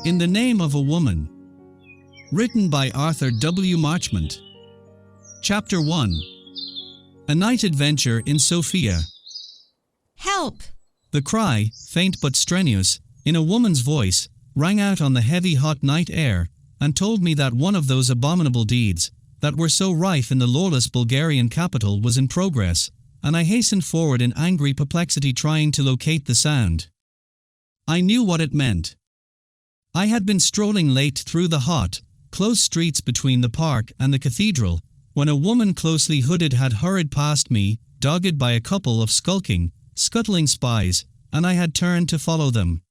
In the Name of a Woman. Written by Arthur W. Marchmont. Chapter 1. A Night Adventure in Sofia. Help! The cry, faint but strenuous, in a woman's voice, rang out on the heavy hot night air, and told me that one of those abominable deeds, that were so rife in the lawless Bulgarian capital, was in progress, and I hastened forward in angry perplexity trying to locate the sound. I knew what it meant. I had been strolling late through the hot, close streets between the park and the cathedral, when a woman closely hooded had hurried past me, dogged by a couple of skulking, scuttling spies, and I had turned to follow them.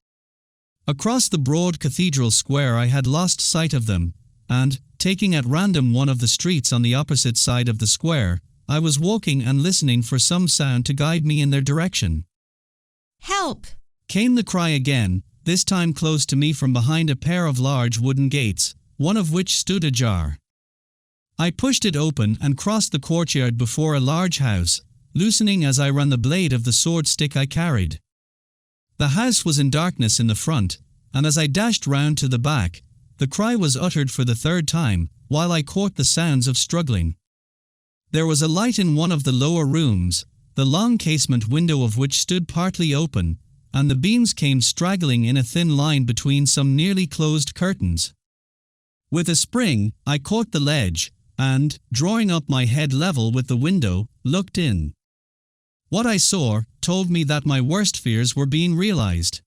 Across the broad cathedral square I had lost sight of them, and, taking at random one of the streets on the opposite side of the square, I was walking and listening for some sound to guide me in their direction. Help! Came the cry again, this time close to me from behind a pair of large wooden gates, one of which stood ajar. I pushed it open and crossed the courtyard before a large house, loosening as I ran the blade of the sword stick I carried. The house was in darkness in the front, and as I dashed round to the back, the cry was uttered for the third time, while I caught the sounds of struggling. There was a light in one of the lower rooms, the long casement window of which stood partly open, and the beams came straggling in a thin line between some nearly closed curtains. With a spring, I caught the ledge, and, drawing up my head level with the window, looked in. What I saw told me that my worst fears were being realized.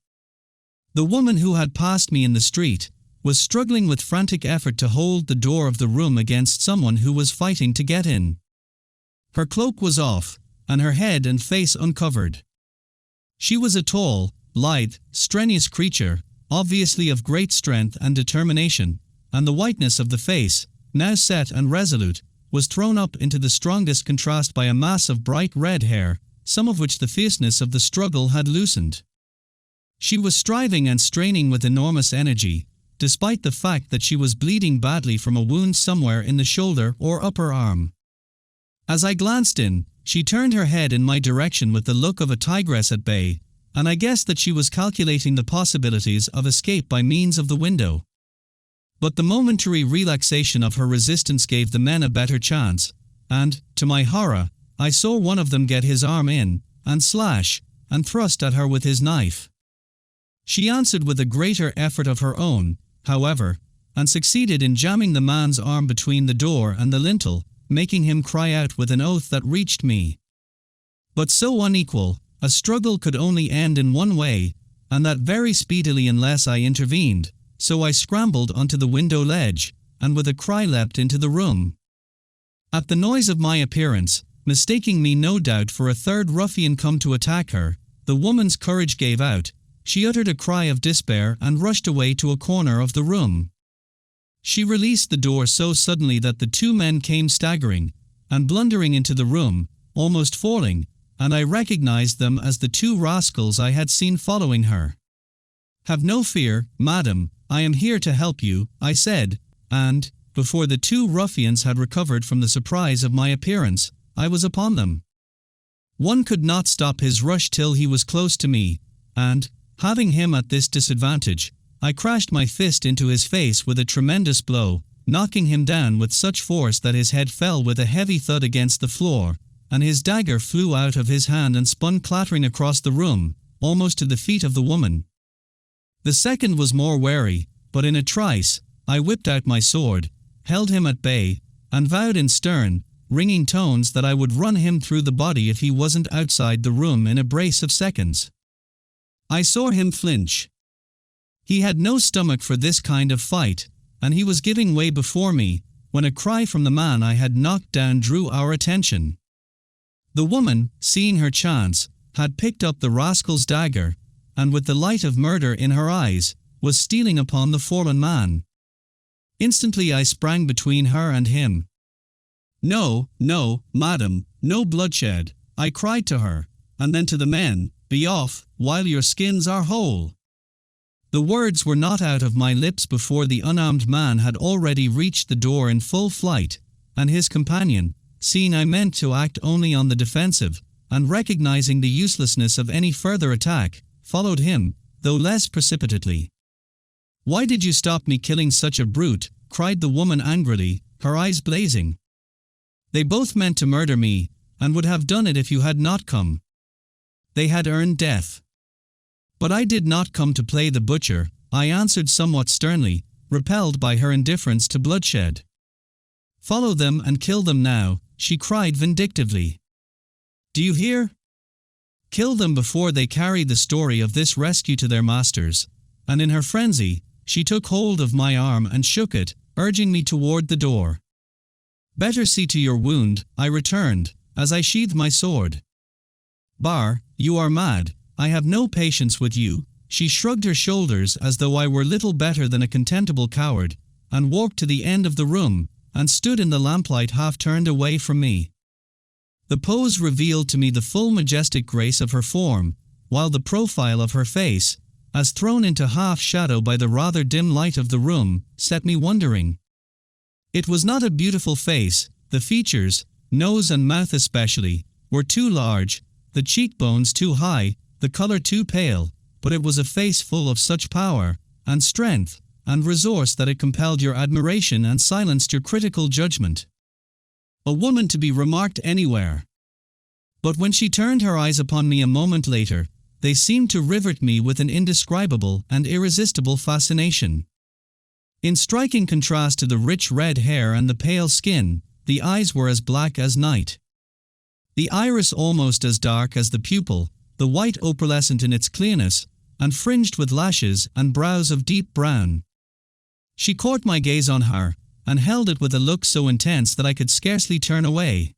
The woman who had passed me in the street was struggling with frantic effort to hold the door of the room against someone who was fighting to get in. Her cloak was off, and her head and face uncovered. She was a tall, lithe, strenuous creature, obviously of great strength and determination, and the whiteness of the face, now set and resolute, was thrown up into the strongest contrast by a mass of bright red hair, some of which the fierceness of the struggle had loosened. She was striving and straining with enormous energy, despite the fact that she was bleeding badly from a wound somewhere in the shoulder or upper arm. As I glanced in, she turned her head in my direction with the look of a tigress at bay, and I guessed that she was calculating the possibilities of escape by means of the window. But the momentary relaxation of her resistance gave the men a better chance, and, to my horror, I saw one of them get his arm in, and slash, and thrust at her with his knife. She answered with a greater effort of her own, however, and succeeded in jamming the man's arm between the door and the lintel, making him cry out with an oath that reached me. But so unequal, a struggle could only end in one way, and that very speedily unless I intervened, so I scrambled onto the window ledge, and with a cry leapt into the room. At the noise of my appearance, mistaking me no doubt for a third ruffian come to attack her, the woman's courage gave out, she uttered a cry of despair and rushed away to a corner of the room. She released the door so suddenly that the two men came staggering, and blundering into the room, almost falling, and I recognized them as the two rascals I had seen following her. "Have no fear, madam, I am here to help you," I said, and, before the two ruffians had recovered from the surprise of my appearance, I was upon them. One could not stop his rush till he was close to me, and, having him at this disadvantage, I crashed my fist into his face with a tremendous blow, knocking him down with such force that his head fell with a heavy thud against the floor, and his dagger flew out of his hand and spun clattering across the room, almost to the feet of the woman. The second was more wary, but in a trice, I whipped out my sword, held him at bay, and vowed in stern, ringing tones that I would run him through the body if he wasn't outside the room in a brace of seconds. I saw him flinch. He had no stomach for this kind of fight, and he was giving way before me, when a cry from the man I had knocked down drew our attention. The woman, seeing her chance, had picked up the rascal's dagger, and with the light of murder in her eyes, was stealing upon the fallen man. Instantly I sprang between her and him. "No, no, madam, no bloodshed," I cried to her, and then to the men, "Be off, while your skins are whole." The words were not out of my lips before the unarmed man had already reached the door in full flight, and his companion, seeing I meant to act only on the defensive, and recognizing the uselessness of any further attack, followed him, though less precipitately. "Why did you stop me killing such a brute?" cried the woman angrily, her eyes blazing. "They both meant to murder me, and would have done it if you had not come. They had earned death. But I did not come to play the butcher," I answered somewhat sternly, repelled by her indifference to bloodshed. "Follow them and kill them now," she cried vindictively. "Do you hear? Kill them before they carry the story of this rescue to their masters." And in her frenzy, she took hold of my arm and shook it, urging me toward the door. "Better see to your wound," I returned, as I sheathed my sword. "Bar, you are mad, I have no patience with you." She shrugged her shoulders as though I were little better than a contemptible coward, and walked to the end of the room, and stood in the lamplight half turned away from me. The pose revealed to me the full majestic grace of her form, while the profile of her face, as thrown into half shadow by the rather dim light of the room, set me wondering. It was not a beautiful face. The features, nose and mouth especially, were too large, the cheekbones too high, the color too pale, but it was a face full of such power, and strength, and resource that it compelled your admiration and silenced your critical judgment. A woman to be remarked anywhere. But when she turned her eyes upon me a moment later, they seemed to rivet me with an indescribable and irresistible fascination. In striking contrast to the rich red hair and the pale skin, the eyes were as black as night. The iris almost as dark as the pupil, the white opalescent in its clearness, and fringed with lashes and brows of deep brown. She caught my gaze on her, and held it with a look so intense that I could scarcely turn away.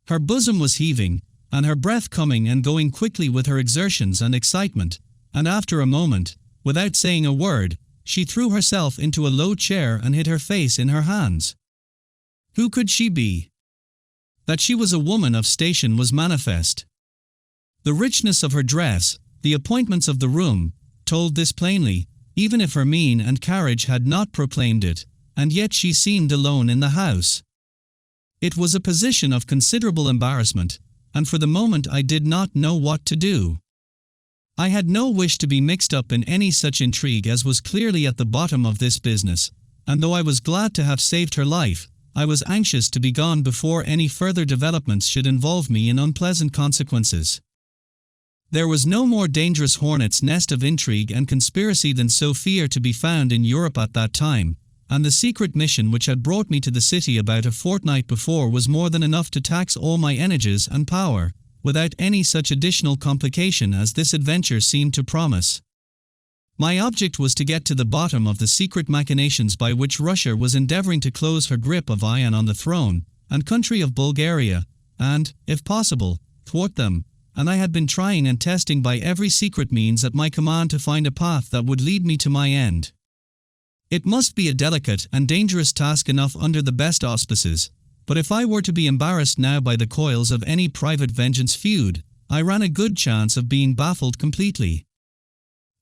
Her bosom was heaving, and her breath coming and going quickly with her exertions and excitement, and after a moment, without saying a word, she threw herself into a low chair and hid her face in her hands. Who could she be? That she was a woman of station was manifest. The richness of her dress, the appointments of the room, told this plainly, even if her mien and carriage had not proclaimed it, and yet she seemed alone in the house. It was a position of considerable embarrassment, and for the moment I did not know what to do. I had no wish to be mixed up in any such intrigue as was clearly at the bottom of this business, and though I was glad to have saved her life, I was anxious to be gone before any further developments should involve me in unpleasant consequences. There was no more dangerous hornet's nest of intrigue and conspiracy than Sophia to be found in Europe at that time, and the secret mission which had brought me to the city about a fortnight before was more than enough to tax all my energies and power, without any such additional complication as this adventure seemed to promise. My object was to get to the bottom of the secret machinations by which Russia was endeavoring to close her grip of Ion on the throne and country of Bulgaria, and, if possible, thwart them, and I had been trying and testing by every secret means at my command to find a path that would lead me to my end. It must be a delicate and dangerous task enough under the best auspices, but if I were to be embarrassed now by the coils of any private vengeance feud, I ran a good chance of being baffled completely.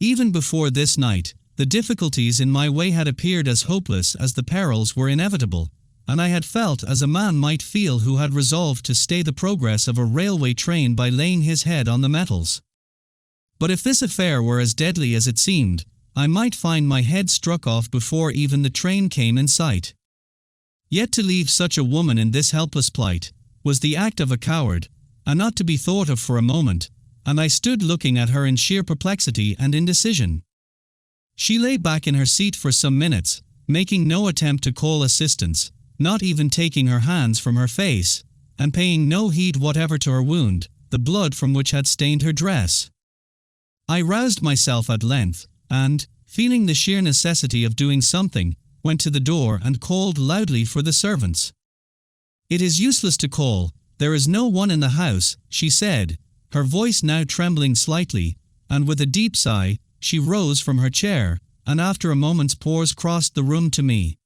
Even before this night, the difficulties in my way had appeared as hopeless as the perils were inevitable, and I had felt as a man might feel who had resolved to stay the progress of a railway train by laying his head on the metals. But if this affair were as deadly as it seemed, I might find my head struck off before even the train came in sight. Yet to leave such a woman in this helpless plight was the act of a coward, and not to be thought of for a moment, and I stood looking at her in sheer perplexity and indecision. She lay back in her seat for some minutes, making no attempt to call assistance, not even taking her hands from her face, and paying no heed whatever to her wound, the blood from which had stained her dress. I roused myself at length, and, feeling the sheer necessity of doing something, went to the door and called loudly for the servants. "It is useless to call, there is no one in the house," she said, her voice now trembling slightly, and with a deep sigh, she rose from her chair, and after a moment's pause crossed the room to me.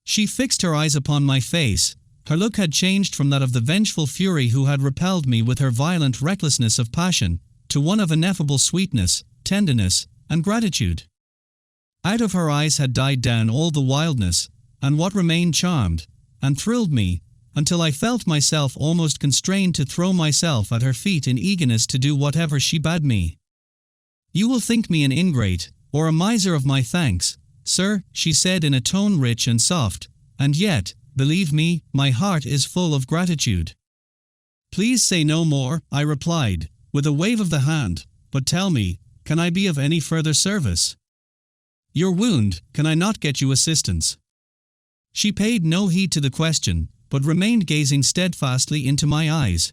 She fixed her eyes upon my face. Her look had changed from that of the vengeful fury who had repelled me with her violent recklessness of passion, to one of ineffable sweetness, tenderness, and gratitude. Out of her eyes had died down all the wildness, and what remained charmed, and thrilled me, until I felt myself almost constrained to throw myself at her feet in eagerness to do whatever she bade me. "You will think me an ingrate, or a miser of my thanks, sir, she said in a tone rich and soft, and yet, believe me, my heart is full of gratitude. Please say no more, I replied, with a wave of the hand, but tell me, can I be of any further service? Your wound, can I not get you assistance? She paid no heed to the question, but remained gazing steadfastly into my eyes.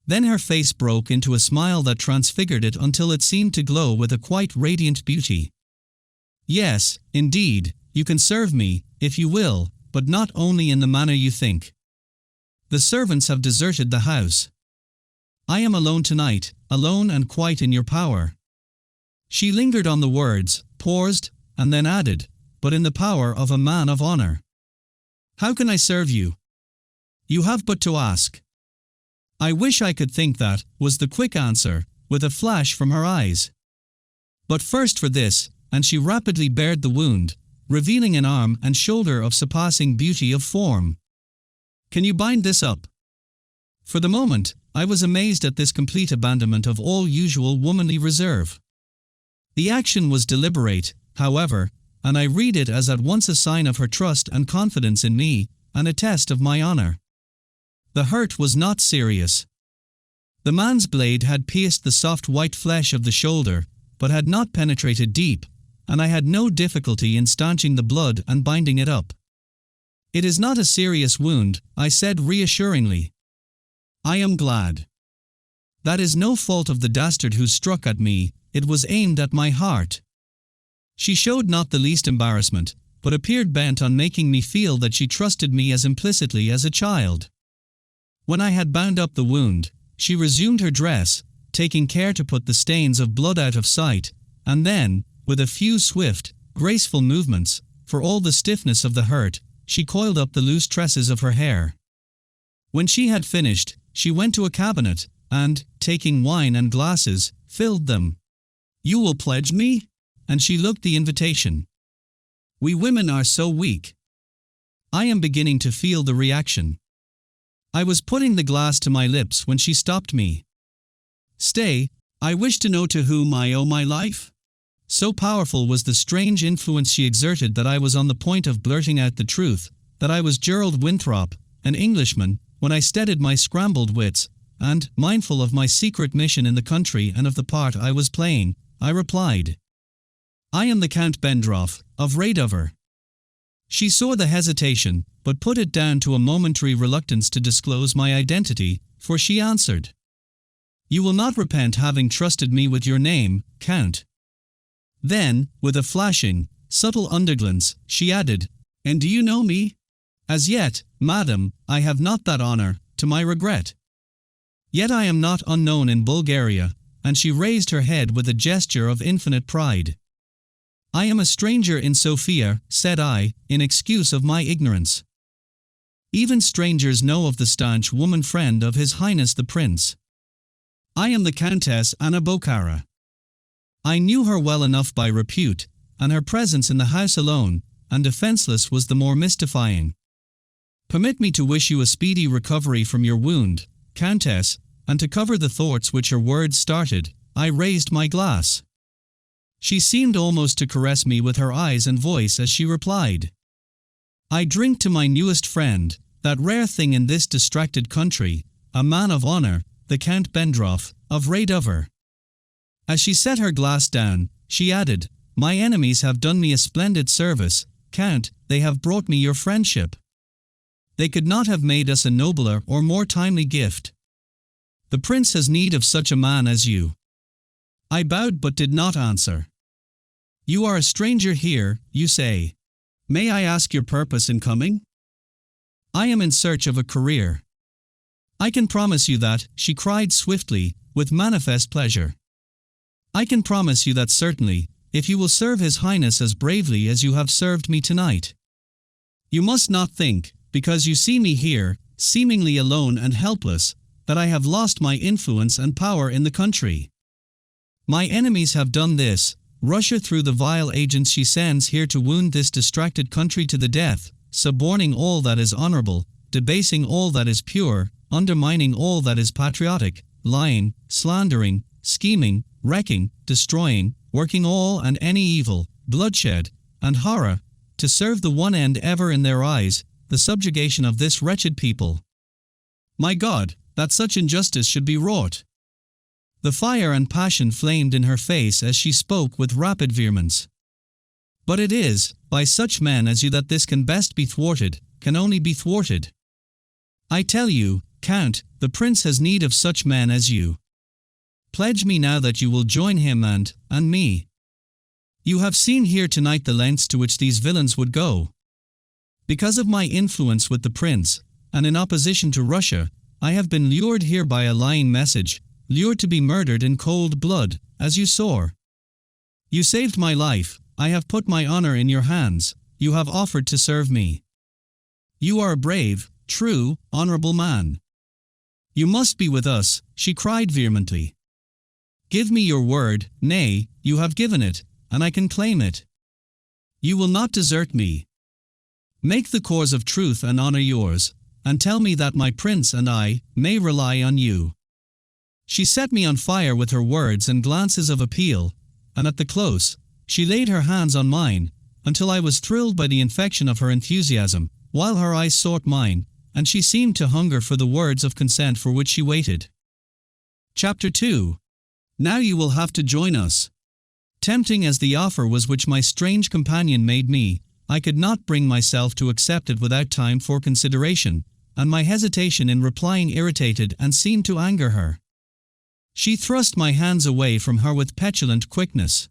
Then her face broke into a smile that transfigured it until it seemed to glow with a quite radiant beauty. Yes, indeed, you can serve me, if you will, but not only in the manner you think. The servants have deserted the house. I am alone tonight, alone and quite in your power. She lingered on the words, paused, and then added, but in the power of a man of honor. How can I serve you? You have but to ask. I wish I could think that, was the quick answer, with a flash from her eyes. But first for this, and she rapidly bared the wound, revealing an arm and shoulder of surpassing beauty of form. Can you bind this up? For the moment, I was amazed at this complete abandonment of all usual womanly reserve. The action was deliberate, however, and I read it as at once a sign of her trust and confidence in me, and a test of my honor. The hurt was not serious. The man's blade had pierced the soft white flesh of the shoulder, but had not penetrated deep, and I had no difficulty in stanching the blood and binding it up. It is not a serious wound, I said reassuringly. I am glad. That is no fault of the dastard who struck at me, it was aimed at my heart. She showed not the least embarrassment, but appeared bent on making me feel that she trusted me as implicitly as a child. When I had bound up the wound, she resumed her dress, taking care to put the stains of blood out of sight, and then, with a few swift, graceful movements, for all the stiffness of the hurt, she coiled up the loose tresses of her hair. When she had finished, she went to a cabinet, and, taking wine and glasses, filled them. You will pledge me? And she looked the invitation. We women are so weak. I am beginning to feel the reaction. I was putting the glass to my lips when she stopped me. Stay, I wish to know to whom I owe my life. So powerful was the strange influence she exerted that I was on the point of blurting out the truth, that I was Gerald Winthrop, an Englishman, when I steadied my scrambled wits, and, mindful of my secret mission in the country and of the part I was playing, I replied. I am the Count Bendroff, of Radover. She saw the hesitation, but put it down to a momentary reluctance to disclose my identity, for she answered. You will not repent having trusted me with your name, Count. Then, with a flashing, subtle underglance, she added, And do you know me? As yet, madam, I have not that honor, to my regret. Yet I am not unknown in Bulgaria, and she raised her head with a gesture of infinite pride. I am a stranger in Sofia, said I, in excuse of my ignorance. Even strangers know of the staunch woman friend of His Highness the Prince. I am the Countess Anna Bokhara. I knew her well enough by repute, and her presence in the house alone, and defenseless, was the more mystifying. Permit me to wish you a speedy recovery from your wound, Countess, and to cover the thoughts which her words started, I raised my glass. She seemed almost to caress me with her eyes and voice as she replied. I drink to my newest friend, that rare thing in this distracted country, a man of honor, the Count Bendroff, of Radover. As she set her glass down, she added, My enemies have done me a splendid service, Count, they have brought me your friendship. They could not have made us a nobler or more timely gift. The prince has need of such a man as you. I bowed but did not answer. You are a stranger here, you say. May I ask your purpose in coming? I am in search of a career. I can promise you that, she cried swiftly, with manifest pleasure. I can promise you that certainly, if you will serve His Highness as bravely as you have served me tonight. You must not think, because you see me here, seemingly alone and helpless, that I have lost my influence and power in the country. My enemies have done this, Russia through the vile agents she sends here to wound this distracted country to the death, suborning all that is honorable, debasing all that is pure, undermining all that is patriotic, lying, slandering, scheming, wrecking, destroying, working all and any evil, bloodshed, and horror, to serve the one end ever in their eyes, the subjugation of this wretched people. My God, that such injustice should be wrought! The fire and passion flamed in her face as she spoke with rapid vehemence. But it is, by such men as you that this can best be thwarted, can only be thwarted. I tell you, Count, the prince has need of such men as you. Pledge me now that you will join him and me. You have seen here tonight the lengths to which these villains would go. Because of my influence with the prince, and in opposition to Russia, I have been lured here by a lying message, lured to be murdered in cold blood, as you saw. You saved my life, I have put my honor in your hands, you have offered to serve me. You are a brave, true, honorable man. You must be with us, she cried vehemently. Give me your word, nay, you have given it, and I can claim it. You will not desert me. Make the cause of truth and honor yours, and tell me that my prince and I may rely on you. She set me on fire with her words and glances of appeal, and at the close, she laid her hands on mine, until I was thrilled by the infection of her enthusiasm, while her eyes sought mine, and she seemed to hunger for the words of consent for which she waited. Chapter 2. Now you will have to join us. Tempting as the offer was which my strange companion made me, I could not bring myself to accept it without time for consideration, and my hesitation in replying irritated and seemed to anger her. She thrust my hands away from her with petulant quickness.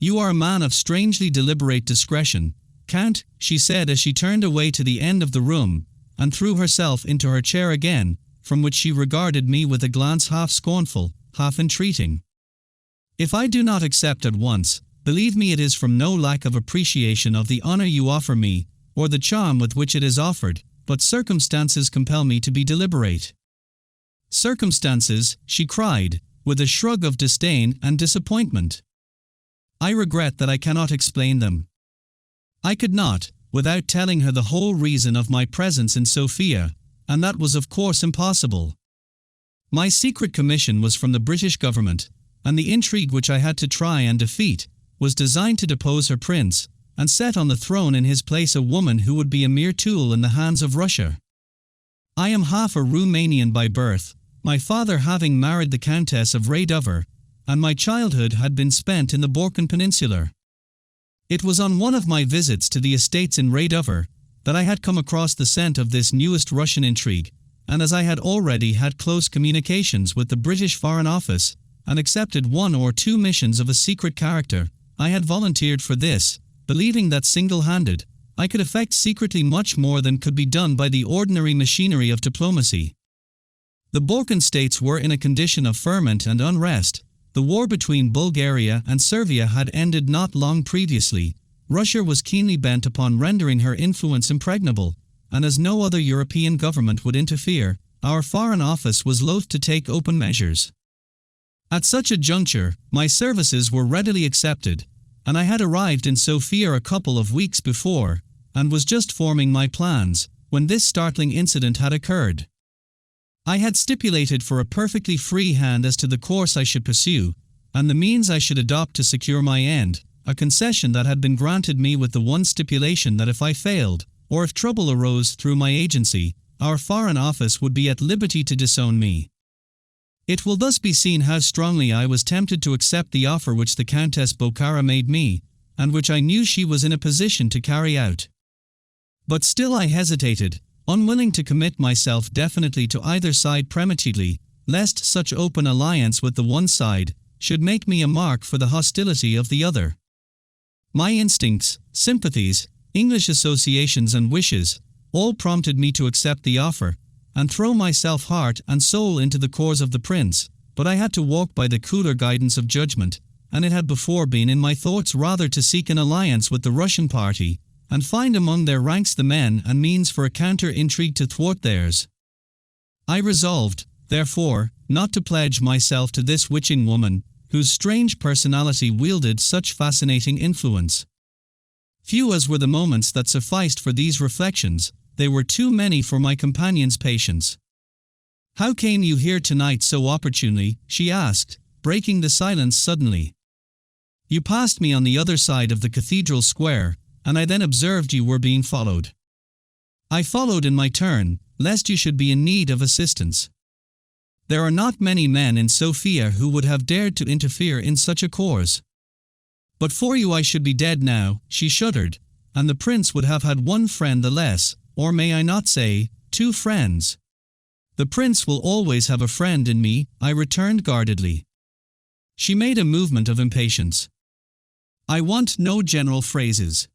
You are a man of strangely deliberate discretion, Count, she said as she turned away to the end of the room, and threw herself into her chair again, from which she regarded me with a glance half scornful, half entreating. If I do not accept at once, believe me it is from no lack of appreciation of the honor you offer me, or the charm with which it is offered, but circumstances compel me to be deliberate. Circumstances, she cried, with a shrug of disdain and disappointment. I regret that I cannot explain them. I could not, without telling her the whole reason of my presence in Sofia, and that was of course impossible. My secret commission was from the British government, and the intrigue which I had to try and defeat was designed to depose her prince, and set on the throne in his place a woman who would be a mere tool in the hands of Russia. I am half a Romanian by birth, my father having married the Countess of Radover, and my childhood had been spent in the Balkan Peninsula. It was on one of my visits to the estates in Radover that I had come across the scent of this newest Russian intrigue, and as I had already had close communications with the British Foreign Office, and accepted 1 or 2 missions of a secret character, I had volunteered for this, believing that single-handed, I could effect secretly much more than could be done by the ordinary machinery of diplomacy. The Balkan states were in a condition of ferment and unrest. The war between Bulgaria and Serbia had ended not long previously. Russia was keenly bent upon rendering her influence impregnable, and as no other European government would interfere, our Foreign Office was loath to take open measures. At such a juncture, my services were readily accepted, and I had arrived in Sofia a couple of weeks before, and was just forming my plans, when this startling incident had occurred. I had stipulated for a perfectly free hand as to the course I should pursue, and the means I should adopt to secure my end, a concession that had been granted me with the one stipulation that if I failed, or if trouble arose through my agency, our Foreign Office would be at liberty to disown me. It will thus be seen how strongly I was tempted to accept the offer which the Countess Bokhara made me, and which I knew she was in a position to carry out. But still I hesitated, unwilling to commit myself definitely to either side prematurely, lest such open alliance with the one side should make me a mark for the hostility of the other. My instincts, sympathies, English associations and wishes, all prompted me to accept the offer, and throw myself heart and soul into the cause of the prince, but I had to walk by the cooler guidance of judgment, and it had before been in my thoughts rather to seek an alliance with the Russian party, and find among their ranks the men and means for a counter-intrigue to thwart theirs. I resolved, therefore, not to pledge myself to this witching woman, whose strange personality wielded such fascinating influence. Few as were the moments that sufficed for these reflections, they were too many for my companion's patience. "How came you here tonight so opportunely?" she asked, breaking the silence suddenly. You passed me on the other side of the cathedral square, and I then observed you were being followed. I followed in my turn, lest you should be in need of assistance. There are not many men in Sofia who would have dared to interfere in such a cause. But for you I should be dead now, she shuddered, and the prince would have had one friend the less, or may I not say, 2 friends. The prince will always have a friend in me, I returned guardedly. She made a movement of impatience. I want no general phrases.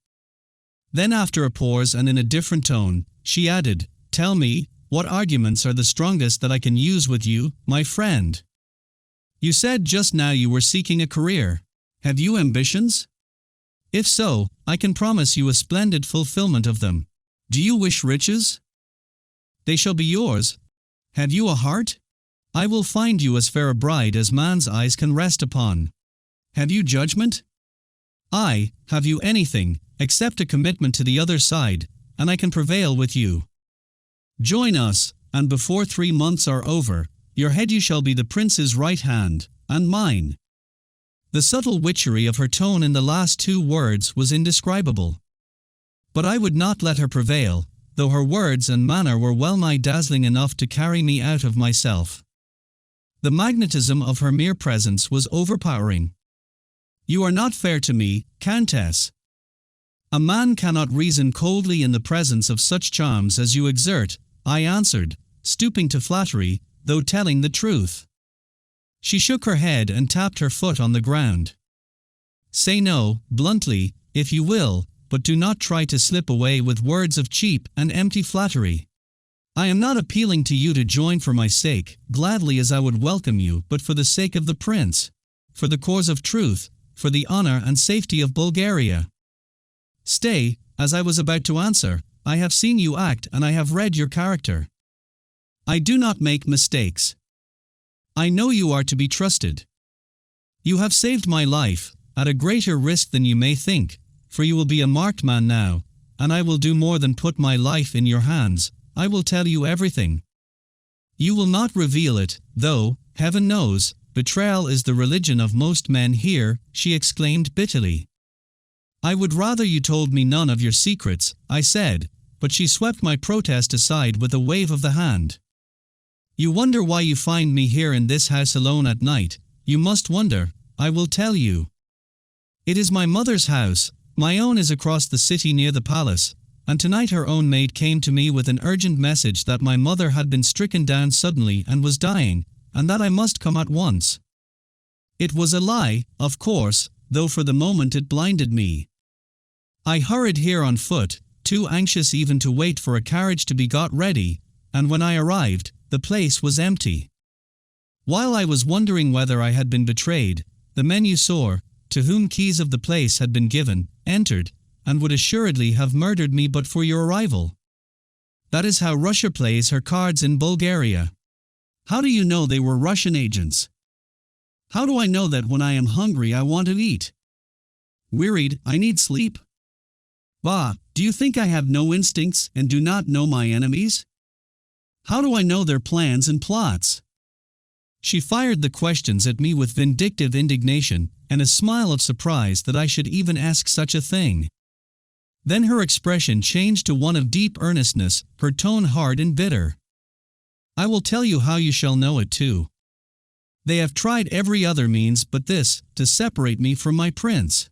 Then after a pause and in a different tone, she added, Tell me, what arguments are the strongest that I can use with you, my friend? You said just now you were seeking a career. Have you ambitions? If so, I can promise you a splendid fulfillment of them. Do you wish riches? They shall be yours. Have you a heart? I will find you as fair a bride as man's eyes can rest upon. Have you judgment? Have you anything, except a commitment to the other side, and I can prevail with you. Join us, and before 3 months are over, your head you shall be the prince's right hand, and mine. The subtle witchery of her tone in the last 2 words was indescribable. But I would not let her prevail, though her words and manner were well nigh dazzling enough to carry me out of myself. The magnetism of her mere presence was overpowering. You are not fair to me, Countess. A man cannot reason coldly in the presence of such charms as you exert, I answered, stooping to flattery, though telling the truth. She shook her head and tapped her foot on the ground. Say no, bluntly, if you will, but do not try to slip away with words of cheap and empty flattery. I am not appealing to you to join for my sake, gladly as I would welcome you, but for the sake of the prince, for the cause of truth, for the honor and safety of Bulgaria. Stay, as I was about to answer, I have seen you act and I have read your character. I do not make mistakes. I know you are to be trusted. You have saved my life, at a greater risk than you may think, for you will be a marked man now, and I will do more than put my life in your hands, I will tell you everything. You will not reveal it, though, heaven knows, betrayal is the religion of most men here, she exclaimed bitterly. I would rather you told me none of your secrets, I said, but she swept my protest aside with a wave of the hand. You wonder why you find me here in this house alone at night. You must wonder, I will tell you. It is my mother's house, my own is across the city near the palace, and tonight her own maid came to me with an urgent message that my mother had been stricken down suddenly and was dying, and that I must come at once. It was a lie, of course, though for the moment it blinded me. I hurried here on foot, too anxious even to wait for a carriage to be got ready, and when I arrived, the place was empty. While I was wondering whether I had been betrayed, the men you saw, to whom keys of the place had been given, entered, and would assuredly have murdered me but for your arrival. That is how Russia plays her cards in Bulgaria. How do you know they were Russian agents? How do I know that when I am hungry I want to eat? Wearied, I need sleep? Bah, do you think I have no instincts and do not know my enemies? How do I know their plans and plots? She fired the questions at me with vindictive indignation and a smile of surprise that I should even ask such a thing. Then her expression changed to one of deep earnestness, her tone hard and bitter. I will tell you how you shall know it too. They have tried every other means but this, to separate me from my prince.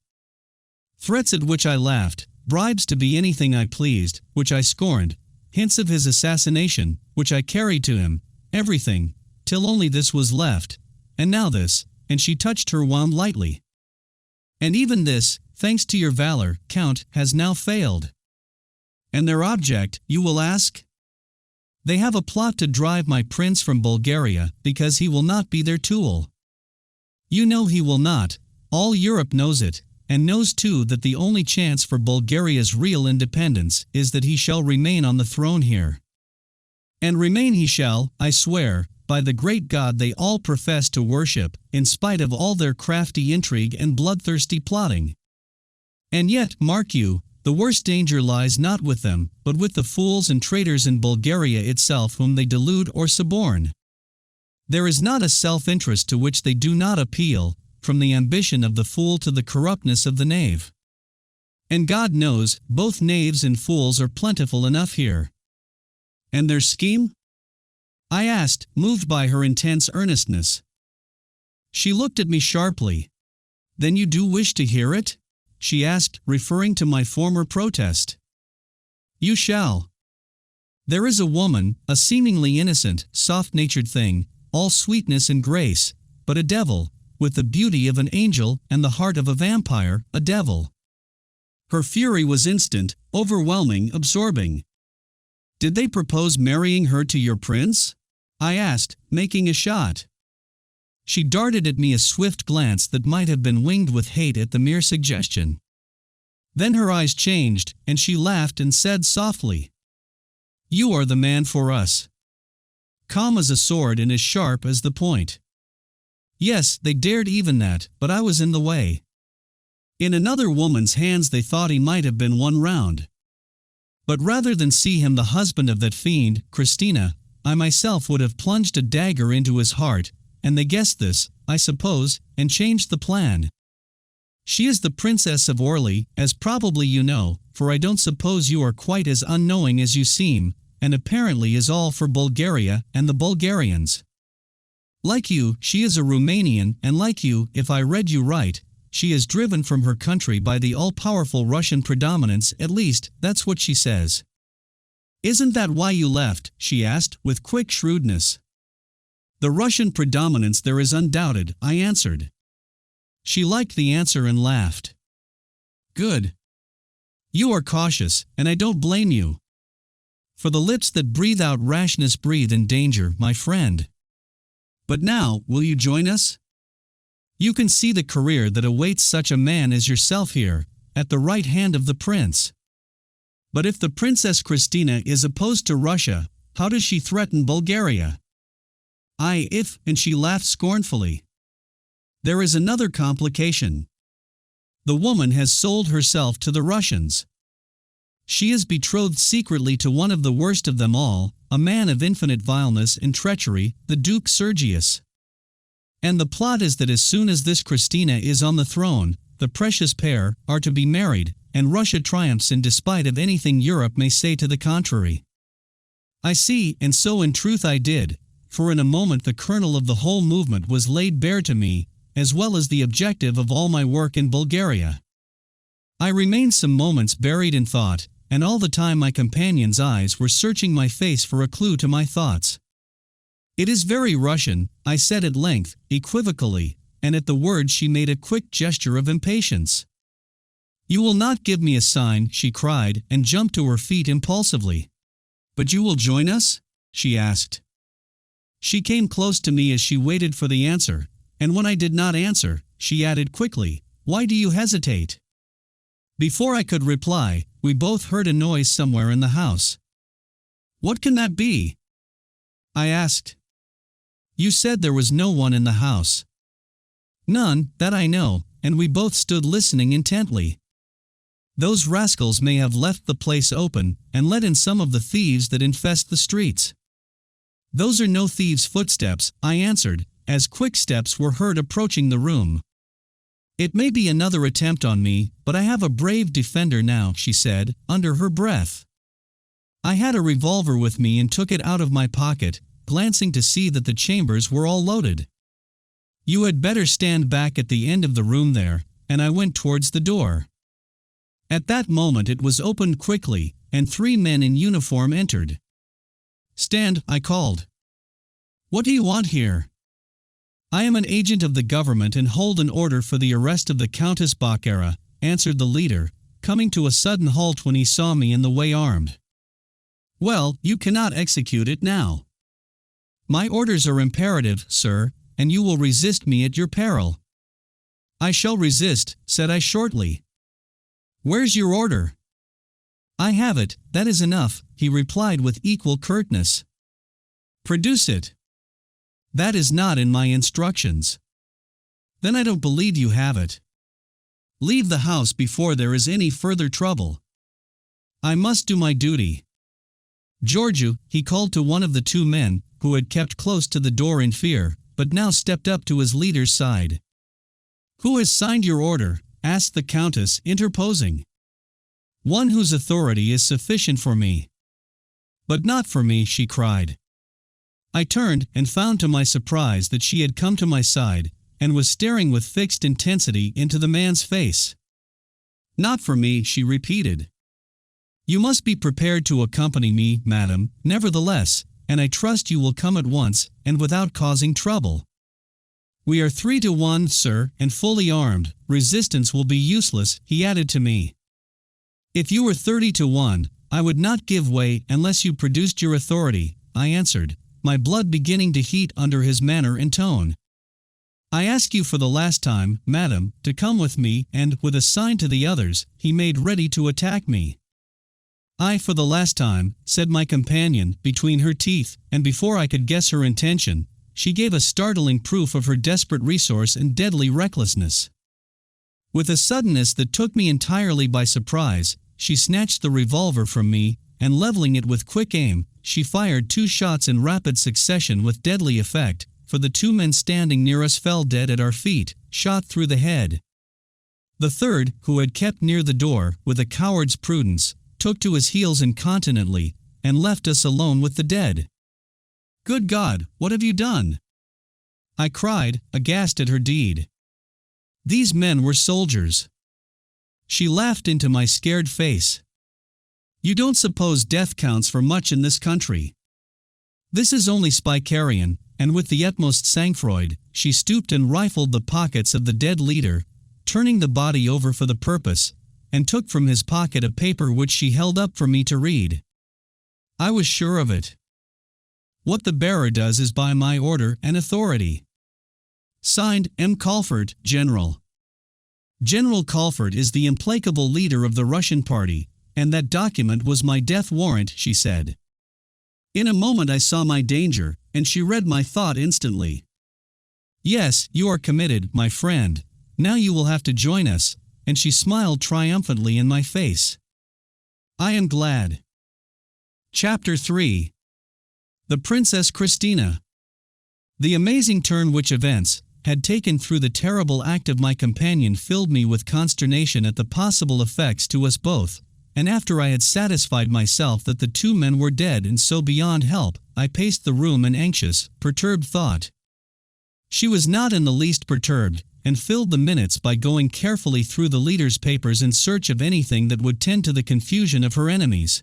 Threats at which I laughed, bribes to be anything I pleased, which I scorned, hints of his assassination, which I carried to him, everything, till only this was left, and now this, and she touched her wand lightly. And even this, thanks to your valor, Count, has now failed. And their object, you will ask? They have a plot to drive my prince from Bulgaria, because he will not be their tool. You know he will not, all Europe knows it, and knows too that the only chance for Bulgaria's real independence is that he shall remain on the throne here. And remain he shall, I swear, by the great God they all profess to worship, in spite of all their crafty intrigue and bloodthirsty plotting. And yet, mark you, the worst danger lies not with them, but with the fools and traitors in Bulgaria itself whom they delude or suborn. There is not a self-interest to which they do not appeal, from the ambition of the fool to the corruptness of the knave. And God knows, both knaves and fools are plentiful enough here. And their scheme? I asked, moved by her intense earnestness. She looked at me sharply. Then you do wish to hear it? She asked, referring to my former protest. You shall. There is a woman, a seemingly innocent, soft-natured thing, all sweetness and grace, but a devil, with the beauty of an angel and the heart of a vampire, a devil. Her fury was instant, overwhelming, absorbing. Did they propose marrying her to your prince? I asked, making a shot. She darted at me a swift glance that might have been winged with hate at the mere suggestion. Then her eyes changed, and she laughed and said softly, You are the man for us. Calm as a sword and as sharp as the point. Yes, they dared even that, but I was in the way. In another woman's hands they thought he might have been won round. But rather than see him the husband of that fiend, Christina, I myself would have plunged a dagger into his heart, and they guessed this, I suppose, and changed the plan. She is the Princess of Orly, as probably you know, for I don't suppose you are quite as unknowing as you seem, and apparently is all for Bulgaria and the Bulgarians. Like you, she is a Romanian, and like you, if I read you right, she is driven from her country by the all-powerful Russian predominance, at least, that's what she says. Isn't that why you left? She asked, with quick shrewdness. The Russian predominance there is undoubted, I answered. She liked the answer and laughed. Good. You are cautious, and I don't blame you. For the lips that breathe out rashness breathe in danger, my friend. But now, will you join us? You can see the career that awaits such a man as yourself here, at the right hand of the prince. But if the Princess Christina is opposed to Russia, how does she threaten Bulgaria? And she laughed scornfully. There is another complication. The woman has sold herself to the Russians. She is betrothed secretly to one of the worst of them all, a man of infinite vileness and treachery, the Duke Sergius. And the plot is that as soon as this Christina is on the throne, the precious pair are to be married, and Russia triumphs in despite of anything Europe may say to the contrary. I see, and so in truth I did, for in a moment the kernel of the whole movement was laid bare to me, as well as the objective of all my work in Bulgaria. I remained some moments buried in thought, and all the time my companion's eyes were searching my face for a clue to my thoughts. It is very Russian, I said at length, equivocally, and at the word she made a quick gesture of impatience. You will not give me a sign, she cried, and jumped to her feet impulsively. But you will join us? She asked. She came close to me as she waited for the answer, and when I did not answer, she added quickly, Why do you hesitate? Before I could reply, we both heard a noise somewhere in the house. What can that be? I asked. You said there was no one in the house. None, that I know, and we both stood listening intently. Those rascals may have left the place open, and let in some of the thieves that infest the streets. Those are no thieves' footsteps, I answered, as quick steps were heard approaching the room. It may be another attempt on me, but I have a brave defender now, she said, under her breath. I had a revolver with me and took it out of my pocket, glancing to see that the chambers were all loaded. You had better stand back at the end of the room there, and I went towards the door. At that moment it was opened quickly, and 3 men in uniform entered. Stand, I called. What do you want here? I am an agent of the government and hold an order for the arrest of the Countess Baccara, answered the leader, coming to a sudden halt when he saw me in the way armed. Well, you cannot execute it now. My orders are imperative, sir, and you will resist me at your peril. I shall resist, said I shortly. Where's your order? I have it, that is enough, he replied with equal curtness. Produce it. That is not in my instructions. Then I don't believe you have it. Leave the house before there is any further trouble. I must do my duty. Georgiou, he called to one of the 2 men, who had kept close to the door in fear, but now stepped up to his leader's side. Who has signed your order? Asked the Countess, interposing. One whose authority is sufficient for me. But not for me, she cried. I turned and found to my surprise that she had come to my side and was staring with fixed intensity into the man's face. Not for me, she repeated. You must be prepared to accompany me, madam, nevertheless, and I trust you will come at once and without causing trouble. We are 3 to 1, sir, and fully armed. Resistance will be useless, he added to me. If you were 30 to 1, I would not give way unless you produced your authority, I answered, my blood beginning to heat under his manner and tone. I ask you for the last time, madam, to come with me, and, with a sign to the others, he made ready to attack me. I for the last time, said my companion, between her teeth, and before I could guess her intention, she gave a startling proof of her desperate resource and deadly recklessness. With a suddenness that took me entirely by surprise, she snatched the revolver from me, and leveling it with quick aim, she fired 2 shots in rapid succession with deadly effect, for the 2 men standing near us fell dead at our feet, shot through the head. The third, who had kept near the door, with a coward's prudence, took to his heels incontinently, and left us alone with the dead. Good God, what have you done? I cried, aghast at her deed. These men were soldiers. She laughed into my scared face. You don't suppose death counts for much in this country. This is only spy carrion, and with the utmost sang-froid, she stooped and rifled the pockets of the dead leader, turning the body over for the purpose, and took from his pocket a paper which she held up for me to read. I was sure of it. What the bearer does is by my order and authority. Signed, M. Colford, General. General Colford is the implacable leader of the Russian party, and that document was my death warrant, she said. In a moment I saw my danger, and she read my thought instantly. Yes, you are committed, my friend. Now you will have to join us, and she smiled triumphantly in my face. I am glad. Chapter 3. The Princess Christina. The amazing turn which events had taken through the terrible act of my companion filled me with consternation at the possible effects to us both, and after I had satisfied myself that the 2 men were dead and so beyond help, I paced the room in anxious, perturbed thought. She was not in the least perturbed, and filled the minutes by going carefully through the leader's papers in search of anything that would tend to the confusion of her enemies.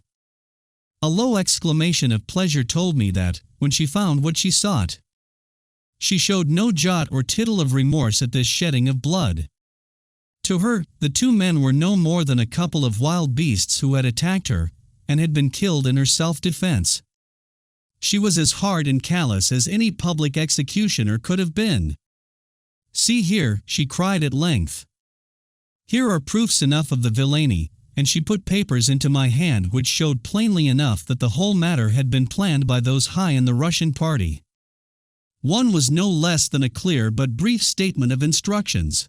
A low exclamation of pleasure told me that, when she found what she sought, she showed no jot or tittle of remorse at this shedding of blood. To her, the 2 men were no more than a couple of wild beasts who had attacked her, and had been killed in her self-defense. She was as hard and callous as any public executioner could have been. See here, she cried at length. Here are proofs enough of the villainy, and she put papers into my hand which showed plainly enough that the whole matter had been planned by those high in the Russian party. One was no less than a clear but brief statement of instructions.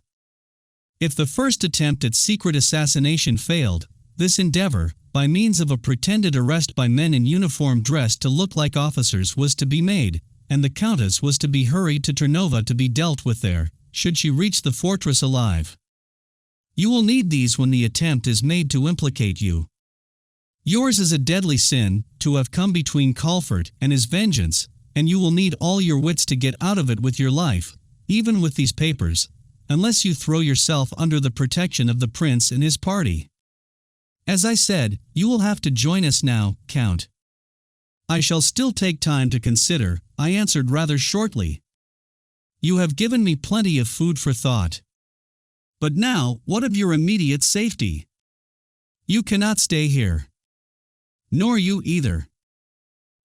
If the first attempt at secret assassination failed, this endeavor, by means of a pretended arrest by men in uniform dressed to look like officers, was to be made, and the Countess was to be hurried to Ternova to be dealt with there, should she reach the fortress alive. You will need these when the attempt is made to implicate you. Yours is a deadly sin, to have come between Colford and his vengeance, and you will need all your wits to get out of it with your life, even with these papers, unless you throw yourself under the protection of the prince and his party. As I said, you will have to join us now, Count. I shall still take time to consider, I answered rather shortly. You have given me plenty of food for thought. But now, what of your immediate safety? You cannot stay here. Nor you either.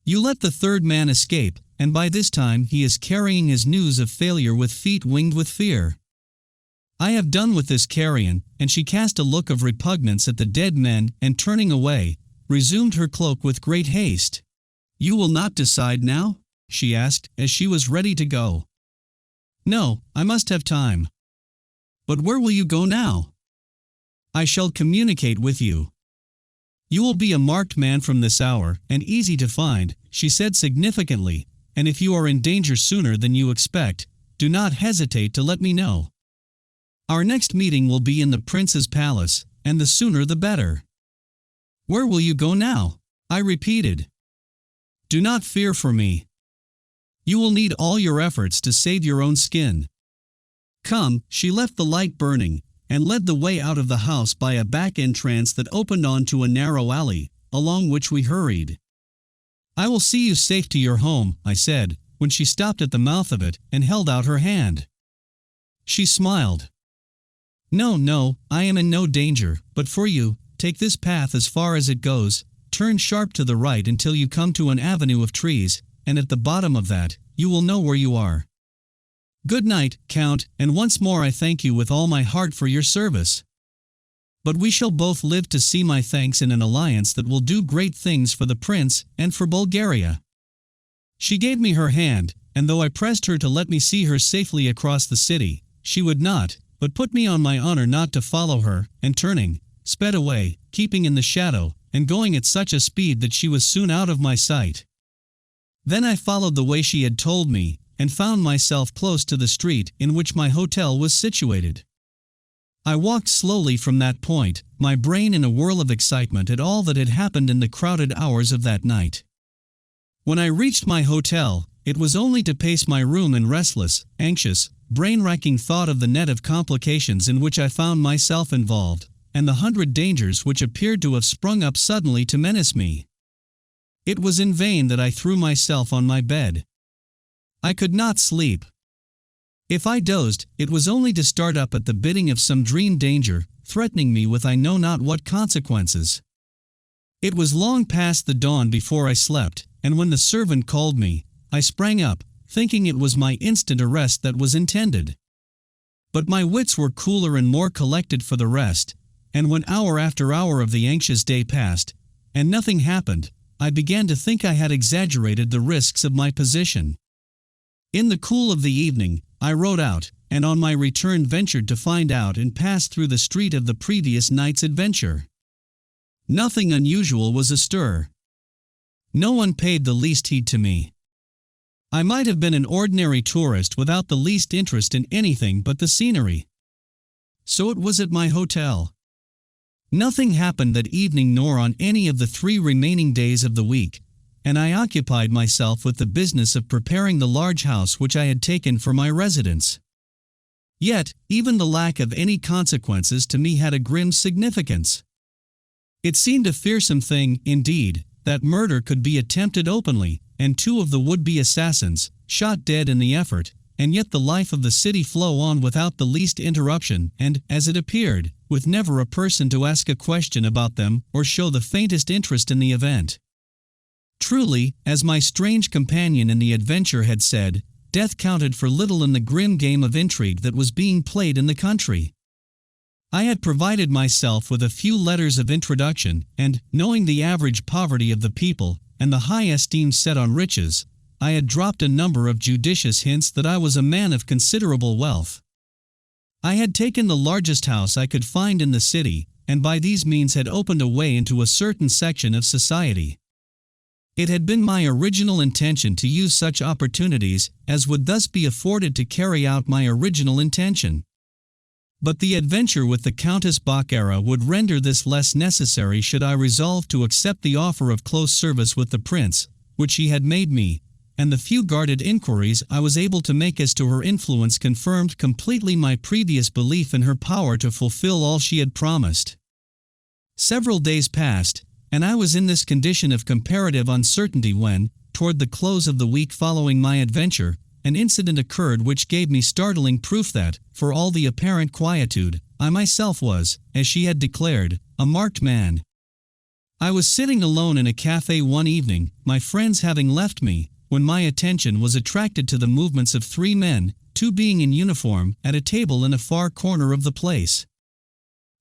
You let the 3rd man escape, and by this time he is carrying his news of failure with feet winged with fear. I have done with this carrion, and she cast a look of repugnance at the dead men, and turning away, resumed her cloak with great haste. You will not decide now? She asked, as she was ready to go. No, I must have time. But where will you go now? I shall communicate with you. You will be a marked man from this hour, and easy to find, she said significantly, and if you are in danger sooner than you expect, do not hesitate to let me know. Our next meeting will be in the prince's palace, and the sooner the better. Where will you go now? I repeated. Do not fear for me. You will need all your efforts to save your own skin. Come, she left the light burning, and led the way out of the house by a back entrance that opened onto a narrow alley, along which we hurried. I will see you safe to your home, I said, when she stopped at the mouth of it and held out her hand. She smiled. No, I am in no danger, but for you, take this path as far as it goes, turn sharp to the right until you come to an avenue of trees, and at the bottom of that, you will know where you are. Good night, Count, and once more I thank you with all my heart for your service. But we shall both live to see my thanks in an alliance that will do great things for the prince and for Bulgaria. She gave me her hand, and though I pressed her to let me see her safely across the city, she would not, but put me on my honor not to follow her, and turning, sped away, keeping in the shadow, and going at such a speed that she was soon out of my sight. Then I followed the way she had told me, and found myself close to the street in which my hotel was situated. I walked slowly from that point, my brain in a whirl of excitement at all that had happened in the crowded hours of that night. When I reached my hotel, it was only to pace my room in restless, anxious, brain-racking thought of the net of complications in which I found myself involved, and the 100 dangers which appeared to have sprung up suddenly to menace me. It was in vain that I threw myself on my bed. I could not sleep. If I dozed, it was only to start up at the bidding of some dream danger, threatening me with I know not what consequences. It was long past the dawn before I slept, and when the servant called me, I sprang up, thinking it was my instant arrest that was intended. But my wits were cooler and more collected for the rest, and when hour after hour of the anxious day passed, and nothing happened, I began to think I had exaggerated the risks of my position. In the cool of the evening, I rode out, and on my return ventured to find out and pass through the street of the previous night's adventure. Nothing unusual was astir. No one paid the least heed to me. I might have been an ordinary tourist without the least interest in anything but the scenery. So it was at my hotel. Nothing happened that evening nor on any of the 3 remaining days of the week, and I occupied myself with the business of preparing the large house which I had taken for my residence. Yet, even the lack of any consequences to me had a grim significance. It seemed a fearsome thing, indeed, that murder could be attempted openly, and 2 of the would-be assassins, shot dead in the effort, and yet the life of the city flow on without the least interruption and, as it appeared, with never a person to ask a question about them or show the faintest interest in the event. Truly, as my strange companion in the adventure had said, death counted for little in the grim game of intrigue that was being played in the country. I had provided myself with a few letters of introduction, and, knowing the average poverty of the people, and the high esteem set on riches, I had dropped a number of judicious hints that I was a man of considerable wealth. I had taken the largest house I could find in the city, and by these means had opened a way into a certain section of society. It had been my original intention to use such opportunities as would thus be afforded to carry out my original intention. But the adventure with the Countess Baccara would render this less necessary should I resolve to accept the offer of close service with the prince, which she had made me, and the few guarded inquiries I was able to make as to her influence confirmed completely my previous belief in her power to fulfill all she had promised. Several days passed, and I was in this condition of comparative uncertainty when, toward the close of the week following my adventure, an incident occurred which gave me startling proof that, for all the apparent quietude, I myself was, as she had declared, a marked man. I was sitting alone in a cafe one evening, my friends having left me, when my attention was attracted to the movements of 3 men, 2 being in uniform, at a table in a far corner of the place.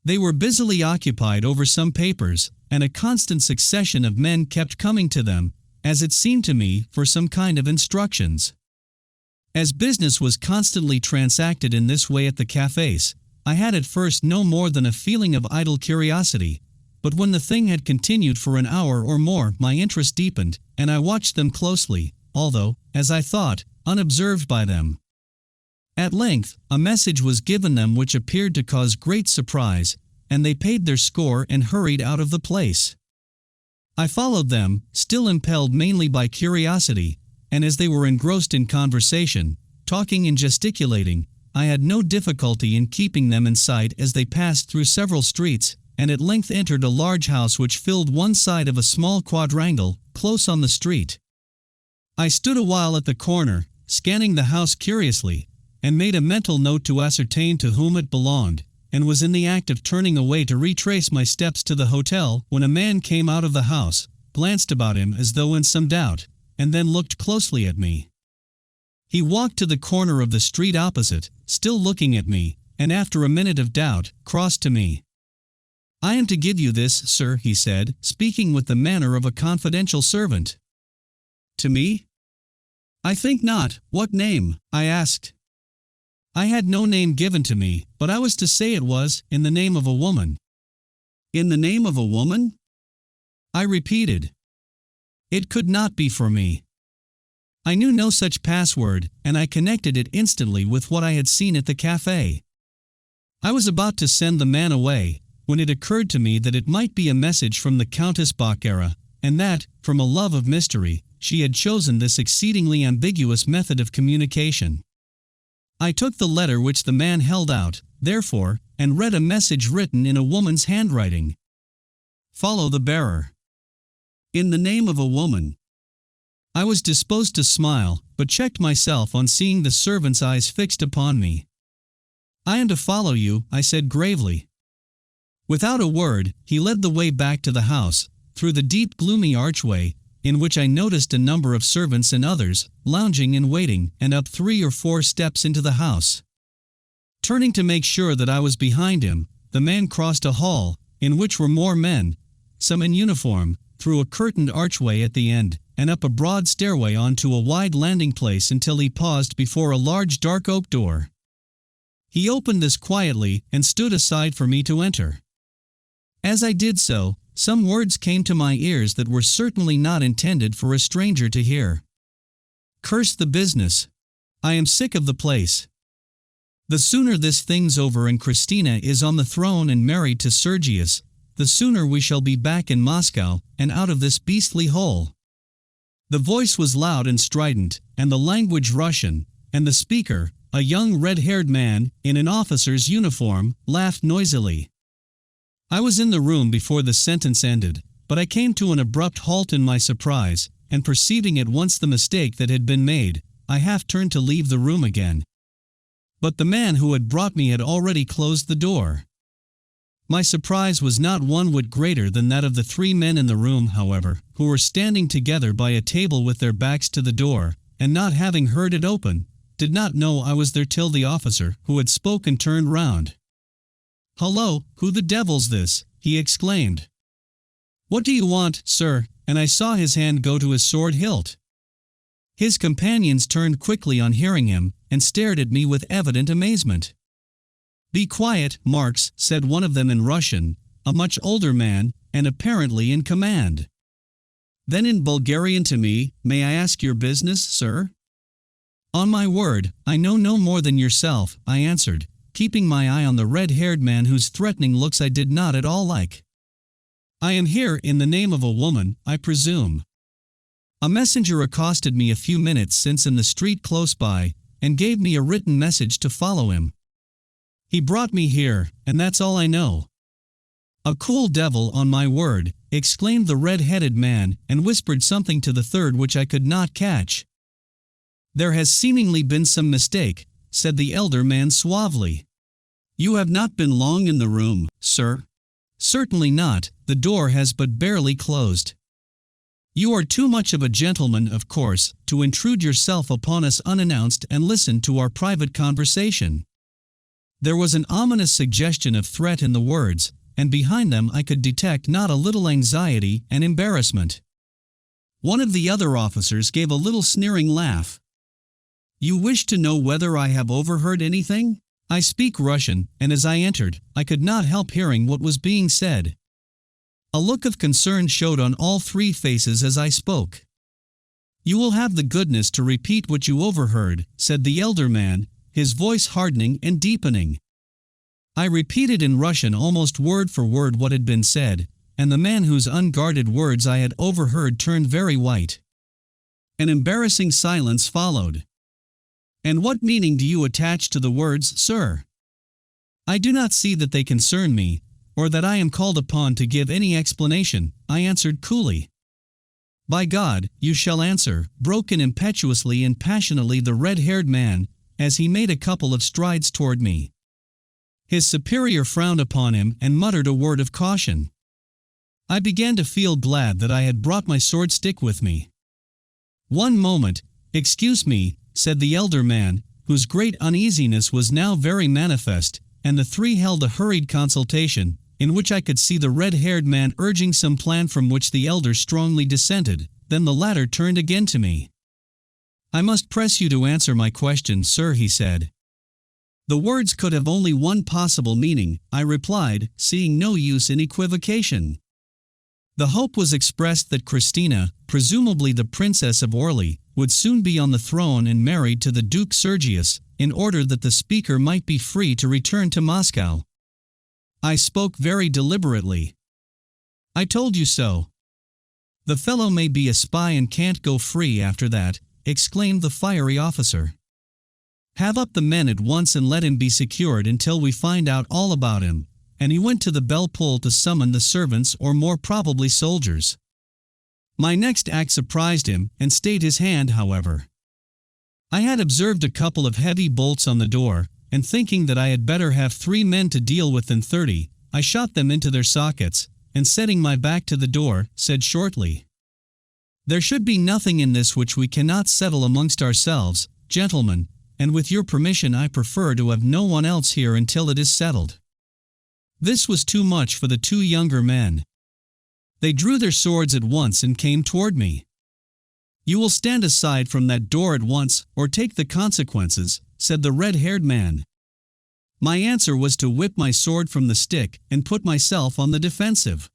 They were busily occupied over some papers, and a constant succession of men kept coming to them, as it seemed to me, for some kind of instructions. As business was constantly transacted in this way at the cafes, I had at first no more than a feeling of idle curiosity, but when the thing had continued for an hour or more my interest deepened, and I watched them closely, although, as I thought, unobserved by them. At length, a message was given them which appeared to cause great surprise, and they paid their score and hurried out of the place. I followed them, still impelled mainly by curiosity, and as they were engrossed in conversation, talking and gesticulating, I had no difficulty in keeping them in sight as they passed through several streets, and at length entered a large house which filled one side of a small quadrangle, close on the street. I stood a while at the corner, scanning the house curiously, and made a mental note to ascertain to whom it belonged, and was in the act of turning away to retrace my steps to the hotel when a man came out of the house, glanced about him as though in some doubt, and then looked closely at me. He walked to the corner of the street opposite, still looking at me, and after a minute of doubt, crossed to me. "I am to give you this, sir," he said, speaking with the manner of a confidential servant. "To me?" "I think not. What name?" I asked. I had no name given to me, but I was to say it was, in the name of a woman. "In the name of a woman?" I repeated. It could not be for me. I knew no such password, and I connected it instantly with what I had seen at the café. I was about to send the man away, when it occurred to me that it might be a message from the Countess Baccara, and that, from a love of mystery, she had chosen this exceedingly ambiguous method of communication. I took the letter which the man held out, therefore, and read a message written in a woman's handwriting. "Follow the bearer." In the name of a woman. I was disposed to smile, but checked myself on seeing the servant's eyes fixed upon me. "I am to follow you," I said gravely. Without a word, he led the way back to the house, through the deep gloomy archway, in which I noticed a number of servants and others, lounging and waiting, and up 3 or 4 steps into the house. Turning to make sure that I was behind him, the man crossed a hall, in which were more men, some in uniform, through a curtained archway at the end, and up a broad stairway onto a wide landing place until he paused before a large dark oak door. He opened this quietly and stood aside for me to enter. As I did so, some words came to my ears that were certainly not intended for a stranger to hear. "Curse the business. I am sick of the place. The sooner this thing's over and Christina is on the throne and married to Sergius, the sooner we shall be back in Moscow and out of this beastly hole." The voice was loud and strident, and the language Russian, and the speaker, a young red-haired man, in an officer's uniform, laughed noisily. I was in the room before the sentence ended, but I came to an abrupt halt in my surprise, and perceiving at once the mistake that had been made, I half turned to leave the room again. But the man who had brought me had already closed the door. My surprise was not one whit greater than that of the 3 men in the room, however, who were standing together by a table with their backs to the door, and not having heard it open, did not know I was there till the officer, who had spoken, turned round. "Hullo, who the devil's this?" he exclaimed. "What do you want, sir?" and I saw his hand go to his sword hilt. His companions turned quickly on hearing him, and stared at me with evident amazement. "Be quiet, Marx," said one of them in Russian, a much older man, and apparently in command. Then in Bulgarian to me, "May I ask your business, sir?" "On my word, I know no more than yourself," I answered, keeping my eye on the red-haired man whose threatening looks I did not at all like. "I am here in the name of a woman, I presume. A messenger accosted me a few minutes since in the street close by, and gave me a written message to follow him. He brought me here, and that's all I know." "A cool devil, on my word," exclaimed the red-headed man, and whispered something to the third which I could not catch. "There has seemingly been some mistake," said the elder man suavely. "You have not been long in the room, sir?" "Certainly not, the door has but barely closed." "You are too much of a gentleman, of course, to intrude yourself upon us unannounced and listen to our private conversation." There was an ominous suggestion of threat in the words, and behind them I could detect not a little anxiety and embarrassment. One of the other officers gave a little sneering laugh. "You wish to know whether I have overheard anything?" I speak Russian, and as I entered, I could not help hearing what was being said. A look of concern showed on all 3 faces as I spoke. "You will have the goodness to repeat what you overheard," said the elder man, his voice hardening and deepening. I repeated in Russian almost word for word what had been said, and the man whose unguarded words I had overheard turned very white. An embarrassing silence followed. "And what meaning do you attach to the words, sir?" "I do not see that they concern me, or that I am called upon to give any explanation," I answered coolly. "By God, you shall answer," broke in impetuously and passionately the red-haired man, as he made a couple of strides toward me. His superior frowned upon him and muttered a word of caution. I began to feel glad that I had brought my sword stick with me. "One moment, excuse me," said the elder man, whose great uneasiness was now very manifest, and the three held a hurried consultation, in which I could see the red-haired man urging some plan from which the elder strongly dissented. Then the latter turned again to me. "I must press you to answer my question, sir," he said. "The words could have only one possible meaning," I replied, seeing no use in equivocation. The hope was expressed that Christina, presumably the Princess of Orly, would soon be on the throne and married to the Duke Sergius, in order that the speaker might be free to return to Moscow. I spoke very deliberately. "I told you so." "The fellow may be a spy and can't go free after that," exclaimed the fiery officer. "Have up the men at once and let him be secured until we find out all about him," and he went to the bell-pull to summon the servants or more probably soldiers. My next act surprised him and stayed his hand, however. I had observed a couple of heavy bolts on the door, and thinking that I had better have 3 men to deal with than 30, I shot them into their sockets, and setting my back to the door, said shortly, "There should be nothing in this which we cannot settle amongst ourselves, gentlemen, and with your permission I prefer to have no one else here until it is settled." This was too much for the 2 younger men. They drew their swords at once and came toward me. "You will stand aside from that door at once, or take the consequences," said the red-haired man. My answer was to whip my sword from the stick and put myself on the defensive.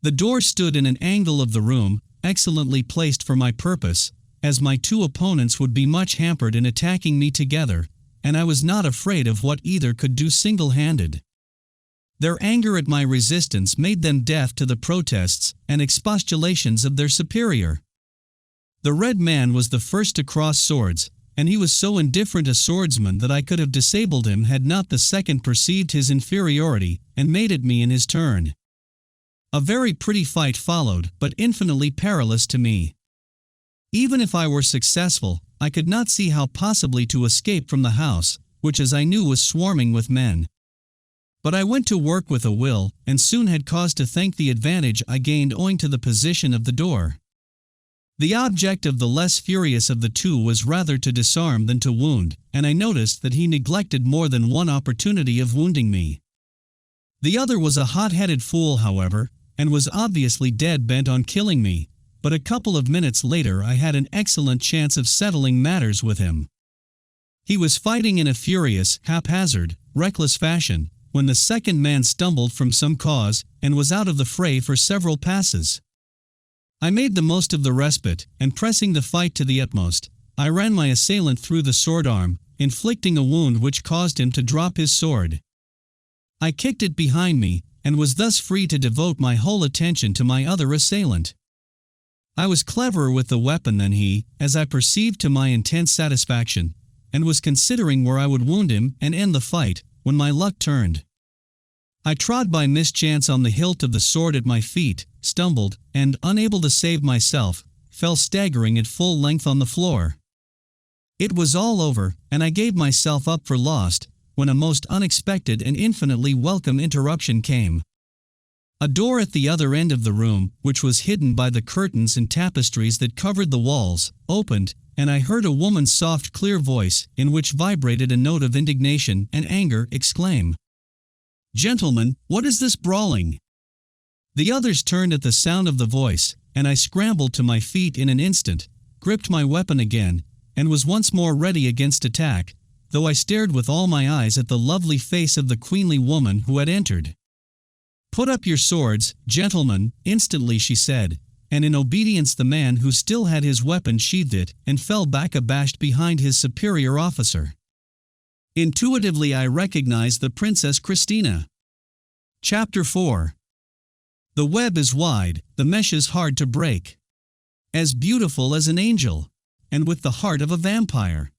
The door stood in an angle of the room, excellently placed for my purpose, as my 2 opponents would be much hampered in attacking me together, and I was not afraid of what either could do single-handed. Their anger at my resistance made them deaf to the protests and expostulations of their superior. The red man was the first to cross swords, and he was so indifferent a swordsman that I could have disabled him had not the second perceived his inferiority and made at me in his turn. A very pretty fight followed, but infinitely perilous to me. Even if I were successful, I could not see how possibly to escape from the house, which as I knew was swarming with men. But I went to work with a will, and soon had cause to thank the advantage I gained owing to the position of the door. The object of the less furious of the 2 was rather to disarm than to wound, and I noticed that he neglected more than one opportunity of wounding me. The other was a hot-headed fool, however, and was obviously dead bent on killing me, but a couple of minutes later I had an excellent chance of settling matters with him. He was fighting in a furious, haphazard, reckless fashion, when the second man stumbled from some cause, and was out of the fray for several passes. I made the most of the respite, and pressing the fight to the utmost, I ran my assailant through the sword arm, inflicting a wound which caused him to drop his sword. I kicked it behind me, and was thus free to devote my whole attention to my other assailant. I was cleverer with the weapon than he, as I perceived to my intense satisfaction, and was considering where I would wound him and end the fight, when my luck turned. I trod by mischance on the hilt of the sword at my feet, stumbled, and, unable to save myself, fell staggering at full length on the floor. It was all over, and I gave myself up for lost, when a most unexpected and infinitely welcome interruption came. A door at the other end of the room, which was hidden by the curtains and tapestries that covered the walls, opened, and I heard a woman's soft clear voice, in which vibrated a note of indignation and anger, exclaim, "Gentlemen, what is this brawling?" The others turned at the sound of the voice, and I scrambled to my feet in an instant, gripped my weapon again, and was once more ready against attack, though I stared with all my eyes at the lovely face of the queenly woman who had entered. "Put up your swords, gentlemen," instantly she said, and in obedience the man who still had his weapon sheathed it, and fell back abashed behind his superior officer. Intuitively I recognized the Princess Christina. Chapter 4. The web is wide, the mesh is hard to break. As beautiful as an angel, and with the heart of a vampire.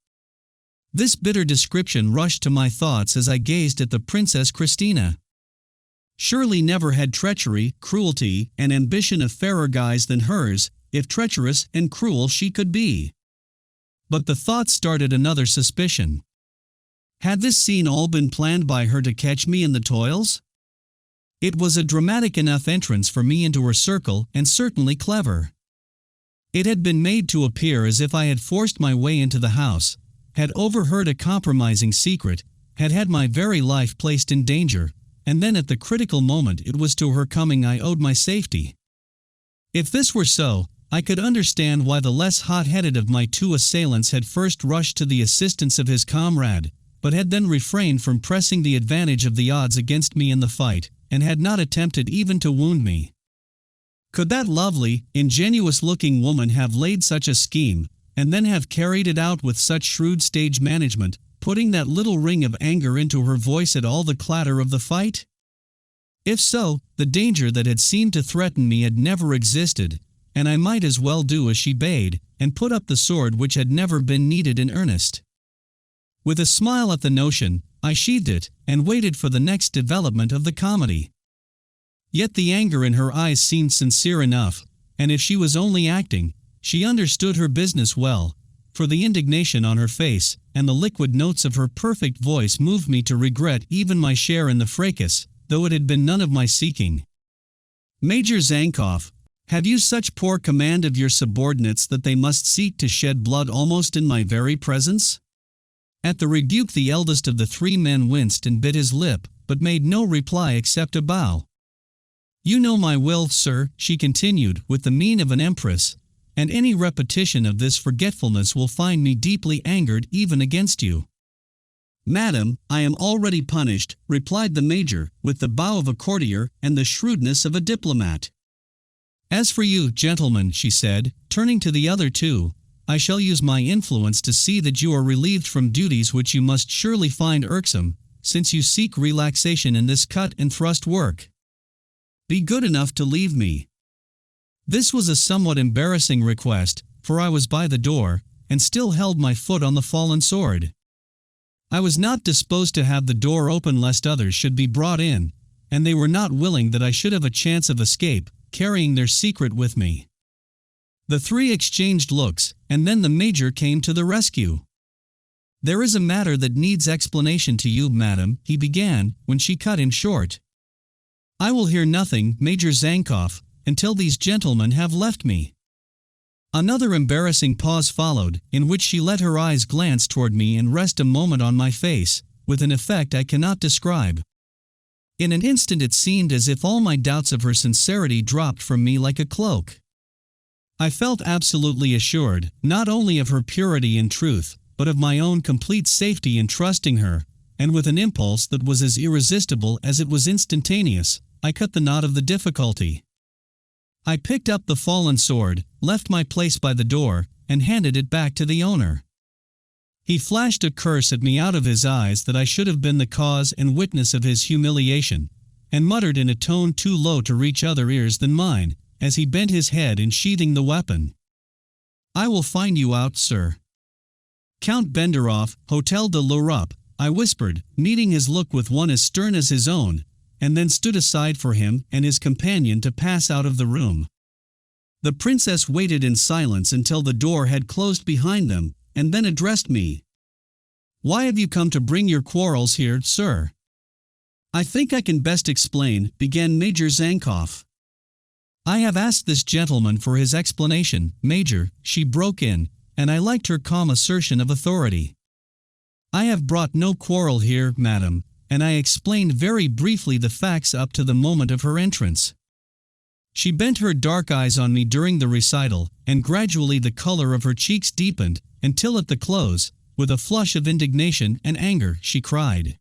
This bitter description rushed to my thoughts as I gazed at the Princess Christina. Surely never had treachery, cruelty, and ambition a fairer guise than hers, if treacherous and cruel she could be. But the thought started another suspicion. Had this scene all been planned by her to catch me in the toils? It was a dramatic enough entrance for me into her circle, and certainly clever. It had been made to appear as if I had forced my way into the house, had overheard a compromising secret, had had my very life placed in danger, and then at the critical moment it was to her coming I owed my safety. If this were so, I could understand why the less hot-headed of my two assailants had first rushed to the assistance of his comrade, but had then refrained from pressing the advantage of the odds against me in the fight, and had not attempted even to wound me. Could that lovely, ingenuous-looking woman have laid such a scheme, and then have carried it out with such shrewd stage management, putting that little ring of anger into her voice at all the clatter of the fight? If so, the danger that had seemed to threaten me had never existed, and I might as well do as she bade, and put up the sword which had never been needed in earnest. With a smile at the notion, I sheathed it, and waited for the next development of the comedy. Yet the anger in her eyes seemed sincere enough, and if she was only acting, she understood her business well, for the indignation on her face, and the liquid notes of her perfect voice moved me to regret even my share in the fracas, though it had been none of my seeking. Major Zankoff, have you such poor command of your subordinates that they must seek to shed blood almost in my very presence? At the rebuke the eldest of the three men winced and bit his lip, but made no reply except a bow. You know my will, sir, she continued, with the mien of an empress, and any repetition of this forgetfulness will find me deeply angered even against you. Madam, I am already punished, replied the major, with the bow of a courtier and the shrewdness of a diplomat. As for you, gentlemen, she said, turning to the other two, I shall use my influence to see that you are relieved from duties which you must surely find irksome, since you seek relaxation in this cut-and-thrust work. Be good enough to leave me. This was a somewhat embarrassing request, for I was by the door, and still held my foot on the fallen sword. I was not disposed to have the door open lest others should be brought in, and they were not willing that I should have a chance of escape, carrying their secret with me. The three exchanged looks, and then the major came to the rescue. There is a matter that needs explanation to you, madam, he began, when she cut him short. I will hear nothing, Major Zankoff, until these gentlemen have left me. Another embarrassing pause followed, in which she let her eyes glance toward me and rest a moment on my face, with an effect I cannot describe. In an instant it seemed as if all my doubts of her sincerity dropped from me like a cloak. I felt absolutely assured, not only of her purity and truth, but of my own complete safety in trusting her, and with an impulse that was as irresistible as it was instantaneous, I cut the knot of the difficulty. I picked up the fallen sword, left my place by the door, and handed it back to the owner. He flashed a curse at me out of his eyes that I should have been the cause and witness of his humiliation, and muttered in a tone too low to reach other ears than mine, as he bent his head in sheathing the weapon. I will find you out, sir. Count Benderoff, Hotel de l'Europe, I whispered, meeting his look with one as stern as his own, and then stood aside for him and his companion to pass out of the room. The princess waited in silence until the door had closed behind them, and then addressed me. Why have you come to bring your quarrels here, sir? I think I can best explain, began Major Zankoff. I have asked this gentleman for his explanation, Major, she broke in, and I liked her calm assertion of authority. I have brought no quarrel here, madam, and I explained very briefly the facts up to the moment of her entrance. She bent her dark eyes on me during the recital, and gradually the color of her cheeks deepened, until at the close, with a flush of indignation and anger, she cried,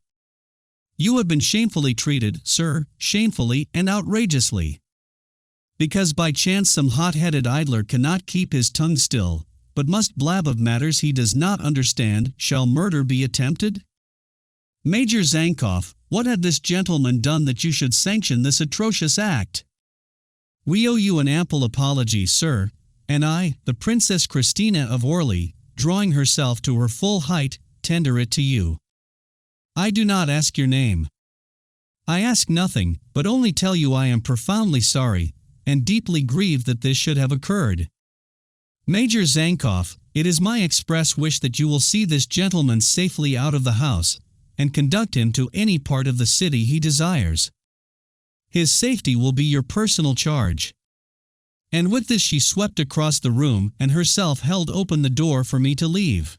"You have been shamefully treated, sir, shamefully and outrageously. Because by chance some hot-headed idler cannot keep his tongue still, but must blab of matters he does not understand, shall murder be attempted? Major Zankoff, what had this gentleman done that you should sanction this atrocious act? We owe you an ample apology, sir, and I, the Princess Christina of Orly, drawing herself to her full height, tender it to you. I do not ask your name. I ask nothing, but only tell you I am profoundly sorry, and deeply grieved that this should have occurred. Major Zankoff, it is my express wish that you will see this gentleman safely out of the house, and conduct him to any part of the city he desires. His safety will be your personal charge. And with this she swept across the room and herself held open the door for me to leave.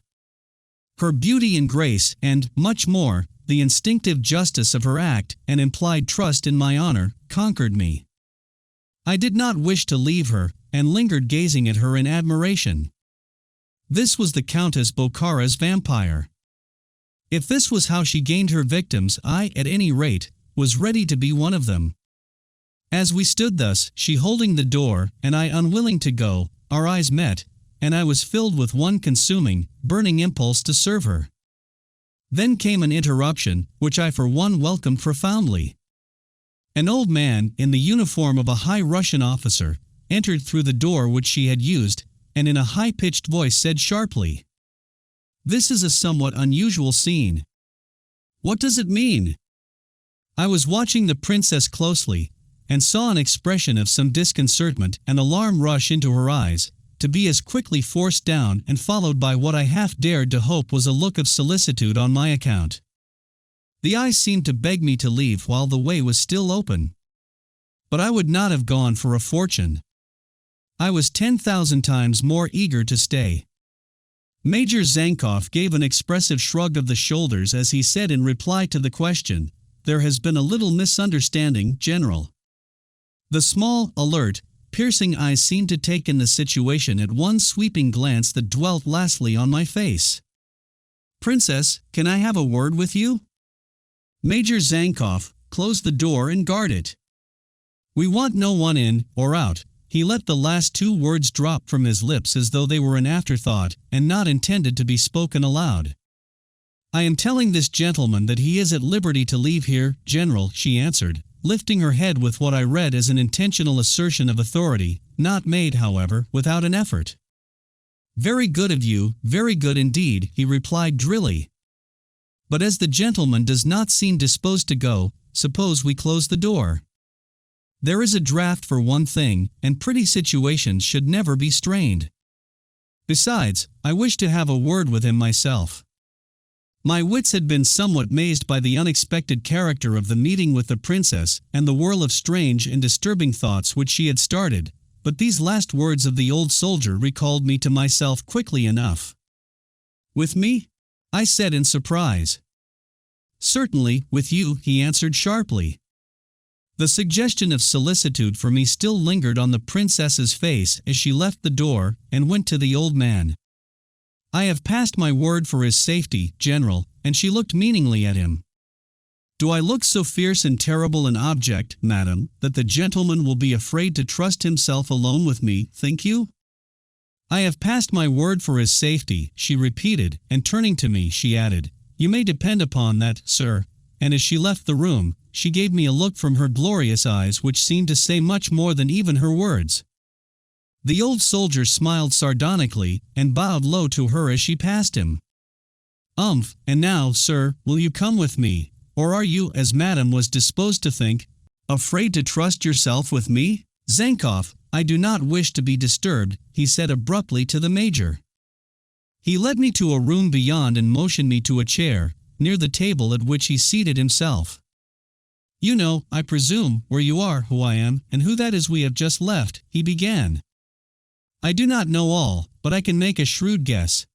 Her beauty and grace, and, much more, the instinctive justice of her act and implied trust in my honor, conquered me. I did not wish to leave her, and lingered gazing at her in admiration. This was the Countess Bokhara's vampire. If this was how she gained her victims, I, at any rate, was ready to be one of them. As we stood thus, she holding the door, and I unwilling to go, our eyes met, and I was filled with one consuming, burning impulse to serve her. Then came an interruption, which I for one welcomed profoundly. An old man, in the uniform of a high Russian officer, entered through the door which she had used, and in a high-pitched voice said sharply, "This is a somewhat unusual scene. What does it mean?" I was watching the princess closely, and saw an expression of some disconcertment and alarm rush into her eyes, to be as quickly forced down and followed by what I half dared to hope was a look of solicitude on my account. The eyes seemed to beg me to leave while the way was still open. But I would not have gone for a fortune. I was 10,000 times more eager to stay. Major Zankoff gave an expressive shrug of the shoulders as he said in reply to the question, "There has been a little misunderstanding, General." The small, alert, piercing eyes seemed to take in the situation at one sweeping glance that dwelt lastly on my face. "Princess, can I have a word with you?" Major Zankoff, close the door and guard it. "We want no one in, or out." He let the last two words drop from his lips as though they were an afterthought, and not intended to be spoken aloud. "I am telling this gentleman that he is at liberty to leave here, General," she answered, lifting her head with what I read as an intentional assertion of authority, not made, however, without an effort. "Very good of you, very good indeed," he replied drily. "But as the gentleman does not seem disposed to go, suppose we close the door. There is a draft for one thing, and pretty situations should never be strained. Besides, I wish to have a word with him myself." My wits had been somewhat mazed by the unexpected character of the meeting with the princess and the whirl of strange and disturbing thoughts which she had started, but these last words of the old soldier recalled me to myself quickly enough. "With me?" I said in surprise. "Certainly, with you," he answered sharply. The suggestion of solicitude for me still lingered on the princess's face as she left the door and went to the old man. "I have passed my word for his safety, General," and she looked meaningly at him. "Do I look so fierce and terrible an object, madam, that the gentleman will be afraid to trust himself alone with me, think you?" "I have passed my word for his safety," she repeated, and turning to me, she added, "You may depend upon that, sir," and as she left the room, she gave me a look from her glorious eyes which seemed to say much more than even her words. The old soldier smiled sardonically, and bowed low to her as she passed him. And now, sir, will you come with me, or are you, as madam was disposed to think, afraid to trust yourself with me?" "Zankoff, I do not wish to be disturbed," he said abruptly to the major. He led me to a room beyond and motioned me to a chair, near the table at which he seated himself. "You know, I presume, where you are, who I am, and who that is we have just left," he began. "I do not know all, but I can make a shrewd guess.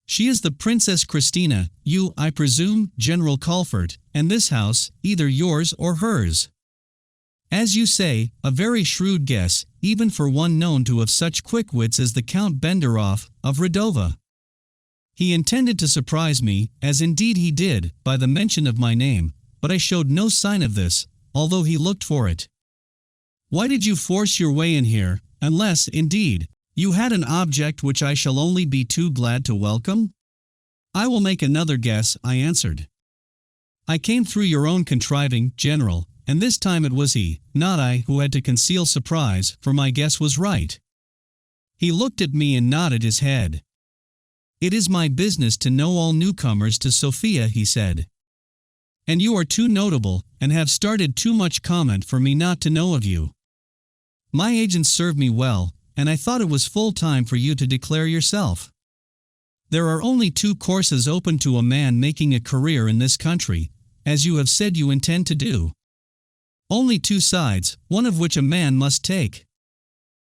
She is the Princess Christina, you, I presume, General Colfort, and this house, either yours or hers. As you say, a very shrewd guess, even for one known to have such quick wits as the Count Benderoff, of Redova." He intended to surprise me, as indeed he did, by the mention of my name, but I showed no sign of this, although he looked for it. "Why did you force your way in here, unless, indeed, you had an object which I shall only be too glad to welcome?" "I will make another guess," I answered. I came through your own contriving, General, and this time it was he, not I, who had to conceal surprise, for my guess was right. He looked at me and nodded his head. It is my business to know all newcomers to Sophia, he said. And you are too notable, and have started too much comment for me not to know of you. My agents serve me well, and I thought it was full time for you to declare yourself. There are only two courses open to a man making a career in this country, as you have said you intend to do. Only two sides, one of which a man must take.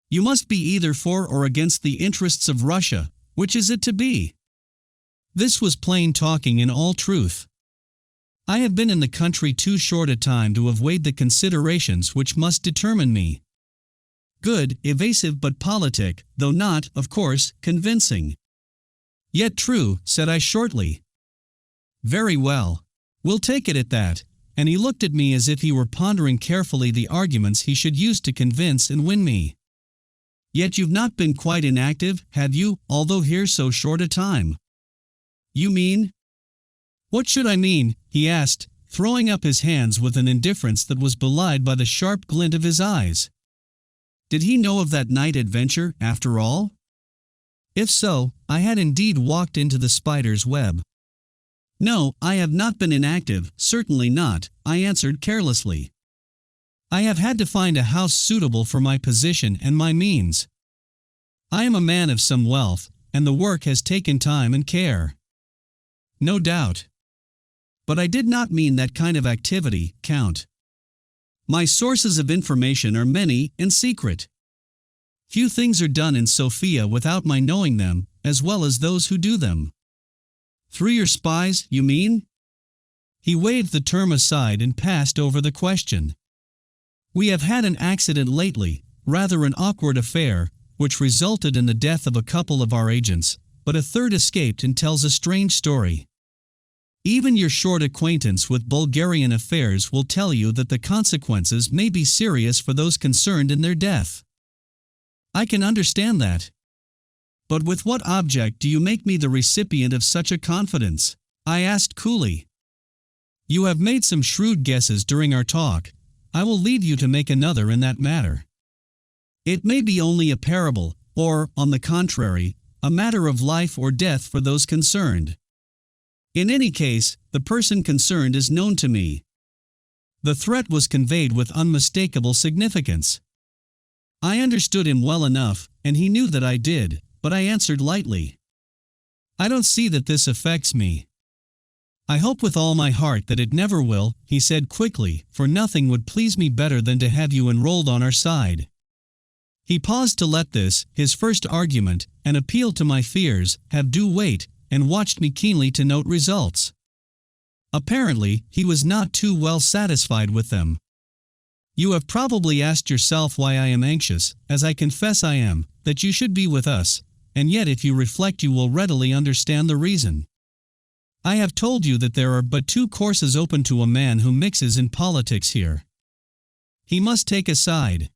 You must be either for or against the interests of Russia. Which is it to be? This was plain talking in all truth. I have been in the country too short a time to have weighed the considerations which must determine me. Good, evasive but politic, though not, of course, convincing. Yet true, said I shortly. Very well. We'll take it at that, and he looked at me as if he were pondering carefully the arguments he should use to convince and win me. Yet you've not been quite inactive, have you, although here so short a time? You mean? What should I mean? He asked, throwing up his hands with an indifference that was belied by the sharp glint of his eyes. Did he know of that night adventure, after all? If so, I had indeed walked into the spider's web. No, I have not been inactive, certainly not, I answered carelessly. I have had to find a house suitable for my position and my means. I am a man of some wealth, and the work has taken time and care. No doubt. But I did not mean that kind of activity, Count. My sources of information are many and secret. Few things are done in Sofia without my knowing them, as well as those who do them. Through your spies, you mean? He waved the term aside and passed over the question. We have had an accident lately, rather an awkward affair, which resulted in the death of a couple of our agents, but a third escaped and tells a strange story. Even your short acquaintance with Bulgarian affairs will tell you that the consequences may be serious for those concerned in their death. I can understand that. But with what object do you make me the recipient of such a confidence? I asked coolly. You have made some shrewd guesses during our talk. I will leave you to make another in that matter. It may be only a parable, or, on the contrary, a matter of life or death for those concerned. In any case, the person concerned is known to me. The threat was conveyed with unmistakable significance. I understood him well enough, and he knew that I did, but I answered lightly. I don't see that this affects me. I hope with all my heart that it never will, he said quickly, for nothing would please me better than to have you enrolled on our side. He paused to let this, his first argument, and appeal to my fears, have due weight, and watched me keenly to note results. Apparently, he was not too well satisfied with them. You have probably asked yourself why I am anxious, as I confess I am, that you should be with us, and yet if you reflect you will readily understand the reason. I have told you that there are but two courses open to a man who mixes in politics here. He must take a side.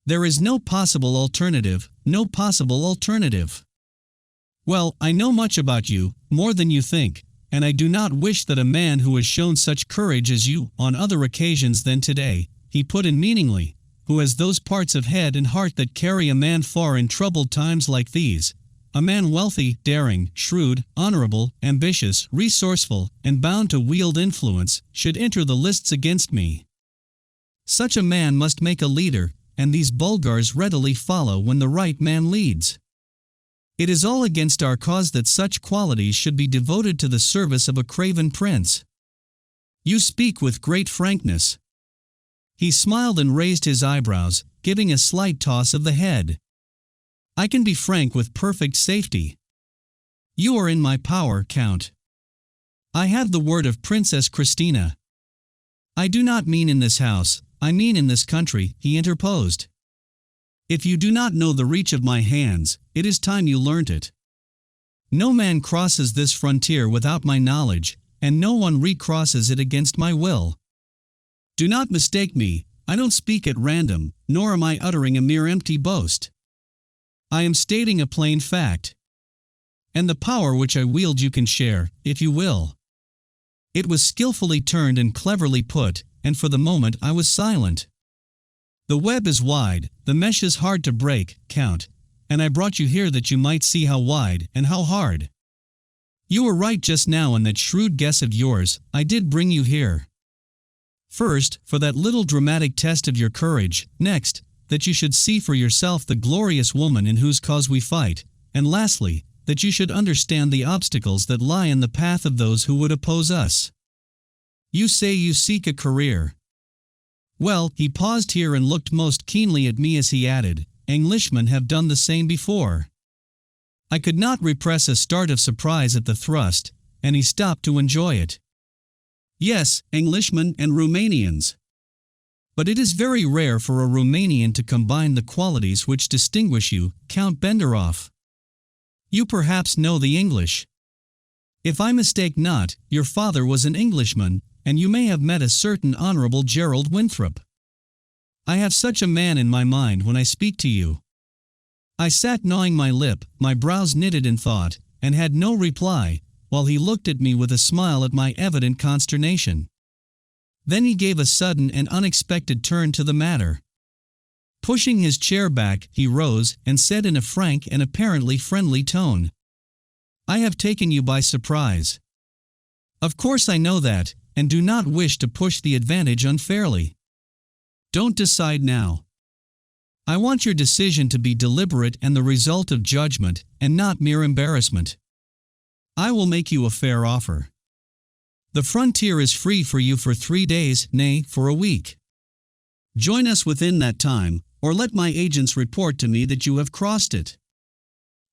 There is no possible alternative, no possible alternative. Well, I know much about you, more than you think, and I do not wish that a man who has shown such courage as you, on other occasions than today, he put in meaningly, who has those parts of head and heart that carry a man far in troubled times like these, a man wealthy, daring, shrewd, honorable, ambitious, resourceful, and bound to wield influence, should enter the lists against me. Such a man must make a leader, and these Bulgars readily follow when the right man leads. It is all against our cause that such qualities should be devoted to the service of a craven prince. You speak with great frankness. He smiled and raised his eyebrows, giving a slight toss of the head. I can be frank with perfect safety. You are in my power, Count. I have the word of Princess Christina. I do not mean in this house, I mean in this country, he interposed. If you do not know the reach of my hands, it is time you learnt it. No man crosses this frontier without my knowledge, and no one recrosses it against my will. Do not mistake me, I don't speak at random, nor am I uttering a mere empty boast. I am stating a plain fact. And the power which I wield you can share, if you will. It was skillfully turned and cleverly put, and for the moment I was silent. The web is wide, the mesh is hard to break, Count, and I brought you here that you might see how wide and how hard. You were right just now in that shrewd guess of yours. I did bring you here. First, for that little dramatic test of your courage, next, that you should see for yourself the glorious woman in whose cause we fight, and lastly, that you should understand the obstacles that lie in the path of those who would oppose us. You say you seek a career. Well, he paused here and looked most keenly at me as he added, Englishmen have done the same before. I could not repress a start of surprise at the thrust, and he stopped to enjoy it. Yes, Englishmen and Romanians. But it is very rare for a Romanian to combine the qualities which distinguish you, Count Benderoff. You perhaps know the English. If I mistake not, your father was an Englishman, and you may have met a certain Honorable Gerald Winthrop. I have such a man in my mind when I speak to you. I sat gnawing my lip, my brows knitted in thought, and had no reply, while he looked at me with a smile at my evident consternation. Then he gave a sudden and unexpected turn to the matter. Pushing his chair back, he rose and said in a frank and apparently friendly tone, I have taken you by surprise. Of course I know that, and do not wish to push the advantage unfairly. Don't decide now. I want your decision to be deliberate and the result of judgment, and not mere embarrassment. I will make you a fair offer. The frontier is free for you for 3 days, nay, for a week. Join us within that time, or let my agents report to me that you have crossed it.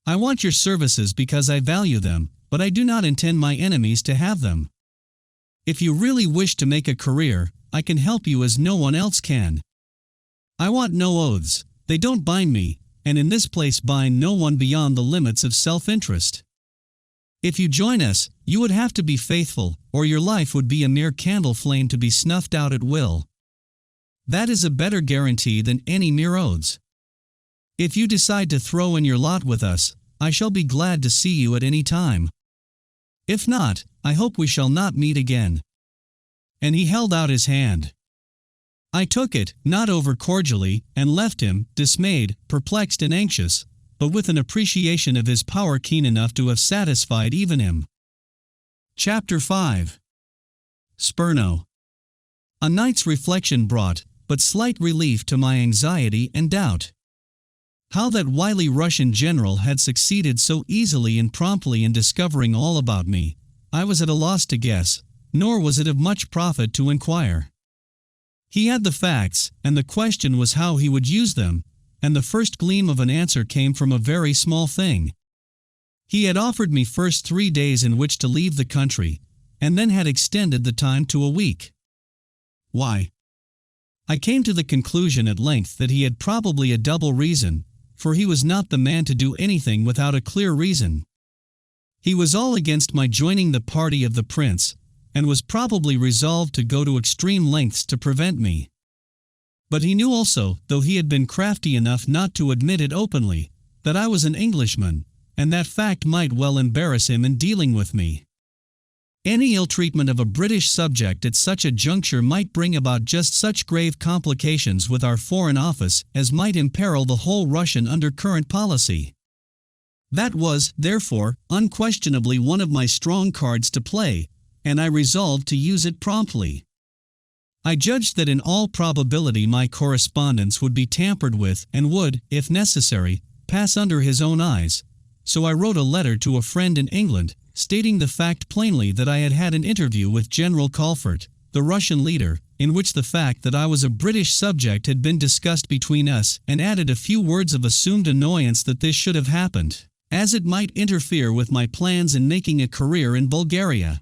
I want your services because I value them, but I do not intend my enemies to have them. If you really wish to make a career, I can help you as no one else can. I want no oaths, they don't bind me, and in this place bind no one beyond the limits of self-interest. If you join us, you would have to be faithful, or your life would be a mere candle flame to be snuffed out at will. That is a better guarantee than any mere oaths. If you decide to throw in your lot with us, I shall be glad to see you at any time. If not, I hope we shall not meet again. And he held out his hand. I took it, not over cordially, and left him, dismayed, perplexed and anxious, but with an appreciation of his power keen enough to have satisfied even him. Chapter 5. Spurno. A night's reflection brought but slight relief to my anxiety and doubt. How that wily Russian general had succeeded so easily and promptly in discovering all about me, I was at a loss to guess, nor was it of much profit to inquire. He had the facts, and the question was how he would use them, and the first gleam of an answer came from a very small thing. He had offered me first 3 days in which to leave the country, and then had extended the time to a week. Why? I came to the conclusion at length that he had probably a double reason, for he was not the man to do anything without a clear reason. He was all against my joining the party of the prince, and was probably resolved to go to extreme lengths to prevent me. But he knew also, though he had been crafty enough not to admit it openly, that I was an Englishman, and that fact might well embarrass him in dealing with me. Any ill-treatment of a British subject at such a juncture might bring about just such grave complications with our Foreign Office as might imperil the whole Russian undercurrent policy. That was, therefore, unquestionably one of my strong cards to play, and I resolved to use it promptly. I judged that in all probability my correspondence would be tampered with and would, if necessary, pass under his own eyes, so I wrote a letter to a friend in England, stating the fact plainly that I had had an interview with General Colfort, the Russian leader, in which the fact that I was a British subject had been discussed between us, and added a few words of assumed annoyance that this should have happened, as it might interfere with my plans in making a career in Bulgaria.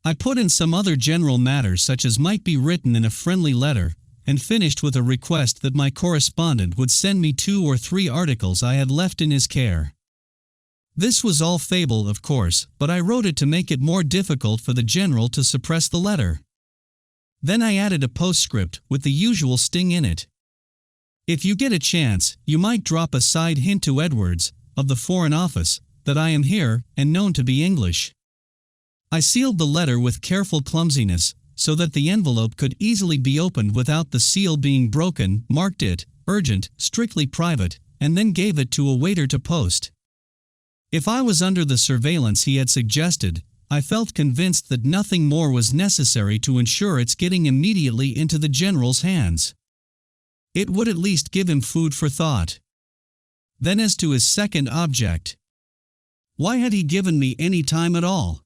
I put in some other general matters such as might be written in a friendly letter, and finished with a request that my correspondent would send me 2 or 3 articles I had left in his care. This was all fable, of course, but I wrote it to make it more difficult for the general to suppress the letter. Then I added a postscript with the usual sting in it. If you get a chance, you might drop a side hint to Edwards, of the Foreign Office, that I am here, and known to be English. I sealed the letter with careful clumsiness, so that the envelope could easily be opened without the seal being broken, marked it, urgent, strictly private, and then gave it to a waiter to post. If I was under the surveillance he had suggested, I felt convinced that nothing more was necessary to ensure its getting immediately into the general's hands. It would at least give him food for thought. Then as to his second object. Why had he given me any time at all?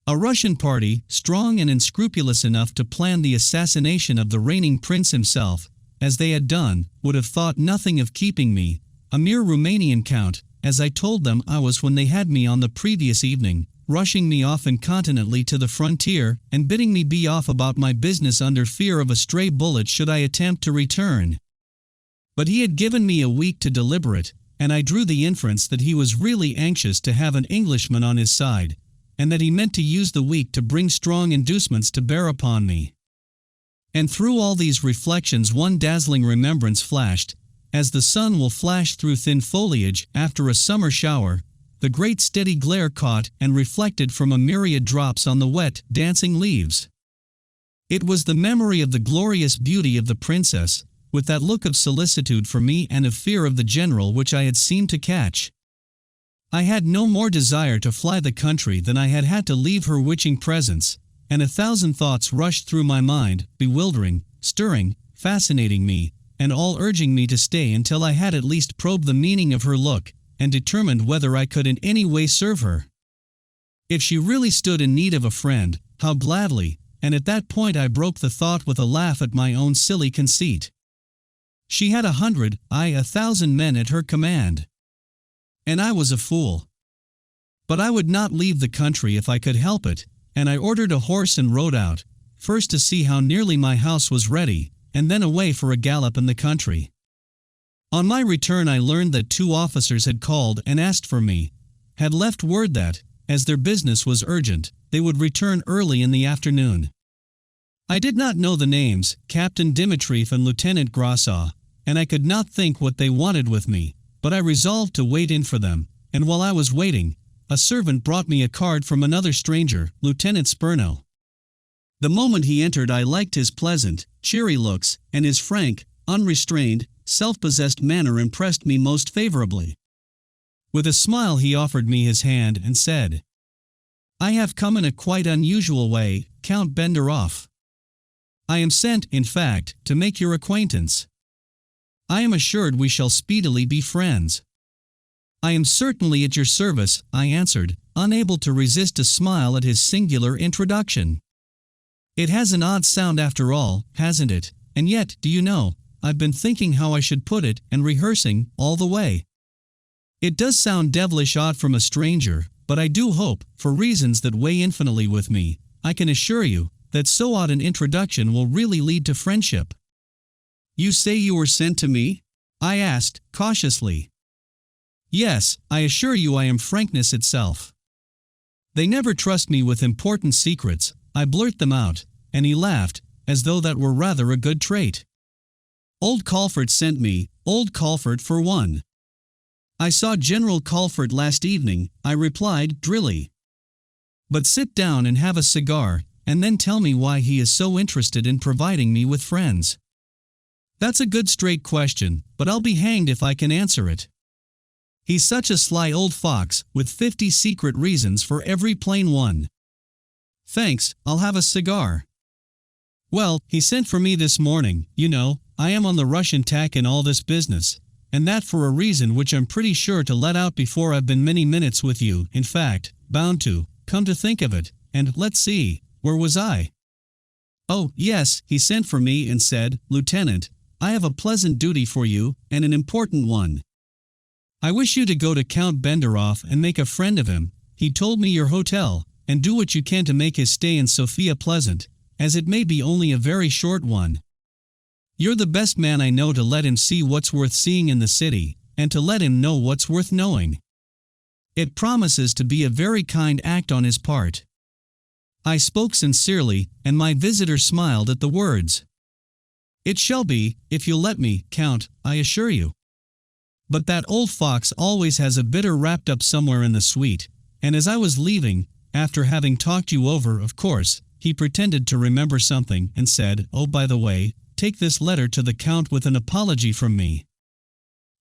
A Russian party, strong and unscrupulous enough to plan the assassination of the reigning prince himself, as they had done, would have thought nothing of keeping me, a mere Romanian count, as I told them I was when they had me on the previous evening, rushing me off incontinently to the frontier, and bidding me be off about my business under fear of a stray bullet should I attempt to return. But he had given me a week to deliberate, and I drew the inference that he was really anxious to have an Englishman on his side, and that he meant to use the week to bring strong inducements to bear upon me. And through all these reflections one dazzling remembrance flashed, as the sun will flash through thin foliage after a summer shower, the great steady glare caught and reflected from a myriad drops on the wet, dancing leaves. It was the memory of the glorious beauty of the princess, with that look of solicitude for me and of fear of the general which I had seemed to catch. I had no more desire to fly the country than I had had to leave her witching presence, and 1,000 thoughts rushed through my mind, bewildering, stirring, fascinating me, and all urging me to stay until I had at least probed the meaning of her look, and determined whether I could in any way serve her. If she really stood in need of a friend, how gladly, and at that point I broke the thought with a laugh at my own silly conceit. She had 100, 1,000 men at her command. And I was a fool. But I would not leave the country if I could help it, and I ordered a horse and rode out, first to see how nearly my house was ready, and then away for a gallop in the country. On my return I learned that 2 officers had called and asked for me, had left word that, as their business was urgent, they would return early in the afternoon. I did not know the names, Captain Dimitrieff and Lieutenant Grossaw, and I could not think what they wanted with me, but I resolved to wait in for them, and while I was waiting, a servant brought me a card from another stranger, Lieutenant Spurno. The moment he entered I liked his pleasant, cheery looks, and his frank, unrestrained, self-possessed manner impressed me most favorably. With a smile he offered me his hand and said, "I have come in a quite unusual way, Count Benderoff. I am sent, in fact, to make your acquaintance. I am assured we shall speedily be friends." "I am certainly at your service," I answered, unable to resist a smile at his singular introduction. "It has an odd sound after all, hasn't it? And yet, do you know, I've been thinking how I should put it, and rehearsing, all the way. It does sound devilish odd from a stranger, but I do hope, for reasons that weigh infinitely with me, I can assure you, that so odd an introduction will really lead to friendship." "You say you were sent to me?" I asked, cautiously. "Yes, I assure you I am frankness itself. They never trust me with important secrets, I blurt them out," and he laughed, as though that were rather a good trait. "Old Colfort sent me, old Colfort for one." "I saw General Colfort last evening," I replied, drily. "But sit down and have a cigar, and then tell me why he is so interested in providing me with friends." "That's a good straight question, but I'll be hanged if I can answer it. He's such a sly old fox, with 50 secret reasons for every plain one." "Thanks, I'll have a cigar." "Well, he sent for me this morning. You know, I am on the Russian tack in all this business, and that for a reason which I'm pretty sure to let out before I've been many minutes with you, in fact, bound to, come to think of it, and, let's see, where was I? Oh, yes, he sent for me and said, 'Lieutenant, I have a pleasant duty for you, and an important one. I wish you to go to Count Benderoff and make a friend of him. He told me your hotel, and do what you can to make his stay in Sofia pleasant, as it may be only a very short one. You're the best man I know to let him see what's worth seeing in the city, and to let him know what's worth knowing. It promises to be a very kind act on his part." I spoke sincerely, and my visitor smiled at the words. "It shall be, if you'll let me, Count, I assure you. But that old fox always has a bitter wrapped up somewhere in the sweet, and as I was leaving, after having talked you over, of course, he pretended to remember something and said, "Oh, by the way, take this letter to the Count with an apology from me.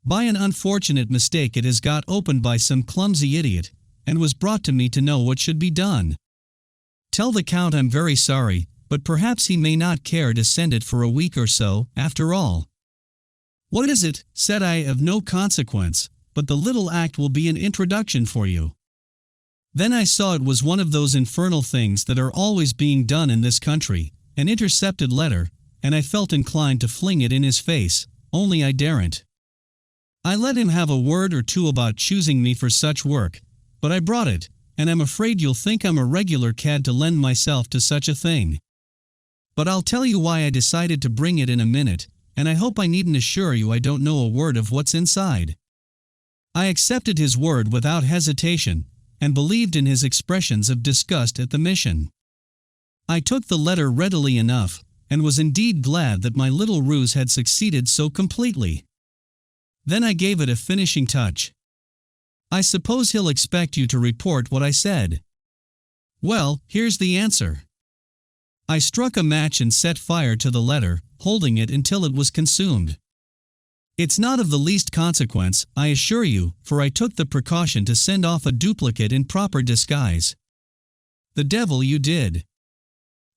By an unfortunate mistake it has got opened by some clumsy idiot, and was brought to me to know what should be done. Tell the Count I'm very sorry, but perhaps he may not care to send it for a week or so, after all." "What is it?" said I, "of no consequence, but the little act will be an introduction for you." Then I saw it was one of those infernal things that are always being done in this country, an intercepted letter, and I felt inclined to fling it in his face, only I daren't. I let him have a word or two about choosing me for such work, but I brought it, and I'm afraid you'll think I'm a regular cad to lend myself to such a thing. But I'll tell you why I decided to bring it in a minute, and I hope I needn't assure you I don't know a word of what's inside. I accepted his word without hesitation, and believed in his expressions of disgust at the mission. I took the letter readily enough, and was indeed glad that my little ruse had succeeded so completely. Then I gave it a finishing touch. "I suppose he'll expect you to report what I said. Well, here's the answer." I struck a match and set fire to the letter, holding it until it was consumed. It's not of the least consequence, I assure you, for I took the precaution to send off a duplicate in proper disguise. "The devil you did.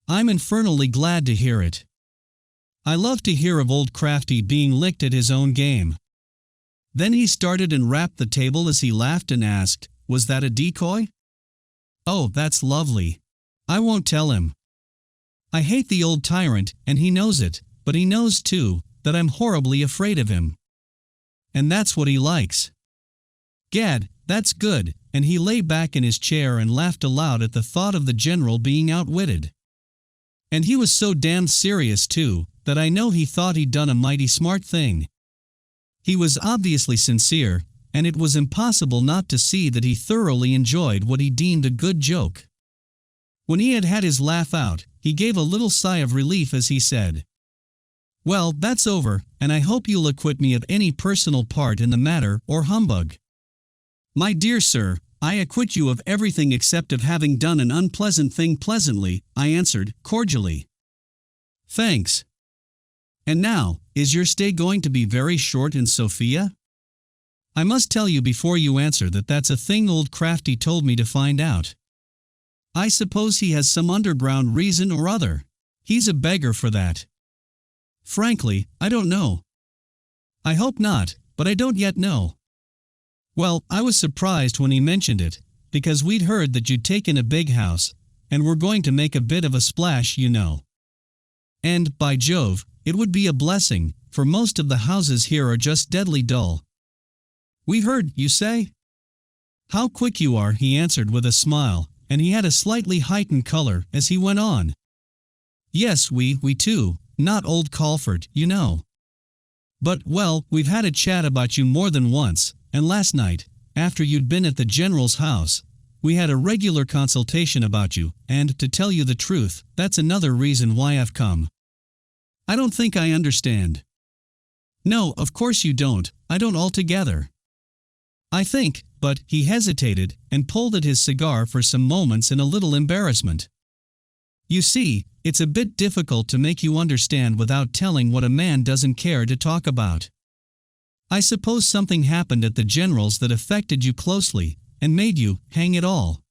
I'm infernally glad to hear it. I love to hear of old Crafty being licked at his own game." Then he started and rapped the table as he laughed and asked, "Was that a decoy?" "Oh, that's lovely. I won't tell him. I hate the old tyrant, and he knows it, but he knows, too, that I'm horribly afraid of him. And that's what he likes." Gad, that's good, and he lay back in his chair and laughed aloud at the thought of the general being outwitted. And he was so damned serious, too, that I know he thought he'd done a mighty smart thing. He was obviously sincere, and it was impossible not to see that he thoroughly enjoyed what he deemed a good joke. When he had had his laugh out, he gave a little sigh of relief as he said, "Well, that's over, and I hope you'll acquit me of any personal part in the matter or humbug." "My dear sir, I acquit you of everything except of having done an unpleasant thing pleasantly," I answered, cordially. "Thanks. And now, is your stay going to be very short in Sofia? I must tell you before you answer that that's a thing old Crafty told me to find out. I suppose he has some underground reason or other. He's a beggar for that. Frankly, I don't know. I hope not, but I don't yet know. Well, I was surprised when he mentioned it, because we'd heard that you'd taken a big house, and were going to make a bit of a splash, you know. And, by Jove, it would be a blessing, for most of the houses here are just deadly dull." "We heard, you say?" "How quick you are," he answered with a smile, and he had a slightly heightened color as he went on. "Yes, we too, not old Colford, you know. But, well, we've had a chat about you more than once, and last night, after you'd been at the General's house, we had a regular consultation about you, and, to tell you the truth, that's another reason why I've come." "I don't think I understand." "No, of course you don't, I don't altogether. I think," but he hesitated and pulled at his cigar for some moments in a little embarrassment. "You see, it's a bit difficult to make you understand without telling what a man doesn't care to talk about. I suppose something happened at the General's that affected you closely, and made you, hang it all.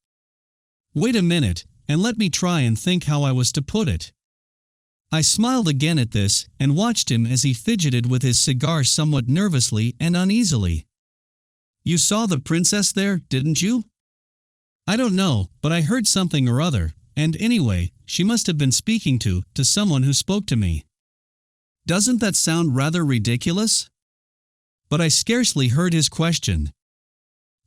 Wait a minute, and let me try and think how I was to put it." I smiled again at this, and watched him as he fidgeted with his cigar somewhat nervously and uneasily. "You saw the princess there, didn't you?" "I don't know, but I heard something or other, and anyway, she must have been speaking to someone who spoke to me." "Doesn't that sound rather ridiculous?" But I scarcely heard his question.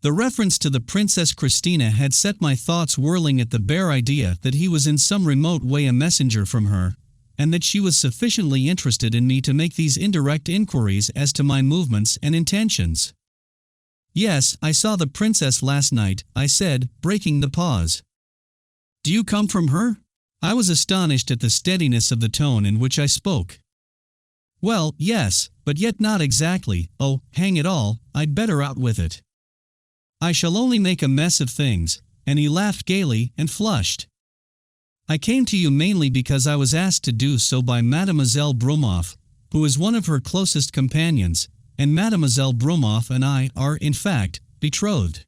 The reference to the Princess Christina had set my thoughts whirling at the bare idea that he was in some remote way a messenger from her, and that she was sufficiently interested in me to make these indirect inquiries as to my movements and intentions. "Yes, I saw the princess last night," I said, breaking the pause. "Do you come from her?" I was astonished at the steadiness of the tone in which I spoke. "Well, yes, but yet not exactly. Oh, hang it all, I'd better out with it. I shall only make a mess of things, and he laughed gaily and flushed. I came to you mainly because I was asked to do so by Mademoiselle Brumoff, who is one of her closest companions, and Mademoiselle Brumoff and I are, in fact, betrothed.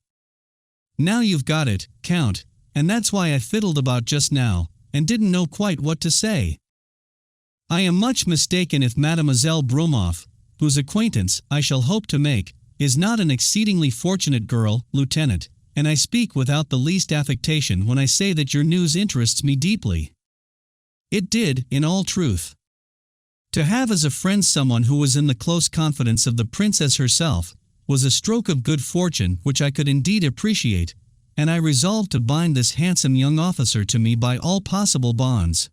Now you've got it, Count, and that's why I fiddled about just now, and didn't know quite what to say. I am much mistaken if Mademoiselle Brumoff, whose acquaintance I shall hope to make, is not an exceedingly fortunate girl, Lieutenant, and I speak without the least affectation when I say that your news interests me deeply. It did, in all truth. To have as a friend someone who was in the close confidence of the Princess herself, was a stroke of good fortune which I could indeed appreciate, and I resolved to bind this handsome young officer to me by all possible bonds.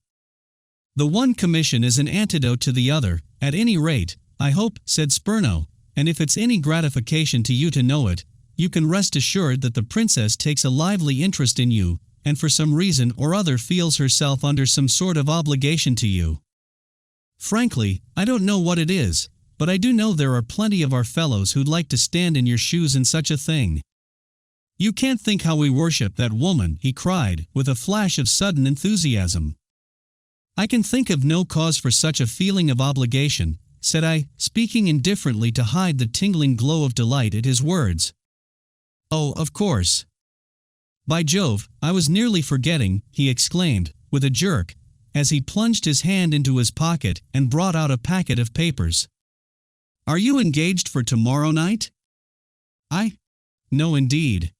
The one commission is an antidote to the other, at any rate, I hope, said Spurno, and if it's any gratification to you to know it, you can rest assured that the Princess takes a lively interest in you, and for some reason or other feels herself under some sort of obligation to you. Frankly, I don't know what it is, but I do know there are plenty of our fellows who'd like to stand in your shoes in such a thing. You can't think how we worship that woman, he cried, with a flash of sudden enthusiasm. I can think of no cause for such a feeling of obligation, said I, speaking indifferently to hide the tingling glow of delight at his words. Oh, of course. By Jove, I was nearly forgetting, he exclaimed, with a jerk, as he plunged his hand into his pocket and brought out a packet of papers. Are you engaged for tomorrow night? No indeed.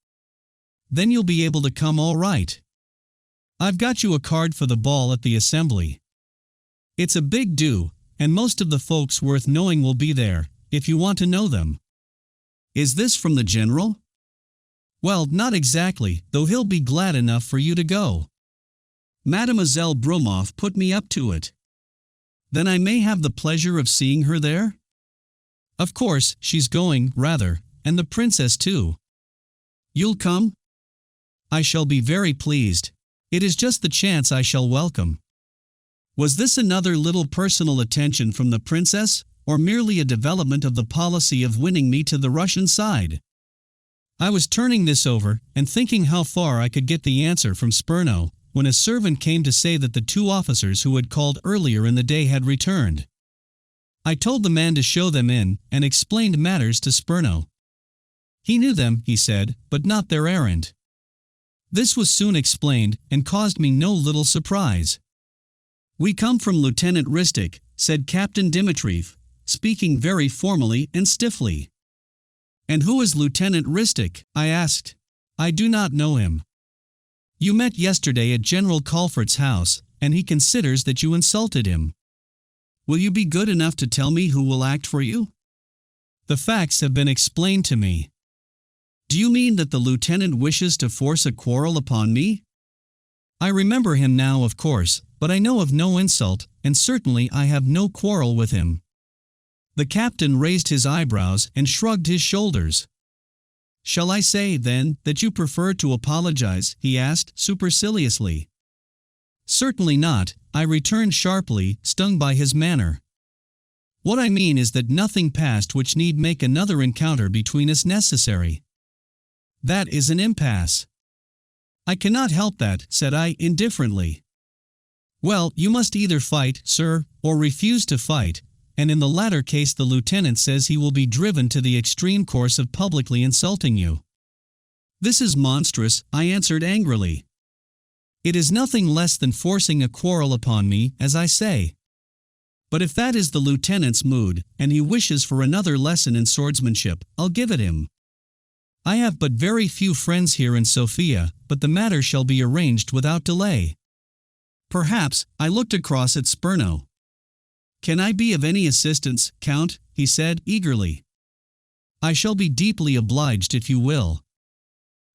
Then you'll be able to come all right. I've got you a card for the ball at the assembly. It's a big do, and most of the folks worth knowing will be there, if you want to know them. Is this from the General? Well, not exactly, though he'll be glad enough for you to go. Mademoiselle Brumoff put me up to it. Then I may have the pleasure of seeing her there? Of course, she's going, rather, and the Princess too. You'll come? I shall be very pleased. It is just the chance I shall welcome. Was this another little personal attention from the Princess, or merely a development of the policy of winning me to the Russian side? I was turning this over, and thinking how far I could get the answer from Spurno, when a servant came to say that the two officers who had called earlier in the day had returned. I told the man to show them in, and explained matters to Spurno. He knew them, he said, but not their errand. This was soon explained, and caused me no little surprise. We come from Lieutenant Ristic, said Captain Dimitrieff, speaking very formally and stiffly. And who is Lieutenant Ristic? I asked. I do not know him. You met yesterday at General Colfert's house, and he considers that you insulted him. Will you be good enough to tell me who will act for you? The facts have been explained to me. Do you mean that the lieutenant wishes to force a quarrel upon me? I remember him now, of course, but I know of no insult, and certainly I have no quarrel with him. The captain raised his eyebrows and shrugged his shoulders. Shall I say, then, that you prefer to apologize? He asked, superciliously. Certainly not, I returned sharply, stung by his manner. What I mean is that nothing passed which need make another encounter between us necessary. That is an impasse. I cannot help that, said I, indifferently. Well, you must either fight, sir, or refuse to fight, and in the latter case the lieutenant says he will be driven to the extreme course of publicly insulting you. This is monstrous, I answered angrily. It is nothing less than forcing a quarrel upon me, as I say. But if that is the lieutenant's mood, and he wishes for another lesson in swordsmanship, I'll give it him. I have but very few friends here in Sofia, but the matter shall be arranged without delay. Perhaps, I looked across at Spurno. Can I be of any assistance, Count? He said, eagerly. I shall be deeply obliged if you will.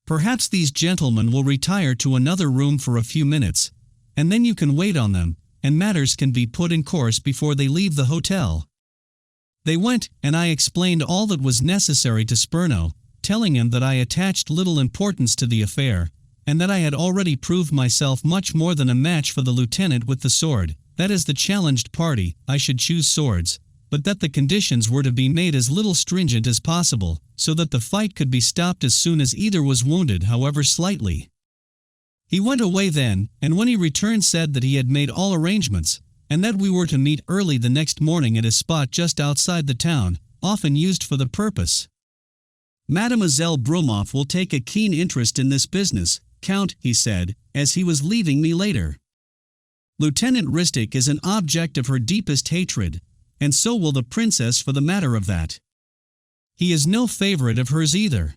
Perhaps these gentlemen will retire to another room for a few minutes, and then you can wait on them, and matters can be put in course before they leave the hotel. They went, and I explained all that was necessary to Spurno, telling him that I attached little importance to the affair, and that I had already proved myself much more than a match for the lieutenant with the sword, that as the challenged party, I should choose swords, but that the conditions were to be made as little stringent as possible, so that the fight could be stopped as soon as either was wounded, however slightly. He went away then, and when he returned said that he had made all arrangements, and that we were to meet early the next morning at a spot just outside the town, often used for the purpose. Mademoiselle Brumoff will take a keen interest in this business, Count, he said, as he was leaving me later. Lieutenant Ristic is an object of her deepest hatred, and so will the princess for the matter of that. He is no favorite of hers either.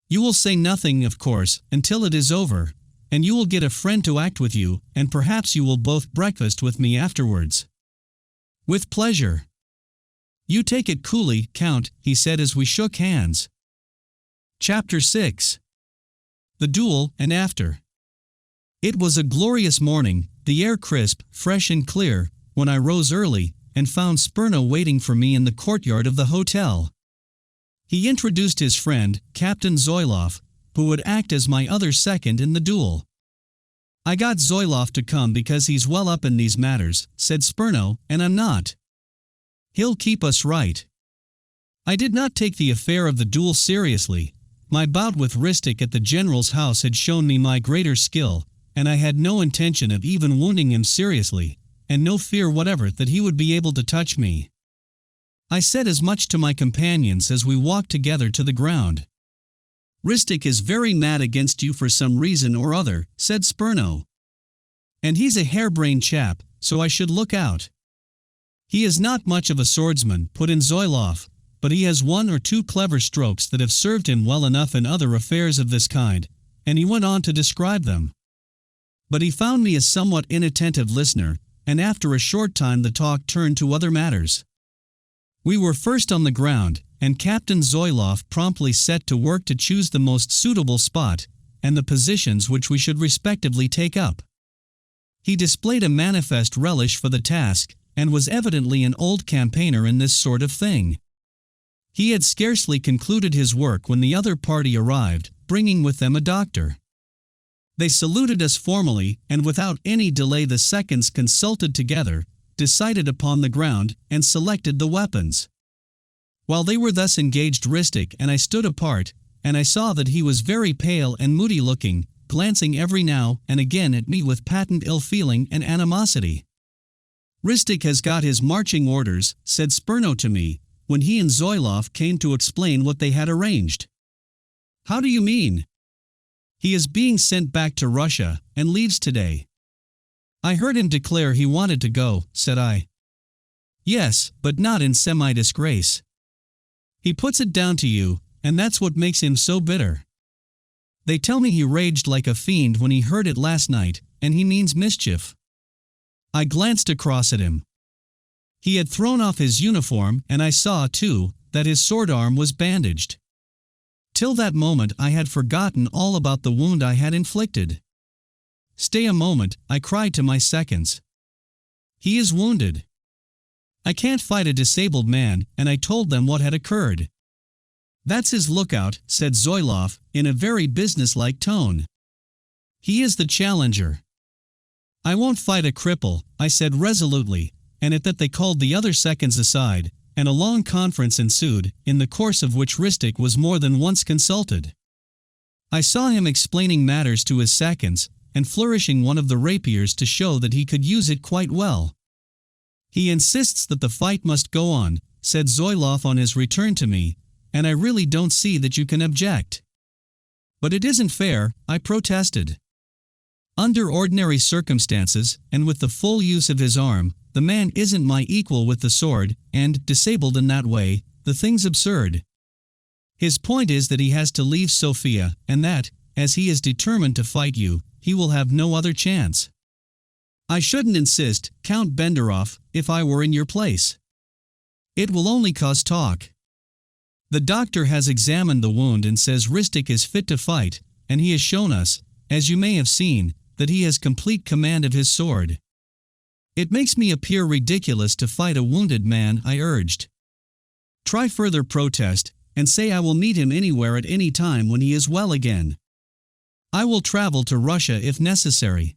You will say nothing, of course, until it is over, and you will get a friend to act with you, and perhaps you will both breakfast with me afterwards. With pleasure. You take it coolly, Count, he said as we shook hands. Chapter 6. The Duel and After. It was a glorious morning, the air crisp, fresh and clear, when I rose early, and found Spurno waiting for me in the courtyard of the hotel. He introduced his friend, Captain Zoiloff, who would act as my other second in the duel. I got Zoiloff to come because he's well up in these matters, said Spurno, and I'm not. He'll keep us right. I did not take the affair of the duel seriously. My bout with Ristic at the general's house had shown me my greater skill, and I had no intention of even wounding him seriously, and no fear whatever that he would be able to touch me. I said as much to my companions as we walked together to the ground. Ristic is very mad against you for some reason or other, said Spurno. And he's a harebrained chap, so I should look out. He is not much of a swordsman, put in Zoiloff, but he has one or two clever strokes that have served him well enough in other affairs of this kind, and he went on to describe them. But he found me a somewhat inattentive listener, and after a short time the talk turned to other matters. We were first on the ground, and Captain Zoiloff promptly set to work to choose the most suitable spot, and the positions which we should respectively take up. He displayed a manifest relish for the task, and was evidently an old campaigner in this sort of thing. He had scarcely concluded his work when the other party arrived, bringing with them a doctor. They saluted us formally, and without any delay the seconds consulted together, decided upon the ground, and selected the weapons. While they were thus engaged, Ristic and I stood apart, and I saw that he was very pale and moody-looking, glancing every now and again at me with patent ill-feeling and animosity. Ristic has got his marching orders, said Spurno to me, when he and Zoiloff came to explain what they had arranged. How do you mean? He is being sent back to Russia, and leaves today. I heard him declare he wanted to go, said I. Yes, but not in semi-disgrace. He puts it down to you, and that's what makes him so bitter. They tell me he raged like a fiend when he heard it last night, and he means mischief. I glanced across at him. He had thrown off his uniform, and I saw, too, that his sword arm was bandaged. Till that moment I had forgotten all about the wound I had inflicted. Stay a moment, I cried to my seconds. He is wounded. I can't fight a disabled man, and I told them what had occurred. That's his lookout, said Zoiloff, in a very businesslike tone. He is the challenger. I won't fight a cripple, I said resolutely, and at that they called the other seconds aside, and a long conference ensued, in the course of which Ristic was more than once consulted. I saw him explaining matters to his seconds, and flourishing one of the rapiers to show that he could use it quite well. He insists that the fight must go on, said Zoiloff on his return to me, and I really don't see that you can object. But it isn't fair, I protested. Under ordinary circumstances, and with the full use of his arm, the man isn't my equal with the sword, and, disabled in that way, the thing's absurd. His point is that he has to leave Sofia, and that, as he is determined to fight you, he will have no other chance. I shouldn't insist, Count Benderoff, if I were in your place. It will only cause talk. The doctor has examined the wound and says Ristic is fit to fight, and he has shown us, as you may have seen, that he has complete command of his sword. It makes me appear ridiculous to fight a wounded man, I urged. Try further protest, and say I will meet him anywhere at any time when he is well again. I will travel to Russia if necessary.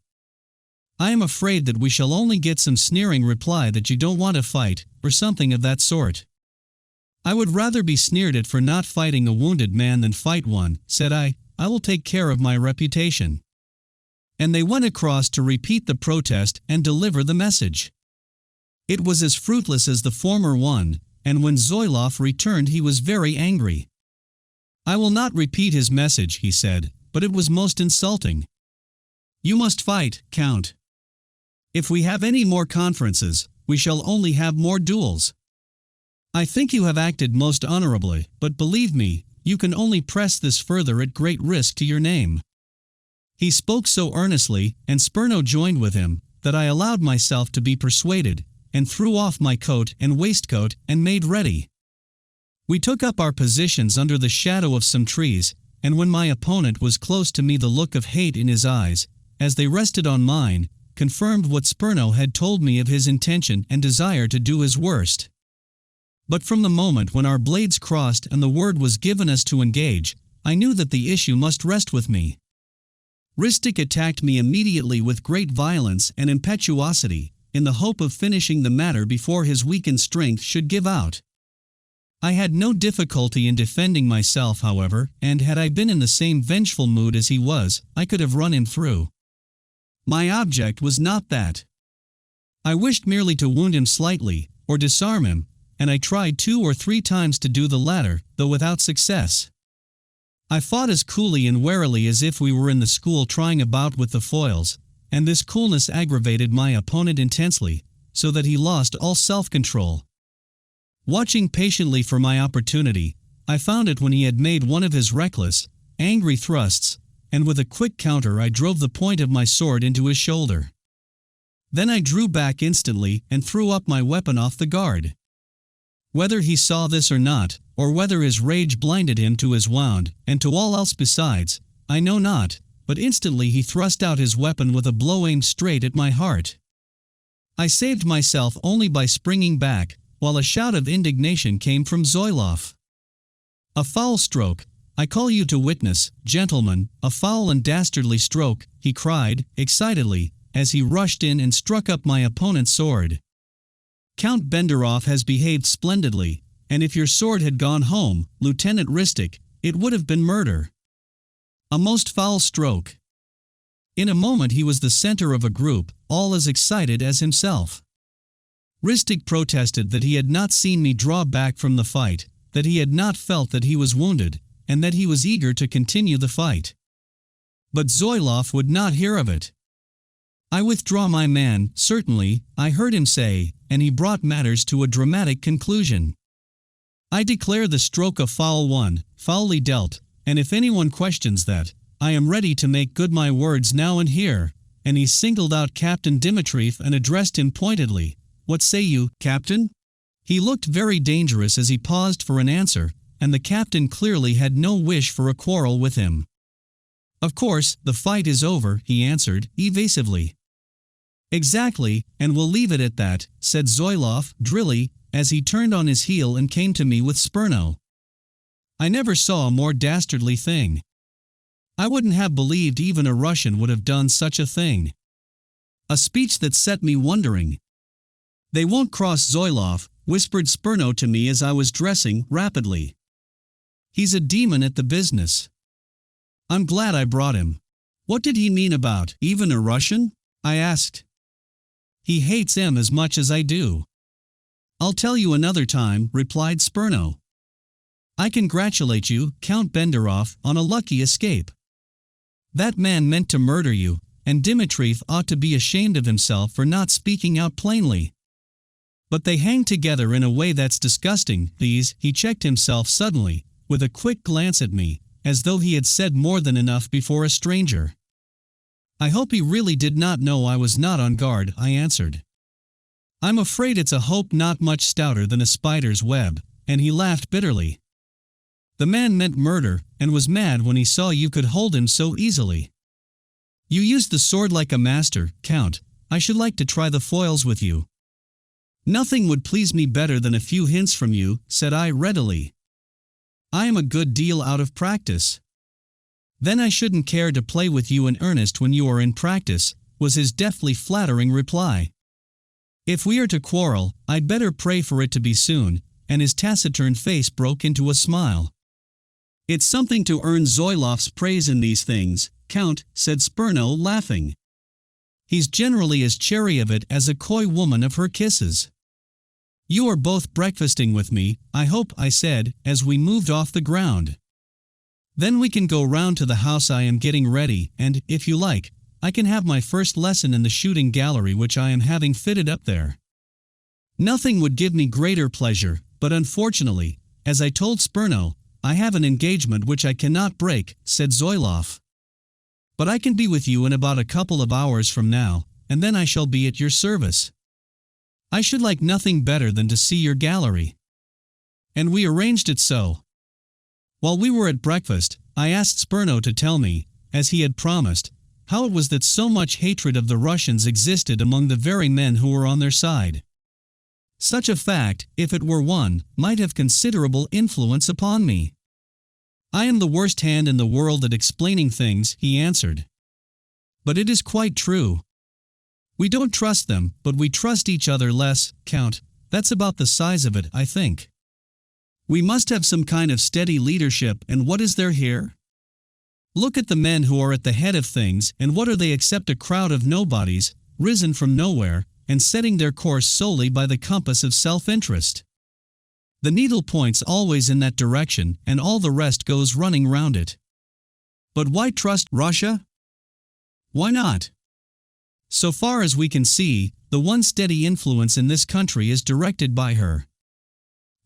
I am afraid that we shall only get some sneering reply that you don't want to fight, or something of that sort. I would rather be sneered at for not fighting a wounded man than fight one, said I. I will take care of my reputation. and they went across to repeat the protest and deliver the message. It was as fruitless as the former one, and when Zoilov returned he was very angry. "I will not repeat his message," he said, "but it was most insulting. You must fight, Count. If we have any more conferences, we shall only have more duels. I think you have acted most honorably, but believe me, you can only press this further at great risk to your name." He spoke so earnestly, and Spurno joined with him, that I allowed myself to be persuaded, and threw off my coat and waistcoat and made ready. We took up our positions under the shadow of some trees, and when my opponent was close to me the look of hate in his eyes, as they rested on mine, confirmed what Spurno had told me of his intention and desire to do his worst. But from the moment when our blades crossed and the word was given us to engage, I knew that the issue must rest with me. Ristic attacked me immediately with great violence and impetuosity, in the hope of finishing the matter before his weakened strength should give out. I had no difficulty in defending myself, however, and had I been in the same vengeful mood as he was, I could have run him through. My object was not that. I wished merely to wound him slightly, or disarm him, and I tried 2 or 3 times to do the latter, though without success. I fought as coolly and warily as if we were in the school trying about with the foils, and this coolness aggravated my opponent intensely, so that he lost all self-control. Watching patiently for my opportunity, I found it when he had made one of his reckless, angry thrusts, and with a quick counter I drove the point of my sword into his shoulder. Then I drew back instantly and threw up my weapon off the guard. Whether he saw this or not, or whether his rage blinded him to his wound, and to all else besides, I know not, but instantly he thrust out his weapon with a blow aimed straight at my heart. I saved myself only by springing back, while a shout of indignation came from Zoilov. "A foul stroke! I call you to witness, gentlemen, a foul and dastardly stroke," he cried, excitedly, as he rushed in and struck up my opponent's sword. "Count Benderov has behaved splendidly, and if your sword had gone home, Lieutenant Ristic, it would have been murder. A most foul stroke." In a moment he was the center of a group, all as excited as himself. Ristic protested that he had not seen me draw back from the fight, that he had not felt that he was wounded, and that he was eager to continue the fight. But Zoilov would not hear of it. "I withdraw my man, certainly," I heard him say, and he brought matters to a dramatic conclusion. "I declare the stroke a foul one, foully dealt, and if anyone questions that, I am ready to make good my words now and here," and he singled out Captain Dimitrieff and addressed him pointedly. "What say you, Captain?" He looked very dangerous as he paused for an answer, and the captain clearly had no wish for a quarrel with him. "Of course, the fight is over," he answered, evasively. "Exactly, and we'll leave it at that," said Zoilov, drily, as he turned on his heel and came to me with Spurno. I never saw a more dastardly thing. I wouldn't have believed even a Russian would have done such a thing. A speech that set me wondering. "They won't cross Zoilov," whispered Spurno to me as I was dressing, rapidly. "He's a demon at the business. I'm glad I brought him." "What did he mean about even a Russian?" I asked. "He hates him as much as I do." "I'll tell you another time," replied Spurno. "I congratulate you, Count Benderov, on a lucky escape. That man meant to murder you, and Dimitrieff ought to be ashamed of himself for not speaking out plainly. But they hang together in a way that's disgusting, these." He checked himself suddenly, with a quick glance at me, as though he had said more than enough before a stranger. "I hope he really did not know I was not on guard," I answered. "I'm afraid it's a hope not much stouter than a spider's web," and he laughed bitterly. "The man meant murder, and was mad when he saw you could hold him so easily. You used the sword like a master, Count. I should like to try the foils with you." "Nothing would please me better than a few hints from you," said I readily. "I am a good deal out of practice." "Then I shouldn't care to play with you in earnest when you are in practice," was his deftly flattering reply. "If we are to quarrel, I'd better pray for it to be soon," and his taciturn face broke into a smile. It's something to earn Zoilov's praise in these things, Count, said Spurno, laughing. He's generally as chary of it as a coy woman of her kisses. You are both breakfasting with me, I hope, I said, as we moved off the ground. Then we can go round to the house. I am getting ready, and, if you like, I can have my first lesson in the shooting gallery which I am having fitted up there. Nothing would give me greater pleasure, but unfortunately, as I told Spurno, I have an engagement which I cannot break, said Zoilov. But I can be with you in about a couple of hours from now, and then I shall be at your service. I should like nothing better than to see your gallery. And we arranged it so. While we were at breakfast, I asked Spurno to tell me, as he had promised, how it was that so much hatred of the Russians existed among the very men who were on their side. Such a fact, if it were one, might have considerable influence upon me. I am the worst hand in the world at explaining things, he answered. But it is quite true. We don't trust them, but we trust each other less, Count. That's about the size of it, I think. We must have some kind of steady leadership, and what is there here? Look at the men who are at the head of things, and what are they except a crowd of nobodies, risen from nowhere, and setting their course solely by the compass of self-interest. The needle points always in that direction, and all the rest goes running round it. But why trust Russia? Why not? So far as we can see, the one steady influence in this country is directed by her.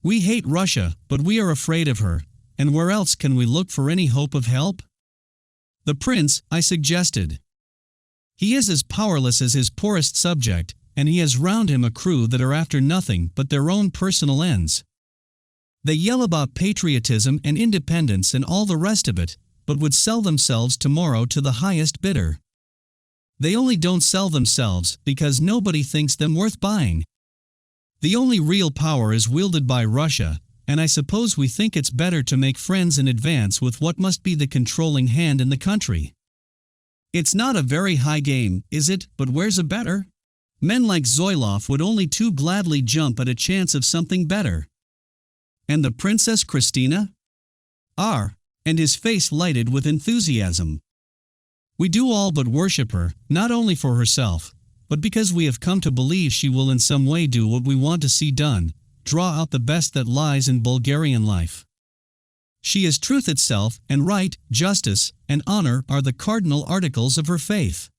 We hate Russia, but we are afraid of her, and where else can we look for any hope of help? The prince, I suggested. He is as powerless as his poorest subject, and he has round him a crew that are after nothing but their own personal ends. They yell about patriotism and independence and all the rest of it, but would sell themselves tomorrow to the highest bidder. They only don't sell themselves because nobody thinks them worth buying. The only real power is wielded by Russia, and I suppose we think it's better to make friends in advance with what must be the controlling hand in the country. It's not a very high game, is it? But where's a better? Men like Zoilov would only too gladly jump at a chance of something better. And the Princess Christina? And his face lighted with enthusiasm. We do all but worship her, not only for herself, but because we have come to believe she will in some way do what we want to see done, draw out the best that lies in Bulgarian life. She is truth itself, and right, justice, and honor are the cardinal articles of her faith.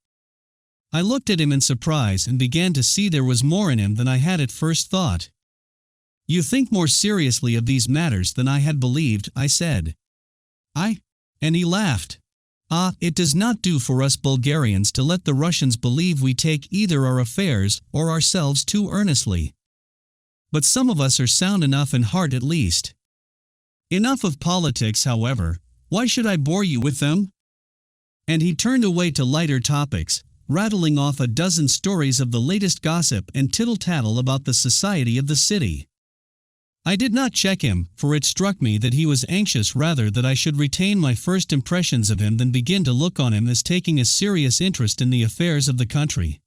I looked at him in surprise and began to see there was more in him than I had at first thought. You think more seriously of these matters than I had believed, I said. And he laughed. It does not do for us Bulgarians to let the Russians believe we take either our affairs or ourselves too earnestly. But some of us are sound enough in heart at least. Enough of politics, however. Why should I bore you with them? And he turned away to lighter topics, rattling off a dozen stories of the latest gossip and tittle-tattle about the society of the city. I did not check him, for it struck me that he was anxious rather that I should retain my first impressions of him than begin to look on him as taking a serious interest in the affairs of the country.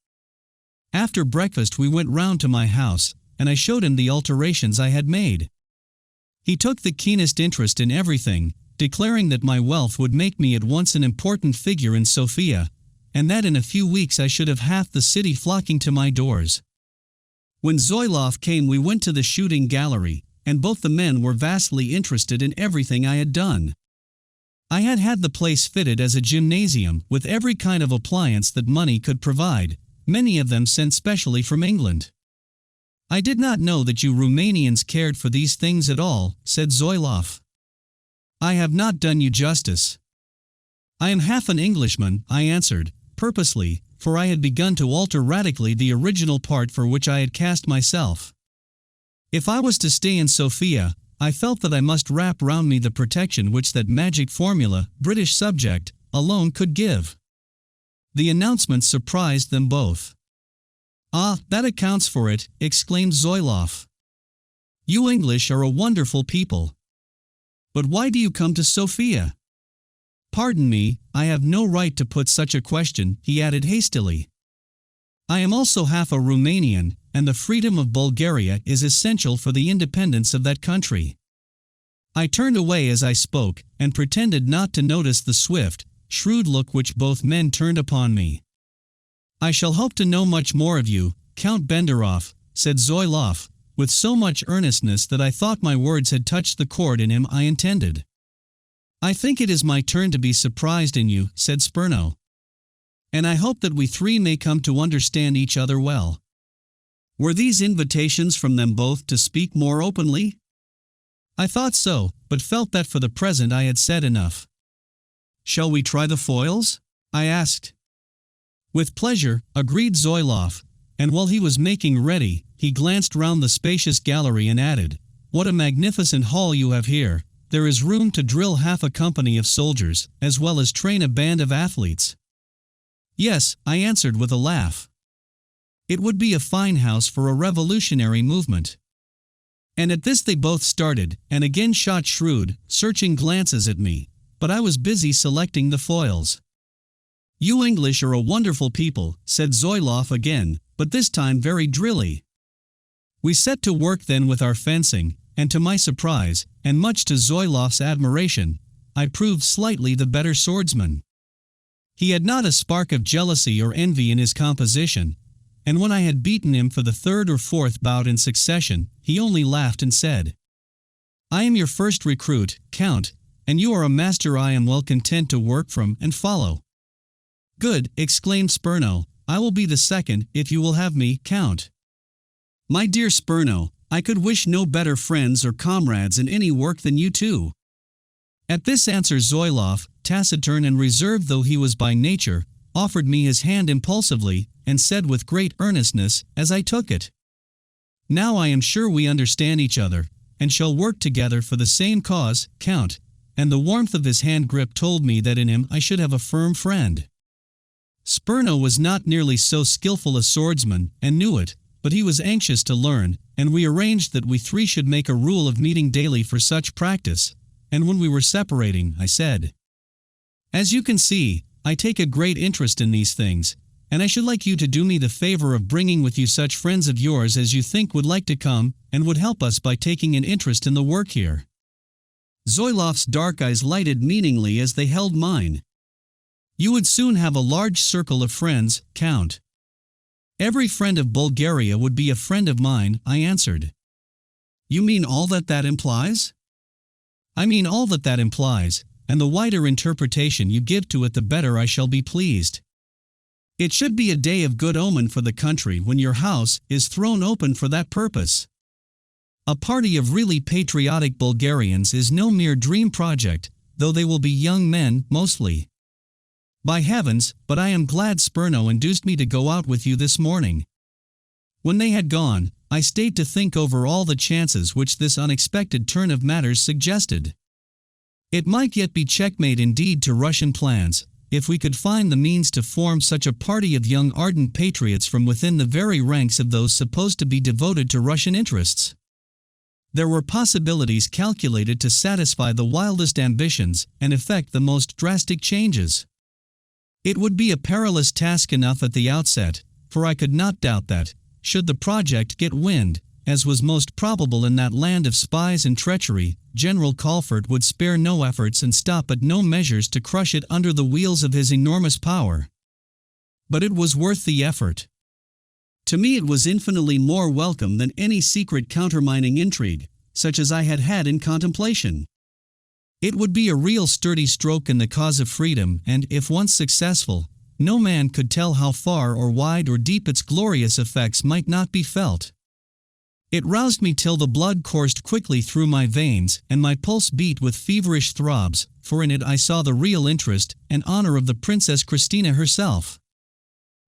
After breakfast we went round to my house, and I showed him the alterations I had made. He took the keenest interest in everything, declaring that my wealth would make me at once an important figure in Sofia, and that in a few weeks I should have half the city flocking to my doors. When Zoilov came we went to the shooting gallery, and both the men were vastly interested in everything I had done. I had had the place fitted as a gymnasium with every kind of appliance that money could provide, many of them sent specially from England. I did not know that you Romanians cared for these things at all, said Zoilov. I have not done you justice. I am half an Englishman, I answered, purposely, for I had begun to alter radically the original part for which I had cast myself. If I was to stay in Sofia, I felt that I must wrap round me the protection which that magic formula, British subject, alone could give. The announcement surprised them both. That accounts for it, exclaimed Zoilov. You English are a wonderful people. But why do you come to Sofia? Pardon me, I have no right to put such a question, he added hastily. I am also half a Romanian, and the freedom of Bulgaria is essential for the independence of that country. I turned away as I spoke, and pretended not to notice the swift, shrewd look which both men turned upon me. "I shall hope to know much more of you, Count Benderoff," said Zoilov, with so much earnestness that I thought my words had touched the chord in him I intended. "I think it is my turn to be surprised in you," said Spurno. "And I hope that we three may come to understand each other well." Were these invitations from them both to speak more openly? I thought so, but felt that for the present I had said enough. "Shall we try the foils?" I asked. "With pleasure," agreed Zoilov, and while he was making ready, he glanced round the spacious gallery and added, "What a magnificent hall you have here! There is room to drill half a company of soldiers, as well as train a band of athletes." "Yes," I answered with a laugh. "It would be a fine house for a revolutionary movement." And at this they both started, and again shot shrewd, searching glances at me, but I was busy selecting the foils. "You English are a wonderful people," said Zoilov again, but this time very drilly. We set to work then with our fencing, and to my surprise, and much to Zoilov's admiration, I proved slightly the better swordsman. He had not a spark of jealousy or envy in his composition, and when I had beaten him for the third or fourth bout in succession, he only laughed and said, "I am your first recruit, Count, and you are a master I am well content to work from and follow." "Good," exclaimed Spurno, "I will be the second, if you will have me, Count." "My dear Spurno, I could wish no better friends or comrades in any work than you two." At this answer Zoilov, taciturn and reserved though he was by nature, offered me his hand impulsively, and said with great earnestness, as I took it, "Now I am sure we understand each other, and shall work together for the same cause, Count," and the warmth of his hand grip told me that in him I should have a firm friend. Spurno was not nearly so skillful a swordsman, and knew it, but he was anxious to learn, and we arranged that we three should make a rule of meeting daily for such practice, and when we were separating, I said, "As you can see, I take a great interest in these things, and I should like you to do me the favor of bringing with you such friends of yours as you think would like to come, and would help us by taking an interest in the work here." Zoilov's dark eyes lighted meaningly as they held mine. "You would soon have a large circle of friends, Count." "Every friend of Bulgaria would be a friend of mine," I answered. "You mean all that that implies?" "I mean all that that implies, and the wider interpretation you give to it the better I shall be pleased. It should be a day of good omen for the country when your house is thrown open for that purpose. A party of really patriotic Bulgarians is no mere dream project, though they will be young men, mostly. By heavens, but I am glad Spurno induced me to go out with you this morning." When they had gone, I stayed to think over all the chances which this unexpected turn of matters suggested. It might yet be checkmate indeed to Russian plans, if we could find the means to form such a party of young ardent patriots from within the very ranks of those supposed to be devoted to Russian interests. There were possibilities calculated to satisfy the wildest ambitions and effect the most drastic changes. It would be a perilous task enough at the outset, for I could not doubt that, should the project get wind, as was most probable in that land of spies and treachery, General Colfort would spare no efforts and stop at no measures to crush it under the wheels of his enormous power. But it was worth the effort. To me it was infinitely more welcome than any secret countermining intrigue, such as I had had in contemplation. It would be a real sturdy stroke in the cause of freedom, and, if once successful, no man could tell how far or wide or deep its glorious effects might not be felt. It roused me till the blood coursed quickly through my veins, and my pulse beat with feverish throbs, for in it I saw the real interest and honor of the Princess Christina herself.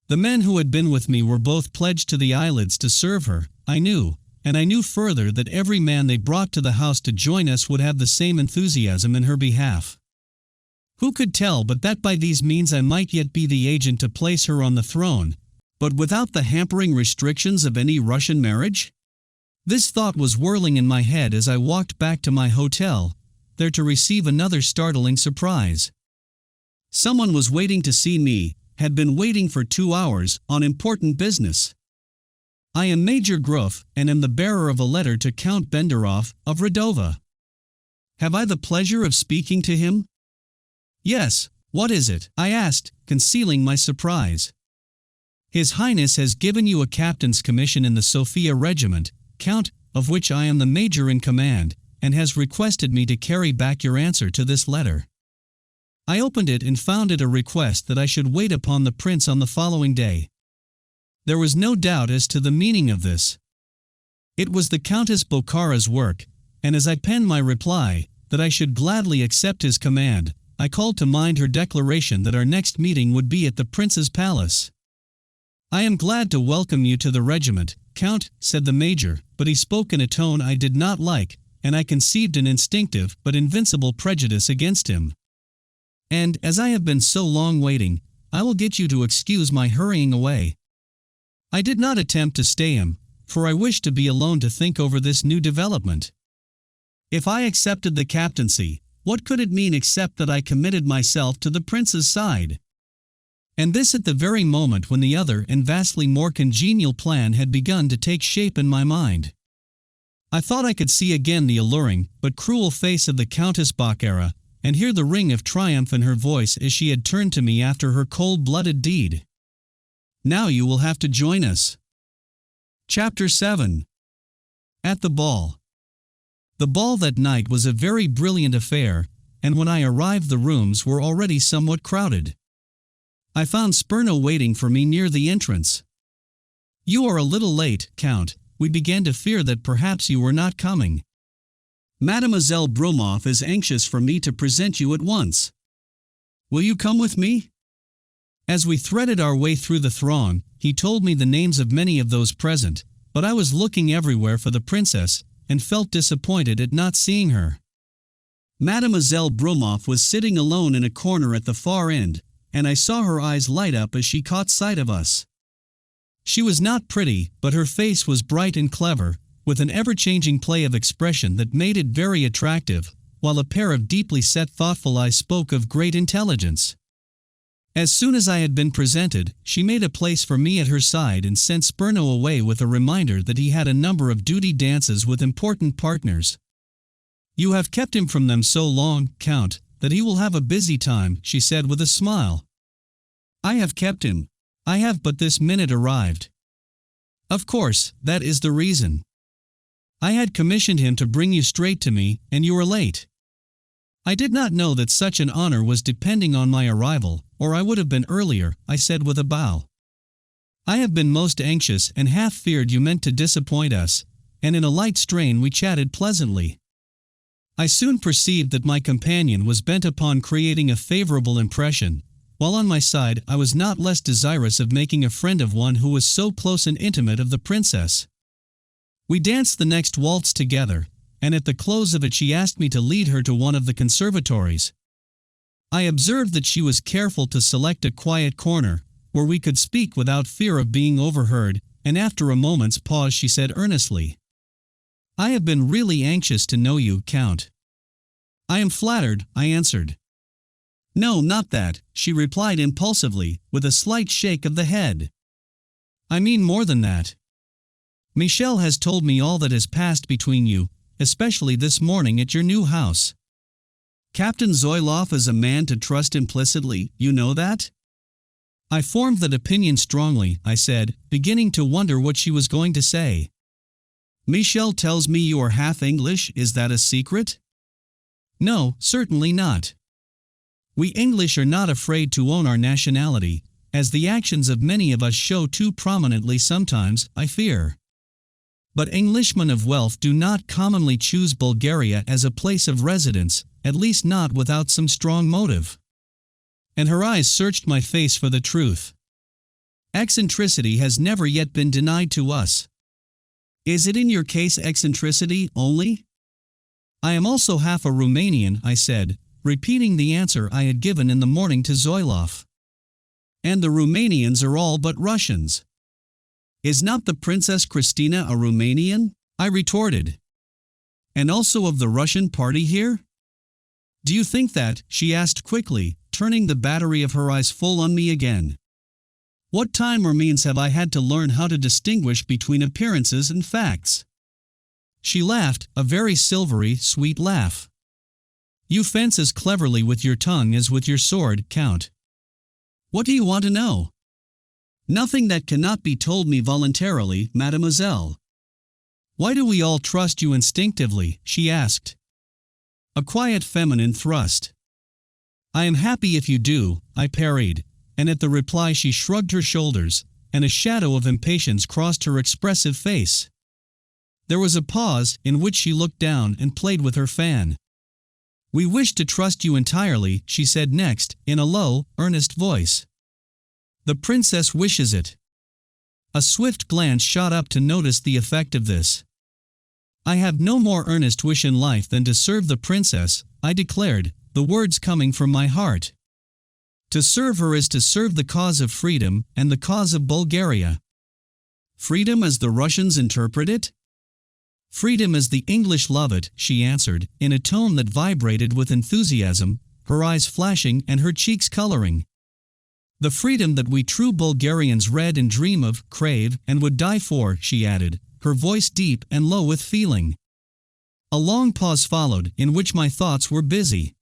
The men who had been with me were both pledged to the eyelids to serve her, I knew, and I knew further that every man they brought to the house to join us would have the same enthusiasm in her behalf. Who could tell but that by these means I might yet be the agent to place her on the throne, but without the hampering restrictions of any Russian marriage? This thought was whirling in my head as I walked back to my hotel, there to receive another startling surprise. Someone was waiting to see me, had been waiting for 2 hours, on important business. "I am Major Gruff, and am the bearer of a letter to Count Benderoff, of Radova." Have I the pleasure of speaking to him? Yes, what is it? I asked, concealing my surprise. His Highness has given you a captain's commission in the Sophia Regiment, Count, of which I am the major in command, and has requested me to carry back your answer to this letter. I opened it and found it a request that I should wait upon the prince on the following day. There was no doubt as to the meaning of this. It was the Countess Bokhara's work, and as I penned my reply, that I should gladly accept his command, I called to mind her declaration that our next meeting would be at the prince's palace. I am glad to welcome you to the regiment, Count, said the major, but he spoke in a tone I did not like, and I conceived an instinctive but invincible prejudice against him. And, as I have been so long waiting, I will get you to excuse my hurrying away. I did not attempt to stay him, for I wished to be alone to think over this new development. If I accepted the captaincy, what could it mean except that I committed myself to the prince's side? And this at the very moment when the other and vastly more congenial plan had begun to take shape in my mind. I thought I could see again the alluring but cruel face of the Countess Bokhara, and hear the ring of triumph in her voice as she had turned to me after her cold-blooded deed. Now you will have to join us. Chapter 7. At the ball. The ball that night was a very brilliant affair, and when I arrived the rooms were already somewhat crowded. I found Spurno waiting for me near the entrance. You are a little late, Count. We began to fear that perhaps you were not coming. Mademoiselle Brumoff is anxious for me to present you at once. Will you come with me? As we threaded our way through the throng, he told me the names of many of those present, but I was looking everywhere for the princess, and felt disappointed at not seeing her. Mademoiselle Brumoff was sitting alone in a corner at the far end, and I saw her eyes light up as she caught sight of us. She was not pretty, but her face was bright and clever, with an ever-changing play of expression that made it very attractive, while a pair of deeply set thoughtful eyes spoke of great intelligence. As soon as I had been presented, she made a place for me at her side and sent Spurno away with a reminder that he had a number of duty dances with important partners. You have kept him from them so long, Count, that he will have a busy time, she said with a smile. I have kept him. I have but this minute arrived. Of course, that is the reason. I had commissioned him to bring you straight to me, and you were late. I did not know that such an honor was depending on my arrival, or I would have been earlier, I said with a bow. I have been most anxious and half feared you meant to disappoint us, and in a light strain we chatted pleasantly. I soon perceived that my companion was bent upon creating a favorable impression, while on my side I was not less desirous of making a friend of one who was so close and intimate of the princess. We danced the next waltz together, and at the close of it she asked me to lead her to one of the conservatories. I observed that she was careful to select a quiet corner, where we could speak without fear of being overheard, and after a moment's pause she said earnestly, I have been really anxious to know you, Count. I am flattered, I answered. No, not that, she replied impulsively, with a slight shake of the head. I mean more than that. Michel has told me all that has passed between you, especially this morning at your new house. Captain Zoiloff is a man to trust implicitly, you know that? I formed that opinion strongly, I said, beginning to wonder what she was going to say. Michel tells me you are half English, is that a secret? No, certainly not. We English are not afraid to own our nationality, as the actions of many of us show too prominently sometimes, I fear. But Englishmen of wealth do not commonly choose Bulgaria as a place of residence, at least not without some strong motive. And her eyes searched my face for the truth. Eccentricity has never yet been denied to us. Is it in your case eccentricity only? I am also half a Romanian, I said, repeating the answer I had given in the morning to Zoiloff. And the Romanians are all but Russians. Is not the Princess Christina a Romanian? I retorted. And also of the Russian party here? Do you think that? She asked quickly, turning the battery of her eyes full on me again. What time or means have I had to learn how to distinguish between appearances and facts? She laughed, a very silvery, sweet laugh. You fence as cleverly with your tongue as with your sword, Count. What do you want to know? Nothing that cannot be told me voluntarily, mademoiselle. Why do we all trust you instinctively? She asked. A quiet feminine thrust. I am happy if you do, I parried, and at the reply she shrugged her shoulders, and a shadow of impatience crossed her expressive face. There was a pause, in which she looked down and played with her fan. We wish to trust you entirely, she said next, in a low, earnest voice. The princess wishes it. A swift glance shot up to notice the effect of this. I have no more earnest wish in life than to serve the princess, I declared, the words coming from my heart. To serve her is to serve the cause of freedom and the cause of Bulgaria. Freedom as the Russians interpret it? Freedom as the English love it, she answered, in a tone that vibrated with enthusiasm, her eyes flashing and her cheeks coloring. The freedom that we true Bulgarians read and dream of, crave, and would die for, she added, her voice deep and low with feeling. A long pause followed, in which my thoughts were busy.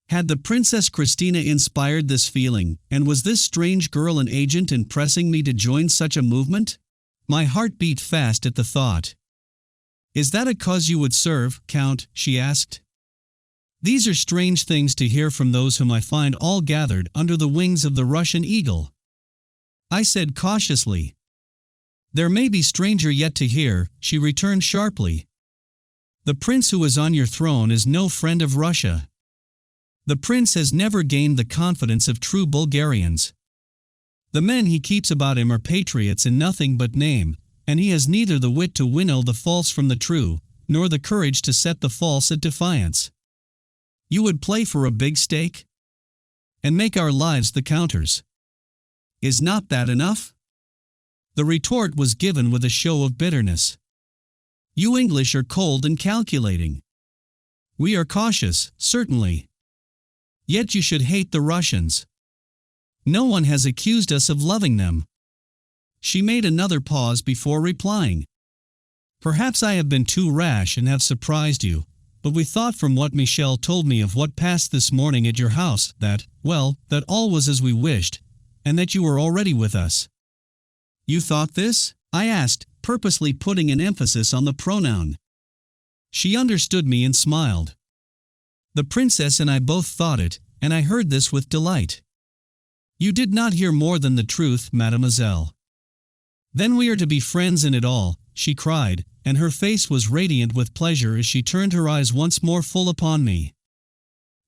Had the Princess Christina inspired this feeling, and was this strange girl an agent in pressing me to join such a movement? My heart beat fast at the thought. Is that a cause you would serve, Count? She asked. These are strange things to hear from those whom I find all gathered under the wings of the Russian eagle. I said cautiously. There may be stranger yet to hear, she returned sharply. The prince who is on your throne is no friend of Russia. The prince has never gained the confidence of true Bulgarians. The men he keeps about him are patriots in nothing but name, and he has neither the wit to winnow the false from the true, nor the courage to set the false at defiance. You would play for a big stake? And make our lives the counters. Is not that enough? The retort was given with a show of bitterness. You English are cold and calculating. We are cautious, certainly. Yet you should hate the Russians. No one has accused us of loving them. She made another pause before replying. Perhaps I have been too rash and have surprised you, but we thought from what Michel told me of what passed this morning at your house that, well, that all was as we wished, and that you were already with us. You thought this? I asked, purposely putting an emphasis on the pronoun. She understood me and smiled. The princess and I both thought it, and I heard this with delight. You did not hear more than the truth, mademoiselle. Then we are to be friends in it all, she cried, and her face was radiant with pleasure as she turned her eyes once more full upon me.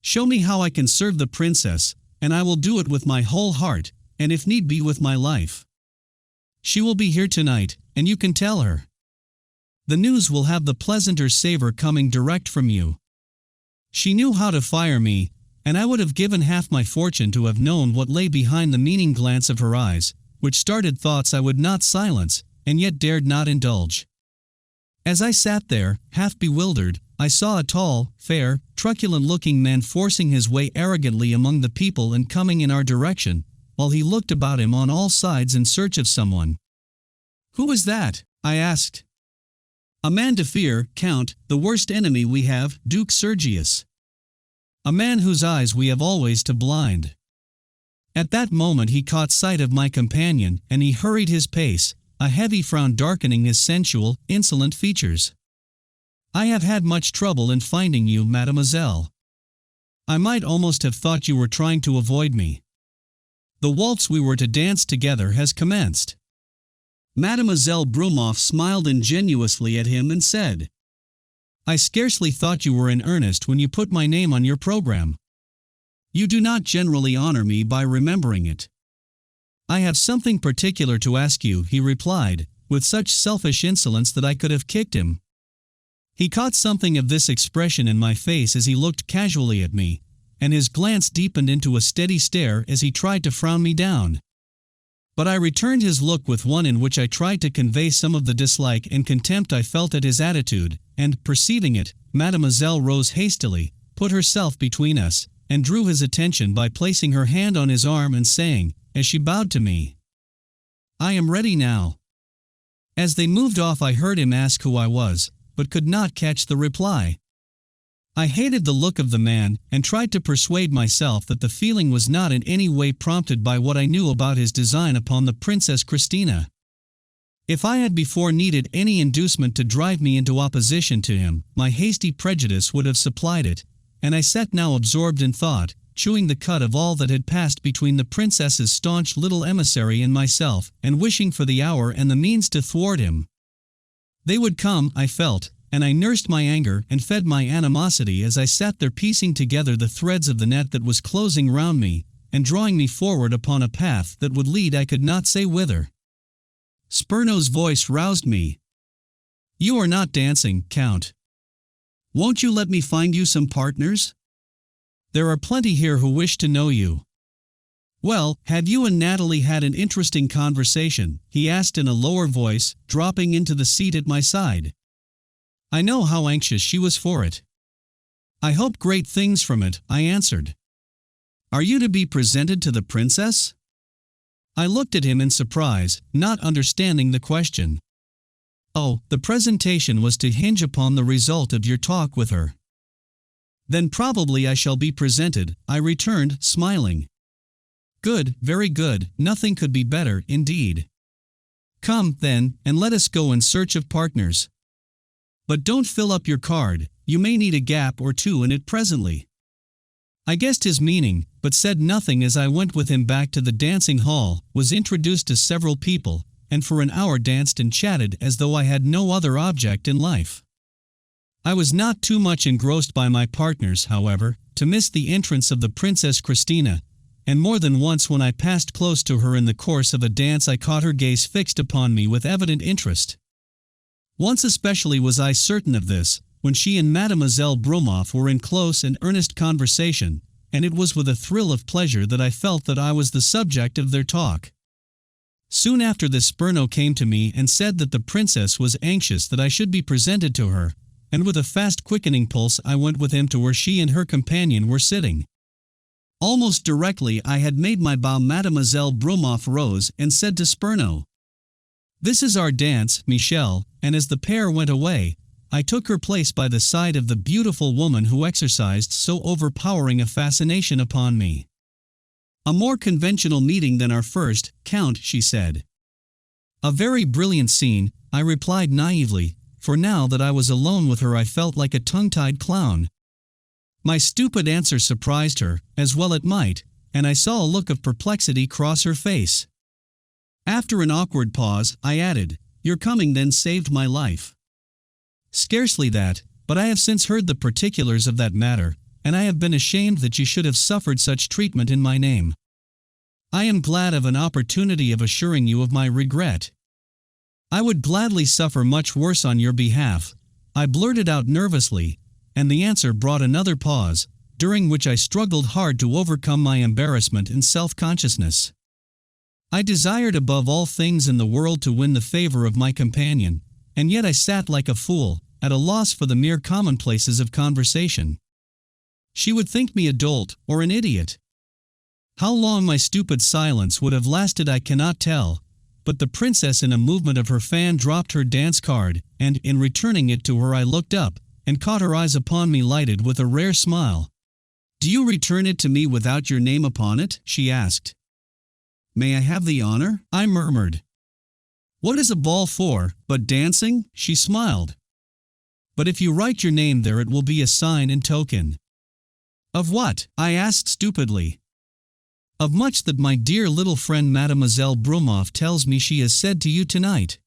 Show me how I can serve the princess, and I will do it with my whole heart, and if need be with my life. She will be here tonight, and you can tell her. The news will have the pleasanter savor coming direct from you. She knew how to fire me, and I would have given half my fortune to have known what lay behind the meaning glance of her eyes, which started thoughts I would not silence, and yet dared not indulge. As I sat there, half bewildered, I saw a tall, fair, truculent-looking man forcing his way arrogantly among the people and coming in our direction, while he looked about him on all sides in search of someone. Who is that? I asked. A man to fear, Count, the worst enemy we have, Duke Sergius. A man whose eyes we have always to blind. At that moment he caught sight of my companion, and he hurried his pace, a heavy frown darkening his sensual, insolent features. I have had much trouble in finding you, mademoiselle. I might almost have thought you were trying to avoid me. The waltz we were to dance together has commenced. Mademoiselle Brumoff smiled ingenuously at him and said, I scarcely thought you were in earnest when you put my name on your program. You do not generally honor me by remembering it. I have something particular to ask you, he replied, with such selfish insolence that I could have kicked him. He caught something of this expression in my face as he looked casually at me, and his glance deepened into a steady stare as he tried to frown me down. But I returned his look with one in which I tried to convey some of the dislike and contempt I felt at his attitude, and, perceiving it, Mademoiselle rose hastily, put herself between us, and drew his attention by placing her hand on his arm and saying, as she bowed to me, I am ready now. As they moved off I heard him ask who I was, but could not catch the reply. I hated the look of the man, and tried to persuade myself that the feeling was not in any way prompted by what I knew about his design upon the Princess Christina. If I had before needed any inducement to drive me into opposition to him, my hasty prejudice would have supplied it, and I sat now absorbed in thought, chewing the cud of all that had passed between the princess's staunch little emissary and myself, and wishing for the hour and the means to thwart him. They would come, I felt, and I nursed my anger and fed my animosity as I sat there piecing together the threads of the net that was closing round me, and drawing me forward upon a path that would lead I could not say whither. Spurno's voice roused me. "You are not dancing, Count. Won't you let me find you some partners? There are plenty here who wish to know you." "Well, have you and Natalie had an interesting conversation?" he asked in a lower voice, dropping into the seat at my side. I know how anxious she was for it. "I hope great things from it," I answered. "Are you to be presented to the princess?" I looked at him in surprise, not understanding the question. "Oh, the presentation was to hinge upon the result of your talk with her." "Then probably I shall be presented," I returned, smiling. "Good, very good, nothing could be better, indeed. Come, then, and let us go in search of partners. But don't fill up your card, you may need a gap or two in it presently." I guessed his meaning, but said nothing as I went with him back to the dancing hall, was introduced to several people, and for an hour danced and chatted as though I had no other object in life. I was not too much engrossed by my partners, however, to miss the entrance of the Princess Christina, and more than once when I passed close to her in the course of a dance I caught her gaze fixed upon me with evident interest. Once especially was I certain of this, when she and Mademoiselle Brumoff were in close and earnest conversation, and it was with a thrill of pleasure that I felt that I was the subject of their talk. Soon after this Spurno came to me and said that the princess was anxious that I should be presented to her, and with a fast quickening pulse I went with him to where she and her companion were sitting. Almost directly I had made my bow, Mademoiselle Brumoff rose and said to Spurno, "This is our dance, Michel," and as the pair went away, I took her place by the side of the beautiful woman who exercised so overpowering a fascination upon me. "A more conventional meeting than our first, Count," she said. "A very brilliant scene," I replied naively, for now that I was alone with her I felt like a tongue-tied clown. My stupid answer surprised her, as well it might, and I saw a look of perplexity cross her face. After an awkward pause, I added, "Your coming then saved my life." "Scarcely that, but I have since heard the particulars of that matter, and I have been ashamed that you should have suffered such treatment in my name. I am glad of an opportunity of assuring you of my regret." "I would gladly suffer much worse on your behalf," I blurted out nervously, and the answer brought another pause, during which I struggled hard to overcome my embarrassment and self-consciousness. I desired above all things in the world to win the favor of my companion, and yet I sat like a fool, at a loss for the mere commonplaces of conversation. She would think me a dolt, or an idiot. How long my stupid silence would have lasted I cannot tell, but the princess in a movement of her fan dropped her dance card, and in returning it to her I looked up, and caught her eyes upon me lighted with a rare smile. "Do you return it to me without your name upon it?" she asked. "May I have the honor?" I murmured. "What is a ball for, but dancing?" she smiled. "But if you write your name there it will be a sign and token." "Of what?" I asked stupidly. "Of much that my dear little friend Mademoiselle Brumoff tells me she has said to you tonight."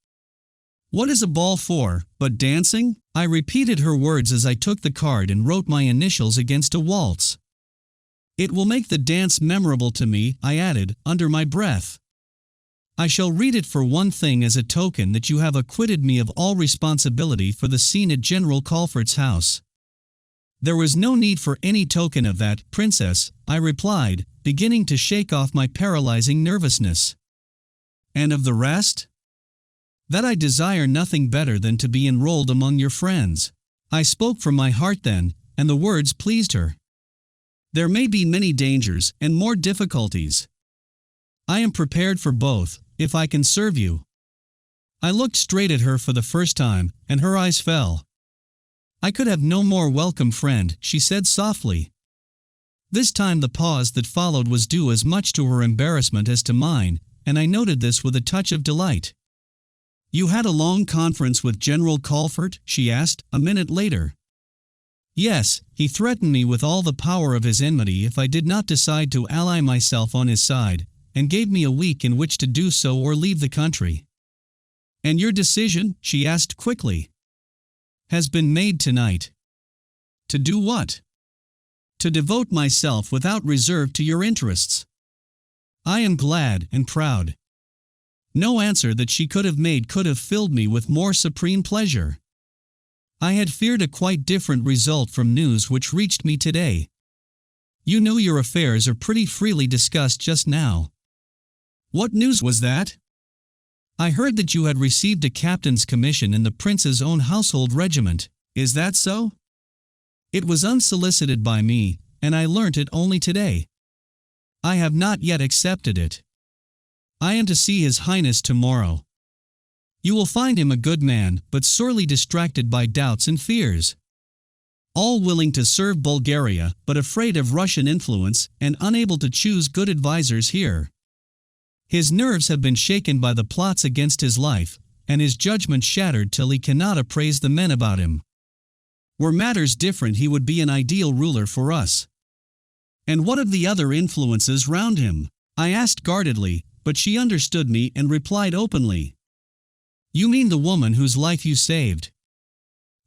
"What is a ball for, but dancing?" I repeated her words as I took the card and wrote my initials against a waltz. "It will make the dance memorable to me," I added, under my breath. "I shall read it for one thing as a token that you have acquitted me of all responsibility for the scene at General Colfert's house." "There was no need for any token of that, Princess," I replied, beginning to shake off my paralyzing nervousness. "And of the rest?" "That I desire nothing better than to be enrolled among your friends." I spoke from my heart then, and the words pleased her. "There may be many dangers, and more difficulties. I am prepared for both, if I can serve you." I looked straight at her for the first time, and her eyes fell. I could have no more welcome friend, she said softly. This time the pause that followed was due as much to her embarrassment as to mine, and I noted this with a touch of delight. You had a long conference with General Colfort? She asked, a minute later. Yes, he threatened me with all the power of his enmity if I did not decide to ally myself on his side, and gave me a week in which to do so or leave the country. And your decision? She asked quickly. Has been made tonight. To do what? To devote myself without reserve to your interests. I am glad and proud. No answer that she could have made could have filled me with more supreme pleasure. I had feared a quite different result from news which reached me today. You know your affairs are pretty freely discussed just now. What news was that? I heard that you had received a captain's commission in the prince's own household regiment. Is that so? It was unsolicited by me, and I learnt it only today. I have not yet accepted it. I am to see His Highness tomorrow. You will find him a good man, but sorely distracted by doubts and fears. All willing to serve Bulgaria, but afraid of Russian influence, and unable to choose good advisers here. His nerves have been shaken by the plots against his life, and his judgment shattered till he cannot appraise the men about him. Were matters different, he would be an ideal ruler for us. And what of the other influences round him? I asked guardedly, but she understood me and replied openly. You mean the woman whose life you saved?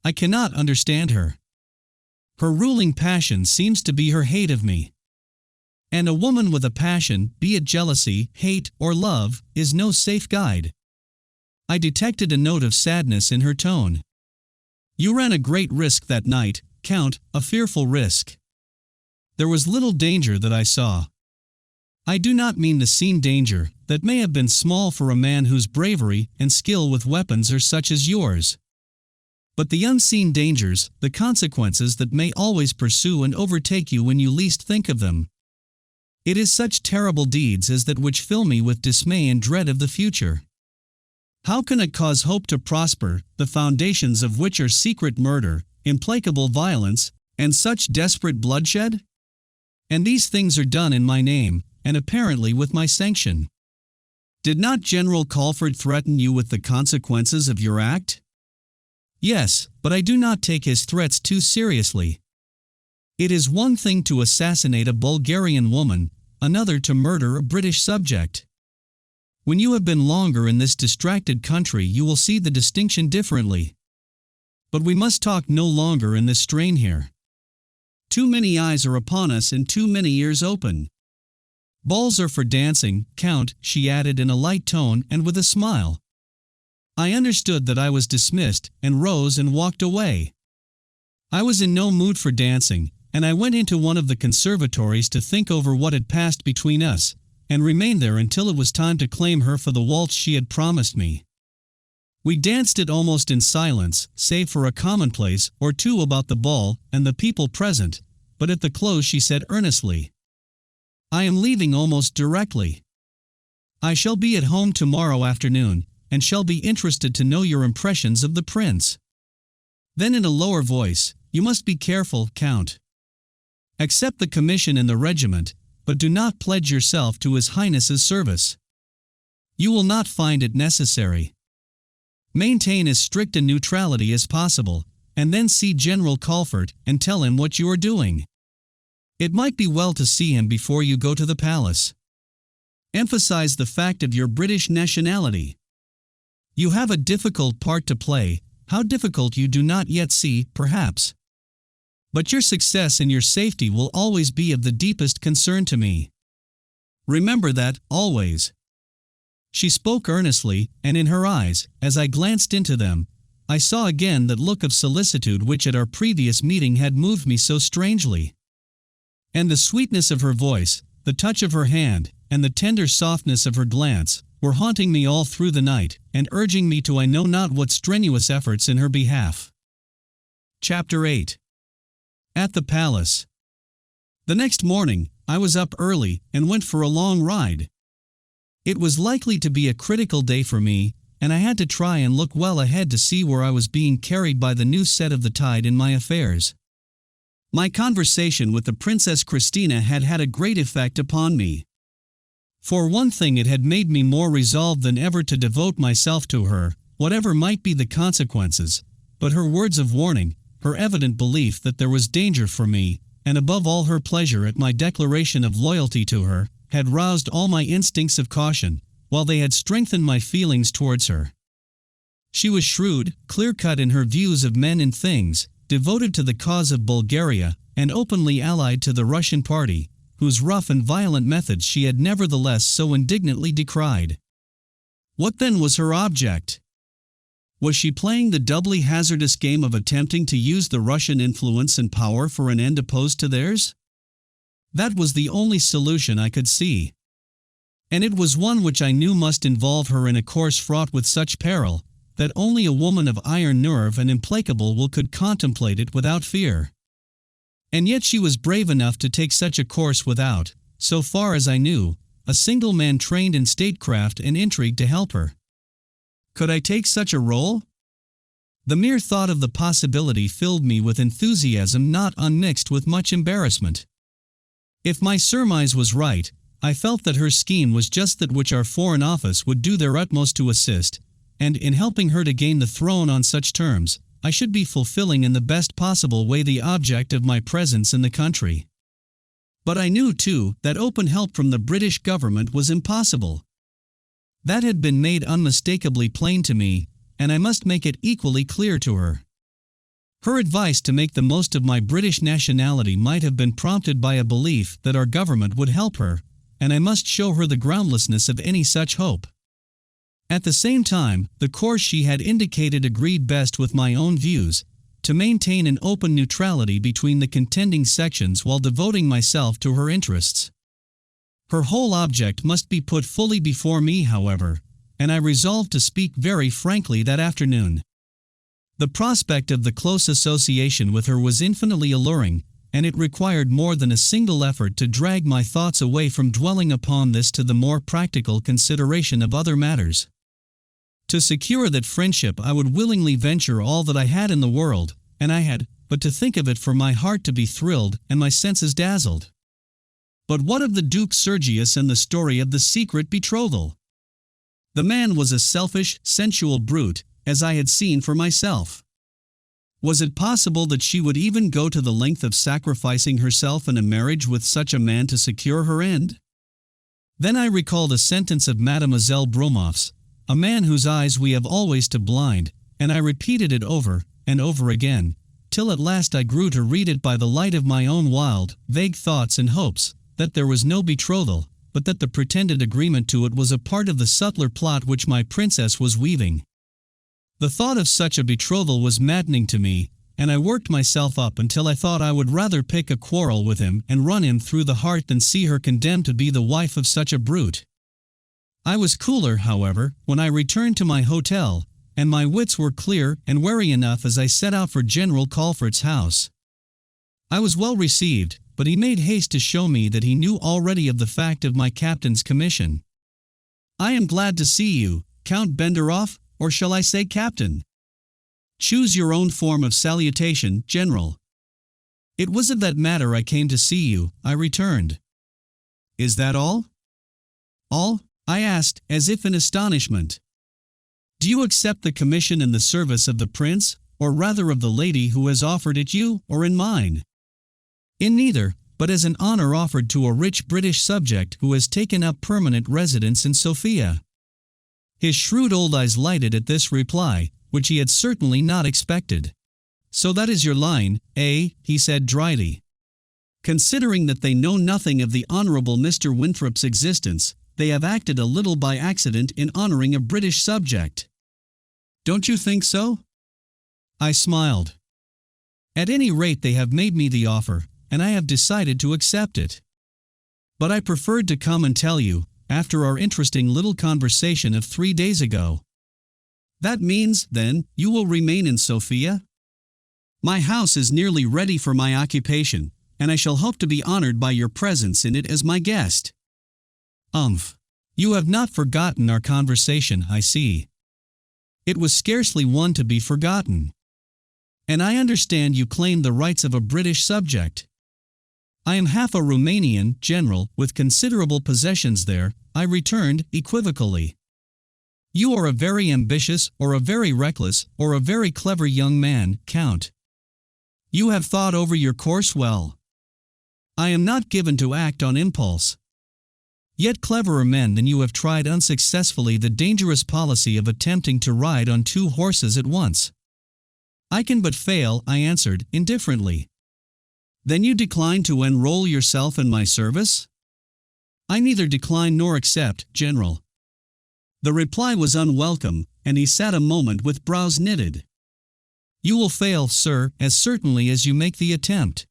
I cannot understand her. Her ruling passion seems to be her hate of me. And a woman with a passion, be it jealousy, hate, or love, is no safe guide. I detected a note of sadness in her tone. You ran a great risk that night, Count, a fearful risk. There was little danger that I saw. I do not mean the seen danger, that may have been small for a man whose bravery and skill with weapons are such as yours. But the unseen dangers, the consequences that may always pursue and overtake you when you least think of them. It is such terrible deeds as that which fill me with dismay and dread of the future. How can it cause hope to prosper, the foundations of which are secret murder, implacable violence, and such desperate bloodshed? And these things are done in my name, and apparently with my sanction. Did not General Colfort threaten you with the consequences of your act? Yes, but I do not take his threats too seriously. It is one thing to assassinate a Bulgarian woman, another to murder a British subject. When you have been longer in this distracted country you will see the distinction differently. But we must talk no longer in this strain here. Too many eyes are upon us and too many ears open. Balls are for dancing, Count, she added in a light tone and with a smile. I understood that I was dismissed, and rose and walked away. I was in no mood for dancing, and I went into one of the conservatories to think over what had passed between us, and remained there until it was time to claim her for the waltz she had promised me. We danced it almost in silence, save for a commonplace or two about the ball and the people present, but at the close she said earnestly, I am leaving almost directly. I shall be at home tomorrow afternoon, and shall be interested to know your impressions of the prince. Then in a lower voice, you must be careful, Count. Accept the commission in the regiment, but do not pledge yourself to His Highness's service. You will not find it necessary. Maintain as strict a neutrality as possible, and then see General Colfort and tell him what you are doing. It might be well to see him before you go to the palace. Emphasize the fact of your British nationality. You have a difficult part to play, how difficult you do not yet see, perhaps. But your success and your safety will always be of the deepest concern to me. Remember that, always. She spoke earnestly, and in her eyes, as I glanced into them, I saw again that look of solicitude which at our previous meeting had moved me so strangely. And the sweetness of her voice, the touch of her hand, and the tender softness of her glance, were haunting me all through the night, and urging me to I know not what strenuous efforts in her behalf. Chapter 8. At the Palace. The next morning, I was up early, and went for a long ride. It was likely to be a critical day for me, and I had to try and look well ahead to see where I was being carried by the new set of the tide in my affairs. My conversation with the Princess Christina had had a great effect upon me. For one thing, it had made me more resolved than ever to devote myself to her, whatever might be the consequences, but her words of warning, her evident belief that there was danger for me, and above all her pleasure at my declaration of loyalty to her, had roused all my instincts of caution, while they had strengthened my feelings towards her. She was shrewd, clear-cut in her views of men and things, devoted to the cause of Bulgaria, and openly allied to the Russian party, whose rough and violent methods she had nevertheless so indignantly decried. What then was her object? Was she playing the doubly hazardous game of attempting to use the Russian influence and power for an end opposed to theirs? That was the only solution I could see. And it was one which I knew must involve her in a course fraught with such peril, that only a woman of iron nerve and implacable will could contemplate it without fear. And yet she was brave enough to take such a course without, so far as I knew, a single man trained in statecraft and intrigue to help her. Could I take such a role? The mere thought of the possibility filled me with enthusiasm not unmixed with much embarrassment. If my surmise was right, I felt that her scheme was just that which our Foreign Office would do their utmost to assist, and in helping her to gain the throne on such terms, I should be fulfilling in the best possible way the object of my presence in the country. But I knew, too, that open help from the British government was impossible. That had been made unmistakably plain to me, and I must make it equally clear to her. Her advice to make the most of my British nationality might have been prompted by a belief that our government would help her, and I must show her the groundlessness of any such hope. At the same time, the course she had indicated agreed best with my own views, to maintain an open neutrality between the contending sections while devoting myself to her interests. Her whole object must be put fully before me, however, and I resolved to speak very frankly that afternoon. The prospect of the close association with her was infinitely alluring, and it required more than a single effort to drag my thoughts away from dwelling upon this to the more practical consideration of other matters. To secure that friendship I would willingly venture all that I had in the world, and I had but to think of it for my heart to be thrilled and my senses dazzled. But what of the Duke Sergius and the story of the secret betrothal? The man was a selfish, sensual brute, as I had seen for myself. Was it possible that she would even go to the length of sacrificing herself in a marriage with such a man to secure her end? Then I recalled a sentence of Mademoiselle Bromoff's, a man whose eyes we have always to blind, and I repeated it over and over again, till at last I grew to read it by the light of my own wild, vague thoughts and hopes, that there was no betrothal, but that the pretended agreement to it was a part of the subtler plot which my princess was weaving. The thought of such a betrothal was maddening to me, and I worked myself up until I thought I would rather pick a quarrel with him and run him through the heart than see her condemned to be the wife of such a brute. I was cooler, however, when I returned to my hotel, and my wits were clear and wary enough as I set out for General Colfert's house. I was well received, but he made haste to show me that he knew already of the fact of my captain's commission. "I am glad to see you, Count Benderoff, or shall I say Captain? Choose your own form of salutation, General." "It was of that matter I came to see you," I returned. "Is that all?" "All?" I asked, as if in astonishment. "Do you accept the commission in the service of the prince, or rather of the lady who has offered it you, or in mine?" "In neither, but as an honor offered to a rich British subject who has taken up permanent residence in Sofia." His shrewd old eyes lighted at this reply, which he had certainly not expected. "So that is your line, eh?" he said dryly. "Considering that they know nothing of the Honorable Mr. Winthrop's existence, they have acted a little by accident in honoring a British subject. Don't you think so?" I smiled. "At any rate they have made me the offer, and I have decided to accept it. But I preferred to come and tell you, after our interesting little conversation of 3 days ago." "That means, then, you will remain in Sofia?" "My house is nearly ready for my occupation, and I shall hope to be honored by your presence in it as my guest." "You have not forgotten our conversation, I see." It was scarcely one to be forgotten. And I understand you claim the rights of a British subject. I am half a Romanian, General, with considerable possessions there, I returned, equivocally. You are a very ambitious, or a very reckless, or a very clever young man, Count. You have thought over your course well. I am not given to act on impulse. Yet cleverer men than you have tried unsuccessfully the dangerous policy of attempting to ride on two horses at once. I can but fail, I answered, indifferently. Then you decline to enroll yourself in my service? I neither decline nor accept, General. The reply was unwelcome, and he sat a moment with brows knitted. You will fail, sir, as certainly as you make the attempt.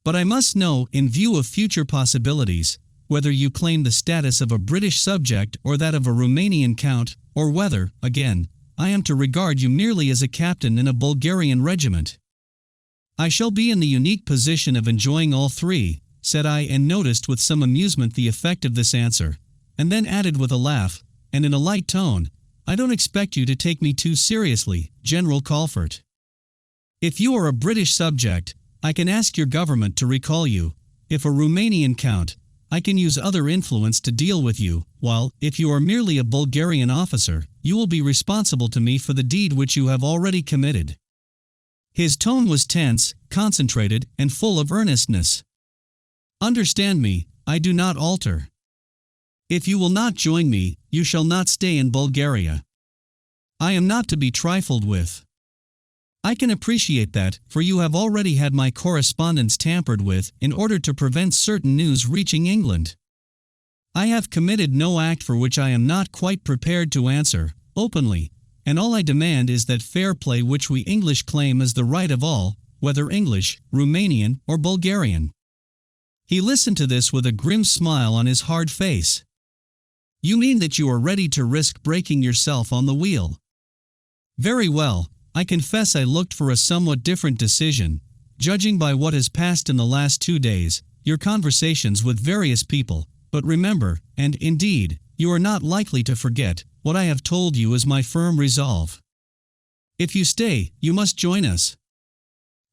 But I must know, in view of future possibilities, whether you claim the status of a British subject or that of a Romanian count, or whether, again, I am to regard you merely as a captain in a Bulgarian regiment. I shall be in the unique position of enjoying all three, said I, and noticed with some amusement the effect of this answer, and then added with a laugh, and in a light tone, I don't expect you to take me too seriously, General Colfort. If you are a British subject, I can ask your government to recall you. If a Romanian count, I can use other influence to deal with you, while, if you are merely a Bulgarian officer, you will be responsible to me for the deed which you have already committed. His tone was tense, concentrated, and full of earnestness. Understand me, I do not alter. If you will not join me, you shall not stay in Bulgaria. I am not to be trifled with. I can appreciate that, for you have already had my correspondence tampered with in order to prevent certain news reaching England. I have committed no act for which I am not quite prepared to answer, openly, and all I demand is that fair play which we English claim as the right of all, whether English, Romanian, or Bulgarian. He listened to this with a grim smile on his hard face. You mean that you are ready to risk breaking yourself on the wheel? Very well. I confess I looked for a somewhat different decision, judging by what has passed in the last 2 days, your conversations with various people, but remember, and indeed, you are not likely to forget, what I have told you is my firm resolve. If you stay, you must join us.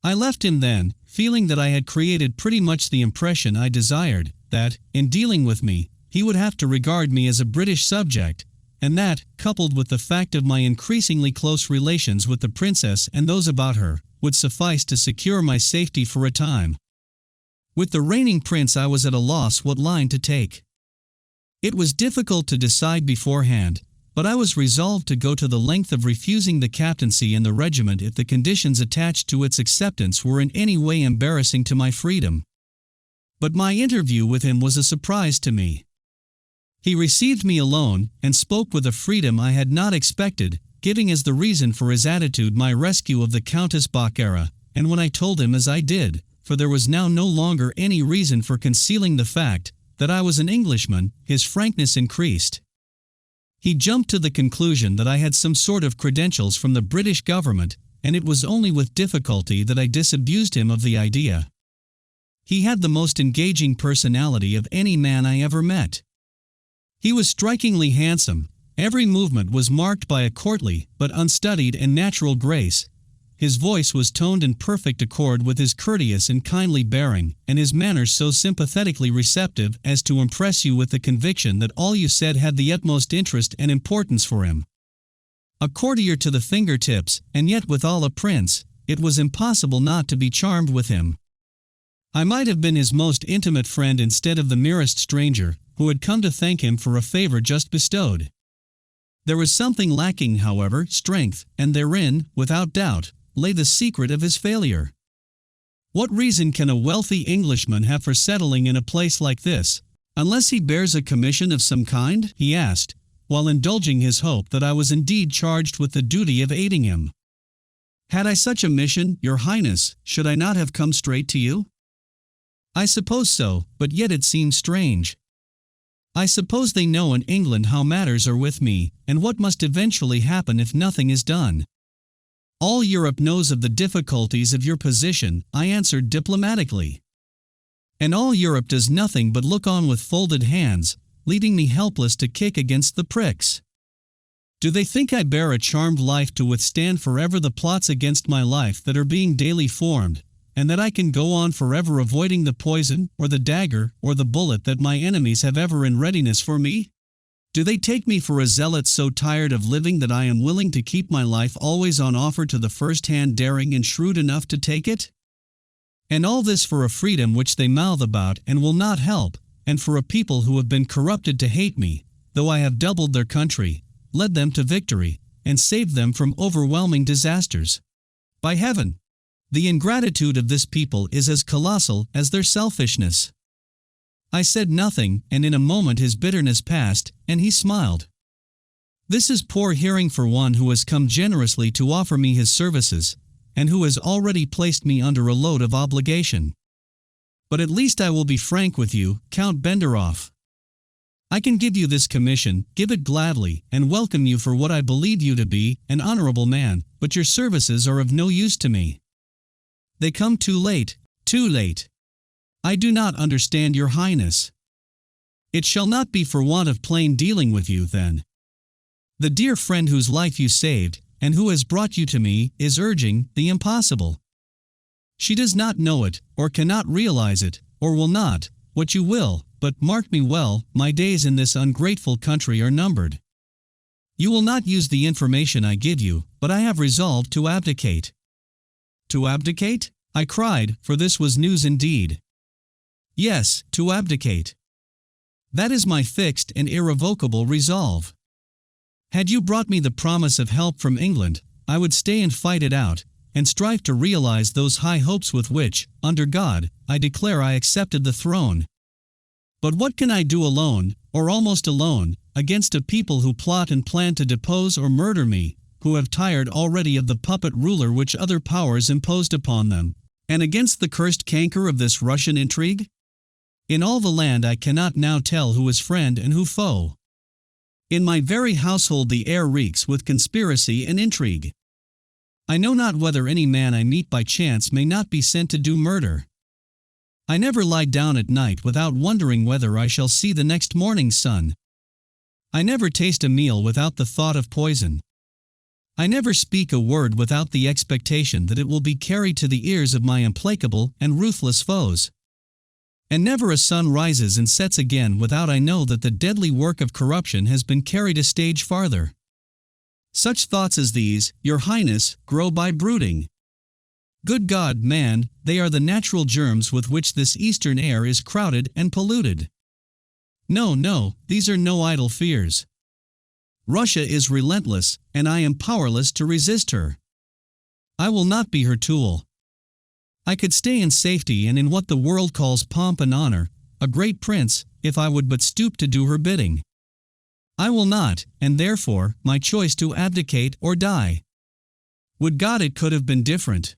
I left him then, feeling that I had created pretty much the impression I desired, that, in dealing with me, he would have to regard me as a British subject, and that, coupled with the fact of my increasingly close relations with the princess and those about her, would suffice to secure my safety for a time. With the reigning prince I was at a loss what line to take. It was difficult to decide beforehand, but I was resolved to go to the length of refusing the captaincy in the regiment if the conditions attached to its acceptance were in any way embarrassing to my freedom. But my interview with him was a surprise to me. He received me alone, and spoke with a freedom I had not expected, giving as the reason for his attitude my rescue of the Countess Baccara, and when I told him as I did, for there was now no longer any reason for concealing the fact, that I was an Englishman, his frankness increased. He jumped to the conclusion that I had some sort of credentials from the British government, and it was only with difficulty that I disabused him of the idea. He had the most engaging personality of any man I ever met. He was strikingly handsome, every movement was marked by a courtly, but unstudied and natural grace. His voice was toned in perfect accord with his courteous and kindly bearing, and his manners so sympathetically receptive as to impress you with the conviction that all you said had the utmost interest and importance for him. A courtier to the fingertips, and yet withal a prince, it was impossible not to be charmed with him. I might have been his most intimate friend instead of the merest stranger, who had come to thank him for a favor just bestowed. There was something lacking, however, strength, and therein, without doubt, lay the secret of his failure. What reason can a wealthy Englishman have for settling in a place like this, unless he bears a commission of some kind? He asked, while indulging his hope that I was indeed charged with the duty of aiding him. Had I such a mission, Your Highness, should I not have come straight to you? I suppose so, but yet it seems strange. I suppose they know in England how matters are with me, and what must eventually happen if nothing is done. All Europe knows of the difficulties of your position, I answered diplomatically. And all Europe does nothing but look on with folded hands, leaving me helpless to kick against the pricks. Do they think I bear a charmed life to withstand forever the plots against my life that are being daily formed, and that I can go on forever avoiding the poison, or the dagger, or the bullet that my enemies have ever in readiness for me? Do they take me for a zealot so tired of living that I am willing to keep my life always on offer to the first-hand daring and shrewd enough to take it? And all this for a freedom which they mouth about and will not help, and for a people who have been corrupted to hate me, though I have doubled their country, led them to victory, and saved them from overwhelming disasters. By heaven! The ingratitude of this people is as colossal as their selfishness. I said nothing, and in a moment his bitterness passed, and he smiled. This is poor hearing for one who has come generously to offer me his services, and who has already placed me under a load of obligation. But at least I will be frank with you, Count Benderoff. I can give you this commission, give it gladly, and welcome you for what I believe you to be, an honorable man, but your services are of no use to me. They come too late, too late. I do not understand your highness. It shall not be for want of plain dealing with you, then. The dear friend whose life you saved, and who has brought you to me, is urging the impossible. She does not know it, or cannot realize it, or will not, what you will, but mark me well, my days in this ungrateful country are numbered. You will not use the information I give you, but I have resolved to abdicate. To abdicate? I cried, for this was news indeed. Yes, to abdicate. That is my fixed and irrevocable resolve. Had you brought me the promise of help from England, I would stay and fight it out, and strive to realize those high hopes with which, under God, I declare I accepted the throne. But what can I do alone, or almost alone, against a people who plot and plan to depose or murder me, who have tired already of the puppet ruler which other powers imposed upon them, and against the cursed canker of this Russian intrigue? In all the land I cannot now tell who is friend and who foe. In my very household the air reeks with conspiracy and intrigue. I know not whether any man I meet by chance may not be sent to do murder. I never lie down at night without wondering whether I shall see the next morning's sun. I never taste a meal without the thought of poison. I never speak a word without the expectation that it will be carried to the ears of my implacable and ruthless foes. And never a sun rises and sets again without I know that the deadly work of corruption has been carried a stage farther. Such thoughts as these, your highness, grow by brooding. Good God, man, they are the natural germs with which this eastern air is crowded and polluted. No, no, these are no idle fears. Russia is relentless, and I am powerless to resist her. I will not be her tool. I could stay in safety and in what the world calls pomp and honor, a great prince, if I would but stoop to do her bidding. I will not, and therefore, my choice to abdicate or die. Would God it could have been different.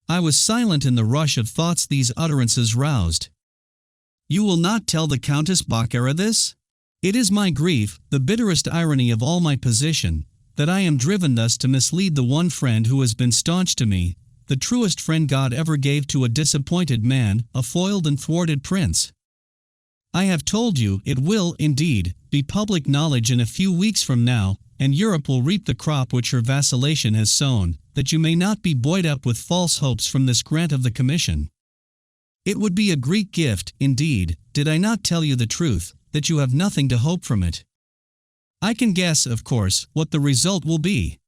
I was silent in the rush of thoughts these utterances roused. You will not tell the Countess Baccara this? It is my grief, the bitterest irony of all my position, that I am driven thus to mislead the one friend who has been staunch to me, the truest friend God ever gave to a disappointed man, a foiled and thwarted prince. I have told you, it will, indeed, be public knowledge in a few weeks from now, and Europe will reap the crop which her vacillation has sown, that you may not be buoyed up with false hopes from this grant of the commission. It would be a Greek gift, indeed, did I not tell you the truth, that you have nothing to hope from it. I can guess, of course, what the result will be.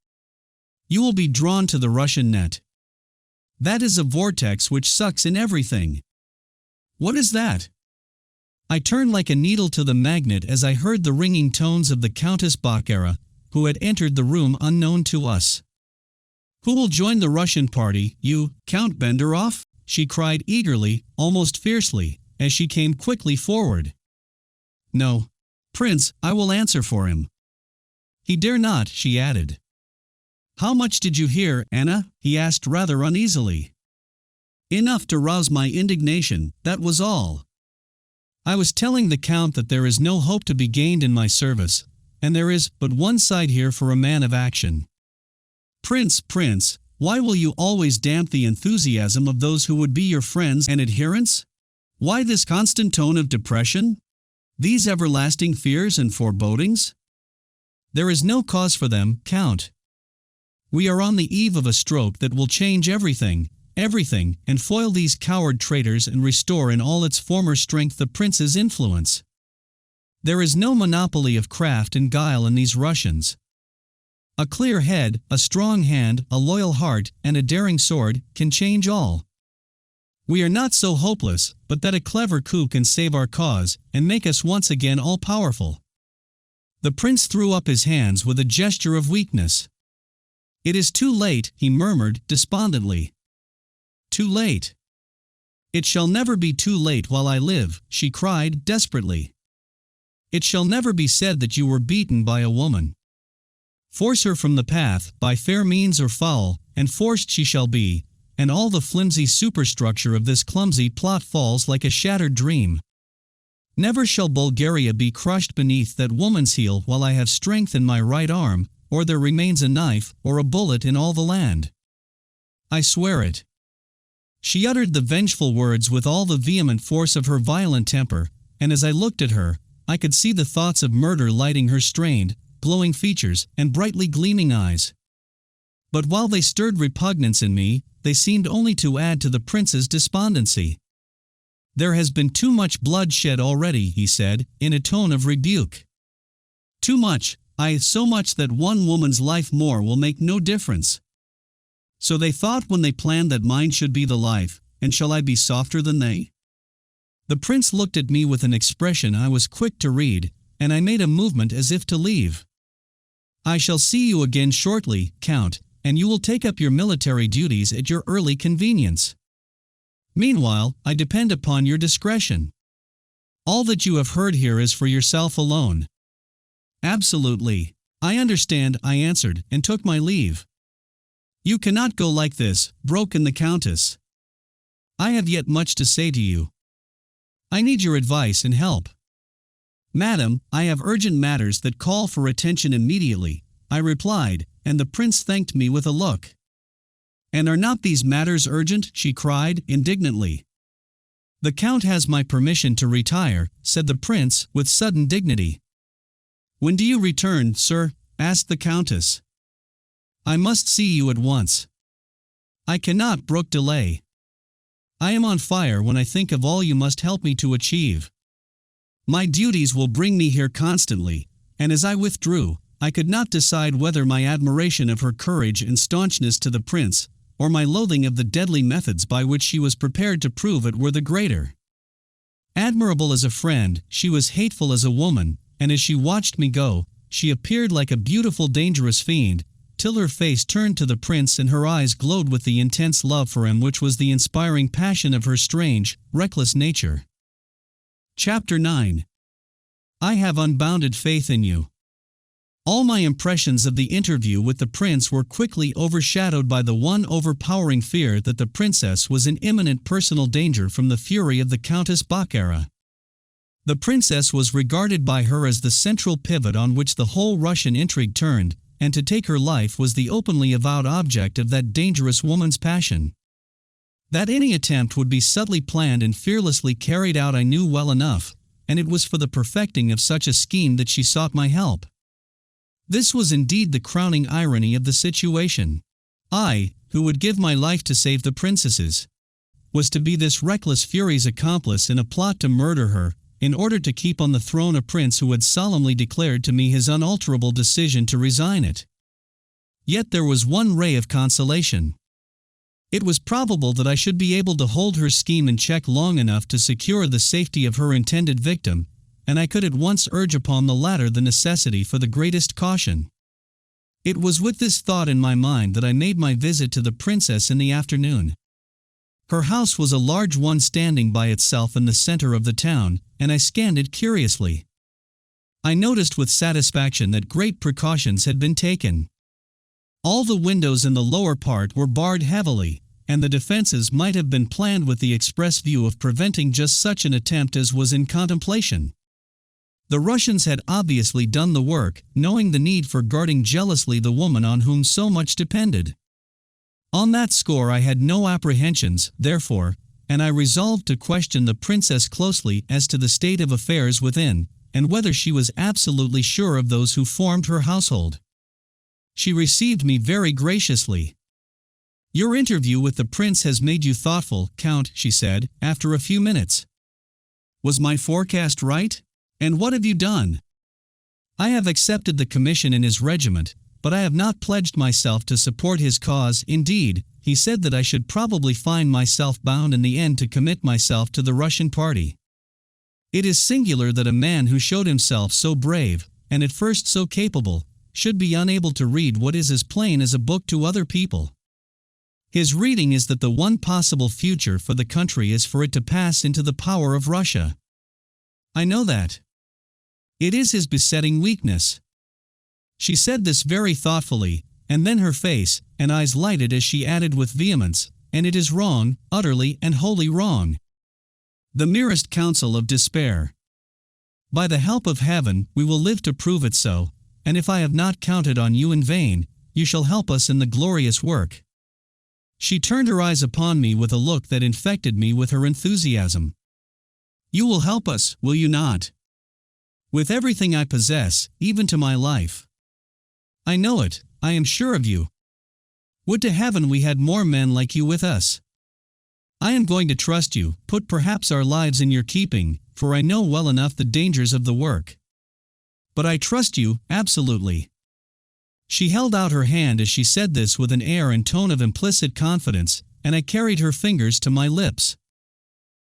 You will be drawn to the Russian net. That is a vortex which sucks in everything. What is that? I turned like a needle to the magnet as I heard the ringing tones of the Countess Baccara, who had entered the room unknown to us. Who will join the Russian party, you, Count Benderoff? She cried eagerly, almost fiercely, as she came quickly forward. No, Prince, I will answer for him. He dare not, she added. How much did you hear, Anna? He asked rather uneasily. Enough to rouse my indignation, that was all. I was telling the Count that there is no hope to be gained in my service, and there is but one side here for a man of action. Prince, why will you always damp the enthusiasm of those who would be your friends and adherents? Why this constant tone of depression? These everlasting fears and forebodings? There is no cause for them, Count. We are on the eve of a stroke that will change everything, and foil these coward traitors and restore in all its former strength the prince's influence. There is no monopoly of craft and guile in these Russians. A clear head, a strong hand, a loyal heart, and a daring sword can change all. We are not so hopeless, but that a clever coup can save our cause and make us once again all-powerful. The prince threw up his hands with a gesture of weakness. It is too late, he murmured despondently. Too late. It shall never be too late while I live, she cried desperately. It shall never be said that you were beaten by a woman. Force her from the path, by fair means or foul, and forced she shall be, and all the flimsy superstructure of this clumsy plot falls like a shattered dream. Never shall Bulgaria be crushed beneath that woman's heel while I have strength in my right arm, or there remains a knife or a bullet in all the land. I swear it. She uttered the vengeful words with all the vehement force of her violent temper, and as I looked at her, I could see the thoughts of murder lighting her strained, glowing features and brightly gleaming eyes. But while they stirred repugnance in me, they seemed only to add to the prince's despondency. There has been too much blood shed already, he said, in a tone of rebuke. Too much, so much that one woman's life more will make no difference. So they thought when they planned that mine should be the life, and shall I be softer than they? The prince looked at me with an expression I was quick to read, and I made a movement as if to leave. I shall see you again shortly, Count, and you will take up your military duties at your early convenience. Meanwhile, I depend upon your discretion. All that you have heard here is for yourself alone. Absolutely. I understand, I answered, and took my leave. You cannot go like this, broke in the Countess. I have yet much to say to you. I need your advice and help. Madam, I have urgent matters that call for attention immediately, I replied, and the prince thanked me with a look. And are not these matters urgent? She cried indignantly. The Count has my permission to retire, said the prince with sudden dignity. When do you return, sir? Asked the Countess. I must see you at once. I cannot brook delay. I am on fire when I think of all you must help me to achieve. My duties will bring me here constantly, and as I withdrew, I could not decide whether my admiration of her courage and staunchness to the prince, or my loathing of the deadly methods by which she was prepared to prove it were the greater. Admirable as a friend, she was hateful as a woman, and as she watched me go, she appeared like a beautiful dangerous fiend, till her face turned to the prince and her eyes glowed with the intense love for him which was the inspiring passion of her strange, reckless nature. Chapter 9. I have unbounded faith in you. All my impressions of the interview with the prince were quickly overshadowed by the one overpowering fear that the princess was in imminent personal danger from the fury of the Countess Baccara. The princess was regarded by her as the central pivot on which the whole Russian intrigue turned, and to take her life was the openly avowed object of that dangerous woman's passion. That any attempt would be subtly planned and fearlessly carried out I knew well enough, and it was for the perfecting of such a scheme that she sought my help. This was indeed the crowning irony of the situation. I, who would give my life to save the princess's, was to be this reckless fury's accomplice in a plot to murder her, in order to keep on the throne a prince who had solemnly declared to me his unalterable decision to resign it. Yet there was one ray of consolation. It was probable that I should be able to hold her scheme in check long enough to secure the safety of her intended victim, and I could at once urge upon the latter the necessity for the greatest caution. It was with this thought in my mind that I made my visit to the princess in the afternoon. Her house was a large one standing by itself in the center of the town, and I scanned it curiously. I noticed with satisfaction that great precautions had been taken. All the windows in the lower part were barred heavily, and the defenses might have been planned with the express view of preventing just such an attempt as was in contemplation. The Russians had obviously done the work, knowing the need for guarding jealously the woman on whom so much depended. On that score I had no apprehensions, therefore, and I resolved to question the princess closely as to the state of affairs within, and whether she was absolutely sure of those who formed her household. She received me very graciously. "Your interview with the prince has made you thoughtful, Count," she said, after a few minutes. "Was my forecast right? And what have you done?" "I have accepted the commission in his regiment, but I have not pledged myself to support his cause. Indeed, he said that I should probably find myself bound in the end to commit myself to the Russian party. It is singular that a man who showed himself so brave, and at first so capable, should be unable to read what is as plain as a book to other people. His reading is that the one possible future for the country is for it to pass into the power of Russia. I know that. It is his besetting weakness." She said this very thoughtfully, and then her face and eyes lighted as she added with vehemence, "And it is wrong, utterly and wholly wrong. The merest counsel of despair. By the help of heaven, we will live to prove it so, and if I have not counted on you in vain, you shall help us in the glorious work." She turned her eyes upon me with a look that infected me with her enthusiasm. "You will help us, will you not?" "With everything I possess, even to my life." "I know it, I am sure of you. Would to heaven we had more men like you with us. I am going to trust you, put perhaps our lives in your keeping, for I know well enough the dangers of the work. But I trust you, absolutely." She held out her hand as she said this with an air and tone of implicit confidence, and I carried her fingers to my lips.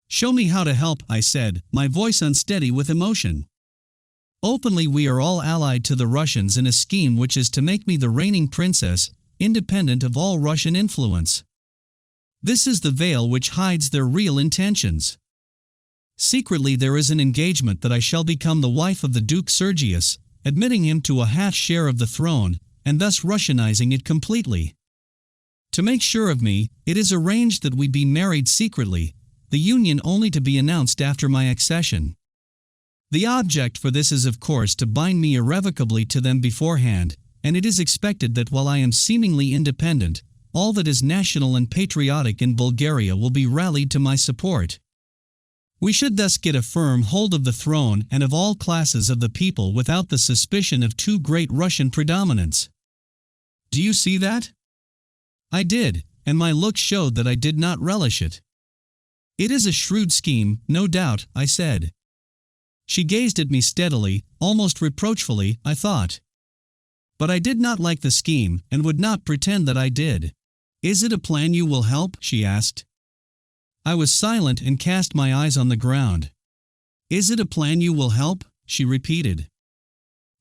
"Show me how to help," I said, my voice unsteady with emotion. "Openly we are all allied to the Russians in a scheme which is to make me the reigning princess, independent of all Russian influence. This is the veil which hides their real intentions. Secretly there is an engagement that I shall become the wife of the Duke Sergius, admitting him to a half share of the throne, and thus Russianizing it completely. To make sure of me, it is arranged that we be married secretly, the union only to be announced after my accession. The object for this is of course to bind me irrevocably to them beforehand, and it is expected that while I am seemingly independent, all that is national and patriotic in Bulgaria will be rallied to my support. We should thus get a firm hold of the throne and of all classes of the people without the suspicion of too great Russian predominance. Do you see that?" I did, and my look showed that I did not relish it. "It is a shrewd scheme, no doubt," I said. She gazed at me steadily, almost reproachfully, I thought. But I did not like the scheme, and would not pretend that I did. "Is it a plan you will help?" she asked. I was silent and cast my eyes on the ground. "Is it a plan you will help?" she repeated.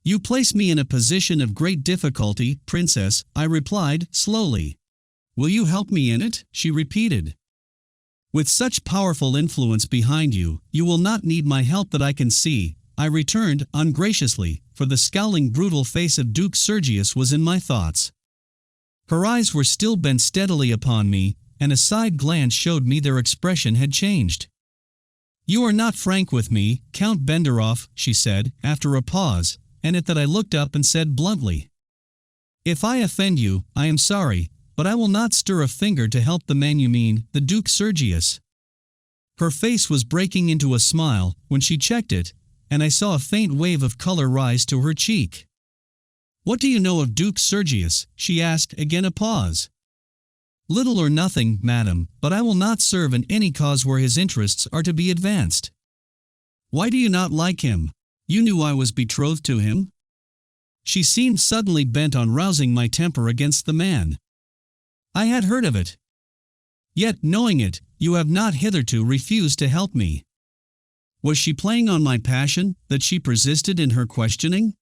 "You place me in a position of great difficulty, Princess," I replied, slowly. "Will you help me in it?" she repeated. "With such powerful influence behind you, you will not need my help that I can see," I returned, ungraciously, for the scowling brutal face of Duke Sergius was in my thoughts. Her eyes were still bent steadily upon me, and a side glance showed me their expression had changed. "You are not frank with me, Count Benderov," she said, after a pause, and at that I looked up and said bluntly, "If I offend you, I am sorry, but I will not stir a finger to help the man you mean, the Duke Sergius." Her face was breaking into a smile, when she checked it, and I saw a faint wave of color rise to her cheek. "What do you know of Duke Sergius?" she asked, again a pause. "Little or nothing, madam, but I will not serve in any cause where his interests are to be advanced." "Why do you not like him? You knew I was betrothed to him?" She seemed suddenly bent on rousing my temper against the man. "I had heard of it. Yet, knowing it, you have not hitherto refused to help me." Was she playing on my passion, that she persisted in her questioning?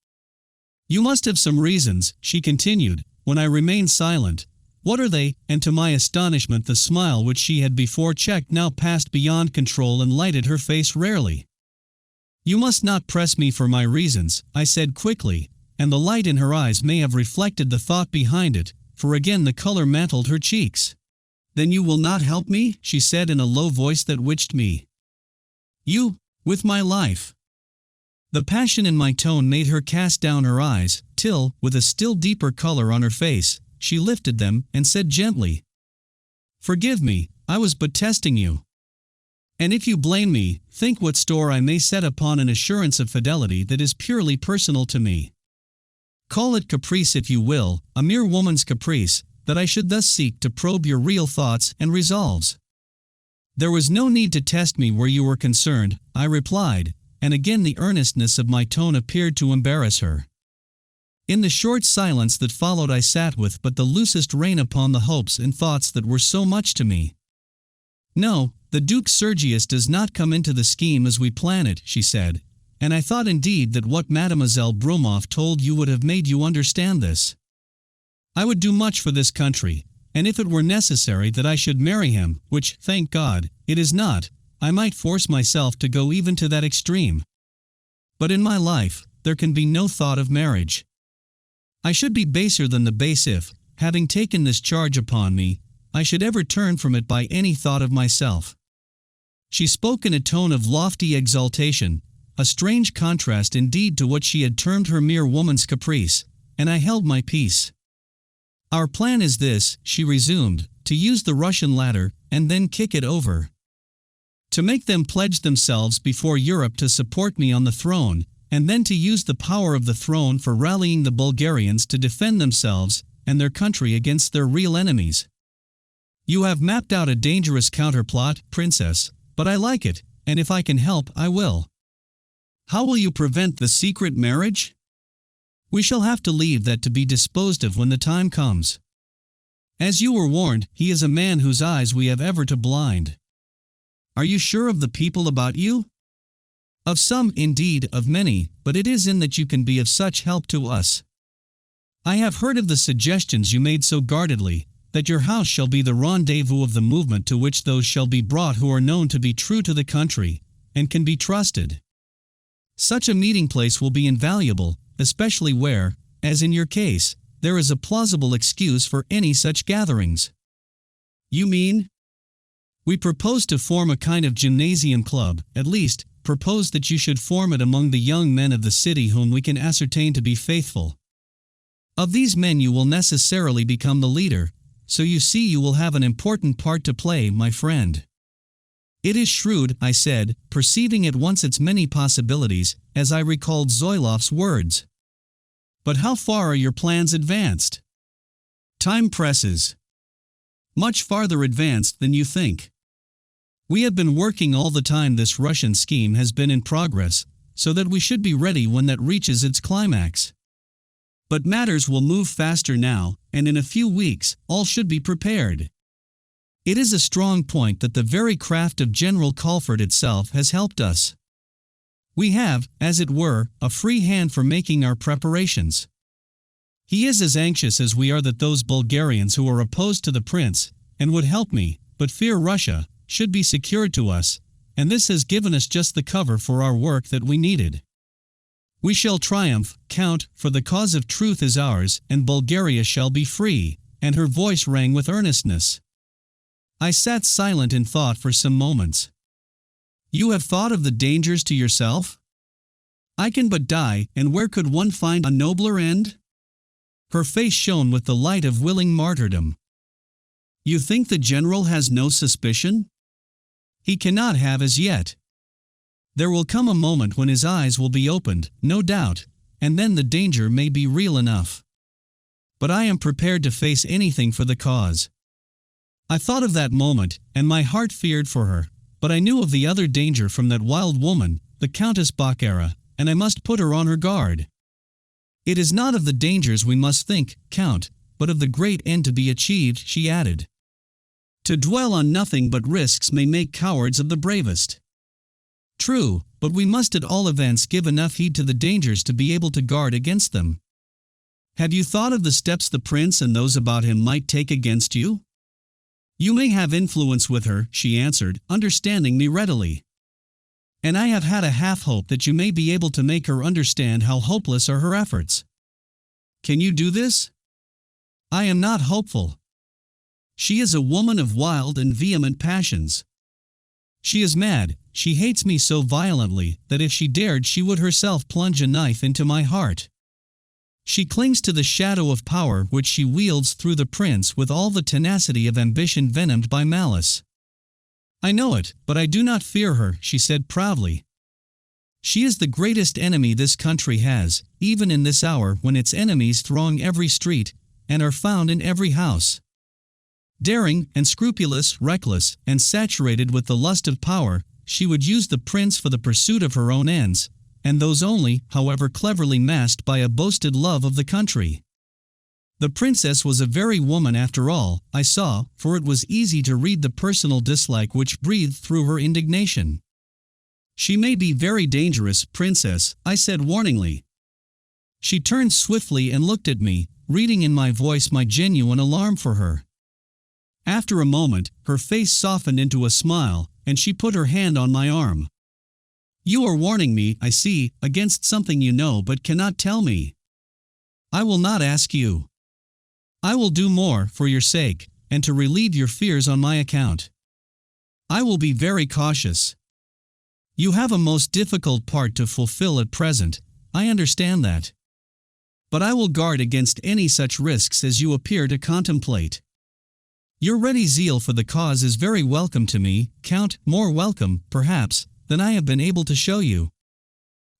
"You must have some reasons," she continued, when I remained silent. "What are they?" And to my astonishment the smile which she had before checked now passed beyond control and lighted her face rarely. "You must not press me for my reasons," I said quickly, and the light in her eyes may have reflected the thought behind it, for again the color mantled her cheeks. "Then you will not help me?" she said in a low voice that witched me. "You, with my life." The passion in my tone made her cast down her eyes, till, with a still deeper color on her face, she lifted them and said gently, "Forgive me, I was but testing you." And if you blame me, think what store I may set upon an assurance of fidelity that is purely personal to me. Call it caprice if you will, a mere woman's caprice, that I should thus seek to probe your real thoughts and resolves. There was no need to test me where you were concerned, I replied, and again the earnestness of my tone appeared to embarrass her. In the short silence that followed I sat with but the loosest rein upon the hopes and thoughts that were so much to me. No, the Duke Sergius does not come into the scheme as we plan it, she said, and I thought indeed that what Mademoiselle Brumoff told you would have made you understand this. I would do much for this country, and if it were necessary that I should marry him, which, thank God, it is not, I might force myself to go even to that extreme. But in my life, there can be no thought of marriage. I should be baser than the base if, having taken this charge upon me, I should ever turn from it by any thought of myself. She spoke in a tone of lofty exaltation, a strange contrast indeed to what she had termed her mere woman's caprice, and I held my peace. Our plan is this, she resumed, to use the Russian ladder, and then kick it over. To make them pledge themselves before Europe to support me on the throne, and then to use the power of the throne for rallying the Bulgarians to defend themselves and their country against their real enemies. You have mapped out a dangerous counterplot, Princess, but I like it, and if I can help, I will. How will you prevent the secret marriage? We shall have to leave that to be disposed of when the time comes. As you were warned, he is a man whose eyes we have ever to blind. Are you sure of the people about you? Of some, indeed, of many, but it is in that you can be of such help to us. I have heard of the suggestions you made so guardedly, that your house shall be the rendezvous of the movement to which those shall be brought who are known to be true to the country, and can be trusted. Such a meeting place will be invaluable, especially where, as in your case, there is a plausible excuse for any such gatherings. You mean? We propose to form a kind of gymnasium club, at least, propose that you should form it among the young men of the city whom we can ascertain to be faithful. Of these men you will necessarily become the leader, so you see you will have an important part to play, my friend. It is shrewd, I said, perceiving at once its many possibilities, as I recalled Zoilov's words. But how far are your plans advanced? Time presses. Much farther advanced than you think. We have been working all the time this Russian scheme has been in progress, so that we should be ready when that reaches its climax. But matters will move faster now, and in a few weeks, all should be prepared. It is a strong point that the very craft of General Colford itself has helped us. We have, as it were, a free hand for making our preparations. He is as anxious as we are that those Bulgarians who are opposed to the prince, and would help me, but fear Russia, should be secured to us, and this has given us just the cover for our work that we needed. We shall triumph, Count, for the cause of truth is ours, and Bulgaria shall be free, and her voice rang with earnestness. I sat silent in thought for some moments. You have thought of the dangers to yourself? I can but die, and where could one find a nobler end? Her face shone with the light of willing martyrdom. You think the general has no suspicion? He cannot have as yet. There will come a moment when his eyes will be opened, no doubt, and then the danger may be real enough. But I am prepared to face anything for the cause. I thought of that moment, and my heart feared for her, but I knew of the other danger from that wild woman, the Countess Baccara, and I must put her on her guard. It is not of the dangers we must think, Count, but of the great end to be achieved, she added. To dwell on nothing but risks may make cowards of the bravest. True, but we must at all events give enough heed to the dangers to be able to guard against them. Have you thought of the steps the prince and those about him might take against you? You may have influence with her, she answered, understanding me readily. And I have had a half-hope that you may be able to make her understand how hopeless are her efforts. Can you do this? I am not hopeful. She is a woman of wild and vehement passions. She is mad, she hates me so violently that if she dared she would herself plunge a knife into my heart. She clings to the shadow of power which she wields through the prince with all the tenacity of ambition venomed by malice. I know it, but I do not fear her, she said proudly. She is the greatest enemy this country has, even in this hour when its enemies throng every street, and are found in every house. Daring, and scrupulous, reckless, and saturated with the lust of power, she would use the prince for the pursuit of her own ends, and those only, however cleverly masked by a boasted love of the country. The princess was a very woman after all, I saw, for it was easy to read the personal dislike which breathed through her indignation. She may be very dangerous, princess, I said warningly. She turned swiftly and looked at me, reading in my voice my genuine alarm for her. After a moment, her face softened into a smile, and she put her hand on my arm. You are warning me, I see, against something you know but cannot tell me. I will not ask you. I will do more, for your sake, and to relieve your fears on my account. I will be very cautious. You have a most difficult part to fulfill at present, I understand that. But I will guard against any such risks as you appear to contemplate. Your ready zeal for the cause is very welcome to me, Count, more welcome, perhaps, than I have been able to show you.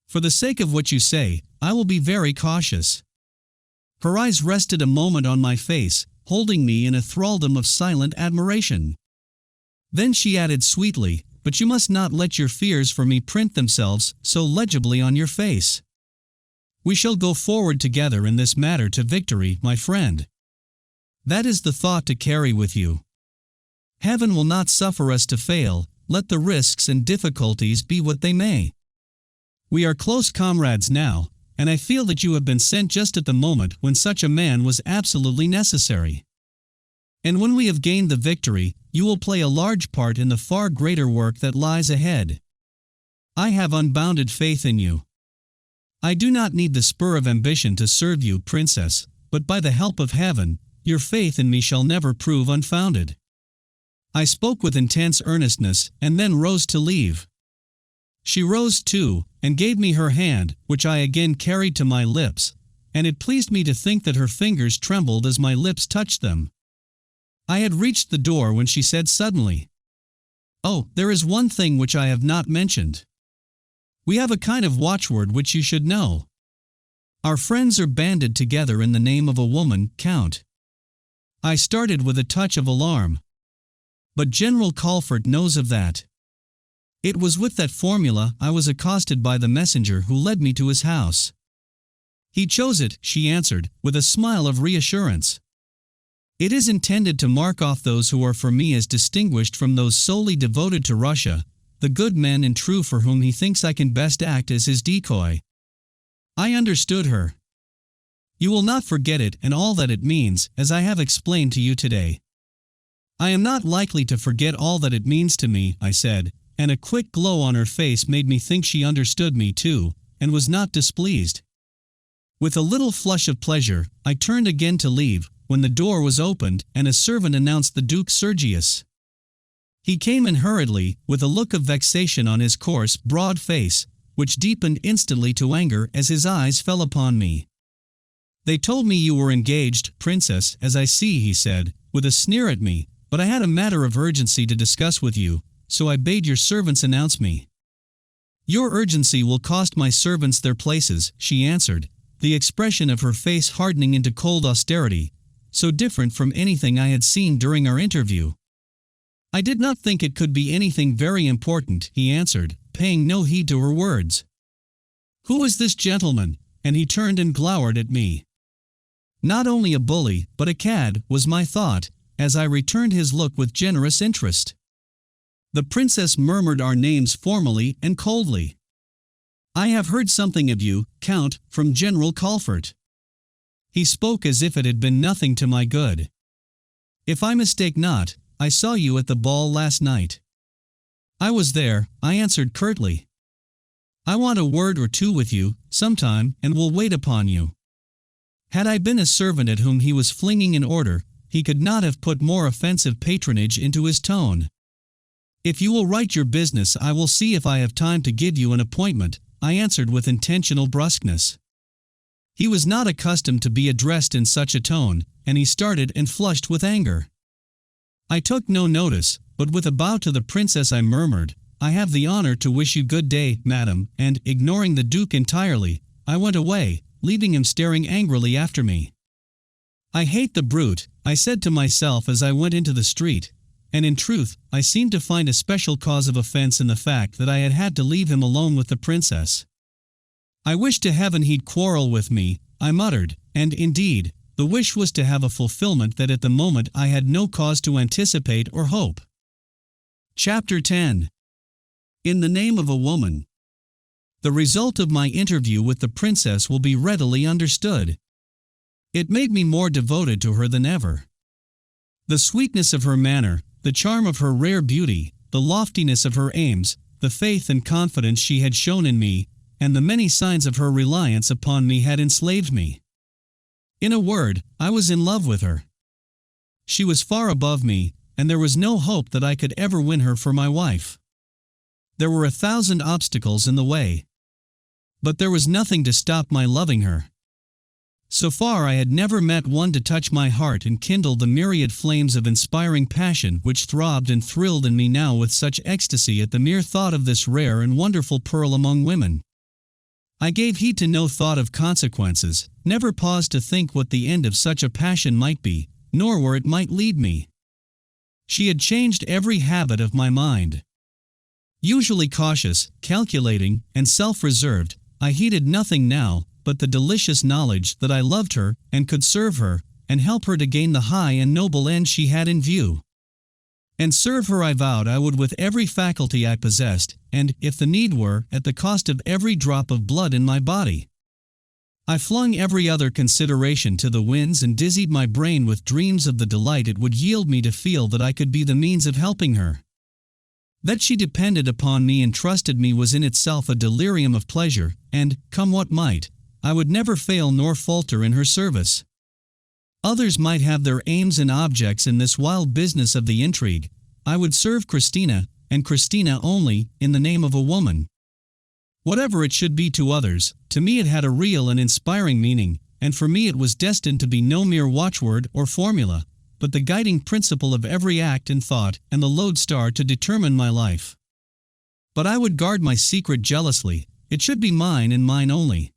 For the sake of what you say, I will be very cautious. Her eyes rested a moment on my face, holding me in a thraldom of silent admiration. Then she added sweetly, but you must not let your fears for me print themselves so legibly on your face. We shall go forward together in this matter to victory, my friend. That is the thought to carry with you. Heaven will not suffer us to fail, let the risks and difficulties be what they may. We are close comrades now, and I feel that you have been sent just at the moment when such a man was absolutely necessary. And when we have gained the victory, you will play a large part in the far greater work that lies ahead. I have unbounded faith in you. I do not need the spur of ambition to serve you, princess, but by the help of heaven, your faith in me shall never prove unfounded. I spoke with intense earnestness, and then rose to leave. She rose too, and gave me her hand, which I again carried to my lips, and it pleased me to think that her fingers trembled as my lips touched them. I had reached the door when she said suddenly, "Oh, there is one thing which I have not mentioned. We have a kind of watchword which you should know. Our friends are banded together in the name of a woman, Count." I started with a touch of alarm. But General Colfort knows of that. It was with that formula I was accosted by the messenger who led me to his house. He chose it, she answered, with a smile of reassurance. It is intended to mark off those who are for me as distinguished from those solely devoted to Russia, the good men and true for whom he thinks I can best act as his decoy. I understood her. You will not forget it and all that it means, as I have explained to you today. I am not likely to forget all that it means to me, I said, and a quick glow on her face made me think she understood me too, and was not displeased. With a little flush of pleasure, I turned again to leave, when the door was opened and a servant announced the Duke Sergius. He came in hurriedly, with a look of vexation on his coarse, broad face, which deepened instantly to anger as his eyes fell upon me. They told me you were engaged, princess, as I see, he said, with a sneer at me, but I had a matter of urgency to discuss with you, so I bade your servants announce me. Your urgency will cost my servants their places, she answered, the expression of her face hardening into cold austerity, so different from anything I had seen during our interview. I did not think it could be anything very important, he answered, paying no heed to her words. Who is this gentleman? And he turned and glowered at me. Not only a bully, but a cad, was my thought, as I returned his look with generous interest. The princess murmured our names formally and coldly. I have heard something of you, Count, from General Colfort. He spoke as if it had been nothing to my good. If I mistake not, I saw you at the ball last night. I was there, I answered curtly. I want a word or two with you, sometime, and will wait upon you. Had I been a servant at whom he was flinging an order, he could not have put more offensive patronage into his tone. If you will write your business, I will see if I have time to give you an appointment, I answered with intentional brusqueness. He was not accustomed to be addressed in such a tone, and he started and flushed with anger. I took no notice, but with a bow to the princess I murmured, "I have the honor to wish you good day, madam," and, ignoring the Duke entirely, I went away, leaving him staring angrily after me. "I hate the brute," I said to myself as I went into the street, and in truth, I seemed to find a special cause of offense in the fact that I had had to leave him alone with the princess. "I wish to heaven he'd quarrel with me," I muttered, and indeed, the wish was to have a fulfillment that at the moment I had no cause to anticipate or hope. Chapter 10. In the Name of a Woman. The result of my interview with the princess will be readily understood. It made me more devoted to her than ever. The sweetness of her manner, the charm of her rare beauty, the loftiness of her aims, the faith and confidence she had shown in me, and the many signs of her reliance upon me had enslaved me. In a word, I was in love with her. She was far above me, and there was no hope that I could ever win her for my wife. There were 1,000 obstacles in the way. But there was nothing to stop my loving her. So far I had never met one to touch my heart and kindle the myriad flames of inspiring passion which throbbed and thrilled in me now with such ecstasy at the mere thought of this rare and wonderful pearl among women. I gave heed to no thought of consequences, never paused to think what the end of such a passion might be, nor where it might lead me. She had changed every habit of my mind. Usually cautious, calculating, and self-reserved, I heeded nothing now but the delicious knowledge that I loved her and could serve her and help her to gain the high and noble end she had in view. And serve her I vowed I would with every faculty I possessed, and, if the need were, at the cost of every drop of blood in my body. I flung every other consideration to the winds and dizzied my brain with dreams of the delight it would yield me to feel that I could be the means of helping her. That she depended upon me and trusted me was in itself a delirium of pleasure, and, come what might, I would never fail nor falter in her service. Others might have their aims and objects in this wild business of the intrigue. I would serve Christina, and Christina only, in the name of a woman. Whatever it should be to others, to me it had a real and inspiring meaning, and for me it was destined to be no mere watchword or formula, but the guiding principle of every act and thought and the lodestar to determine my life. But I would guard my secret jealously. It should be mine and mine only.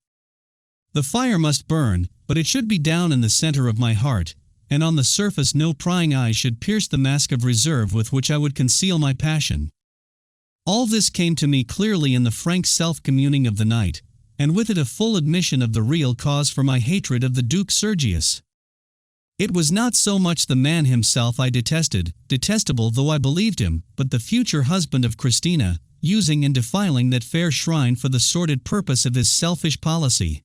The fire must burn, but it should be down in the center of my heart, and on the surface no prying eyes should pierce the mask of reserve with which I would conceal my passion. All this came to me clearly in the frank self-communing of the night, and with it a full admission of the real cause for my hatred of the Duke Sergius. It was not so much the man himself I detested, detestable though I believed him, but the future husband of Christina, using and defiling that fair shrine for the sordid purpose of his selfish policy.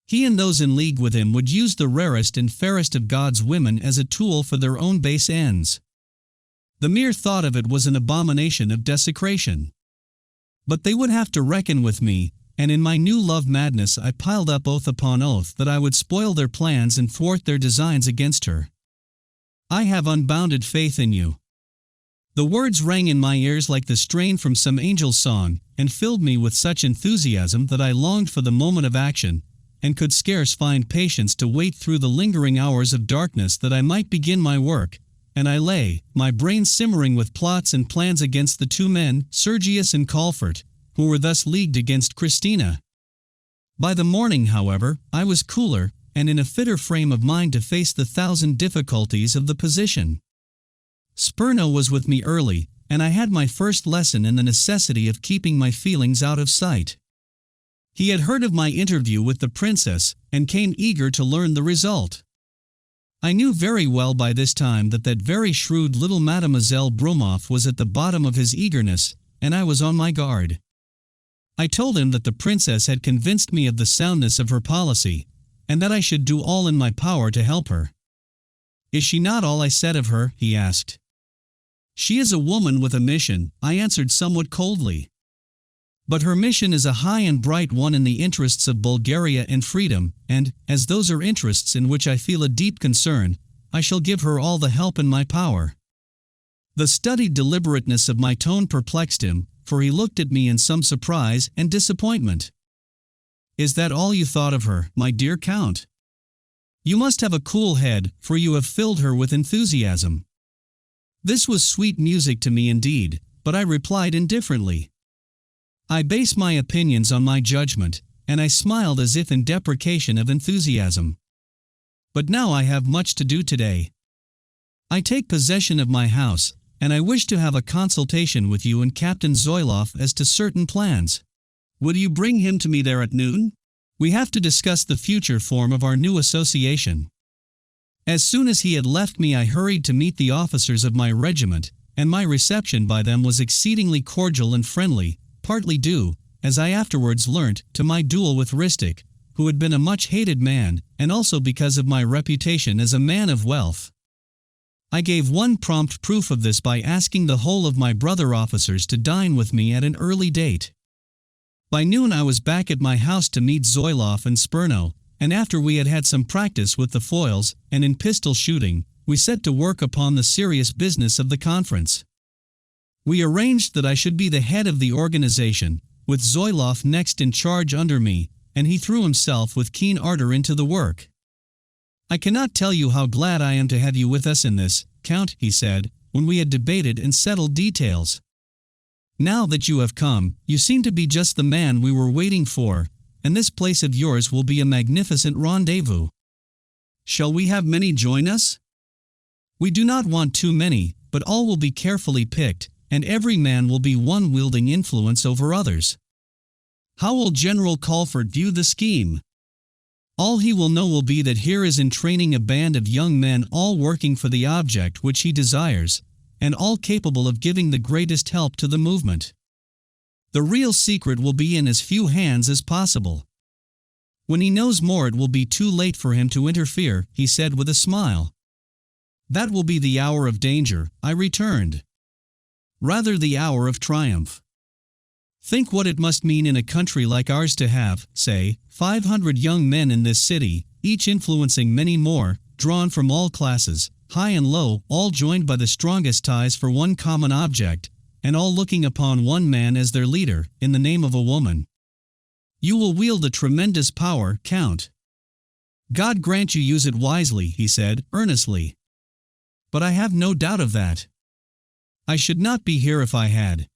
He and those in league with him would use the rarest and fairest of God's women as a tool for their own base ends. The mere thought of it was an abomination of desecration. But they would have to reckon with me, and in my new love madness I piled up oath upon oath that I would spoil their plans and thwart their designs against her. "I have unbounded faith in you." The words rang in my ears like the strain from some angel's song, and filled me with such enthusiasm that I longed for the moment of action, and could scarce find patience to wait through the lingering hours of darkness that I might begin my work, and I lay, my brain simmering with plots and plans against the two men, Sergius and Colfort, who were thus leagued against Christina. By the morning, however, I was cooler, and in a fitter frame of mind to face the 1,000 difficulties of the position. Spurno was with me early, and I had my first lesson in the necessity of keeping my feelings out of sight. He had heard of my interview with the princess, and came eager to learn the result. I knew very well by this time that very shrewd little Mademoiselle Bromoff was at the bottom of his eagerness, and I was on my guard. I told him that the princess had convinced me of the soundness of her policy, and that I should do all in my power to help her. "Is she not all I said of her?" he asked. "She is a woman with a mission," I answered somewhat coldly. "But her mission is a high and bright one in the interests of Bulgaria and freedom, and, as those are interests in which I feel a deep concern, I shall give her all the help in my power." The studied deliberateness of my tone perplexed him, for he looked at me in some surprise and disappointment. "Is that all you thought of her, my dear Count? You must have a cool head, for you have filled her with enthusiasm." This was sweet music to me indeed, but I replied indifferently. I base my opinions on my judgment, and I smiled as if in deprecation of enthusiasm. But now I have much to do today. I take possession of my house, and I wish to have a consultation with you and Captain Zoiloff as to certain plans. Will you bring him to me there at noon? We have to discuss the future form of our new association. As soon as he had left me, I hurried to meet the officers of my regiment, and my reception by them was exceedingly cordial and friendly, partly due, as I afterwards learnt, to my duel with Ristic, who had been a much hated man, and also because of my reputation as a man of wealth. I gave one prompt proof of this by asking the whole of my brother officers to dine with me at an early date. By noon I was back at my house to meet Zoiloff and Spurno, and after we had had some practice with the foils and in pistol shooting, we set to work upon the serious business of the conference. We arranged that I should be the head of the organization, with Zoiloff next in charge under me, and he threw himself with keen ardor into the work. I cannot tell you how glad I am to have you with us in this, Count, he said, when we had debated and settled details. Now that you have come, you seem to be just the man we were waiting for, and this place of yours will be a magnificent rendezvous. Shall we have many join us? We do not want too many, but all will be carefully picked, and every man will be one wielding influence over others. How will General Colford view the scheme? All he will know will be that here is in training a band of young men all working for the object which he desires, and all capable of giving the greatest help to the movement. The real secret will be in as few hands as possible. When he knows more, it will be too late for him to interfere, he said with a smile. That will be the hour of danger, I returned. Rather the hour of triumph. Think what it must mean in a country like ours to have, say, 500 young men in this city, each influencing many more, drawn from all classes, high and low, all joined by the strongest ties for one common object, and all looking upon one man as their leader, in the name of a woman. You will wield a tremendous power, Count. God grant you use it wisely, he said, earnestly. But I have no doubt of that. I should not be here if I had.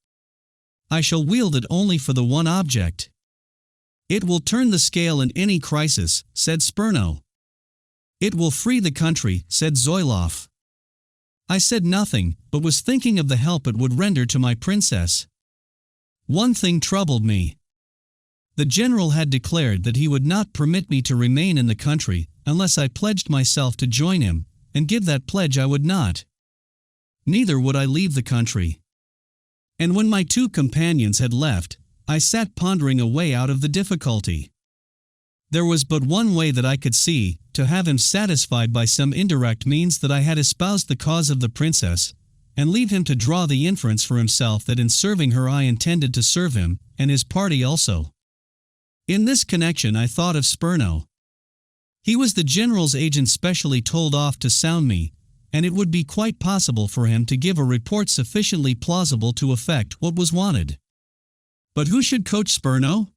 I shall wield it only for the one object. It will turn the scale in any crisis, said Spurno. It will free the country, said Zoiloff. I said nothing, but was thinking of the help it would render to my princess. One thing troubled me. The general had declared that he would not permit me to remain in the country unless I pledged myself to join him, and give that pledge I would not. Neither would I leave the country. And when my two companions had left, I sat pondering a way out of the difficulty. There was but one way that I could see, to have him satisfied by some indirect means that I had espoused the cause of the princess, and leave him to draw the inference for himself that in serving her I intended to serve him, and his party also. In this connection I thought of Spurno. He was the general's agent specially told off to sound me, and it would be quite possible for him to give a report sufficiently plausible to effect what was wanted. But who should coach Spurno?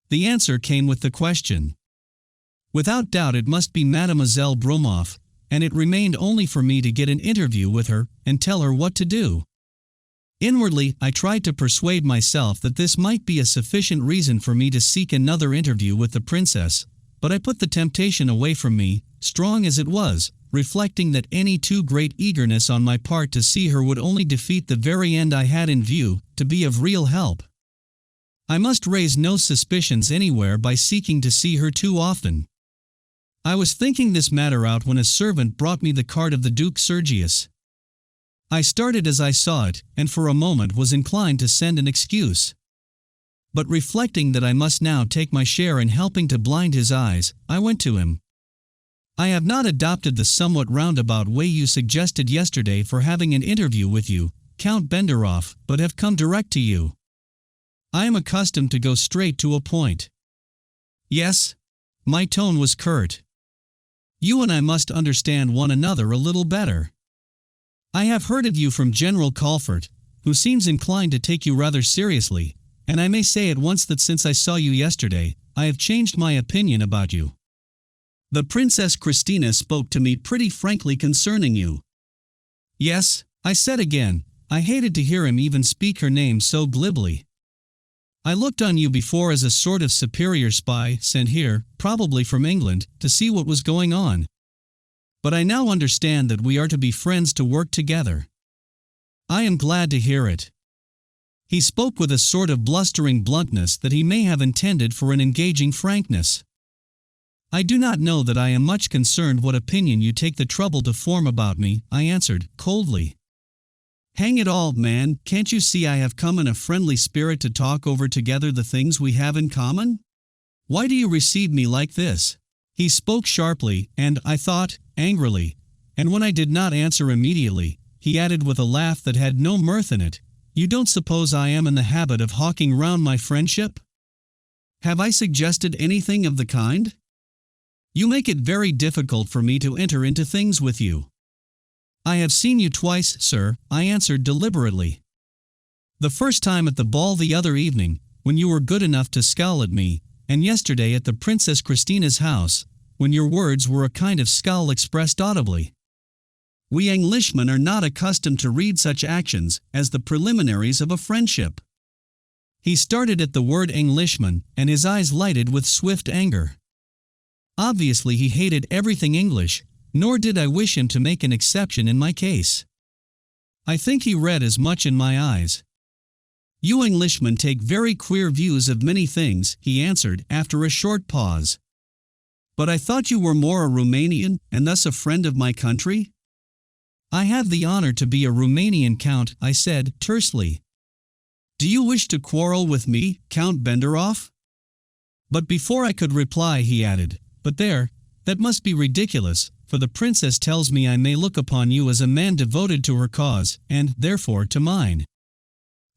The answer came with the question. Without doubt it must be Mademoiselle Bromoff, and it remained only for me to get an interview with her and tell her what to do. Inwardly, I tried to persuade myself that this might be a sufficient reason for me to seek another interview with the princess, but I put the temptation away from me, strong as it was, reflecting that any too great eagerness on my part to see her would only defeat the very end I had in view, to be of real help. I must raise no suspicions anywhere by seeking to see her too often. I was thinking this matter out when a servant brought me the card of the Duke Sergius. I started as I saw it, and for a moment was inclined to send an excuse. But reflecting that I must now take my share in helping to blind his eyes, I went to him. I have not adopted the somewhat roundabout way you suggested yesterday for having an interview with you, Count Benderoff, but have come direct to you. I am accustomed to go straight to a point. Yes? My tone was curt. You and I must understand one another a little better. I have heard of you from General Colford, who seems inclined to take you rather seriously, and I may say at once that since I saw you yesterday, I have changed my opinion about you. The Princess Christina spoke to me pretty frankly concerning you. Yes, I said again. I hated to hear him even speak her name so glibly. I looked on you before as a sort of superior spy sent here, probably from England, to see what was going on. But I now understand that we are to be friends to work together. I am glad to hear it. He spoke with a sort of blustering bluntness that he may have intended for an engaging frankness. I do not know that I am much concerned what opinion you take the trouble to form about me, I answered, coldly. Hang it all, man, can't you see I have come in a friendly spirit to talk over together the things we have in common? Why do you receive me like this? He spoke sharply, and, I thought, angrily, and when I did not answer immediately, he added with a laugh that had no mirth in it, You don't suppose I am in the habit of hawking round my friendship? Have I suggested anything of the kind? You make it very difficult for me to enter into things with you. I have seen you twice, sir, I answered deliberately. The first time at the ball the other evening, when you were good enough to scowl at me, and yesterday at the Princess Christina's house, when your words were a kind of scowl expressed audibly. We Englishmen are not accustomed to read such actions as the preliminaries of a friendship. He started at the word Englishman, and his eyes lighted with swift anger. Obviously he hated everything English, nor did I wish him to make an exception in my case. I think he read as much in my eyes. You Englishmen take very queer views of many things, he answered after a short pause. But I thought you were more a Romanian, and thus a friend of my country? I have the honor to be a Romanian count, I said tersely. Do you wish to quarrel with me, Count Benderoff? But before I could reply he added, But there, that must be ridiculous, for the princess tells me I may look upon you as a man devoted to her cause, and, therefore, to mine.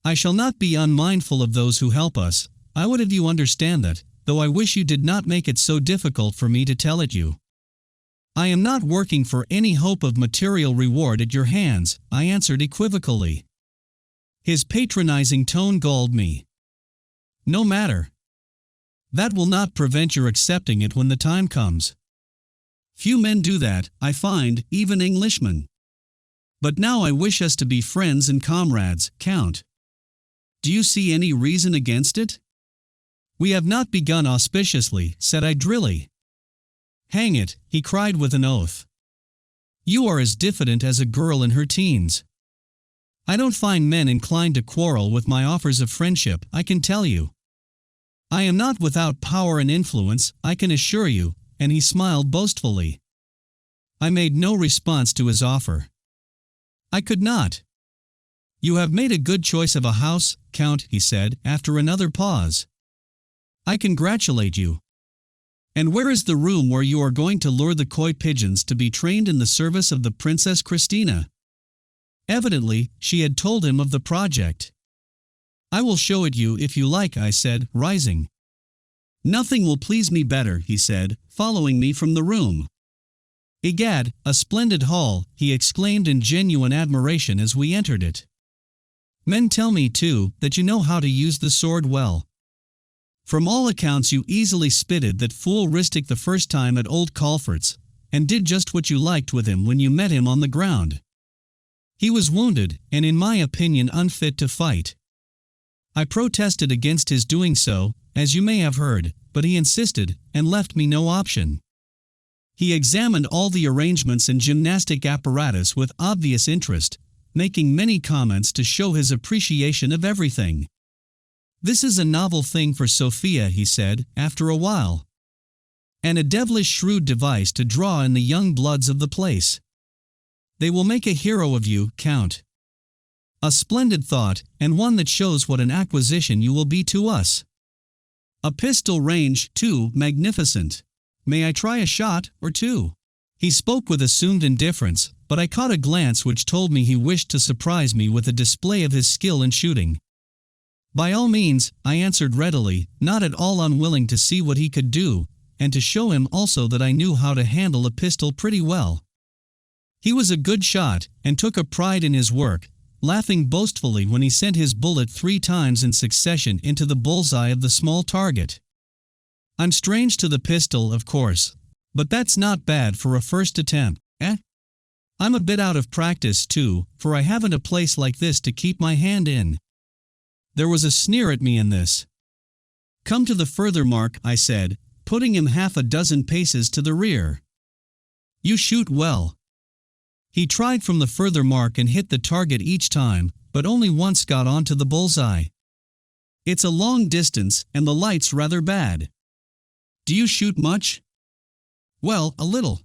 I shall not be unmindful of those who help us. I would have you understand that, though I wish you did not make it so difficult for me to tell it you. I am not working for any hope of material reward at your hands, I answered equivocally. His patronizing tone galled me. No matter. That will not prevent your accepting it when the time comes. Few men do that, I find, even Englishmen. But now I wish us to be friends and comrades, Count. Do you see any reason against it? We have not begun auspiciously, said I drily. Hang it, he cried with an oath. You are as diffident as a girl in her teens. I don't find men inclined to quarrel with my offers of friendship, I can tell you. I am not without power and influence, I can assure you, and he smiled boastfully. I made no response to his offer. I could not. You have made a good choice of a house, Count, he said, after another pause. I congratulate you. And where is the room where you are going to lure the coy pigeons to be trained in the service of the Princess Christina? Evidently, she had told him of the project. I will show it you if you like, I said, rising. Nothing will please me better, he said, following me from the room. Egad, a splendid hall, he exclaimed in genuine admiration as we entered it. Men tell me, too, that you know how to use the sword well. From all accounts you easily spitted that fool Ristic the first time at old Colfert's, and did just what you liked with him when you met him on the ground. He was wounded, and in my opinion unfit to fight. I protested against his doing so, as you may have heard, but he insisted, and left me no option. He examined all the arrangements and gymnastic apparatus with obvious interest, making many comments to show his appreciation of everything. This is a novel thing for Sophia, he said, after a while. And a devilish shrewd device to draw in the young bloods of the place. They will make a hero of you, Count. A splendid thought, and one that shows what an acquisition you will be to us. A pistol range, too, magnificent. May I try a shot, or two? He spoke with assumed indifference, but I caught a glance which told me he wished to surprise me with a display of his skill in shooting. By all means, I answered readily, not at all unwilling to see what he could do, and to show him also that I knew how to handle a pistol pretty well. He was a good shot, and took a pride in his work, laughing boastfully when he sent his bullet 3 times in succession into the bullseye of the small target. I'm strange to the pistol, of course, but that's not bad for a first attempt, eh? I'm a bit out of practice too, for I haven't a place like this to keep my hand in." There was a sneer at me in this. "Come to the further mark," I said, putting him half a dozen paces to the rear. "You shoot well." He tried from the further mark and hit the target each time, but only once got onto the bullseye. "It's a long distance, and the light's rather bad." "Do you shoot much?" "Well, a little.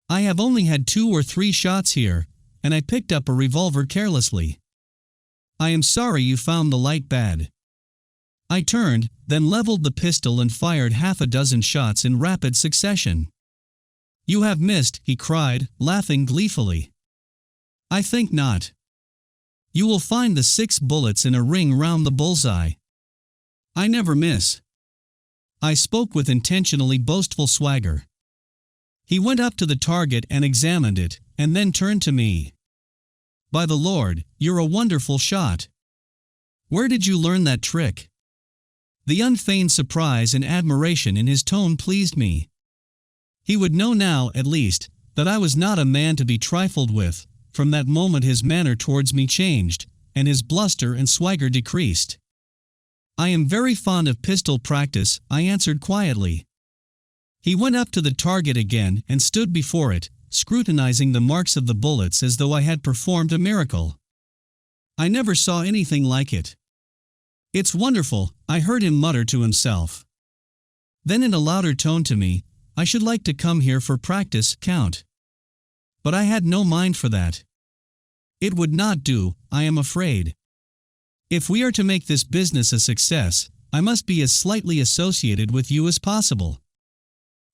I have only had 2 or 3 shots here, and I picked up a revolver carelessly." "I am sorry you found the light bad." I turned, then leveled the pistol and fired half a dozen shots in rapid succession. "You have missed," he cried, laughing gleefully. "I think not. You will find the 6 bullets in a ring round the bullseye. I never miss." I spoke with intentionally boastful swagger. He went up to the target and examined it, and then turned to me. "By the Lord, you're a wonderful shot. Where did you learn that trick?" The unfeigned surprise and admiration in his tone pleased me. He would know now, at least, that I was not a man to be trifled with. From that moment his manner towards me changed, and his bluster and swagger decreased. "I am very fond of pistol practice," I answered quietly. He went up to the target again and stood before it, scrutinizing the marks of the bullets as though I had performed a miracle. "I never saw anything like it." "It's wonderful," I heard him mutter to himself. Then in a louder tone to me, "I should like to come here for practice, Count." But I had no mind for that. It would not do, I am afraid. If we are to make this business a success, I must be as slightly associated with you as possible.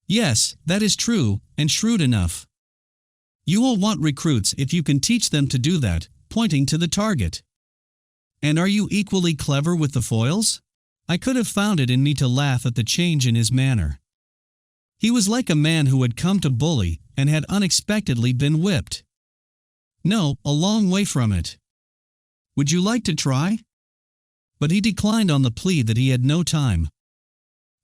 "Yes, that is true, and shrewd enough. You will want recruits if you can teach them to do that," pointing to the target. "And are you equally clever with the foils?" I could have found it in me to laugh at the change in his manner. He was like a man who had come to bully, and had unexpectedly been whipped. "No, a long way from it." "Would you like to try?" But he declined on the plea that he had no time.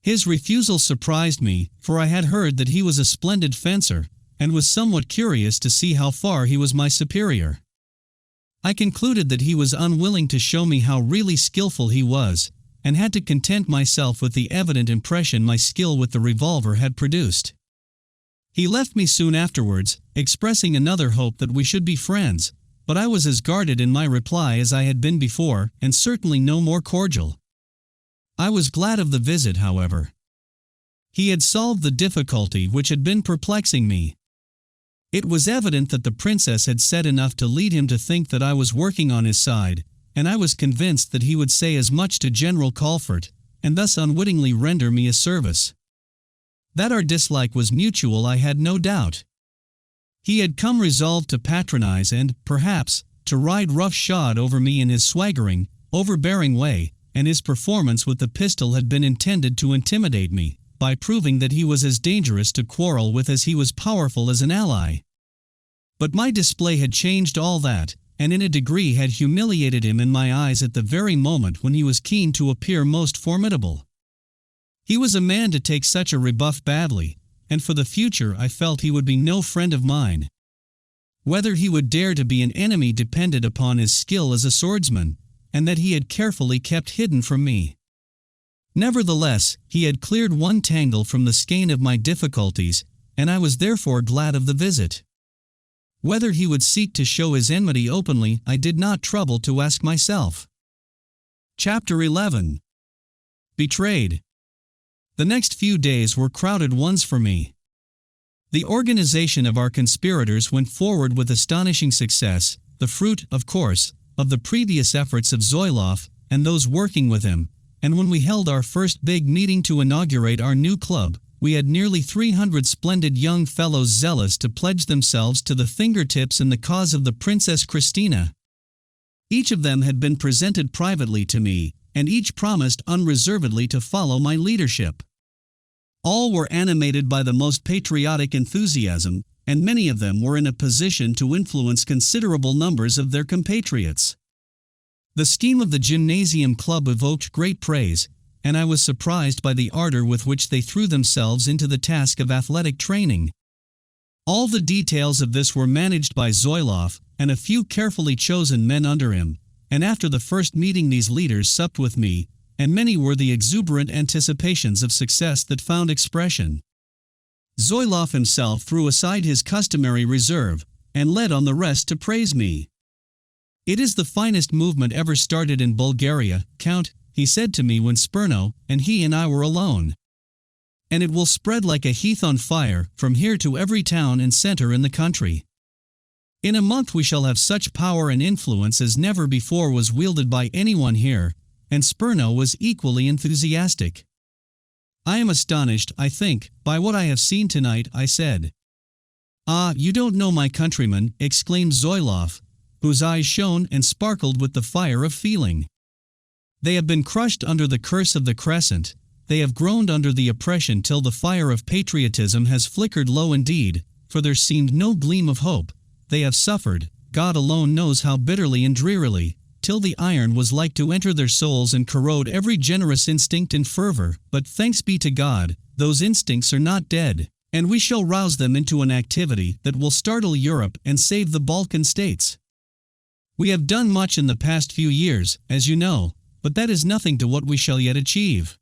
His refusal surprised me, for I had heard that he was a splendid fencer, and was somewhat curious to see how far he was my superior. I concluded that he was unwilling to show me how really skillful he was, and had to content myself with the evident impression my skill with the revolver had produced. He left me soon afterwards, expressing another hope that we should be friends, but I was as guarded in my reply as I had been before, and certainly no more cordial. I was glad of the visit, however. He had solved the difficulty which had been perplexing me. It was evident that the princess had said enough to lead him to think that I was working on his side, and I was convinced that he would say as much to General Colfort, and thus unwittingly render me a service. That our dislike was mutual I had no doubt. He had come resolved to patronize and, perhaps, to ride roughshod over me in his swaggering, overbearing way, and his performance with the pistol had been intended to intimidate me, by proving that he was as dangerous to quarrel with as he was powerful as an ally. But my display had changed all that, and in a degree had humiliated him in my eyes at the very moment when he was keen to appear most formidable. He was a man to take such a rebuff badly, and for the future I felt he would be no friend of mine. Whether he would dare to be an enemy depended upon his skill as a swordsman, and that he had carefully kept hidden from me. Nevertheless, he had cleared one tangle from the skein of my difficulties, and I was therefore glad of the visit. Whether he would seek to show his enmity openly I did not trouble to ask myself. Chapter 11. Betrayed. The next few days were crowded ones for me. The organization of our conspirators went forward with astonishing success, the fruit, of course, of the previous efforts of Zoilov and those working with him, and when we held our first big meeting to inaugurate our new club, we had nearly 300 splendid young fellows zealous to pledge themselves to the fingertips in the cause of the Princess Christina. Each of them had been presented privately to me, and each promised unreservedly to follow my leadership. All were animated by the most patriotic enthusiasm, and many of them were in a position to influence considerable numbers of their compatriots. The scheme of the Gymnasium Club evoked great praise, and I was surprised by the ardor with which they threw themselves into the task of athletic training. All the details of this were managed by Zoilov and a few carefully chosen men under him, and after the first meeting these leaders supped with me, and many were the exuberant anticipations of success that found expression. Zoilov himself threw aside his customary reserve, and led on the rest to praise me. "It is the finest movement ever started in Bulgaria, Count," he said to me when Spurno and he and I were alone. "And it will spread like a heath on fire, from here to every town and center in the country. In a month we shall have such power and influence as never before was wielded by anyone here," and Spurno was equally enthusiastic. "I am astonished, I think, by what I have seen tonight," I said. "Ah, you don't know my countrymen," exclaimed Zoilov, whose eyes shone and sparkled with the fire of feeling. "They have been crushed under the curse of the Crescent, they have groaned under the oppression till the fire of patriotism has flickered low indeed, for there seemed no gleam of hope, they have suffered, God alone knows how bitterly and drearily, till the iron was like to enter their souls and corrode every generous instinct and fervor, but thanks be to God, those instincts are not dead, and we shall rouse them into an activity that will startle Europe and save the Balkan states. We have done much in the past few years, as you know, but that is nothing to what we shall yet achieve.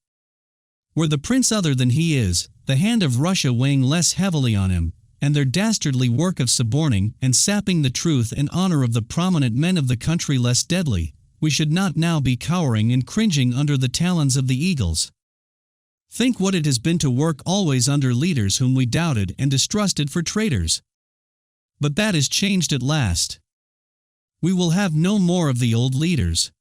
Were the prince other than he is, the hand of Russia weighing less heavily on him, and their dastardly work of suborning and sapping the truth and honor of the prominent men of the country less deadly, we should not now be cowering and cringing under the talons of the eagles. Think what it has been to work always under leaders whom we doubted and distrusted for traitors. But that is changed at last. We will have no more of the old leaders.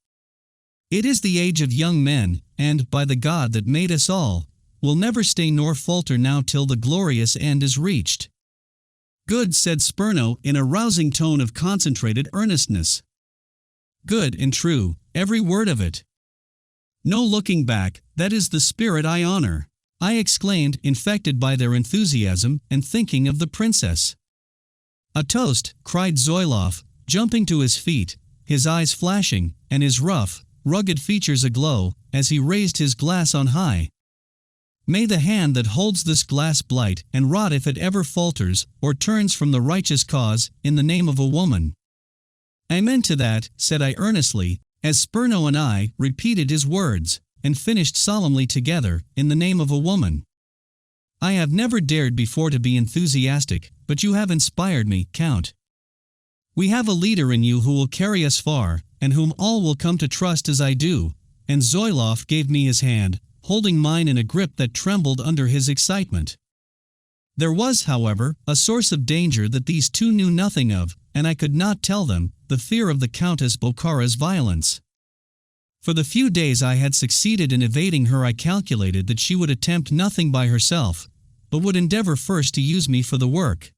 It is the age of young men, and, by the God that made us all, will never stay nor falter now till the glorious end is reached." "Good," said Spurno in a rousing tone of concentrated earnestness. "Good and true, every word of it. No looking back, that is the spirit I honor," I exclaimed, infected by their enthusiasm and thinking of the princess. "A toast," cried Zoilov, jumping to his feet, his eyes flashing, and his rough, rugged features aglow, as he raised his glass on high. "May the hand that holds this glass blight and rot if it ever falters, or turns from the righteous cause, in the name of a woman." "Amen to that," said I earnestly, as Spurno and I repeated his words, and finished solemnly together, "in the name of a woman." I have never dared before to be enthusiastic, but you have inspired me, Count. We have a leader in you who will carry us far, and whom all will come to trust as I do, and Zoilov gave me his hand, holding mine in a grip that trembled under his excitement. There was, however, a source of danger that these two knew nothing of, and I could not tell them, the fear of the Countess Bokhara's violence. For the few days I had succeeded in evading her I calculated that she would attempt nothing by herself, but would endeavor first to use me for the work.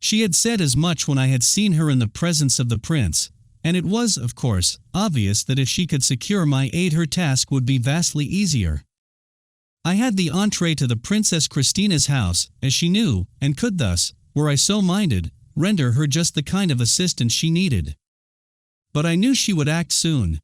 She had said as much when I had seen her in the presence of the prince, and it was, of course, obvious that if she could secure my aid her task would be vastly easier. I had the entrée to the Princess Christina's house, as she knew, and could thus, were I so minded, render her just the kind of assistance she needed. But I knew she would act soon.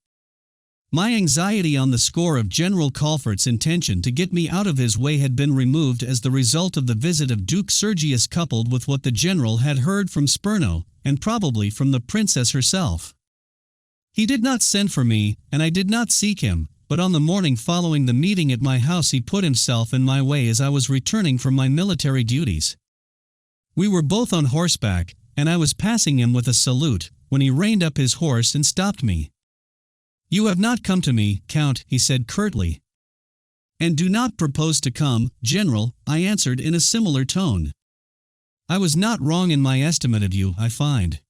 My anxiety on the score of General Colfert's intention to get me out of his way had been removed as the result of the visit of Duke Sergius, coupled with what the general had heard from Spurno, and probably from the princess herself. He did not send for me, and I did not seek him, but on the morning following the meeting at my house he put himself in my way as I was returning from my military duties. We were both on horseback, and I was passing him with a salute, when he reined up his horse and stopped me. "You have not come to me, Count," he said curtly. "And do not propose to come, General," I answered in a similar tone. "I was not wrong in my estimate of you, I find."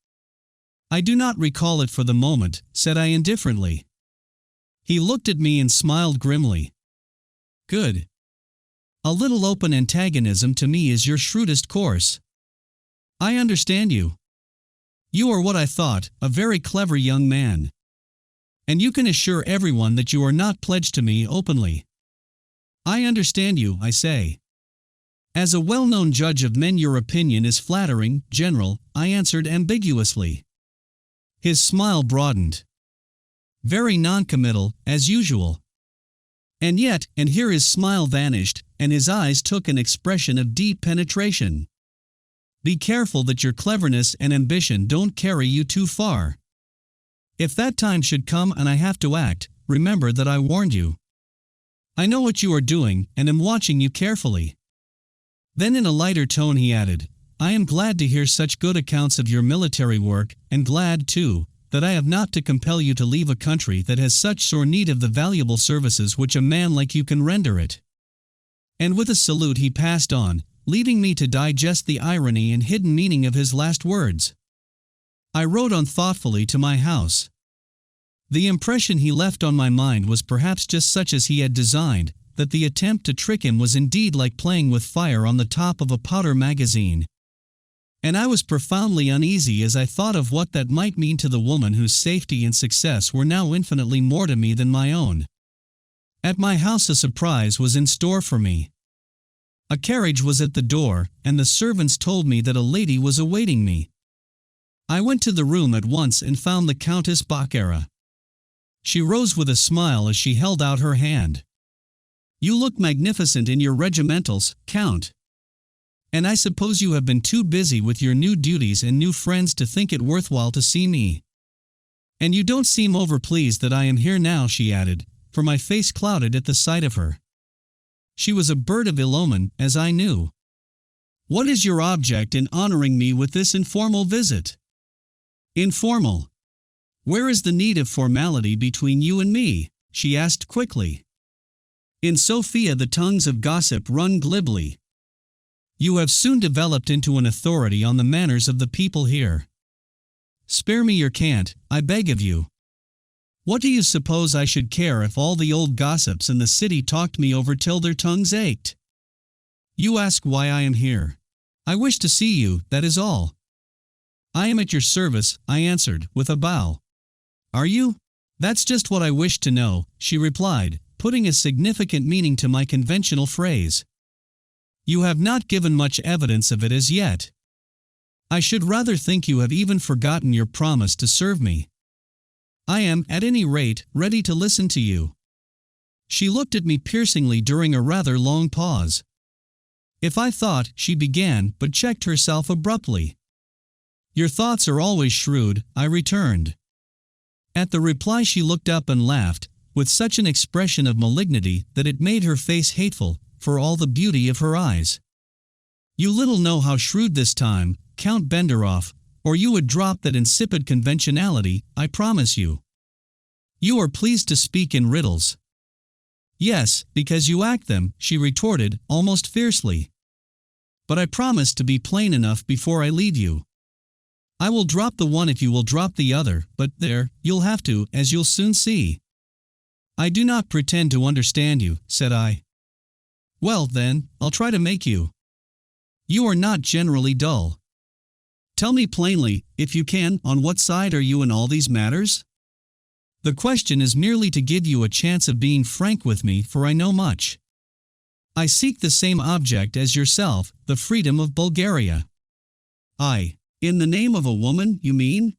"I do not recall it for the moment," said I indifferently. He looked at me and smiled grimly. "Good. A little open antagonism to me is your shrewdest course. I understand you. You are what I thought, a very clever young man. And you can assure everyone that you are not pledged to me openly. I understand you, I say. As a well-known judge of men your opinion is flattering, General," I answered ambiguously. His smile broadened. "Very non-committal, as usual." And yet, and here his smile vanished, and his eyes took an expression of deep penetration. Be careful that your cleverness and ambition don't carry you too far. If that time should come and I have to act, remember that I warned you. I know what you are doing and am watching you carefully." Then in a lighter tone he added, "I am glad to hear such good accounts of your military work, and glad, too, that I have not to compel you to leave a country that has such sore need of the valuable services which a man like you can render it." And with a salute he passed on, leaving me to digest the irony and hidden meaning of his last words. I rode on thoughtfully to my house. The impression he left on my mind was perhaps just such as he had designed, that the attempt to trick him was indeed like playing with fire on the top of a powder magazine. And I was profoundly uneasy as I thought of what that might mean to the woman whose safety and success were now infinitely more to me than my own. At my house a surprise was in store for me. A carriage was at the door, and the servants told me that a lady was awaiting me. I went to the room at once and found the Countess Baccara. She rose with a smile as she held out her hand. "You look magnificent in your regimentals, Count. And I suppose you have been too busy with your new duties and new friends to think it worthwhile to see me. And you don't seem overpleased that I am here now," she added, for my face clouded at the sight of her. She was a bird of ill omen, as I knew. "What is your object in honoring me with this informal visit?" "Informal? Where is the need of formality between you and me?" she asked quickly. "In Sofia the tongues of gossip run glibly. You have soon developed into an authority on the manners of the people here. Spare me your cant, I beg of you. What do you suppose I should care if all the old gossips in the city talked me over till their tongues ached? You ask why I am here. I wish to see you, that is all." "I am at your service," I answered, with a bow. "Are you? That's just what I wish to know," she replied, putting a significant meaning to my conventional phrase. "You have not given much evidence of it as yet. I should rather think you have even forgotten your promise to serve me. I am, at any rate, ready to listen to you." She looked at me piercingly during a rather long pause. "If I thought," she began, but checked herself abruptly. "Your thoughts are always shrewd," I returned. At the reply she looked up and laughed, with such an expression of malignity that it made her face hateful, for all the beauty of her eyes. "You little know how shrewd this time, Count Benderoff, or you would drop that insipid conventionality, I promise you. You are pleased to speak in riddles." "Yes, because you act them," she retorted, almost fiercely. "But I promise to be plain enough before I leave you. I will drop the one if you will drop the other, but there, you'll have to, as you'll soon see." "I do not pretend to understand you," said I. "Well, then, I'll try to make you. You are not generally dull. Tell me plainly, if you can, on what side are you in all these matters? The question is merely to give you a chance of being frank with me, for I know much. I seek the same object as yourself, the freedom of Bulgaria." "I, in the name of a woman, you mean?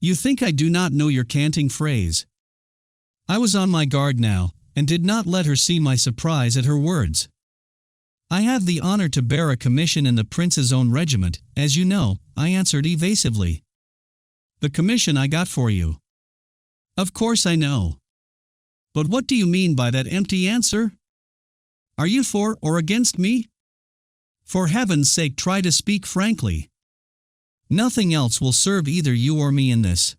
You think I do not know your canting phrase." I was on my guard now, and did not let her see my surprise at her words. "I have the honor to bear a commission in the prince's own regiment, as you know," I answered evasively. "The commission I got for you." "Of course I know. But what do you mean by that empty answer? Are you for or against me? For heaven's sake, try to speak frankly. Nothing else will serve either you or me in this."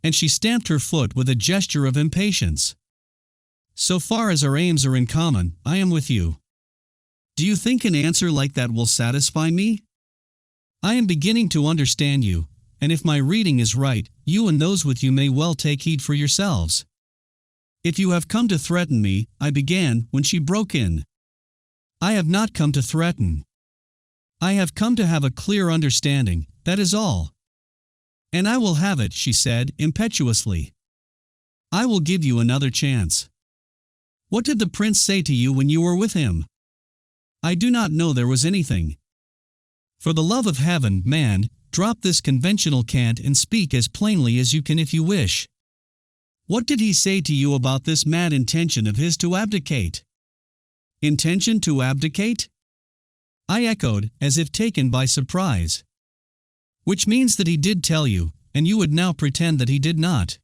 And she stamped her foot with a gesture of impatience. "So far as our aims are in common, I am with you. Do you think an answer like that will satisfy me? I am beginning to understand you, and if my reading is right, you and those with you may well take heed for yourselves." "If you have come to threaten me," I began, when she broke in. "I have not come to threaten. I have come to have a clear understanding, that is all." "And I will have it," she said, impetuously. "I will give you another chance. What did the prince say to you when you were with him?" "I do not know there was anything." "For the love of heaven, man, drop this conventional cant and speak as plainly as you can if you wish. What did he say to you about this mad intention of his to abdicate?" "Intention to abdicate?" I echoed, as if taken by surprise. Which means that he did tell you, and you would now pretend that he did not.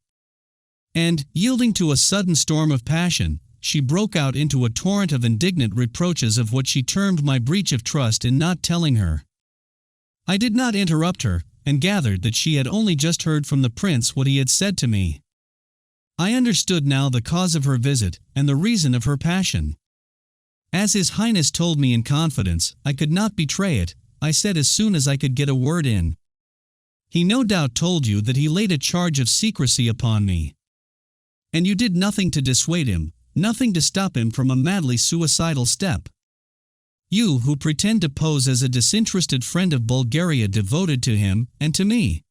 And, yielding to a sudden storm of passion, she broke out into a torrent of indignant reproaches of what she termed my breach of trust in not telling her. I did not interrupt her, and gathered that she had only just heard from the prince what he had said to me. I understood now the cause of her visit, and the reason of her passion. As His Highness told me in confidence, I could not betray it, I said as soon as I could get a word in. He no doubt told you that he laid a charge of secrecy upon me. And you did nothing to dissuade him, nothing to stop him from a madly suicidal step. You who pretend to pose as a disinterested friend of Bulgaria devoted to him and to me.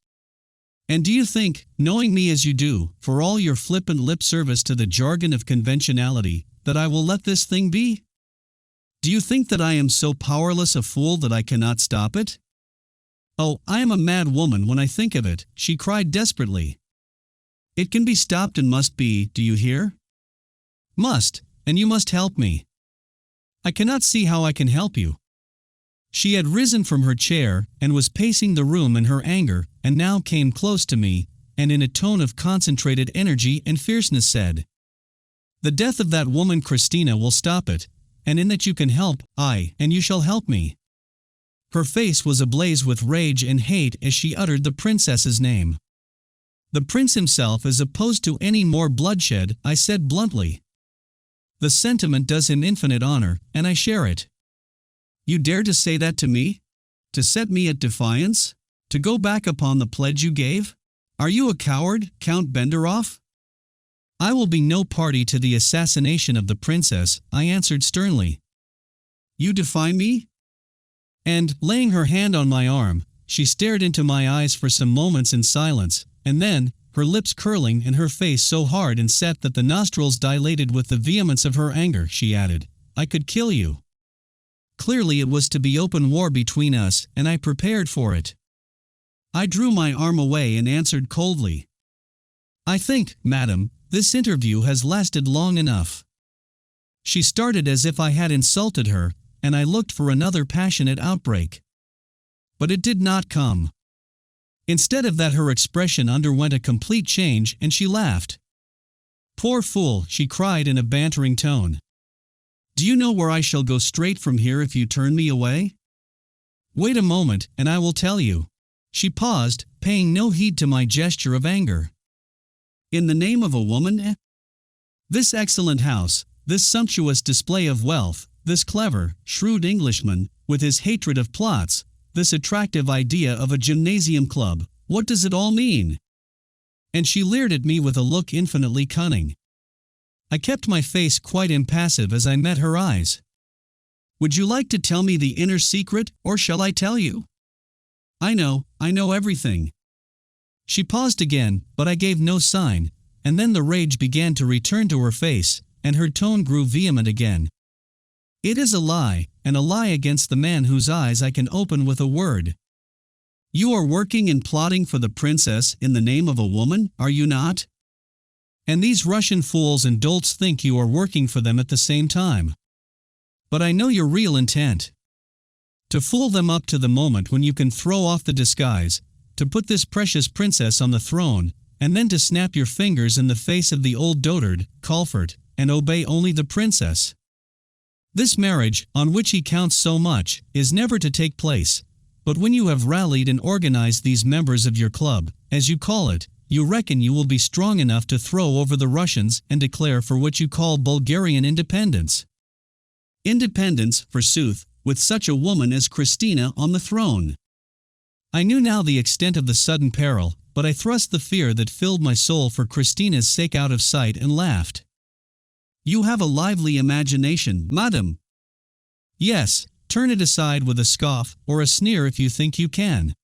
And do you think, knowing me as you do, for all your flippant lip service to the jargon of conventionality, that I will let this thing be? Do you think that I am so powerless a fool that I cannot stop it? Oh, I am a mad woman when I think of it, she cried desperately. It can be stopped and must be, do you hear? Must, and you must help me. I cannot see how I can help you. She had risen from her chair, and was pacing the room in her anger, and now came close to me, and in a tone of concentrated energy and fierceness said, "The death of that woman Christina will stop it, and in that you can help, aye, and you shall help me." Her face was ablaze with rage and hate as she uttered the princess's name. "The prince himself is opposed to any more bloodshed," I said bluntly. "The sentiment does him infinite honor, and I share it." "You dare to say that to me? To set me at defiance? To go back upon the pledge you gave? Are you a coward, Count Benderoff?" "I will be no party to the assassination of the princess," I answered sternly. "You defy me?" And, laying her hand on my arm, she stared into my eyes for some moments in silence, and then, her lips curling and her face so hard and set that the nostrils dilated with the vehemence of her anger, she added, "I could kill you." Clearly it was to be open war between us, and I prepared for it. I drew my arm away and answered coldly, "I think, madam, this interview has lasted long enough." She started as if I had insulted her, and I looked for another passionate outbreak. But it did not come. Instead of that, her expression underwent a complete change, and she laughed. "Poor fool," she cried in a bantering tone. "Do you know where I shall go straight from here if you turn me away? Wait a moment, and I will tell you." She paused, paying no heed to my gesture of anger. "In the name of a woman, This excellent house, this sumptuous display of wealth, this clever, shrewd Englishman, with his hatred of plots, this attractive idea of a gymnasium club, what does it all mean?" And she leered at me with a look infinitely cunning. I kept my face quite impassive as I met her eyes. "Would you like to tell me the inner secret, or shall I tell you?" I know everything." She paused again, but I gave no sign, and then the rage began to return to her face, and her tone grew vehement again. "It is a lie, and a lie against the man whose eyes I can open with a word. You are working and plotting for the princess in the name of a woman, are you not? And these Russian fools and dolts think you are working for them at the same time. But I know your real intent. To fool them up to the moment when you can throw off the disguise, to put this precious princess on the throne, and then to snap your fingers in the face of the old dotard, Colfort, and obey only the princess. This marriage, on which he counts so much, is never to take place, but when you have rallied and organized these members of your club, as you call it, you reckon you will be strong enough to throw over the Russians and declare for what you call Bulgarian independence. Independence, forsooth, with such a woman as Christina on the throne." I knew now the extent of the sudden peril, but I thrust the fear that filled my soul for Christina's sake out of sight and laughed. "You have a lively imagination, madam." "Yes, turn it aside with a scoff or a sneer if you think you can.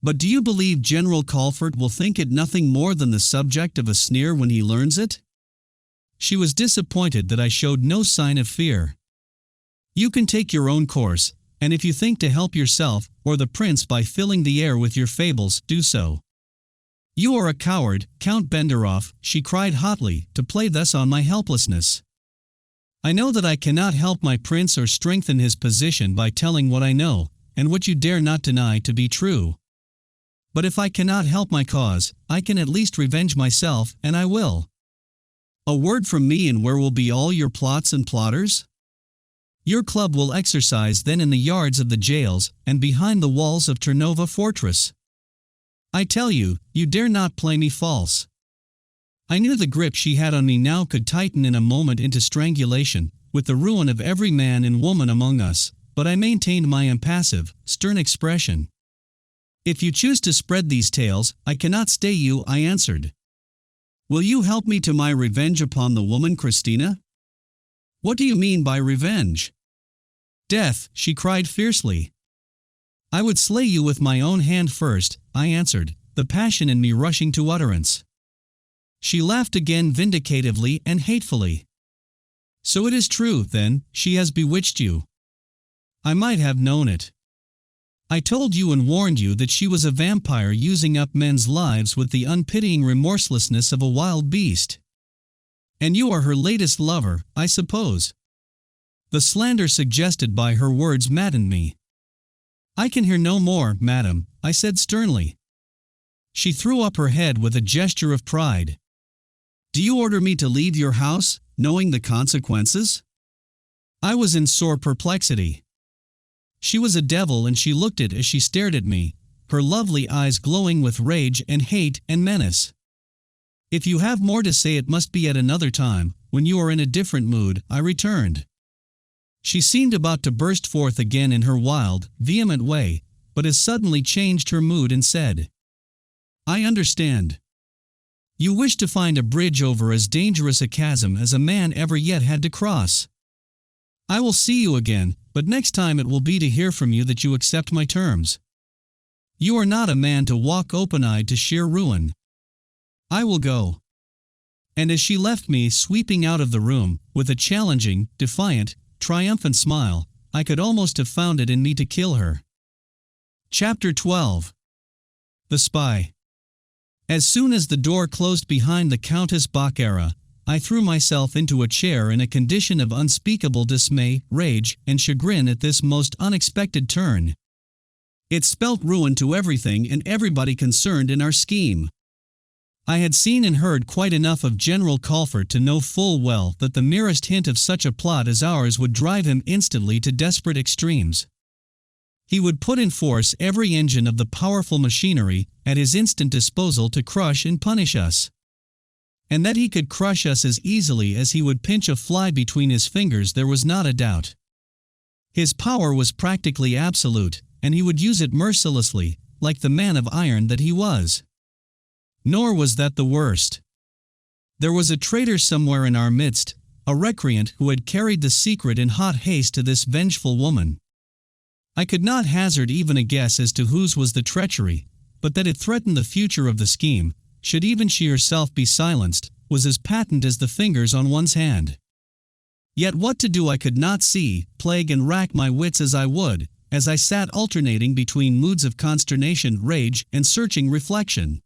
But do you believe General Colfort will think it nothing more than the subject of a sneer when he learns it?" She was disappointed that I showed no sign of fear. "You can take your own course, and if you think to help yourself or the prince by filling the air with your fables, do so. You are a coward, Count Benderoff," she cried hotly, "to play thus on my helplessness. I know that I cannot help my prince or strengthen his position by telling what I know, and what you dare not deny to be true. But if I cannot help my cause, I can at least revenge myself, and I will. A word from me and where will be all your plots and plotters? Your club will exercise then in the yards of the jails, and behind the walls of Ternova fortress. I tell you, you dare not play me false. I knew the grip she had on me now could tighten in a moment into strangulation, with the ruin of every man and woman among us, but I maintained my impassive, stern expression. If you choose to spread these tales, I cannot stay you, I answered. Will you help me to my revenge upon the woman Christina? What do you mean by revenge? Death, she cried fiercely. I would slay you with my own hand first, I answered, the passion in me rushing to utterance. She laughed again vindicatively and hatefully. So it is true, then, she has bewitched you. I might have known it. I told you and warned you that she was a vampire using up men's lives with the unpitying remorselessness of a wild beast. And you are her latest lover, I suppose. The slander suggested by her words maddened me. I can hear no more, madam, I said sternly. She threw up her head with a gesture of pride. Do you order me to leave your house, knowing the consequences? I was in sore perplexity. She was a devil and she looked it as she stared at me, her lovely eyes glowing with rage and hate and menace. If you have more to say it must be at another time, when you are in a different mood, I returned. She seemed about to burst forth again in her wild, vehement way, but as suddenly changed her mood and said, I understand. You wish to find a bridge over as dangerous a chasm as a man ever yet had to cross. I will see you again, but next time it will be to hear from you that you accept my terms. You are not a man to walk open-eyed to sheer ruin. I will go. And as she left me sweeping out of the room, with a challenging, defiant, triumphant smile, I could almost have found it in me to kill her. Chapter 12. The Spy. As soon as the door closed behind the Countess Baccara, I threw myself into a chair in a condition of unspeakable dismay, rage, and chagrin at this most unexpected turn. It spelt ruin to everything and everybody concerned in our scheme. I had seen and heard quite enough of General Colford to know full well that the merest hint of such a plot as ours would drive him instantly to desperate extremes. He would put in force every engine of the powerful machinery at his instant disposal to crush and punish us. And that he could crush us as easily as he would pinch a fly between his fingers there was not a doubt. His power was practically absolute, and he would use it mercilessly, like the man of iron that he was. Nor was that the worst. There was a traitor somewhere in our midst, a recreant who had carried the secret in hot haste to this vengeful woman. I could not hazard even a guess as to whose was the treachery, but that it threatened the future of the scheme, should even she herself be silenced, was as patent as the fingers on one's hand. Yet what to do I could not see, plague and rack my wits as I would, as I sat alternating between moods of consternation, rage, and searching reflection.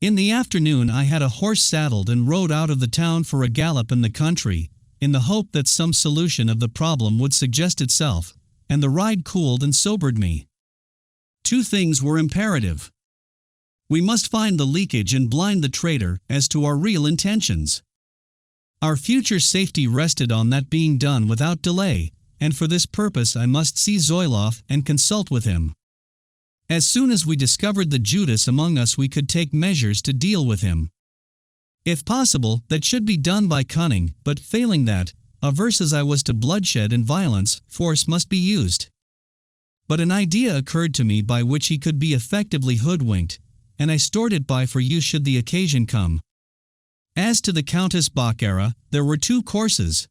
In the afternoon I had a horse saddled and rode out of the town for a gallop in the country, in the hope that some solution of the problem would suggest itself, and the ride cooled and sobered me. Two things were imperative. We must find the leakage and blind the traitor as to our real intentions. Our future safety rested on that being done without delay, and for this purpose I must see Zoiloff and consult with him. As soon as we discovered the Judas among us we could take measures to deal with him. If possible, that should be done by cunning, but failing that, averse as I was to bloodshed and violence, force must be used. But an idea occurred to me by which he could be effectively hoodwinked, and I stored it by for use should the occasion come. As to the Countess Baccara, there were two courses.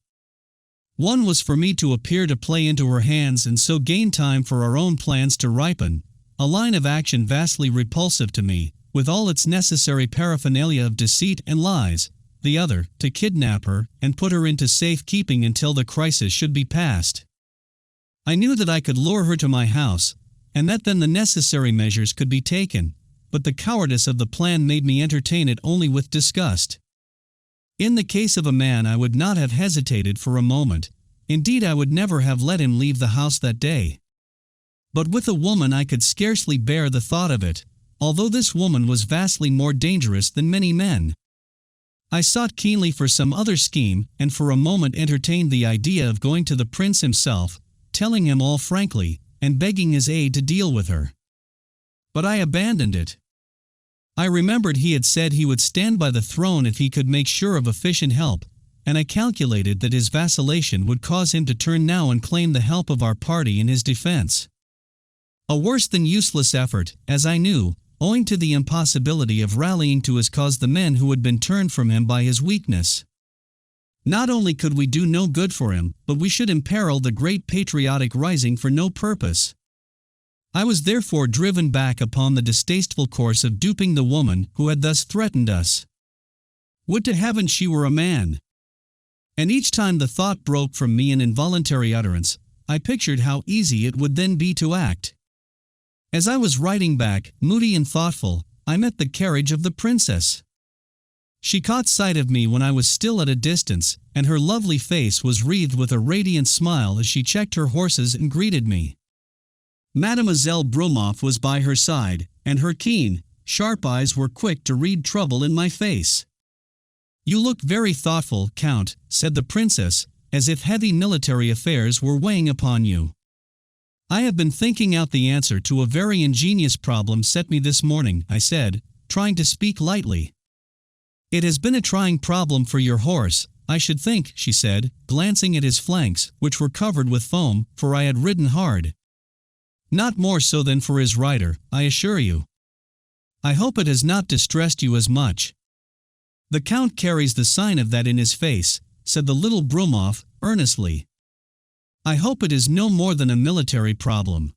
One was for me to appear to play into her hands and so gain time for our own plans to ripen, a line of action vastly repulsive to me, with all its necessary paraphernalia of deceit and lies. The other, to kidnap her and put her into safe keeping until the crisis should be past. I knew that I could lure her to my house, and that then the necessary measures could be taken, but the cowardice of the plan made me entertain it only with disgust. In the case of a man, I would not have hesitated for a moment. Indeed, I would never have let him leave the house that day. But with a woman I could scarcely bear the thought of it, although this woman was vastly more dangerous than many men. I sought keenly for some other scheme, and for a moment entertained the idea of going to the prince himself, telling him all frankly, and begging his aid to deal with her. But I abandoned it. I remembered he had said he would stand by the throne if he could make sure of efficient help, and I calculated that his vacillation would cause him to turn now and claim the help of our party in his defense. A worse than useless effort, as I knew, owing to the impossibility of rallying to his cause the men who had been turned from him by his weakness. Not only could we do no good for him, but we should imperil the great patriotic rising for no purpose. I was therefore driven back upon the distasteful course of duping the woman who had thus threatened us. Would to heaven she were a man! And each time the thought broke from me in involuntary utterance, I pictured how easy it would then be to act. As I was riding back, moody and thoughtful, I met the carriage of the princess. She caught sight of me when I was still at a distance, and her lovely face was wreathed with a radiant smile as she checked her horses and greeted me. Mademoiselle Brumoff was by her side, and her keen, sharp eyes were quick to read trouble in my face. "You look very thoughtful, Count," said the princess, "as if heavy military affairs were weighing upon you." "I have been thinking out the answer to a very ingenious problem set me this morning," I said, trying to speak lightly. "It has been a trying problem for your horse, I should think," she said, glancing at his flanks, which were covered with foam, for I had ridden hard. "Not more so than for his rider, I assure you. I hope it has not distressed you as much." "The Count carries the sign of that in his face," said the little Brumoff, earnestly. "I hope it is no more than a military problem."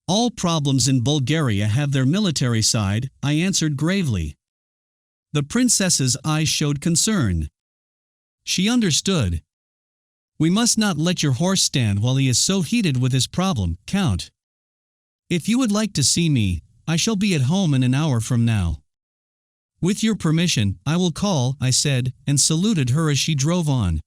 "All problems in Bulgaria have their military side," I answered gravely. The princess's eyes showed concern. She understood. "We must not let your horse stand while he is so heated with his problem, Count. If you would like to see me, I shall be at home in an hour from now." "With your permission, I will call," I said, and saluted her as she drove on.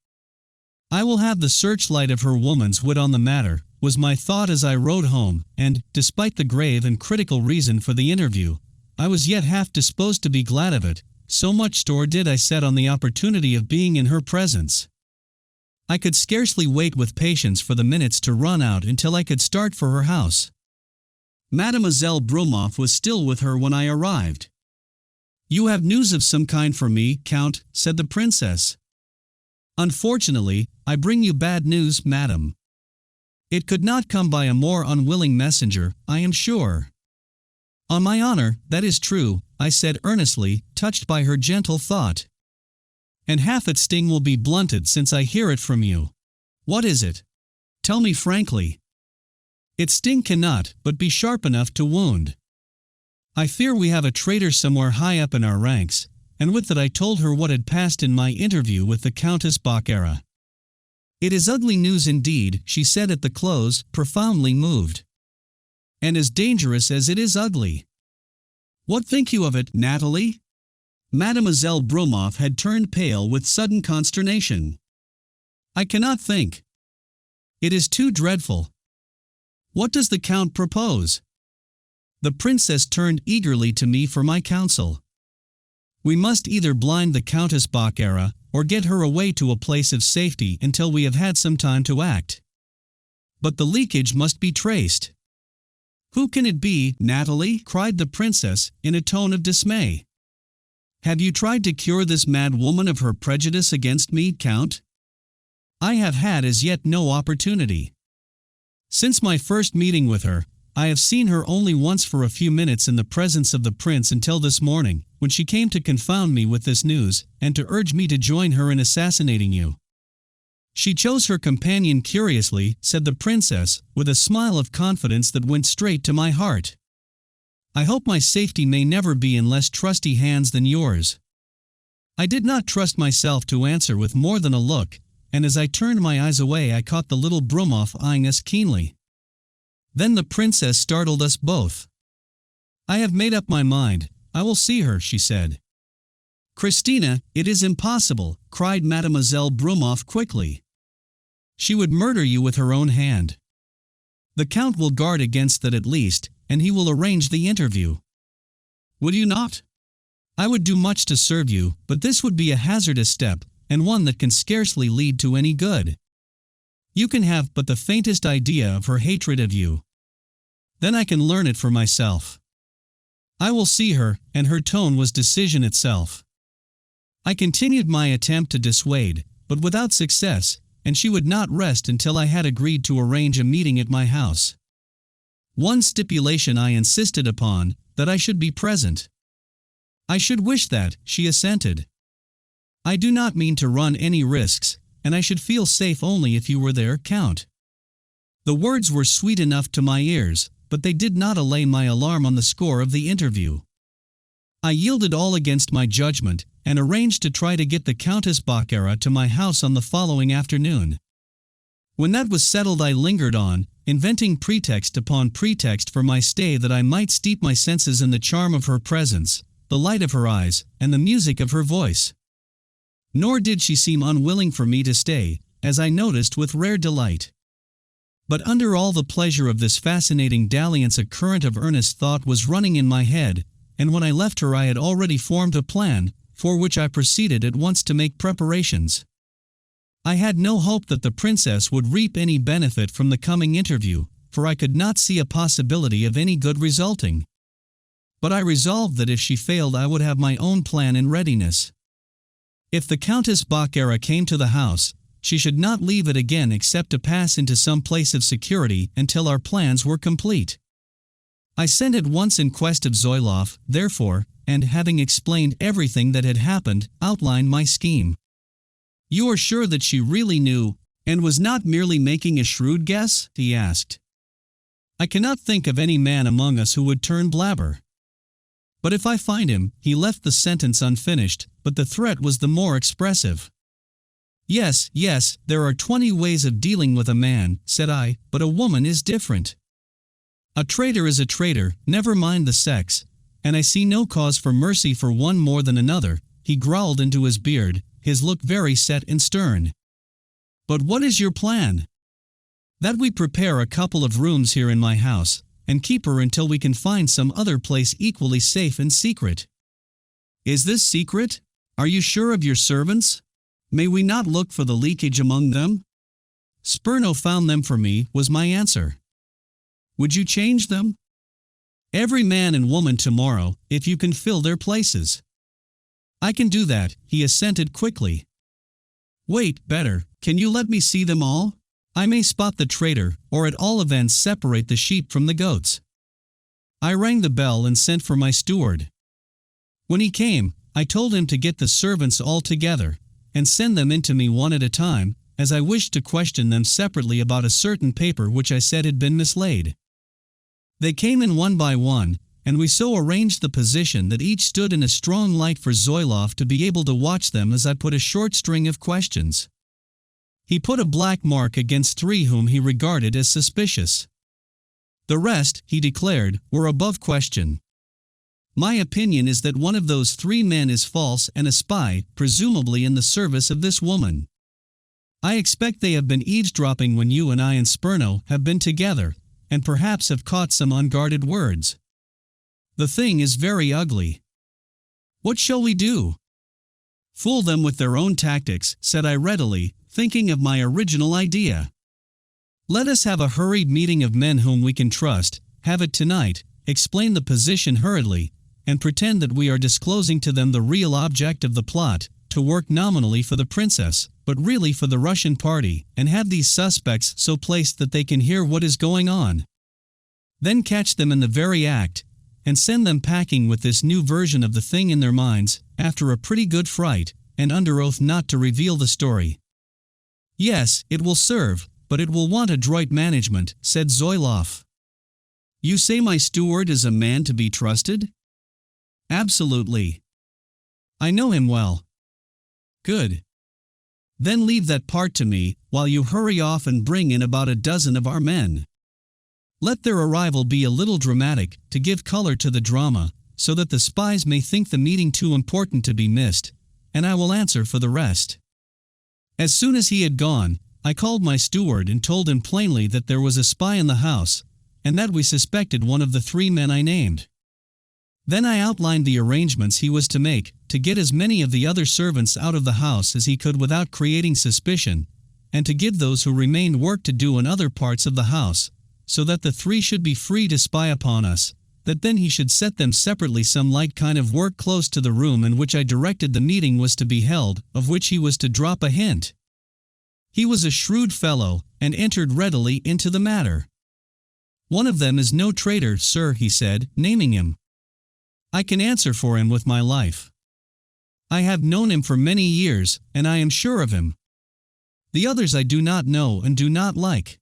"I will have the searchlight of her woman's wit on the matter," was my thought as I rode home, and, despite the grave and critical reason for the interview, I was yet half disposed to be glad of it, so much store did I set on the opportunity of being in her presence. I could scarcely wait with patience for the minutes to run out until I could start for her house. Mademoiselle Brumoff was still with her when I arrived. "You have news of some kind for me, Count," said the princess. "Unfortunately, I bring you bad news, madam. It could not come by a more unwilling messenger, I am sure." "On my honor, that is true," I said earnestly, touched by her gentle thought. "And half its sting will be blunted since I hear it from you. What is it? Tell me frankly." "Its sting cannot but be sharp enough to wound. I fear we have a traitor somewhere high up in our ranks," and with that I told her what had passed in my interview with the Countess Baccara. "It is ugly news indeed," she said at the close, profoundly moved. "And as dangerous as it is ugly. What think you of it, Natalie?" Mademoiselle Brumoff had turned pale with sudden consternation. "I cannot think. It is too dreadful. What does the Count propose?" The princess turned eagerly to me for my counsel. "We must either blind the Countess Baccara, or get her away to a place of safety until we have had some time to act. But the leakage must be traced." "Who can it be, Natalie?" cried the princess, in a tone of dismay. "Have you tried to cure this mad woman of her prejudice against me, Count?" "I have had as yet no opportunity. Since my first meeting with her, I have seen her only once for a few minutes in the presence of the prince until this morning, when she came to confound me with this news, and to urge me to join her in assassinating you." "She chose her companion curiously," said the princess, with a smile of confidence that went straight to my heart. "I hope my safety may never be in less trusty hands than yours." I did not trust myself to answer with more than a look, and as I turned my eyes away I caught the little Brumoff eyeing us keenly. Then the princess startled us both. "I have made up my mind, I will see her," she said. Christina, it is impossible, cried Mademoiselle Brumoff quickly. She would murder you with her own hand. The Count will guard against that at least, and he will arrange the interview. Will you not? I would do much to serve you, but this would be a hazardous step, and one that can scarcely lead to any good. You can have but the faintest idea of her hatred of you. Then I can learn it for myself. I will see her, and her tone was decision itself. I continued my attempt to dissuade, but without success, and she would not rest until I had agreed to arrange a meeting at my house. One stipulation I insisted upon, that I should be present. I should wish that, she assented. I do not mean to run any risks, and I should feel safe only if you were there, Count. The words were sweet enough to my ears, but they did not allay my alarm on the score of the interview. I yielded all against my judgment, and arranged to try to get the Countess Baccara to my house on the following afternoon. When that was settled, I lingered on, inventing pretext upon pretext for my stay that I might steep my senses in the charm of her presence, the light of her eyes, and the music of her voice. Nor did she seem unwilling for me to stay, as I noticed with rare delight. But under all the pleasure of this fascinating dalliance a current of earnest thought was running in my head, and when I left her I had already formed a plan, for which I proceeded at once to make preparations. I had no hope that the princess would reap any benefit from the coming interview, for I could not see a possibility of any good resulting. But I resolved that if she failed I would have my own plan in readiness. If the Countess Baccara came to the house, she should not leave it again except to pass into some place of security until our plans were complete. I sent at once in quest of Zoiloff, therefore, and having explained everything that had happened, outlined my scheme. You are sure that she really knew, and was not merely making a shrewd guess? He asked. I cannot think of any man among us who would turn blabber. But if I find him, he left the sentence unfinished, but the threat was the more expressive. Yes, there are 20 ways of dealing with a man, said I, but a woman is different. A traitor is a traitor, never mind the sex, and I see no cause for mercy for one more than another. He growled into his beard, his look very set and stern. But what is your plan? That we prepare a couple of rooms here in my house, and keep her until we can find some other place equally safe and secret. Is this secret? Are you sure of your servants? May we not look for the leakage among them? Spurno found them for me, was my answer. Would you change them? Every man and woman tomorrow, if you can fill their places. I can do that, he assented quickly. Wait, better, can you let me see them all? I may spot the traitor, or at all events separate the sheep from the goats. I rang the bell and sent for my steward. When he came, I told him to get the servants all together, and send them in to me one at a time, as I wished to question them separately about a certain paper which I said had been mislaid. They came in one by one, and we so arranged the position that each stood in a strong light for Zoiloff to be able to watch them as I put a short string of questions. He put a black mark against 3 whom he regarded as suspicious. The rest, he declared, were above question. My opinion is that one of those 3 men is false and a spy, presumably in the service of this woman. I expect they have been eavesdropping when you and I and Spurno have been together, and perhaps have caught some unguarded words. The thing is very ugly. What shall we do? Fool them with their own tactics, said I readily, thinking of my original idea. Let us have a hurried meeting of men whom we can trust, have it tonight, explain the position hurriedly, and pretend that we are disclosing to them the real object of the plot, to work nominally for the princess, but really for the Russian party, and have these suspects so placed that they can hear what is going on. Then catch them in the very act, and send them packing with this new version of the thing in their minds, after a pretty good fright, and under oath not to reveal the story. Yes, it will serve, but it will want adroit management, said Zoiloff. You say my steward is a man to be trusted? Absolutely. I know him well. Good. Then leave that part to me, while you hurry off and bring in about a dozen of our men. Let their arrival be a little dramatic, to give color to the drama, so that the spies may think the meeting too important to be missed, and I will answer for the rest." As soon as he had gone, I called my steward and told him plainly that there was a spy in the house, and that we suspected one of the 3 men I named. Then I outlined the arrangements he was to make, to get as many of the other servants out of the house as he could without creating suspicion, and to give those who remained work to do in other parts of the house, so that the 3 should be free to spy upon us, that then he should set them separately some light kind of work close to the room in which I directed the meeting was to be held, of which he was to drop a hint. He was a shrewd fellow, and entered readily into the matter. "One of them is no traitor, sir," he said, naming him. "I can answer for him with my life. I have known him for many years, and I am sure of him. The others I do not know and do not like.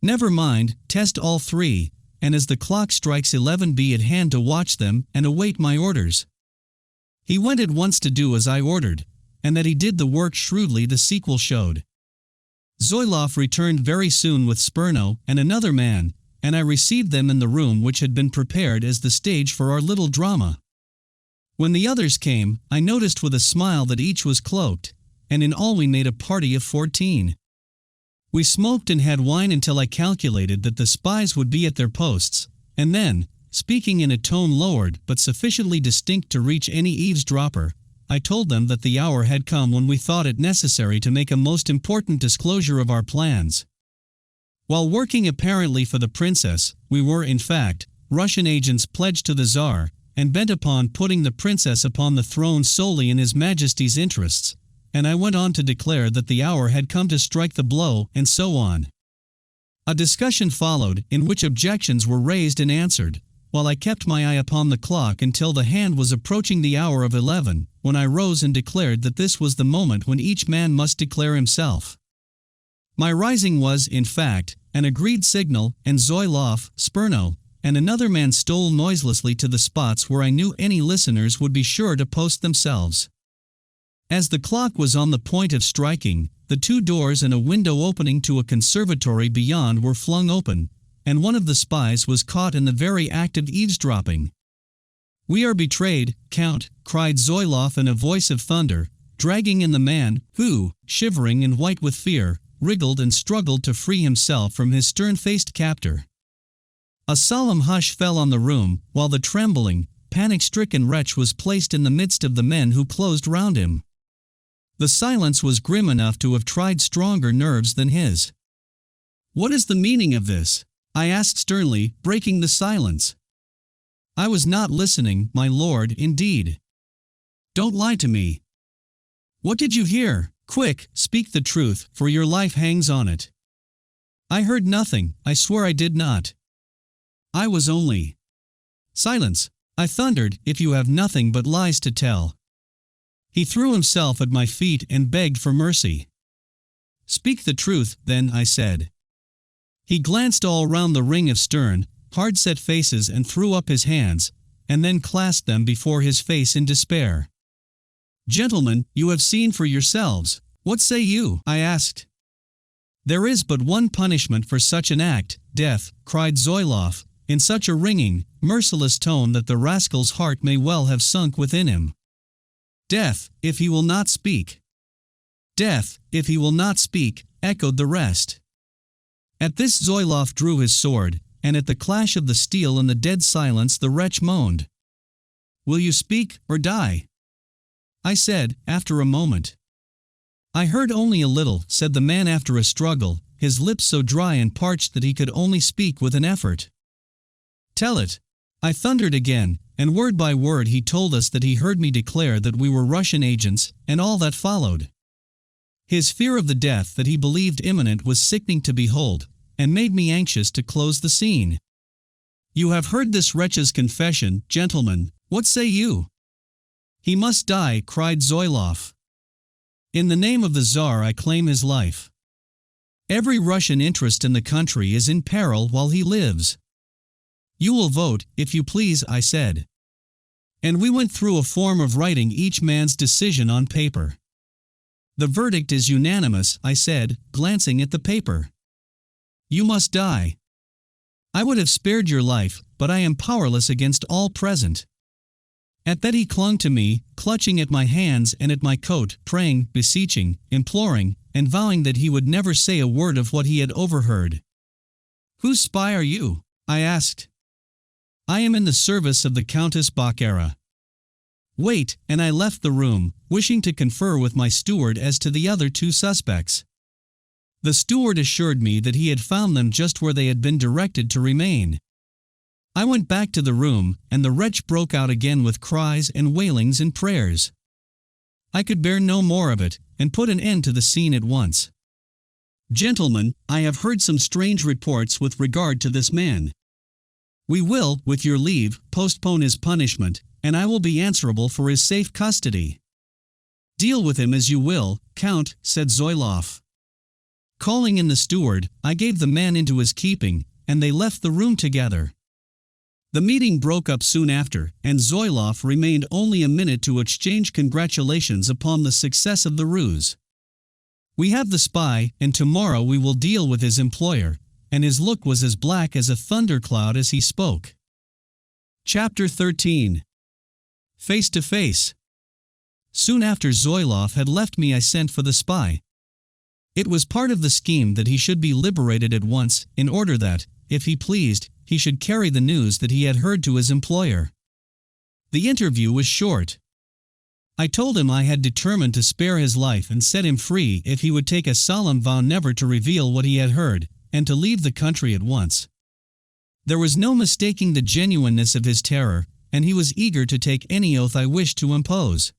Never mind, test all 3, and as the clock strikes 11 be at hand to watch them and await my orders." He went at once to do as I ordered, and that he did the work shrewdly the sequel showed. Zoilov returned very soon with Spurno and another man, and I received them in the room which had been prepared as the stage for our little drama. When the others came, I noticed with a smile that each was cloaked, and in all we made a party of 14. We smoked and had wine until I calculated that the spies would be at their posts, and then, speaking in a tone lowered but sufficiently distinct to reach any eavesdropper, I told them that the hour had come when we thought it necessary to make a most important disclosure of our plans. While working apparently for the princess, we were, in fact, Russian agents pledged to the Tsar, and bent upon putting the princess upon the throne solely in His Majesty's interests, and I went on to declare that the hour had come to strike the blow, and so on. A discussion followed, in which objections were raised and answered, while I kept my eye upon the clock until the hand was approaching the hour of 11, when I rose and declared that this was the moment when each man must declare himself. My rising was, in fact, an agreed signal, and Zoilov, Spurno, and another man stole noiselessly to the spots where I knew any listeners would be sure to post themselves. As the clock was on the point of striking, the 2 doors and a window opening to a conservatory beyond were flung open, and one of the spies was caught in the very act of eavesdropping. "We are betrayed, Count," cried Zoilov in a voice of thunder, dragging in the man, who, shivering and white with fear, wriggled and struggled to free himself from his stern-faced captor. A solemn hush fell on the room, while the trembling, panic-stricken wretch was placed in the midst of the men who closed round him. The silence was grim enough to have tried stronger nerves than his. "What is the meaning of this?" I asked sternly, breaking the silence. "I was not listening, my lord, indeed." "Don't lie to me. What did you hear? Quick, speak the truth, for your life hangs on it." "I heard nothing, I swear I did not. I was only—" "Silence," I thundered, "if you have nothing but lies to tell." He threw himself at my feet and begged for mercy. "Speak the truth, then," I said. He glanced all round the ring of stern, hard-set faces and threw up his hands, and then clasped them before his face in despair. "Gentlemen, you have seen for yourselves. What say you?" I asked. "There is but one punishment for such an act, death," cried Zoilov, in such a ringing, merciless tone that the rascal's heart may well have sunk within him. "Death, if he will not speak." "Death, if he will not speak," echoed the rest. At this Zoilov drew his sword, and at the clash of the steel in the dead silence the wretch moaned. "Will you speak, or die?" I said, after a moment. "I heard only a little," said the man after a struggle, his lips so dry and parched that he could only speak with an effort. "Tell it." I thundered again, and word by word he told us that he heard me declare that we were Russian agents, and all that followed. His fear of the death that he believed imminent was sickening to behold, and made me anxious to close the scene. "You have heard this wretch's confession, gentlemen, what say you?" "He must die," cried Zoilov. "In the name of the Tsar I claim his life. Every Russian interest in the country is in peril while he lives." "You will vote, if you please," I said. And we went through a form of writing each man's decision on paper. "The verdict is unanimous," I said, glancing at the paper. "You must die. I would have spared your life, but I am powerless against all present. At that he clung to me, clutching at my hands and at my coat, praying, beseeching, imploring, and vowing that he would never say a word of what he had overheard. "Whose spy are you?" I asked. "I am in the service of the Countess Baccara." "Wait," and I left the room, wishing to confer with my steward as to the other two suspects. The steward assured me that he had found them just where they had been directed to remain. I went back to the room, and the wretch broke out again with cries and wailings and prayers. I could bear no more of it, and put an end to the scene at once. "Gentlemen, I have heard some strange reports with regard to this man. We will, with your leave, postpone his punishment, and I will be answerable for his safe custody." "Deal with him as you will, Count," said Zoiloff. Calling in the steward, I gave the man into his keeping, and they left the room together. The meeting broke up soon after, and Zoiloff remained only a minute to exchange congratulations upon the success of the ruse. "We have the spy, and tomorrow we will deal with his employer," and his look was as black as a thundercloud as he spoke. Chapter 13. Face to Face. Soon after Zoiloff had left me I sent for the spy. It was part of the scheme that he should be liberated at once, in order that, if he pleased, he should carry the news that he had heard to his employer. The interview was short. I told him I had determined to spare his life and set him free if he would take a solemn vow never to reveal what he had heard, and to leave the country at once. There was no mistaking the genuineness of his terror, and he was eager to take any oath I wished to impose.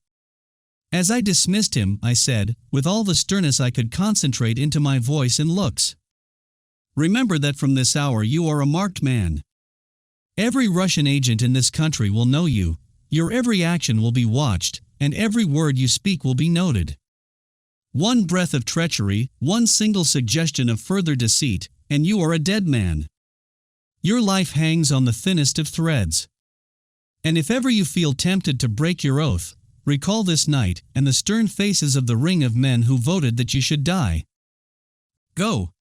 As I dismissed him, I said, with all the sternness I could concentrate into my voice and looks, "Remember that from this hour you are a marked man. Every Russian agent in this country will know you, your every action will be watched, and every word you speak will be noted. One breath of treachery, one single suggestion of further deceit, and you are a dead man. Your life hangs on the thinnest of threads. And if ever you feel tempted to break your oath, recall this night and the stern faces of the ring of men who voted that you should die. Go."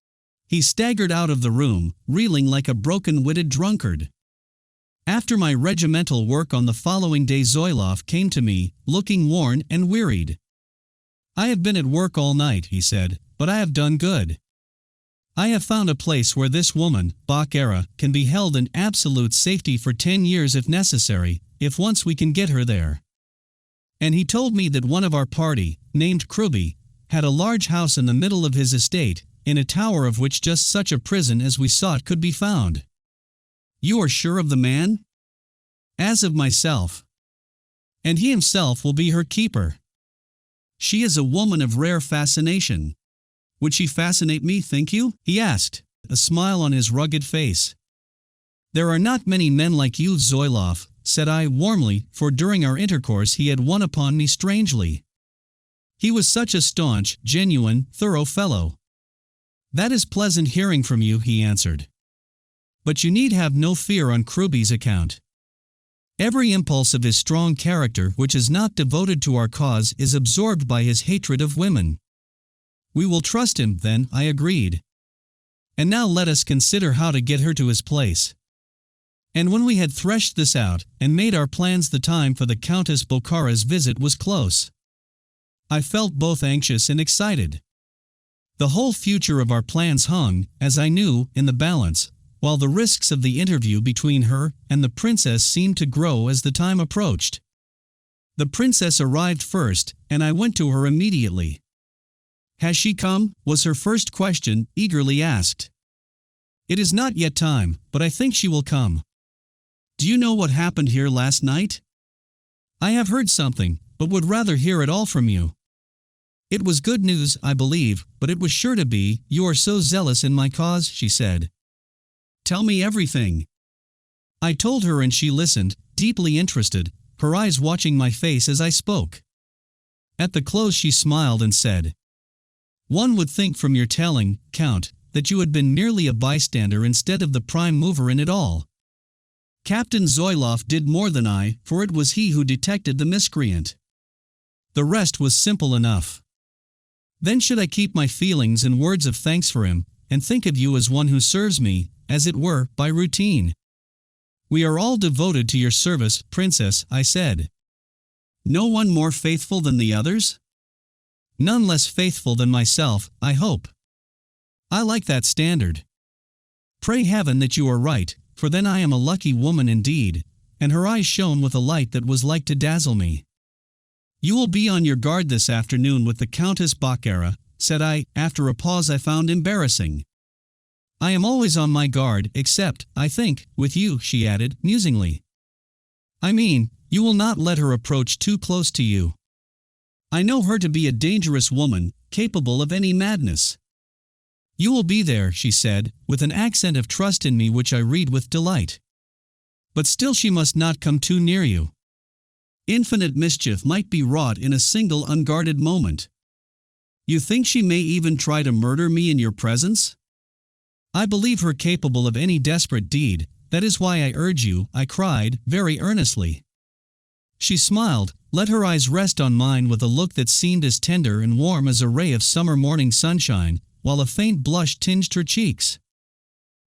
He staggered out of the room, reeling like a broken-witted drunkard. After my regimental work on the following day, Zoiloff came to me, looking worn and wearied. "I have been at work all night," he said, "but I have done good. I have found a place where this woman, Baccara, can be held in absolute safety for 10 years if necessary, if once we can get her there." And he told me that one of our party, named Kruby, had a large house in the middle of his estate, in a tower of which just such a prison as we sought could be found. "You are sure of the man?" "As of myself." "And he himself will be her keeper." "She is a woman of rare fascination." "Would she fascinate me, think you?" he asked, a smile on his rugged face. "There are not many men like you, Zoiloff," said I warmly, for during our intercourse he had won upon me strangely. He was such a staunch, genuine, thorough fellow. "That is pleasant hearing from you," he answered. "But you need have no fear on Kruby's account. Every impulse of his strong character which is not devoted to our cause is absorbed by his hatred of women." "We will trust him, then," I agreed. "And now let us consider how to get her to his place." And when we had threshed this out, and made our plans, the time for the Countess Bacara's visit was close. I felt both anxious and excited. The whole future of our plans hung, as I knew, in the balance, while the risks of the interview between her and the princess seemed to grow as the time approached. The princess arrived first, and I went to her immediately. "Has she come?" was her first question, eagerly asked. "It is not yet time, but I think she will come." "Do you know what happened here last night?" "I have heard something, but would rather hear it all from you." "It was good news, I believe, but it was sure to be, you are so zealous in my cause," she said. "Tell me everything." I told her, and she listened, deeply interested, her eyes watching my face as I spoke. At the close she smiled and said, "One would think from your telling, Count, that you had been merely a bystander instead of the prime mover in it all. Captain Zoiloff did more than I, for it was he who detected the miscreant. The rest was simple enough. Then should I keep my feelings and words of thanks for him, and think of you as one who serves me, as it were, by routine? We are all devoted to your service, Princess, I said. No one more faithful than the others? None less faithful than myself, I hope. I like that standard. Pray heaven that you are right, for then I am a lucky woman indeed, and her eyes shone with a light that was like to dazzle me. You will be on your guard this afternoon with the Countess Baccara, said I, after a pause I found embarrassing. I am always on my guard, except, I think, with you, she added, musingly. I mean, you will not let her approach too close to you. I know her to be a dangerous woman, capable of any madness. You will be there, she said, with an accent of trust in me which I read with delight. But still she must not come too near you. Infinite mischief might be wrought in a single unguarded moment. You think she may even try to murder me in your presence? I believe her capable of any desperate deed, that is why I urge you, I cried, very earnestly. She smiled, let her eyes rest on mine with a look that seemed as tender and warm as a ray of summer morning sunshine, while a faint blush tinged her cheeks.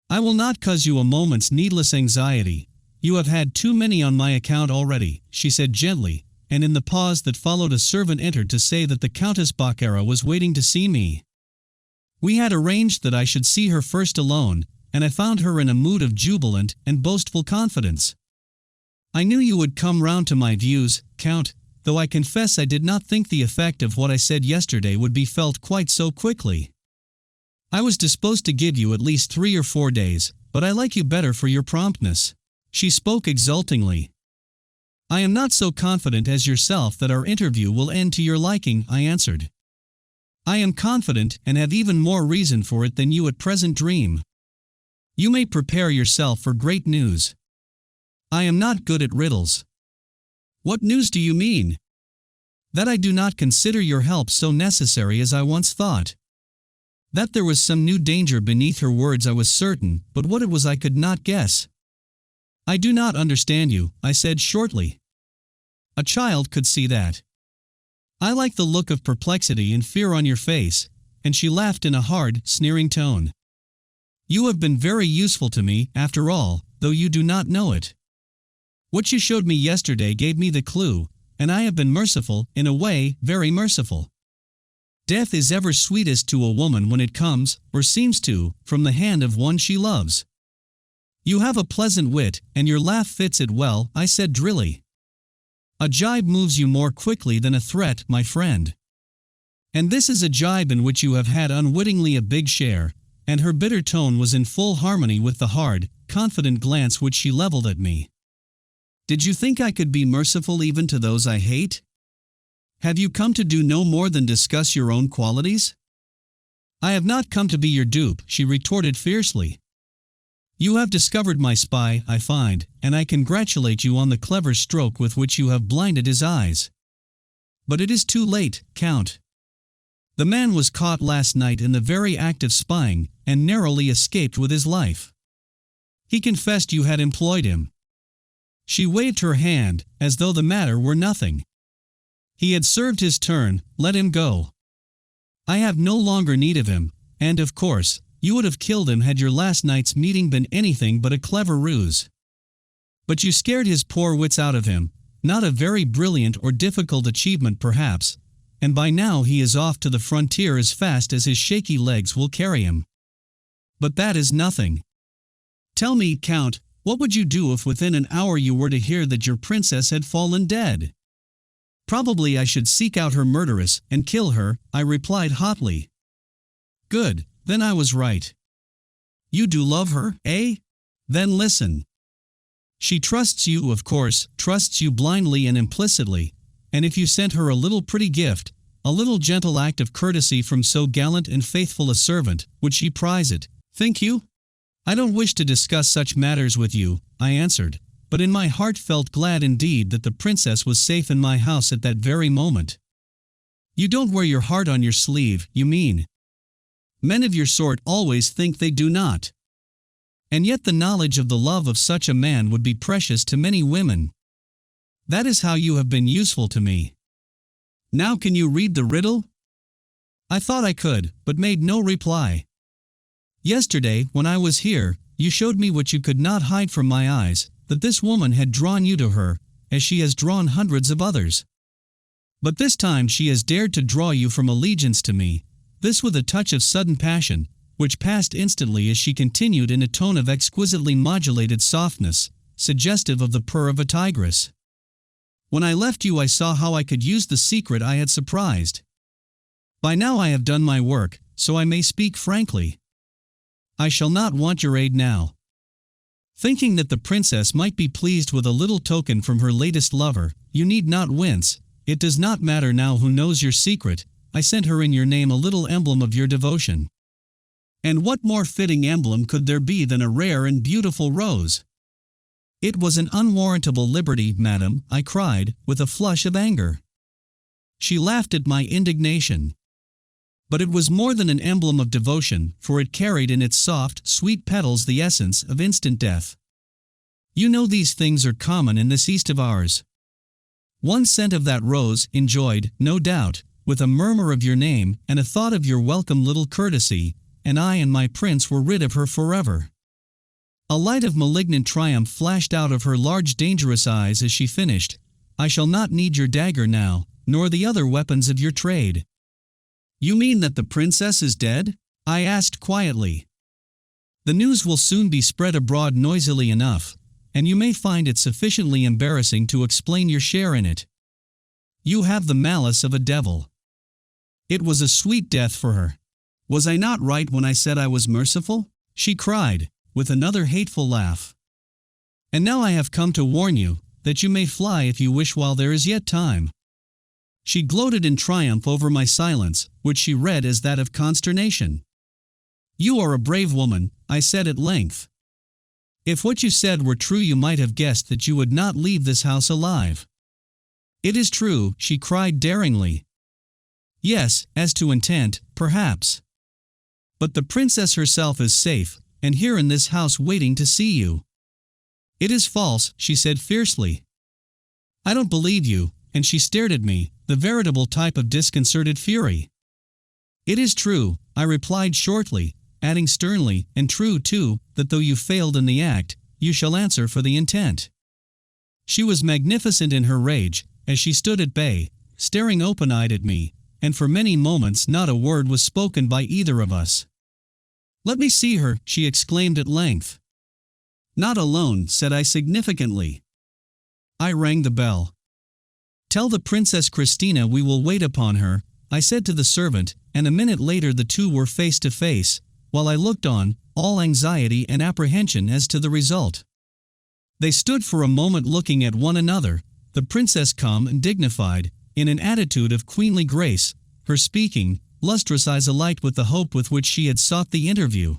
I will not cause you a moment's needless anxiety. You have had too many on my account already, she said gently, and in the pause that followed a servant entered to say that the Countess Baccara was waiting to see me. We had arranged that I should see her first alone, and I found her in a mood of jubilant and boastful confidence. I knew you would come round to my views, Count, though I confess I did not think the effect of what I said yesterday would be felt quite so quickly. I was disposed to give you at least 3 or 4 days, but I like you better for your promptness. She spoke exultingly. I am not so confident as yourself that our interview will end to your liking, I answered. I am confident and have even more reason for it than you at present dream. You may prepare yourself for great news. I am not good at riddles. What news do you mean? That I do not consider your help so necessary as I once thought. That there was some new danger beneath her words I was certain, but what it was I could not guess. I do not understand you, I said shortly. A child could see that. I like the look of perplexity and fear on your face, and she laughed in a hard, sneering tone. You have been very useful to me, after all, though you do not know it. What you showed me yesterday gave me the clue, and I have been merciful, in a way, very merciful. Death is ever sweetest to a woman when it comes, or seems to, from the hand of one she loves. You have a pleasant wit, and your laugh fits it well, I said drily. A jibe moves you more quickly than a threat, my friend. And this is a jibe in which you have had unwittingly a big share, and her bitter tone was in full harmony with the hard, confident glance which she leveled at me. Did you think I could be merciful even to those I hate? Have you come to do no more than discuss your own qualities? I have not come to be your dupe, she retorted fiercely. You have discovered my spy, I find, and I congratulate you on the clever stroke with which you have blinded his eyes. But it is too late, Count. The man was caught last night in the very act of spying, and narrowly escaped with his life. He confessed you had employed him. She waved her hand, as though the matter were nothing. He had served his turn, let him go. I have no longer need of him, and of course, you would have killed him had your last night's meeting been anything but a clever ruse. But you scared his poor wits out of him, not a very brilliant or difficult achievement perhaps, and by now he is off to the frontier as fast as his shaky legs will carry him. But that is nothing. Tell me, Count, what would you do if within an hour you were to hear that your princess had fallen dead? Probably I should seek out her murderess and kill her, I replied hotly. Good, then I was right. You do love her, eh? Then listen. She trusts you, of course, trusts you blindly and implicitly, and if you sent her a little pretty gift, a little gentle act of courtesy from so gallant and faithful a servant, would she prize it, think you? I don't wish to discuss such matters with you, I answered, but in my heart felt glad indeed that the princess was safe in my house at that very moment. You don't wear your heart on your sleeve, you mean? Men of your sort always think they do not. And yet the knowledge of the love of such a man would be precious to many women. That is how you have been useful to me. Now can you read the riddle? I thought I could, but made no reply. Yesterday, when I was here, you showed me what you could not hide from my eyes, that this woman had drawn you to her, as she has drawn hundreds of others. But this time she has dared to draw you from allegiance to me, this with a touch of sudden passion, which passed instantly as she continued in a tone of exquisitely modulated softness, suggestive of the purr of a tigress. When I left you I saw how I could use the secret I had surprised. By now I have done my work, so I may speak frankly. I shall not want your aid now. Thinking that the princess might be pleased with a little token from her latest lover, you need not wince, it does not matter now who knows your secret, I sent her in your name a little emblem of your devotion. And what more fitting emblem could there be than a rare and beautiful rose? It was an unwarrantable liberty, madam, I cried, with a flush of anger. She laughed at my indignation. But it was more than an emblem of devotion, for it carried in its soft, sweet petals the essence of instant death. You know these things are common in this East of ours. One scent of that rose, enjoyed, no doubt, with a murmur of your name and a thought of your welcome little courtesy, and I and my prince were rid of her forever. A light of malignant triumph flashed out of her large dangerous eyes as she finished. I shall not need your dagger now, nor the other weapons of your trade. You mean that the princess is dead? I asked quietly. The news will soon be spread abroad noisily enough, and you may find it sufficiently embarrassing to explain your share in it. You have the malice of a devil. It was a sweet death for her. Was I not right when I said I was merciful? She cried, with another hateful laugh. And now I have come to warn you, that you may fly if you wish while there is yet time. She gloated in triumph over my silence, which she read as that of consternation. You are a brave woman, I said at length. If what you said were true you might have guessed that you would not leave this house alive. It is true, she cried daringly. Yes, as to intent, perhaps. But the princess herself is safe, and here in this house waiting to see you. It is false, she said fiercely. I don't believe you, and she stared at me, the veritable type of disconcerted fury. It is true, I replied shortly, adding sternly, and true too, that though you failed in the act, you shall answer for the intent. She was magnificent in her rage, as she stood at bay, staring open-eyed at me, and for many moments not a word was spoken by either of us. Let me see her, she exclaimed at length. Not alone, said I significantly. I rang the bell. Tell the Princess Christina we will wait upon her, I said to the servant, and a minute later the two were face to face, while I looked on, all anxiety and apprehension as to the result. They stood for a moment looking at one another, the princess calm and dignified, in an attitude of queenly grace, her speaking, lustrous eyes alight with the hope with which she had sought the interview.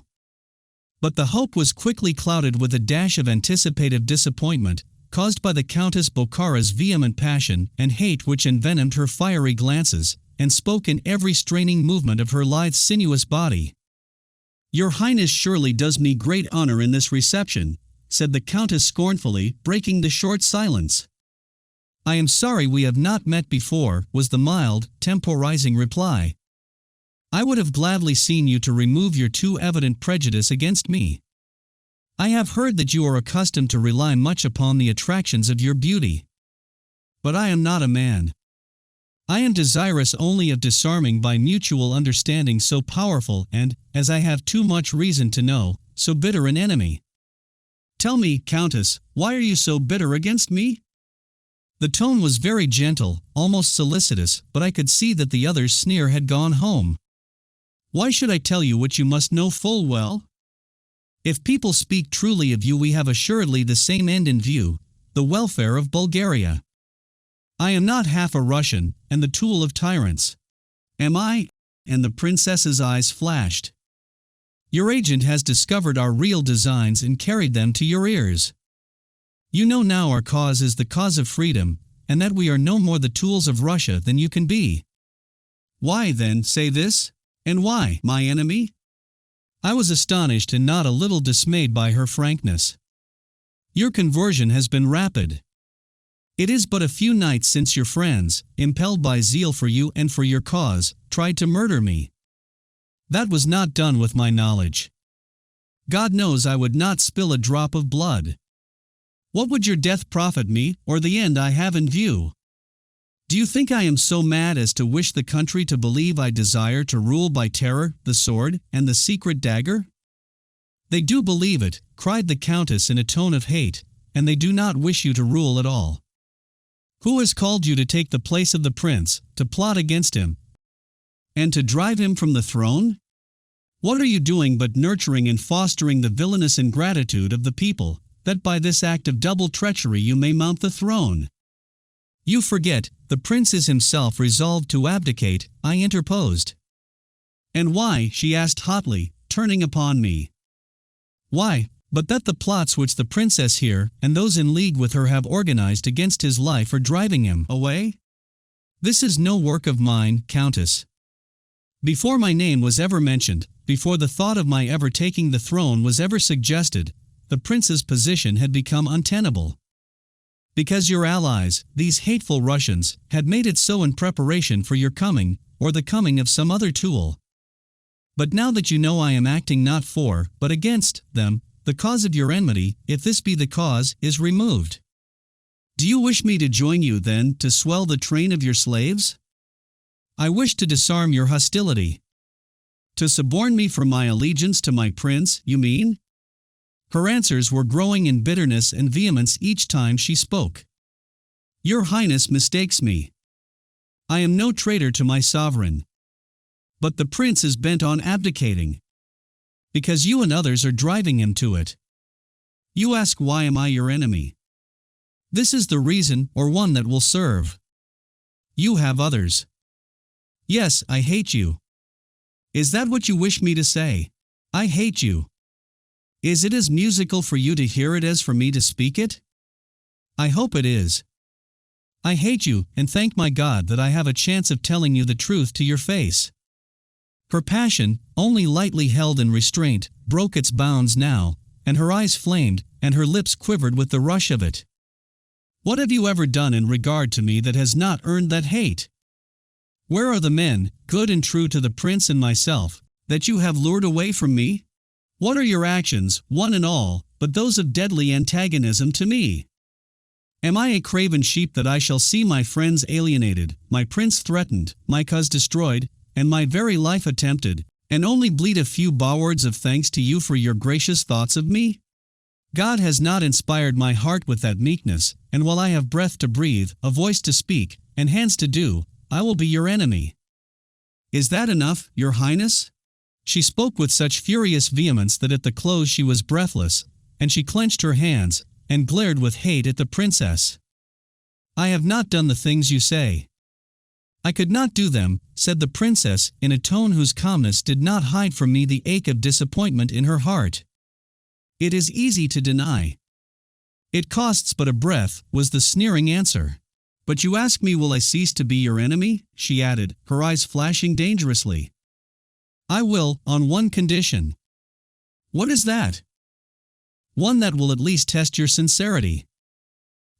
But the hope was quickly clouded with a dash of anticipative disappointment, caused by the Countess Bokhara's vehement passion and hate which envenomed her fiery glances, and spoke in every straining movement of her lithe sinuous body. Your Highness surely does me great honor in this reception, said the Countess scornfully, breaking the short silence. I am sorry we have not met before, was the mild, temporizing reply. I would have gladly seen you to remove your too evident prejudice against me. I have heard that you are accustomed to rely much upon the attractions of your beauty. But I am not a man. I am desirous only of disarming by mutual understanding so powerful and, as I have too much reason to know, so bitter an enemy. Tell me, Countess, why are you so bitter against me? The tone was very gentle, almost solicitous, but I could see that the other's sneer had gone home. Why should I tell you what you must know full well? If people speak truly of you we have assuredly the same end in view, the welfare of Bulgaria. I am not half a Russian, and the tool of tyrants. Am I? And the princess's eyes flashed. Your agent has discovered our real designs and carried them to your ears. You know now our cause is the cause of freedom, and that we are no more the tools of Russia than you can be. Why, then, say this? And why, my enemy? I was astonished and not a little dismayed by her frankness. Your conversion has been rapid. It is but a few nights since your friends, impelled by zeal for you and for your cause, tried to murder me. That was not done with my knowledge. God knows I would not spill a drop of blood. What would your death profit me, or the end I have in view? Do you think I am so mad as to wish the country to believe I desire to rule by terror, the sword, and the secret dagger? They do believe it, cried the Countess in a tone of hate, and they do not wish you to rule at all. Who has called you to take the place of the prince, to plot against him, and to drive him from the throne? What are you doing but nurturing and fostering the villainous ingratitude of the people, that by this act of double treachery you may mount the throne? You forget, the prince is himself resolved to abdicate, I interposed. And why? She asked hotly, turning upon me. Why, but that the plots which the princess here, and those in league with her have organized against his life are driving him away? This is no work of mine, Countess. Before my name was ever mentioned, before the thought of my ever taking the throne was ever suggested, the prince's position had become untenable. Because your allies, these hateful Russians, had made it so in preparation for your coming, or the coming of some other tool. But now that you know I am acting not for, but against, them, the cause of your enmity, if this be the cause, is removed. Do you wish me to join you, then, to swell the train of your slaves? I wish to disarm your hostility. To suborn me from my allegiance to my prince, you mean? Her answers were growing in bitterness and vehemence each time she spoke. Your Highness mistakes me. I am no traitor to my sovereign. But the prince is bent on abdicating. Because you and others are driving him to it. You ask, why am I your enemy? This is the reason, or one that will serve. You have others. Yes, I hate you. Is that what you wish me to say? I hate you. Is it as musical for you to hear it as for me to speak it? I hope it is. I hate you, and thank my God that I have a chance of telling you the truth to your face. Her passion, only lightly held in restraint, broke its bounds now, and her eyes flamed, and her lips quivered with the rush of it. What have you ever done in regard to me that has not earned that hate? Where are the men, good and true to the prince and myself, that you have lured away from me? What are your actions, one and all, but those of deadly antagonism to me? Am I a craven sheep that I shall see my friends alienated, my prince threatened, my cause destroyed, and my very life attempted, and only bleat a few bywwords of thanks to you for your gracious thoughts of me? God has not inspired my heart with that meekness, and while I have breath to breathe, a voice to speak, and hands to do, I will be your enemy. Is that enough, your Highness? She spoke with such furious vehemence that at the close she was breathless, and she clenched her hands, and glared with hate at the princess. I have not done the things you say. I could not do them, said the princess, in a tone whose calmness did not hide from me the ache of disappointment in her heart. It is easy to deny. It costs but a breath, was the sneering answer. But you ask me, will I cease to be your enemy? She added, her eyes flashing dangerously. I will, on one condition. What is that? One that will at least test your sincerity.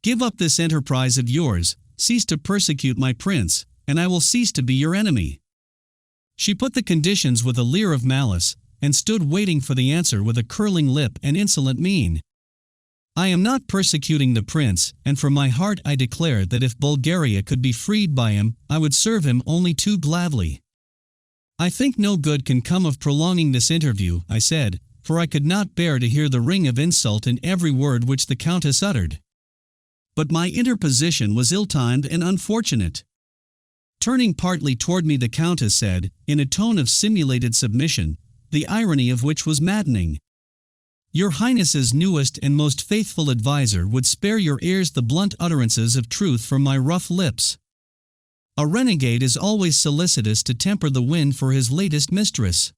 Give up this enterprise of yours, cease to persecute my prince, and I will cease to be your enemy. She put the conditions with a leer of malice, and stood waiting for the answer with a curling lip and insolent mien. I am not persecuting the prince, and from my heart I declare that if Bulgaria could be freed by him, I would serve him only too gladly. I think no good can come of prolonging this interview, I said, for I could not bear to hear the ring of insult in every word which the Countess uttered. But my interposition was ill-timed and unfortunate. Turning partly toward me, the Countess said, in a tone of simulated submission, the irony of which was maddening. Your Highness's newest and most faithful adviser would spare your ears the blunt utterances of truth from my rough lips. A renegade is always solicitous to temper the wind for his latest mistress.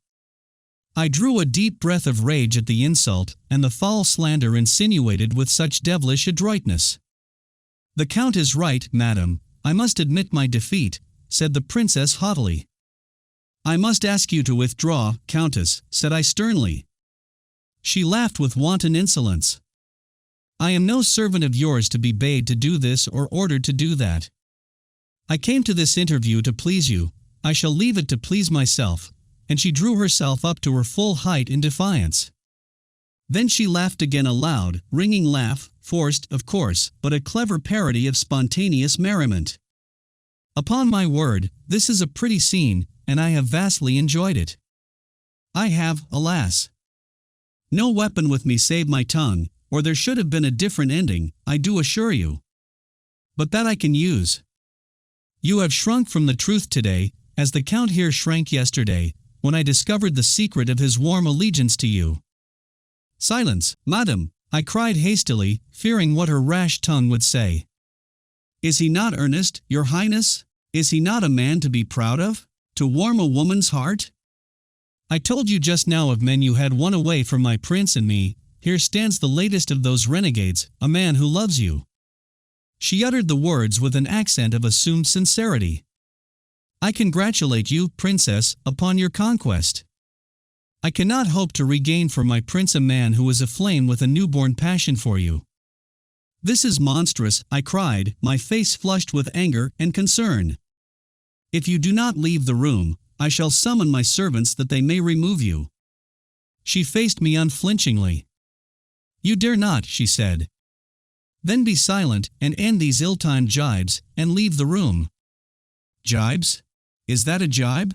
I drew a deep breath of rage at the insult, and the foul slander insinuated with such devilish adroitness. The Count is right, madam, I must admit my defeat, said the princess haughtily. I must ask you to withdraw, Countess, said I sternly. She laughed with wanton insolence. I am no servant of yours to be bade to do this or ordered to do that. I came to this interview to please you, I shall leave it to please myself, and she drew herself up to her full height in defiance. Then she laughed again, a loud, ringing laugh, forced, of course, but a clever parody of spontaneous merriment. Upon my word, this is a pretty scene, and I have vastly enjoyed it. I have, alas, no weapon with me save my tongue, or there should have been a different ending, I do assure you. But that I can use. You have shrunk from the truth today, as the Count here shrank yesterday, when I discovered the secret of his warm allegiance to you. Silence, madam, I cried hastily, fearing what her rash tongue would say. Is he not earnest, your highness? Is he not a man to be proud of? To warm a woman's heart? I told you just now of men you had won away from my prince and me. Here stands the latest of those renegades, a man who loves you. She uttered the words with an accent of assumed sincerity. I congratulate you, princess, upon your conquest. I cannot hope to regain for my prince a man who is aflame with a newborn passion for you. This is monstrous, I cried, my face flushed with anger and concern. If you do not leave the room, I shall summon my servants that they may remove you. She faced me unflinchingly. You dare not, she said. Then be silent and end these ill-timed jibes and leave the room. Jibes? Is that a jibe?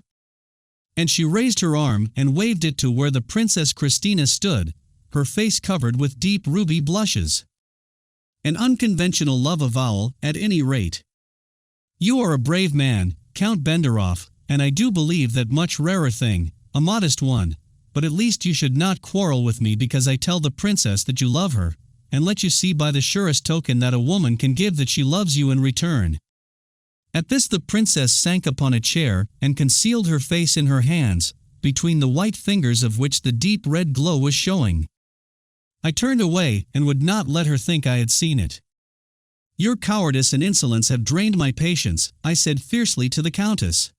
And she raised her arm and waved it to where the Princess Christina stood, her face covered with deep ruby blushes. An unconventional love avowal, at any rate. You are a brave man, Count Benderoff, and I do believe that much rarer thing, a modest one, but at least you should not quarrel with me because I tell the princess that you love her, and let you see by the surest token that a woman can give that she loves you in return. At this the princess sank upon a chair and concealed her face in her hands, between the white fingers of which the deep red glow was showing. I turned away and would not let her think I had seen it. Your cowardice and insolence have drained my patience, I said fiercely to the countess.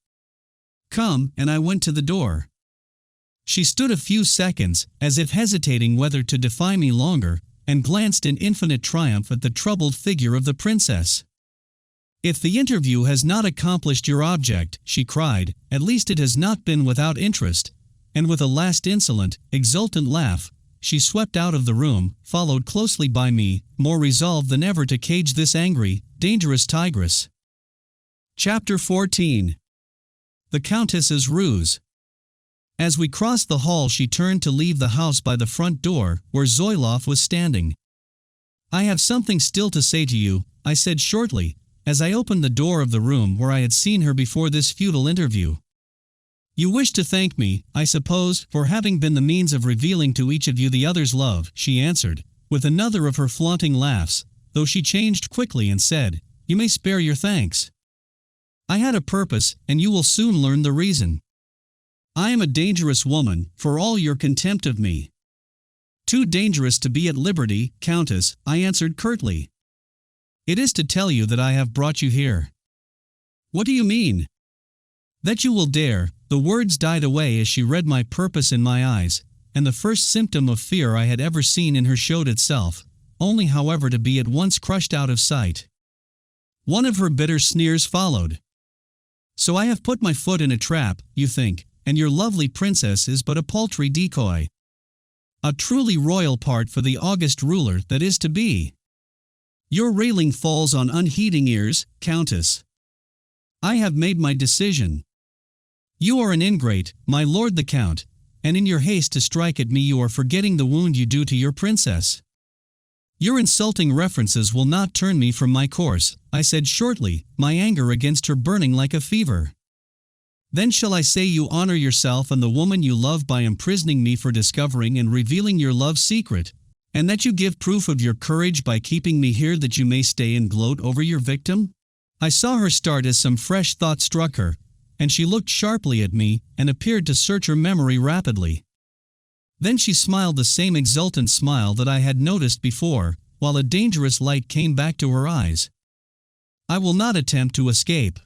Come, and I went to the door. She stood a few seconds, as if hesitating whether to defy me longer, and glanced in infinite triumph at the troubled figure of the princess. If the interview has not accomplished your object, she cried, at least it has not been without interest, and with a last insolent, exultant laugh, she swept out of the room, followed closely by me, more resolved than ever to cage this angry, dangerous tigress. Chapter 14. The Countess's Ruse. As we crossed the hall she turned to leave the house by the front door, where Zoilov was standing. I have something still to say to you, I said shortly, as I opened the door of the room where I had seen her before this futile interview. You wish to thank me, I suppose, for having been the means of revealing to each of you the other's love, she answered, with another of her flaunting laughs, though she changed quickly and said, You may spare your thanks. I had a purpose, and you will soon learn the reason. I am a dangerous woman, for all your contempt of me. Too dangerous to be at liberty, Countess, I answered curtly. It is to tell you that I have brought you here. What do you mean? That you will dare. The words died away as she read my purpose in my eyes, and the first symptom of fear I had ever seen in her showed itself, only however to be at once crushed out of sight. One of her bitter sneers followed. So I have put my foot in a trap, you think, and your lovely princess is but a paltry decoy. A truly royal part for the august ruler that is to be. Your railing falls on unheeding ears, Countess. I have made my decision. You are an ingrate, my lord the Count, and in your haste to strike at me you are forgetting the wound you do to your princess. Your insulting references will not turn me from my course, I said shortly, my anger against her burning like a fever. Then shall I say you honor yourself and the woman you love by imprisoning me for discovering and revealing your love's secret, and that you give proof of your courage by keeping me here that you may stay and gloat over your victim? I saw her start as some fresh thought struck her, and she looked sharply at me and appeared to search her memory rapidly. Then she smiled the same exultant smile that I had noticed before, while a dangerous light came back to her eyes. I will not attempt to escape.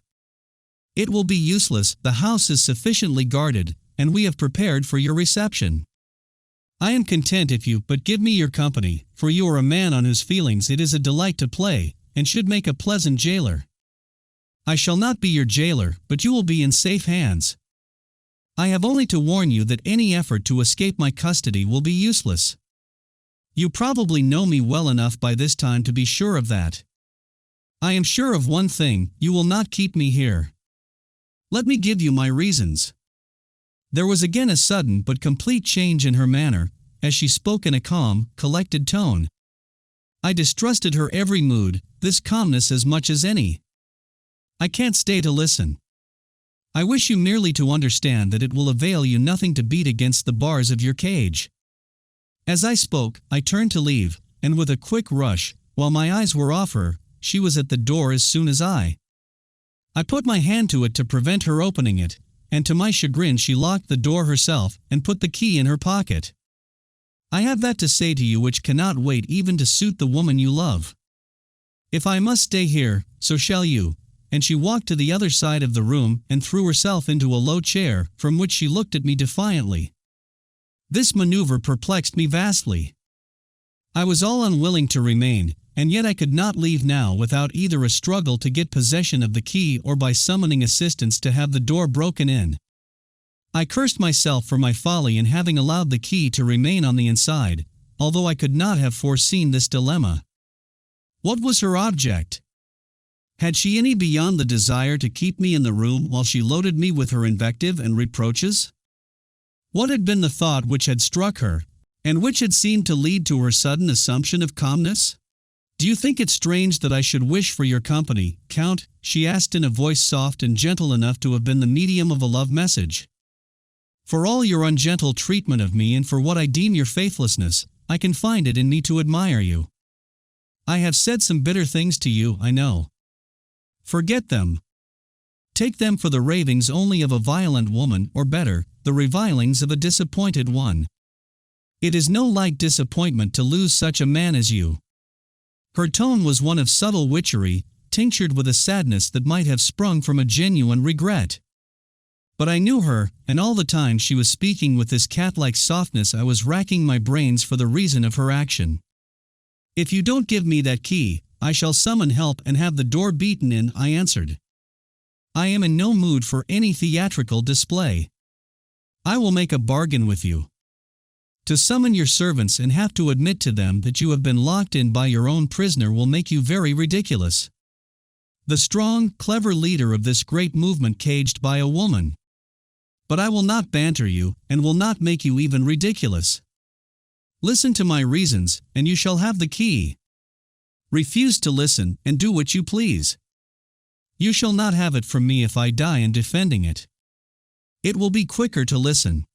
It will be useless, the house is sufficiently guarded, and we have prepared for your reception. I am content if you but give me your company, for you are a man on whose feelings it is a delight to play, and should make a pleasant jailer. I shall not be your jailer, but you will be in safe hands. I have only to warn you that any effort to escape my custody will be useless. You probably know me well enough by this time to be sure of that. I am sure of one thing, you will not keep me here. Let me give you my reasons." There was again a sudden but complete change in her manner, as she spoke in a calm, collected tone. I distrusted her every mood, this calmness as much as any. "I can't stay to listen. I wish you merely to understand that it will avail you nothing to beat against the bars of your cage." As I spoke, I turned to leave, and with a quick rush, while my eyes were off her, she was at the door as soon as I put my hand to it to prevent her opening it, and to my chagrin she locked the door herself and put the key in her pocket. I have that to say to you which cannot wait even to suit the woman you love. If I must stay here, so shall you. And she walked to the other side of the room and threw herself into a low chair, from which she looked at me defiantly. This maneuver perplexed me vastly. I was all unwilling to remain, and yet I could not leave now without either a struggle to get possession of the key or by summoning assistance to have the door broken in. I cursed myself for my folly in having allowed the key to remain on the inside, although I could not have foreseen this dilemma. What was her object? Had she any beyond the desire to keep me in the room while she loaded me with her invective and reproaches? What had been the thought which had struck her, and which had seemed to lead to her sudden assumption of calmness? "Do you think it strange that I should wish for your company, Count?" she asked in a voice soft and gentle enough to have been the medium of a love message. "For all your ungentle treatment of me and for what I deem your faithlessness, I can find it in me to admire you. I have said some bitter things to you, I know. Forget them. Take them for the ravings only of a violent woman, or better, the revilings of a disappointed one. It is no light disappointment to lose such a man as you." Her tone was one of subtle witchery, tinctured with a sadness that might have sprung from a genuine regret. But I knew her, and all the time she was speaking with this cat-like softness I was racking my brains for the reason of her action. "If you don't give me that key, I shall summon help and have the door beaten in," I answered. "I am in no mood for any theatrical display. I will make a bargain with you. To summon your servants and have to admit to them that you have been locked in by your own prisoner will make you very ridiculous. The strong, clever leader of this great movement caged by a woman. But I will not banter you, and will not make you even ridiculous. Listen to my reasons, and you shall have the key. Refuse to listen, and do what you please. You shall not have it from me if I die in defending it. It will be quicker to listen.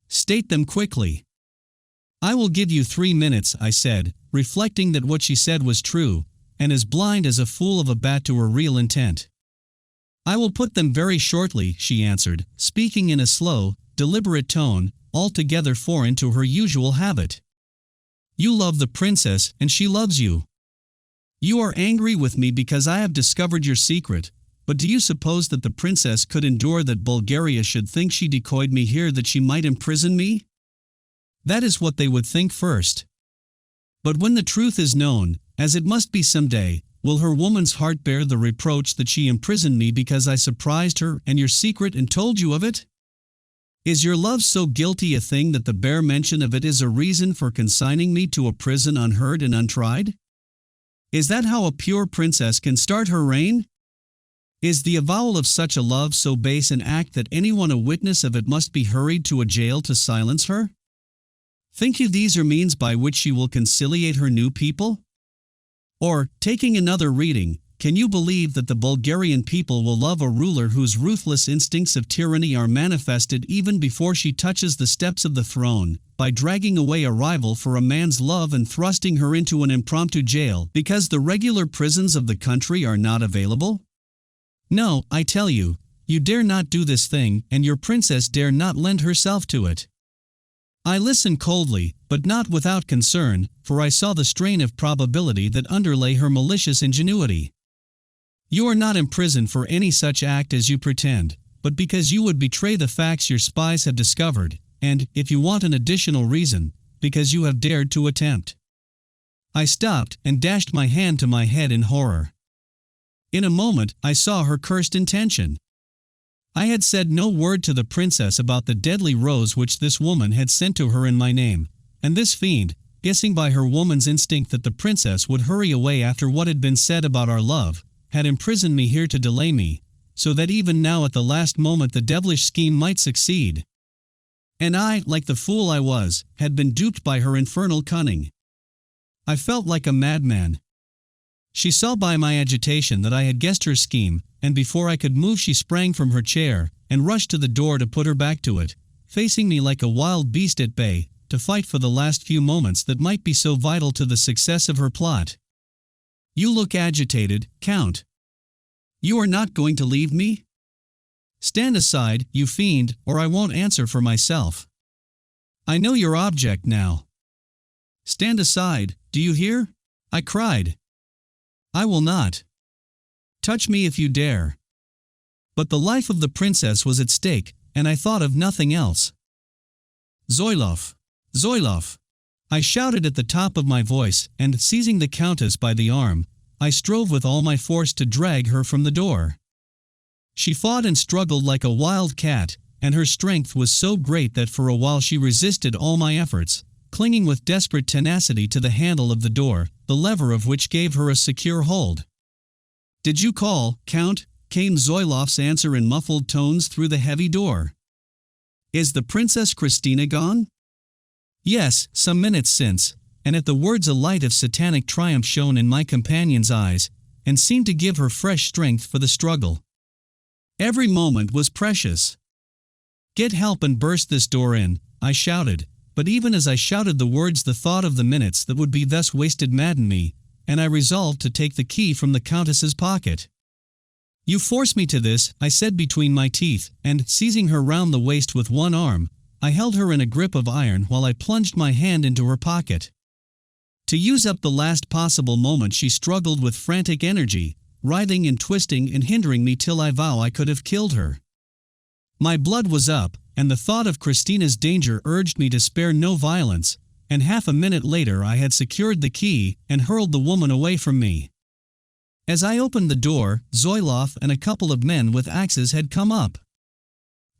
State them quickly." "I will give you 3 minutes," I said, reflecting that what she said was true, and as blind as a fool of a bat to her real intent. "I will put them very shortly," she answered, speaking in a slow, deliberate tone, altogether foreign to her usual habit. "You love the princess, and she loves you. You are angry with me because I have discovered your secret, but do you suppose that the princess could endure that Bulgaria should think she decoyed me here that she might imprison me? That is what they would think first. But when the truth is known, as it must be some day, will her woman's heart bear the reproach that she imprisoned me because I surprised her and your secret and told you of it? Is your love so guilty a thing that the bare mention of it is a reason for consigning me to a prison unheard and untried? Is that how a pure princess can start her reign? Is the avowal of such a love so base an act that anyone a witness of it must be hurried to a jail to silence her? Think you these are means by which she will conciliate her new people? Or, taking another reading, can you believe that the Bulgarian people will love a ruler whose ruthless instincts of tyranny are manifested even before she touches the steps of the throne, by dragging away a rival for a man's love and thrusting her into an impromptu jail because the regular prisons of the country are not available? No, I tell you, you dare not do this thing, and your princess dare not lend herself to it." I listened coldly, but not without concern, for I saw the strain of probability that underlay her malicious ingenuity. "You are not imprisoned for any such act as you pretend, but because you would betray the facts your spies have discovered, and, if you want an additional reason, because you have dared to attempt." I stopped and dashed my hand to my head in horror. In a moment, I saw her cursed intention. I had said no word to the princess about the deadly rose which this woman had sent to her in my name, and this fiend, guessing by her woman's instinct that the princess would hurry away after what had been said about our love, had imprisoned me here to delay me, so that even now at the last moment the devilish scheme might succeed. And I, like the fool I was, had been duped by her infernal cunning. I felt like a madman. She saw by my agitation that I had guessed her scheme, and before I could move she sprang from her chair, and rushed to the door to put her back to it, facing me like a wild beast at bay, to fight for the last few moments that might be so vital to the success of her plot. "You look agitated, Count. You are not going to leave me? Stand aside, you fiend, or I won't answer for myself. I know your object now. Stand aside, do you hear?" I cried. "I will not. Touch me if you dare." But the life of the princess was at stake, and I thought of nothing else. "Zoilov! Zoilov!" I shouted at the top of my voice, and seizing the countess by the arm, I strove with all my force to drag her from the door. She fought and struggled like a wild cat, and her strength was so great that for a while she resisted all my efforts, clinging with desperate tenacity to the handle of the door, the lever of which gave her a secure hold. "Did you call, Count?" came Zoilov's answer in muffled tones through the heavy door. "Is the Princess Christina gone?" "Yes, some minutes since," and at the words a light of satanic triumph shone in my companion's eyes, and seemed to give her fresh strength for the struggle. Every moment was precious. "Get help and burst this door in," I shouted, but even as I shouted the words the thought of the minutes that would be thus wasted maddened me, and I resolved to take the key from the countess's pocket. "You force me to this," I said between my teeth, and, seizing her round the waist with one arm, I held her in a grip of iron while I plunged my hand into her pocket. To use up the last possible moment she struggled with frantic energy, writhing and twisting and hindering me till I vow I could have killed her. My blood was up, and the thought of Christina's danger urged me to spare no violence, and half a minute later I had secured the key and hurled the woman away from me. As I opened the door, Zoilov and a couple of men with axes had come up.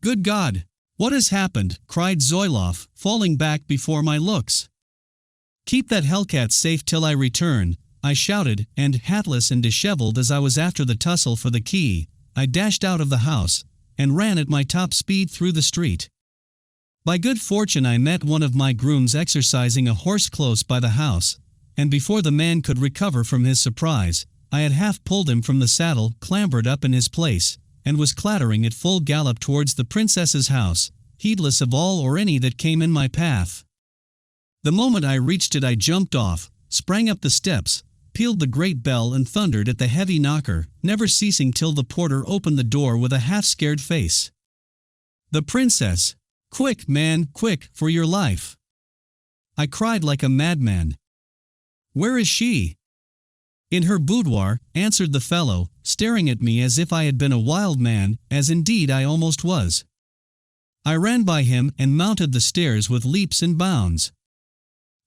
"Good God! What has happened?" cried Zoilov, falling back before my looks. "Keep that hellcat safe till I return," I shouted, and, hatless and disheveled as I was after the tussle for the key, I dashed out of the house, and ran at my top speed through the street. By good fortune I met one of my grooms exercising a horse close by the house, and before the man could recover from his surprise, I had half pulled him from the saddle, clambered up in his place, and was clattering at full gallop towards the princess's house, heedless of all or any that came in my path. The moment I reached it I jumped off, sprang up the steps, pealed the great bell and thundered at the heavy knocker, never ceasing till the porter opened the door with a half-scared face. "The princess! Quick, man, quick, for your life!" I cried like a madman. "Where is she?" "In her boudoir," answered the fellow, staring at me as if I had been a wild man, as indeed I almost was. I ran by him and mounted the stairs with leaps and bounds.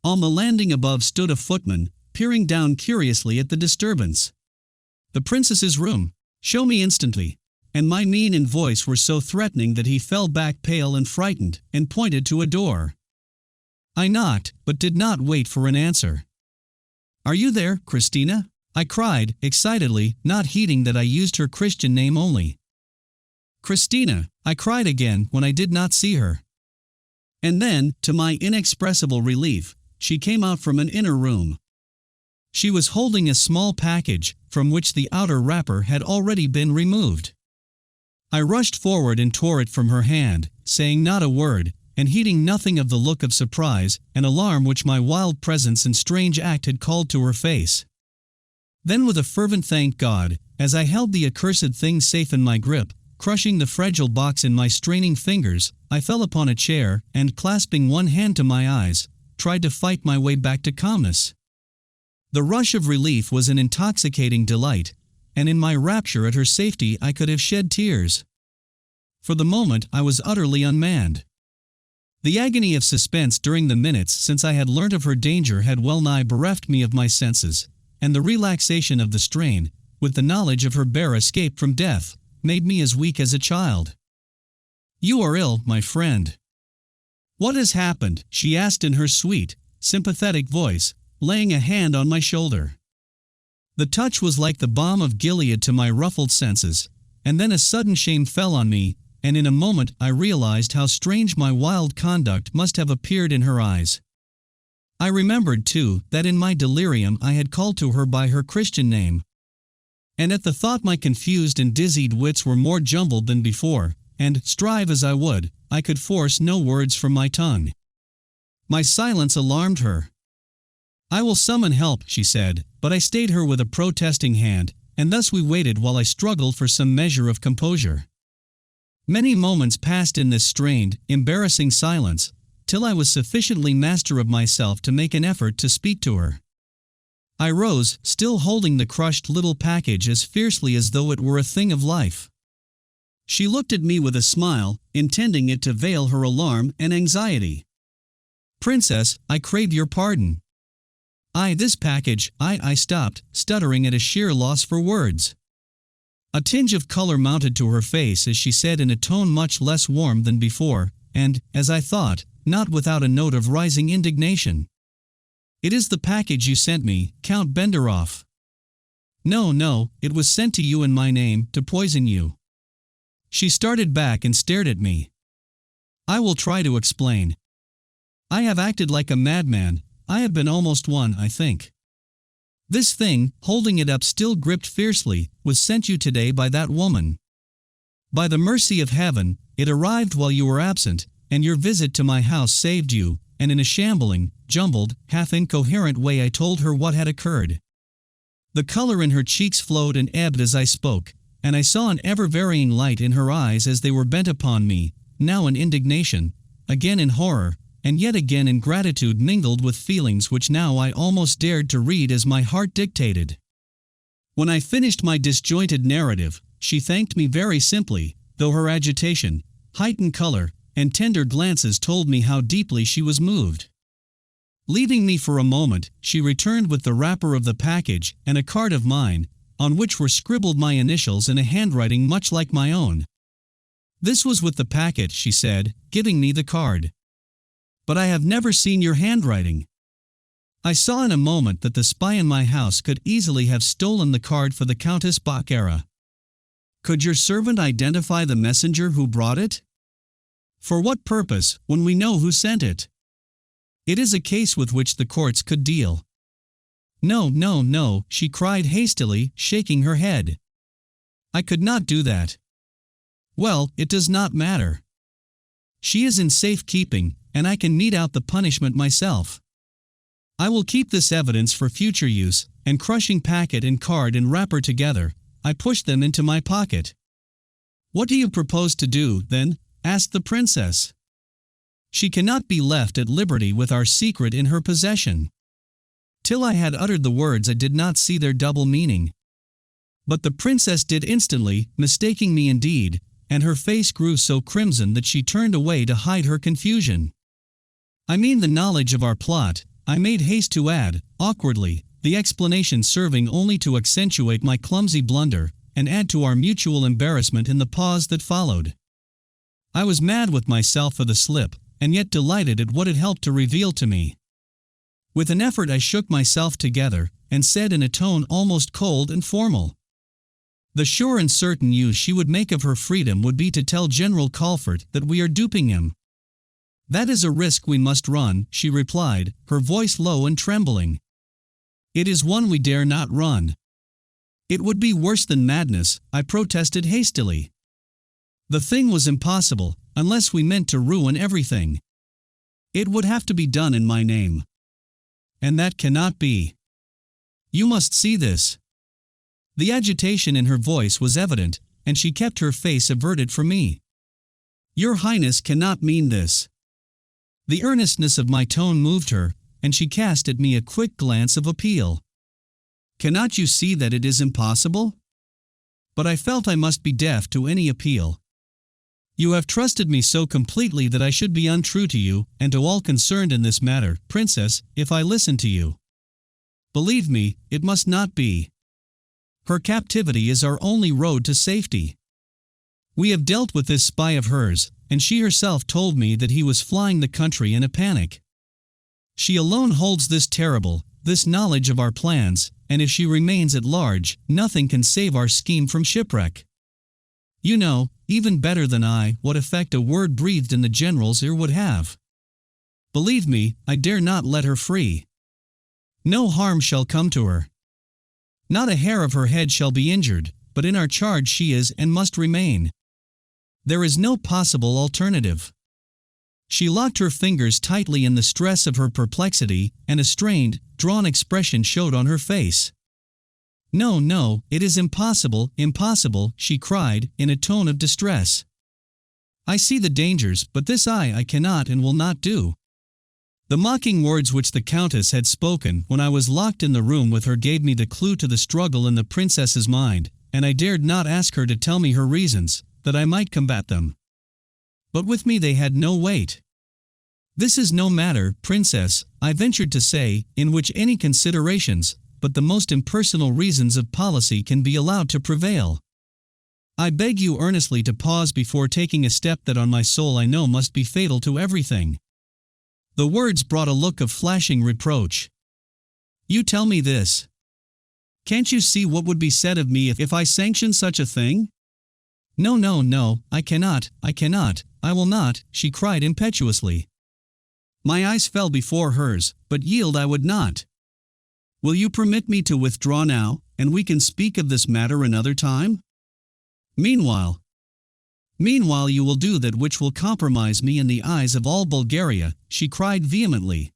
On the landing above stood a footman, peering down curiously at the disturbance. "The princess's room. Show me instantly." And my mien and voice were so threatening that he fell back pale and frightened, and pointed to a door. I knocked, but did not wait for an answer. "Are you there, Christina?" I cried, excitedly, not heeding that I used her Christian name only. "Christina," I cried again when I did not see her. And then, to my inexpressible relief, she came out from an inner room. She was holding a small package, from which the outer wrapper had already been removed. I rushed forward and tore it from her hand, saying not a word, and heeding nothing of the look of surprise and alarm which my wild presence and strange act had called to her face. Then with a fervent thank God, as I held the accursed thing safe in my grip, crushing the fragile box in my straining fingers, I fell upon a chair, and clasping one hand to my eyes, tried to fight my way back to calmness. The rush of relief was an intoxicating delight, and in my rapture at her safety I could have shed tears. For the moment I was utterly unmanned. The agony of suspense during the minutes since I had learnt of her danger had well nigh bereft me of my senses, and the relaxation of the strain, with the knowledge of her bare escape from death, made me as weak as a child. "You are ill, my friend." "What has happened?" she asked in her sweet, sympathetic voice, laying a hand on my shoulder. The touch was like the balm of Gilead to my ruffled senses, and then a sudden shame fell on me, and in a moment I realized how strange my wild conduct must have appeared in her eyes. I remembered, too, that in my delirium I had called to her by her Christian name. And at the thought my confused and dizzied wits were more jumbled than before, and, strive as I would, I could force no words from my tongue. My silence alarmed her. "I will summon help," she said, but I stayed her with a protesting hand, and thus we waited while I struggled for some measure of composure. Many moments passed in this strained, embarrassing silence, till I was sufficiently master of myself to make an effort to speak to her. I rose, still holding the crushed little package as fiercely as though it were a thing of life. She looked at me with a smile, intending it to veil her alarm and anxiety. "Princess, I crave your pardon." This package, I stopped, stuttering at a sheer loss for words. A tinge of color mounted to her face as she said in a tone much less warm than before, and, as I thought, not without a note of rising indignation. "It is the package you sent me, Count Benderoff." No, it was sent to you in my name, to poison you." She started back and stared at me. "I will try to explain. I have acted like a madman. I have been almost one, I think. This thing," holding it up still gripped fiercely, "was sent you today by that woman. By the mercy of heaven, it arrived while you were absent, and your visit to my house saved you," and in a shambling, jumbled, half-incoherent way I told her what had occurred. The color in her cheeks flowed and ebbed as I spoke, and I saw an ever-varying light in her eyes as they were bent upon me, now in indignation, again in horror, and yet again in gratitude mingled with feelings which now I almost dared to read as my heart dictated. When I finished my disjointed narrative, she thanked me very simply, though her agitation, heightened color, and tender glances told me how deeply she was moved. Leaving me for a moment, she returned with the wrapper of the package and a card of mine, on which were scribbled my initials in a handwriting much like my own. "This was with the packet," she said, giving me the card. "But I have never seen your handwriting." I saw in a moment that the spy in my house could easily have stolen the card for the Countess Baccara. "Could your servant identify the messenger who brought it?" "For what purpose, when we know who sent it?" "It is a case with which the courts could deal." No, she cried hastily, shaking her head. "I could not do that." "Well, it does not matter. She is in safe keeping, and I can mete out the punishment myself. I will keep this evidence for future use," and crushing packet and card and wrapper together, I pushed them into my pocket. "What do you propose to do, then?" asked the princess. "She cannot be left at liberty with our secret in her possession." Till I had uttered the words I did not see their double meaning. But the princess did instantly, mistaking me indeed, and her face grew so crimson that she turned away to hide her confusion. "I mean the knowledge of our plot," I made haste to add, awkwardly, the explanation serving only to accentuate my clumsy blunder, and add to our mutual embarrassment in the pause that followed. I was mad with myself for the slip, and yet delighted at what it helped to reveal to me. With an effort I shook myself together, and said in a tone almost cold and formal, "The sure and certain use she would make of her freedom would be to tell General Colfort that we are duping him." "That is a risk we must run," she replied, her voice low and trembling. "It is one we dare not run." "It would be worse than madness," I protested hastily. The thing was impossible, unless we meant to ruin everything. "It would have to be done in my name. And that cannot be. You must see this." The agitation in her voice was evident, and she kept her face averted from me. "Your Highness cannot mean this." The earnestness of my tone moved her, and she cast at me a quick glance of appeal. "Cannot you see that it is impossible?" But I felt I must be deaf to any appeal. "You have trusted me so completely that I should be untrue to you, and to all concerned in this matter, Princess, if I listen to you. Believe me, it must not be. Her captivity is our only road to safety. We have dealt with this spy of hers, and she herself told me that he was flying the country in a panic. She alone holds this knowledge of our plans, and if she remains at large, nothing can save our scheme from shipwreck. You know, even better than I, what effect a word breathed in the general's ear would have. Believe me, I dare not let her free. No harm shall come to her. Not a hair of her head shall be injured, but in our charge she is and must remain. There is no possible alternative. She locked her fingers tightly in the stress of her perplexity, and a strained, drawn expression showed on her face. No, no, it is impossible, impossible, she cried, in a tone of distress. I see the dangers, but this I cannot and will not do. The mocking words which the Countess had spoken when I was locked in the room with her gave me the clue to the struggle in the princess's mind, and I dared not ask her to tell me her reasons, that I might combat them. But with me they had no weight. This is no matter, princess, I ventured to say, in which any considerations, but the most impersonal reasons of policy can be allowed to prevail. I beg you earnestly to pause before taking a step that on my soul I know must be fatal to everything. The words brought a look of flashing reproach. You tell me this. Can't you see what would be said of me if I sanctioned such a thing? No, no, no, I cannot, I will not, she cried impetuously. My eyes fell before hers, but yield I would not. Will you permit me to withdraw now, and we can speak of this matter another time? Meanwhile you will do that which will compromise me in the eyes of all Bulgaria, she cried vehemently.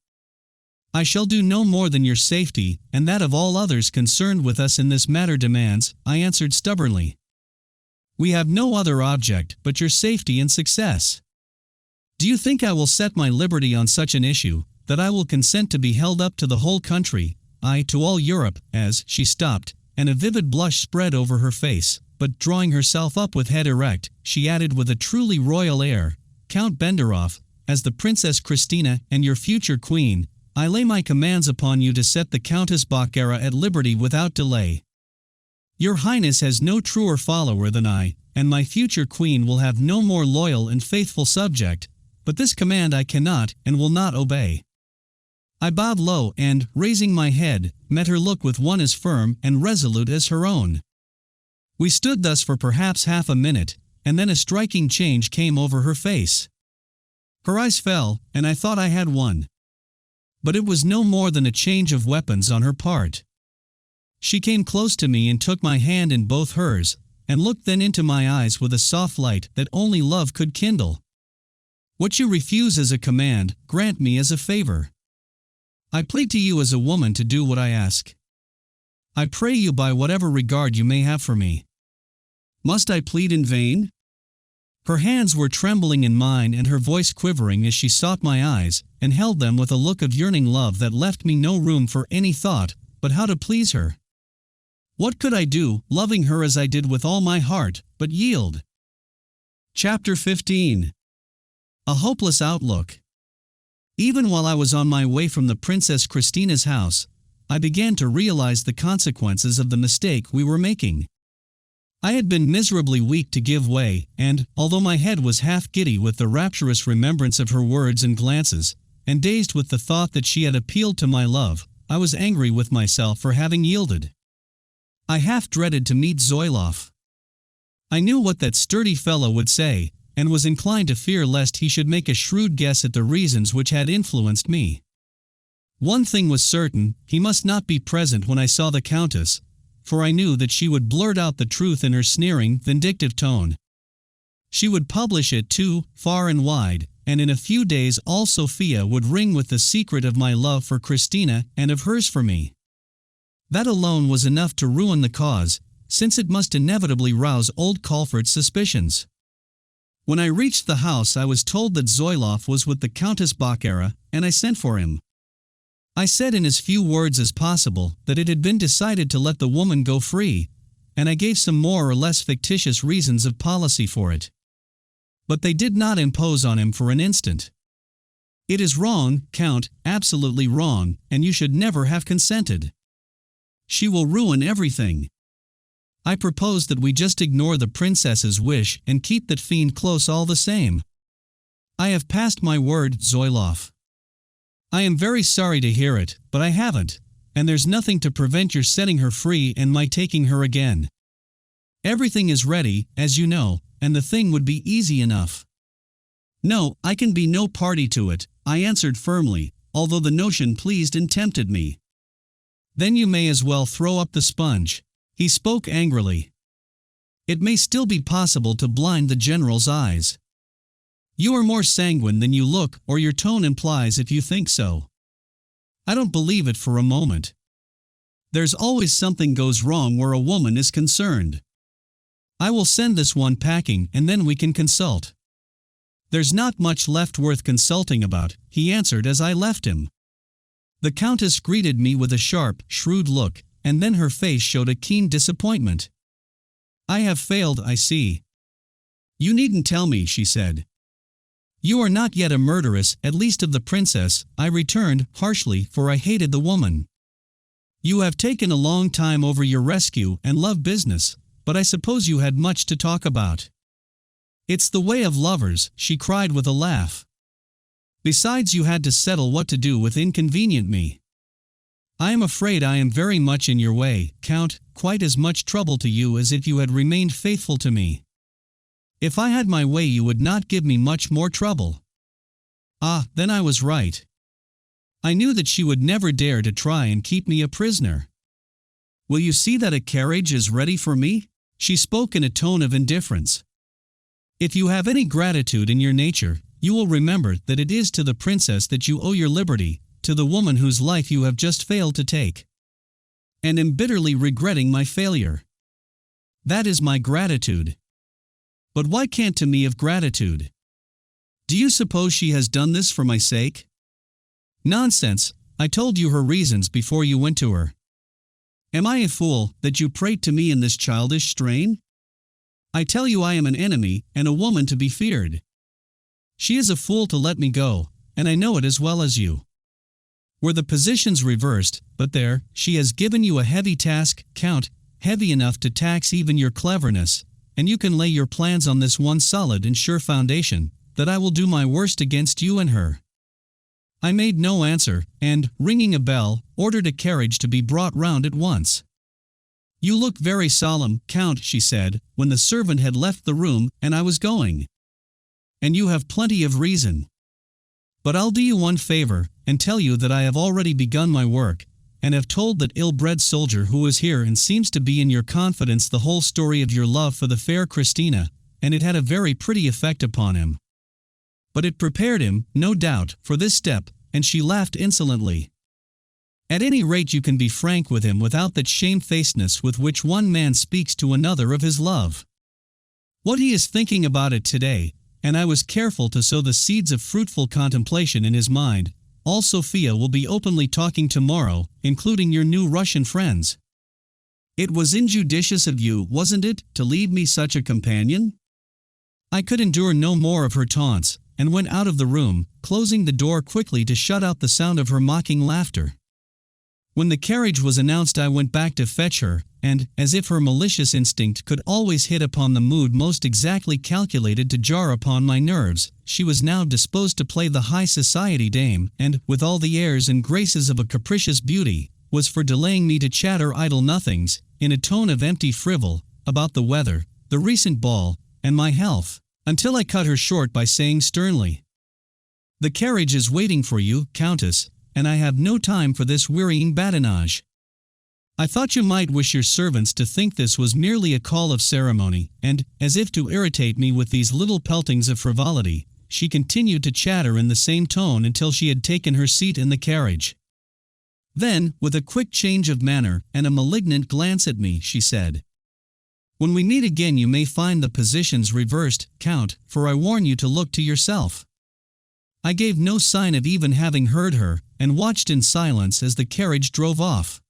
I shall do no more than your safety, and that of all others concerned with us in this matter demands, I answered stubbornly. We have no other object but your safety and success. Do you think I will set my liberty on such an issue, that I will consent to be held up to the whole country, aye, to all Europe, as she stopped, and a vivid blush spread over her face, but drawing herself up with head erect, she added with a truly royal air, Count Benderov, as the Princess Christina and your future queen, I lay my commands upon you to set the Countess Baccara at liberty without delay. Your Highness has no truer follower than I, and my future queen will have no more loyal and faithful subject, but this command I cannot and will not obey. I bowed low and, raising my head, met her look with one as firm and resolute as her own. We stood thus for perhaps half a minute, and then a striking change came over her face. Her eyes fell, and I thought I had won. But it was no more than a change of weapons on her part. She came close to me and took my hand in both hers, and looked then into my eyes with a soft light that only love could kindle. What you refuse as a command, grant me as a favor. I plead to you as a woman to do what I ask. I pray you by whatever regard you may have for me. Must I plead in vain? Her hands were trembling in mine and her voice quivering as she sought my eyes, and held them with a look of yearning love that left me no room for any thought but how to please her. What could I do, loving her as I did with all my heart, but yield? Chapter 15. A hopeless outlook. Even while I was on my way from the Princess Christina's house, I began to realize the consequences of the mistake we were making. I had been miserably weak to give way, and, although my head was half giddy with the rapturous remembrance of her words and glances, and dazed with the thought that she had appealed to my love, I was angry with myself for having yielded. I half dreaded to meet Zoilov. I knew what that sturdy fellow would say, and was inclined to fear lest he should make a shrewd guess at the reasons which had influenced me. One thing was certain, he must not be present when I saw the Countess, for I knew that she would blurt out the truth in her sneering, vindictive tone. She would publish it too, far and wide, and in a few days all Sofia would ring with the secret of my love for Christina and of hers for me. That alone was enough to ruin the cause, since it must inevitably rouse old Colfert's suspicions. When I reached the house I was told that Zoilov was with the Countess Baccara, and I sent for him. I said in as few words as possible that it had been decided to let the woman go free, and I gave some more or less fictitious reasons of policy for it. But they did not impose on him for an instant. It is wrong, Count, absolutely wrong, and you should never have consented. She will ruin everything. I propose that we just ignore the princess's wish and keep that fiend close all the same. I have passed my word, Zoilov. I am very sorry to hear it, but I haven't, and there's nothing to prevent your setting her free and my taking her again. Everything is ready, as you know, and the thing would be easy enough. No, I can be no party to it, I answered firmly, although the notion pleased and tempted me. Then you may as well throw up the sponge. He spoke angrily. It may still be possible to blind the general's eyes. You are more sanguine than you look, or your tone implies if you think so. I don't believe it for a moment. There's always something goes wrong where a woman is concerned. I will send this one packing and then we can consult. There's not much left worth consulting about, he answered as I left him. The Countess greeted me with a sharp, shrewd look, and then her face showed a keen disappointment. I have failed, I see. You needn't tell me, she said. You are not yet a murderess, at least of the princess, I returned, harshly, for I hated the woman. You have taken a long time over your rescue and love business, but I suppose you had much to talk about. It's the way of lovers, she cried with a laugh. Besides, you had to settle what to do with inconvenient me. I am afraid I am very much in your way, Count, quite as much trouble to you as if you had remained faithful to me. If I had my way you would not give me much more trouble. Ah, then I was right. I knew that she would never dare to try and keep me a prisoner. Will you see that a carriage is ready for me? She spoke in a tone of indifference. If you have any gratitude in your nature, you will remember that it is to the princess that you owe your liberty, to the woman whose life you have just failed to take. And am bitterly regretting my failure. That is my gratitude. But why can't to me of gratitude? Do you suppose she has done this for my sake? Nonsense, I told you her reasons before you went to her. Am I a fool, that you prate to me in this childish strain? I tell you I am an enemy, and a woman to be feared. She is a fool to let me go, and I know it as well as you. Were the positions reversed, but there, she has given you a heavy task, Count, heavy enough to tax even your cleverness, and you can lay your plans on this one solid and sure foundation, that I will do my worst against you and her. I made no answer, and, ringing a bell, ordered a carriage to be brought round at once. You look very solemn, Count, she said, when the servant had left the room and I was going. And you have plenty of reason. But I'll do you one favor, and tell you that I have already begun my work, and have told that ill-bred soldier who is here and seems to be in your confidence the whole story of your love for the fair Christina, and it had a very pretty effect upon him. But it prepared him, no doubt, for this step, and she laughed insolently. At any rate you can be frank with him without that shamefacedness with which one man speaks to another of his love. What he is thinking about it today, and I was careful to sow the seeds of fruitful contemplation in his mind, all Sophia will be openly talking tomorrow, including your new Russian friends. It was injudicious of you, wasn't it, to leave me such a companion? I could endure no more of her taunts, and went out of the room, closing the door quickly to shut out the sound of her mocking laughter. When the carriage was announced I went back to fetch her, and, as if her malicious instinct could always hit upon the mood most exactly calculated to jar upon my nerves, she was now disposed to play the high society dame, and, with all the airs and graces of a capricious beauty, was for delaying me to chatter idle nothings, in a tone of empty frivol, about the weather, the recent ball, and my health, until I cut her short by saying sternly, "The carriage is waiting for you, Countess, and I have no time for this wearying badinage. I thought you might wish your servants to think this was merely a call of ceremony, and, as if to irritate me with these little peltings of frivolity, she continued to chatter in the same tone until she had taken her seat in the carriage. Then, with a quick change of manner and a malignant glance at me, she said, "When we meet again you may find the positions reversed, Count, for I warn you to look to yourself." I gave no sign of even having heard her, and watched in silence as the carriage drove off.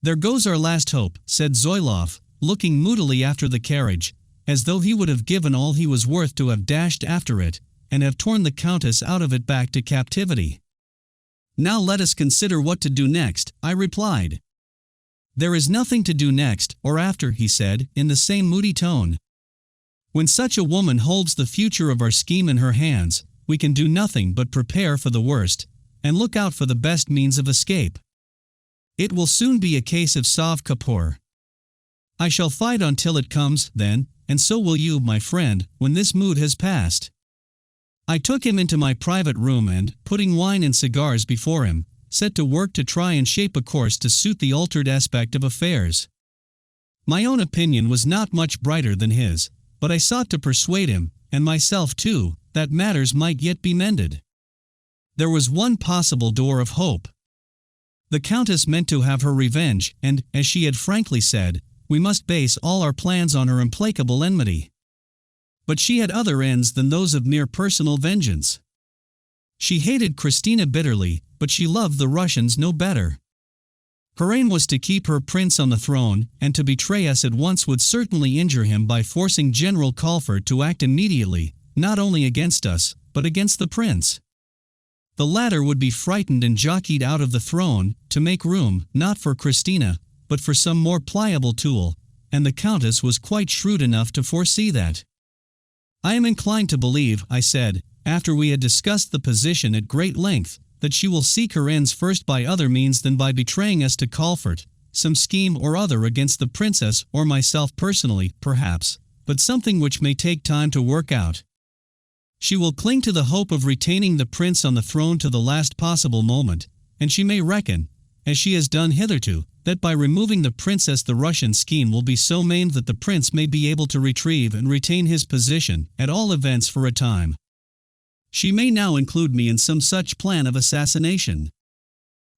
"There goes our last hope," said Zoilov, looking moodily after the carriage, as though he would have given all he was worth to have dashed after it, and have torn the Countess out of it back to captivity. "Now let us consider what to do next," I replied. "There is nothing to do next, or after," he said, in the same moody tone. "When such a woman holds the future of our scheme in her hands, we can do nothing but prepare for the worst, and look out for the best means of escape. It will soon be a case of sauve qui peut. I shall fight until it comes, then, and so will you, my friend, when this mood has passed. I took him into my private room and, putting wine and cigars before him, set to work to try and shape a course to suit the altered aspect of affairs. My own opinion was not much brighter than his, but I sought to persuade him, and myself too, that matters might yet be mended. There was one possible door of hope. The Countess meant to have her revenge, and, as she had frankly said, we must base all our plans on her implacable enmity. But she had other ends than those of mere personal vengeance. She hated Christina bitterly, but she loved the Russians no better. Her aim was to keep her prince on the throne, and to betray us at once would certainly injure him by forcing General Colford to act immediately, not only against us, but against the prince. The latter would be frightened and jockeyed out of the throne, to make room, not for Christina, but for some more pliable tool, and the Countess was quite shrewd enough to foresee that. I am inclined to believe, I said, after we had discussed the position at great length, that she will seek her ends first by other means than by betraying us to Colford, some scheme or other against the princess or myself personally, perhaps, but something which may take time to work out. She will cling to the hope of retaining the prince on the throne to the last possible moment, and she may reckon, as she has done hitherto, that by removing the princess the Russian scheme will be so maimed that the prince may be able to retrieve and retain his position, at all events for a time. She may now include me in some such plan of assassination.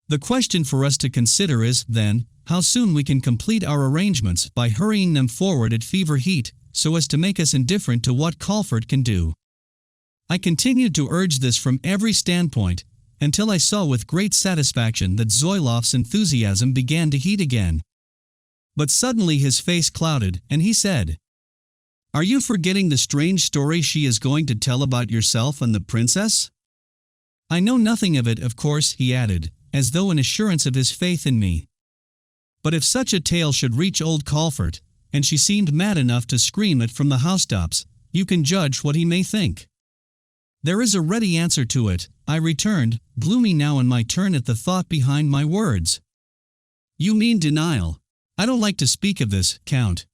The question for us to consider is, then, how soon we can complete our arrangements by hurrying them forward at fever heat, so as to make us indifferent to what Colford can do. I continued to urge this from every standpoint, until I saw with great satisfaction that Zoilov's enthusiasm began to heat again. But suddenly his face clouded, and he said, "Are you forgetting the strange story she is going to tell about yourself and the princess?" "I know nothing of it, of course," he added, as though in assurance of his faith in me. "But if such a tale should reach old Colford, and she seemed mad enough to scream it from the housetops, you can judge what he may think." "There is a ready answer to it," I returned, gloomy now in my turn at the thought behind my words. "You mean denial. I don't like to speak of this, Count.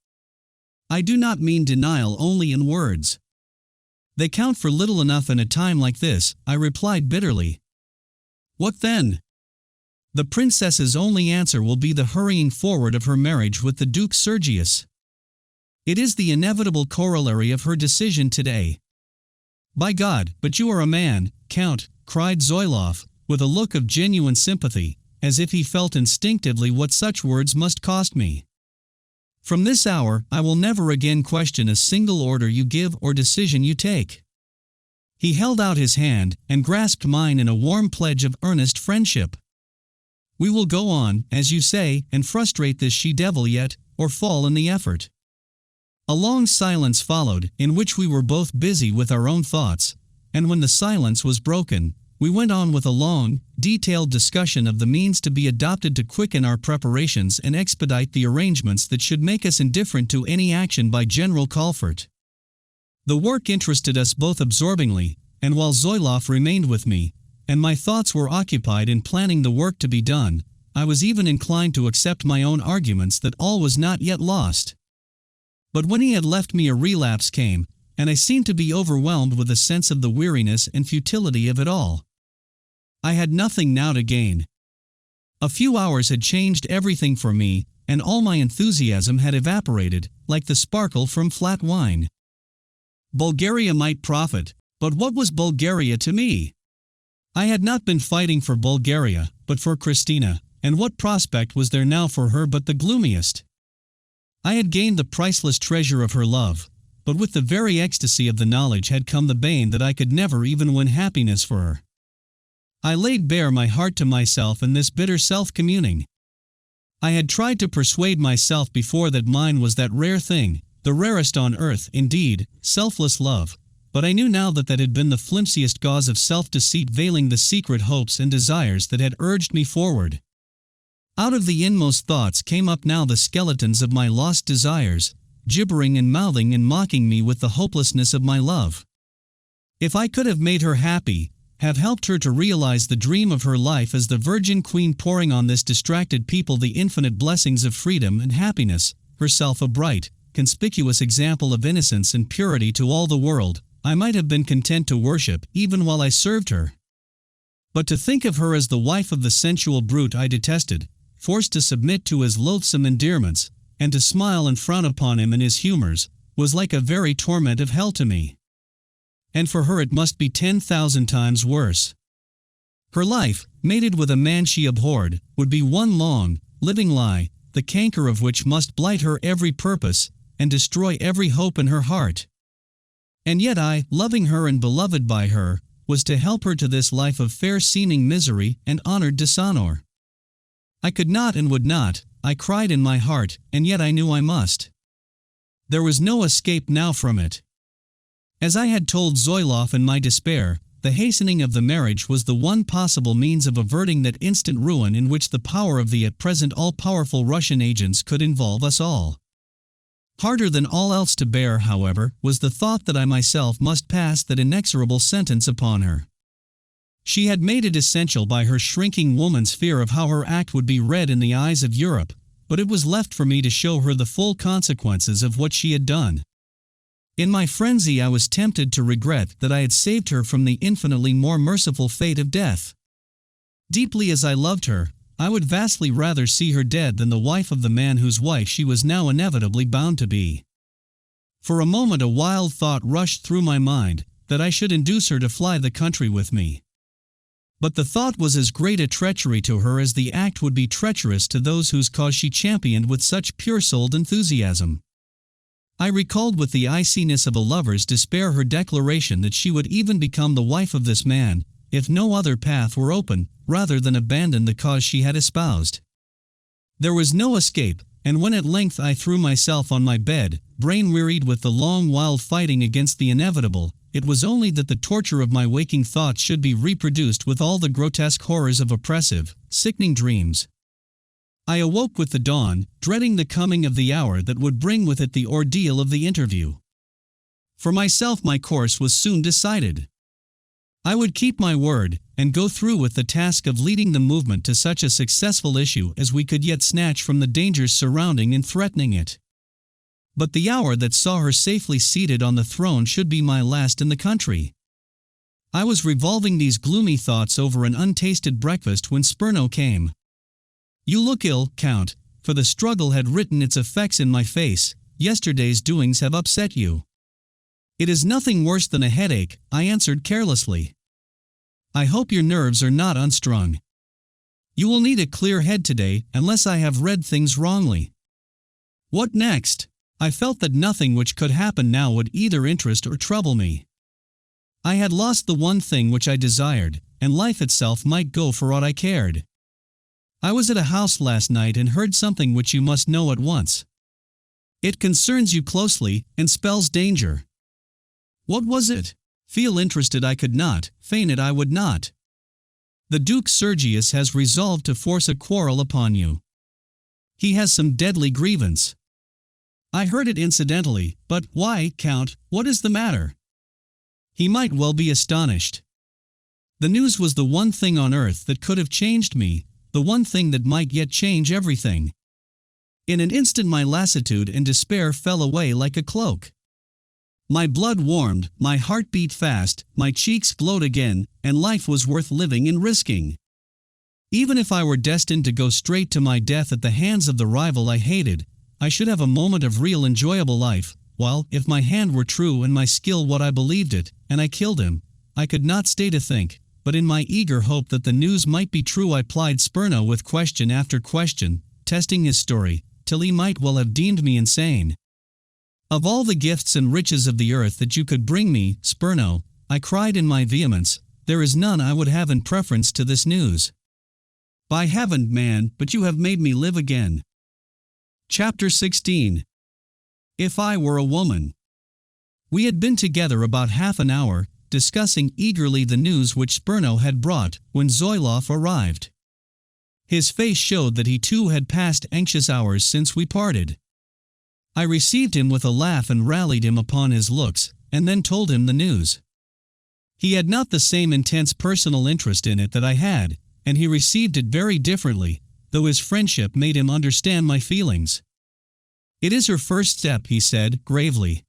I do not mean denial only in words. They count for little enough in a time like this," I replied bitterly. "What then?" "The princess's only answer will be the hurrying forward of her marriage with the Duke Sergius. It is the inevitable corollary of her decision today." "By God, but you are a man, Count," cried Zoilov, with a look of genuine sympathy, as if he felt instinctively what such words must cost me. "From this hour I will never again question a single order you give or decision you take." He held out his hand, and grasped mine in a warm pledge of earnest friendship. "We will go on, as you say, and frustrate this she-devil yet, or fall in the effort." A long silence followed, in which we were both busy with our own thoughts, and when the silence was broken, we went on with a long, detailed discussion of the means to be adopted to quicken our preparations and expedite the arrangements that should make us indifferent to any action by General Colford. The work interested us both absorbingly, and while Zoilov remained with me, and my thoughts were occupied in planning the work to be done, I was even inclined to accept my own arguments that all was not yet lost. But when he had left me a relapse came, and I seemed to be overwhelmed with a sense of the weariness and futility of it all. I had nothing now to gain. A few hours had changed everything for me, and all my enthusiasm had evaporated, like the sparkle from flat wine. Bulgaria might profit, but what was Bulgaria to me? I had not been fighting for Bulgaria, but for Christina, and what prospect was there now for her but the gloomiest? I had gained the priceless treasure of her love, but with the very ecstasy of the knowledge had come the bane that I could never even win happiness for her. I laid bare my heart to myself in this bitter self-communing. I had tried to persuade myself before that mine was that rare thing, the rarest on earth, indeed, selfless love, but I knew now that that had been the flimsiest gauze of self-deceit veiling the secret hopes and desires that had urged me forward. Out of the inmost thoughts came up now the skeletons of my lost desires, gibbering and mouthing and mocking me with the hopelessness of my love. If I could have made her happy, have helped her to realize the dream of her life as the Virgin Queen, pouring on this distracted people the infinite blessings of freedom and happiness, herself a bright, conspicuous example of innocence and purity to all the world, I might have been content to worship even while I served her. But to think of her as the wife of the sensual brute I detested, forced to submit to his loathsome endearments, and to smile and frown upon him in his humors, was like a very torment of hell to me. And for her it must be 10,000 times worse. Her life, mated with a man she abhorred, would be one long, living lie, the canker of which must blight her every purpose, and destroy every hope in her heart. And yet I, loving her and beloved by her, was to help her to this life of fair-seeming misery and honored dishonor. I could not and would not, I cried in my heart, and yet I knew I must. There was no escape now from it. As I had told Zoilov in my despair, the hastening of the marriage was the one possible means of averting that instant ruin in which the power of the at present all-powerful Russian agents could involve us all. Harder than all else to bear, however, was the thought that I myself must pass that inexorable sentence upon her. She had made it essential by her shrinking woman's fear of how her act would be read in the eyes of Europe, but it was left for me to show her the full consequences of what she had done. In my frenzy I was tempted to regret that I had saved her from the infinitely more merciful fate of death. Deeply as I loved her, I would vastly rather see her dead than the wife of the man whose wife she was now inevitably bound to be. For a moment a wild thought rushed through my mind, that I should induce her to fly the country with me. But the thought was as great a treachery to her as the act would be treacherous to those whose cause she championed with such pure-souled enthusiasm. I recalled with the iciness of a lover's despair her declaration that she would even become the wife of this man, if no other path were open, rather than abandon the cause she had espoused. There was no escape, and when at length I threw myself on my bed, brain-wearied with the long wild fighting against the inevitable, it was only that the torture of my waking thoughts should be reproduced with all the grotesque horrors of oppressive, sickening dreams. I awoke with the dawn, dreading the coming of the hour that would bring with it the ordeal of the interview. For myself my course was soon decided. I would keep my word, and go through with the task of leading the movement to such a successful issue as we could yet snatch from the dangers surrounding and threatening it. But the hour that saw her safely seated on the throne should be my last in the country. I was revolving these gloomy thoughts over an untasted breakfast when Spurno came. "You look ill, Count," for the struggle had written its effects in my face. "Yesterday's doings have upset you." "It is nothing worse than a headache," I answered carelessly. "I hope your nerves are not unstrung. You will need a clear head today, unless I have read things wrongly." What next? I felt that nothing which could happen now would either interest or trouble me. I had lost the one thing which I desired, and life itself might go for aught I cared. I was at a house last night and heard something which you must know at once. It concerns you closely, and spells danger. What was it? Feel interested I could not, feign it I would not. The Duke Sergius has resolved to force a quarrel upon you. He has some deadly grievance. I heard it incidentally, but why, Count, what is the matter? He might well be astonished. The news was the one thing on earth that could have changed me, the one thing that might yet change everything. In an instant my lassitude and despair fell away like a cloak. My blood warmed, my heart beat fast, my cheeks glowed again, and life was worth living and risking. Even if I were destined to go straight to my death at the hands of the rival I hated, I should have a moment of real enjoyable life, while, if my hand were true and my skill what I believed it, and I killed him, I could not stay to think, but in my eager hope that the news might be true I plied Spurno with question after question, testing his story, till he might well have deemed me insane. "Of all the gifts and riches of the earth that you could bring me, Spurno," I cried in my vehemence, "there is none I would have in preference to this news. By heaven, man, but you have made me live again." Chapter 16. If I Were a Woman. We had been together about half an hour, discussing eagerly the news which Spurno had brought, when Zoilov arrived. His face showed that he too had passed anxious hours since we parted. I received him with a laugh and rallied him upon his looks, and then told him the news. He had not the same intense personal interest in it that I had, and he received it very differently, though his friendship made him understand my feelings. "It is her first step," he said, gravely.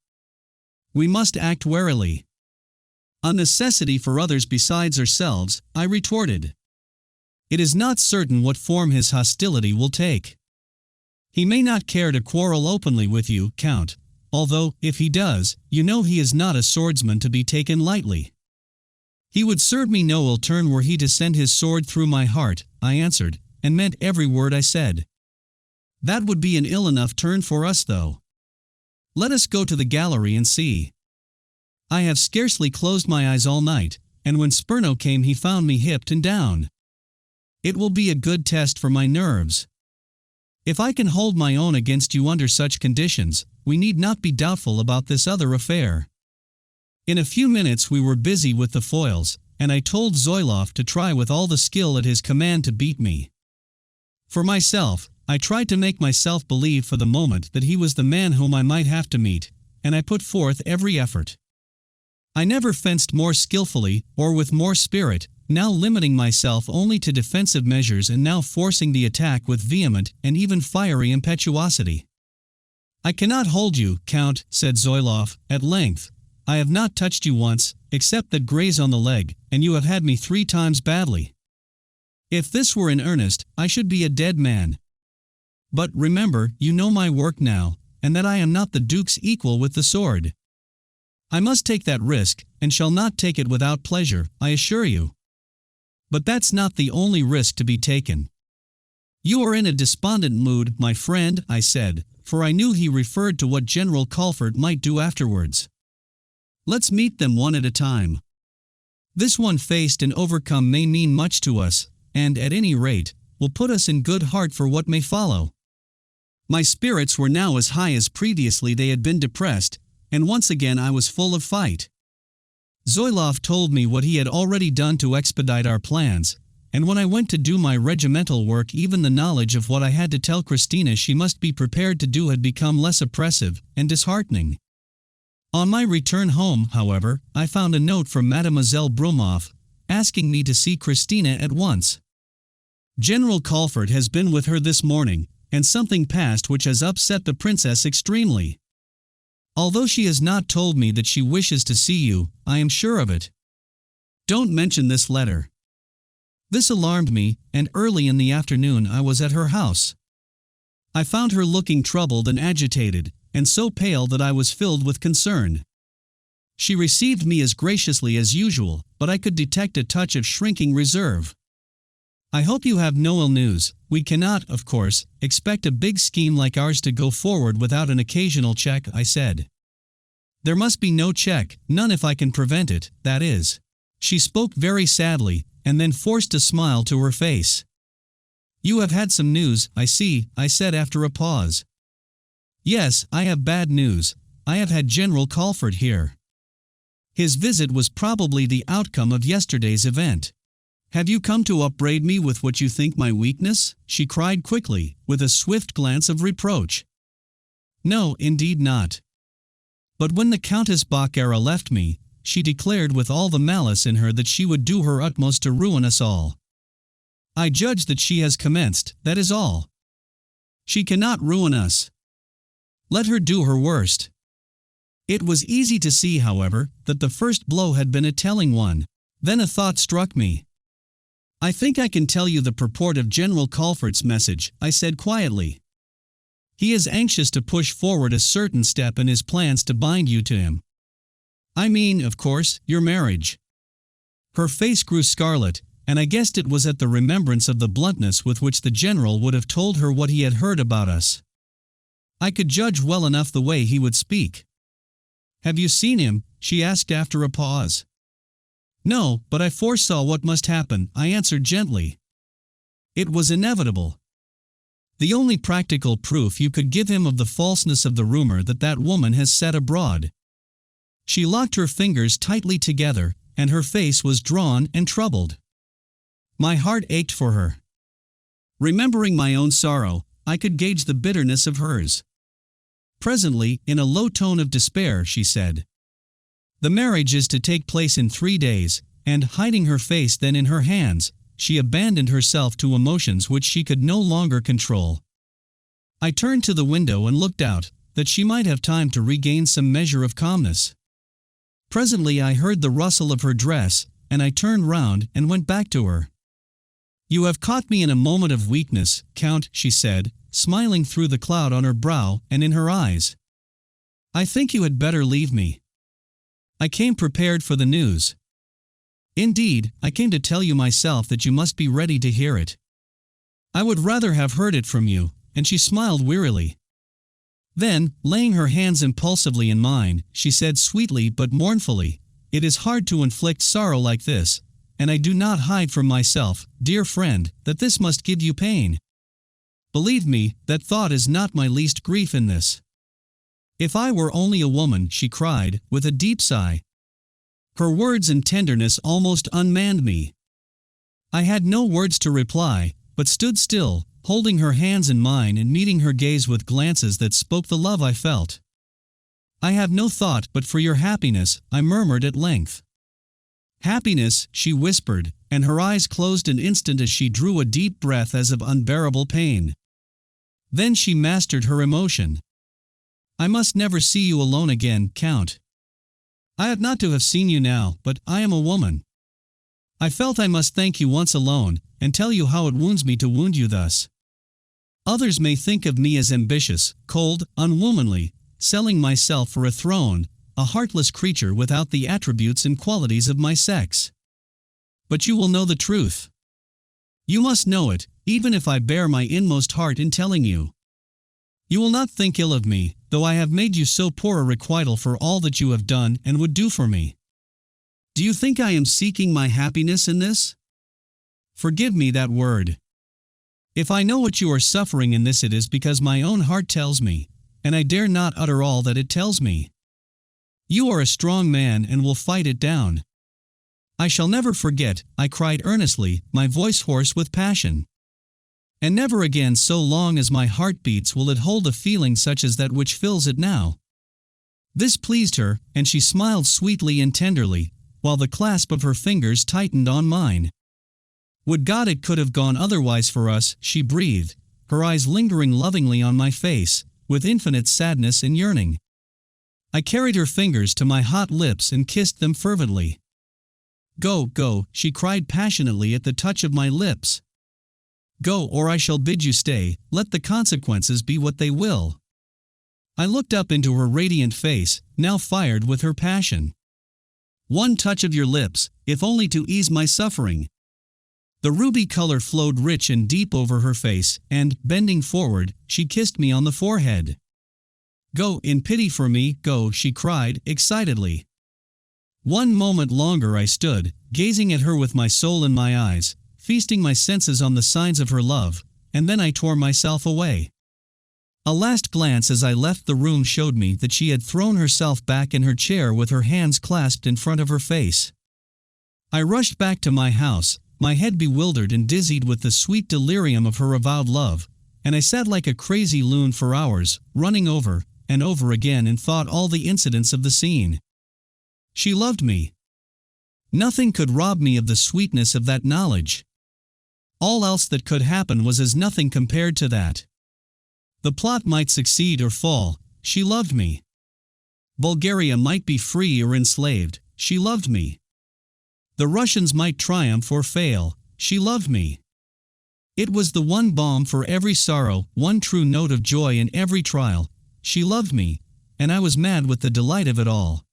"We must act warily." "A necessity for others besides ourselves," I retorted. "It is not certain what form his hostility will take. He may not care to quarrel openly with you, Count, although, if he does, you know he is not a swordsman to be taken lightly." "He would serve me no ill turn were he to send his sword through my heart," I answered, and meant every word I said. "That would be an ill enough turn for us, though. Let us go to the gallery and see. I have scarcely closed my eyes all night, and when Spurno came he found me hipped and down. It will be a good test for my nerves. If I can hold my own against you under such conditions, we need not be doubtful about this other affair." In a few minutes we were busy with the foils, and I told Zoilov to try with all the skill at his command to beat me. For myself, I tried to make myself believe for the moment that he was the man whom I might have to meet, and I put forth every effort. I never fenced more skillfully, or with more spirit, now limiting myself only to defensive measures and now forcing the attack with vehement and even fiery impetuosity. "I cannot hold you, Count," said Zoilov, at length. "I have not touched you once, except that graze on the leg, and you have had me 3 times badly. If this were in earnest, I should be a dead man. But remember, you know my work now, and that I am not the Duke's equal with the sword. I must take that risk, and shall not take it without pleasure, I assure you. But that's not the only risk to be taken." "You are in a despondent mood, my friend," I said, for I knew he referred to what General Colford might do afterwards. "Let's meet them one at a time. This one faced and overcome may mean much to us, and, at any rate, will put us in good heart for what may follow." My spirits were now as high as previously they had been depressed, and once again I was full of fight. Zoilov told me what he had already done to expedite our plans, and when I went to do my regimental work even the knowledge of what I had to tell Christina she must be prepared to do had become less oppressive and disheartening. On my return home, however, I found a note from Mademoiselle Brumoff, asking me to see Christina at once. "General Colford has been with her this morning, and something passed which has upset the princess extremely. Although she has not told me that she wishes to see you, I am sure of it. Don't mention this letter." This alarmed me, and early in the afternoon I was at her house. I found her looking troubled and agitated, and so pale that I was filled with concern. She received me as graciously as usual, but I could detect a touch of shrinking reserve. "I hope you have no ill news. We cannot, of course, expect a big scheme like ours to go forward without an occasional check," I said. "There must be no check, none if I can prevent it, that is." She spoke very sadly, and then forced a smile to her face. "You have had some news, I see," I said after a pause. "Yes, I have bad news. I have had General Colford here. His visit was probably the outcome of yesterday's event." "Have you come to upbraid me with what you think my weakness?" she cried quickly, with a swift glance of reproach. "No, indeed not. But when the Countess Baccara left me, she declared with all the malice in her that she would do her utmost to ruin us all. I judge that she has commenced, that is all. She cannot ruin us. Let her do her worst." It was easy to see, however, that the first blow had been a telling one. Then a thought struck me. "I think I can tell you the purport of General Colford's message," I said quietly. "He is anxious to push forward a certain step in his plans to bind you to him. I mean, of course, your marriage." Her face grew scarlet, and I guessed it was at the remembrance of the bluntness with which the general would have told her what he had heard about us. I could judge well enough the way he would speak. "Have you seen him?" she asked after a pause. "No, but I foresaw what must happen," I answered gently. "It was inevitable. The only practical proof you could give him of the falseness of the rumor that woman has set abroad." She locked her fingers tightly together, and her face was drawn and troubled. My heart ached for her. Remembering my own sorrow, I could gauge the bitterness of hers. Presently, in a low tone of despair, she said, The marriage is to take place in 3 days, and, hiding her face then in her hands, she abandoned herself to emotions which she could no longer control. I turned to the window and looked out, that she might have time to regain some measure of calmness. Presently I heard the rustle of her dress, and I turned round and went back to her. "You have caught me in a moment of weakness, Count," she said, smiling through the cloud on her brow and in her eyes. "I think you had better leave me. I came prepared for the news. Indeed, I came to tell you myself that you must be ready to hear it. I would rather have heard it from you," and she smiled wearily. Then, laying her hands impulsively in mine, she said sweetly but mournfully, "It is hard to inflict sorrow like this, and I do not hide from myself, dear friend, that this must give you pain. Believe me, that thought is not my least grief in this. If I were only a woman," she cried, with a deep sigh. Her words and tenderness almost unmanned me. I had no words to reply, but stood still, holding her hands in mine and meeting her gaze with glances that spoke the love I felt. "I have no thought but for your happiness," I murmured at length. "Happiness," she whispered, and her eyes closed an instant as she drew a deep breath as of unbearable pain. Then she mastered her emotion. "I must never see you alone again, Count. I ought not to have seen you now, but I am a woman. I felt I must thank you once alone, and tell you how it wounds me to wound you thus. Others may think of me as ambitious, cold, unwomanly, selling myself for a throne, a heartless creature without the attributes and qualities of my sex. But you will know the truth. You must know it, even if I bare my inmost heart in telling you. You will not think ill of me, though I have made you so poor a requital for all that you have done and would do for me. Do you think I am seeking my happiness in this? Forgive me that word. If I know what you are suffering in this, it is because my own heart tells me, and I dare not utter all that it tells me. You are a strong man and will fight it down. I shall never forget," I cried earnestly, my voice hoarse with passion. "And never again, so long as my heart beats, will it hold a feeling such as that which fills it now." This pleased her, and she smiled sweetly and tenderly, while the clasp of her fingers tightened on mine. "Would God it could have gone otherwise for us," she breathed, her eyes lingering lovingly on my face, with infinite sadness and yearning. I carried her fingers to my hot lips and kissed them fervently. "Go, go," she cried passionately at the touch of my lips. "Go, or I shall bid you stay, let the consequences be what they will." I looked up into her radiant face, now fired with her passion. "One touch of your lips, if only to ease my suffering." The ruby color flowed rich and deep over her face, and, bending forward, she kissed me on the forehead. "Go, in pity for me, go," she cried, excitedly. One moment longer I stood, gazing at her with my soul in my eyes, feasting my senses on the signs of her love, and then I tore myself away. A last glance as I left the room showed me that she had thrown herself back in her chair with her hands clasped in front of her face. I rushed back to my house, my head bewildered and dizzied with the sweet delirium of her avowed love, and I sat like a crazy loon for hours, running over and over again in thought all the incidents of the scene. She loved me. Nothing could rob me of the sweetness of that knowledge. All else that could happen was as nothing compared to that. The plot might succeed or fall, she loved me. Bulgaria might be free or enslaved, she loved me. The Russians might triumph or fail, she loved me. It was the one balm for every sorrow, one true note of joy in every trial. She loved me, and I was mad with the delight of it all.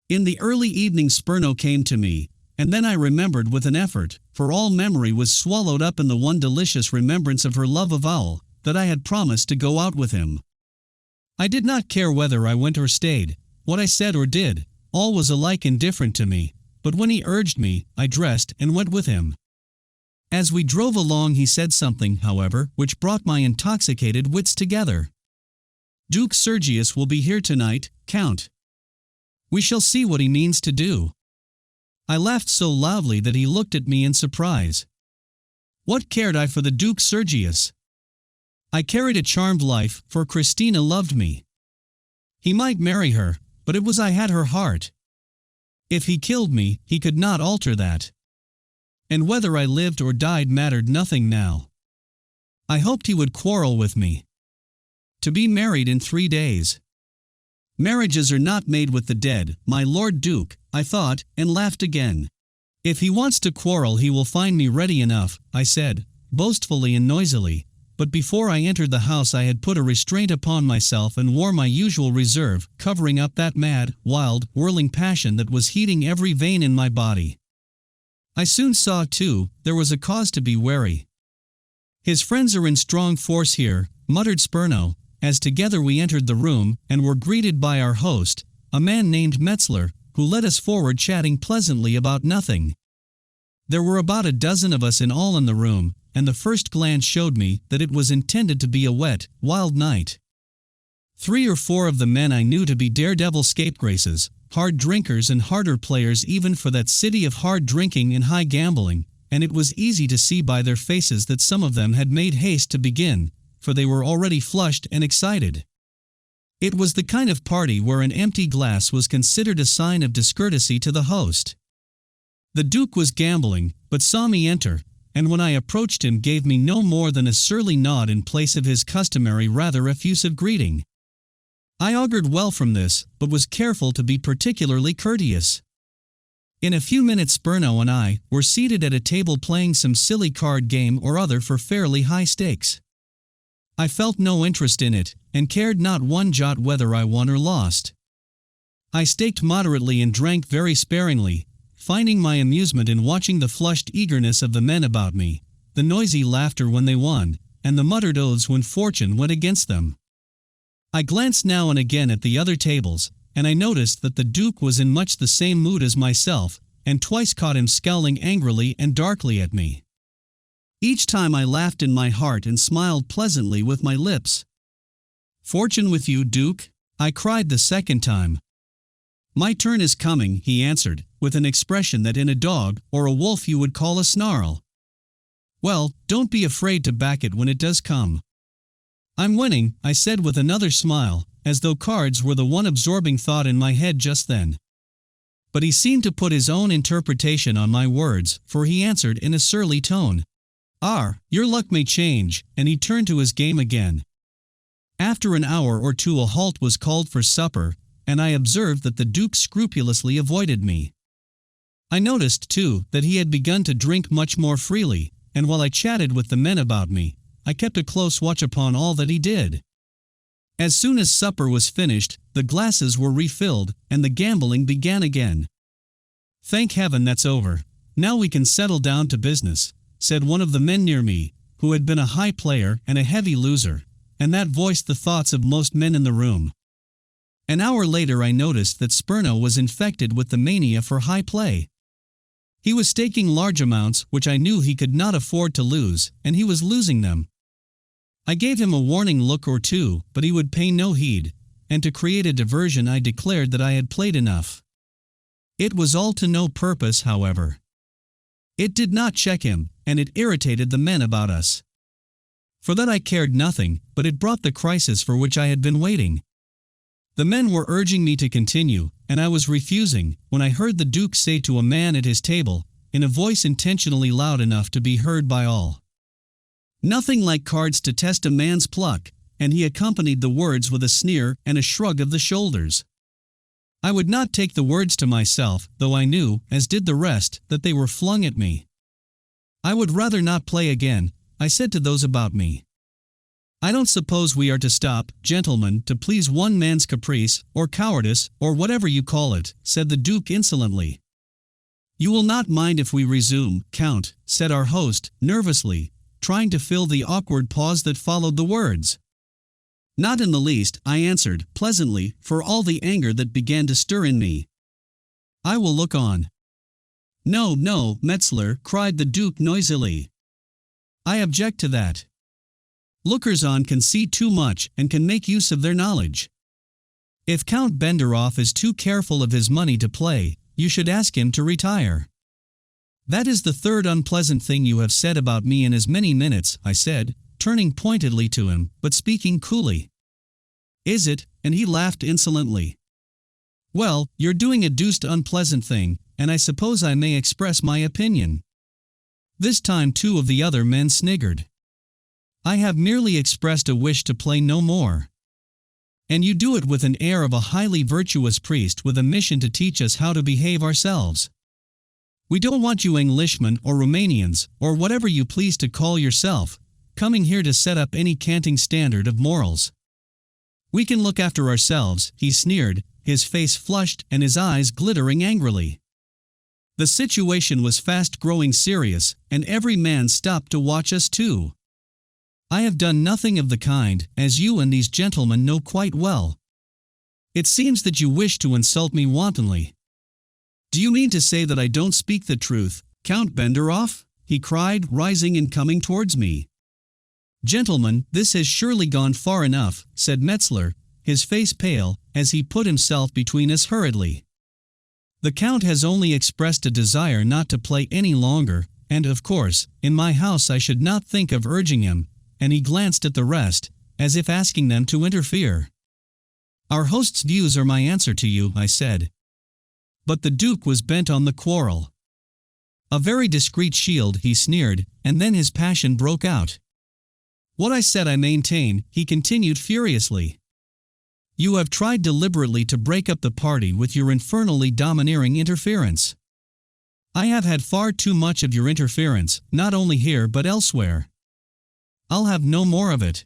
In the early evening Spurno came to me, and then I remembered with an effort, for all memory was swallowed up in the one delicious remembrance of her love avowal, that I had promised to go out with him. I did not care whether I went or stayed, what I said or did, all was alike indifferent to me, but when he urged me, I dressed and went with him. As we drove along he said something, however, which brought my intoxicated wits together. "Duke Sergius will be here tonight, Count. We shall see what he means to do." I laughed so loudly that he looked at me in surprise. What cared I for the Duke Sergius? I carried a charmed life, for Christina loved me. He might marry her, but it was I had her heart. If he killed me, he could not alter that. And whether I lived or died mattered nothing now. I hoped he would quarrel with me. To be married in 3 days. Marriages are not made with the dead, my Lord Duke, I thought, and laughed again. If he wants to quarrel he will find me ready enough, I said, boastfully and noisily, but before I entered the house I had put a restraint upon myself and wore my usual reserve, covering up that mad, wild, whirling passion that was heating every vein in my body. I soon saw, too, there was a cause to be wary. His friends are in strong force here, muttered Spurno, as together we entered the room, and were greeted by our host, a man named Metzler, who led us forward chatting pleasantly about nothing. There were about a dozen of us in all in the room, and the first glance showed me that it was intended to be a wet, wild night. 3 or 4 of the men I knew to be daredevil scapegraces, hard drinkers and harder players even for that city of hard drinking and high gambling, and it was easy to see by their faces that some of them had made haste to begin, for they were already flushed and excited. It was the kind of party where an empty glass was considered a sign of discourtesy to the host. The Duke was gambling, but saw me enter, and when I approached him gave me no more than a surly nod in place of his customary rather effusive greeting. I augured well from this, but was careful to be particularly courteous. In a few minutes Spurno and I were seated at a table playing some silly card game or other for fairly high stakes. I felt no interest in it, and cared not one jot whether I won or lost. I staked moderately and drank very sparingly, finding my amusement in watching the flushed eagerness of the men about me, the noisy laughter when they won, and the muttered oaths when fortune went against them. I glanced now and again at the other tables, and I noticed that the Duke was in much the same mood as myself, and twice caught him scowling angrily and darkly at me. Each time I laughed in my heart and smiled pleasantly with my lips. "Fortune with you, Duke," I cried the second time. "My turn is coming," he answered, with an expression that in a dog or a wolf you would call a snarl. "Well, don't be afraid to back it when it does come." "I'm winning," I said with another smile, as though cards were the one absorbing thought in my head just then. But he seemed to put his own interpretation on my words, for he answered in a surly tone, Your luck may change," and he turned to his game again. After an hour or two a halt was called for supper, and I observed that the Duke scrupulously avoided me. I noticed, too, that he had begun to drink much more freely, and while I chatted with the men about me, I kept a close watch upon all that he did. As soon as supper was finished, the glasses were refilled, and the gambling began again. "Thank heaven that's over. Now we can settle down to business," said one of the men near me, who had been a high player and a heavy loser, and that voiced the thoughts of most men in the room. An hour later I noticed that Spurno was infected with the mania for high play. He was staking large amounts which I knew he could not afford to lose, and he was losing them. I gave him a warning look or two, but he would pay no heed, and to create a diversion I declared that I had played enough. It was all to no purpose, however. It did not check him, and it irritated the men about us. For that I cared nothing, but it brought the crisis for which I had been waiting. The men were urging me to continue, and I was refusing, when I heard the Duke say to a man at his table, in a voice intentionally loud enough to be heard by all, "Nothing like cards to test a man's pluck," and he accompanied the words with a sneer and a shrug of the shoulders. I would not take the words to myself, though I knew, as did the rest, that they were flung at me. "I would rather not play again," I said to those about me. "I don't suppose we are to stop, gentlemen, to please one man's caprice, or cowardice, or whatever you call it," said the Duke insolently. "You will not mind if we resume, Count," said our host, nervously, trying to fill the awkward pause that followed the words. "Not in the least," I answered, pleasantly, for all the anger that began to stir in me. "I will look on." "No, no, Metzler," cried the Duke noisily. "I object to that. Lookers-on can see too much and can make use of their knowledge. If Count Benderoff is too careful of his money to play, you should ask him to retire." "That is the third unpleasant thing you have said about me in as many minutes," I said, turning pointedly to him, but speaking coolly. "Is it?" and he laughed insolently. Well, you're doing a deuced unpleasant thing, and I suppose I may express my opinion. This time 2 of the other men sniggered. I have merely expressed a wish to play no more. And you do it with an air of a highly virtuous priest with a mission to teach us how to behave ourselves. We don't want you Englishmen or Romanians, or whatever you please to call yourself, coming here to set up any canting standard of morals. We can look after ourselves, he sneered, his face flushed and his eyes glittering angrily. The situation was fast growing serious, and every man stopped to watch us too. I have done nothing of the kind, as you and these gentlemen know quite well. It seems that you wish to insult me wantonly. Do you mean to say that I don't speak the truth, Count Benderoff? He cried, rising and coming towards me. Gentlemen, this has surely gone far enough, said Metzler, his face pale, as he put himself between us hurriedly. The Count has only expressed a desire not to play any longer, and of course, in my house I should not think of urging him, and he glanced at the rest, as if asking them to interfere. Our host's views are my answer to you, I said. But the Duke was bent on the quarrel. A very discreet shield, he sneered, and then his passion broke out. What I said I maintain, he continued furiously. You have tried deliberately to break up the party with your infernally domineering interference. I have had far too much of your interference, not only here but elsewhere. I'll have no more of it.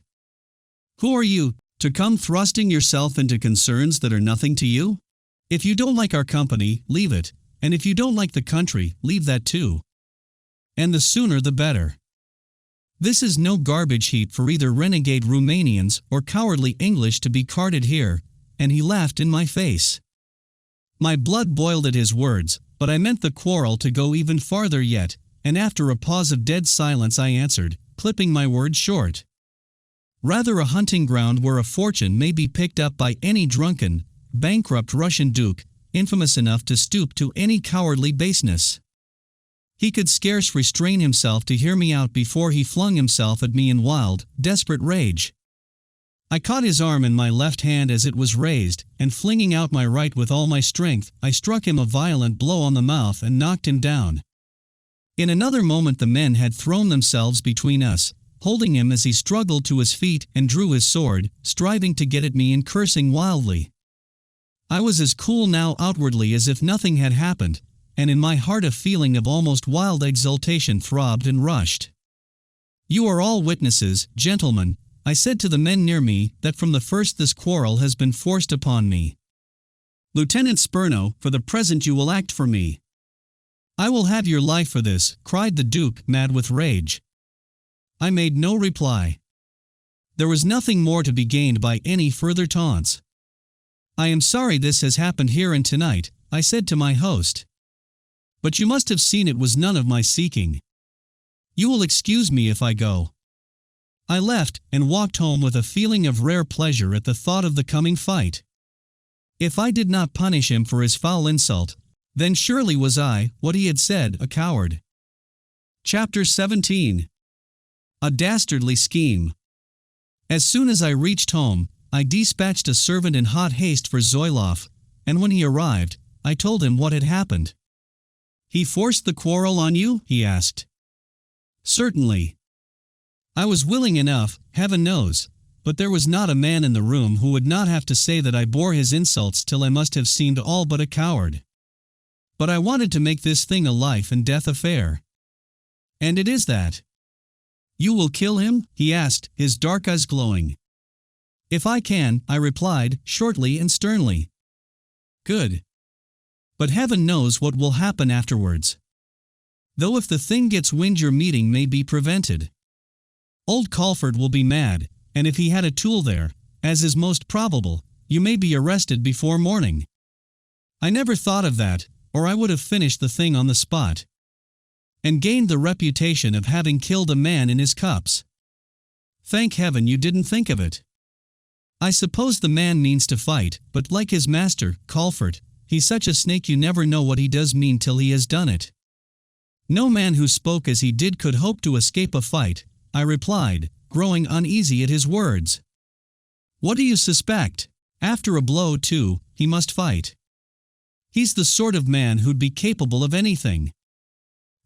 Who are you, to come thrusting yourself into concerns that are nothing to you? If you don't like our company, leave it, and if you don't like the country, leave that too. And the sooner the better. This is no garbage heap for either renegade Romanians or cowardly English to be carted here, and he laughed in my face. My blood boiled at his words, but I meant the quarrel to go even farther yet, and after a pause of dead silence I answered, clipping my words short. Rather a hunting ground where a fortune may be picked up by any drunken, bankrupt Russian duke, infamous enough to stoop to any cowardly baseness. He could scarce restrain himself to hear me out before he flung himself at me in wild, desperate rage. I caught his arm in my left hand as it was raised, and flinging out my right with all my strength, I struck him a violent blow on the mouth and knocked him down. In another moment the men had thrown themselves between us, holding him as he struggled to his feet and drew his sword, striving to get at me and cursing wildly. I was as cool now outwardly as if nothing had happened, and in my heart a feeling of almost wild exultation throbbed and rushed. You are all witnesses, gentlemen, I said to the men near me, that from the first this quarrel has been forced upon me. Lieutenant Spurno, for the present you will act for me. I will have your life for this, cried the Duke, mad with rage. I made no reply. There was nothing more to be gained by any further taunts. I am sorry this has happened here and tonight, I said to my host. But you must have seen it was none of my seeking. You will excuse me if I go. I left, and walked home with a feeling of rare pleasure at the thought of the coming fight. If I did not punish him for his foul insult, then surely was I, what he had said, a coward. Chapter 17. A dastardly scheme. As soon as I reached home, I dispatched a servant in hot haste for Zoilov, and when he arrived, I told him what had happened. He forced the quarrel on you? He asked. Certainly. I was willing enough, heaven knows, but there was not a man in the room who would not have to say that I bore his insults till I must have seemed all but a coward. But I wanted to make this thing a life and death affair. And it is that. You will kill him? He asked, his dark eyes glowing. If I can, I replied, shortly and sternly. Good. But heaven knows what will happen afterwards. Though if the thing gets wind your meeting may be prevented. Old Colford will be mad, and if he had a tool there, as is most probable, you may be arrested before morning. I never thought of that, or I would have finished the thing on the spot. And gained the reputation of having killed a man in his cups. Thank heaven you didn't think of it. I suppose the man means to fight, but like his master, Colford, he's such a snake you never know what he does mean till he has done it. No man who spoke as he did could hope to escape a fight, I replied, growing uneasy at his words. What do you suspect? After a blow, too, he must fight. He's the sort of man who'd be capable of anything.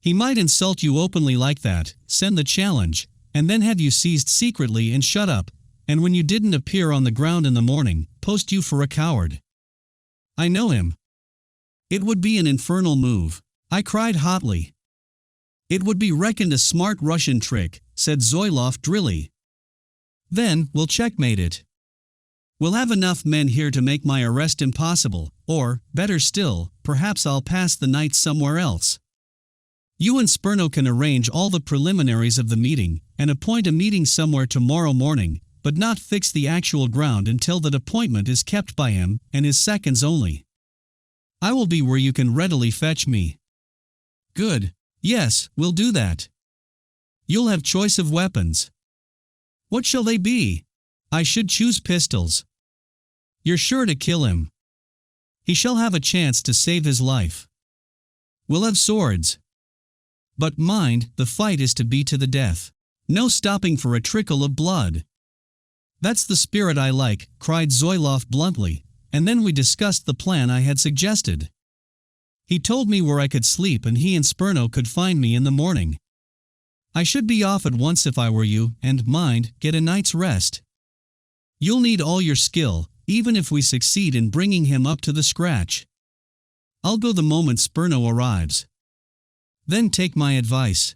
He might insult you openly like that, send the challenge, and then have you seized secretly and shut up, and when you didn't appear on the ground in the morning, post you for a coward. I know him. It would be an infernal move, I cried hotly. It would be reckoned a smart Russian trick, said Zoilov drily. Then we'll checkmate it. We'll have enough men here to make my arrest impossible, or, better still, perhaps I'll pass the night somewhere else. You and Spurno can arrange all the preliminaries of the meeting, and appoint a meeting somewhere tomorrow morning, but not fix the actual ground until that appointment is kept by him and his seconds only. I will be where you can readily fetch me. Good. Yes, we'll do that. You'll have choice of weapons. What shall they be? I should choose pistols. You're sure to kill him. He shall have a chance to save his life. We'll have swords. But mind, the fight is to be to the death. No stopping for a trickle of blood. That's the spirit I like, cried Zoilov bluntly, and then we discussed the plan I had suggested. He told me where I could sleep and he and Spurno could find me in the morning. I should be off at once if I were you, and mind, get a night's rest. You'll need all your skill, even if we succeed in bringing him up to the scratch. I'll go the moment Spurno arrives. Then take my advice.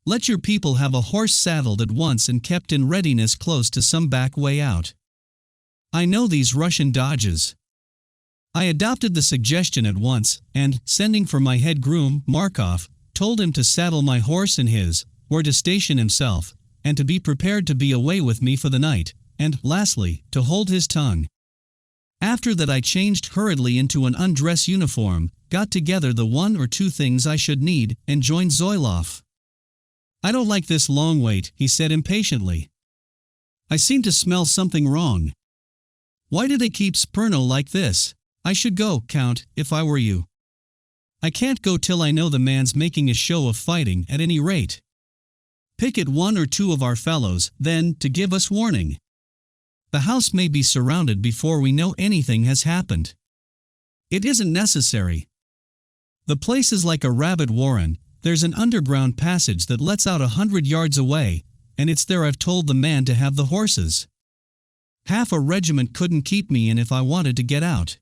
Let your people have a horse saddled at once and kept in readiness close to some back way out. I know these Russian dodges. I adopted the suggestion at once, and, sending for my head groom, Markov, told him to saddle my horse and his, or to station himself, and to be prepared to be away with me for the night, and, lastly, to hold his tongue. After that I changed hurriedly into an undress uniform, got together the 1 or 2 things I should need, and joined Zoilov. I don't like this long wait, he said impatiently. I seem to smell something wrong. Why do they keep Spurno like this? I should go, Count, if I were you. I can't go till I know the man's making a show of fighting at any rate. Picket 1 or 2 of our fellows, then, to give us warning. The house may be surrounded before we know anything has happened. It isn't necessary. The place is like a rabbit warren. There's an underground passage that lets out 100 yards away, and it's there I've told the man to have the horses. Half a regiment couldn't keep me in if I wanted to get out.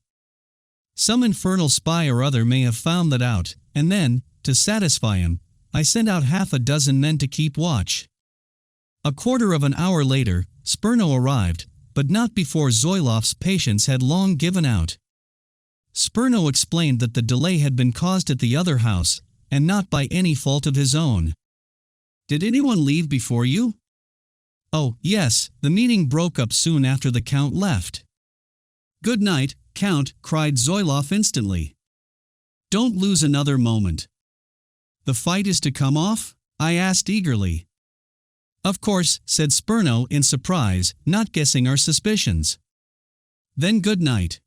Some infernal spy or other may have found that out, and then, to satisfy him, I sent out half a dozen men to keep watch. A quarter of an hour later, Spurno arrived, but not before Zoilov's patience had long given out. Spurno explained that the delay had been caused at the other house, and not by any fault of his own. Did anyone leave before you? Oh, yes, the meeting broke up soon after the Count left. Good night, Count, cried Zoilov instantly. Don't lose another moment. The fight is to come off? I asked eagerly. Of course, said Spurno in surprise, not guessing our suspicions. Then good night.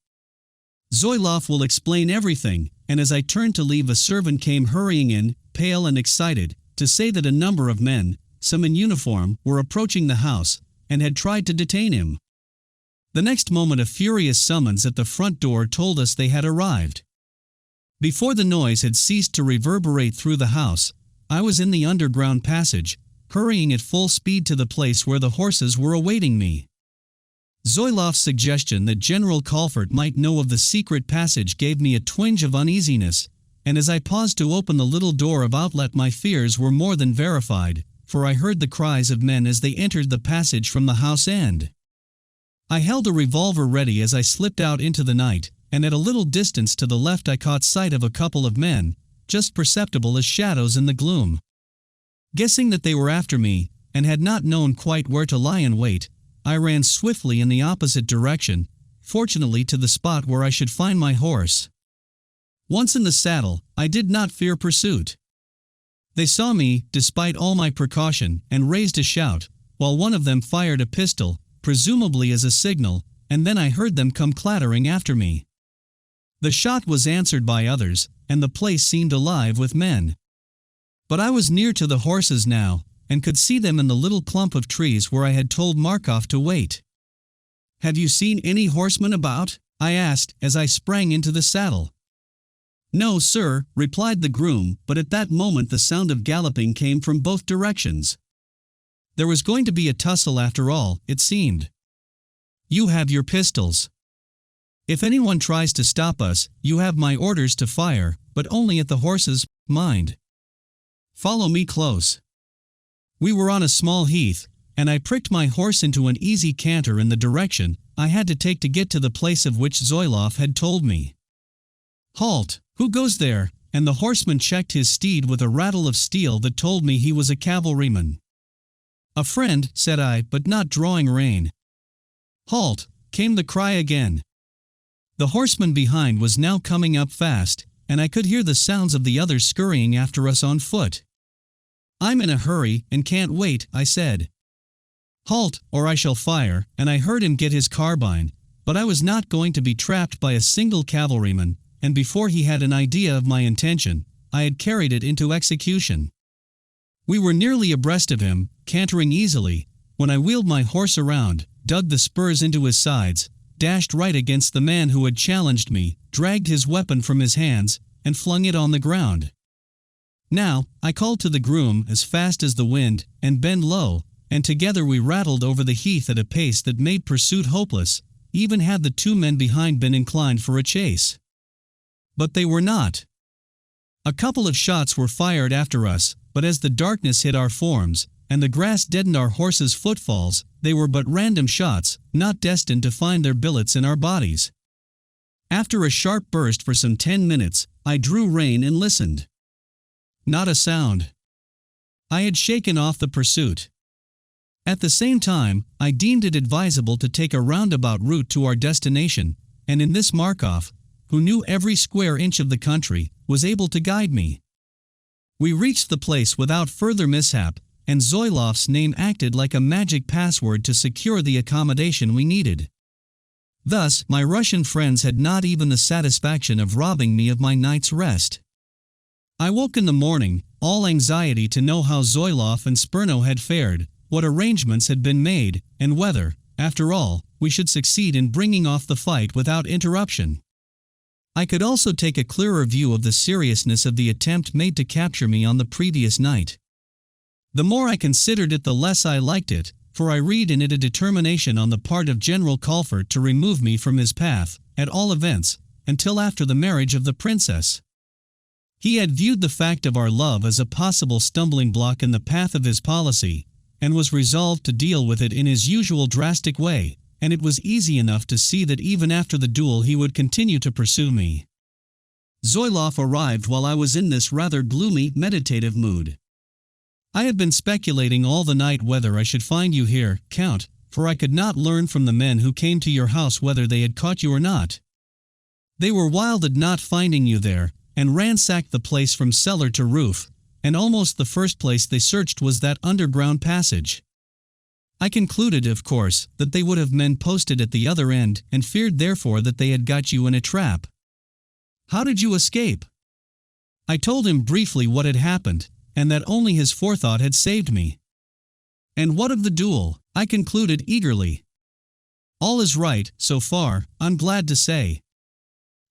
Zoilov will explain everything, and as I turned to leave a servant came hurrying in, pale and excited, to say that a number of men, some in uniform, were approaching the house, and had tried to detain him. The next moment a furious summons at the front door told us they had arrived. Before the noise had ceased to reverberate through the house, I was in the underground passage, hurrying at full speed to the place where the horses were awaiting me. Zoilov's suggestion that General Colfort might know of the secret passage gave me a twinge of uneasiness, and as I paused to open the little door of outlet my fears were more than verified, for I heard the cries of men as they entered the passage from the house end. I held a revolver ready as I slipped out into the night, and at a little distance to the left I caught sight of a couple of men, just perceptible as shadows in the gloom. Guessing that they were after me, and had not known quite where to lie in wait, I ran swiftly in the opposite direction, fortunately to the spot where I should find my horse. Once in the saddle, I did not fear pursuit. They saw me, despite all my precaution, and raised a shout, while one of them fired a pistol, presumably as a signal, and then I heard them come clattering after me. The shot was answered by others, and the place seemed alive with men. But I was near to the horses now, and could see them in the little clump of trees where I had told Markov to wait. "Have you seen any horsemen about?" I asked as I sprang into the saddle. "No, sir," replied the groom, but at that moment the sound of galloping came from both directions. There was going to be a tussle after all, it seemed. "You have your pistols. If anyone tries to stop us, you have my orders to fire, but only at the horses, mind. Follow me close." We were on a small heath, and I pricked my horse into an easy canter in the direction I had to take to get to the place of which Zoilov had told me. "Halt! Who goes there?" And the horseman checked his steed with a rattle of steel that told me he was a cavalryman. "A friend," said I, but not drawing rein. "Halt!" came the cry again. The horseman behind was now coming up fast, and I could hear the sounds of the others scurrying after us on foot. "I'm in a hurry, and can't wait," I said. "Halt, or I shall fire," and I heard him get his carbine, but I was not going to be trapped by a single cavalryman, and before he had an idea of my intention, I had carried it into execution. We were nearly abreast of him, cantering easily, when I wheeled my horse around, dug the spurs into his sides, dashed right against the man who had challenged me, dragged his weapon from his hands, and flung it on the ground. "Now," I called to the groom as fast as the wind, "and bend low," and together we rattled over the heath at a pace that made pursuit hopeless, even had the two men behind been inclined for a chase. But they were not. A couple of shots were fired after us, but as the darkness hid our forms, and the grass deadened our horses' footfalls, they were but random shots, not destined to find their billets in our bodies. After a sharp burst for some 10 minutes, I drew rein and listened. Not a sound. I had shaken off the pursuit. At the same time, I deemed it advisable to take a roundabout route to our destination, and in this Markov, who knew every square inch of the country, was able to guide me. We reached the place without further mishap, and Zoilov's name acted like a magic password to secure the accommodation we needed. Thus, my Russian friends had not even the satisfaction of robbing me of my night's rest. I woke in the morning, all anxiety to know how Zoilov and Spurno had fared, what arrangements had been made, and whether, after all, we should succeed in bringing off the fight without interruption. I could also take a clearer view of the seriousness of the attempt made to capture me on the previous night. The more I considered it, the less I liked it, for I read in it a determination on the part of General Colfort to remove me from his path, at all events, until after the marriage of the princess. He had viewed the fact of our love as a possible stumbling block in the path of his policy, and was resolved to deal with it in his usual drastic way, and it was easy enough to see that even after the duel he would continue to pursue me. Zoilov arrived while I was in this rather gloomy, meditative mood. "I have been speculating all the night whether I should find you here, Count, for I could not learn from the men who came to your house whether they had caught you or not. They were wild at not finding you there, and ransacked the place from cellar to roof, and almost the first place they searched was that underground passage. I concluded, of course, that they would have men posted at the other end, and feared therefore that they had got you in a trap. How did you escape?" I told him briefly what had happened, and that only his forethought had saved me. "And what of the duel?" I concluded eagerly. "All is right, so far, I'm glad to say.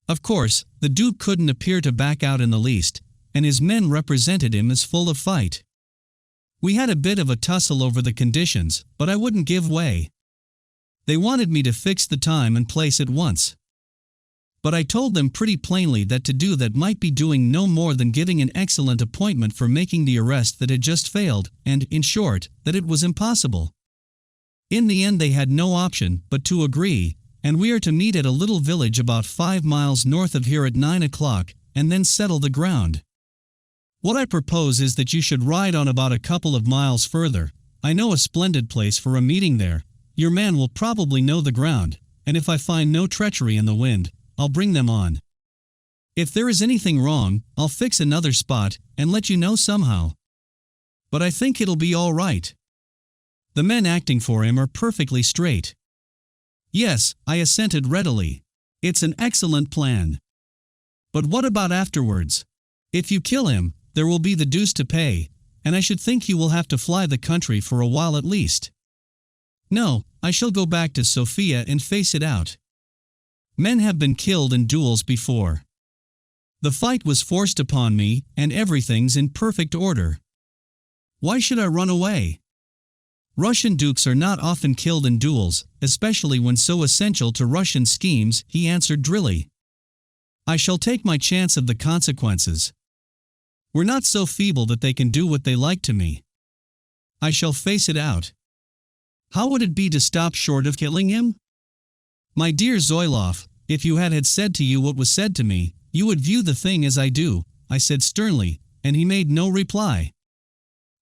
Of course, the Duke couldn't appear to back out in the least, and his men represented him as full of fight. We had a bit of a tussle over the conditions, but I wouldn't give way. They wanted me to fix the time and place at once. But I told them pretty plainly that to do that might be doing no more than giving an excellent appointment for making the arrest that had just failed, and, in short, that it was impossible. In the end they had no option but to agree, and we are to meet at a little village about 5 miles north of here at 9 o'clock, and then settle the ground. What I propose is that you should ride on about a couple of miles further. I know a splendid place for a meeting there. Your man will probably know the ground, and if I find no treachery in the wind, I'll bring them on. If there is anything wrong, I'll fix another spot and let you know somehow. But I think it'll be all right. The men acting for him are perfectly straight." "Yes," I assented readily. "It's an excellent plan. But what about afterwards? If you kill him, there will be the deuce to pay, and I should think you will have to fly the country for a while at least." "No, I shall go back to Sofia and face it out. Men have been killed in duels before. The fight was forced upon me, and everything's in perfect order. Why should I run away? Russian dukes are not often killed in duels, especially when so essential to Russian schemes, he answered drily. I shall take my chance of the consequences. We're not so feeble that they can do what they like to me. I shall face it out. How would it be to stop short of killing him? My dear Zoilov, if you had said to you what was said to me, you would view the thing as I do, I said sternly, and he made no reply.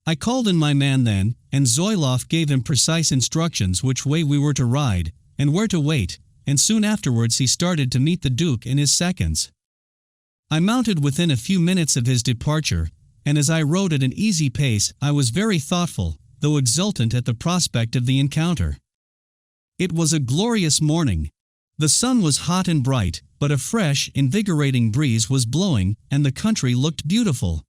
I called in my man then, and Zoilov gave him precise instructions which way we were to ride, and where to wait, and soon afterwards he started to meet the Duke and his seconds. I mounted within a few minutes of his departure, and as I rode at an easy pace I was very thoughtful, though exultant at the prospect of the encounter. It was a glorious morning. The sun was hot and bright, but a fresh, invigorating breeze was blowing, and the country looked beautiful.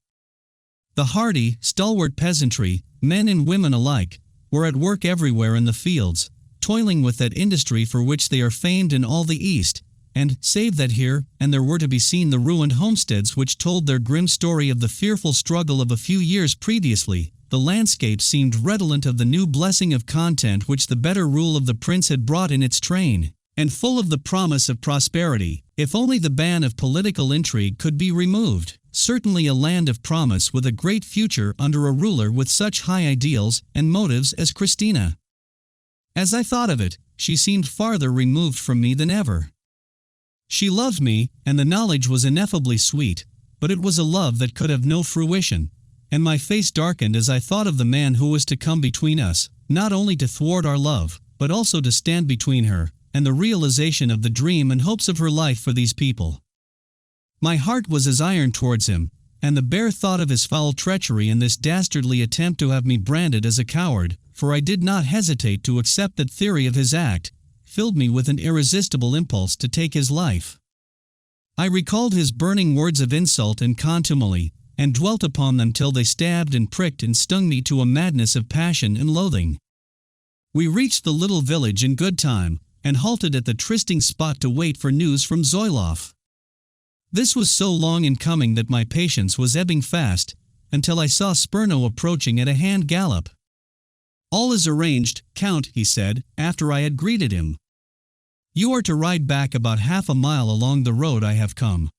The hardy, stalwart peasantry, men and women alike, were at work everywhere in the fields, toiling with that industry for which they are famed in all the East, and, save that here and there were to be seen the ruined homesteads which told their grim story of the fearful struggle of a few years previously, the landscape seemed redolent of the new blessing of content which the better rule of the prince had brought in its train, and full of the promise of prosperity, if only the ban of political intrigue could be removed. Certainly a land of promise with a great future under a ruler with such high ideals and motives as Christina. As I thought of it, she seemed farther removed from me than ever. She loved me, and the knowledge was ineffably sweet, but it was a love that could have no fruition, and my face darkened as I thought of the man who was to come between us, not only to thwart our love, but also to stand between her and the realization of the dream and hopes of her life for these people. My heart was as iron towards him, and the bare thought of his foul treachery and this dastardly attempt to have me branded as a coward, for I did not hesitate to accept that theory of his act, filled me with an irresistible impulse to take his life. I recalled his burning words of insult and contumely, and dwelt upon them till they stabbed and pricked and stung me to a madness of passion and loathing. We reached the little village in good time, and halted at the trysting spot to wait for news from Zoilov. This was so long in coming that my patience was ebbing fast, until I saw Spurno approaching at a hand gallop. All is arranged, Count, he said, after I had greeted him. You are to ride back about half a mile along the road I have come.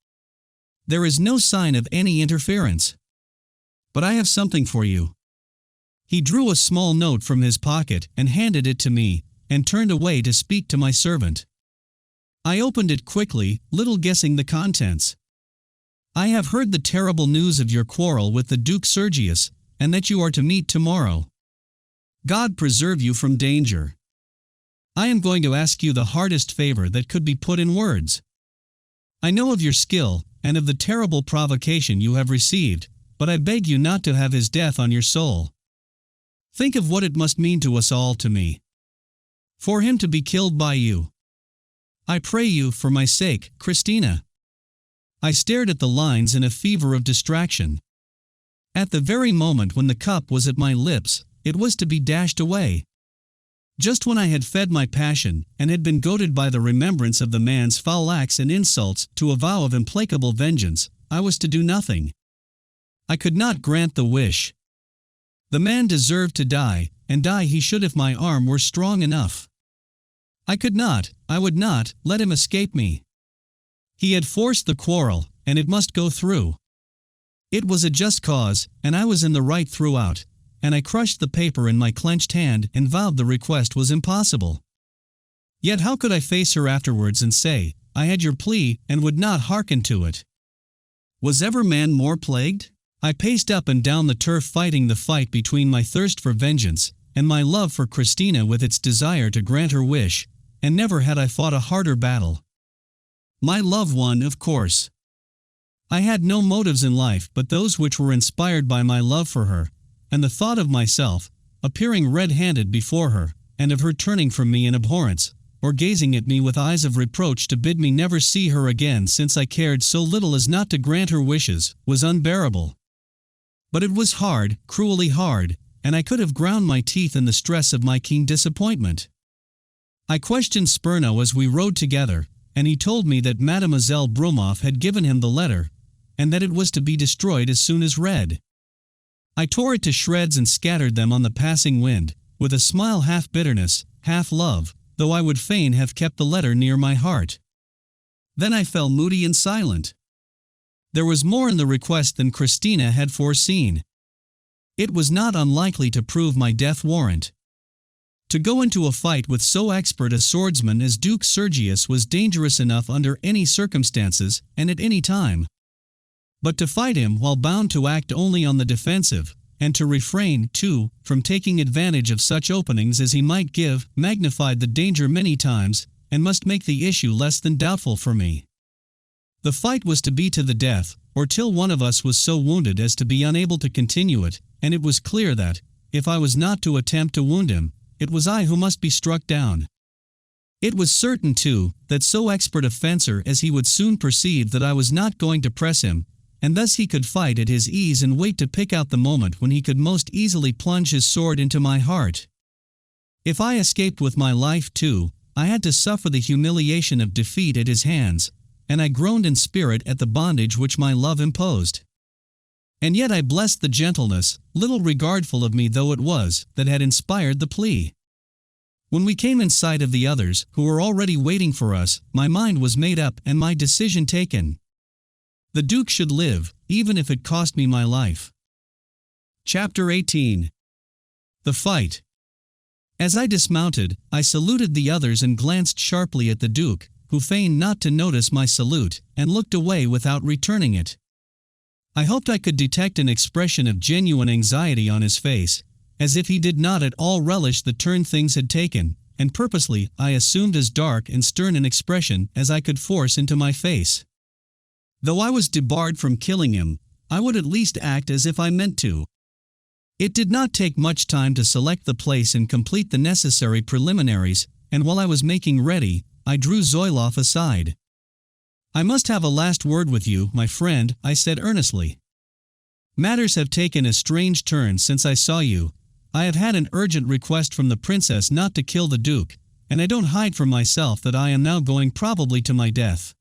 There is no sign of any interference. But I have something for you. He drew a small note from his pocket and handed it to me, and turned away to speak to my servant. I opened it quickly, little guessing the contents. I have heard the terrible news of your quarrel with the Duke Sergius, and that you are to meet tomorrow. God preserve you from danger. I am going to ask you the hardest favor that could be put in words. I know of your skill, and of the terrible provocation you have received, but I beg you not to have his death on your soul. Think of what it must mean to us all, to me. For him to be killed by you. I pray you, for my sake, Christina. I stared at the lines in a fever of distraction. At the very moment when the cup was at my lips, it was to be dashed away. Just when I had fed my passion, and had been goaded by the remembrance of the man's foul acts and insults to a vow of implacable vengeance, I was to do nothing. I could not grant the wish. The man deserved to die, and die he should if my arm were strong enough. I would not, let him escape me. He had forced the quarrel, and it must go through. It was a just cause, and I was in the right throughout, and I crushed the paper in my clenched hand and vowed the request was impossible. Yet how could I face her afterwards and say, I had your plea and would not hearken to it? Was ever man more plagued? I paced up and down the turf fighting the fight between my thirst for vengeance and my love for Christina with its desire to grant her wish, and never had I fought a harder battle. My love won, of course. I had no motives in life but those which were inspired by my love for her, and the thought of myself, appearing red-handed before her, and of her turning from me in abhorrence, or gazing at me with eyes of reproach to bid me never see her again since I cared so little as not to grant her wishes, was unbearable. But it was hard, cruelly hard, and I could have ground my teeth in the stress of my keen disappointment. I questioned Spurno as we rode together, and he told me that Mademoiselle Bromov had given him the letter, and that it was to be destroyed as soon as read. I tore it to shreds and scattered them on the passing wind, with a smile half bitterness, half love, though I would fain have kept the letter near my heart. Then I fell moody and silent. There was more in the request than Christina had foreseen. It was not unlikely to prove my death warrant. To go into a fight with so expert a swordsman as Duke Sergius was dangerous enough under any circumstances and at any time. But to fight him while bound to act only on the defensive, and to refrain, too, from taking advantage of such openings as he might give, magnified the danger many times, and must make the issue less than doubtful for me. The fight was to be to the death, or till one of us was so wounded as to be unable to continue it, and it was clear that, if I was not to attempt to wound him, it was I who must be struck down. It was certain, too, that so expert a fencer as he would soon perceive that I was not going to press him, and thus he could fight at his ease and wait to pick out the moment when he could most easily plunge his sword into my heart. If I escaped with my life, too, I had to suffer the humiliation of defeat at his hands, and I groaned in spirit at the bondage which my love imposed. And yet I blessed the gentleness, little regardful of me though it was, that had inspired the plea. When we came in sight of the others, who were already waiting for us, my mind was made up and my decision taken. The Duke should live, even if it cost me my life. Chapter 18. The Fight. As I dismounted, I saluted the others and glanced sharply at the Duke, who feigned not to notice my salute, and looked away without returning it. I hoped I could detect an expression of genuine anxiety on his face, as if he did not at all relish the turn things had taken, and purposely I assumed as dark and stern an expression as I could force into my face. Though I was debarred from killing him, I would at least act as if I meant to. It did not take much time to select the place and complete the necessary preliminaries, and while I was making ready, I drew Zoilov aside. "I must have a last word with you, my friend," I said earnestly. "Matters have taken a strange turn since I saw you. I have had an urgent request from the princess not to kill the Duke, and I don't hide from myself that I am now going probably to my death.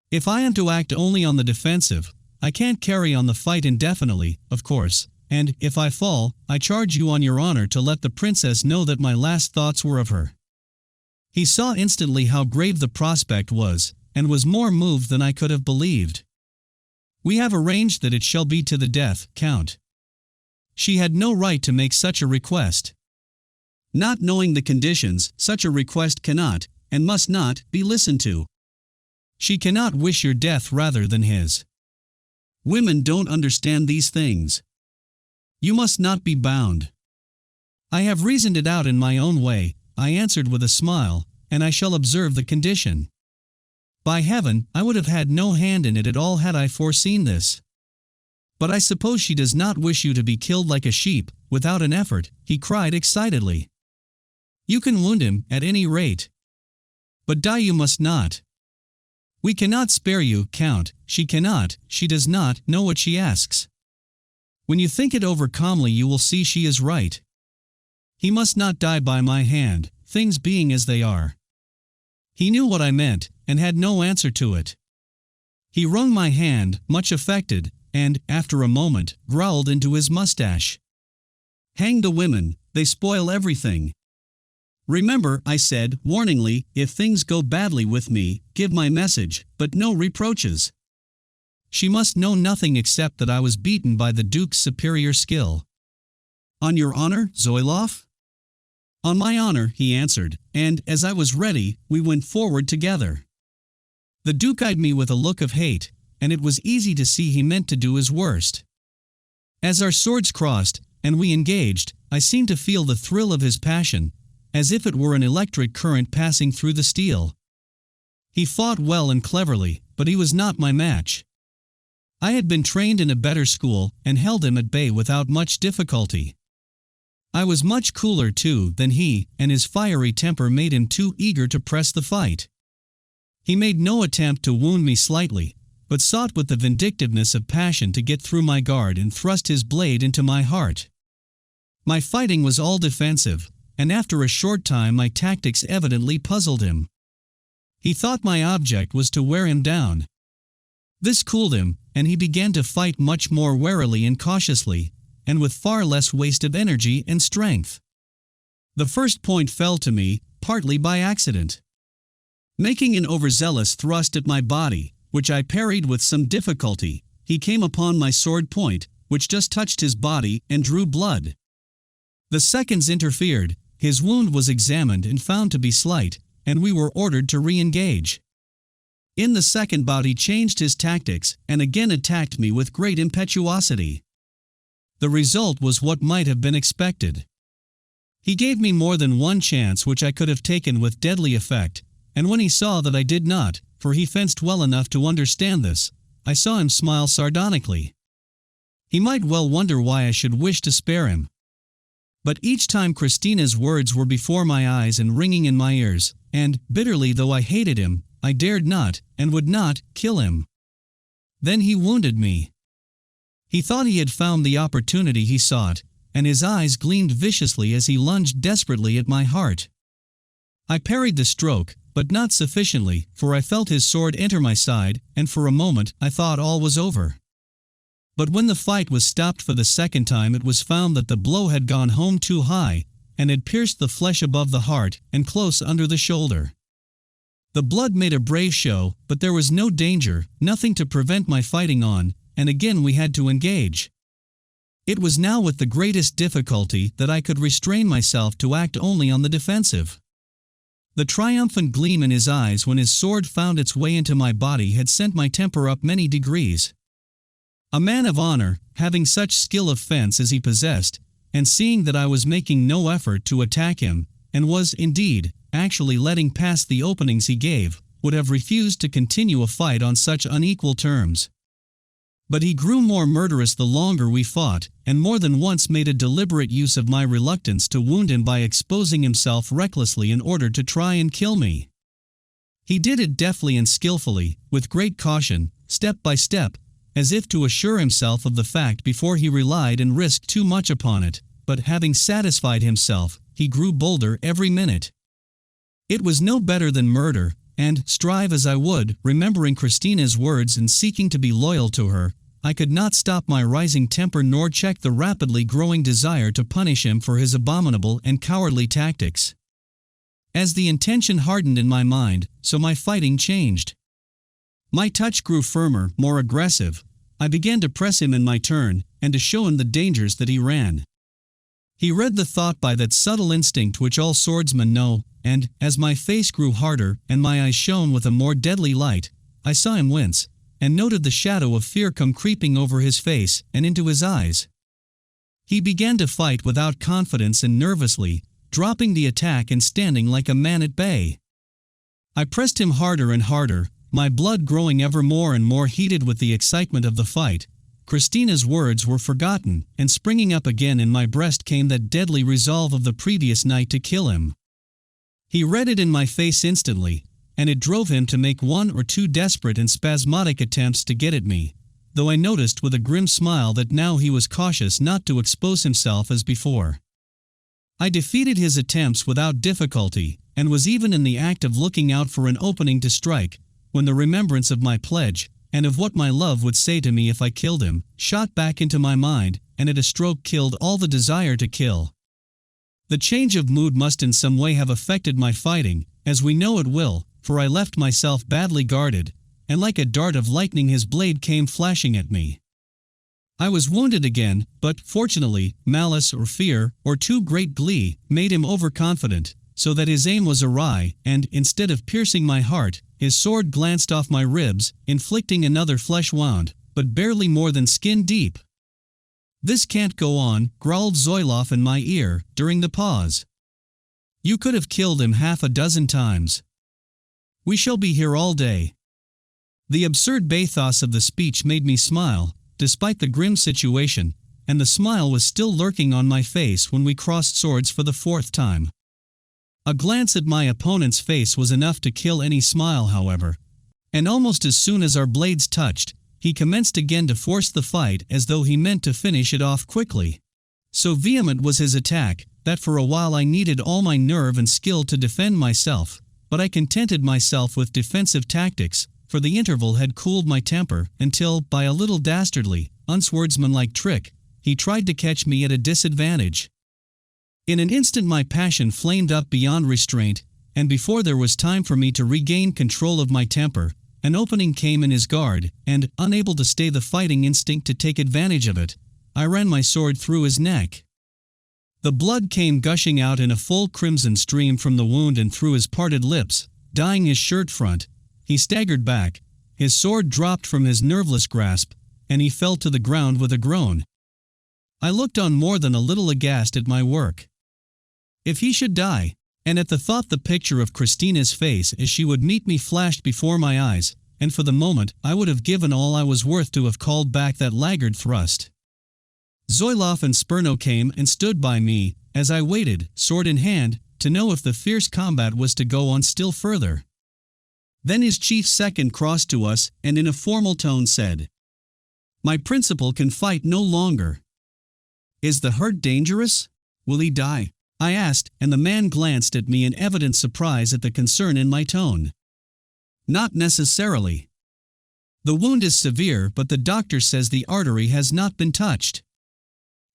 If I am to act only on the defensive, I can't carry on the fight indefinitely, of course, and, if I fall, I charge you on your honor to let the princess know that my last thoughts were of her." He saw instantly how grave the prospect was, and was more moved than I could have believed. "We have arranged that it shall be to the death, Count. She had no right to make such a request. Not knowing the conditions, such a request cannot, and must not, be listened to. She cannot wish your death rather than his. Women don't understand these things. You must not be bound." "I have reasoned it out in my own way," I answered with a smile, "and I shall observe the condition. By heaven, I would have had no hand in it at all had I foreseen this. But I suppose she does not wish you to be killed like a sheep, without an effort," he cried excitedly. "You can wound him, at any rate. But die you must not. We cannot spare you, Count, she does not, know what she asks. When you think it over calmly you will see she is right. He must not die by my hand, things being as they are." He knew what I meant, and had no answer to it. He wrung my hand, much affected, and, after a moment, growled into his mustache. "Hang the women, they spoil everything. Remember," I said, warningly, "if things go badly with me, give my message, but no reproaches. She must know nothing except that I was beaten by the Duke's superior skill." "On your honor, Zoilov?" "On my honor," he answered, and, as I was ready, we went forward together. The Duke eyed me with a look of hate, and it was easy to see he meant to do his worst. As our swords crossed, and we engaged, I seemed to feel the thrill of his passion, as if it were an electric current passing through the steel. He fought well and cleverly, but he was not my match. I had been trained in a better school, and held him at bay without much difficulty. I was much cooler, too, than he, and his fiery temper made him too eager to press the fight. He made no attempt to wound me slightly, but sought with the vindictiveness of passion to get through my guard and thrust his blade into my heart. My fighting was all defensive, and after a short time my tactics evidently puzzled him. He thought my object was to wear him down. This cooled him, and he began to fight much more warily and cautiously, and with far less waste of energy and strength. The first point fell to me, partly by accident. Making an overzealous thrust at my body, which I parried with some difficulty, he came upon my sword point, which just touched his body and drew blood. The seconds interfered, his wound was examined and found to be slight, and we were ordered to re-engage. In the second bout he changed his tactics and again attacked me with great impetuosity. The result was what might have been expected. He gave me more than one chance which I could have taken with deadly effect, and when he saw that I did not, for he fenced well enough to understand this, I saw him smile sardonically. He might well wonder why I should wish to spare him. But each time Christina's words were before my eyes and ringing in my ears, and, bitterly though I hated him, I dared not, and would not, kill him. Then he wounded me. He thought he had found the opportunity he sought, and his eyes gleamed viciously as he lunged desperately at my heart. I parried the stroke, but not sufficiently, for I felt his sword enter my side, and for a moment I thought all was over. But when the fight was stopped for the second time, it was found that the blow had gone home too high, and had pierced the flesh above the heart and close under the shoulder. The blood made a brave show, but there was no danger, nothing to prevent my fighting on, and again we had to engage. It was now with the greatest difficulty that I could restrain myself to act only on the defensive. The triumphant gleam in his eyes when his sword found its way into my body had sent my temper up many degrees. A man of honor, having such skill of fence as he possessed, and seeing that I was making no effort to attack him, and was, indeed, actually letting pass the openings he gave, would have refused to continue a fight on such unequal terms. But he grew more murderous the longer we fought, and more than once made a deliberate use of my reluctance to wound him by exposing himself recklessly in order to try and kill me. He did it deftly and skillfully, with great caution, step by step, as if to assure himself of the fact before he relied and risked too much upon it, but having satisfied himself, he grew bolder every minute. It was no better than murder, and, strive as I would, remembering Christina's words and seeking to be loyal to her, I could not stop my rising temper nor check the rapidly growing desire to punish him for his abominable and cowardly tactics. As the intention hardened in my mind, so my fighting changed. My touch grew firmer, more aggressive. I began to press him in my turn, and to show him the dangers that he ran. He read the thought by that subtle instinct which all swordsmen know, and, as my face grew harder and my eyes shone with a more deadly light, I saw him wince, and noted the shadow of fear come creeping over his face and into his eyes. He began to fight without confidence and nervously, dropping the attack and standing like a man at bay. I pressed him harder and harder, my blood growing ever more and more heated with the excitement of the fight. Christina's words were forgotten, and springing up again in my breast came that deadly resolve of the previous night to kill him. He read it in my face instantly, and it drove him to make one or two desperate and spasmodic attempts to get at me, though I noticed with a grim smile that now he was cautious not to expose himself as before. I defeated his attempts without difficulty, and was even in the act of looking out for an opening to strike, when the remembrance of my pledge, and of what my love would say to me if I killed him, shot back into my mind, and at a stroke killed all the desire to kill. The change of mood must in some way have affected my fighting, as we know it will, for I left myself badly guarded, and like a dart of lightning his blade came flashing at me. I was wounded again, but, fortunately, malice or fear, or too great glee, made him overconfident, so that his aim was awry, and, instead of piercing my heart, his sword glanced off my ribs, inflicting another flesh wound, but barely more than skin deep. "This can't go on," growled Zoiloff in my ear, during the pause. "You could have killed him half a dozen times. We shall be here all day." The absurd bathos of the speech made me smile, despite the grim situation, and the smile was still lurking on my face when we crossed swords for the fourth time. A glance at my opponent's face was enough to kill any smile, however, and almost as soon as our blades touched, he commenced again to force the fight as though he meant to finish it off quickly. So vehement was his attack, that for a while I needed all my nerve and skill to defend myself, but I contented myself with defensive tactics, for the interval had cooled my temper until, by a little dastardly, unswordsmanlike trick, he tried to catch me at a disadvantage. In an instant my passion flamed up beyond restraint, and before there was time for me to regain control of my temper, an opening came in his guard, and, unable to stay the fighting instinct to take advantage of it, I ran my sword through his neck. The blood came gushing out in a full crimson stream from the wound and through his parted lips, dyeing his shirt front. He staggered back, his sword dropped from his nerveless grasp, and he fell to the ground with a groan. I looked on more than a little aghast at my work. If he should die, and at the thought the picture of Christina's face as she would meet me flashed before my eyes, and for the moment I would have given all I was worth to have called back that laggard thrust. Zoilov and Spurno came and stood by me, as I waited, sword in hand, to know if the fierce combat was to go on still further. Then his chief second crossed to us, and in a formal tone said, "My principal can fight no longer." "Is the hurt dangerous? Will he die?" I asked, and the man glanced at me in evident surprise at the concern in my tone. "Not necessarily. The wound is severe, but the doctor says the artery has not been touched."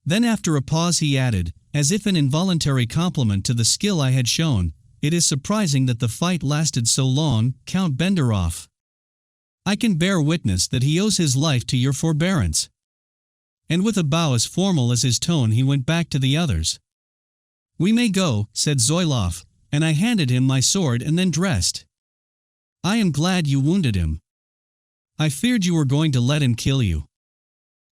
Then after a pause he added, as if an involuntary compliment to the skill I had shown, "It is surprising that the fight lasted so long, Count Benderov. I can bear witness that he owes his life to your forbearance." And with a bow as formal as his tone he went back to the others. "We may go," said Zoilov, and I handed him my sword and then dressed. "I am glad you wounded him. I feared you were going to let him kill you."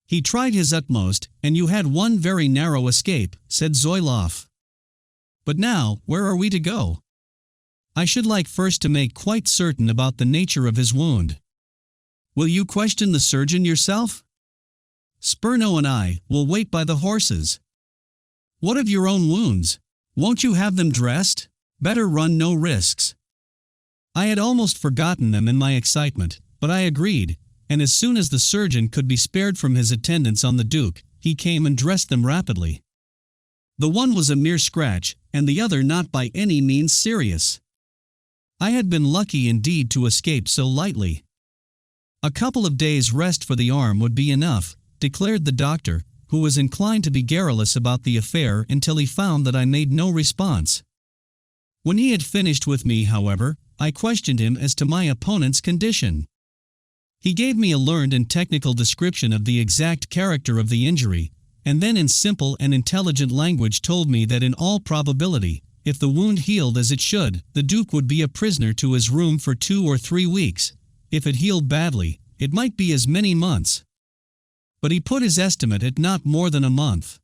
"He tried his utmost, and you had one very narrow escape," said Zoilov. "But now, where are we to go? I should like first to make quite certain about the nature of his wound." "Will you question the surgeon yourself?" "Spurno and I will wait by the horses." "What of your own wounds? Won't you have them dressed? Better run no risks." I had almost forgotten them in my excitement, but I agreed, and as soon as the surgeon could be spared from his attendance on the Duke, he came and dressed them rapidly. The one was a mere scratch, and the other not by any means serious. I had been lucky indeed to escape so lightly. A couple of days' rest for the arm would be enough, declared the doctor, who was inclined to be garrulous about the affair until he found that I made no response. When he had finished with me, however, I questioned him as to my opponent's condition. He gave me a learned and technical description of the exact character of the injury, and then in simple and intelligent language told me that in all probability, if the wound healed as it should, the Duke would be a prisoner to his room for 2 or 3 weeks. If it healed badly, it might be as many months. But he put his estimate at not more than a month.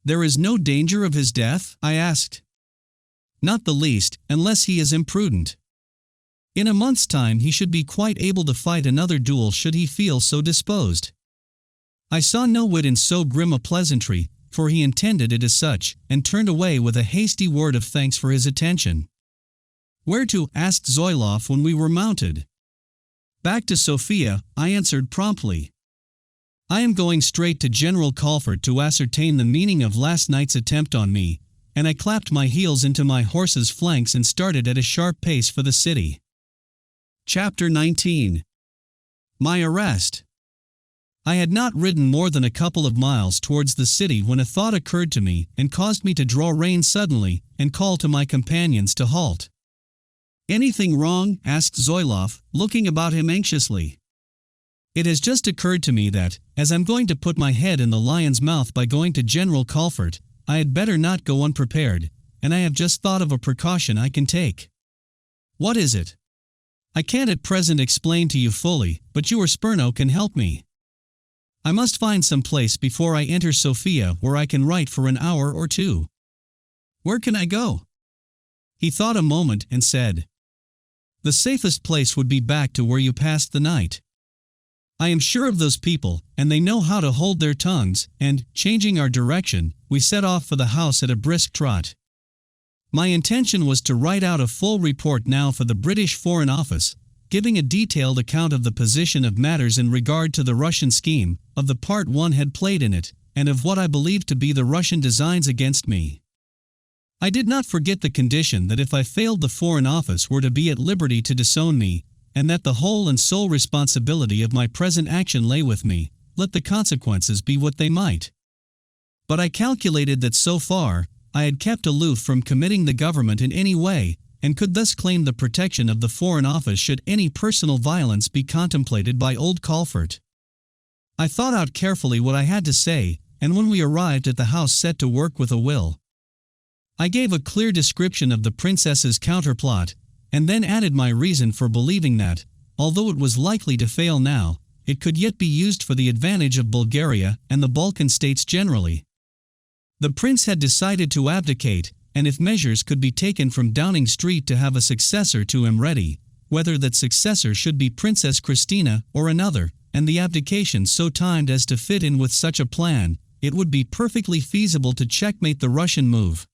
"There is no danger of his death?" I asked. "Not the least, unless he is imprudent. In a month's time he should be quite able to fight another duel should he feel so disposed." I saw no wit in so grim a pleasantry, for he intended it as such, and turned away with a hasty word of thanks for his attention. "Where to?" asked Zoilov when we were mounted. "Back to Sofia," I answered promptly. "I am going straight to General Colfort to ascertain the meaning of last night's attempt on me," and I clapped my heels into my horse's flanks and started at a sharp pace for the city. Chapter 19. My arrest. I had not ridden more than a couple of miles towards the city when a thought occurred to me and caused me to draw rein suddenly and call to my companions to halt. "Anything wrong?" asked Zoilov, looking about him anxiously. "It has just occurred to me that, as I'm going to put my head in the lion's mouth by going to General Colfort, I had better not go unprepared, and I have just thought of a precaution I can take." "What is it?" "I can't at present explain to you fully, but you or Spurno can help me. I must find some place before I enter Sofia where I can write for an hour or 2. "Where can I go?" He thought a moment and said, "The safest place would be back to where you passed the night. I am sure of those people, and they know how to hold their tongues," and, changing our direction, we set off for the house at a brisk trot. My intention was to write out a full report now for the British Foreign Office, giving a detailed account of the position of matters in regard to the Russian scheme, of the part one had played in it, and of what I believed to be the Russian designs against me. I did not forget the condition that if I failed the Foreign Office were to be at liberty to disown me, and that the whole and sole responsibility of my present action lay with me, let the consequences be what they might. But I calculated that so far, I had kept aloof from committing the government in any way, and could thus claim the protection of the Foreign Office should any personal violence be contemplated by old Colfort. I thought out carefully what I had to say, and when we arrived at the house set to work with a will. I gave a clear description of the princess's counterplot, and then added my reason for believing that, although it was likely to fail now, it could yet be used for the advantage of Bulgaria and the Balkan states generally. The prince had decided to abdicate, and if measures could be taken from Downing Street to have a successor to him ready, whether that successor should be Princess Christina or another, and the abdication so timed as to fit in with such a plan, it would be perfectly feasible to checkmate the Russian move.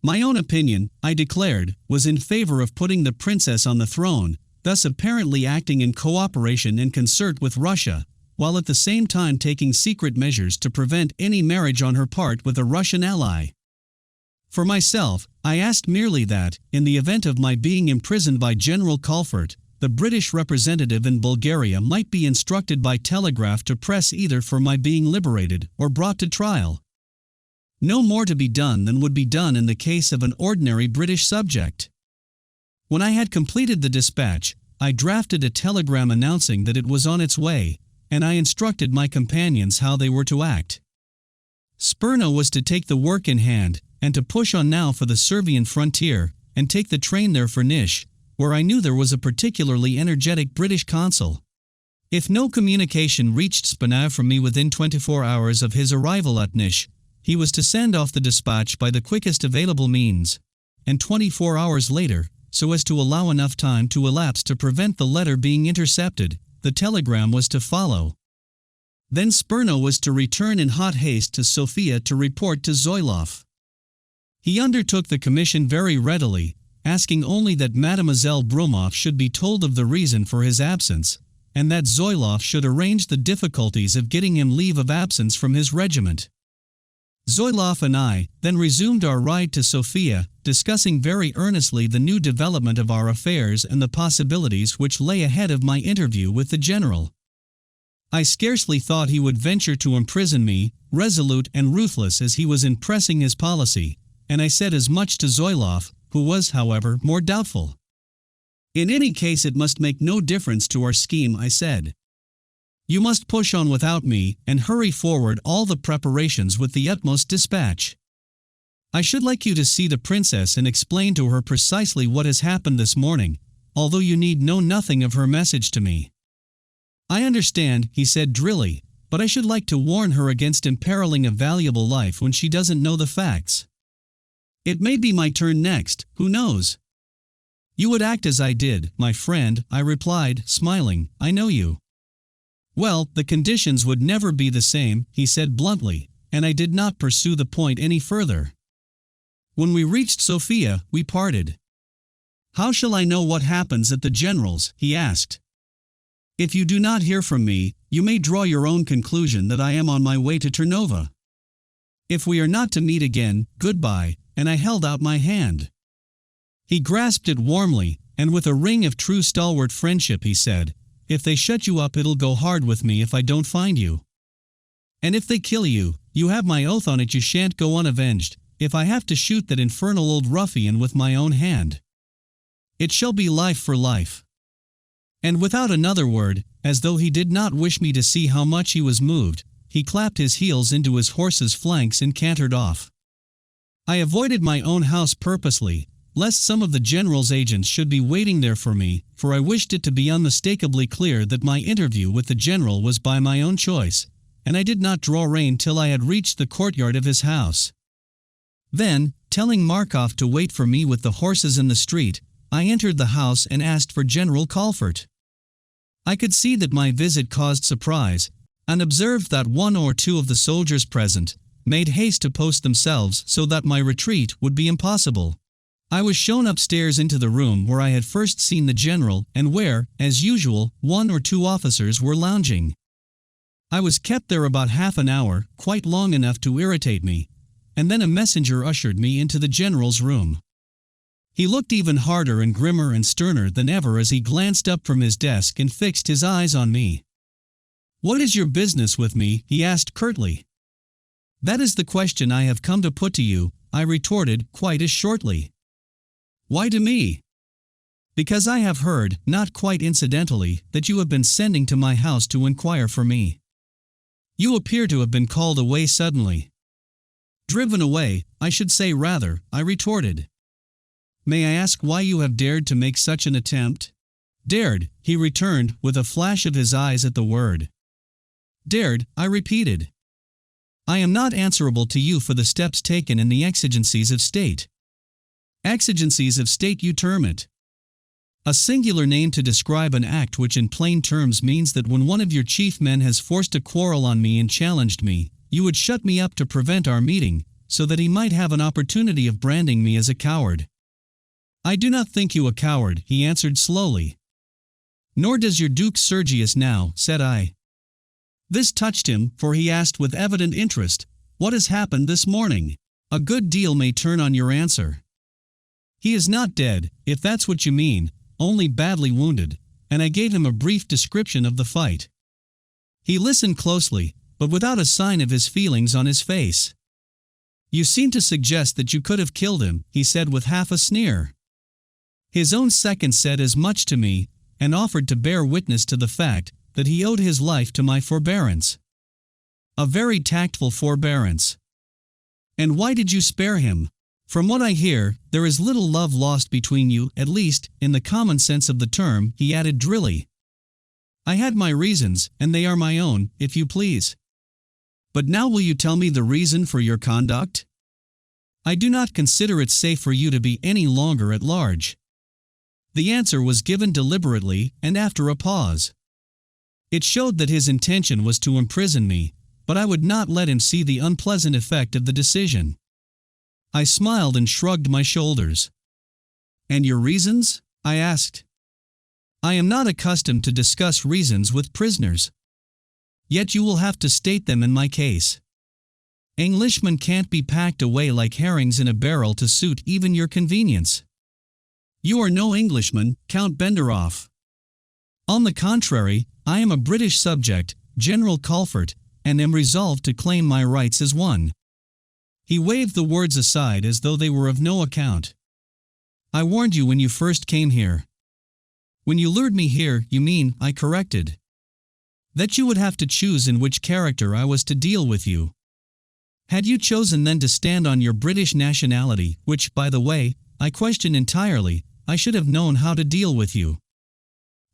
My own opinion, I declared, was in favor of putting the princess on the throne, thus apparently acting in cooperation and concert with Russia, while at the same time taking secret measures to prevent any marriage on her part with a Russian ally. For myself, I asked merely that, in the event of my being imprisoned by General Colfort, the British representative in Bulgaria might be instructed by telegraph to press either for my being liberated or brought to trial. No more to be done than would be done in the case of an ordinary British subject. When I had completed the dispatch, I drafted a telegram announcing that it was on its way, and I instructed my companions how they were to act. Spurno was to take the work in hand, and to push on now for the Servian frontier, and take the train there for Niš, where I knew there was a particularly energetic British consul. If no communication reached Spurno from me within 24 hours of his arrival at Niš, he was to send off the dispatch by the quickest available means, and 24 hours later, so as to allow enough time to elapse to prevent the letter being intercepted, the telegram was to follow. Then Spurno was to return in hot haste to Sofia to report to Zoilov. He undertook the commission very readily, asking only that Mademoiselle Bromov should be told of the reason for his absence, and that Zoilov should arrange the difficulties of getting him leave of absence from his regiment. Zoilov and I then resumed our ride to Sofia, discussing very earnestly the new development of our affairs and the possibilities which lay ahead of my interview with the general. I scarcely thought he would venture to imprison me, resolute and ruthless as he was in pressing his policy, and I said as much to Zoilov, who was, however, more doubtful. In any case it must make no difference to our scheme, I said. You must push on without me, and hurry forward all the preparations with the utmost dispatch. I should like you to see the princess and explain to her precisely what has happened this morning, although you need know nothing of her message to me. I understand, he said drily, but I should like to warn her against imperiling a valuable life when she doesn't know the facts. It may be my turn next, who knows? You would act as I did, my friend, I replied, smiling, I know you. Well, the conditions would never be the same, he said bluntly, and I did not pursue the point any further. When we reached Sofia, we parted. How shall I know what happens at the general's, he asked. If you do not hear from me, you may draw your own conclusion that I am on my way to Ternova. If we are not to meet again, goodbye, and I held out my hand. He grasped it warmly, and with a ring of true stalwart friendship he said, if they shut you up it'll go hard with me if I don't find you. And if they kill you, you have my oath on it you shan't go unavenged, if I have to shoot that infernal old ruffian with my own hand. It shall be life for life. And without another word, as though he did not wish me to see how much he was moved, he clapped his heels into his horse's flanks and cantered off. I avoided my own house purposely, lest some of the general's agents should be waiting there for me, for I wished it to be unmistakably clear that my interview with the general was by my own choice, and I did not draw rein till I had reached the courtyard of his house. Then, telling Markov to wait for me with the horses in the street, I entered the house and asked for General Colfort. I could see that my visit caused surprise, and observed that one or two of the soldiers present made haste to post themselves so that my retreat would be impossible. I was shown upstairs into the room where I had first seen the general and where, as usual, one or two officers were lounging. I was kept there about half an hour, quite long enough to irritate me, and then a messenger ushered me into the general's room. He looked even harder and grimmer and sterner than ever as he glanced up from his desk and fixed his eyes on me. "What is your business with me?" he asked curtly. "That is the question I have come to put to you," I retorted, quite as shortly. "Why to me?" "Because I have heard, not quite incidentally, that you have been sending to my house to inquire for me. You appear to have been called away suddenly." "Driven away, I should say rather," I retorted. "May I ask why you have dared to make such an attempt?" "Dared," he returned, with a flash of his eyes at the word. "Dared," I repeated. "I am not answerable to you for the steps taken in the exigencies of state." "Exigencies of state you term it?" "A singular name to describe an act which in plain terms means that when one of your chief men has forced a quarrel on me and challenged me, you would shut me up to prevent our meeting, so that he might have an opportunity of branding me as a coward." "I do not think you a coward," he answered slowly. "Nor does your Duke Sergius now," said I. This touched him, for he asked with evident interest, "What has happened this morning?" "A good deal may turn on your answer." "He is not dead, if that's what you mean, only badly wounded," and I gave him a brief description of the fight. He listened closely, but without a sign of his feelings on his face. "You seem to suggest that you could have killed him," he said with half a sneer. His own second said as much to me, and offered to bear witness to the fact that he owed his life to my forbearance. A very tactful forbearance. "And why did you spare him? From what I hear, there is little love lost between you, at least, in the common sense of the term," he added drily. "I had my reasons, and they are my own, if you please." "But now will you tell me the reason for your conduct?" "I do not consider it safe for you to be any longer at large." The answer was given deliberately, and after a pause. It showed that his intention was to imprison me, but I would not let him see the unpleasant effect of the decision. I smiled and shrugged my shoulders. "And your reasons?" I asked. "I am not accustomed to discuss reasons with prisoners." "Yet you will have to state them in my case. Englishmen can't be packed away like herrings in a barrel to suit even your convenience." "You are no Englishman, Count Benderoff." "On the contrary, I am a British subject, General Colfort, and am resolved to claim my rights as one." He waved the words aside as though they were of no account. "I warned you when you first came here." "When you lured me here, you mean," I corrected. "That you would have to choose in which character I was to deal with you. Had you chosen then to stand on your British nationality, which, by the way, I question entirely, I should have known how to deal with you.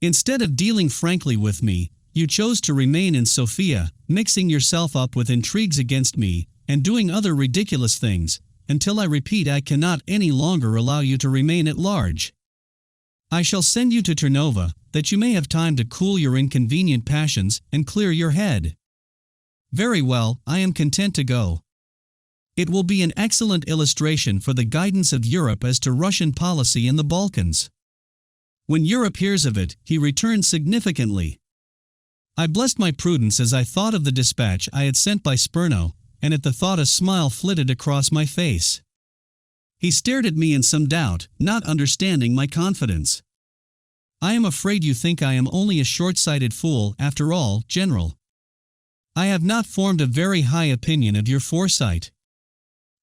Instead of dealing frankly with me, you chose to remain in Sofia, mixing yourself up with intrigues against me, and doing other ridiculous things, until I repeat I cannot any longer allow you to remain at large. I shall send you to Ternova, that you may have time to cool your inconvenient passions and clear your head." "Very well, I am content to go. It will be an excellent illustration for the guidance of Europe as to Russian policy in the Balkans." "When Europe hears of it," he returned significantly. I blessed my prudence as I thought of the dispatch I had sent by Sperno, and at the thought a smile flitted across my face. He stared at me in some doubt, not understanding my confidence. "I am afraid you think I am only a short-sighted fool, after all, General. I have not formed a very high opinion of your foresight.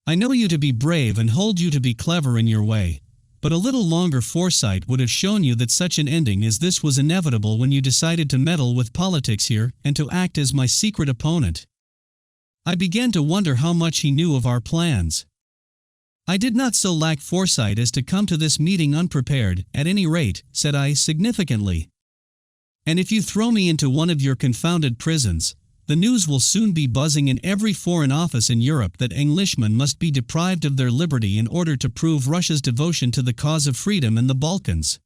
I know you to be brave and hold you to be clever in your way, but a little longer foresight would have shown you that such an ending as this was inevitable when you decided to meddle with politics here and to act as my secret opponent." I began to wonder how much he knew of our plans. "I did not so lack foresight as to come to this meeting unprepared, at any rate," said I significantly. "And if you throw me into one of your confounded prisons, the news will soon be buzzing in every foreign office in Europe that Englishmen must be deprived of their liberty in order to prove Russia's devotion to the cause of freedom in the Balkans."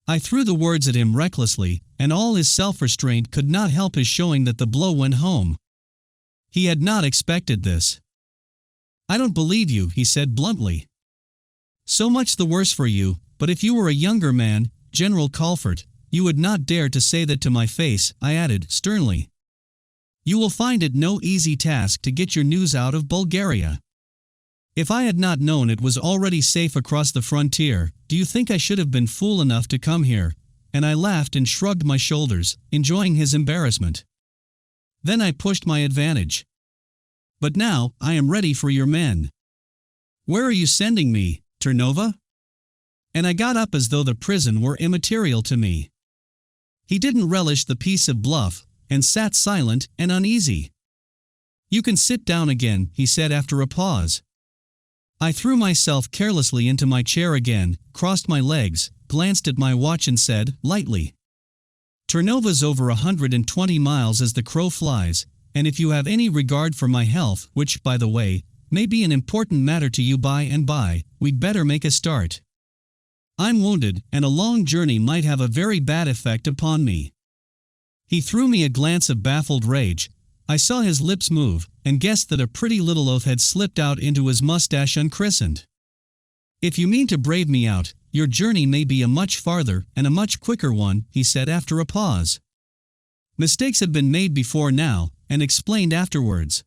I threw the words at him recklessly, and all his self-restraint could not help his showing that the blow went home. He had not expected this. "I don't believe you," he said bluntly. "So much the worse for you, but if you were a younger man, General Colfort, you would not dare to say that to my face," I added sternly. "You will find it no easy task to get your news out of Bulgaria." If I had not known it was already safe across the frontier, do you think I should have been fool enough to come here? And I laughed and shrugged my shoulders, enjoying his embarrassment. Then I pushed my advantage. But now, I am ready for your men. Where are you sending me, Ternova? And I got up as though the prison were immaterial to me. He didn't relish the piece of bluff, and sat silent and uneasy. You can sit down again, he said after a pause. I threw myself carelessly into my chair again, crossed my legs, glanced at my watch and said, lightly, Ternova's over 120 miles as the crow flies, and if you have any regard for my health, which, by the way, may be an important matter to you by and by, we'd better make a start. I'm wounded, and a long journey might have a very bad effect upon me. He threw me a glance of baffled rage. I saw his lips move, and guessed that a pretty little oath had slipped out into his mustache unchristened. If you mean to brave me out, your journey may be a much farther and a much quicker one, he said after a pause. Mistakes have been made before now, and explained afterwards.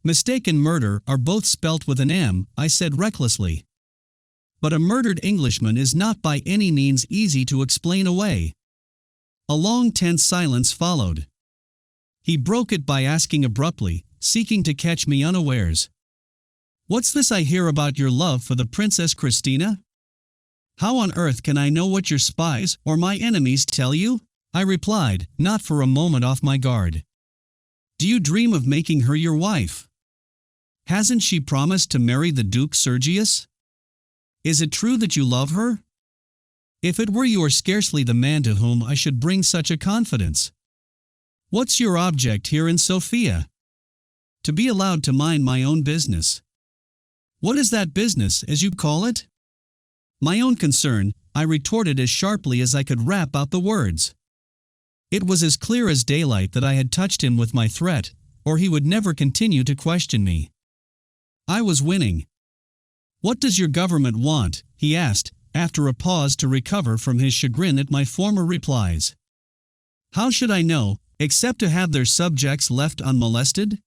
Mistake and murder are both spelt with an M, I said recklessly. But a murdered Englishman is not by any means easy to explain away. A long tense silence followed. He broke it by asking abruptly, seeking to catch me unawares. What's this I hear about your love for the Princess Christina? How on earth can I know what your spies or my enemies tell you? I replied, not for a moment off my guard. Do you dream of making her your wife? Hasn't she promised to marry the Duke Sergius? Is it true that you love her? If it were, you are scarcely the man to whom I should bring such a confidence. What's your object here in Sofia? To be allowed to mind my own business. What is that business, as you call it? My own concern, I retorted as sharply as I could rap out the words. It was as clear as daylight that I had touched him with my threat, or he would never continue to question me. I was winning. What does your government want? He asked, after a pause to recover from his chagrin at my former replies. How should I know, except to have their subjects left unmolested?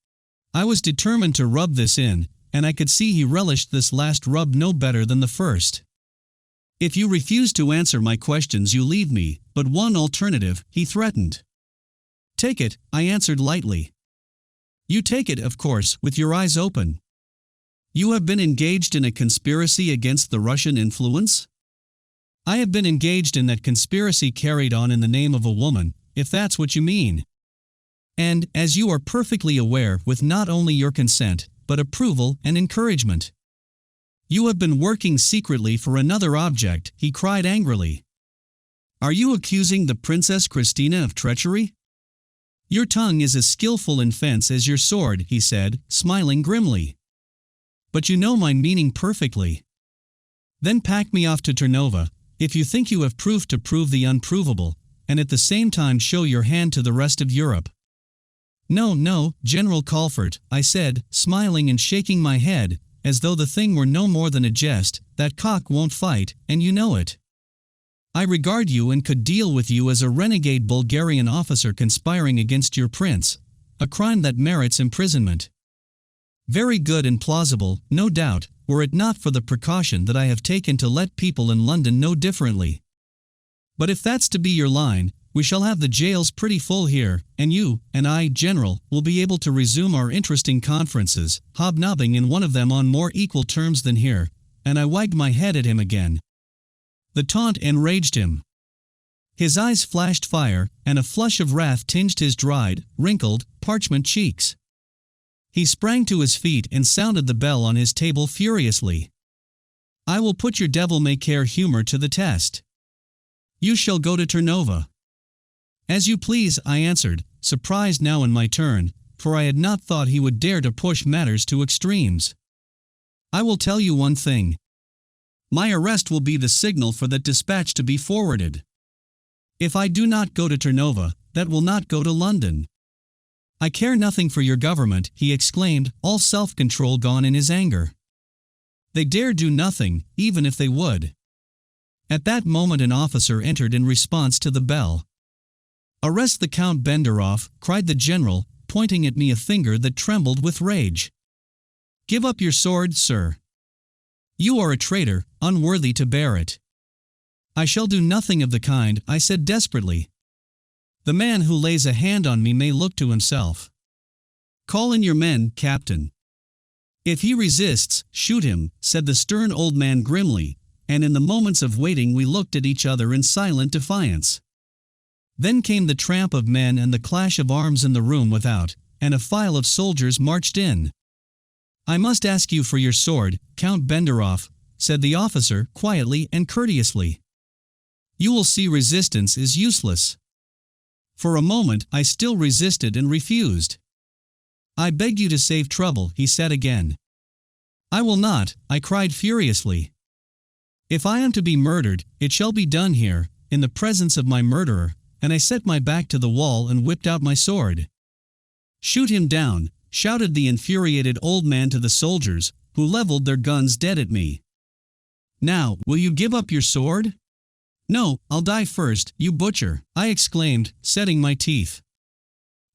I was determined to rub this in, and I could see he relished this last rub no better than the first. If you refuse to answer my questions, you leave me but one alternative, he threatened. Take it, I answered lightly. You take it, of course, with your eyes open. You have been engaged in a conspiracy against the Russian influence? I have been engaged in that conspiracy carried on in the name of a woman, if that's what you mean. And, as you are perfectly aware, with not only your consent, but approval and encouragement. You have been working secretly for another object, he cried angrily. Are you accusing the Princess Christina of treachery? Your tongue is as skillful in fence as your sword, he said, smiling grimly. But you know my meaning perfectly. Then pack me off to Ternova, if you think you have proof to prove the unprovable, and at the same time show your hand to the rest of Europe. No, no, General Colfort, I said, smiling and shaking my head, as though the thing were no more than a jest. That cock won't fight, and you know it. I regard you and could deal with you as a renegade Bulgarian officer conspiring against your prince, a crime that merits imprisonment. Very good and plausible, no doubt, were it not for the precaution that I have taken to let people in London know differently. But if that's to be your line, we shall have the jails pretty full here, and you, and I, General, will be able to resume our interesting conferences, hobnobbing in one of them on more equal terms than here, and I wagged my head at him again. The taunt enraged him. His eyes flashed fire, and a flush of wrath tinged his dried, wrinkled, parchment cheeks. He sprang to his feet and sounded the bell on his table furiously. I will put your devil-may-care humor to the test. You shall go to Ternova. As you please, I answered, surprised now in my turn, for I had not thought he would dare to push matters to extremes. I will tell you one thing. My arrest will be the signal for that dispatch to be forwarded. If I do not go to Ternova, that will not go to London. I care nothing for your government, he exclaimed, all self-control gone in his anger. They dare do nothing, even if they would. At that moment an officer entered in response to the bell. Arrest the Count Benderov, cried the general, pointing at me a finger that trembled with rage. Give up your sword, sir. You are a traitor, unworthy to bear it. I shall do nothing of the kind, I said desperately. The man who lays a hand on me may look to himself. Call in your men, Captain. If he resists, shoot him, said the stern old man grimly, and in the moments of waiting we looked at each other in silent defiance. Then came the tramp of men and the clash of arms in the room without, and a file of soldiers marched in. I must ask you for your sword, Count Benderoff, said the officer, quietly and courteously. You will see resistance is useless. For a moment I still resisted and refused. I beg you to save trouble, he said again. I will not, I cried furiously. If I am to be murdered, it shall be done here, in the presence of my murderer, and I set my back to the wall and whipped out my sword. Shoot him down, shouted the infuriated old man to the soldiers, who leveled their guns dead at me. Now, will you give up your sword? No, I'll die first, you butcher, I exclaimed, setting my teeth.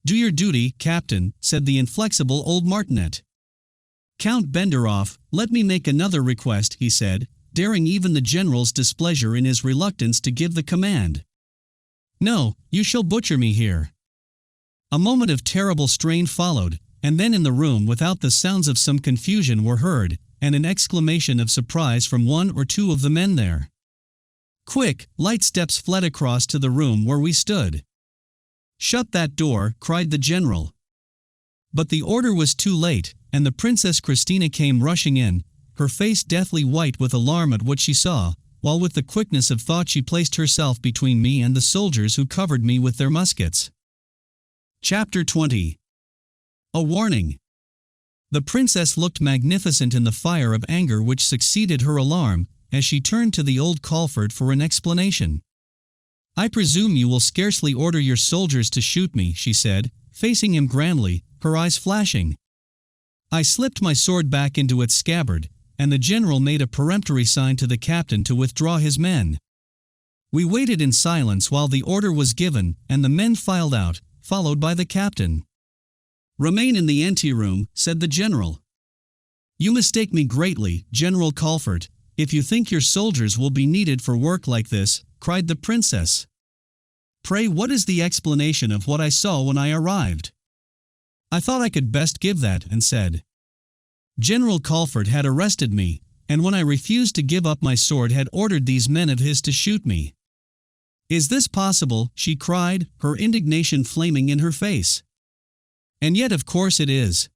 Do your duty, Captain, said the inflexible old martinet. Count Benderoff, let me make another request, he said, daring even the general's displeasure in his reluctance to give the command. No, you shall butcher me here. A moment of terrible strain followed, and then in the room without the sounds of some confusion were heard, and an exclamation of surprise from one or two of the men there. Quick, light steps fled across to the room where we stood. Shut that door, cried the general. But the order was too late, and the Princess Christina came rushing in, her face deathly white with alarm at what she saw, while with the quickness of thought she placed herself between me and the soldiers who covered me with their muskets. Chapter 20. A warning. The princess looked magnificent in the fire of anger which succeeded her alarm, as she turned to the old Colford for an explanation. I presume you will scarcely order your soldiers to shoot me, she said, facing him grandly, her eyes flashing. I slipped my sword back into its scabbard, and the general made a peremptory sign to the captain to withdraw his men. We waited in silence while the order was given, and the men filed out, followed by the captain. Remain in the anteroom, said the general. You mistake me greatly, General Colford, if you think your soldiers will be needed for work like this, cried the princess. Pray, what is the explanation of what I saw when I arrived? I thought I could best give that, and said. General Colford had arrested me, and when I refused to give up my sword had ordered these men of his to shoot me. Is this possible? She cried, her indignation flaming in her face. And yet of course it is.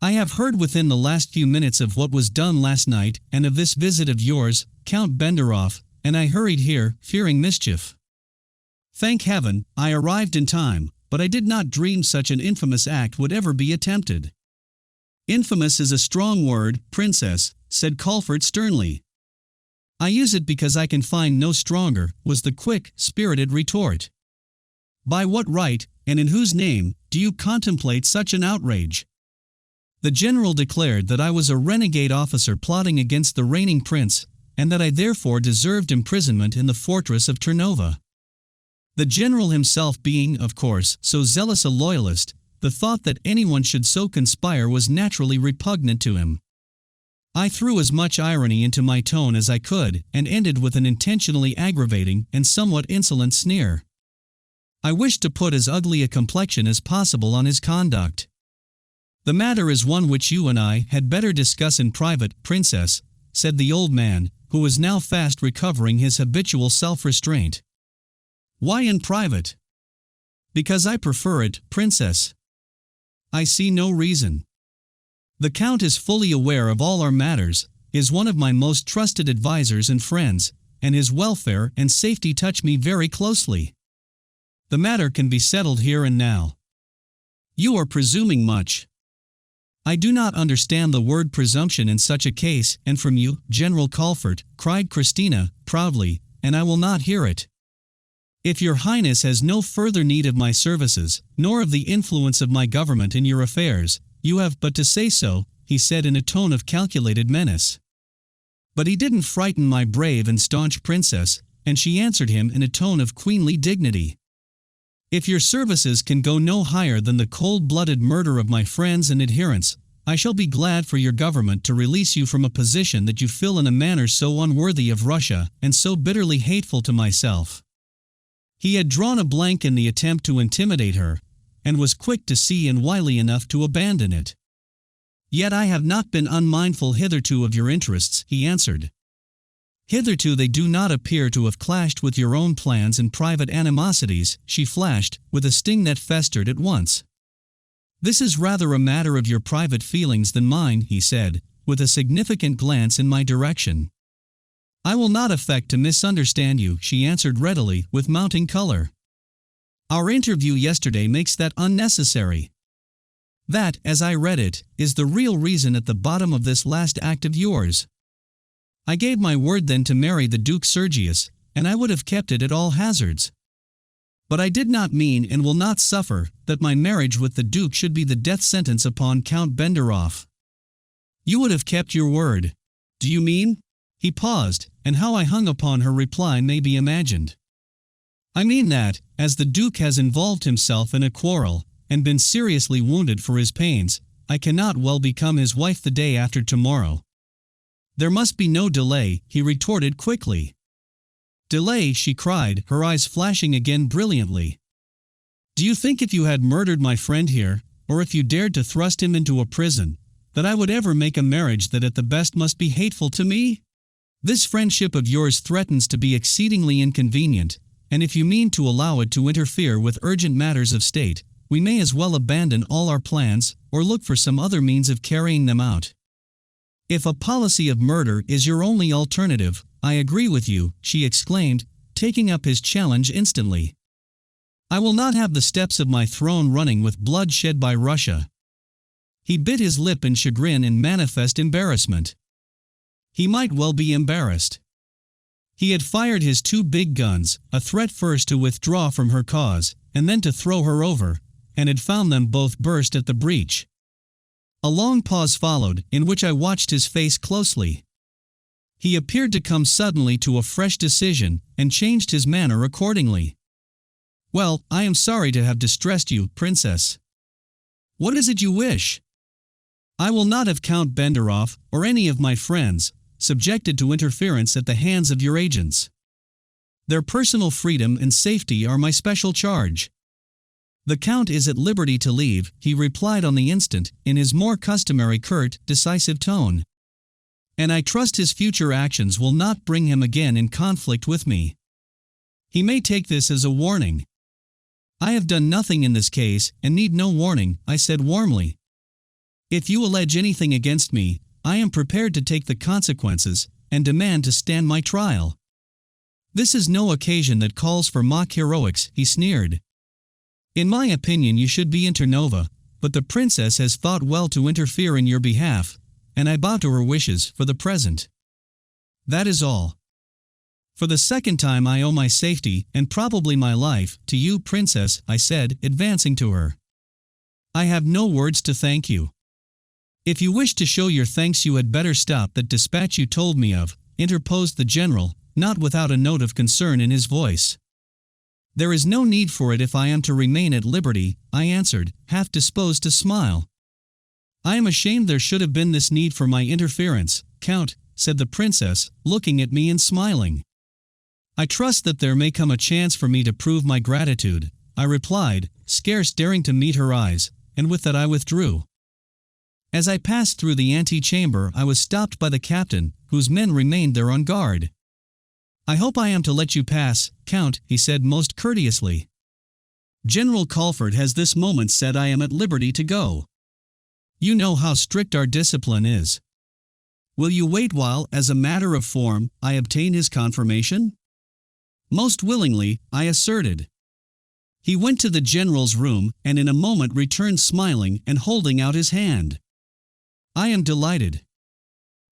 I have heard within the last few minutes of what was done last night, and of this visit of yours, Count Benderoff, and I hurried here, fearing mischief. Thank heaven, I arrived in time, but I did not dream such an infamous act would ever be attempted. Infamous is a strong word, princess, said Colford sternly. I use it because I can find no stronger, was the quick, spirited retort. By what right, and in whose name, do you contemplate such an outrage? The general declared that I was a renegade officer plotting against the reigning prince, and that I therefore deserved imprisonment in the fortress of Ternova. The general himself being, of course, so zealous a loyalist, the thought that anyone should so conspire was naturally repugnant to him. I threw as much irony into my tone as I could, and ended with an intentionally aggravating and somewhat insolent sneer. I wished to put as ugly a complexion as possible on his conduct. The matter is one which you and I had better discuss in private, princess, said the old man, who was now fast recovering his habitual self-restraint. Why in private? Because I prefer it, princess. I see no reason. The Count is fully aware of all our matters, is one of my most trusted advisers and friends, and his welfare and safety touch me very closely. The matter can be settled here and now. You are presuming much. I do not understand the word presumption in such a case, and from you, General Colford, cried Christina, proudly, and I will not hear it. If your Highness has no further need of my services, nor of the influence of my government in your affairs, you have but to say so, he said in a tone of calculated menace. But he didn't frighten my brave and staunch princess, and she answered him in a tone of queenly dignity. If your services can go no higher than the cold-blooded murder of my friends and adherents, I shall be glad for your government to release you from a position that you fill in a manner so unworthy of Russia and so bitterly hateful to myself." He had drawn a blank in the attempt to intimidate her, and was quick to see and wily enough to abandon it. "Yet I have not been unmindful hitherto of your interests," he answered. "Hitherto they do not appear to have clashed with your own plans and private animosities," she flashed, with a sting that festered at once. "This is rather a matter of your private feelings than mine," he said, with a significant glance in my direction. "I will not affect to misunderstand you," she answered readily, with mounting color. "Our interview yesterday makes that unnecessary. That, as I read it, is the real reason at the bottom of this last act of yours. I gave my word then to marry the Duke Sergius, and I would have kept it at all hazards. But I did not mean and will not suffer that my marriage with the Duke should be the death sentence upon Count Benderoff." "You would have kept your word. Do you mean?" He paused, and how I hung upon her reply may be imagined. "I mean that, as the Duke has involved himself in a quarrel, and been seriously wounded for his pains, I cannot well become his wife the day after tomorrow." "There must be no delay," he retorted quickly. "Delay?" she cried, her eyes flashing again brilliantly. "Do you think if you had murdered my friend here, or if you dared to thrust him into a prison, that I would ever make a marriage that at the best must be hateful to me? This friendship of yours threatens to be exceedingly inconvenient, and if you mean to allow it to interfere with urgent matters of state, we may as well abandon all our plans, or look for some other means of carrying them out." "If a policy of murder is your only alternative, I agree with you," she exclaimed, taking up his challenge instantly. "I will not have the steps of my throne running with blood shed by Russia." He bit his lip in chagrin and manifest embarrassment. He might well be embarrassed. He had fired his two big guns, a threat first to withdraw from her cause, and then to throw her over, and had found them both burst at the breach. A long pause followed, in which I watched his face closely. He appeared to come suddenly to a fresh decision, and changed his manner accordingly. "Well, I am sorry to have distressed you, Princess. What is it you wish?" "I will not have Count Benderoff, or any of my friends, subjected to interference at the hands of your agents. Their personal freedom and safety are my special charge." "The Count is at liberty to leave," he replied on the instant, in his more customary curt, decisive tone. "And I trust his future actions will not bring him again in conflict with me. He may take this as a warning." "I have done nothing in this case, and need no warning," I said warmly. "If you allege anything against me, I am prepared to take the consequences, and demand to stand my trial. This is no occasion that calls for mock heroics," he sneered. "In my opinion you should be in Ternova, but the princess has thought well to interfere in your behalf, and I bow to her wishes for the present. That is all. For the second time I owe my safety, and probably my life, to you, Princess," I said, advancing to her. "I have no words to thank you." "If you wish to show your thanks you had better stop that dispatch you told me of," interposed the general, not without a note of concern in his voice. "There is no need for it if I am to remain at liberty," I answered, half disposed to smile. "I am ashamed there should have been this need for my interference, Count," said the princess, looking at me and smiling. "I trust that there may come a chance for me to prove my gratitude," I replied, scarce daring to meet her eyes, and with that I withdrew. As I passed through the ante-chamber I was stopped by the captain, whose men remained there on guard. "I hope I am to let you pass, Count," he said most courteously. "General Colford has this moment said I am at liberty to go. You know how strict our discipline is. Will you wait while, as a matter of form, I obtain his confirmation?" "Most willingly," I asserted. He went to the general's room, and in a moment returned smiling and holding out his hand. "I am delighted.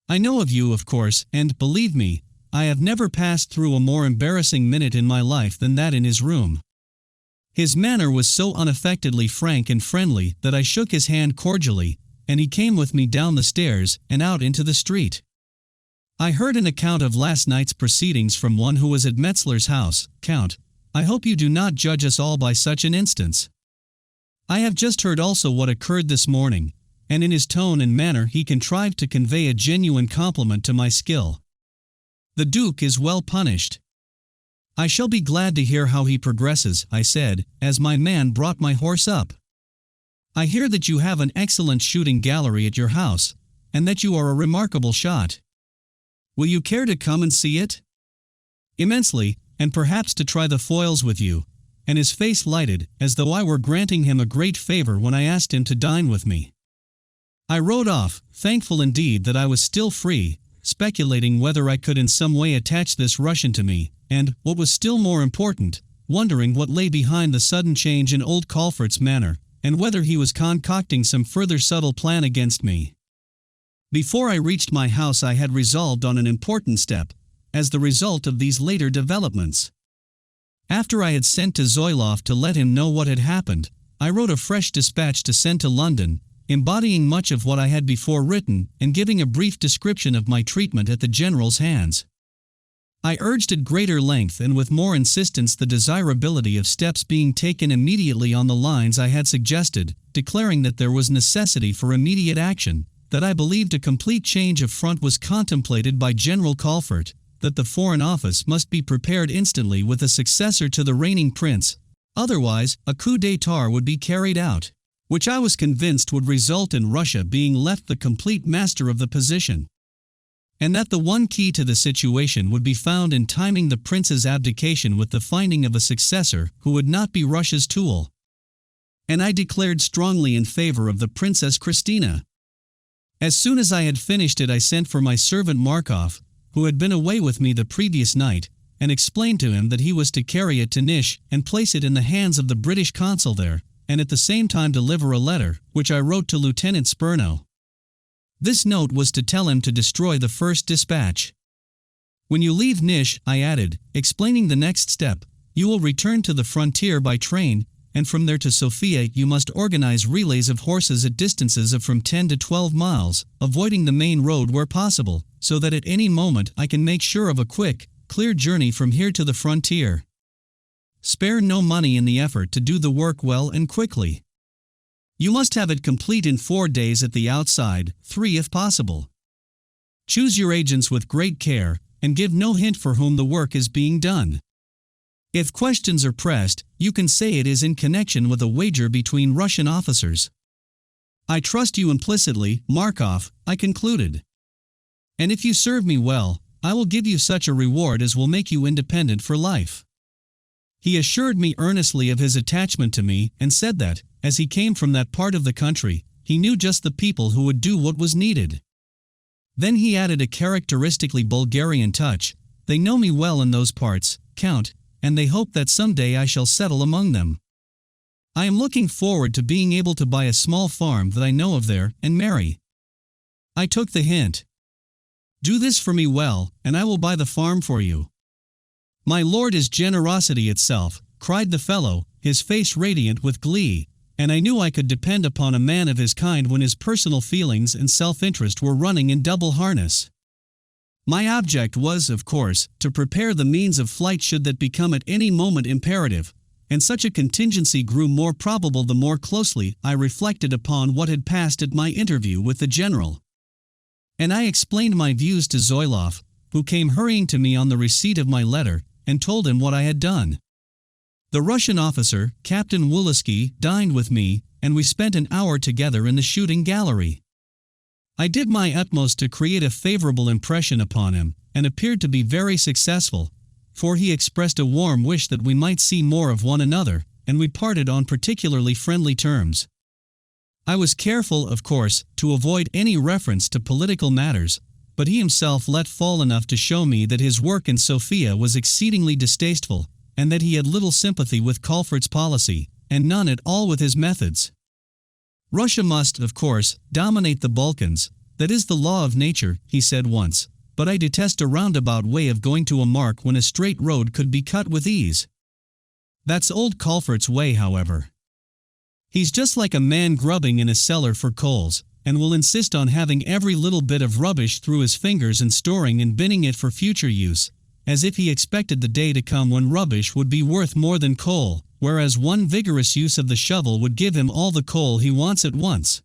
I know of you, of course, and, believe me, I have never passed through a more embarrassing minute in my life than that in his room." His manner was so unaffectedly frank and friendly that I shook his hand cordially, and he came with me down the stairs and out into the street. "I heard an account of last night's proceedings from one who was at Metzler's house, Count. I hope you do not judge us all by such an instance. I have just heard also what occurred this morning, and in his tone and manner he contrived to convey a genuine compliment to my skill. "The Duke is well punished." "I shall be glad to hear how he progresses," I said, as my man brought my horse up. "I hear that you have an excellent shooting gallery at your house, and that you are a remarkable shot. Will you care to come and see it?" "Immensely, and perhaps to try the foils with you," and his face lighted, as though I were granting him a great favor when I asked him to dine with me. I rode off, thankful indeed that I was still free, speculating whether I could in some way attach this Russian to me, and, what was still more important, wondering what lay behind the sudden change in old Colfert's manner, and whether he was concocting some further subtle plan against me. Before I reached my house I had resolved on an important step, as the result of these later developments. After I had sent to Zoilov to let him know what had happened, I wrote a fresh dispatch to send to London, embodying much of what I had before written and giving a brief description of my treatment at the General's hands. I urged at greater length and with more insistence the desirability of steps being taken immediately on the lines I had suggested, declaring that there was necessity for immediate action, that I believed a complete change of front was contemplated by General Colfert, that the Foreign Office must be prepared instantly with a successor to the reigning prince, otherwise a coup d'état would be carried out, which I was convinced would result in Russia being left the complete master of the position, and that the one key to the situation would be found in timing the prince's abdication with the finding of a successor who would not be Russia's tool. And I declared strongly in favor of the Princess Christina. As soon as I had finished it I sent for my servant Markov, who had been away with me the previous night, and explained to him that he was to carry it to Nish and place it in the hands of the British consul there, and at the same time deliver a letter, which I wrote to Lieutenant Spurno. This note was to tell him to destroy the first dispatch. "When you leave Nish," I added, explaining the next step, "you will return to the frontier by train, and from there to Sofia you must organize relays of horses at distances of from 10 to 12 miles, avoiding the main road where possible, so that at any moment I can make sure of a quick, clear journey from here to the frontier. Spare no money in the effort to do the work well and quickly. You must have it complete in 4 days at the outside, 3 if possible. Choose your agents with great care, and give no hint for whom the work is being done. If questions are pressed, you can say it is in connection with a wager between Russian officers. I trust you implicitly, Markov," I concluded. "And if you serve me well, I will give you such a reward as will make you independent for life." He assured me earnestly of his attachment to me and said that, as he came from that part of the country, he knew just the people who would do what was needed. Then he added a characteristically Bulgarian touch, "They know me well in those parts, Count, and they hope that someday I shall settle among them. I am looking forward to being able to buy a small farm that I know of there and marry." I took the hint. "Do this for me well, and I will buy the farm for you." "My lord is generosity itself," cried the fellow, his face radiant with glee, and I knew I could depend upon a man of his kind when his personal feelings and self-interest were running in double harness. My object was, of course, to prepare the means of flight should that become at any moment imperative, and such a contingency grew more probable the more closely I reflected upon what had passed at my interview with the general. And I explained my views to Zoilov, who came hurrying to me on the receipt of my letter, and told him what I had done. The Russian officer, Captain Wulisky, dined with me, and we spent an hour together in the shooting gallery. I did my utmost to create a favorable impression upon him, and appeared to be very successful, for he expressed a warm wish that we might see more of one another, and we parted on particularly friendly terms. I was careful, of course, to avoid any reference to political matters, but he himself let fall enough to show me that his work in Sofia was exceedingly distasteful, and that he had little sympathy with Colfert's policy, and none at all with his methods. Russia must, of course, dominate the Balkans, that is the law of nature, he said once, but I detest a roundabout way of going to a mark when a straight road could be cut with ease. That's old Colfert's way, however. He's just like a man grubbing in a cellar for coals, and will insist on having every little bit of rubbish through his fingers and storing and binning it for future use, as if he expected the day to come when rubbish would be worth more than coal, whereas one vigorous use of the shovel would give him all the coal he wants at once.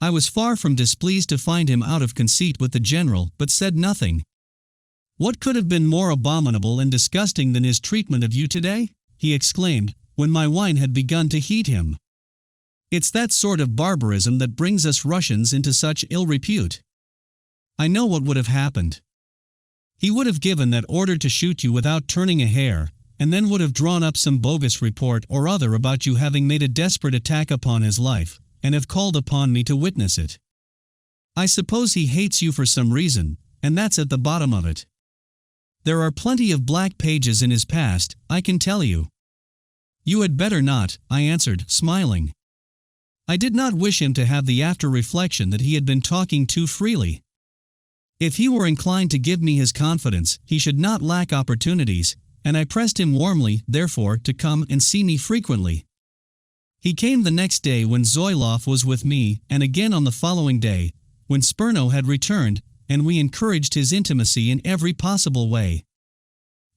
I was far from displeased to find him out of conceit with the general, but said nothing. "What could have been more abominable and disgusting than his treatment of you today?" he exclaimed, when my wine had begun to heat him. "It's that sort of barbarism that brings us Russians into such ill repute. I know what would have happened. He would have given that order to shoot you without turning a hair, and then would have drawn up some bogus report or other about you having made a desperate attack upon his life, and have called upon me to witness it. I suppose he hates you for some reason, and that's at the bottom of it. There are plenty of black pages in his past, I can tell you." "You had better not," I answered, smiling. I did not wish him to have the after-reflection that he had been talking too freely. If he were inclined to give me his confidence, he should not lack opportunities, and I pressed him warmly, therefore, to come and see me frequently. He came the next day when Zoilov was with me, and again on the following day, when Spurno had returned, and we encouraged his intimacy in every possible way.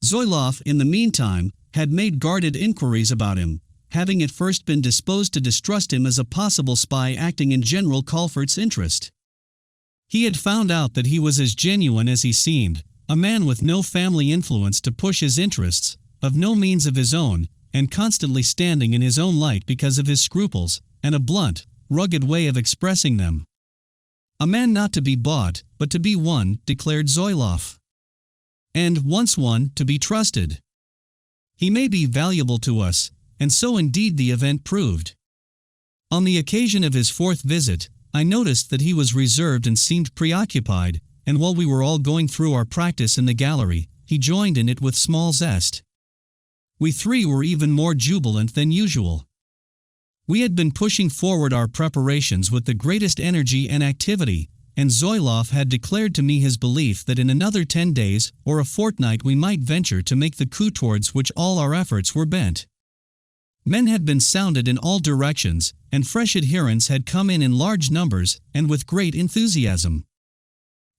Zoilov, in the meantime, had made guarded inquiries about him, having at first been disposed to distrust him as a possible spy acting in General Colfert's interest. He had found out that he was as genuine as he seemed, a man with no family influence to push his interests, of no means of his own, and constantly standing in his own light because of his scruples, and a blunt, rugged way of expressing them. "A man not to be bought, but to be won," declared Zoilov. "And, once won, to be trusted. He may be valuable to us," and so indeed the event proved. On the occasion of his fourth visit, I noticed that he was reserved and seemed preoccupied, and while we were all going through our practice in the gallery, he joined in it with small zest. We three were even more jubilant than usual. We had been pushing forward our preparations with the greatest energy and activity, and Zoilov had declared to me his belief that in another 10 days or a fortnight we might venture to make the coup towards which all our efforts were bent. Men had been sounded in all directions, and fresh adherents had come in large numbers and with great enthusiasm.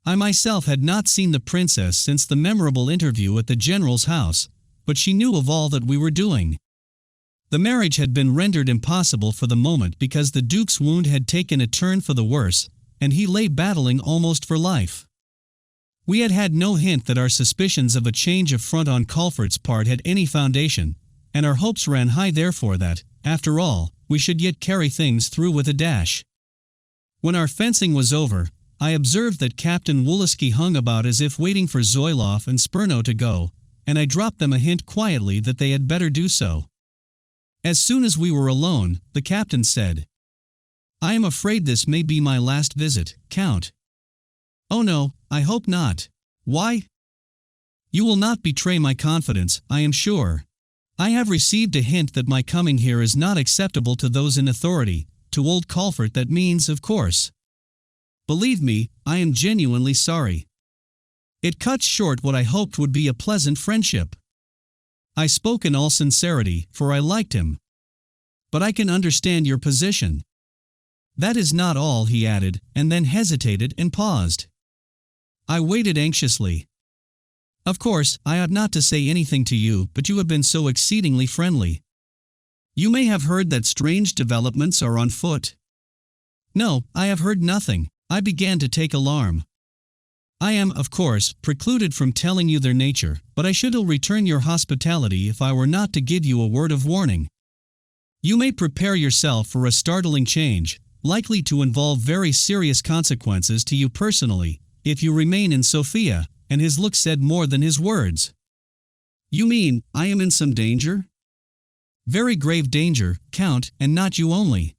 I myself had not seen the princess since the memorable interview at the general's house, but she knew of all that we were doing. The marriage had been rendered impossible for the moment because the Duke's wound had taken a turn for the worse, and he lay battling almost for life. We had had no hint that our suspicions of a change of front on Colfert's part had any foundation, and our hopes ran high therefore that, after all, we should yet carry things through with a dash. When our fencing was over, I observed that Captain Woolsky hung about as if waiting for Zoilov and Spurno to go, and I dropped them a hint quietly that they had better do so. As soon as we were alone, the captain said, "I am afraid this may be my last visit, Count." "Oh no, I hope not." "Why?" "You will not betray my confidence, I am sure. I have received a hint that my coming here is not acceptable to those in authority. To old Colfert that means, of course. Believe me, I am genuinely sorry. It cuts short what I hoped would be a pleasant friendship." I spoke in all sincerity, for I liked him. "But I can understand your position." "That is not all," he added, and then hesitated and paused. I waited anxiously. "Of course, I ought not to say anything to you, but you have been so exceedingly friendly. You may have heard that strange developments are on foot." "No, I have heard nothing." I began to take alarm. "I am, of course, precluded from telling you their nature, but I should ill return your hospitality if I were not to give you a word of warning. You may prepare yourself for a startling change, likely to involve very serious consequences to you personally, if you remain in Sofia," and his look said more than his words. "You mean, I am in some danger?" "Very grave danger, Count, and not you only."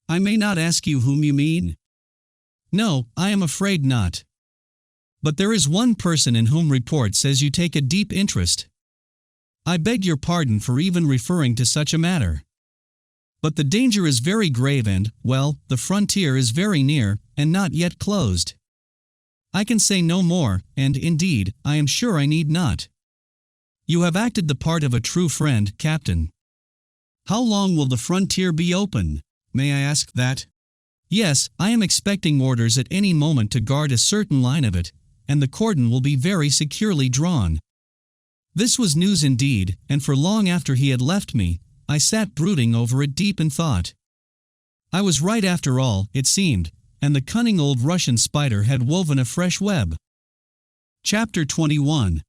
"I may not ask you whom you mean?" "No, I am afraid not. But there is one person in whom report says you take a deep interest. I beg your pardon for even referring to such a matter. But the danger is very grave and, well, the frontier is very near, and not yet closed. I can say no more, and, indeed, I am sure I need not. You have acted the part of a true friend, Captain. How long will the frontier be open? May I ask that?" "Yes, I am expecting orders at any moment to guard a certain line of it, and the cordon will be very securely drawn." This was news indeed, and for long after he had left me, I sat brooding over it deep in thought. I was right after all, it seemed, and the cunning old Russian spider had woven a fresh web. Chapter 21.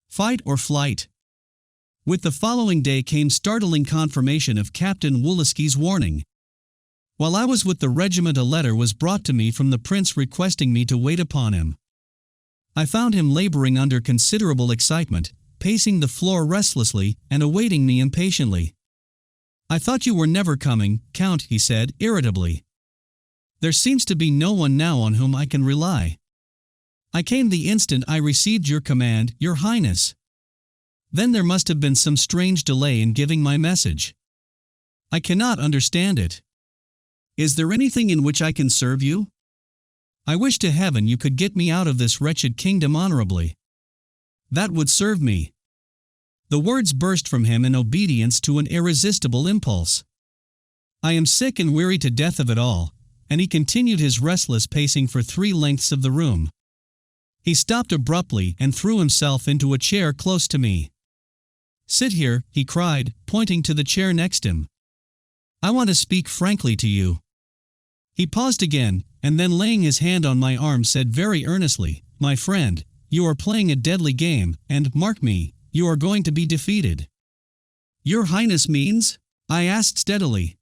Fight or Flight. With the following day came startling confirmation of Captain Woolsey's warning. While I was with the regiment, a letter was brought to me from the prince requesting me to wait upon him. I found him laboring under considerable excitement, pacing the floor restlessly and awaiting me impatiently. "I thought you were never coming, Count," he said irritably. "There seems to be no one now on whom I can rely. I came the instant I received your command, Your Highness. Then there must have been some strange delay in giving my message. I cannot understand it. Is there anything in which I can serve you? I wish to heaven you could get me out of this wretched kingdom honorably. That would serve me." The words burst from him in obedience to an irresistible impulse. "I am sick and weary to death of it all," and he continued his restless pacing for 3 lengths of the room. He stopped abruptly and threw himself into a chair close to me. "Sit here," he cried, pointing to the chair next him. "I want to speak frankly to you." He paused again, and then laying his hand on my arm said very earnestly, "My friend, you are playing a deadly game, and, mark me, you are going to be defeated." "Your Highness means?" I asked steadily.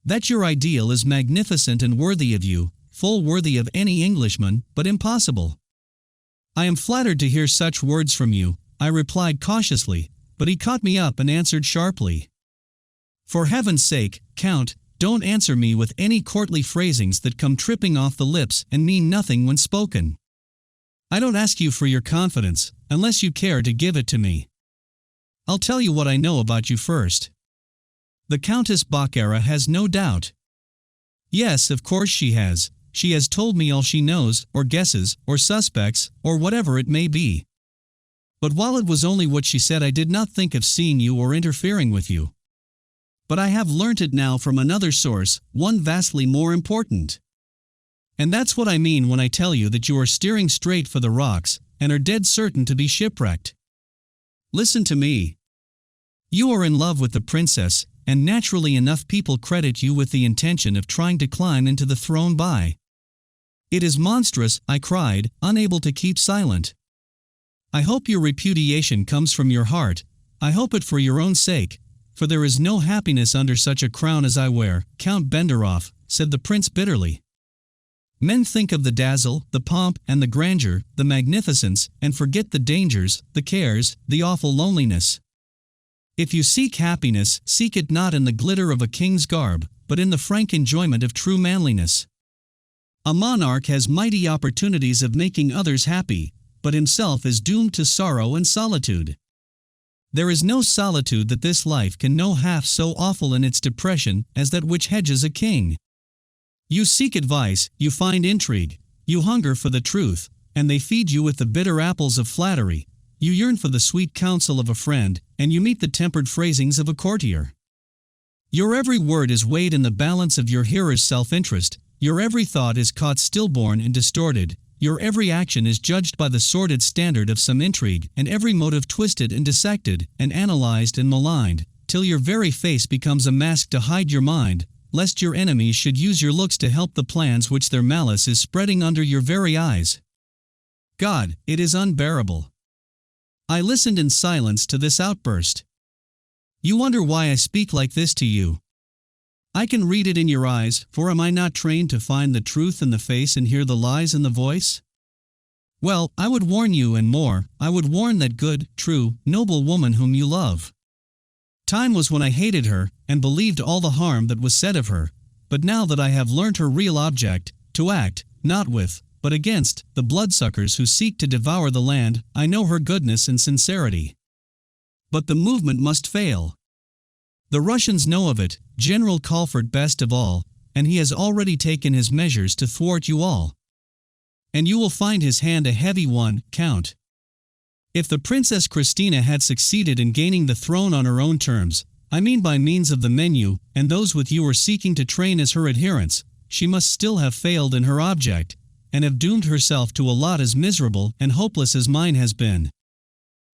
"That your ideal is magnificent and worthy of you, full worthy of any Englishman, but impossible." "I am flattered to hear such words from you," I replied cautiously, but he caught me up and answered sharply. "For heaven's sake, Count, don't answer me with any courtly phrasings that come tripping off the lips and mean nothing when spoken. I don't ask you for your confidence, unless you care to give it to me. I'll tell you what I know about you first. The Countess Baccara has no doubt." "Yes, of course she has. She has told me all she knows, or guesses, or suspects, or whatever it may be. But while it was only what she said, I did not think of seeing you or interfering with you. But I have learnt it now from another source, one vastly more important. And that's what I mean when I tell you that you are steering straight for the rocks, and are dead certain to be shipwrecked. Listen to me. You are in love with the princess, and naturally enough people credit you with the intention of trying to climb into the throne by." "It is monstrous," I cried, unable to keep silent. "I hope your repudiation comes from your heart. I hope it for your own sake, for there is no happiness under such a crown as I wear, Count Benderoff," said the prince bitterly. "Men think of the dazzle, the pomp, and the grandeur, the magnificence, and forget the dangers, the cares, the awful loneliness. If you seek happiness, seek it not in the glitter of a king's garb, but in the frank enjoyment of true manliness. A monarch has mighty opportunities of making others happy, but himself is doomed to sorrow and solitude. There is no solitude that this life can know half so awful in its depression as that which hedges a king. You seek advice, you find intrigue, you hunger for the truth, and they feed you with the bitter apples of flattery. You yearn for the sweet counsel of a friend, and you meet the tempered phrasings of a courtier. Your every word is weighed in the balance of your hearer's self-interest, your every thought is caught stillborn and distorted, your every action is judged by the sordid standard of some intrigue, and every motive twisted and dissected, and analyzed and maligned, till your very face becomes a mask to hide your mind, lest your enemies should use your looks to help the plans which their malice is spreading under your very eyes. God, it is unbearable." I listened in silence to this outburst. You wonder why I speak like this to you. I can read it in your eyes, for am I not trained to find the truth in the face and hear the lies in the voice? Well, I would warn you, and more, I would warn that good, true, noble woman whom you love. Time was when I hated her, and believed all the harm that was said of her, but now that I have learnt her real object, to act, not with, but against, the bloodsuckers who seek to devour the land, I know her goodness and sincerity. But the movement must fail. The Russians know of it, General Colfort best of all, and he has already taken his measures to thwart you all. And you will find his hand a heavy one, Count. If the Princess Christina had succeeded in gaining the throne on her own terms, I mean by means of the menu, and those with you are seeking to train as her adherents, she must still have failed in her object, and have doomed herself to a lot as miserable and hopeless as mine has been.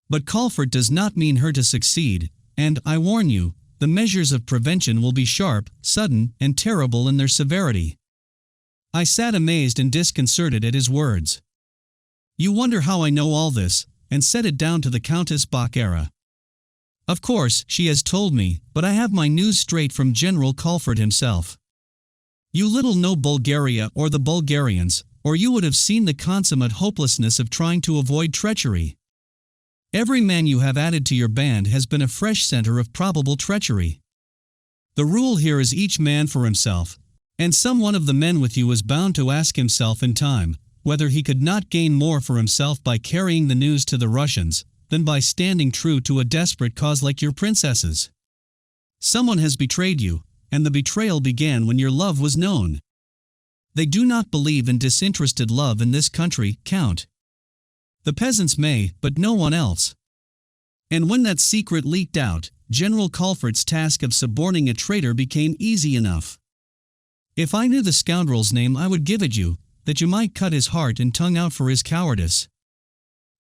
But Colfort does not mean her to succeed, and, I warn you, the measures of prevention will be sharp, sudden, and terrible in their severity." I sat amazed and disconcerted at his words. "You wonder how I know all this," and set it down to the Countess Baccara. "Of course, she has told me, but I have my news straight from General Colford himself. You little know Bulgaria or the Bulgarians, or you would have seen the consummate hopelessness of trying to avoid treachery. Every man you have added to your band has been a fresh center of probable treachery. The rule here is each man for himself, and some one of the men with you is bound to ask himself in time whether he could not gain more for himself by carrying the news to the Russians than by standing true to a desperate cause like your princesses. Someone has betrayed you, and the betrayal began when your love was known. They do not believe in disinterested love in this country, Count. The peasants may, but no one else. And when that secret leaked out, General Colford's task of suborning a traitor became easy enough. If I knew the scoundrel's name I would give it you, that you might cut his heart and tongue out for his cowardice.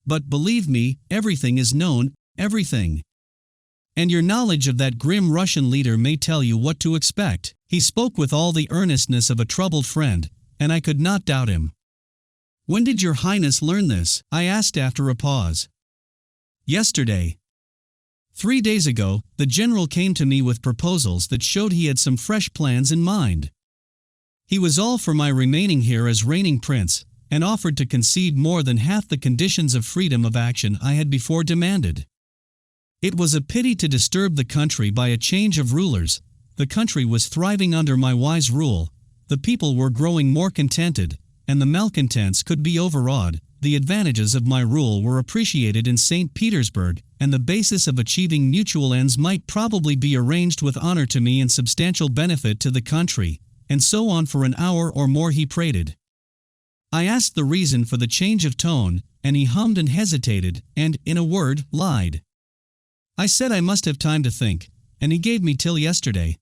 But believe me, everything is known, everything. And your knowledge of that grim Russian leader may tell you what to expect." He spoke with all the earnestness of a troubled friend, and I could not doubt him. "When did your Highness learn this?" I asked after a pause. "Yesterday. 3 days ago, the general came to me with proposals that showed he had some fresh plans in mind. He was all for my remaining here as reigning prince, and offered to concede more than half the conditions of freedom of action I had before demanded. It was a pity to disturb the country by a change of rulers. The country was thriving under my wise rule, the people were growing more contented, and the malcontents could be overawed. The advantages of my rule were appreciated in St. Petersburg, and the basis of achieving mutual ends might probably be arranged with honor to me and substantial benefit to the country, and so on for an hour or more he prated. I asked the reason for the change of tone, and he hummed and hesitated, and, in a word, lied. I said I must have time to think, and he gave me till yesterday.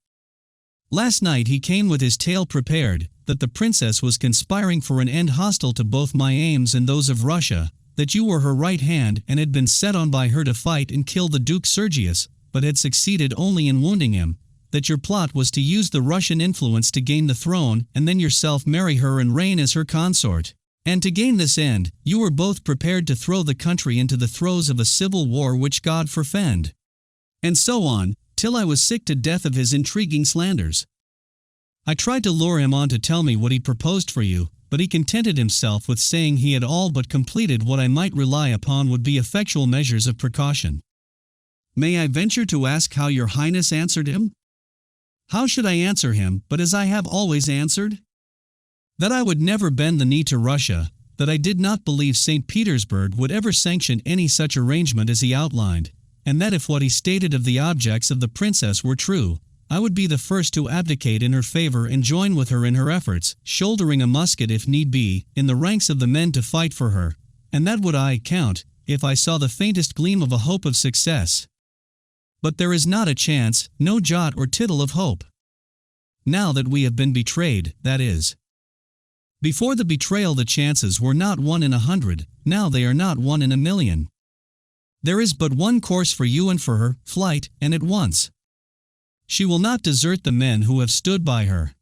Last night he came with his tale prepared, that the princess was conspiring for an end hostile to both my aims and those of Russia, that you were her right hand and had been set on by her to fight and kill the Duke Sergius, but had succeeded only in wounding him, that your plot was to use the Russian influence to gain the throne and then yourself marry her and reign as her consort. And to gain this end, you were both prepared to throw the country into the throes of a civil war which God forfend. And so on, till I was sick to death of his intriguing slanders. I tried to lure him on to tell me what he proposed for you, but he contented himself with saying he had all but completed what I might rely upon would be effectual measures of precaution. May I venture to ask how your Highness answered him? How should I answer him, but as I have always answered? That I would never bend the knee to Russia, that I did not believe St. Petersburg would ever sanction any such arrangement as he outlined, and that if what he stated of the objects of the princess were true, I would be the first to abdicate in her favor and join with her in her efforts, shouldering a musket if need be, in the ranks of the men to fight for her, and that would I, Count, if I saw the faintest gleam of a hope of success. But there is not a chance, no jot or tittle of hope. Now that we have been betrayed, that is. Before the betrayal the chances were not 1 in 100, now they are not 1 in 1,000,000. There is but one course for you and for her, flight, and at once. She will not desert the men who have stood by her.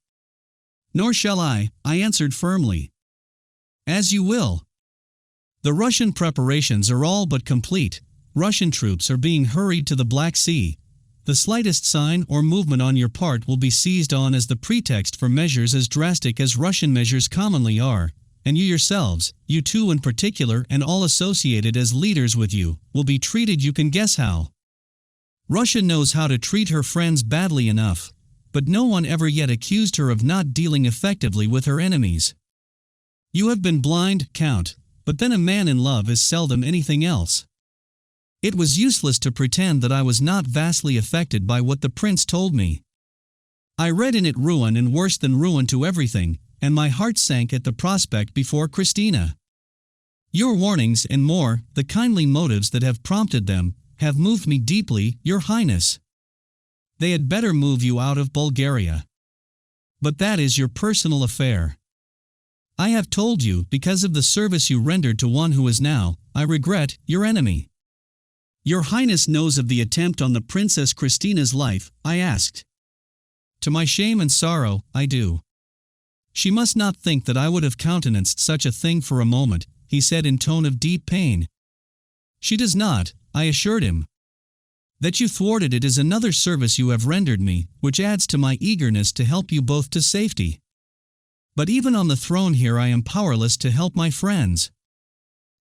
Nor shall I answered firmly. As you will. The Russian preparations are all but complete. Russian troops are being hurried to the Black Sea. The slightest sign or movement on your part will be seized on as the pretext for measures as drastic as Russian measures commonly are, and you yourselves, you two in particular and all associated as leaders with you, will be treated you can guess how. Russia knows how to treat her friends badly enough, but no one ever yet accused her of not dealing effectively with her enemies. You have been blind, Count, but then a man in love is seldom anything else. It was useless to pretend that I was not vastly affected by what the prince told me. I read in it ruin and worse than ruin to everything, and my heart sank at the prospect before Christina. Your warnings and more, the kindly motives that have prompted them, have moved me deeply, your Highness. They had better move you out of Bulgaria. But that is your personal affair. I have told you because of the service you rendered to one who is now, I regret, your enemy. Your Highness knows of the attempt on the Princess Christina's life, I asked. To my shame and sorrow, I do. She must not think that I would have countenanced such a thing for a moment, he said in tone of deep pain. She does not, I assured him. That you thwarted it is another service you have rendered me, which adds to my eagerness to help you both to safety. But even on the throne here I am powerless to help my friends.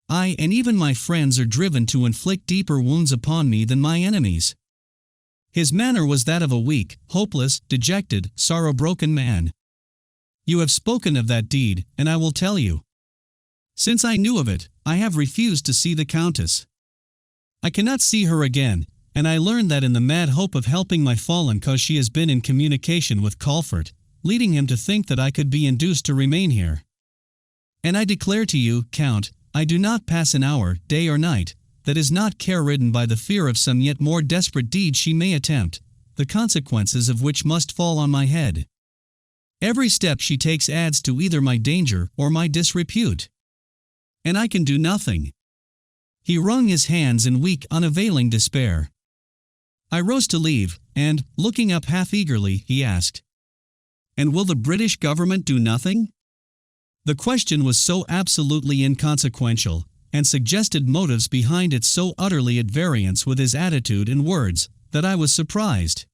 I and even my friends are driven to inflict deeper wounds upon me than my enemies. His manner was that of a weak, hopeless, dejected, sorrow-broken man. You have spoken of that deed, and I will tell you. Since I knew of it, I have refused to see the Countess. I cannot see her again, and I learned that in the mad hope of helping my fallen cause she has been in communication with Colfort, leading him to think that I could be induced to remain here. And I declare to you, Count, I do not pass an hour, day or night, that is not care-ridden by the fear of some yet more desperate deed she may attempt, the consequences of which must fall on my head. Every step she takes adds to either my danger or my disrepute. And I can do nothing. He wrung his hands in weak, unavailing despair. I rose to leave, and, looking up half-eagerly, he asked, "And will the British government do nothing?" The question was so absolutely inconsequential, and suggested motives behind it so utterly at variance with his attitude and words, that I was surprised.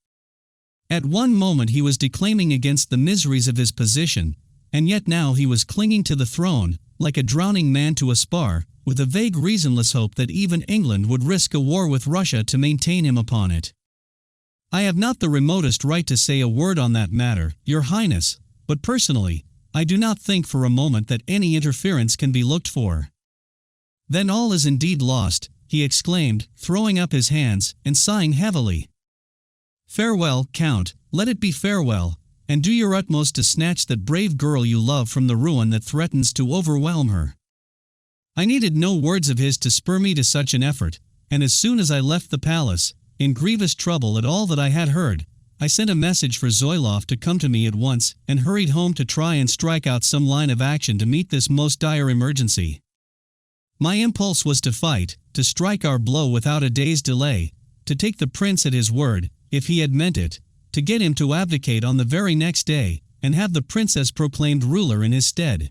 At one moment he was declaiming against the miseries of his position, and yet now he was clinging to the throne, like a drowning man to a spar, with a vague reasonless hope that even England would risk a war with Russia to maintain him upon it. I have not the remotest right to say a word on that matter, Your Highness, but personally, I do not think for a moment that any interference can be looked for. Then all is indeed lost, he exclaimed, throwing up his hands, and sighing heavily. Farewell, Count, let it be farewell, and do your utmost to snatch that brave girl you love from the ruin that threatens to overwhelm her. I needed no words of his to spur me to such an effort, and as soon as I left the palace, in grievous trouble at all that I had heard, I sent a message for Zoiloff to come to me at once, and hurried home to try and strike out some line of action to meet this most dire emergency. My impulse was to fight, to strike our blow without a day's delay, to take the prince at his word, if he had meant it, to get him to abdicate on the very next day, and have the princess proclaimed ruler in his stead.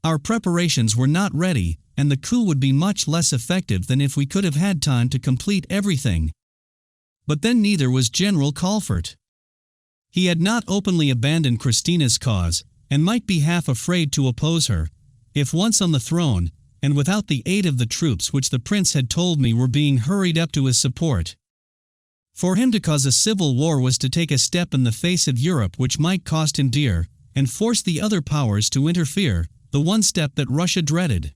Our preparations were not ready, and the coup would be much less effective than if we could have had time to complete everything. But then neither was General Colfort. He had not openly abandoned Christina's cause, and might be half afraid to oppose her, if once on the throne, and without the aid of the troops which the prince had told me were being hurried up to his support. For him to cause a civil war was to take a step in the face of Europe which might cost him dear, and force the other powers to interfere, the one step that Russia dreaded.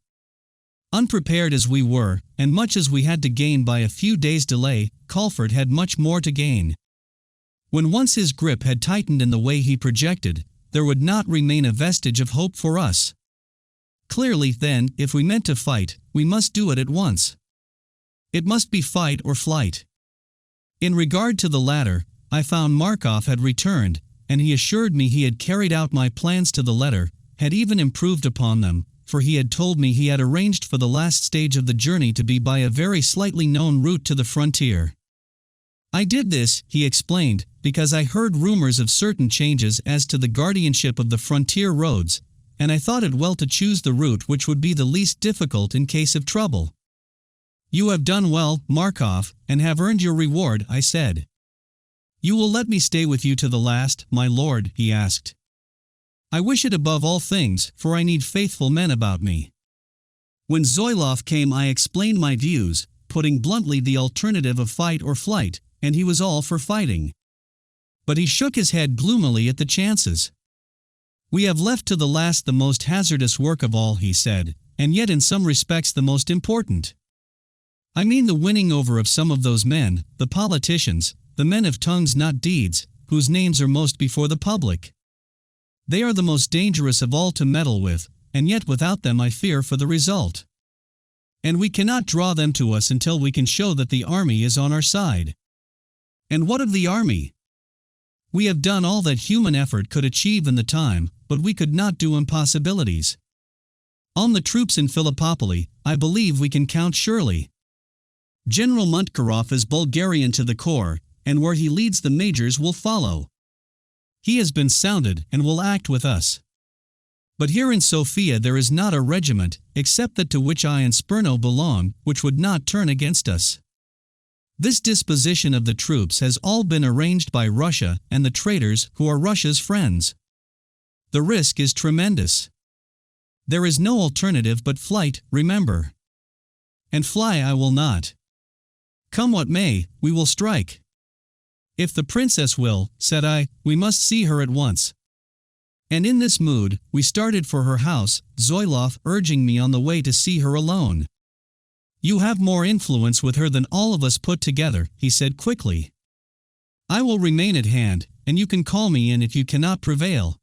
Unprepared as we were, and much as we had to gain by a few days' delay, Colfort had much more to gain. When once his grip had tightened in the way he projected, there would not remain a vestige of hope for us. Clearly, then, if we meant to fight, we must do it at once. It must be fight or flight. In regard to the latter, I found Markov had returned, and he assured me he had carried out my plans to the letter, had even improved upon them, for he had told me he had arranged for the last stage of the journey to be by a very slightly known route to the frontier. I did this, he explained, because I heard rumors of certain changes as to the guardianship of the frontier roads, and I thought it well to choose the route which would be the least difficult in case of trouble. You have done well, Markov, and have earned your reward, I said. You will let me stay with you to the last, my lord, he asked. I wish it above all things, for I need faithful men about me. When Zoiloff came I explained my views, putting bluntly the alternative of fight or flight, and he was all for fighting. But he shook his head gloomily at the chances. We have left to the last the most hazardous work of all, he said, and yet in some respects the most important. I mean the winning over of some of those men, the politicians, the men of tongues not deeds, whose names are most before the public. They are the most dangerous of all to meddle with, and yet without them I fear for the result. And we cannot draw them to us until we can show that the army is on our side. And what of the army? We have done all that human effort could achieve in the time, but we could not do impossibilities. On the troops in Philippopoli, I believe we can count surely. General Montkarov is Bulgarian to the core, and where he leads the majors will follow. He has been sounded and will act with us. But here in Sofia there is not a regiment, except that to which I and Sperno belong, which would not turn against us. This disposition of the troops has all been arranged by Russia and the traitors who are Russia's friends. The risk is tremendous. There is no alternative but flight, remember. And fly I will not. Come what may, we will strike. If the princess will, said I, we must see her at once. And in this mood, we started for her house, Zoilov urging me on the way to see her alone. You have more influence with her than all of us put together, he said quickly. I will remain at hand, and you can call me in if you cannot prevail.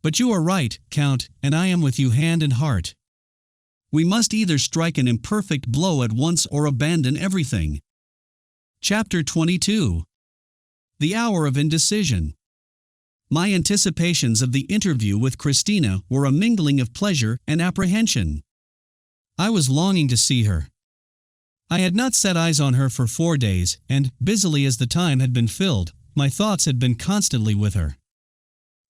But you are right, Count, and I am with you hand and heart. We must either strike an imperfect blow at once or abandon everything. Chapter 22. The Hour of Indecision. My anticipations of the interview with Christina were a mingling of pleasure and apprehension. I was longing to see her. I had not set eyes on her for 4 days, and, busily as the time had been filled, my thoughts had been constantly with her.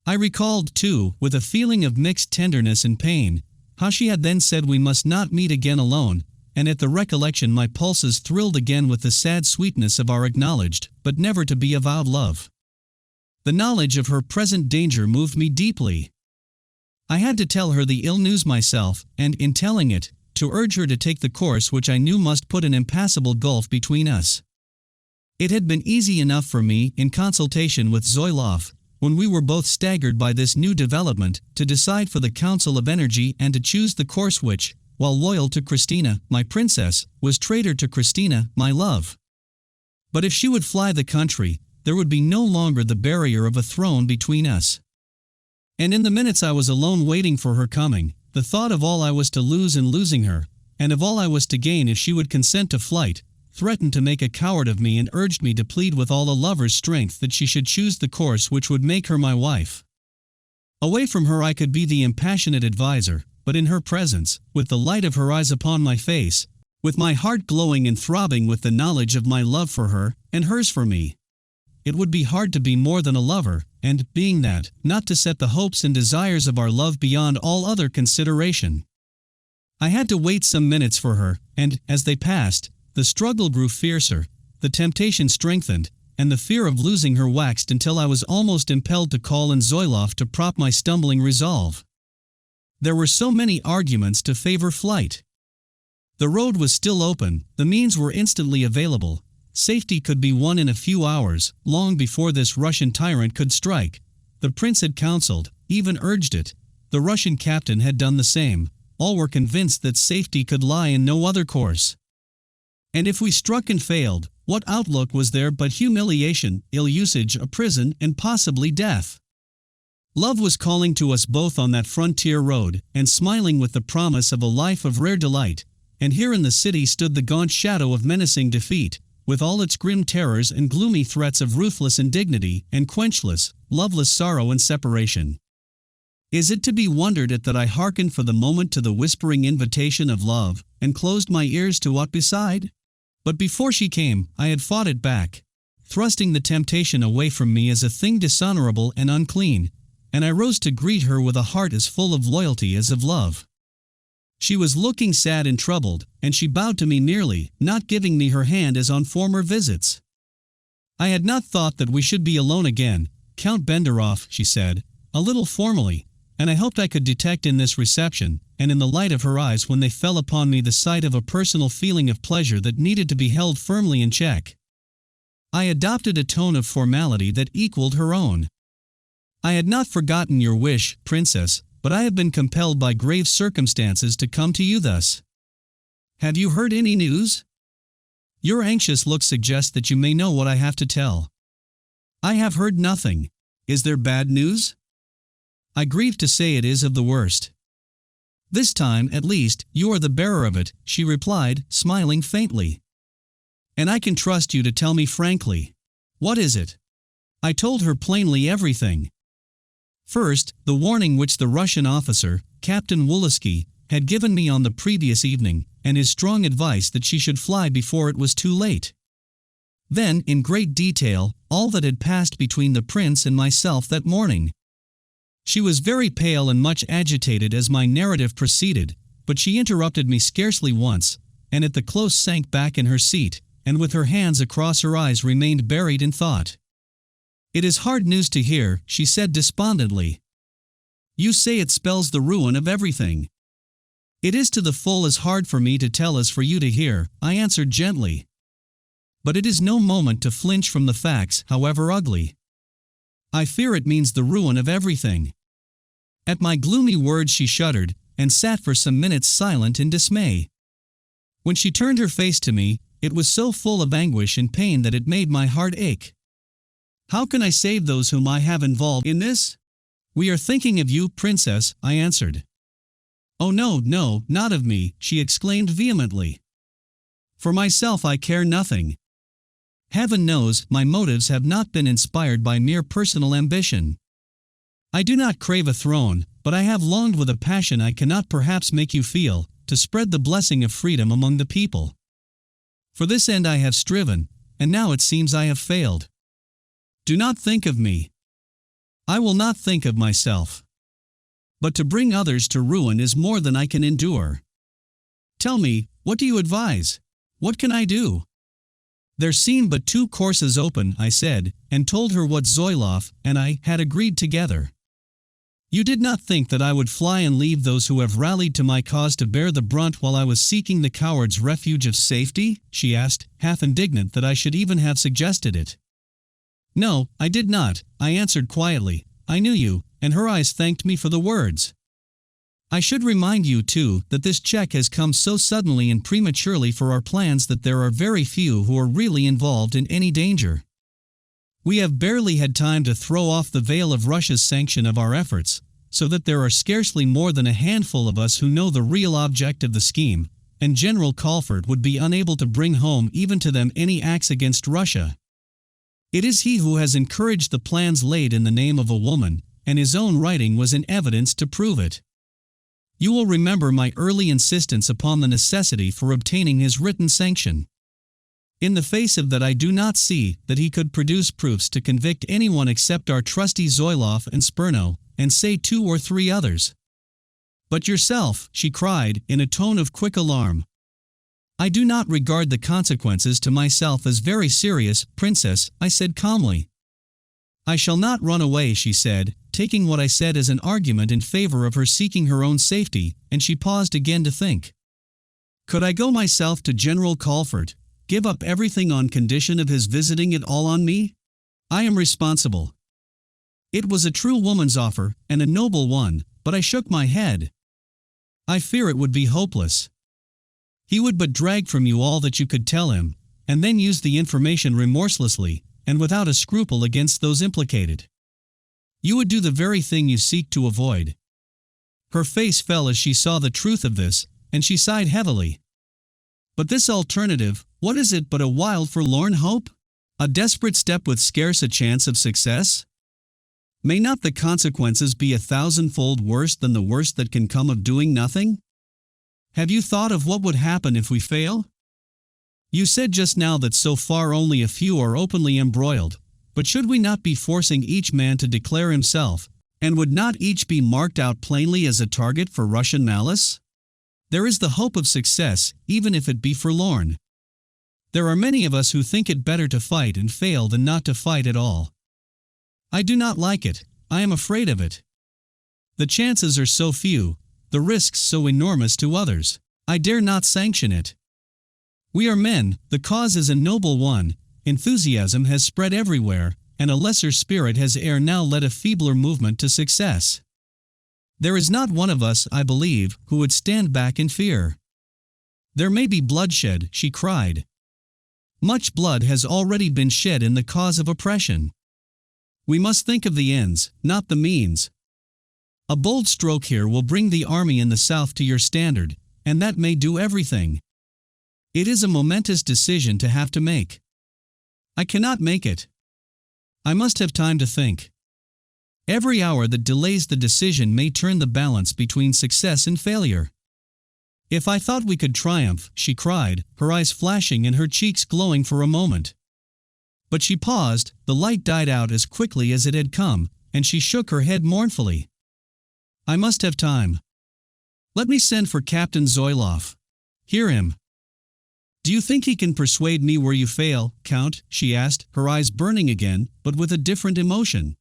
I recalled, too, with a feeling of mixed tenderness and pain, how she had then said we must not meet again alone, and at the recollection my pulses thrilled again with the sad sweetness of our acknowledged, but never to be avowed love. The knowledge of her present danger moved me deeply. I had to tell her the ill news myself, and, in telling it, to urge her to take the course which I knew must put an impassable gulf between us. It had been easy enough for me, in consultation with Zoilov, when we were both staggered by this new development, to decide for the counsel of energy and to choose the course which, while loyal to Christina, my princess, was traitor to Christina, my love. But if she would fly the country, there would be no longer the barrier of a throne between us. And in the minutes I was alone waiting for her coming, the thought of all I was to lose in losing her, and of all I was to gain if she would consent to flight, threatened to make a coward of me and urged me to plead with all a lover's strength that she should choose the course which would make her my wife. Away from her I could be the impassionate adviser, but in her presence, with the light of her eyes upon my face, with my heart glowing and throbbing with the knowledge of my love for her, and hers for me, it would be hard to be more than a lover, and, being that, not to set the hopes and desires of our love beyond all other consideration. I had to wait some minutes for her, and, as they passed, the struggle grew fiercer, the temptation strengthened, and the fear of losing her waxed until I was almost impelled to call in Zoilov to prop my stumbling resolve. There were so many arguments to favor flight. The road was still open, the means were instantly available. Safety could be won in a few hours, long before this Russian tyrant could strike. The prince had counseled, even urged it. The Russian captain had done the same. All were convinced that safety could lie in no other course. And if we struck and failed, what outlook was there but humiliation, ill usage, a prison, and possibly death? Love was calling to us both on that frontier road, and smiling with the promise of a life of rare delight. And here in the city stood the gaunt shadow of menacing defeat, with all its grim terrors and gloomy threats of ruthless indignity and quenchless, loveless sorrow and separation. Is it to be wondered at that I hearkened for the moment to the whispering invitation of love, and closed my ears to what beside? But before she came, I had fought it back, thrusting the temptation away from me as a thing dishonorable and unclean, and I rose to greet her with a heart as full of loyalty as of love. She was looking sad and troubled, and she bowed to me merely, not giving me her hand as on former visits. I had not thought that we should be alone again, Count Benderov, she said, a little formally, and I hoped I could detect in this reception, and in the light of her eyes when they fell upon me, the sight of a personal feeling of pleasure that needed to be held firmly in check. I adopted a tone of formality that equaled her own. I had not forgotten your wish, Princess, but I have been compelled by grave circumstances to come to you thus. Have you heard any news? Your anxious look suggests that you may know what I have to tell. I have heard nothing. Is there bad news? I grieve to say it is of the worst. This time, at least, you are the bearer of it, she replied, smiling faintly. And I can trust you to tell me frankly. What is it? I told her plainly everything. First, the warning which the Russian officer, Captain Woliski, had given me on the previous evening, and his strong advice that she should fly before it was too late. Then, in great detail, all that had passed between the prince and myself that morning. She was very pale and much agitated as my narrative proceeded, but she interrupted me scarcely once, and at the close sank back in her seat, and with her hands across her eyes remained buried in thought. "It is hard news to hear," she said despondently. "You say it spells the ruin of everything." "It is to the full as hard for me to tell as for you to hear," I answered gently. "But it is no moment to flinch from the facts, however ugly. I fear it means the ruin of everything." At my gloomy words she shuddered, and sat for some minutes silent in dismay. When she turned her face to me, it was so full of anguish and pain that it made my heart ache. "How can I save those whom I have involved in this?" "We are thinking of you, princess," I answered. "Oh no, no, not of me," she exclaimed vehemently. "For myself I care nothing. Heaven knows, my motives have not been inspired by mere personal ambition. I do not crave a throne, but I have longed with a passion I cannot perhaps make you feel, to spread the blessing of freedom among the people. For this end I have striven, and now it seems I have failed. Do not think of me. I will not think of myself. But to bring others to ruin is more than I can endure. Tell me, what do you advise? What can I do?" "There seem but two courses open," I said, and told her what Zoiloff and I had agreed together. "You did not think that I would fly and leave those who have rallied to my cause to bear the brunt while I was seeking the coward's refuge of safety?" she asked, half indignant that I should even have suggested it. "No, I did not," I answered quietly. "I knew you," and her eyes thanked me for the words. "I should remind you, too, that this check has come so suddenly and prematurely for our plans that there are very few who are really involved in any danger. We have barely had time to throw off the veil of Russia's sanction of our efforts, so that there are scarcely more than a handful of us who know the real object of the scheme, and General Caulford would be unable to bring home even to them any acts against Russia. It is he who has encouraged the plans laid in the name of a woman, and his own writing was in evidence to prove it. You will remember my early insistence upon the necessity for obtaining his written sanction. In the face of that I do not see that he could produce proofs to convict anyone except our trusty Zoiloff and Spurno, and say 2 or 3 others. But yourself," she cried, in a tone of quick alarm. "I do not regard the consequences to myself as very serious, princess," I said calmly. "I shall not run away," she said, taking what I said as an argument in favor of her seeking her own safety, and she paused again to think. "Could I go myself to General Caulford, give up everything on condition of his visiting it all on me? I am responsible." It was a true woman's offer, and a noble one, but I shook my head. "I fear it would be hopeless. He would but drag from you all that you could tell him, and then use the information remorselessly, and without a scruple against those implicated. You would do the very thing you seek to avoid." Her face fell as she saw the truth of this, and she sighed heavily. "But this alternative, what is it but a wild forlorn hope? A desperate step with scarce a chance of success? May not the consequences be 1,000-fold worse than the worst that can come of doing nothing? Have you thought of what would happen if we fail? You said just now that so far only a few are openly embroiled, but should we not be forcing each man to declare himself, and would not each be marked out plainly as a target for Russian malice? There is the hope of success, even if it be forlorn. There are many of us who think it better to fight and fail than not to fight at all. I do not like it, I am afraid of it. The chances are so few, the risks so enormous to others, I dare not sanction it. We are men, the cause is a noble one, enthusiasm has spread everywhere, and a lesser spirit has ere now led a feebler movement to success. There is not one of us, I believe, who would stand back in fear. There may be bloodshed," she cried. "Much blood has already been shed in the cause of oppression. We must think of the ends, not the means. A bold stroke here will bring the army in the south to your standard, and that may do everything. It is a momentous decision to have to make. I cannot make it. I must have time to think. Every hour that delays the decision may turn the balance between success and failure. If I thought we could triumph, she cried, her eyes flashing and her cheeks glowing for a moment. But she paused, the light died out as quickly as it had come, and she shook her head mournfully. I must have time. Let me send for Captain Zoiloff. Hear him. Do you think he can persuade me where you fail, Count? She asked, her eyes burning again, but with a different emotion.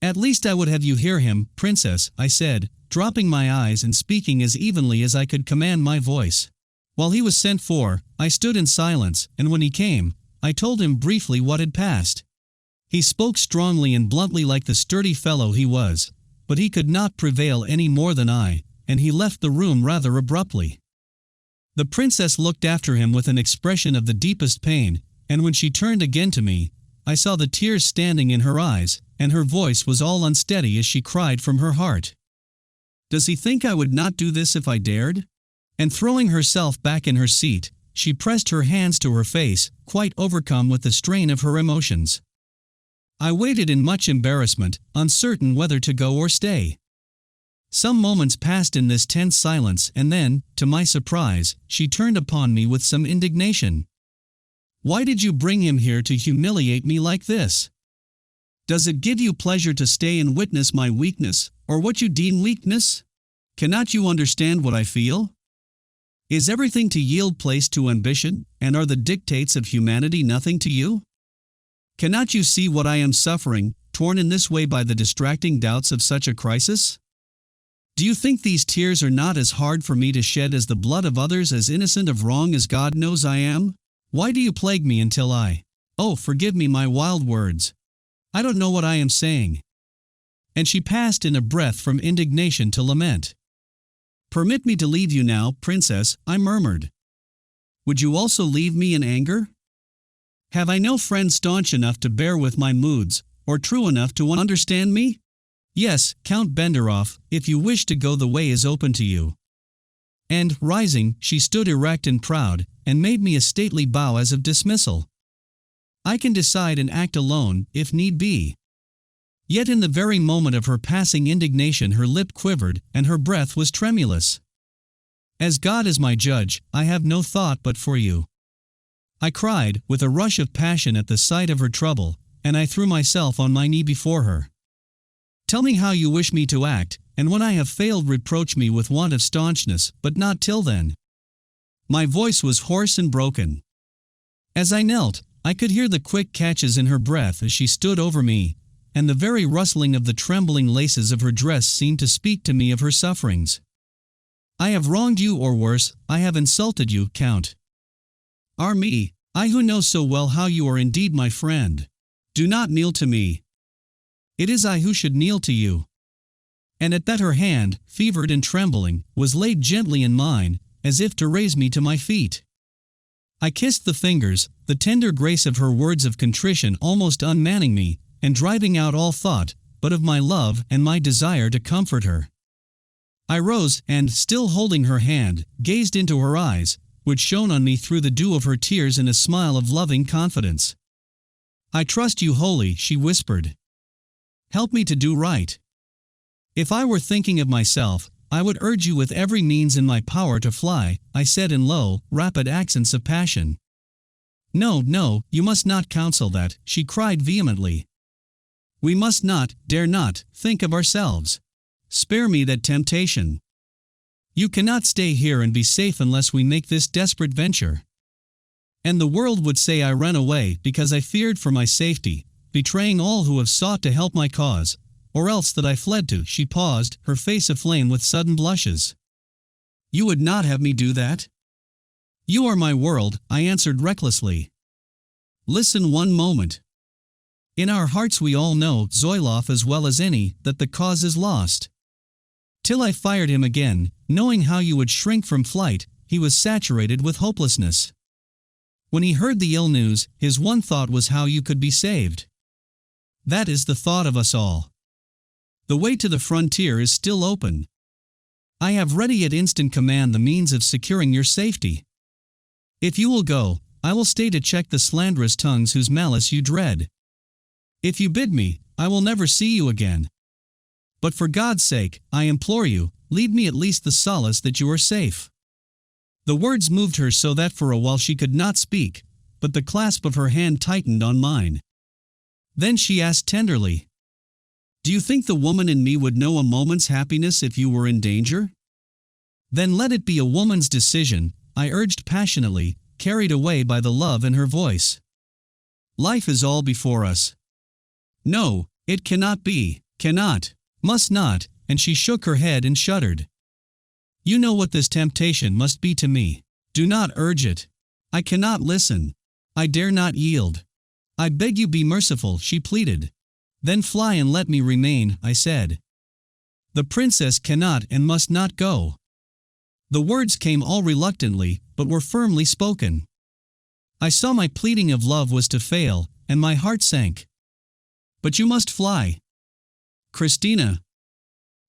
At least I would have you hear him, Princess, I said, dropping my eyes and speaking as evenly as I could command my voice. While he was sent for, I stood in silence, and when he came, I told him briefly what had passed. He spoke strongly and bluntly like the sturdy fellow he was, but he could not prevail any more than I, and he left the room rather abruptly. The princess looked after him with an expression of the deepest pain, and when she turned again to me, I saw the tears standing in her eyes, and her voice was all unsteady as she cried from her heart. Does he think I would not do this if I dared? And throwing herself back in her seat, she pressed her hands to her face, quite overcome with the strain of her emotions. I waited in much embarrassment, uncertain whether to go or stay. Some moments passed in this tense silence, and then, to my surprise, she turned upon me with some indignation. Why did you bring him here to humiliate me like this? Does it give you pleasure to stay and witness my weakness, or what you deem weakness? Cannot you understand what I feel? Is everything to yield place to ambition, and are the dictates of humanity nothing to you? Cannot you see what I am suffering, torn in this way by the distracting doubts of such a crisis? Do you think these tears are not as hard for me to shed as the blood of others as innocent of wrong as God knows I am? Why do you plague me until Oh, forgive me my wild words. I don't know what I am saying. And she passed in a breath from indignation to lament. Permit me to leave you now, Princess, I murmured. Would you also leave me in anger? Have I no friend staunch enough to bear with my moods, or true enough to understand me? Yes, Count Benderoff, if you wish to go, the way is open to you. And, rising, she stood erect and proud, and made me a stately bow as of dismissal. I can decide and act alone, if need be. Yet in the very moment of her passing indignation her lip quivered, and her breath was tremulous. As God is my judge, I have no thought but for you. I cried, with a rush of passion at the sight of her trouble, and I threw myself on my knee before her. Tell me how you wish me to act, and when I have failed reproach me with want of staunchness, but not till then. My voice was hoarse and broken. As I knelt, I could hear the quick catches in her breath as she stood over me, and the very rustling of the trembling laces of her dress seemed to speak to me of her sufferings. I have wronged you, or worse, I have insulted you, Count. Ah me, I who know so well how you are indeed my friend. Do not kneel to me. It is I who should kneel to you. And at that her hand, fevered and trembling, was laid gently in mine, as if to raise me to my feet. I kissed the fingers, the tender grace of her words of contrition almost unmanning me, and driving out all thought, but of my love and my desire to comfort her. I rose, and, still holding her hand, gazed into her eyes, which shone on me through the dew of her tears in a smile of loving confidence. I trust you wholly, she whispered. Help me to do right. If I were thinking of myself, I would urge you with every means in my power to fly, I said in low, rapid accents of passion. No, no, you must not counsel that, she cried vehemently. We must not, dare not, think of ourselves. Spare me that temptation. You cannot stay here and be safe unless we make this desperate venture. And the world would say I ran away because I feared for my safety, betraying all who have sought to help my cause, or else that I fled to. She paused, her face aflame with sudden blushes. You would not have me do that? You are my world, I answered recklessly. Listen one moment. In our hearts we all know, Zoiloff as well as any, that the cause is lost. Till I fired him again, knowing how you would shrink from flight, he was saturated with hopelessness. When he heard the ill news, his one thought was how you could be saved. That is the thought of us all. The way to the frontier is still open. I have ready at instant command the means of securing your safety. If you will go, I will stay to check the slanderous tongues whose malice you dread. If you bid me, I will never see you again. But for God's sake, I implore you, leave me at least the solace that you are safe. The words moved her so that for a while she could not speak, but the clasp of her hand tightened on mine. Then she asked tenderly, "Do you think the woman in me would know a moment's happiness if you were in danger?" "Then let it be a woman's decision," I urged passionately, carried away by the love in her voice. "Life is all before us." "No, it cannot be, cannot, must not," and she shook her head and shuddered. "You know what this temptation must be to me. Do not urge it. I cannot listen. I dare not yield. I beg you be merciful," she pleaded. "Then fly and let me remain," I said. "The princess cannot and must not go." The words came all reluctantly, but were firmly spoken. I saw my pleading of love was to fail, and my heart sank. "But you must fly." "Christina."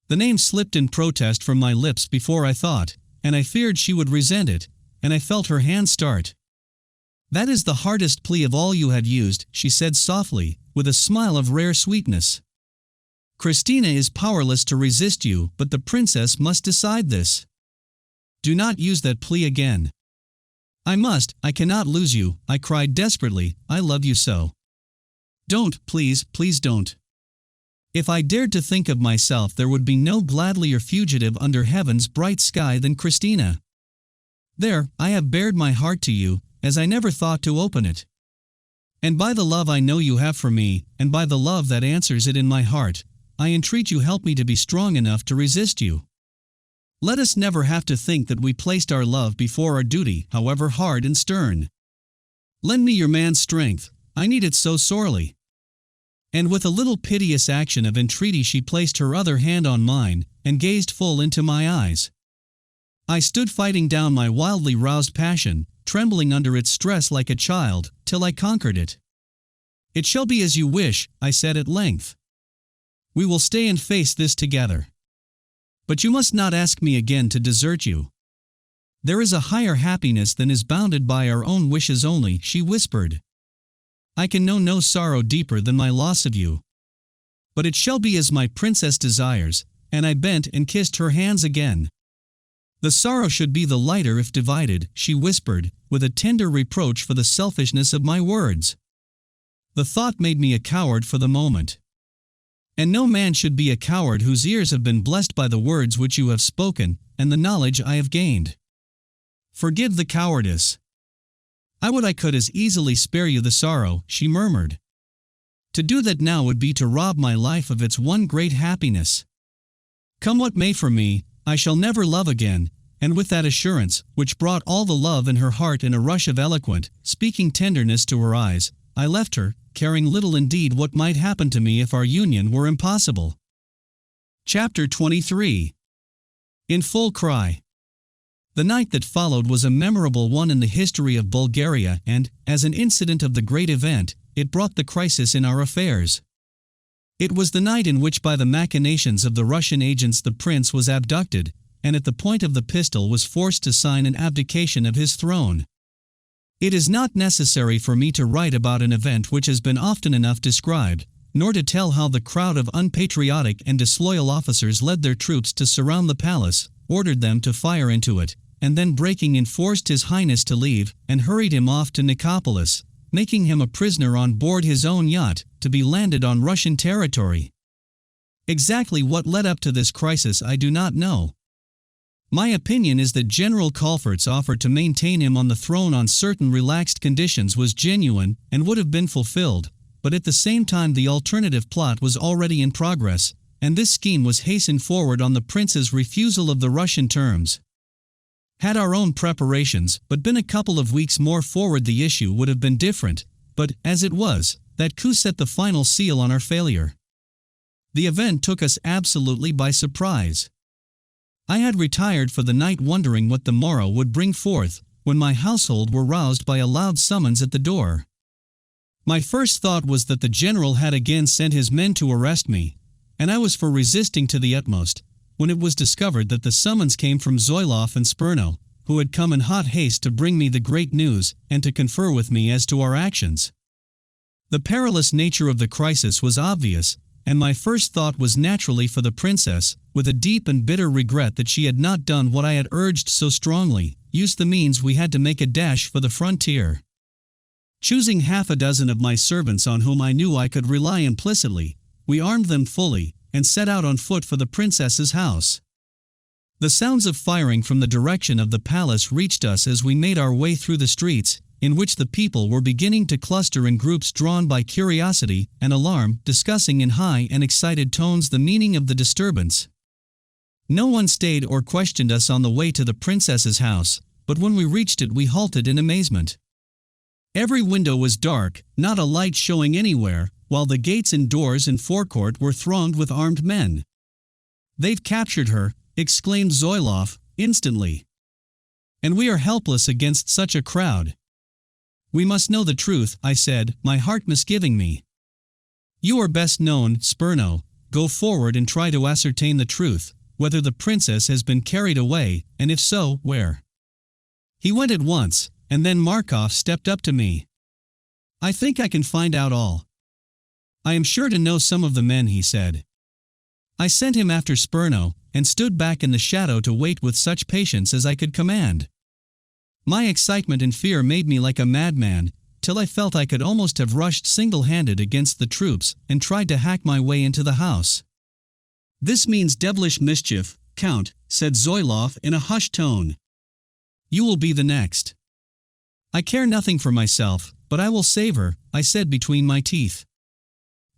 The name slipped in protest from my lips before I thought, and I feared she would resent it, and I felt her hand start. "That is the hardest plea of all you had used," she said softly, with a smile of rare sweetness. "Christina is powerless to resist you, but the princess must decide this. Do not use that plea again." I cannot lose you," I cried desperately, "I love you so. Don't, please, please don't." If I dared to think of myself, there would be no gladlier fugitive under heaven's bright sky than Christina. "There, I have bared my heart to you, as I never thought to open it. And by the love I know you have for me, and by the love that answers it in my heart, I entreat you help me to be strong enough to resist you. Let us never have to think that we placed our love before our duty, however hard and stern. Lend me your man's strength, I need it so sorely." And with a little piteous action of entreaty she placed her other hand on mine, and gazed full into my eyes. I stood fighting down my wildly roused passion, trembling under its stress like a child, till I conquered it. "It shall be as you wish," I said at length. "We will stay and face this together. But you must not ask me again to desert you. There is a higher happiness than is bounded by our own wishes only," she whispered. "I can know no sorrow deeper than my loss of you. But it shall be as my princess desires," and I bent and kissed her hands again. "The sorrow should be the lighter if divided," she whispered, with a tender reproach for the selfishness of my words. The thought made me a coward for the moment. And no man should be a coward whose ears have been blessed by the words which you have spoken, and the knowledge I have gained. Forgive the cowardice. "I would I could as easily spare you the sorrow," she murmured. "To do that now would be to rob my life of its one great happiness. Come what may for me, I shall never love again," and with that assurance, which brought all the love in her heart in a rush of eloquent, speaking tenderness to her eyes, I left her, caring little indeed what might happen to me if our union were impossible. Chapter 23. In full cry. The night that followed was a memorable one in the history of Bulgaria, and, as an incident of the great event, it brought the crisis in our affairs. It was the night in which by the machinations of the Russian agents the prince was abducted, and at the point of the pistol was forced to sign an abdication of his throne. It is not necessary for me to write about an event which has been often enough described, nor to tell how the crowd of unpatriotic and disloyal officers led their troops to surround the palace, ordered them to fire into it, and then breaking in forced His Highness to leave, and hurried him off to Nicopolis, making him a prisoner on board his own yacht, to be landed on Russian territory. Exactly what led up to this crisis I do not know. My opinion is that General Colfert's offer to maintain him on the throne on certain relaxed conditions was genuine, and would have been fulfilled, but at the same time the alternative plot was already in progress, and this scheme was hastened forward on the prince's refusal of the Russian terms. Had our own preparations but been a couple of weeks more forward, the issue would have been different, but, as it was, that coup set the final seal on our failure. The event took us absolutely by surprise. I had retired for the night wondering what the morrow would bring forth, when my household were roused by a loud summons at the door. My first thought was that the general had again sent his men to arrest me, and I was for resisting to the utmost, when it was discovered that the summons came from Zoilov and Spurno, who had come in hot haste to bring me the great news, and to confer with me as to our actions. The perilous nature of the crisis was obvious, and my first thought was naturally for the princess, with a deep and bitter regret that she had not done what I had urged so strongly, used the means we had to make a dash for the frontier. Choosing half a dozen of my servants on whom I knew I could rely implicitly, we armed them fully, and set out on foot for the princess's house. The sounds of firing from the direction of the palace reached us as we made our way through the streets, in which the people were beginning to cluster in groups drawn by curiosity and alarm, discussing in high and excited tones the meaning of the disturbance. No one stayed or questioned us on the way to the princess's house, but when we reached it we halted in amazement. Every window was dark, not a light showing anywhere, while the gates and doors and forecourt were thronged with armed men. "They've captured her," exclaimed Zoilov, instantly. "And we are helpless against such a crowd." "We must know the truth," I said, my heart misgiving me. "You are best known, Spurno. Go forward and try to ascertain the truth, whether the princess has been carried away, and if so, where." He went at once, and then Markov stepped up to me. "I think I can find out all." "I am sure to know some of the men," he said. I sent him after Spurno, and stood back in the shadow to wait with such patience as I could command. My excitement and fear made me like a madman, till I felt I could almost have rushed single-handed against the troops and tried to hack my way into the house. "This means devilish mischief, Count," said Zoilov in a hushed tone. "You will be the next." "I care nothing for myself, but I will save her," I said between my teeth.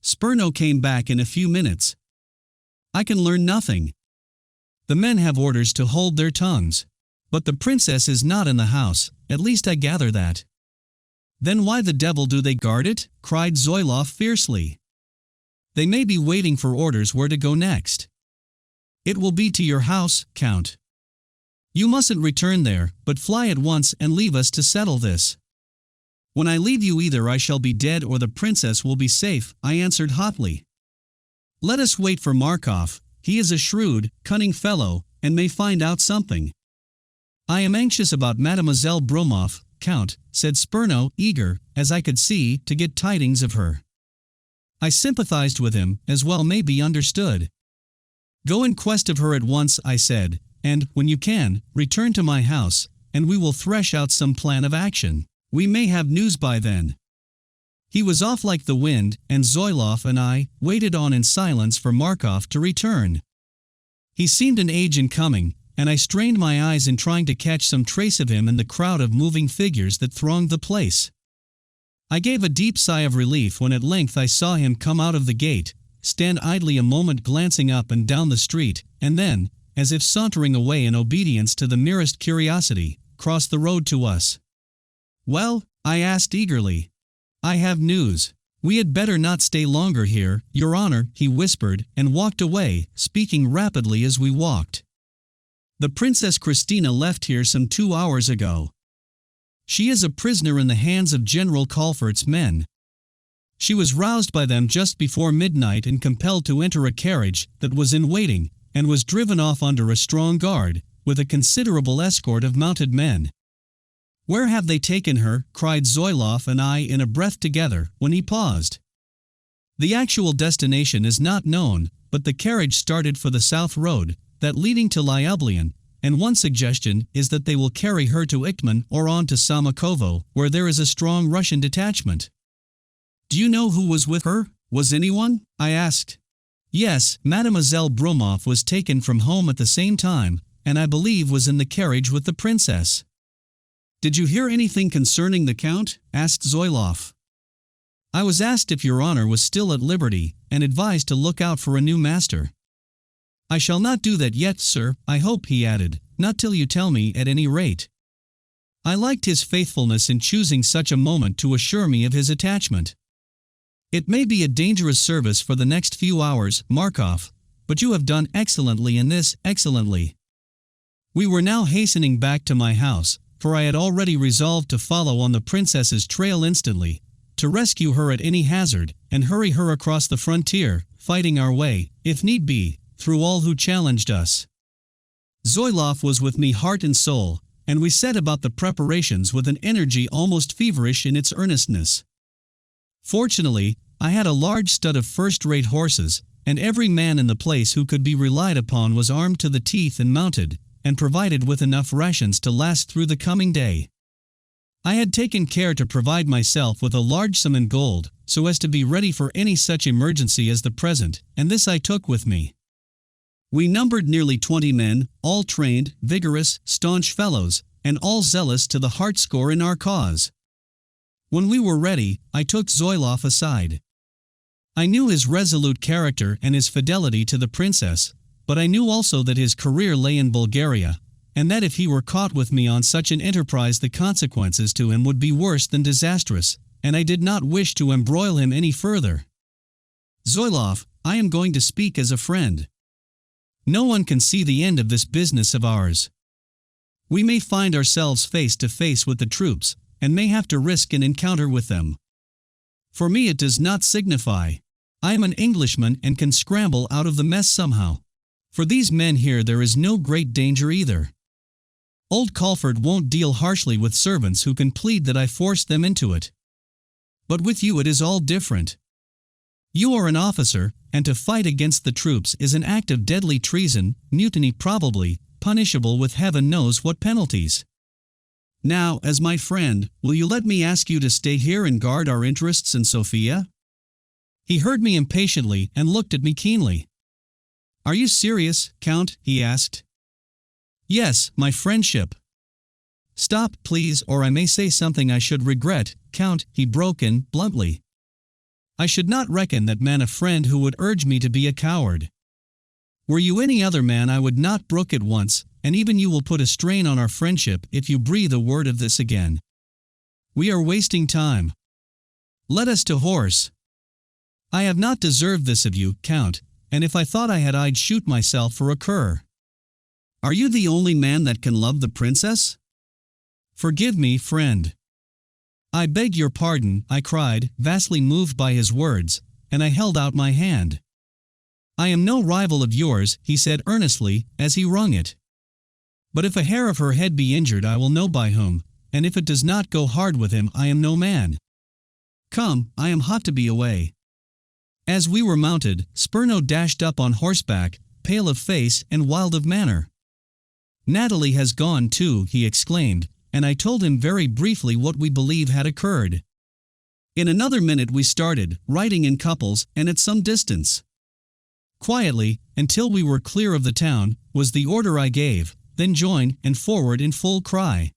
Spurno came back in a few minutes. "I can learn nothing. The men have orders to hold their tongues. But the princess is not in the house, at least I gather that." "Then why the devil do they guard it?" cried Zoilov fiercely. "They may be waiting for orders where to go next." "It will be to your house, Count. You mustn't return there, but fly at once and leave us to settle this." "When I leave you either I shall be dead or the princess will be safe," I answered hotly. "Let us wait for Markov. He is a shrewd, cunning fellow, and may find out something." "I am anxious about Mademoiselle Bromov, Count," said Spurno, eager, as I could see, to get tidings of her. I sympathized with him, as well may be understood. "Go in quest of her at once," I said, "and, when you can, return to my house, and we will thresh out some plan of action. We may have news by then." He was off like the wind, and Zoilov and I waited on in silence for Markov to return. He seemed an age in coming, and I strained my eyes in trying to catch some trace of him in the crowd of moving figures that thronged the place. I gave a deep sigh of relief when at length I saw him come out of the gate, stand idly a moment glancing up and down the street, and then, as if sauntering away in obedience to the merest curiosity, cross the road to us. "Well?" I asked eagerly. "I have news. We had better not stay longer here, Your Honor," he whispered, and walked away, speaking rapidly as we walked. "The Princess Christina left here some 2 hours ago. She is a prisoner in the hands of General Colfert's men. She was roused by them just before midnight and compelled to enter a carriage that was in waiting, and was driven off under a strong guard, with a considerable escort of mounted men." "Where have they taken her?" cried Zoilov and I in a breath together, when he paused. "The actual destination is not known, but the carriage started for the south road, that leading to Lyublyan, and one suggestion is that they will carry her to Ichtman or on to Samokovo, where there is a strong Russian detachment." "Do you know who was with her? Was anyone?" I asked. "Yes, Mademoiselle Bromov was taken from home at the same time, and I believe was in the carriage with the princess." "Did you hear anything concerning the Count?" asked Zoilov. "I was asked if Your Honor was still at liberty, and advised to look out for a new master." "I shall not do that yet, sir, I hope," he added, "not till you tell me at any rate." I liked his faithfulness in choosing such a moment to assure me of his attachment. "It may be a dangerous service for the next few hours, Markov, but you have done excellently in this, excellently." We were now hastening back to my house, for I had already resolved to follow on the princess's trail instantly, to rescue her at any hazard, and hurry her across the frontier, fighting our way, if need be, through all who challenged us. Zoilov was with me heart and soul, and we set about the preparations with an energy almost feverish in its earnestness. Fortunately, I had a large stud of first-rate horses, and every man in the place who could be relied upon was armed to the teeth and mounted, and provided with enough rations to last through the coming day. I had taken care to provide myself with a large sum in gold, so as to be ready for any such emergency as the present, and this I took with me. We numbered nearly 20 men, all trained, vigorous, staunch fellows, and all zealous to the heart-score in our cause. When we were ready, I took Zoilov aside. I knew his resolute character and his fidelity to the princess, but I knew also that his career lay in Bulgaria, and that if he were caught with me on such an enterprise the consequences to him would be worse than disastrous, and I did not wish to embroil him any further. Zoilov, I am going to speak as a friend. No one can see the end of this business of ours. We may find ourselves face to face with the troops, and may have to risk an encounter with them. For me it does not signify. I am an Englishman and can scramble out of the mess somehow. For these men here there is no great danger either. Old Colford won't deal harshly with servants who can plead that I forced them into it. But with you it is all different. You are an officer, and to fight against the troops is an act of deadly treason, mutiny probably, punishable with heaven knows what penalties. Now, as my friend, will you let me ask you to stay here and guard our interests in Sofia? He heard me impatiently and looked at me keenly. Are you serious, Count? He asked. Yes, my friendship. Stop, please, or I may say something I should regret, Count, he broke in, bluntly. I should not reckon that man a friend who would urge me to be a coward. Were you any other man I would not brook it once, and even you will put a strain on our friendship if you breathe a word of this again. We are wasting time. Let us to horse. I have not deserved this of you, Count, and if I thought I had I'd shoot myself for a cur. Are you the only man that can love the princess? Forgive me, friend. I beg your pardon, I cried, vastly moved by his words, and I held out my hand. I am no rival of yours, he said earnestly, as he wrung it. But if a hair of her head be injured I will know by whom, and if it does not go hard with him I am no man. Come, I am hot to be away. As we were mounted, Spurno dashed up on horseback, pale of face and wild of manner. Natalie has gone too, he exclaimed, and I told him very briefly what we believe had occurred. In another minute we started, riding in couples and at some distance. Quietly, until we were clear of the town, was the order I gave, then join and forward in full cry.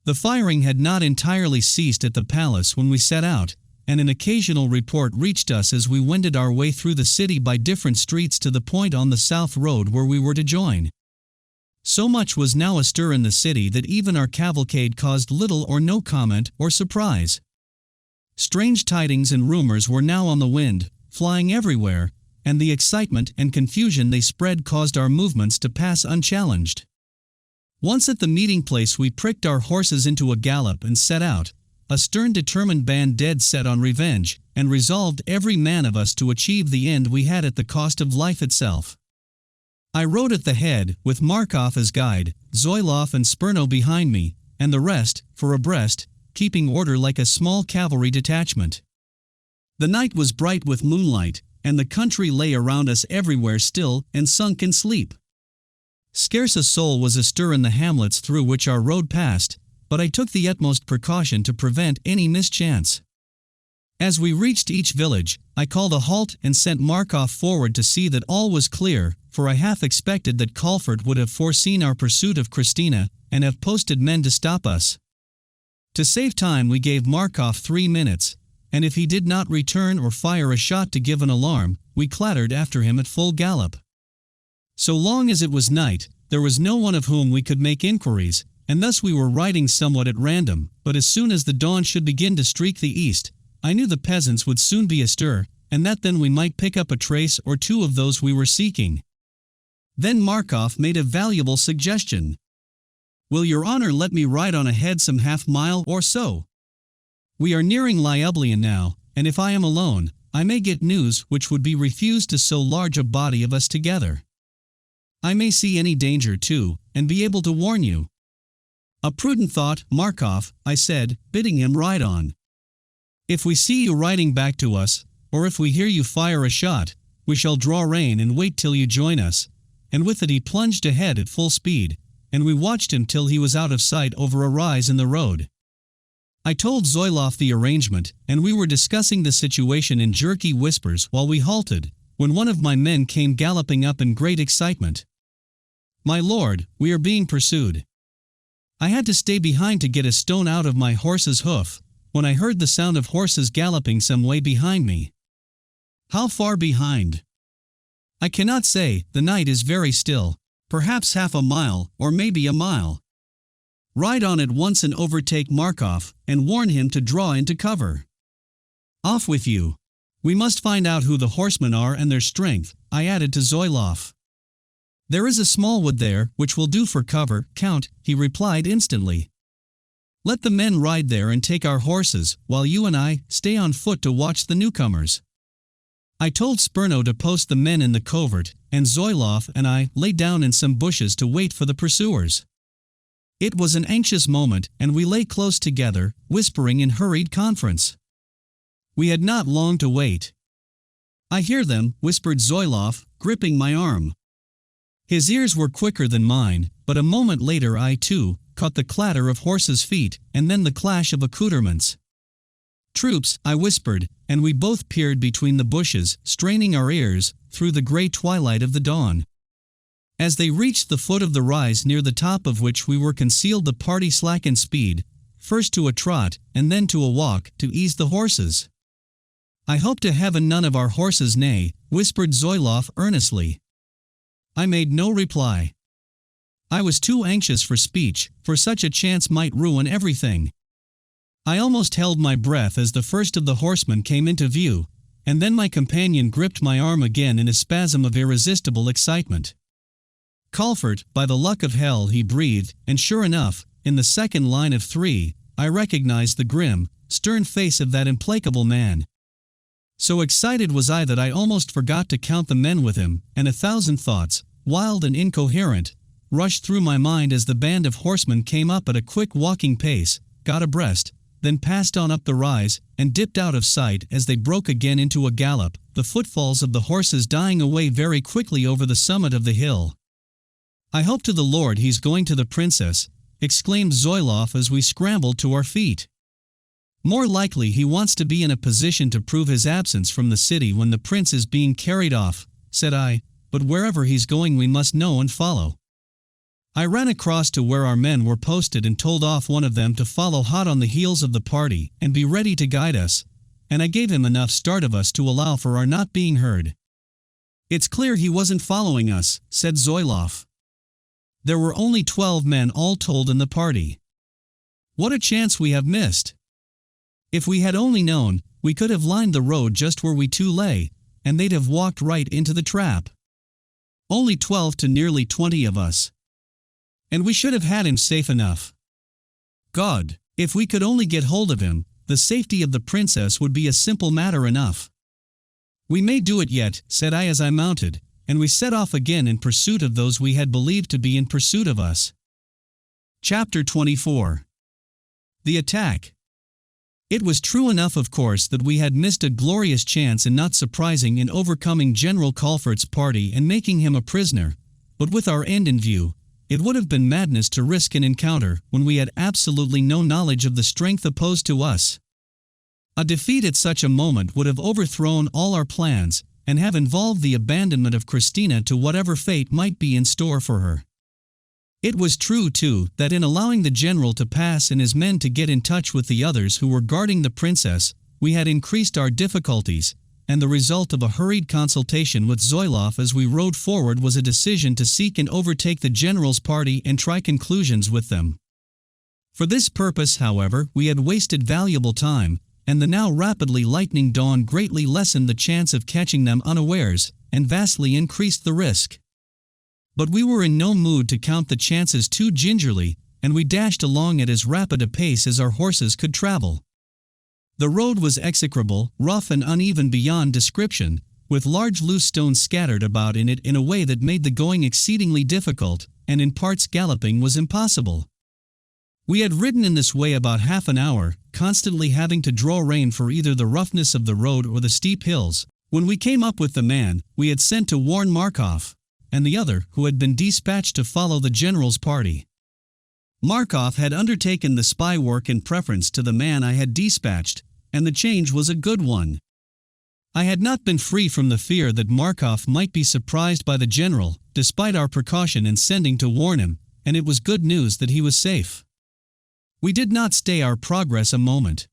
The firing had not entirely ceased at the palace when we set out, and an occasional report reached us as we wended our way through the city by different streets to the point on the south road where we were to join. So much was now astir in the city that even our cavalcade caused little or no comment or surprise. Strange tidings and rumors were now on the wind, flying everywhere, and the excitement and confusion they spread caused our movements to pass unchallenged. Once at the meeting place we pricked our horses into a gallop and set out, a stern determined band dead set on revenge, and resolved every man of us to achieve the end we had at the cost of life itself. I rode at the head, with Markov as guide, Zoilov and Spurno behind me, and the rest, for abreast, keeping order like a small cavalry detachment. The night was bright with moonlight, and the country lay around us everywhere still and sunk in sleep. Scarce a soul was astir in the hamlets through which our road passed, but I took the utmost precaution to prevent any mischance. As we reached each village, I called a halt and sent Markov forward to see that all was clear, for I half expected that Colford would have foreseen our pursuit of Christina, and have posted men to stop us. To save time we gave Markov 3 minutes, and if he did not return or fire a shot to give an alarm, we clattered after him at full gallop. So long as it was night, there was no one of whom we could make inquiries, and thus we were riding somewhat at random, but as soon as the dawn should begin to streak the east, I knew the peasants would soon be astir, and that then we might pick up a trace or two of those we were seeking. Then Markov made a valuable suggestion. Will your honor let me ride on ahead some half-mile or so? We are nearing Lyublian now, and if I am alone, I may get news which would be refused to so large a body of us together. I may see any danger too, and be able to warn you. A prudent thought, Markov, I said, bidding him ride on. If we see you riding back to us, or if we hear you fire a shot, we shall draw rein and wait till you join us, and with it he plunged ahead at full speed, and we watched him till he was out of sight over a rise in the road. I told Zoilov the arrangement, and we were discussing the situation in jerky whispers while we halted, when one of my men came galloping up in great excitement. "My lord, we are being pursued." I had to stay behind to get a stone out of my horse's hoof, when I heard the sound of horses galloping some way behind me. "How far behind?" "I cannot say, the night is very still. Perhaps half a mile, or maybe a mile." "Ride on at once and overtake Markov, and warn him to draw into cover." "Off with you. We must find out who the horsemen are and their strength," I added to Zoilov. "There is a small wood there, which will do for cover, Count," he replied instantly. "Let the men ride there and take our horses, while you and I stay on foot to watch the newcomers." I told Spurno to post the men in the covert, and Zoilov and I lay down in some bushes to wait for the pursuers. It was an anxious moment, and we lay close together, whispering in hurried conference. We had not long to wait. "I hear them," whispered Zoilov, gripping my arm. His ears were quicker than mine, but a moment later I, too, caught the clatter of horses' feet, and then the clash of accoutrements. "Troops," I whispered, and we both peered between the bushes, straining our ears, through the grey twilight of the dawn. As they reached the foot of the rise near the top of which we were concealed, the party slackened speed, first to a trot, and then to a walk, to ease the horses. "I hope to heaven none of our horses neigh," whispered Zoilov earnestly. I made no reply. I was too anxious for speech, for such a chance might ruin everything. I almost held my breath as the first of the horsemen came into view, and then my companion gripped my arm again in a spasm of irresistible excitement. "Colfort, by the luck of hell," he breathed, and sure enough, in the second line of 3, I recognized the grim, stern face of that implacable man. So excited was I that I almost forgot to count the men with him, and 1,000 thoughts, wild and incoherent, rushed through my mind as the band of horsemen came up at a quick walking pace, got abreast, then passed on up the rise, and dipped out of sight as they broke again into a gallop, the footfalls of the horses dying away very quickly over the summit of the hill. "I hope to the Lord he's going to the princess," exclaimed Zoilov as we scrambled to our feet. "More likely he wants to be in a position to prove his absence from the city when the prince is being carried off," said I, "but wherever he's going we must know and follow." I ran across to where our men were posted and told off one of them to follow hot on the heels of the party and be ready to guide us, and I gave him enough start of us to allow for our not being heard. "It's clear he wasn't following us," said Zoilov. "There were only 12 men all told in the party. What a chance we have missed! If we had only known, we could have lined the road just where we two lay, and they'd have walked right into the trap. Only 12 to nearly 20 of us. And we should have had him safe enough. God, if we could only get hold of him, the safety of the princess would be a simple matter enough." "We may do it yet," said I as I mounted, and we set off again in pursuit of those we had believed to be in pursuit of us. Chapter 24. The Attack. It was true enough, of course, that we had missed a glorious chance in not surprising and overcoming General Colfert's party and making him a prisoner, but with our end in view, it would have been madness to risk an encounter when we had absolutely no knowledge of the strength opposed to us. A defeat at such a moment would have overthrown all our plans, and have involved the abandonment of Christina to whatever fate might be in store for her. It was true, too, that in allowing the general to pass and his men to get in touch with the others who were guarding the princess, we had increased our difficulties, and the result of a hurried consultation with Zoilov as we rode forward was a decision to seek and overtake the general's party and try conclusions with them. For this purpose, however, we had wasted valuable time, and the now rapidly lightening dawn greatly lessened the chance of catching them unawares, and vastly increased the risk. But we were in no mood to count the chances too gingerly, and we dashed along at as rapid a pace as our horses could travel. The road was execrable, rough and uneven beyond description, with large loose stones scattered about in it in a way that made the going exceedingly difficult, and in parts galloping was impossible. We had ridden in this way about half an hour, constantly having to draw rein for either the roughness of the road or the steep hills, when we came up with the man we had sent to warn Markov. and the other who had been dispatched to follow the general's party. Markov had undertaken the spy work in preference to the man I had dispatched, and the change was a good one. I had not been free from the fear that Markov might be surprised by the general, despite our precaution in sending to warn him, and it was good news that he was safe. We did not stay our progress a moment.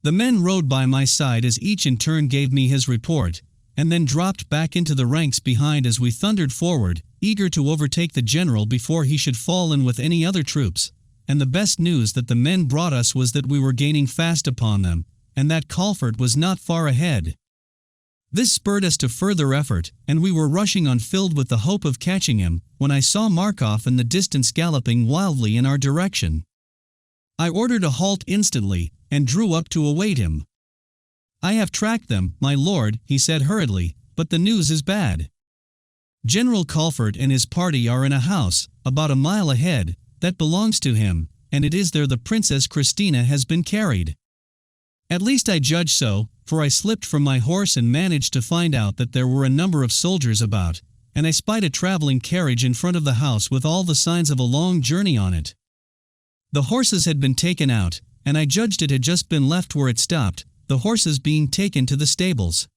The men rode by my side as each in turn gave me his report, and then dropped back into the ranks behind as we thundered forward, eager to overtake the general before he should fall in with any other troops, and the best news that the men brought us was that we were gaining fast upon them, and that Colfort was not far ahead. This spurred us to further effort, and we were rushing on filled with the hope of catching him, when I saw Markov in the distance galloping wildly in our direction. I ordered a halt instantly, and drew up to await him. "I have tracked them, my lord," he said hurriedly, "but the news is bad. General Colfort and his party are in a house, about a mile ahead, that belongs to him, and it is there the Princess Christina has been carried. At least I judge so, for I slipped from my horse and managed to find out that there were a number of soldiers about, and I spied a traveling carriage in front of the house with all the signs of a long journey on it. The horses had been taken out, and I judged it had just been left where it stopped, the horses being taken to the stables.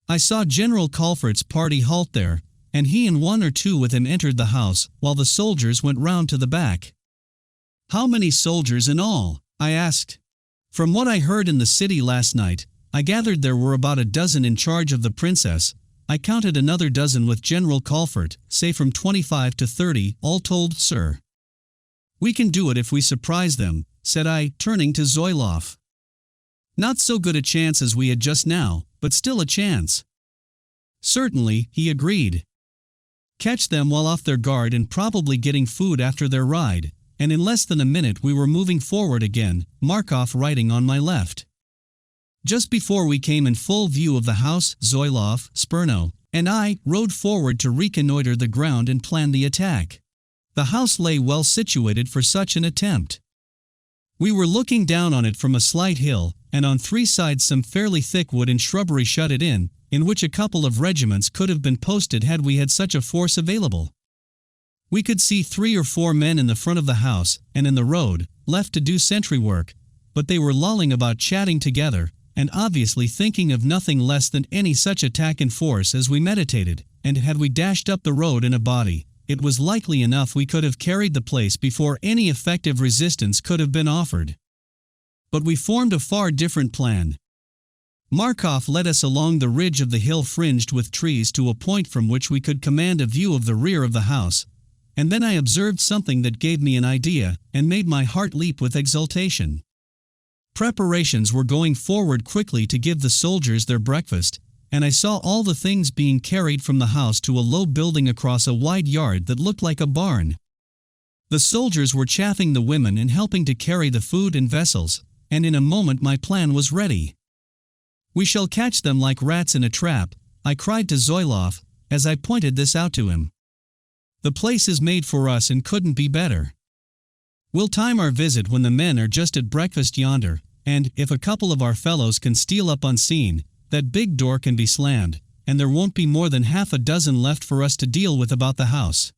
I saw General Colfort's party halt there, and he and one or two with him entered the house, while the soldiers went round to the back." "How many soldiers in all?" I asked. "From what I heard in the city last night, I gathered there were about a dozen in charge of the princess. I counted another dozen with General Colfort, say from 25 to 30, all told, sir." "We can do it if we surprise them," said I, turning to Zoilov. "Not so good a chance as we had just now, but still a chance." "Certainly," he agreed. "Catch them while off their guard and probably getting food after their ride," and in less than a minute we were moving forward again, Markov riding on my left. Just before we came in full view of the house, Zoilov, Spurno, and I rode forward to reconnoiter the ground and plan the attack. The house lay well situated for such an attempt. We were looking down on it from a slight hill, and on three sides some fairly thick wood and shrubbery shut it in which a couple of regiments could have been posted had we had such a force available. We could see 3 or 4 men in the front of the house, and in the road, left to do sentry work, but they were lolling about chatting together, and obviously thinking of nothing less than any such attack in force as we meditated, and had we dashed up the road in a body, it was likely enough we could have carried the place before any effective resistance could have been offered. But we formed a far different plan. Markov led us along the ridge of the hill fringed with trees to a point from which we could command a view of the rear of the house, and then I observed something that gave me an idea and made my heart leap with exultation. Preparations were going forward quickly to give the soldiers their breakfast, and I saw all the things being carried from the house to a low building across a wide yard that looked like a barn. The soldiers were chaffing the women and helping to carry the food and vessels, and in a moment my plan was ready. "We shall catch them like rats in a trap," I cried to Zoilov, as I pointed this out to him. "The place is made for us and couldn't be better. We'll time our visit when the men are just at breakfast yonder, and, if a couple of our fellows can steal up unseen, that big door can be slammed, and there won't be more than half a dozen left for us to deal with about the house.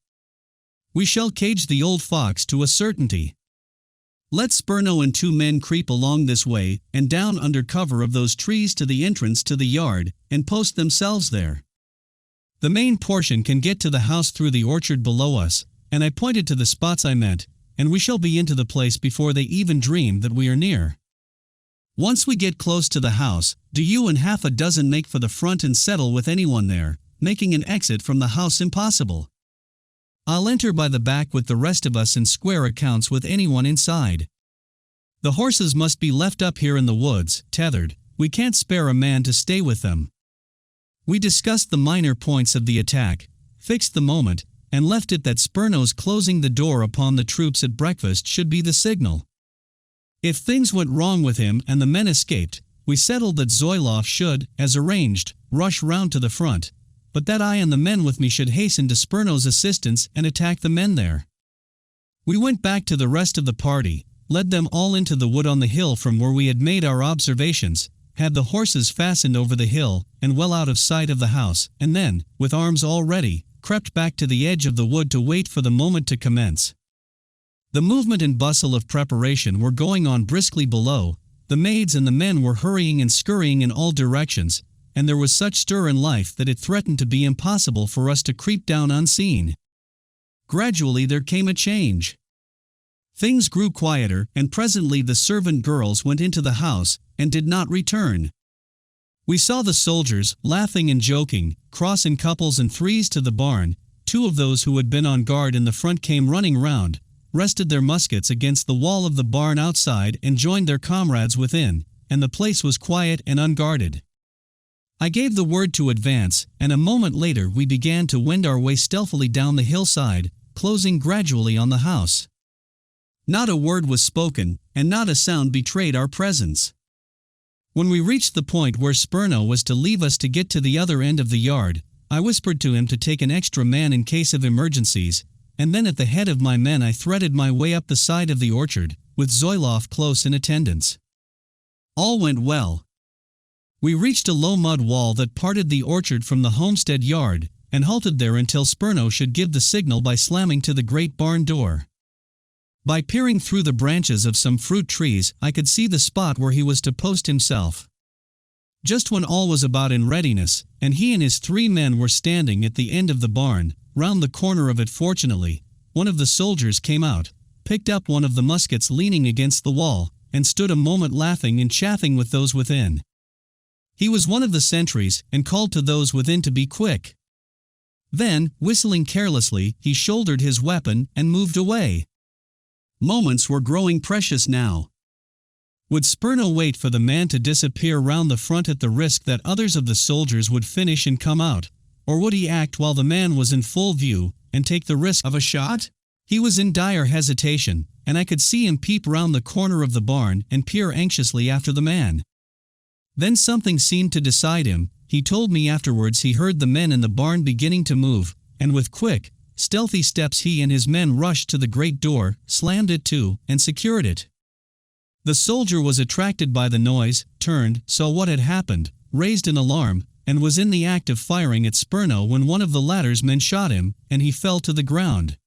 We shall cage the old fox to a certainty. Let Spurno and 2 men creep along this way and down under cover of those trees to the entrance to the yard, and post themselves there. The main portion can get to the house through the orchard below us," and I pointed to the spots I meant, "and we shall be into the place before they even dream that we are near. Once we get close to the house, do you and half a dozen make for the front and settle with anyone there, making an exit from the house impossible. I'll enter by the back with the rest of us and square accounts with anyone inside. The horses must be left up here in the woods, tethered. We can't spare a man to stay with them." We discussed the minor points of the attack, fixed the moment, and left it that Spurno's closing the door upon the troops at breakfast should be the signal. If things went wrong with him and the men escaped, we settled that Zoilov should, as arranged, rush round to the front, but that I and the men with me should hasten to Spurno's assistance and attack the men there. We went back to the rest of the party, led them all into the wood on the hill from where we had made our observations, had the horses fastened over the hill and well out of sight of the house, and then, with arms all ready, crept back to the edge of the wood to wait for the moment to commence. The movement and bustle of preparation were going on briskly below. The maids and the men were hurrying and scurrying in all directions, and there was such stir in life that it threatened to be impossible for us to creep down unseen. Gradually there came a change. Things grew quieter, and presently the servant girls went into the house, and did not return. We saw the soldiers, laughing and joking, cross in couples and threes to the barn. Two of those who had been on guard in the front came running round, rested their muskets against the wall of the barn outside and joined their comrades within, and the place was quiet and unguarded. I gave the word to advance, and a moment later we began to wend our way stealthily down the hillside, closing gradually on the house. Not a word was spoken, and not a sound betrayed our presence. When we reached the point where Spurno was to leave us to get to the other end of the yard, I whispered to him to take an extra man in case of emergencies, and then at the head of my men I threaded my way up the side of the orchard, with Zoilov close in attendance. All went well. We reached a low mud wall that parted the orchard from the homestead yard, and halted there until Spurno should give the signal by slamming to the great barn door. By peering through the branches of some fruit trees, I could see the spot where he was to post himself. Just when all was about in readiness, and he and his 3 men were standing at the end of the barn, round the corner of it fortunately, one of the soldiers came out, picked up one of the muskets leaning against the wall, and stood a moment laughing and chaffing with those within. He was one of the sentries, and called to those within to be quick. Then, whistling carelessly, he shouldered his weapon and moved away. Moments were growing precious now. Would Spurno wait for the man to disappear round the front at the risk that others of the soldiers would finish and come out, or would he act while the man was in full view, and take the risk of a shot? He was in dire hesitation, and I could see him peep round the corner of the barn and peer anxiously after the man. Then something seemed to decide him. He told me afterwards he heard the men in the barn beginning to move, and with quick, stealthy steps he and his men rushed to the great door, slammed it to, and secured it. The soldier was attracted by the noise, turned, saw what had happened, raised an alarm, and was in the act of firing at Spurno when one of the latter's men shot him, and he fell to the ground.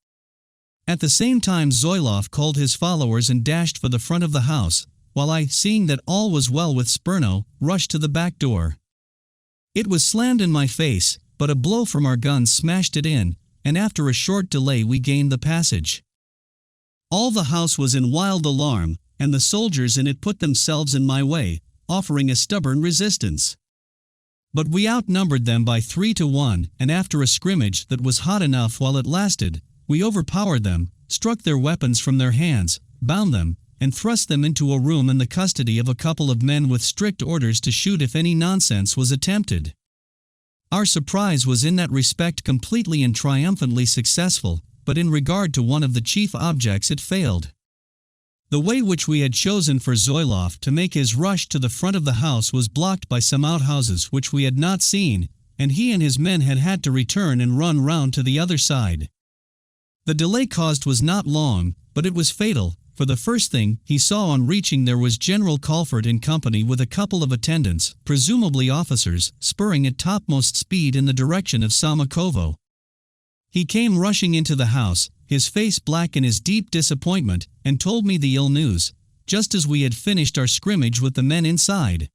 At the same time Zoilov called his followers and dashed for the front of the house, while I, seeing that all was well with Spurno, rushed to the back door. It was slammed in my face, but a blow from our guns smashed it in, and after a short delay we gained the passage. All the house was in wild alarm, and the soldiers in it put themselves in my way, offering a stubborn resistance. But we outnumbered them by 3 to 1, and after a scrimmage that was hot enough while it lasted, we overpowered them, struck their weapons from their hands, bound them, and thrust them into a room in the custody of a couple of men with strict orders to shoot if any nonsense was attempted. Our surprise was in that respect completely and triumphantly successful, but in regard to one of the chief objects it failed. The way which we had chosen for Zoilov to make his rush to the front of the house was blocked by some outhouses which we had not seen, and he and his men had had to return and run round to the other side. The delay caused was not long, but it was fatal, for the first thing he saw on reaching there was General Colford in company with a couple of attendants, presumably officers, spurring at topmost speed in the direction of Samokovo. He came rushing into the house, his face black in his deep disappointment, and told me the ill news, just as we had finished our scrimmage with the men inside.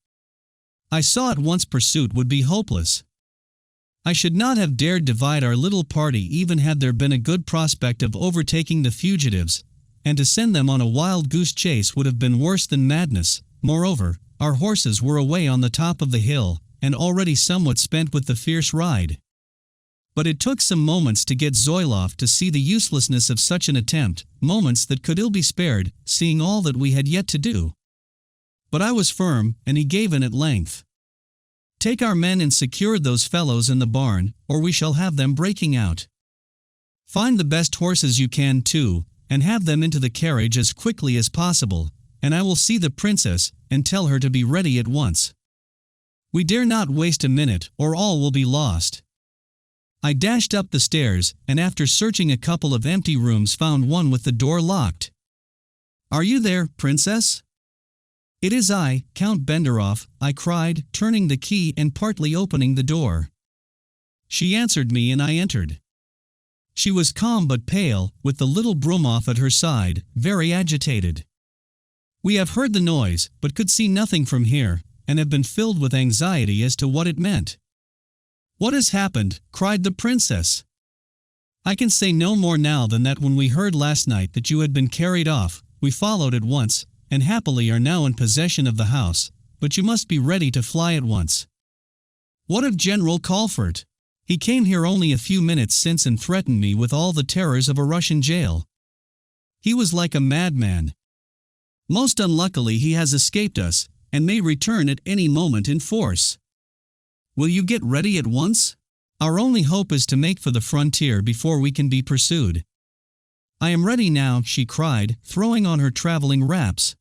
I saw at once pursuit would be hopeless. I should not have dared divide our little party even had there been a good prospect of overtaking the fugitives, and to send them on a wild goose chase would have been worse than madness. Moreover, our horses were away on the top of the hill, and already somewhat spent with the fierce ride. But it took some moments to get Zoilov to see the uselessness of such an attempt, moments that could ill be spared, seeing all that we had yet to do. But I was firm, and he gave in at length. Take our men and secure those fellows in the barn, or we shall have them breaking out. Find the best horses you can too, and have them into the carriage as quickly as possible, and I will see the princess, and tell her to be ready at once. We dare not waste a minute, or all will be lost. I dashed up the stairs, and after searching a couple of empty rooms found one with the door locked. "Are you there, princess?" "It is I, Count Benderov," I cried, turning the key and partly opening the door. She answered me and I entered. She was calm but pale, with the little Brumov at her side, very agitated. We have heard the noise, but could see nothing from here, and have been filled with anxiety as to what it meant. What has happened? Cried the princess. I can say no more now than that when we heard last night that you had been carried off, we followed at once, and happily are now in possession of the house, but you must be ready to fly at once. What of General Colfort? He came here only a few minutes since and threatened me with all the terrors of a Russian jail. He was like a madman. Most unluckily he has escaped us, and may return at any moment in force. Will you get ready at once? Our only hope is to make for the frontier before we can be pursued. I am ready now, she cried, throwing on her traveling wraps.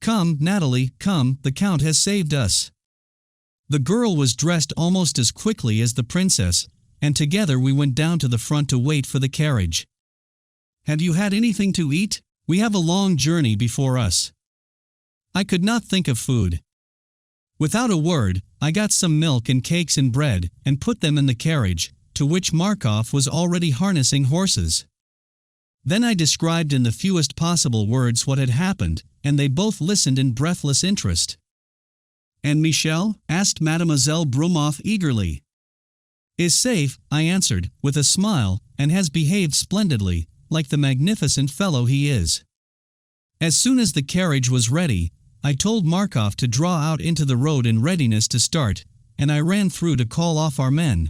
Come, Natalie, come, the Count has saved us. The girl was dressed almost as quickly as the princess, and together we went down to the front to wait for the carriage. Have you had anything to eat? We have a long journey before us. I could not think of food. Without a word, I got some milk and cakes and bread, and put them in the carriage, to which Markov was already harnessing horses. Then I described in the fewest possible words what had happened, and they both listened in breathless interest. And Michel? Asked Mademoiselle Brumov eagerly. Is safe, I answered, with a smile, and has behaved splendidly, like the magnificent fellow he is. As soon as the carriage was ready, I told Markov to draw out into the road in readiness to start, and I ran through to call off our men.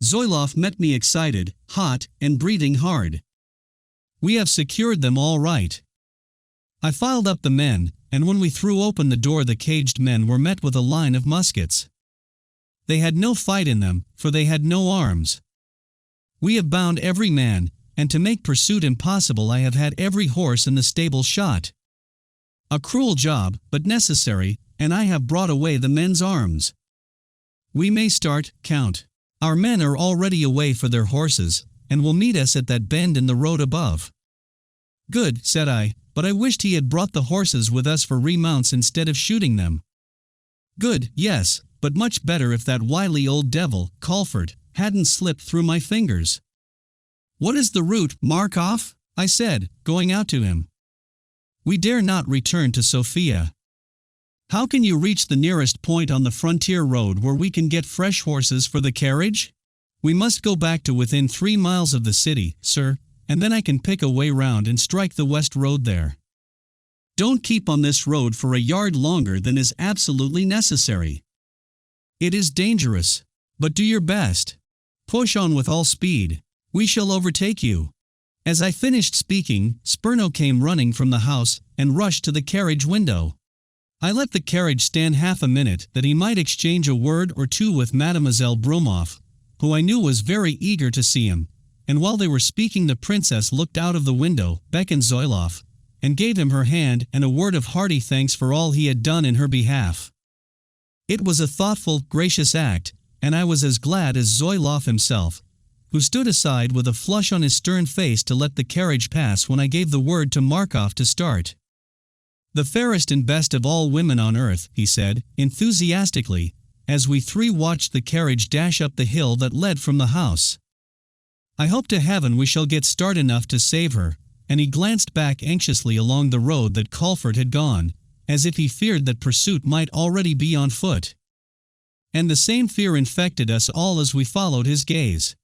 Zoilov met me excited, hot, and breathing hard. We have secured them all right. I filed up the men, and when we threw open the door the caged men were met with a line of muskets. They had no fight in them, for they had no arms. We have bound every man, and to make pursuit impossible I have had every horse in the stable shot. A cruel job, but necessary, and I have brought away the men's arms. We may start, Count. Our men are already away for their horses, and will meet us at that bend in the road above. Good, said I, but I wished he had brought the horses with us for remounts instead of shooting them. Good, yes, but much better if that wily old devil, Colfort, hadn't slipped through my fingers. What is the route, Markov? I said, going out to him. We dare not return to Sofia. How can you reach the nearest point on the frontier road where we can get fresh horses for the carriage? We must go back to within 3 miles of the city, sir, and then I can pick a way round and strike the west road there. Don't keep on this road for a yard longer than is absolutely necessary. It is dangerous, but do your best. Push on with all speed. We shall overtake you. As I finished speaking, Spurno came running from the house and rushed to the carriage window. I let the carriage stand half a minute that he might exchange a word or two with Mademoiselle Brumov, who I knew was very eager to see him, and while they were speaking the princess looked out of the window, beckoned Zoilov, and gave him her hand and a word of hearty thanks for all he had done in her behalf. It was a thoughtful, gracious act, and I was as glad as Zoilov himself, who stood aside with a flush on his stern face to let the carriage pass when I gave the word to Markov to start. The fairest and best of all women on earth, he said, enthusiastically, as we three watched the carriage dash up the hill that led from the house. I hope to heaven we shall get start enough to save her, and he glanced back anxiously along the road that Colfort had gone, as if he feared that pursuit might already be on foot. And the same fear infected us all as we followed his gaze.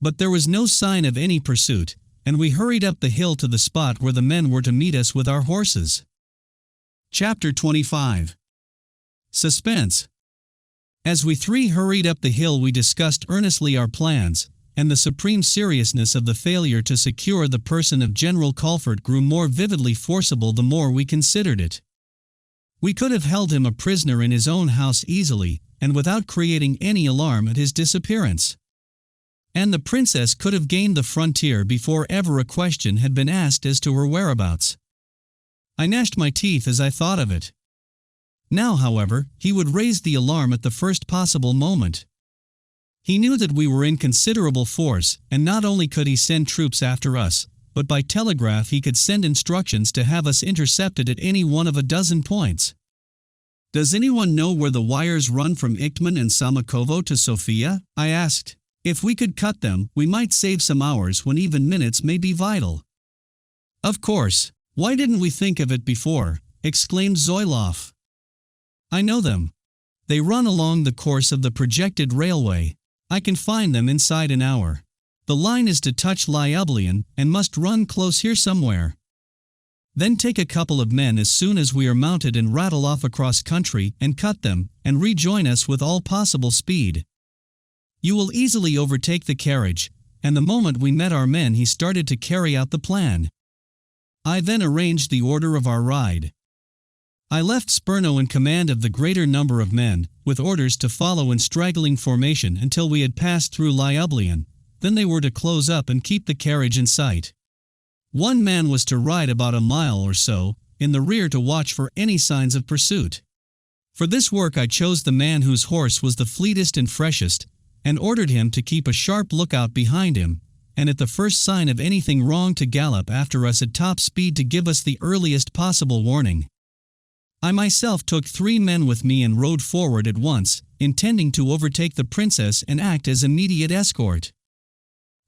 But there was no sign of any pursuit, and we hurried up the hill to the spot where the men were to meet us with our horses. Chapter 25. Suspense. As we three hurried up the hill we discussed earnestly our plans, and the supreme seriousness of the failure to secure the person of General Colfort grew more vividly forcible the more we considered it. We could have held him a prisoner in his own house easily, and without creating any alarm at his disappearance. And the princess could have gained the frontier before ever a question had been asked as to her whereabouts. I gnashed my teeth as I thought of it. Now, however, he would raise the alarm at the first possible moment. He knew that we were in considerable force, and not only could he send troops after us, but by telegraph he could send instructions to have us intercepted at any one of a dozen points. Does anyone know where the wires run from Ichtman and Samokovo to Sofia? I asked. If we could cut them, we might save some hours when even minutes may be vital." "Of course. Why didn't we think of it before?" exclaimed Zoilov. "I know them. They run along the course of the projected railway. I can find them inside an hour. The line is to touch Lyublyan and must run close here somewhere. Then take a couple of men as soon as we are mounted and rattle off across country and cut them, and rejoin us with all possible speed. You will easily overtake the carriage," and the moment we met our men he started to carry out the plan. I then arranged the order of our ride. I left Spurno in command of the greater number of men, with orders to follow in straggling formation until we had passed through Lyublyan. Then they were to close up and keep the carriage in sight. One man was to ride about a mile or so, in the rear to watch for any signs of pursuit. For this work I chose the man whose horse was the fleetest and freshest, and ordered him to keep a sharp lookout behind him, and at the first sign of anything wrong to gallop after us at top speed to give us the earliest possible warning. I myself took 3 men with me and rode forward at once, intending to overtake the princess and act as immediate escort.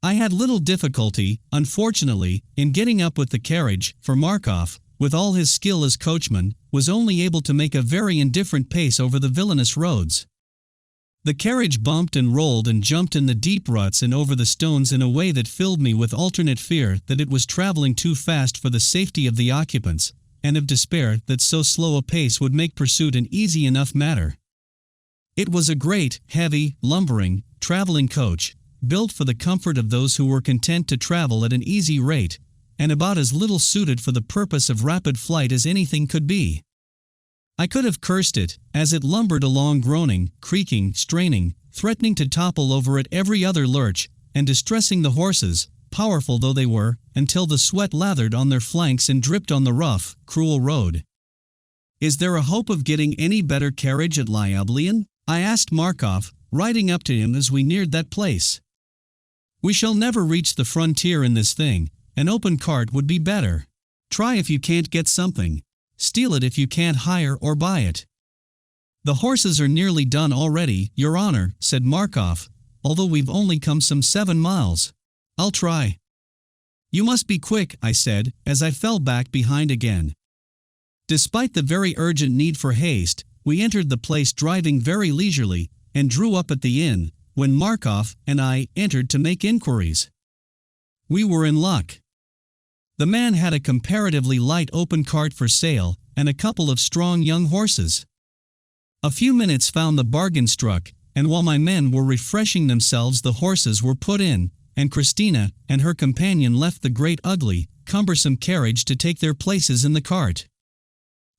I had little difficulty, unfortunately, in getting up with the carriage, for Markov, with all his skill as coachman, was only able to make a very indifferent pace over the villainous roads. The carriage bumped and rolled and jumped in the deep ruts and over the stones in a way that filled me with alternate fear that it was traveling too fast for the safety of the occupants, and of despair that so slow a pace would make pursuit an easy enough matter. It was a great, heavy, lumbering, traveling coach, built for the comfort of those who were content to travel at an easy rate, and about as little suited for the purpose of rapid flight as anything could be. I could have cursed it, as it lumbered along groaning, creaking, straining, threatening to topple over at every other lurch, and distressing the horses, powerful though they were, until the sweat lathered on their flanks and dripped on the rough, cruel road. "Is there a hope of getting any better carriage at Lyublyan?" I asked Markov, riding up to him as we neared that place. "We shall never reach the frontier in this thing. An open cart would be better. Try if you can't get something. Steal it if you can't hire or buy it." "The horses are nearly done already, Your Honor," said Markov, "although we've only come some 7 miles. I'll try." "You must be quick," I said, as I fell back behind again. Despite the very urgent need for haste, we entered the place driving very leisurely, and drew up at the inn, when Markov and I entered to make inquiries. We were in luck. The man had a comparatively light open cart for sale, and a couple of strong young horses. A few minutes found the bargain struck, and while my men were refreshing themselves the horses were put in, and Christina and her companion left the great ugly, cumbersome carriage to take their places in the cart.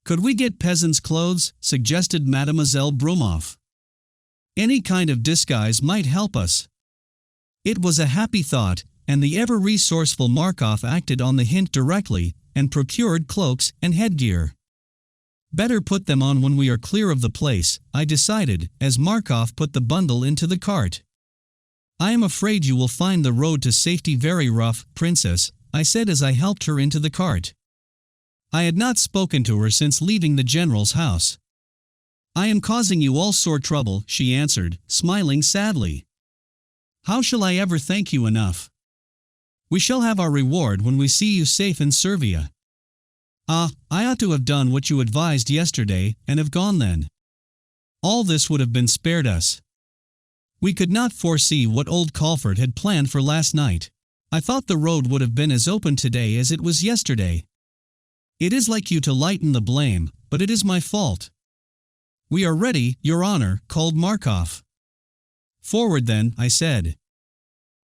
"Could we get peasants' clothes?" suggested Mademoiselle Brumoff. "Any kind of disguise might help us." It was a happy thought, and the ever-resourceful Markov acted on the hint directly, and procured cloaks and headgear. "Better put them on when we are clear of the place," I decided, as Markov put the bundle into the cart. "I am afraid you will find the road to safety very rough, Princess," I said as I helped her into the cart. I had not spoken to her since leaving the general's house. "I am causing you all sore trouble," she answered, smiling sadly. "How shall I ever thank you enough? We shall have our reward when we see you safe in Servia." "Ah, I ought to have done what you advised yesterday, and have gone then. All this would have been spared us. We could not foresee what old Colford had planned for last night. I thought the road would have been as open today as it was yesterday. It is like you to lighten the blame, but it is my fault." "We are ready, Your Honor," called Markov. "Forward then," I said.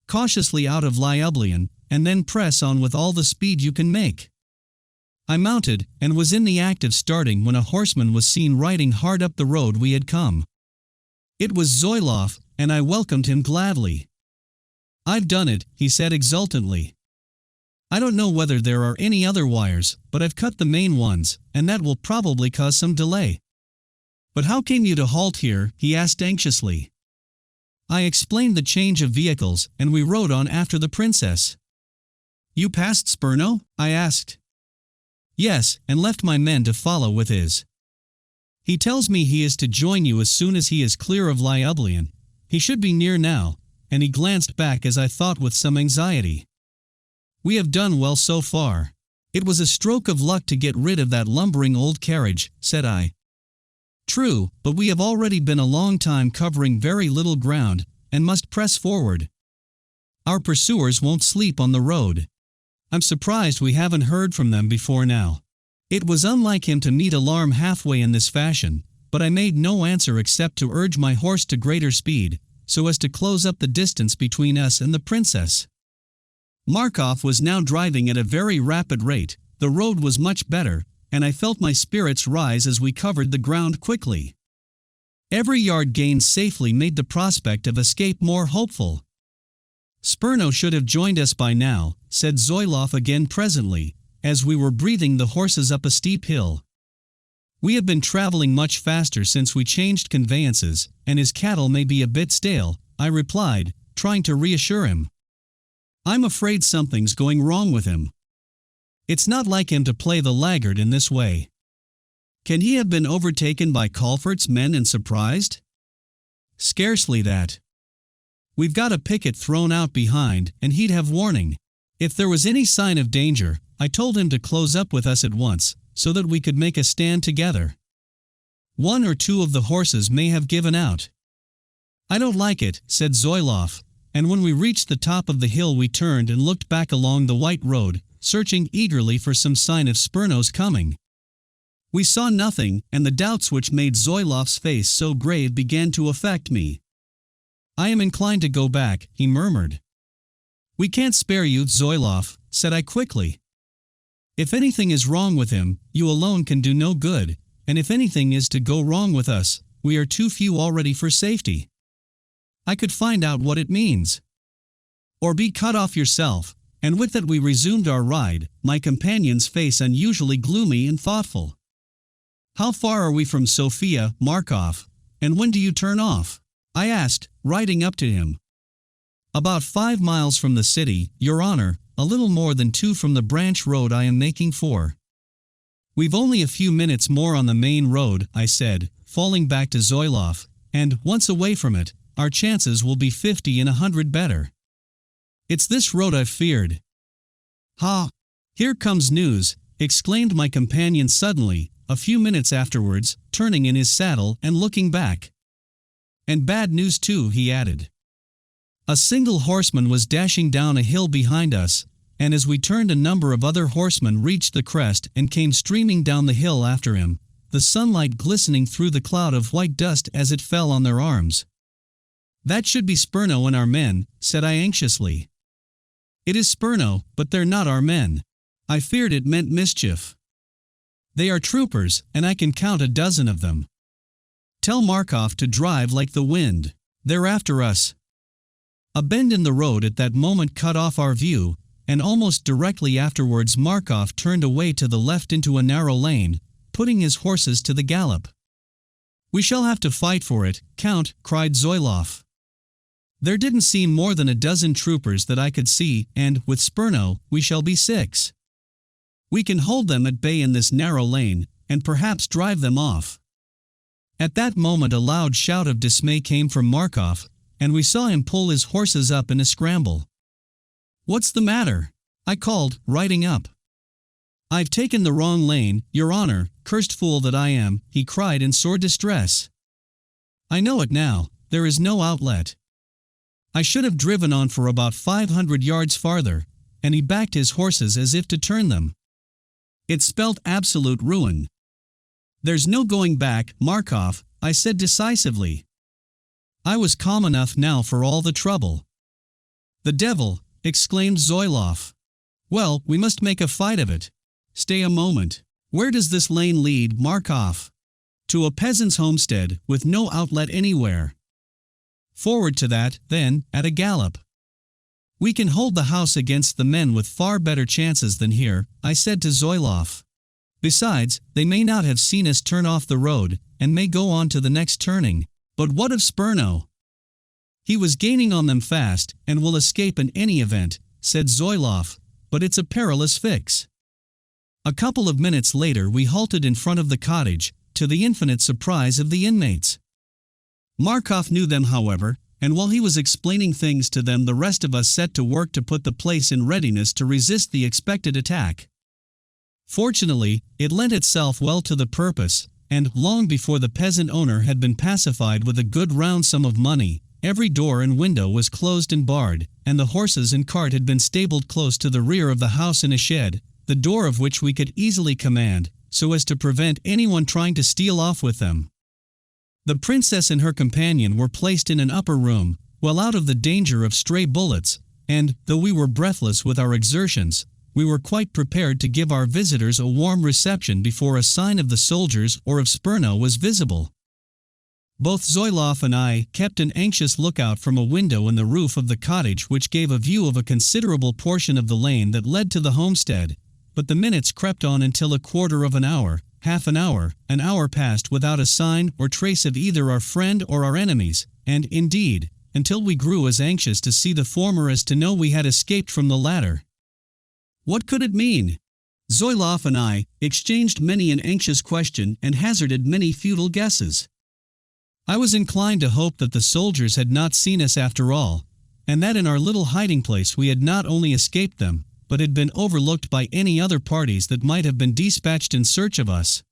"Cautiously out of Lyublyan, and then press on with all the speed you can make." I mounted, and was in the act of starting when a horseman was seen riding hard up the road we had come. It was Zoilov, and I welcomed him gladly. "I've done it," he said exultantly. "I don't know whether there are any other wires, but I've cut the main ones, and that will probably cause some delay." "But how came you to halt here?" he asked anxiously. I explained the change of vehicles, and we rode on after the princess. "You passed Spurno?" I asked. "Yes, and left my men to follow with his. He tells me he is to join you as soon as he is clear of Lyublyan. He should be near now, and he glanced back as I thought with some anxiety. "We have done well so far. It was a stroke of luck to get rid of that lumbering old carriage," said I. "True, but we have already been a long time covering very little ground, and must press forward. Our pursuers won't sleep on the road. I'm surprised we haven't heard from them before now." It was unlike him to meet alarm halfway in this fashion, but I made no answer except to urge my horse to greater speed, so as to close up the distance between us and the princess. Markov was now driving at a very rapid rate, the road was much better, and I felt my spirits rise as we covered the ground quickly. Every yard gained safely made the prospect of escape more hopeful. "Spurno should have joined us by now," said Zoilov again presently, as we were breathing the horses up a steep hill. "We have been traveling much faster since we changed conveyances, and his cattle may be a bit stale," I replied, trying to reassure him. "I'm afraid something's going wrong with him. It's not like him to play the laggard in this way. Can he have been overtaken by Colfert's men and surprised?" "Scarcely that. We've got a picket thrown out behind, and he'd have warning. If there was any sign of danger, I told him to close up with us at once, so that we could make a stand together. One or two of the horses may have given out." "I don't like it," said Zoilov, and when we reached the top of the hill we turned and looked back along the white road, searching eagerly for some sign of Spurno's coming. We saw nothing, and the doubts which made Zoilov's face so grave began to affect me. "I am inclined to go back," he murmured. "We can't spare you, Zoilov," said I quickly. "If anything is wrong with him, you alone can do no good, and if anything is to go wrong with us, we are too few already for safety. I could find out what it means. Or be cut off yourself," and with that we resumed our ride, my companion's face unusually gloomy and thoughtful. "How far are we from Sofia, Markov, and when do you turn off?" I asked, riding up to him. "About 5 miles from the city, Your Honor, a little more than 2 from the branch road I am making for." "We've only a few minutes more on the main road," I said, falling back to Zoilov, "and, once away from it, our chances will be 50 in 100 better. It's this road I've feared." "Ha! Here comes news," exclaimed my companion suddenly, a few minutes afterwards, turning in his saddle and looking back. "And bad news too," he added. A single horseman was dashing down a hill behind us, and as we turned a number of other horsemen reached the crest and came streaming down the hill after him, the sunlight glistening through the cloud of white dust as it fell on their arms. "That should be Spurno and our men," said I anxiously. "It is Spurno, but they're not our men." I feared it meant mischief. "They are troopers, and I can count a dozen of them. Tell Markov to drive like the wind. They're after us." A bend in the road at that moment cut off our view, and almost directly afterwards Markov turned away to the left into a narrow lane, putting his horses to the gallop. "We shall have to fight for it, Count," cried Zoilov. "There didn't seem more than a dozen troopers that I could see, and, with Spurno, we shall be 6. We can hold them at bay in this narrow lane, and perhaps drive them off." At that moment a loud shout of dismay came from Markov, and we saw him pull his horses up in a scramble. "What's the matter?" I called, riding up. "I've taken the wrong lane, Your Honor, cursed fool that I am," he cried in sore distress. "I know it now, there is no outlet. I should have driven on for about 500 yards farther," and he backed his horses as if to turn them. It spelt absolute ruin. "There's no going back, Markov," I said decisively. I was calm enough now for all the trouble. "The devil!" exclaimed Zoilov. "Well, we must make a fight of it. Stay a moment. Where does this lane lead, Markov?" "To a peasant's homestead, with no outlet anywhere." "Forward to that, then, at a gallop. We can hold the house against the men with far better chances than here," I said to Zoilov. "Besides, they may not have seen us turn off the road, and may go on to the next turning. But what of Spurno?" "He was gaining on them fast, and will escape in any event," said Zoilov, "but it's a perilous fix." A couple of minutes later we halted in front of the cottage, to the infinite surprise of the inmates. Markov knew them, however, and while he was explaining things to them, the rest of us set to work to put the place in readiness to resist the expected attack. Fortunately, it lent itself well to the purpose, and, long before the peasant owner had been pacified with a good round sum of money, every door and window was closed and barred, and the horses and cart had been stabled close to the rear of the house in a shed, the door of which we could easily command, so as to prevent anyone trying to steal off with them. The princess and her companion were placed in an upper room, well out of the danger of stray bullets, and, though we were breathless with our exertions, we were quite prepared to give our visitors a warm reception before a sign of the soldiers or of Spurno was visible. Both Zoilov and I kept an anxious lookout from a window in the roof of the cottage which gave a view of a considerable portion of the lane that led to the homestead, but the minutes crept on until a quarter of an hour, half an hour passed without a sign or trace of either our friend or our enemies, and, indeed, until we grew as anxious to see the former as to know we had escaped from the latter. What could it mean? Zoilov and I exchanged many an anxious question and hazarded many futile guesses. I was inclined to hope that the soldiers had not seen us after all, and that in our little hiding place we had not only escaped them, but had been overlooked by any other parties that might have been dispatched in search of us.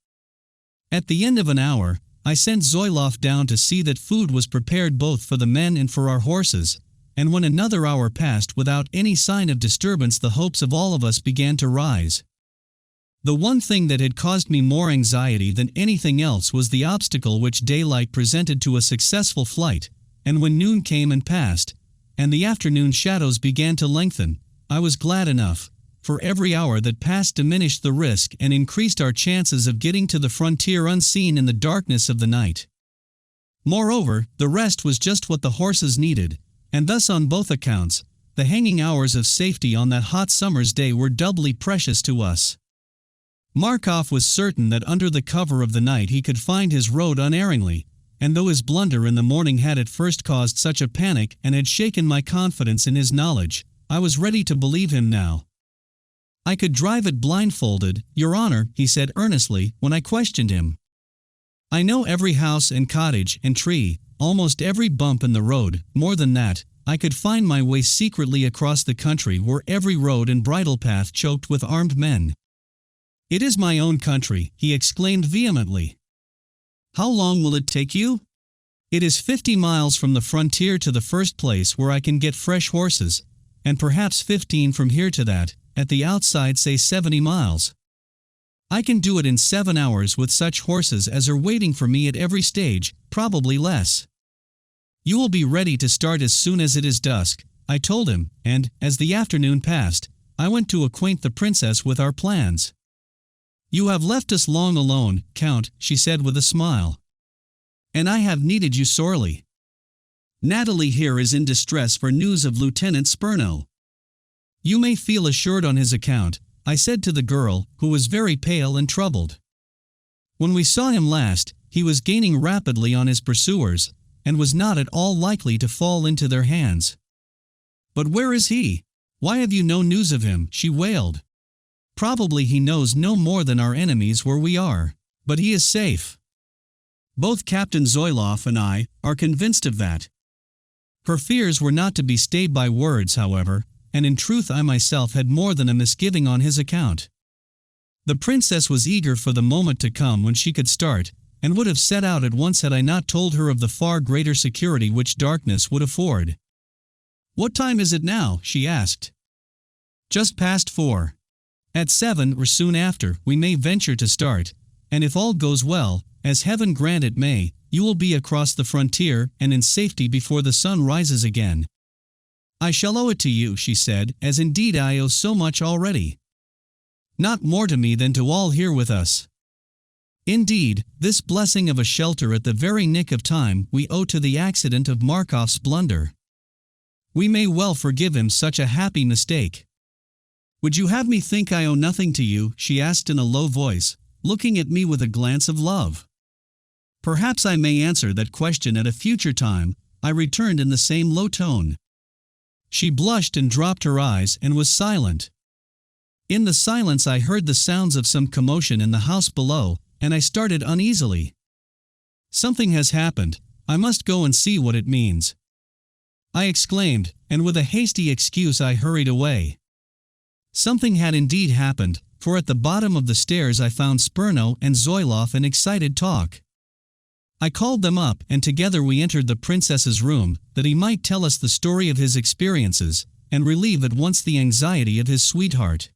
At the end of an hour, I sent Zoilov down to see that food was prepared both for the men and for our horses, and when another hour passed without any sign of disturbance, the hopes of all of us began to rise. The one thing that had caused me more anxiety than anything else was the obstacle which daylight presented to a successful flight, and when noon came and passed, and the afternoon shadows began to lengthen, I was glad enough, for every hour that passed diminished the risk and increased our chances of getting to the frontier unseen in the darkness of the night. Moreover, the rest was just what the horses needed, and thus on both accounts, the hanging hours of safety on that hot summer's day were doubly precious to us. Markov was certain that under the cover of the night he could find his road unerringly, and though his blunder in the morning had at first caused such a panic and had shaken my confidence in his knowledge, I was ready to believe him now. I could drive it blindfolded, Your Honor, he said earnestly when I questioned him. I know every house and cottage and tree, almost every bump in the road. More than that, I could find my way secretly across the country where every road and bridle path choked with armed men. It is my own country, he exclaimed vehemently. How long will it take you? It is 50 miles from the frontier to the first place where I can get fresh horses, and perhaps 15 from here to that, at the outside say 70 miles. I can do it in 7 hours with such horses as are waiting for me at every stage, probably less. You will be ready to start as soon as it is dusk, I told him, and, as the afternoon passed, I went to acquaint the princess with our plans. You have left us long alone, Count, she said with a smile. And I have needed you sorely. Natalie here is in distress for news of Lieutenant Spurno. You may feel assured on his account, I said to the girl, who was very pale and troubled. When we saw him last, he was gaining rapidly on his pursuers, and was not at all likely to fall into their hands. But where is he? Why have you no news of him? She wailed. Probably he knows no more than our enemies where we are, but he is safe. Both Captain Zoilov and I are convinced of that. Her fears were not to be stayed by words, however, and in truth I myself had more than a misgiving on his account. The princess was eager for the moment to come when she could start, and would have set out at once had I not told her of the far greater security which darkness would afford. What time is it now? She asked. Just past 4. At 7 or soon after, we may venture to start, and if all goes well, as heaven grant it may, you will be across the frontier and in safety before the sun rises again. I shall owe it to you, she said, as indeed I owe so much already. Not more to me than to all here with us. Indeed, this blessing of a shelter at the very nick of time we owe to the accident of Markov's blunder. We may well forgive him such a happy mistake. Would you have me think I owe nothing to you? She asked in a low voice, looking at me with a glance of love. Perhaps I may answer that question at a future time, I returned in the same low tone. She blushed and dropped her eyes and was silent. In the silence I heard the sounds of some commotion in the house below, and I started uneasily. Something has happened, I must go and see what it means. I exclaimed, and with a hasty excuse I hurried away. Something had indeed happened, for at the bottom of the stairs I found Spurno and Zoilov in excited talk. I called them up, and together we entered the princess's room, that he might tell us the story of his experiences, and relieve at once the anxiety of his sweetheart.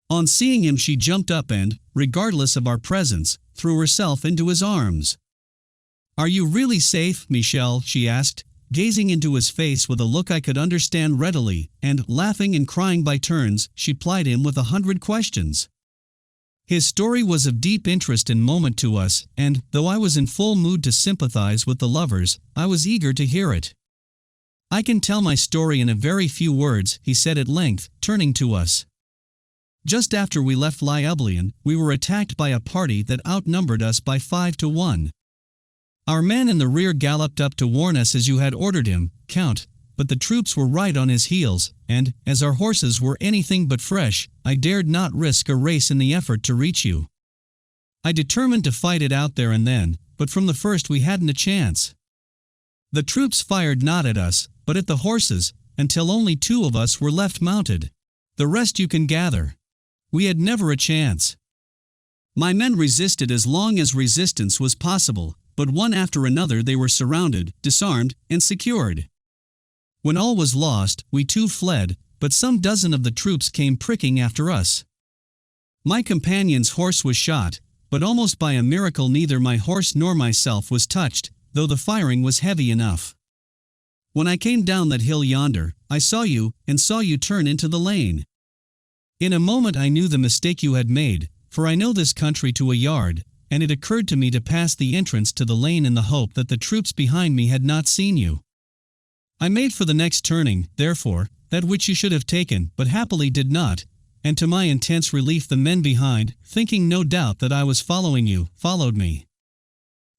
On seeing him she jumped up and, regardless of our presence, threw herself into his arms. "Are you really safe, Michel?" she asked, gazing into his face with a look I could understand readily, and, laughing and crying by turns, she plied him with 100 questions. His story was of deep interest and moment to us, and, though I was in full mood to sympathize with the lovers, I was eager to hear it. "I can tell my story in a very few words," he said at length, turning to us. "Just after we left Ljubljana, we were attacked by a party that outnumbered us by 5 to 1. Our man in the rear galloped up to warn us as you had ordered him, Count, but the troops were right on his heels, and, as our horses were anything but fresh, I dared not risk a race in the effort to reach you. I determined to fight it out there and then, but from the first we hadn't a chance. The troops fired not at us, but at the horses, until only 2 of us were left mounted. The rest you can gather. We had never a chance. My men resisted as long as resistance was possible, but one after another they were surrounded, disarmed, and secured. When all was lost, we too fled, but some dozen of the troops came pricking after us. My companion's horse was shot, but almost by a miracle neither my horse nor myself was touched, though the firing was heavy enough. When I came down that hill yonder, I saw you, and saw you turn into the lane. In a moment I knew the mistake you had made, for I know this country to a yard, and it occurred to me to pass the entrance to the lane in the hope that the troops behind me had not seen you. I made for the next turning, therefore, that which you should have taken, but happily did not, and to my intense relief the men behind, thinking no doubt that I was following you, followed me.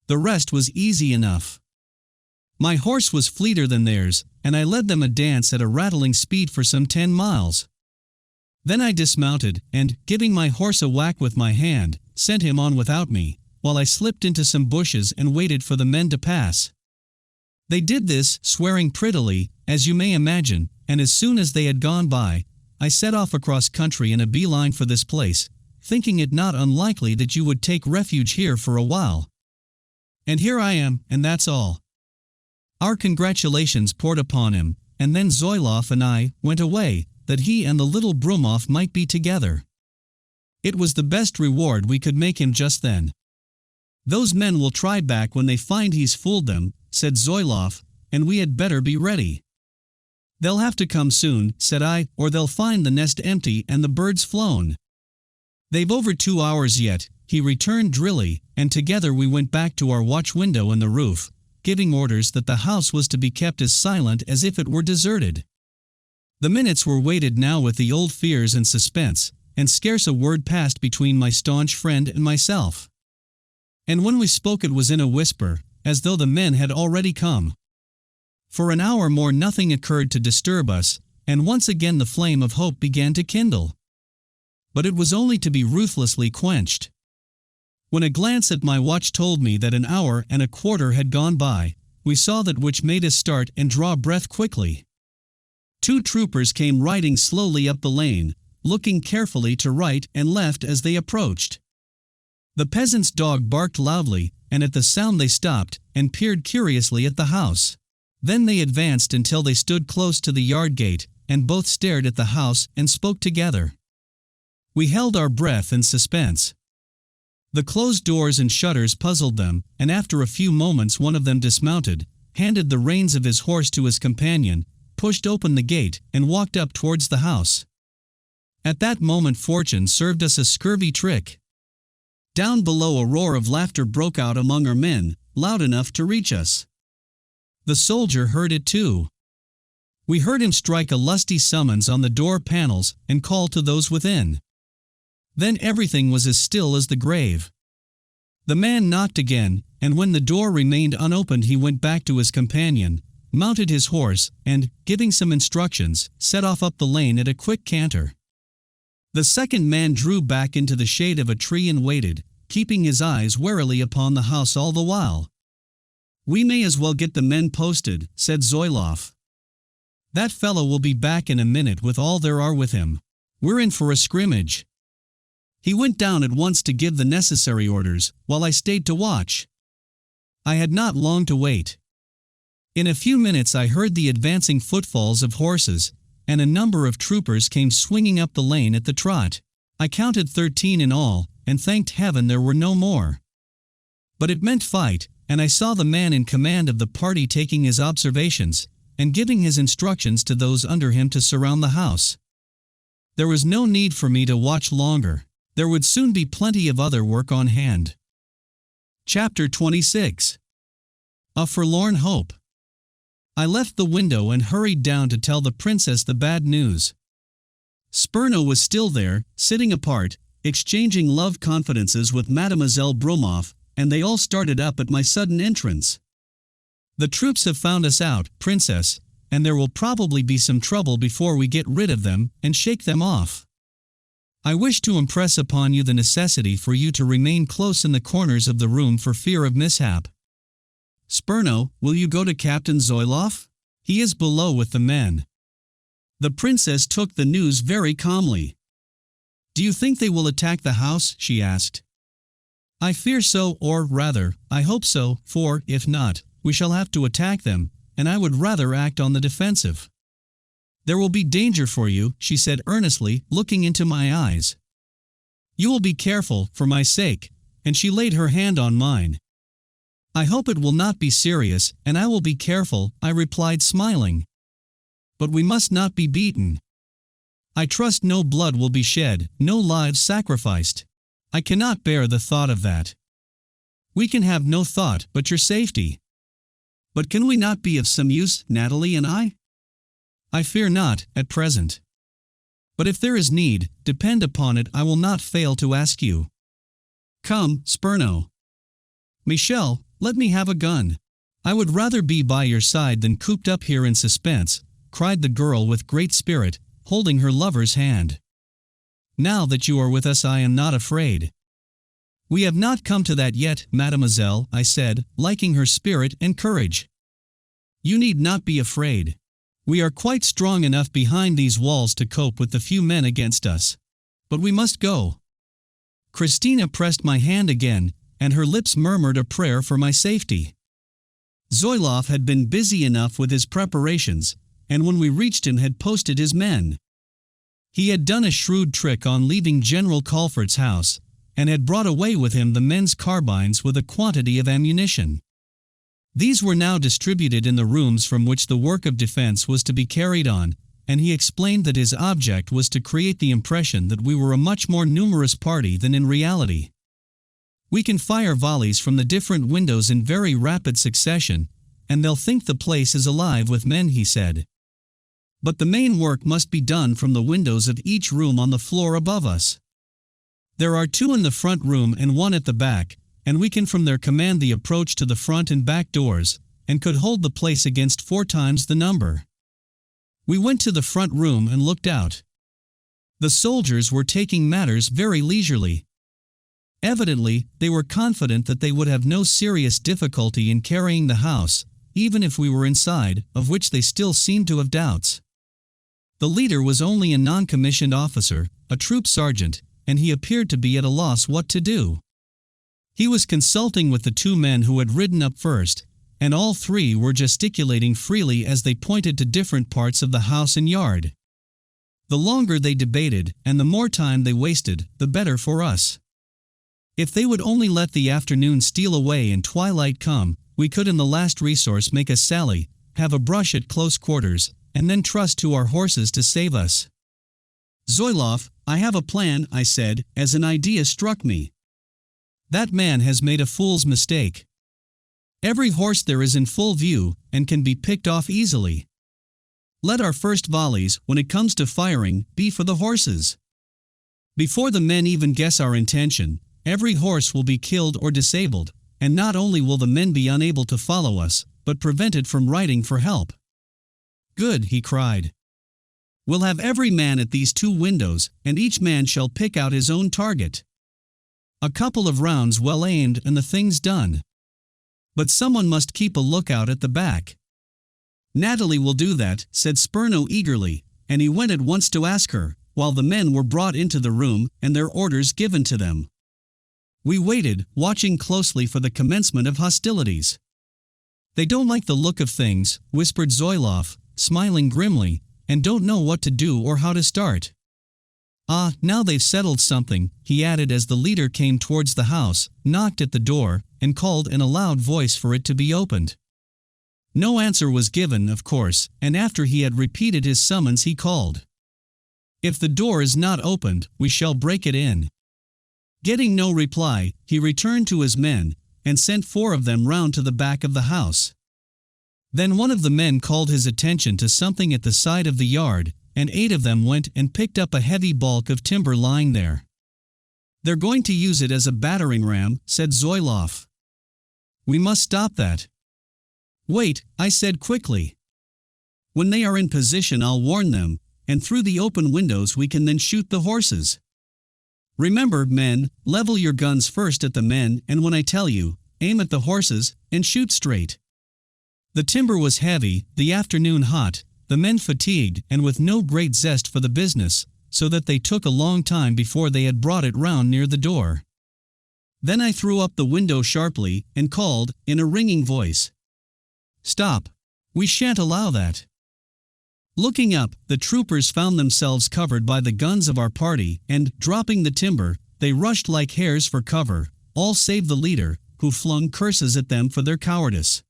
The rest was easy enough. My horse was fleeter than theirs, and I led them a dance at a rattling speed for some 10 miles. Then I dismounted, and, giving my horse a whack with my hand, sent him on without me, while I slipped into some bushes and waited for the men to pass. They did this, swearing prettily, as you may imagine, and as soon as they had gone by, I set off across country in a bee-line for this place, thinking it not unlikely that you would take refuge here for a while. And here I am, and that's all." Our congratulations poured upon him, and then Zoilov and I went away, that he and the little Brumov might be together. It was the best reward we could make him just then. "Those men will try back when they find he's fooled them," said Zoilov, "and we had better be ready." "They'll have to come soon," said I, "or they'll find the nest empty and the birds flown." "They've over 2 hours yet," he returned drily, and together we went back to our watch window in the roof, giving orders that the house was to be kept as silent as if it were deserted. The minutes were weighted now with the old fears and suspense, and scarce a word passed between my staunch friend and myself. And when we spoke it was in a whisper, as though the men had already come. For an hour more nothing occurred to disturb us, and once again the flame of hope began to kindle. But it was only to be ruthlessly quenched. When a glance at my watch told me that an hour and a quarter had gone by, we saw that which made us start and draw breath quickly. 2 troopers came riding slowly up the lane, looking carefully to right and left as they approached. The peasant's dog barked loudly, and at the sound they stopped, and peered curiously at the house. Then they advanced until they stood close to the yard gate, and both stared at the house and spoke together. We held our breath in suspense. The closed doors and shutters puzzled them, and after a few moments one of them dismounted, handed the reins of his horse to his companion, pushed open the gate, and walked up towards the house. At that moment fortune served us a scurvy trick. Down below a roar of laughter broke out among our men, loud enough to reach us. The soldier heard it too. We heard him strike a lusty summons on the door panels and call to those within. Then everything was as still as the grave. The man knocked again, and when the door remained unopened he went back to his companion, mounted his horse, and, giving some instructions, set off up the lane at a quick canter. The second man drew back into the shade of a tree and waited, keeping his eyes warily upon the house all the while. "We may as well get the men posted," said Zoilov. That fellow will be back in a minute with all there are with him. We're in for a scrimmage." He went down at once to give the necessary orders, while I stayed to watch. I had not long to wait. In a few minutes I heard the advancing footfalls of horses, and a number of troopers came swinging up the lane at the trot. I counted 13 in all, and thanked heaven there were no more. But it meant fight, and I saw the man in command of the party taking his observations, and giving his instructions to those under him to surround the house. There was no need for me to watch longer. There would soon be plenty of other work on hand. Chapter 26. A Forlorn Hope. I left the window and hurried down to tell the princess the bad news. Spurno was still there, sitting apart, exchanging love confidences with Mademoiselle Bromoff, and they all started up at my sudden entrance. "The troops have found us out, princess, and there will probably be some trouble before we get rid of them and shake them off. I wish to impress upon you the necessity for you to remain close in the corners of the room for fear of mishap. Spurno, will you go to Captain Zoiloff? He is below with the men." The princess took the news very calmly. "Do you think they will attack the house?" she asked. "I fear so, or rather, I hope so, for, if not, we shall have to attack them, and I would rather act on the defensive." "There will be danger for you," she said earnestly, looking into my eyes. "You will be careful, for my sake," and she laid her hand on mine. "I hope it will not be serious, and I will be careful," I replied smiling. "But we must not be beaten. I trust no blood will be shed, no lives sacrificed. I cannot bear the thought of that." "We can have no thought but your safety." "But can we not be of some use, Natalie and I?" "I fear not, at present. But if there is need, depend upon it I will not fail to ask you. Come, Spurno." "Michel, let me have a gun. I would rather be by your side than cooped up here in suspense," cried the girl with great spirit, holding her lover's hand. "Now that you are with us I am not afraid." "We have not come to that yet, mademoiselle," I said, liking her spirit and courage. "You need not be afraid. We are quite strong enough behind these walls to cope with the few men against us. But we must go." Christina pressed my hand again, and her lips murmured a prayer for my safety. Zoiloff had been busy enough with his preparations, and when we reached him had posted his men. He had done a shrewd trick on leaving General Colfert's house, and had brought away with him the men's carbines with a quantity of ammunition. These were now distributed in the rooms from which the work of defense was to be carried on, and he explained that his object was to create the impression that we were a much more numerous party than in reality. "We can fire volleys from the different windows in very rapid succession, and they'll think the place is alive with men," he said. "But the main work must be done from the windows of each room on the floor above us. There are 2 in the front room and 1 at the back, and we can from there command the approach to the front and back doors, and could hold the place against 4 times the number." We went to the front room and looked out. The soldiers were taking matters very leisurely. Evidently, they were confident that they would have no serious difficulty in carrying the house, even if we were inside, of which they still seemed to have doubts. The leader was only a non-commissioned officer, a troop sergeant, and he appeared to be at a loss what to do. He was consulting with the 2 men who had ridden up first, and all 3 were gesticulating freely as they pointed to different parts of the house and yard. The longer they debated, and the more time they wasted, the better for us. If they would only let the afternoon steal away and twilight come, we could in the last resource make a sally, have a brush at close quarters, and then trust to our horses to save us. "Zoiloff, I have a plan," I said, as an idea struck me. "That man has made a fool's mistake. Every horse there is in full view, and can be picked off easily. Let our first volleys, when it comes to firing, be for the horses. Before the men even guess our intention, every horse will be killed or disabled, and not only will the men be unable to follow us, but prevented from riding for help." "Good," he cried. "We'll have every man at these 2 windows, and each man shall pick out his own target. A couple of rounds well aimed and the thing's done. But someone must keep a lookout at the back." "Natalie will do that," said Spurno eagerly, and he went at once to ask her, while the men were brought into the room and their orders given to them. We waited, watching closely for the commencement of hostilities. "They don't like the look of things," whispered Zoilov, smiling grimly, "and don't know what to do or how to start. Ah, now they've settled something," he added as the leader came towards the house, knocked at the door, and called in a loud voice for it to be opened. No answer was given, of course, and after he had repeated his summons he called, "If the door is not opened, we shall break it in." Getting no reply, he returned to his men, and sent 4 of them round to the back of the house. Then one of the men called his attention to something at the side of the yard, and 8 of them went and picked up a heavy balk of timber lying there. "They're going to use it as a battering ram," said Zoilov. "We must stop that." "Wait," I said quickly. "When they are in position I'll warn them, and through the open windows we can then shoot the horses. Remember, men, level your guns first at the men, and when I tell you, aim at the horses, and shoot straight." The timber was heavy, the afternoon hot, the men fatigued and with no great zest for the business, so that they took a long time before they had brought it round near the door. Then I threw up the window sharply, and called, in a ringing voice, "Stop! We shan't allow that." Looking up, the troopers found themselves covered by the guns of our party, and, dropping the timber, they rushed like hares for cover, all save the leader, who flung curses at them for their cowardice.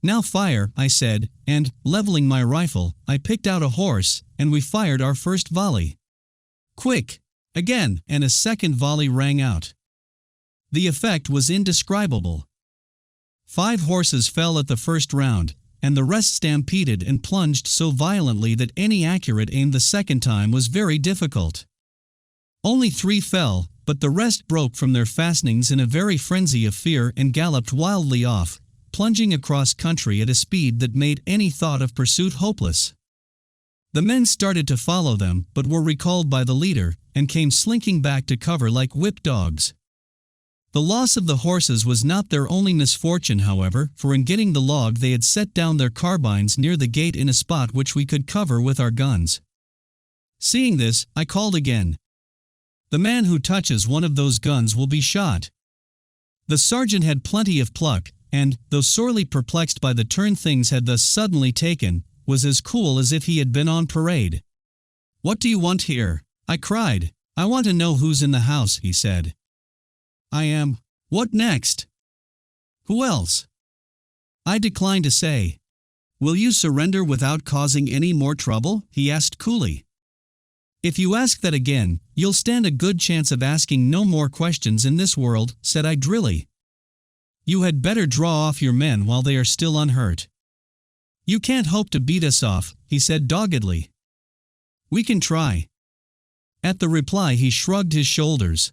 "Now fire," I said, and, leveling my rifle, I picked out a horse, and we fired our first volley. "Quick!" Again, and a second volley rang out. The effect was indescribable. 5 horses fell at the first round, and the rest stampeded and plunged so violently that any accurate aim the second time was very difficult. Only 3 fell, but the rest broke from their fastenings in a very frenzy of fear and galloped wildly off, plunging across country at a speed that made any thought of pursuit hopeless. The men started to follow them, but were recalled by the leader, and came slinking back to cover like whipped dogs. The loss of the horses was not their only misfortune, however, for in getting the log they had set down their carbines near the gate in a spot which we could cover with our guns. Seeing this, I called again, "The man who touches one of those guns will be shot." The sergeant had plenty of pluck, and, though sorely perplexed by the turn things had thus suddenly taken, was as cool as if he had been on parade. "What do you want here?" I cried. "I want to know who's in the house," he said. "I am." "What next?" "Who else?" I declined to say. "Will you surrender without causing any more trouble?" he asked coolly. "If you ask that again, you'll stand a good chance of asking no more questions in this world," said I drily. "You had better draw off your men while they are still unhurt." "You can't hope to beat us off," he said doggedly. "We can try." At the reply he shrugged his shoulders.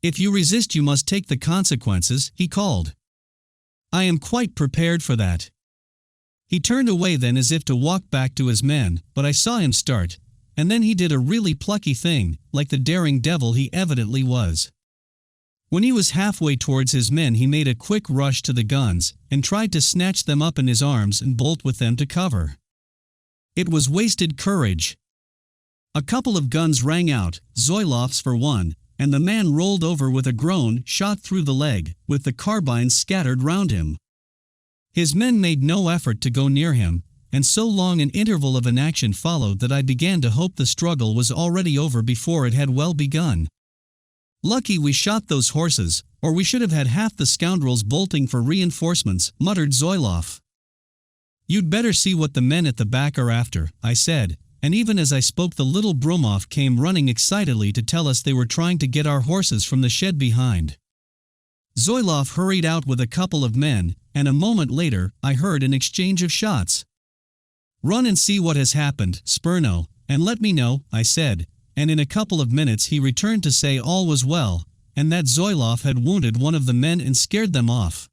"If you resist you must take the consequences," he called. "I am quite prepared for that." He turned away then as if to walk back to his men, but I saw him start, and then he did a really plucky thing, like the daring devil he evidently was. When he was halfway towards his men he made a quick rush to the guns, and tried to snatch them up in his arms and bolt with them to cover. It was wasted courage. A couple of guns rang out, Zoilov's for one, and the man rolled over with a groan, shot through the leg, with the carbines scattered round him. His men made no effort to go near him, and so long an interval of inaction followed that I began to hope the struggle was already over before it had well begun. "Lucky we shot those horses, or we should have had half the scoundrels bolting for reinforcements," muttered Zoilov. "You'd better see what the men at the back are after," I said, and even as I spoke the little Bromov came running excitedly to tell us they were trying to get our horses from the shed behind. Zoilov hurried out with a couple of men, and a moment later I heard an exchange of shots. "Run and see what has happened, Spurno, and let me know," I said, and in a couple of minutes he returned to say all was well, and that Zoilov had wounded one of the men and scared them off.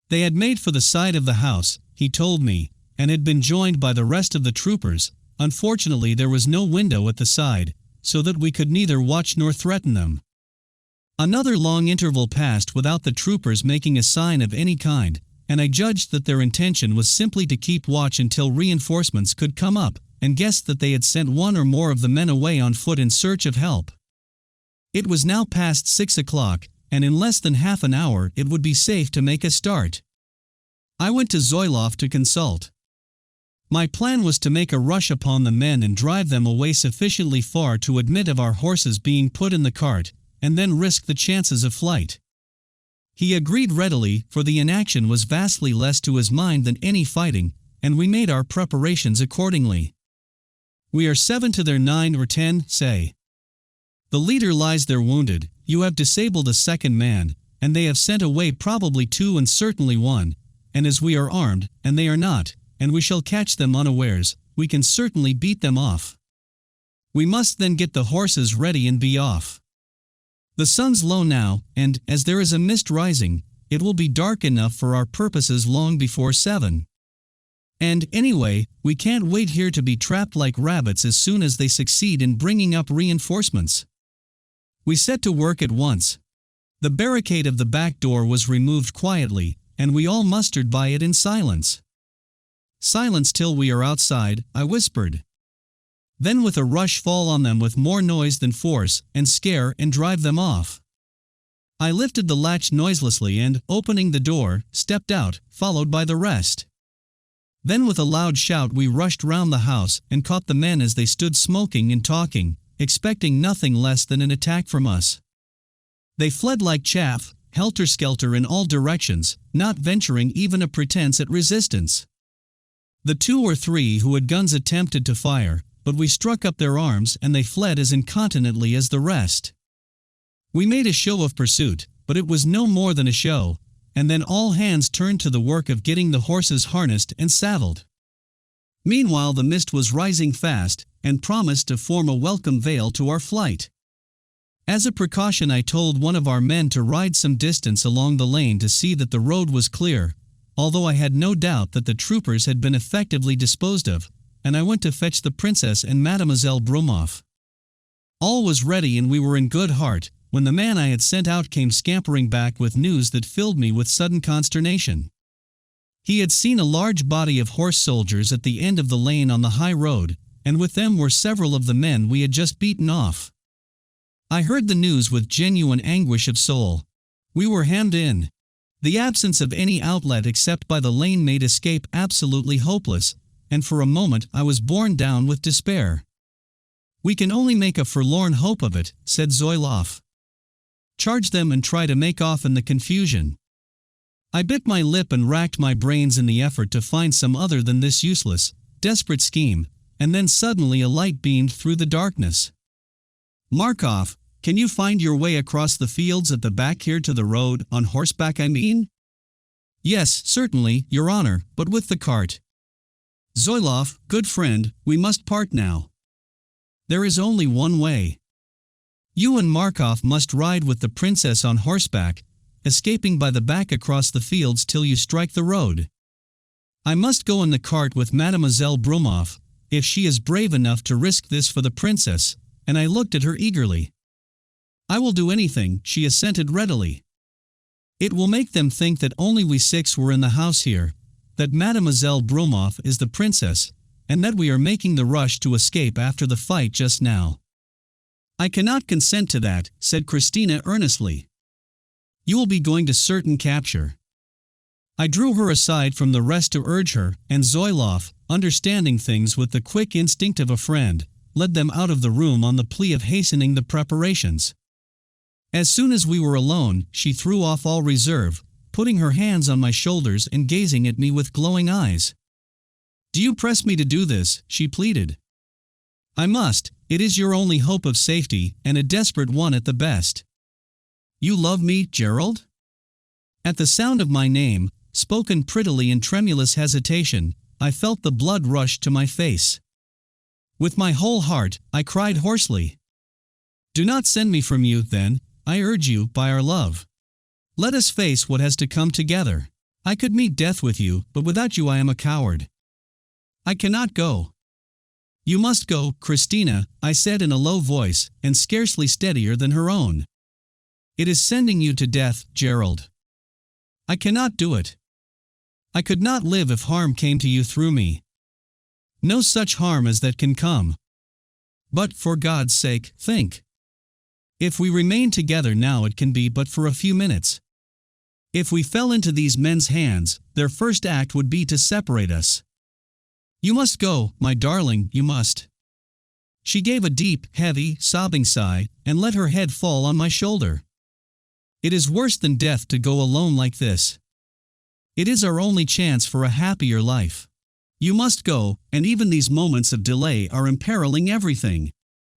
They had made for the side of the house, he told me, and had been joined by the rest of the troopers. Unfortunately there was no window at the side, so that we could neither watch nor threaten them. Another long interval passed without the troopers making a sign of any kind, and I judged that their intention was simply to keep watch until reinforcements could come up, and guessed that they had sent one or more of the men away on foot in search of help. It was now past 6 o'clock, and in less than half an hour it would be safe to make a start. I went to Zoilov to consult. My plan was to make a rush upon the men and drive them away sufficiently far to admit of our horses being put in the cart, and then risk the chances of flight. He agreed readily, for the inaction was vastly less to his mind than any fighting, and we made our preparations accordingly. We are 7 to their 9 or 10, say. The leader lies there wounded, you have disabled a second man, and they have sent away probably 2 and certainly 1, and as we are armed, and they are not, and we shall catch them unawares, we can certainly beat them off. We must then get the horses ready and be off. The sun's low now, and, as there is a mist rising, it will be dark enough for our purposes long before 7. And, anyway, we can't wait here to be trapped like rabbits as soon as they succeed in bringing up reinforcements. We set to work at once. The barricade of the back door was removed quietly, and we all mustered by it in silence. Silence till we are outside, I whispered. Then with a rush fall on them with more noise than force, and scare and drive them off. I lifted the latch noiselessly and, opening the door, stepped out, followed by the rest. Then with a loud shout we rushed round the house and caught the men as they stood smoking and talking, expecting nothing less than an attack from us. They fled like chaff, helter-skelter in all directions, not venturing even a pretense at resistance. The 2 or 3 who had guns attempted to fire, but we struck up their arms and they fled as incontinently as the rest. We made a show of pursuit, but it was no more than a show, and then all hands turned to the work of getting the horses harnessed and saddled. Meanwhile the mist was rising fast, and promised to form a welcome veil to our flight. As a precaution I told one of our men to ride some distance along the lane to see that the road was clear, although I had no doubt that the troopers had been effectively disposed of, and I went to fetch the princess and Mademoiselle Brumoff. All was ready and we were in good heart, when the man I had sent out came scampering back with news that filled me with sudden consternation. He had seen a large body of horse soldiers at the end of the lane on the high road, and with them were several of the men we had just beaten off. I heard the news with genuine anguish of soul. We were hemmed in. The absence of any outlet except by the lane made escape absolutely hopeless, and for a moment I was borne down with despair. "We can only make a forlorn hope of it," said Zoilov. "Charge them and try to make off in the confusion." I bit my lip and racked my brains in the effort to find some other than this useless, desperate scheme, and then suddenly a light beamed through the darkness. "Markov, can you find your way across the fields at the back here to the road, on horseback I mean?" "Yes, certainly, Your Honor, but with the cart." "Zoilov, good friend, we must part now. There is only one way. You and Markov must ride with the princess on horseback, escaping by the back across the fields till you strike the road. I must go in the cart with Mademoiselle Brumoff, if she is brave enough to risk this for the princess," and I looked at her eagerly. "I will do anything," she assented readily. "It will make them think that only we 6 were in the house here, that Mademoiselle Brumoff is the princess, and that we are making the rush to escape after the fight just now." "I cannot consent to that," said Christina earnestly. "You will be going to certain capture." I drew her aside from the rest to urge her, and Zoilov, understanding things with the quick instinct of a friend, led them out of the room on the plea of hastening the preparations. As soon as we were alone, she threw off all reserve, putting her hands on my shoulders and gazing at me with glowing eyes. "Do you press me to do this?" she pleaded. "I must. It is your only hope of safety, and a desperate one at the best." "You love me, Gerald?" At the sound of my name, spoken prettily in tremulous hesitation, I felt the blood rush to my face. With my whole heart, I cried hoarsely. "Do not send me from you, then, I urge you, by our love. Let us face what has to come together. I could meet death with you, but without you I am a coward. I cannot go." "You must go, Christina," I said in a low voice, and scarcely steadier than her own. "It is sending you to death, Gerald. I cannot do it." I could not live if harm came to you through me. No such harm as that can come. But for God's sake, think. If we remain together now, it can be but for a few minutes. If we fell into these men's hands, their first act would be to separate us. You must go, my darling, you must. She gave a deep, heavy, sobbing sigh, and let her head fall on my shoulder. It is worse than death to go alone like this. It is our only chance for a happier life. You must go, and even these moments of delay are imperiling everything.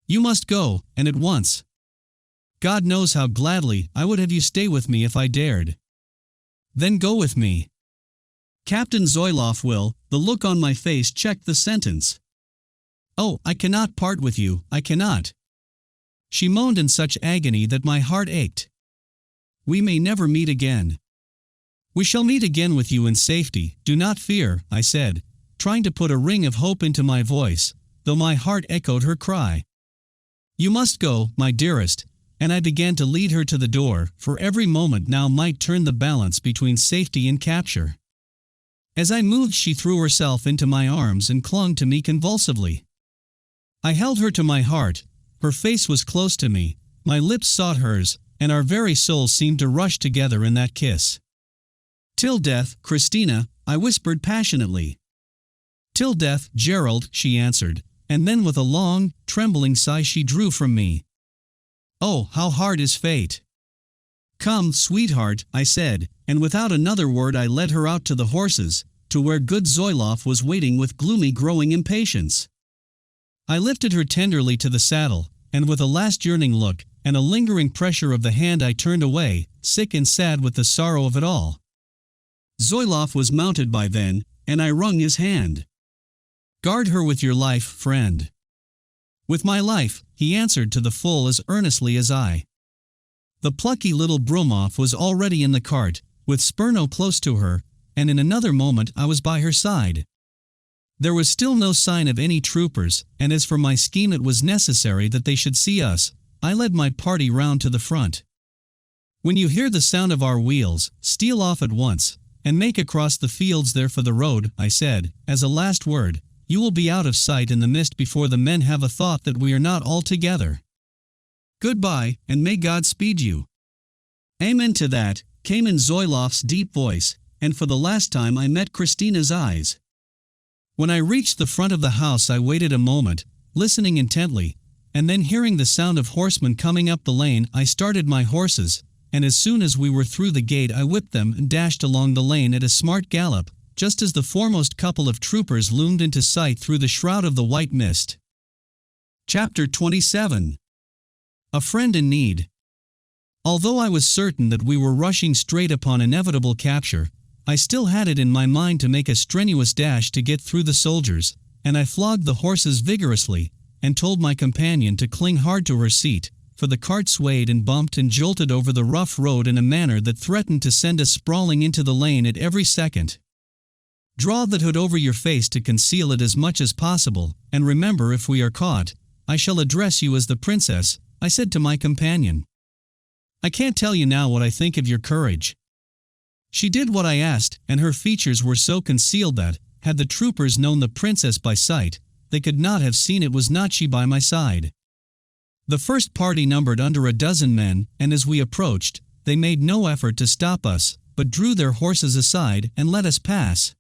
You must go, and at once. God knows how gladly I would have you stay with me if I dared. Then go with me. Captain Zoiloff will. The look on my face checked the sentence. Oh, I cannot part with you, I cannot. She moaned in such agony that my heart ached. We may never meet again. We shall meet again with you in safety, do not fear, I said, trying to put a ring of hope into my voice, though my heart echoed her cry. You must go, my dearest, and I began to lead her to the door, for every moment now might turn the balance between safety and capture. As I moved, she threw herself into my arms and clung to me convulsively. I held her to my heart, her face was close to me, my lips sought hers, and our very souls seemed to rush together in that kiss. Till death, Christina, I whispered passionately. Till death, Gerald, she answered, and then with a long, trembling sigh she drew from me. Oh, how hard is fate! Come, sweetheart, I said, and without another word I led her out to the horses, to where good Zoiloff was waiting with gloomy growing impatience. I lifted her tenderly to the saddle, and with a last yearning look, and a lingering pressure of the hand I turned away, sick and sad with the sorrow of it all. Zoiloff was mounted by then, and I wrung his hand. Guard her with your life, friend. With my life, he answered to the full as earnestly as I. The plucky little Brumoff was already in the cart, with Spurno close to her, and in another moment I was by her side. There was still no sign of any troopers, and as for my scheme, it was necessary that they should see us. I led my party round to the front. When you hear the sound of our wheels, steal off at once, and make across the fields there for the road, I said, as a last word. You will be out of sight in the mist before the men have a thought that we are not all together. Goodbye, and may God speed you. Amen to that, came in Zoiloff's deep voice, and for the last time I met Christina's eyes. When I reached the front of the house I waited a moment, listening intently, and then hearing the sound of horsemen coming up the lane I started my horses, and as soon as we were through the gate I whipped them and dashed along the lane at a smart gallop, just as the foremost couple of troopers loomed into sight through the shroud of the white mist. Chapter 27. A Friend in Need. Although I was certain that we were rushing straight upon inevitable capture, I still had it in my mind to make a strenuous dash to get through the soldiers, and I flogged the horses vigorously, and told my companion to cling hard to her seat, for the cart swayed and bumped and jolted over the rough road in a manner that threatened to send us sprawling into the lane at every second. Draw that hood over your face to conceal it as much as possible, and remember, if we are caught, I shall address you as the princess, I said to my companion. I can't tell you now what I think of your courage. She did what I asked, and her features were so concealed that, had the troopers known the princess by sight, they could not have seen it was not she by my side. The first party numbered under a dozen men, and as we approached, they made no effort to stop us, but drew their horses aside and let us pass.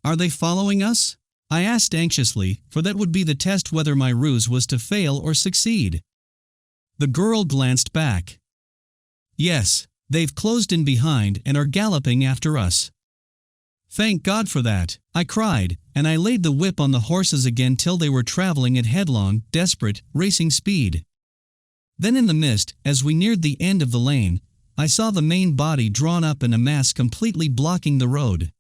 Are they following us? I asked anxiously, for that would be the test whether my ruse was to fail or succeed. The girl glanced back. Yes, they've closed in behind and are galloping after us. Thank God for that, I cried, and I laid the whip on the horses again till they were traveling at headlong, desperate, racing speed. Then in the mist, as we neared the end of the lane, I saw the main body drawn up in a mass completely blocking the road.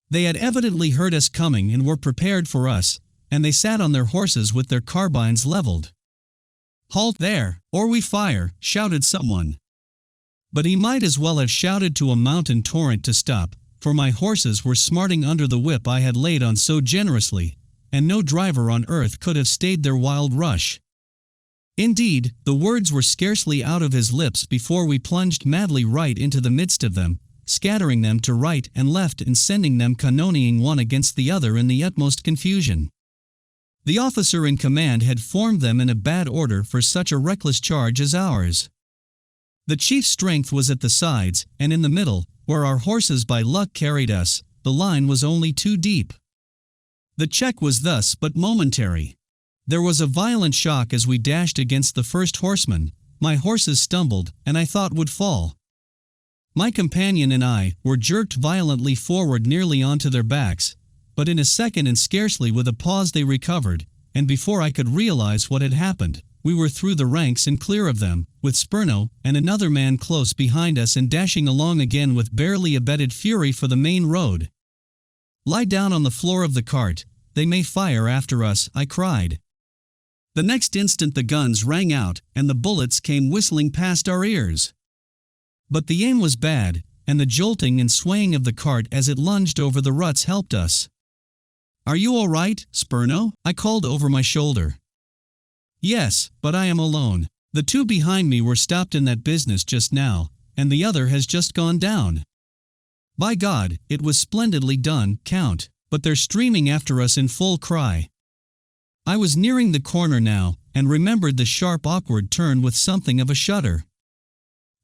They had evidently heard us coming and were prepared for us, and they sat on their horses with their carbines leveled. Halt there, or we fire, shouted someone. But he might as well have shouted to a mountain torrent to stop, for my horses were smarting under the whip I had laid on so generously, and no driver on earth could have stayed their wild rush. Indeed, the words were scarcely out of his lips before we plunged madly right into the midst of them, scattering them to right and left and sending them cannonading one against the other in the utmost confusion. The officer in command had formed them in a bad order for such a reckless charge as ours. The chief strength was at the sides, and in the middle, where our horses by luck carried us, the line was only too deep. The check was thus but momentary. There was a violent shock as we dashed against the first horseman. My horses stumbled, and I thought would fall. My companion and I were jerked violently forward nearly onto their backs, but in a second and scarcely with a pause they recovered, and before I could realize what had happened, we were through the ranks and clear of them, with Spurno and another man close behind us and dashing along again with barely abated fury for the main road. "Lie down on the floor of the cart, they may fire after us," I cried. The next instant the guns rang out, and the bullets came whistling past our ears. But the aim was bad, and the jolting and swaying of the cart as it lunged over the ruts helped us. "Are you all right, Spurno?" I called over my shoulder. "Yes, but I am alone. The two behind me were stopped in that business just now, and the other has just gone down." "By God, it was splendidly done, Count, but they're streaming after us in full cry." I was nearing the corner now, and remembered the sharp awkward turn with something of a shudder.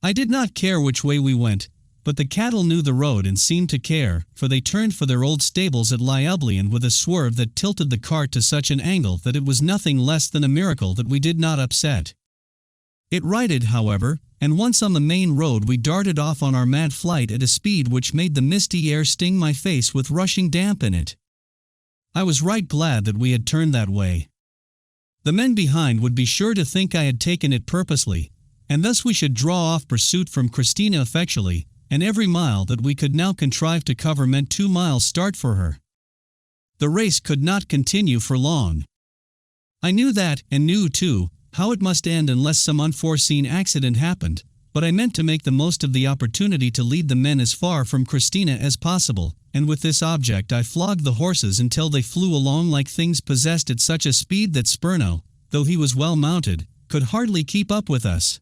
I did not care which way we went, but the cattle knew the road and seemed to care, for they turned for their old stables at Lyublian with a swerve that tilted the cart to such an angle that it was nothing less than a miracle that we did not upset. It righted, however, and once on the main road we darted off on our mad flight at a speed which made the misty air sting my face with rushing damp in it. I was right glad that we had turned that way. The men behind would be sure to think I had taken it purposely, and thus we should draw off pursuit from Christina effectually, and every mile that we could now contrive to cover meant 2 miles start for her. The race could not continue for long. I knew that, and knew, too, how it must end unless some unforeseen accident happened, but I meant to make the most of the opportunity to lead the men as far from Christina as possible, and with this object I flogged the horses until they flew along like things possessed at such a speed that Spurno, though he was well mounted, could hardly keep up with us.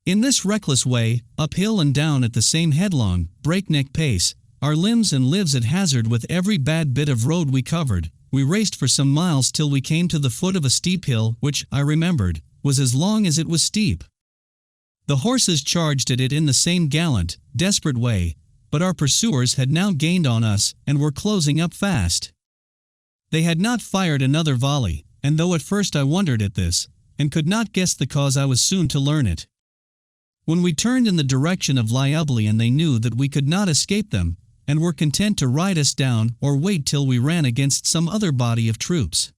In this reckless way, uphill and down at the same headlong, breakneck pace, our limbs and lives at hazard with every bad bit of road we covered, we raced for some miles till we came to the foot of a steep hill which, I remembered, was as long as it was steep. The horses charged at it in the same gallant, desperate way, but our pursuers had now gained on us and were closing up fast. They had not fired another volley, and though at first I wondered at this, and could not guess the cause, I was soon to learn it. When we turned in the direction of Lyublian they knew that we could not escape them, and were content to ride us down or wait till we ran against some other body of troops.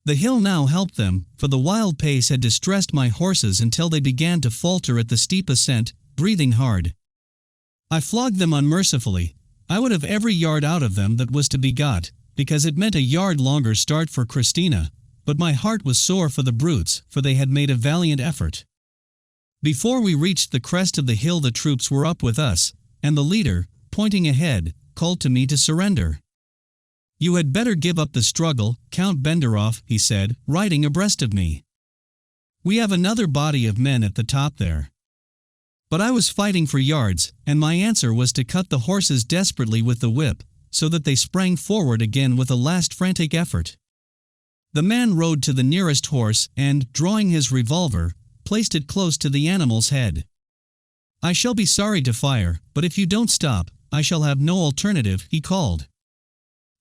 The hill now helped them, for the wild pace had distressed my horses until they began to falter at the steep ascent, breathing hard. I flogged them unmercifully. I would have every yard out of them that was to be got, because it meant a yard longer start for Christina, but my heart was sore for the brutes, for they had made a valiant effort. Before we reached the crest of the hill the troops were up with us, and the leader, pointing ahead, called to me to surrender. "You had better give up the struggle, Count Benderoff," he said, riding abreast of me. "We have another body of men at the top there." But I was fighting for yards, and my answer was to cut the horses desperately with the whip, so that they sprang forward again with a last frantic effort. The man rode to the nearest horse and, drawing his revolver, placed it close to the animal's head. "I shall be sorry to fire, but if you don't stop, I shall have no alternative," he called.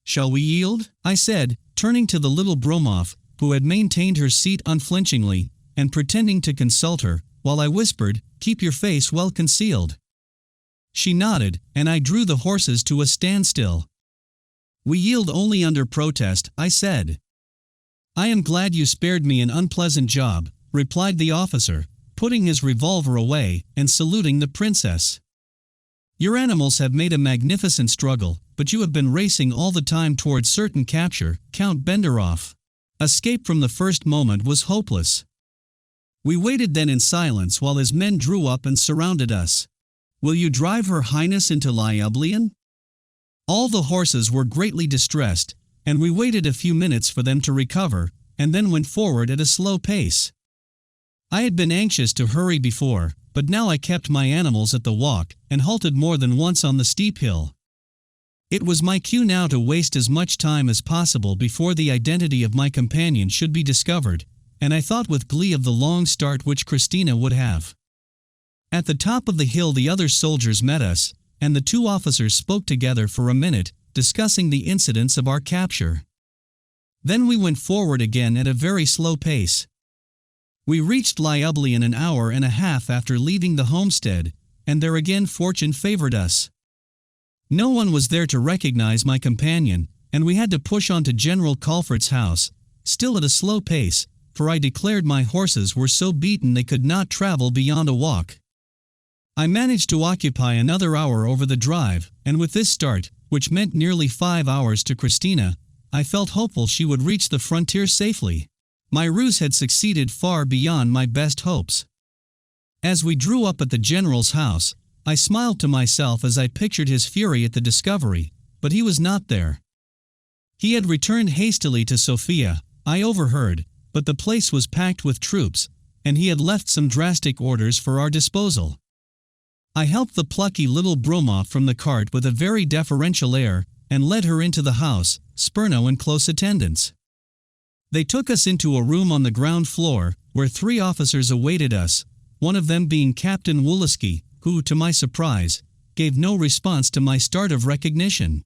"Shall we yield?" I said, turning to the little Bromoff, who had maintained her seat unflinchingly, and pretending to consult her, while I whispered, "Keep your face well concealed." She nodded, and I drew the horses to a standstill. "We yield only under protest," I said. "I am glad you spared me an unpleasant job," replied the officer, putting his revolver away, and saluting the princess. "Your animals have made a magnificent struggle, but you have been racing all the time towards certain capture, Count Benderoff. Escape from the first moment was hopeless." We waited then in silence while his men drew up and surrounded us. "Will you drive Her Highness into Lyublian?" All the horses were greatly distressed, and we waited a few minutes for them to recover, and then went forward at a slow pace. I had been anxious to hurry before, but now I kept my animals at the walk, and halted more than once on the steep hill. It was my cue now to waste as much time as possible before the identity of my companion should be discovered, and I thought with glee of the long start which Christina would have. At the top of the hill the other soldiers met us, and the two officers spoke together for a minute, discussing the incidents of our capture. Then we went forward again at a very slow pace. We reached Lyubly in an hour and a half after leaving the homestead, and there again fortune favored us. No one was there to recognize my companion, and we had to push on to General Colfert's house, still at a slow pace, for I declared my horses were so beaten they could not travel beyond a walk. I managed to occupy another hour over the drive, and with this start, which meant nearly 5 hours to Christina, I felt hopeful she would reach the frontier safely. My ruse had succeeded far beyond my best hopes. As we drew up at the General's house, I smiled to myself as I pictured his fury at the discovery, but he was not there. He had returned hastily to Sofia, I overheard, but the place was packed with troops, and he had left some drastic orders for our disposal. I helped the plucky little Bromov from the cart with a very deferential air, and led her into the house, Spurno in close attendance. They took us into a room on the ground floor, where 3 officers awaited us, one of them being Captain Wooleski, who, to my surprise, gave no response to my start of recognition.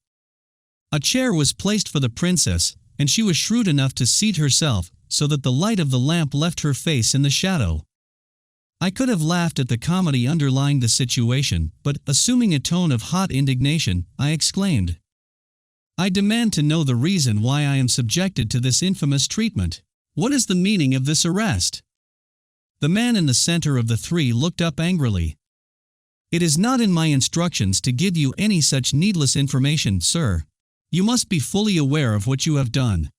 A chair was placed for the princess, and she was shrewd enough to seat herself, so that the light of the lamp left her face in the shadow. I could have laughed at the comedy underlying the situation, but, assuming a tone of hot indignation, I exclaimed, "I demand to know the reason why I am subjected to this infamous treatment. What is the meaning of this arrest?" The man in the center of the 3 looked up angrily. "It is not in my instructions to give you any such needless information, sir. You must be fully aware of what you have done.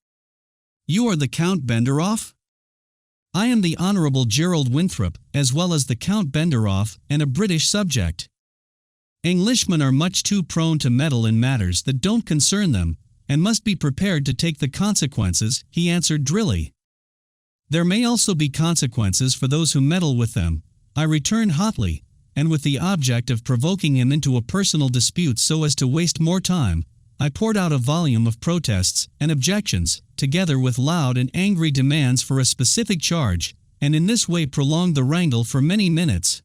You are the Count Benderoff?" "I am the Honorable Gerald Winthrop, as well as the Count Benderoff, and a British subject." "Englishmen are much too prone to meddle in matters that don't concern them, and must be prepared to take the consequences," he answered drily. "There may also be consequences for those who meddle with them," I returned hotly, and with the object of provoking him into a personal dispute so as to waste more time, I poured out a volume of protests and objections, together with loud and angry demands for a specific charge, and in this way prolonged the wrangle for many minutes.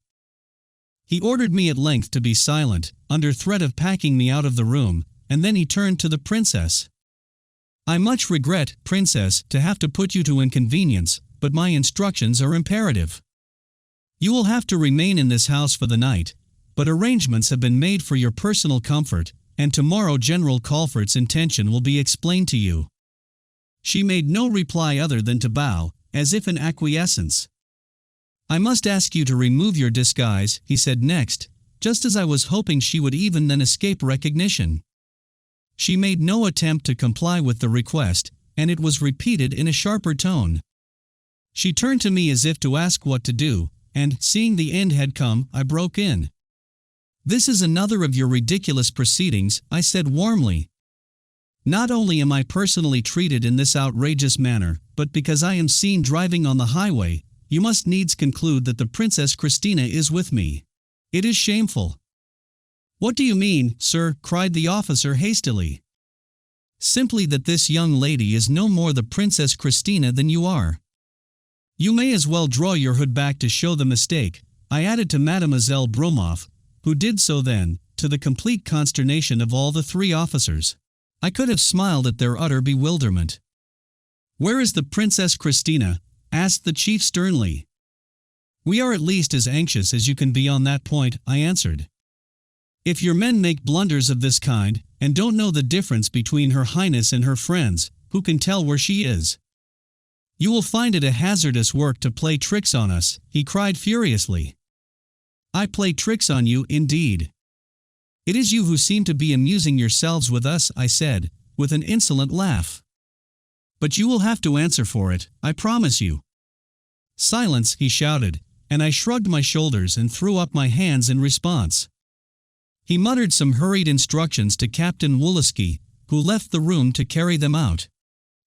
He ordered me at length to be silent, under threat of packing me out of the room, and then he turned to the princess. "I much regret, princess, to have to put you to inconvenience, but my instructions are imperative. You will have to remain in this house for the night, but arrangements have been made for your personal comfort, and tomorrow General Colfert's intention will be explained to you." She made no reply other than to bow, as if in acquiescence. "I must ask you to remove your disguise," he said next, just as I was hoping she would even then escape recognition. She made no attempt to comply with the request, and it was repeated in a sharper tone. She turned to me as if to ask what to do, and, seeing the end had come, I broke in. "This is another of your ridiculous proceedings," I said warmly. "Not only am I personally treated in this outrageous manner, but because I am seen driving on the highway, you must needs conclude that the Princess Christina is with me. It is shameful." "What do you mean, sir?" cried the officer hastily. "Simply that this young lady is no more the Princess Christina than you are. You may as well draw your hood back to show the mistake," I added to Mademoiselle Bromov, who did so then, to the complete consternation of all the 3 officers. I could have smiled at their utter bewilderment. "Where is the Princess Christina?" asked the chief sternly. "We are at least as anxious as you can be on that point," I answered. "If your men make blunders of this kind, and don't know the difference between Her Highness and her friends, who can tell where she is? You will find it a hazardous work to play tricks on us," he cried furiously. "I play tricks on you, indeed. It is you who seem to be amusing yourselves with us," I said, with an insolent laugh. "But you will have to answer for it, I promise you." "Silence," he shouted, and I shrugged my shoulders and threw up my hands in response. He muttered some hurried instructions to Captain Wooleski, who left the room to carry them out.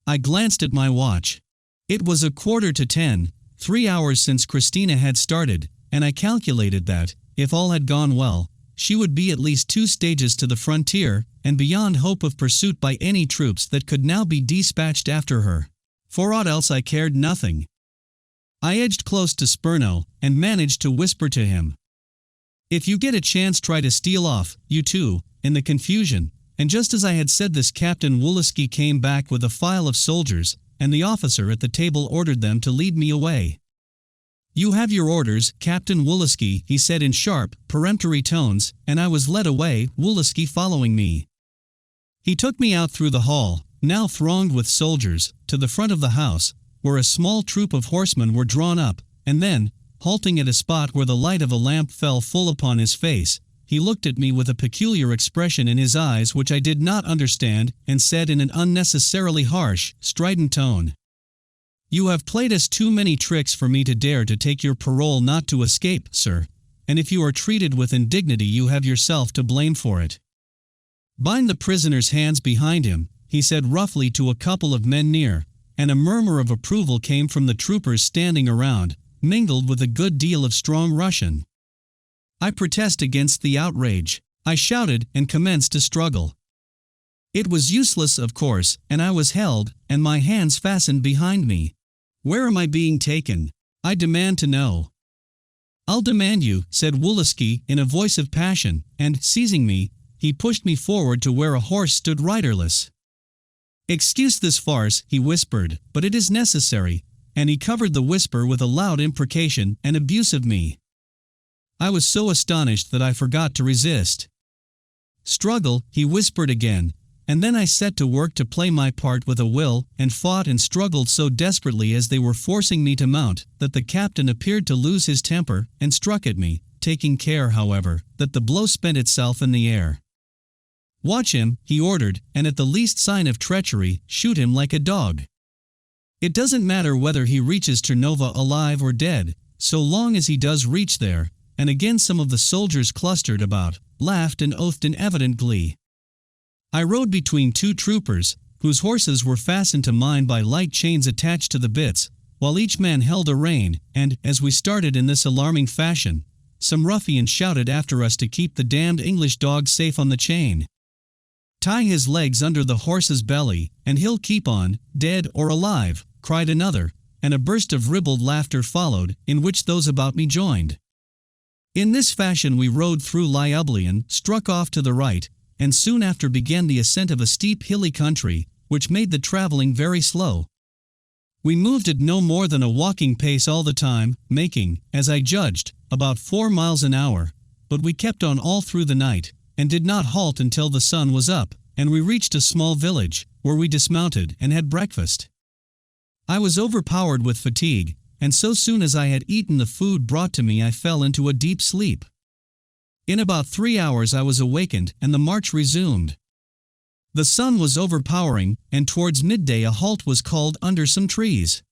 I glanced at my watch. It was 9:45, 3 hours since Christina had started, and I calculated that, if all had gone well, she would be at least 2 stages to the frontier, and beyond hope of pursuit by any troops that could now be dispatched after her. For aught else I cared nothing. I edged close to Spurno, and managed to whisper to him, "If you get a chance, try to steal off, you two," in the confusion, and just as I had said this, Captain Woolsky came back with a file of soldiers, and the officer at the table ordered them to lead me away. "You have your orders, Captain Woolsky," he said in sharp, peremptory tones, and I was led away, Woolsky following me. He took me out through the hall, now thronged with soldiers, to the front of the house, where a small troop of horsemen were drawn up, and then, halting at a spot where the light of a lamp fell full upon his face, he looked at me with a peculiar expression in his eyes which I did not understand, and said in an unnecessarily harsh, strident tone, "You have played us too many tricks for me to dare to take your parole not to escape, sir, and if you are treated with indignity you have yourself to blame for it. Bind the prisoner's hands behind him," he said roughly to a couple of men near, and a murmur of approval came from the troopers standing around, mingled with a good deal of strong Russian. "I protest against the outrage," I shouted, and commenced to struggle. It was useless, of course, and I was held, and my hands fastened behind me. "Where am I being taken? I demand to know." "I'll demand you," said Woolsky in a voice of passion, and, seizing me, he pushed me forward to where a horse stood riderless. "Excuse this farce," he whispered, "but it is necessary," and he covered the whisper with a loud imprecation and abuse of me. I was so astonished that I forgot to resist. "Struggle," he whispered again, and then I set to work to play my part with a will, and fought and struggled so desperately as they were forcing me to mount, that the captain appeared to lose his temper, and struck at me, taking care, however, that the blow spent itself in the air. "Watch him," he ordered, "and at the least sign of treachery, shoot him like a dog. It doesn't matter whether he reaches Ternova alive or dead, so long as he does reach there," and again some of the soldiers clustered about, laughed and oathed in evident glee. I rode between 2 troopers, whose horses were fastened to mine by light chains attached to the bits, while each man held a rein, and, as we started in this alarming fashion, some ruffian shouted after us to keep the damned English dog safe on the chain. "Tie his legs under the horse's belly, and he'll keep on, dead or alive," cried another, and a burst of ribald laughter followed, in which those about me joined. In this fashion we rode through Lyublian, struck off to the right, and soon after began the ascent of a steep hilly country, which made the travelling very slow. We moved at no more than a walking pace all the time, making, as I judged, about 4 miles an hour, but we kept on all through the night, and did not halt until the sun was up, and we reached a small village, where we dismounted and had breakfast. I was overpowered with fatigue, and so soon as I had eaten the food brought to me I fell into a deep sleep. In about 3 hours I was awakened, and the march resumed. The sun was overpowering, and towards midday a halt was called under some trees.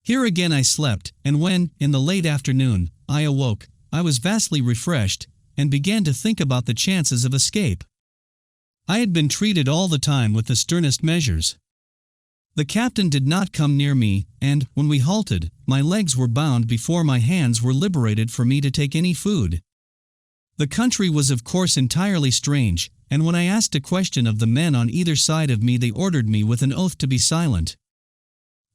Here again I slept, and when, in the late afternoon, I awoke, I was vastly refreshed, and began to think about the chances of escape. I had been treated all the time with the sternest measures. The captain did not come near me, and, when we halted, my legs were bound before my hands were liberated for me to take any food. The country was of course entirely strange, and when I asked a question of the men on either side of me they ordered me with an oath to be silent.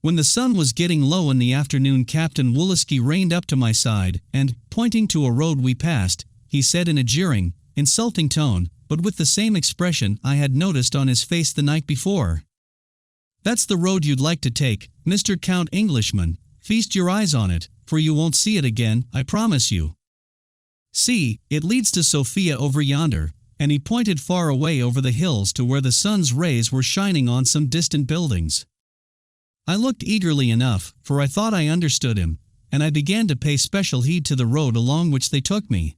When the sun was getting low in the afternoon Captain Woolsky reined up to my side, and, pointing to a road we passed, he said in a jeering, insulting tone, but with the same expression I had noticed on his face the night before, "That's the road you'd like to take, Mr. Count Englishman, feast your eyes on it, for you won't see it again, I promise you. See, it leads to Sofia over yonder," and he pointed far away over the hills to where the sun's rays were shining on some distant buildings. I looked eagerly enough, for I thought I understood him, and I began to pay special heed to the road along which they took me.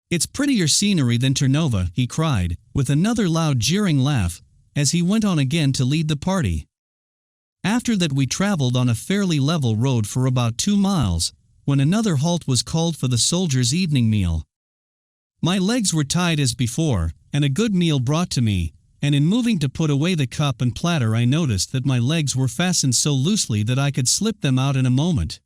"It's prettier scenery than Ternova," he cried, with another loud jeering laugh, as he went on again to lead the party. After that we travelled on a fairly level road for about 2 miles, when another halt was called for the soldiers' evening meal. My legs were tied as before, and a good meal brought to me, and in moving to put away the cup and platter I noticed that my legs were fastened so loosely that I could slip them out in a moment.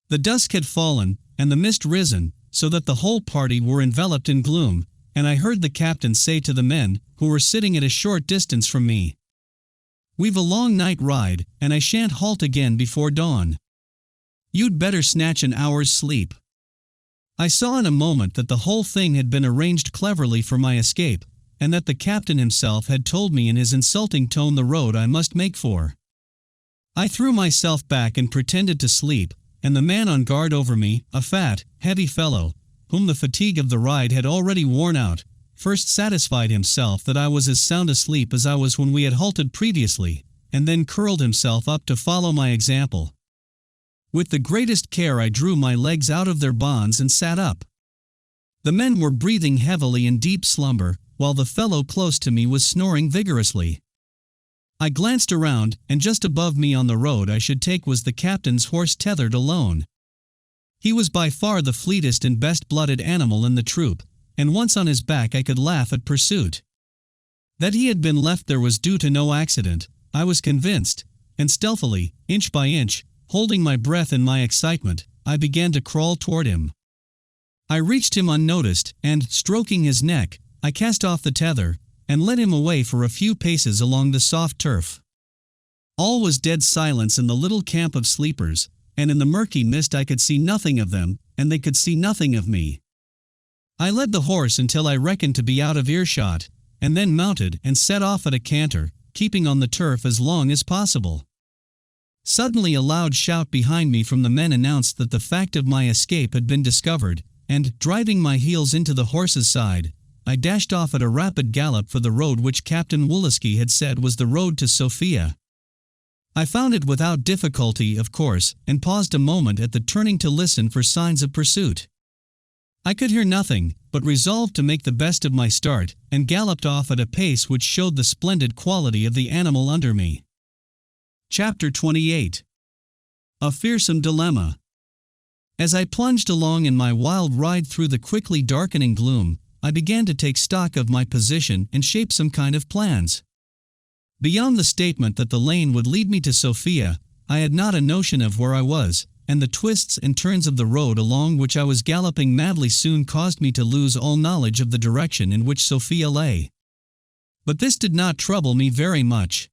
The dusk had fallen, and the mist risen, so that the whole party were enveloped in gloom, and I heard the captain say to the men, who were sitting at a short distance from me, "We've a long night ride, and I shan't halt again before dawn. You'd better snatch an hour's sleep." I saw in a moment that the whole thing had been arranged cleverly for my escape, and that the captain himself had told me in his insulting tone the road I must make for. I threw myself back and pretended to sleep, and the man on guard over me, a fat, heavy fellow, whom the fatigue of the ride had already worn out, first satisfied himself that I was as sound asleep as I was when we had halted previously, and then curled himself up to follow my example. With the greatest care I drew my legs out of their bonds and sat up. The men were breathing heavily in deep slumber, while the fellow close to me was snoring vigorously. I glanced around, and just above me on the road I should take was the captain's horse tethered alone. He was by far the fleetest and best-blooded animal in the troop, and once on his back I could laugh at pursuit. That he had been left there was due to no accident, I was convinced, and stealthily, inch by inch, holding my breath in my excitement, I began to crawl toward him. I reached him unnoticed, and, stroking his neck, I cast off the tether, and led him away for a few paces along the soft turf. All was dead silence in the little camp of sleepers, and in the murky mist I could see nothing of them, and they could see nothing of me. I led the horse until I reckoned to be out of earshot, and then mounted and set off at a canter, keeping on the turf as long as possible. Suddenly a loud shout behind me from the men announced that the fact of my escape had been discovered, and, driving my heels into the horse's side, I dashed off at a rapid gallop for the road which Captain Woolsky had said was the road to Sofia. I found it without difficulty, of course, and paused a moment at the turning to listen for signs of pursuit. I could hear nothing, but resolved to make the best of my start, and galloped off at a pace which showed the splendid quality of the animal under me. Chapter 28. A Fearsome Dilemma. As I plunged along in my wild ride through the quickly darkening gloom, I began to take stock of my position and shape some kind of plans. Beyond the statement that the lane would lead me to Sofia, I had not a notion of where I was, and the twists and turns of the road along which I was galloping madly soon caused me to lose all knowledge of the direction in which Sofia lay. But this did not trouble me very much.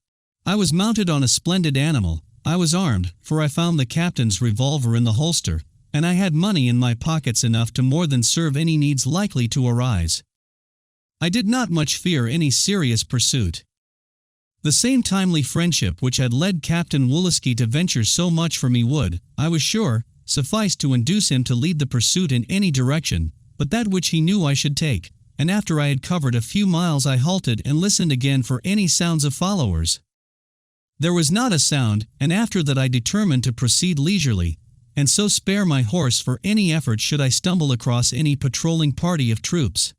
I was mounted on a splendid animal, I was armed, for I found the captain's revolver in the holster, and I had money in my pockets enough to more than serve any needs likely to arise. I did not much fear any serious pursuit. The same timely friendship which had led Captain Woolsky to venture so much for me would, I was sure, suffice to induce him to lead the pursuit in any direction, but that which he knew I should take, and after I had covered a few miles I halted and listened again for any sounds of followers. There was not a sound, and after that I determined to proceed leisurely, and so spare my horse for any effort should I stumble across any patrolling party of troops.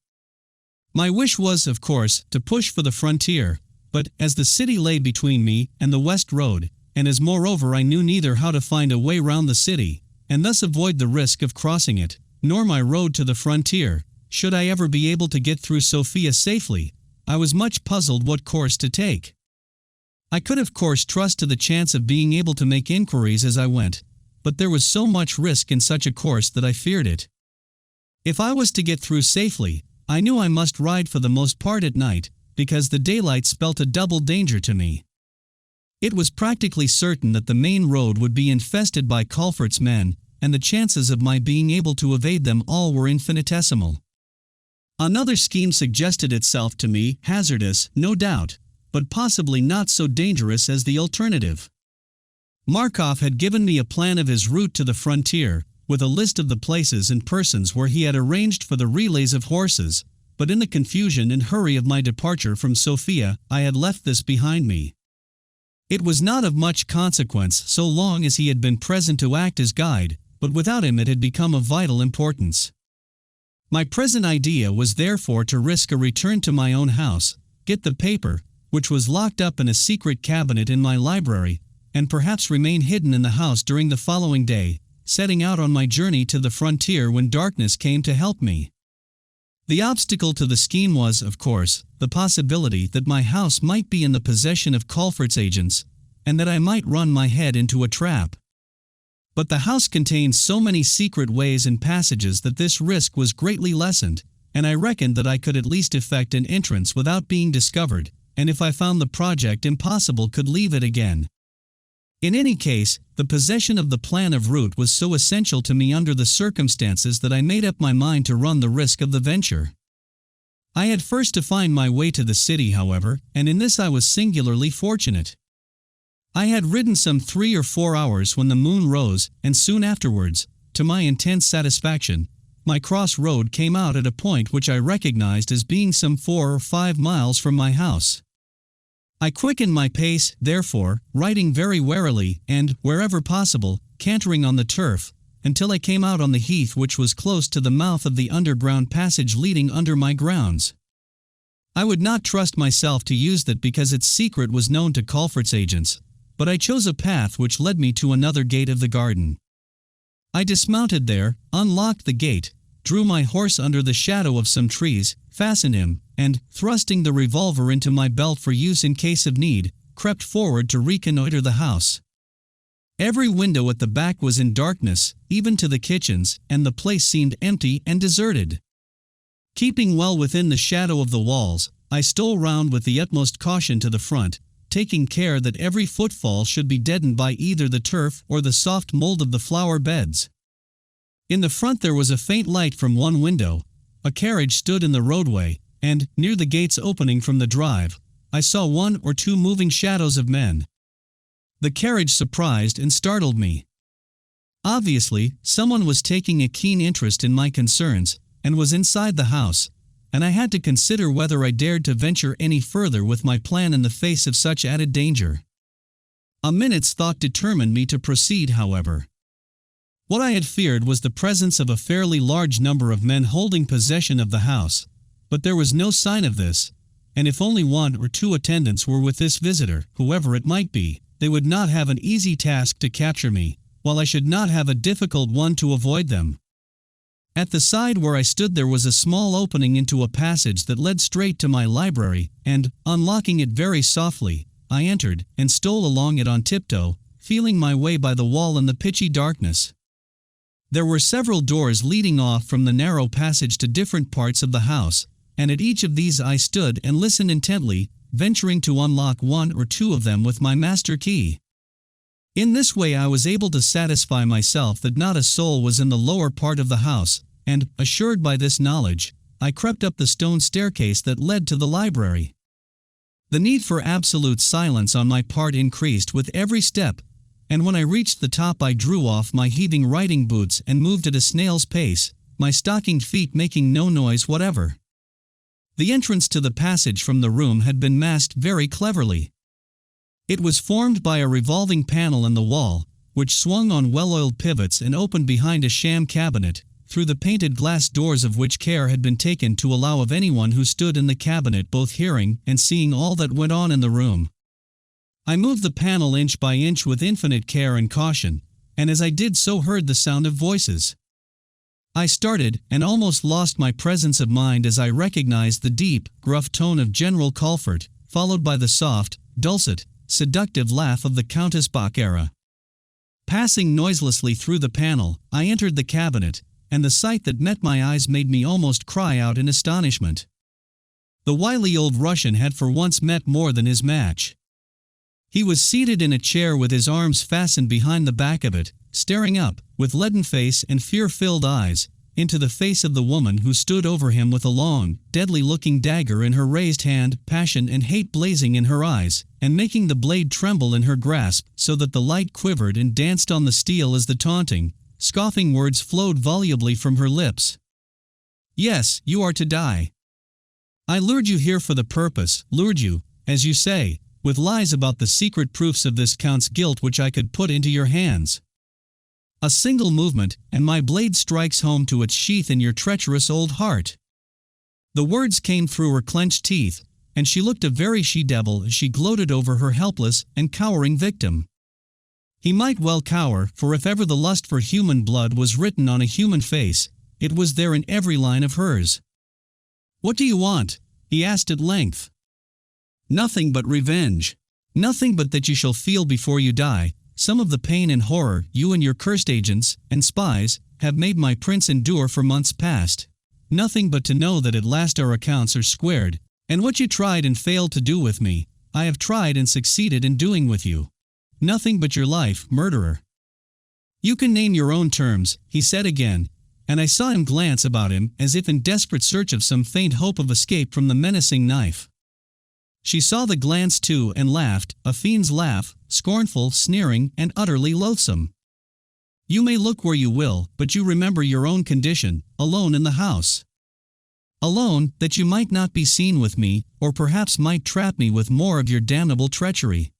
My wish was, of course, to push for the frontier, but, as the city lay between me and the west road, and as moreover I knew neither how to find a way round the city, and thus avoid the risk of crossing it, nor my road to the frontier, should I ever be able to get through Sofia safely, I was much puzzled what course to take. I could of course trust to the chance of being able to make inquiries as I went, but there was so much risk in such a course that I feared it. If I was to get through safely, I knew I must ride for the most part at night, because the daylight spelt a double danger to me. It was practically certain that the main road would be infested by Colfert's men, and the chances of my being able to evade them all were infinitesimal. Another scheme suggested itself to me, hazardous, no doubt, but possibly not so dangerous as the alternative. Markov had given me a plan of his route to the frontier, with a list of the places and persons where he had arranged for the relays of horses, but in the confusion and hurry of my departure from Sofia, I had left this behind me. It was not of much consequence so long as he had been present to act as guide, but without him it had become of vital importance. My present idea was therefore to risk a return to my own house, get the paper, which was locked up in a secret cabinet in my library, and perhaps remain hidden in the house during the following day, setting out on my journey to the frontier when darkness came to help me. The obstacle to the scheme was, of course, the possibility that my house might be in the possession of Colfert's agents, and that I might run my head into a trap. But the house contained so many secret ways and passages that this risk was greatly lessened, and I reckoned that I could at least effect an entrance without being discovered, and if I found the project impossible could leave it again. In any case, the possession of the plan of route was so essential to me under the circumstances that I made up my mind to run the risk of the venture. I had first to find my way to the city, however, and in this I was singularly fortunate. I had ridden some 3 or 4 hours when the moon rose, and soon afterwards, to my intense satisfaction, my cross road came out at a point which I recognized as being some 4 or 5 miles from my house. I quickened my pace, therefore, riding very warily, and, wherever possible, cantering on the turf, until I came out on the heath which was close to the mouth of the underground passage leading under my grounds. I would not trust myself to use that because its secret was known to Culfert's agents, but I chose a path which led me to another gate of the garden. I dismounted there, unlocked the gate, drew my horse under the shadow of some trees, fastened him, and, thrusting the revolver into my belt for use in case of need, crept forward to reconnoiter the house. Every window at the back was in darkness, even to the kitchens, and the place seemed empty and deserted. Keeping well within the shadow of the walls, I stole round with the utmost caution to the front, taking care that every footfall should be deadened by either the turf or the soft mold of the flower beds. In the front there was a faint light from one window, a carriage stood in the roadway, and, near the gates opening from the drive, I saw 1 or 2 moving shadows of men. The carriage surprised and startled me. Obviously, someone was taking a keen interest in my concerns, and was inside the house, and I had to consider whether I dared to venture any further with my plan in the face of such added danger. A minute's thought determined me to proceed, however. What I had feared was the presence of a fairly large number of men holding possession of the house, but there was no sign of this, and if only 1 or 2 attendants were with this visitor, whoever it might be, they would not have an easy task to capture me, while I should not have a difficult one to avoid them. At the side where I stood there was a small opening into a passage that led straight to my library, and, unlocking it very softly, I entered, and stole along it on tiptoe, feeling my way by the wall in the pitchy darkness. There were several doors leading off from the narrow passage to different parts of the house, and at each of these I stood and listened intently, venturing to unlock 1 or 2 of them with my master key. In this way I was able to satisfy myself that not a soul was in the lower part of the house, and, assured by this knowledge, I crept up the stone staircase that led to the library. The need for absolute silence on my part increased with every step, and when I reached the top I drew off my heaving riding boots and moved at a snail's pace, my stockinged feet making no noise whatever. The entrance to the passage from the room had been masked very cleverly. It was formed by a revolving panel in the wall, which swung on well-oiled pivots and opened behind a sham cabinet, through the painted glass doors of which care had been taken to allow of anyone who stood in the cabinet both hearing and seeing all that went on in the room. I moved the panel inch by inch with infinite care and caution, and as I did so heard the sound of voices. I started and almost lost my presence of mind as I recognized the deep, gruff tone of General Culfert, followed by the soft, dulcet, seductive laugh of the Countess Baccara. Passing noiselessly through the panel, I entered the cabinet, and the sight that met my eyes made me almost cry out in astonishment. The wily old Russian had for once met more than his match. He was seated in a chair with his arms fastened behind the back of it, staring up, with leaden face and fear-filled eyes, into the face of the woman who stood over him with a long, deadly-looking dagger in her raised hand, passion and hate blazing in her eyes, and making the blade tremble in her grasp so that the light quivered and danced on the steel as the taunting, scoffing words flowed volubly from her lips. "Yes, you are to die. I lured you here for the purpose, lured you, as you say, with lies about the secret proofs of this Count's guilt which I could put into your hands. A single movement, and my blade strikes home to its sheath in your treacherous old heart." The words came through her clenched teeth, and she looked a very she-devil as she gloated over her helpless and cowering victim. He might well cower, for if ever the lust for human blood was written on a human face, it was there in every line of hers. "What do you want?" he asked at length. "Nothing but revenge. Nothing but that you shall feel before you die, some of the pain and horror you and your cursed agents and spies have made my prince endure for months past. Nothing but to know that at last our accounts are squared, and what you tried and failed to do with me, I have tried and succeeded in doing with you. Nothing but your life, murderer. You can name your own terms, he said again, and I saw him glance about him as if in desperate search of some faint hope of escape from the menacing knife. She saw the glance too and laughed, a fiend's laugh, scornful, sneering, and utterly loathsome. You may look where you will, but you remember your own condition, alone in the house. Alone, that you might not be seen with me, or perhaps might trap me with more of your damnable treachery.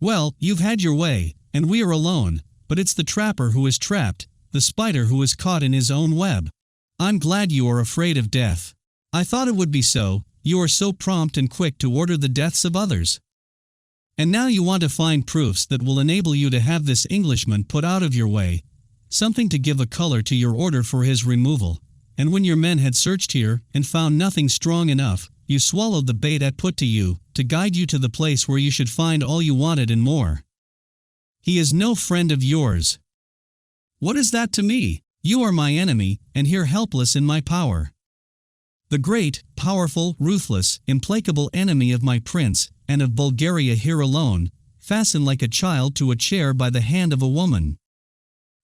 Well, you've had your way, and we are alone, but it's the trapper who is trapped, the spider who is caught in his own web. I'm glad you are afraid of death. I thought it would be so, you are so prompt and quick to order the deaths of others. And now you want to find proofs that will enable you to have this Englishman put out of your way, something to give a color to your order for his removal, and when your men had searched here and found nothing strong enough, you swallowed the bait I put to you, to guide you to the place where you should find all you wanted and more. He is no friend of yours. What is that to me? You are my enemy, and here helpless in my power. The great, powerful, ruthless, implacable enemy of my prince, and of Bulgaria here alone, fastened like a child to a chair by the hand of a woman.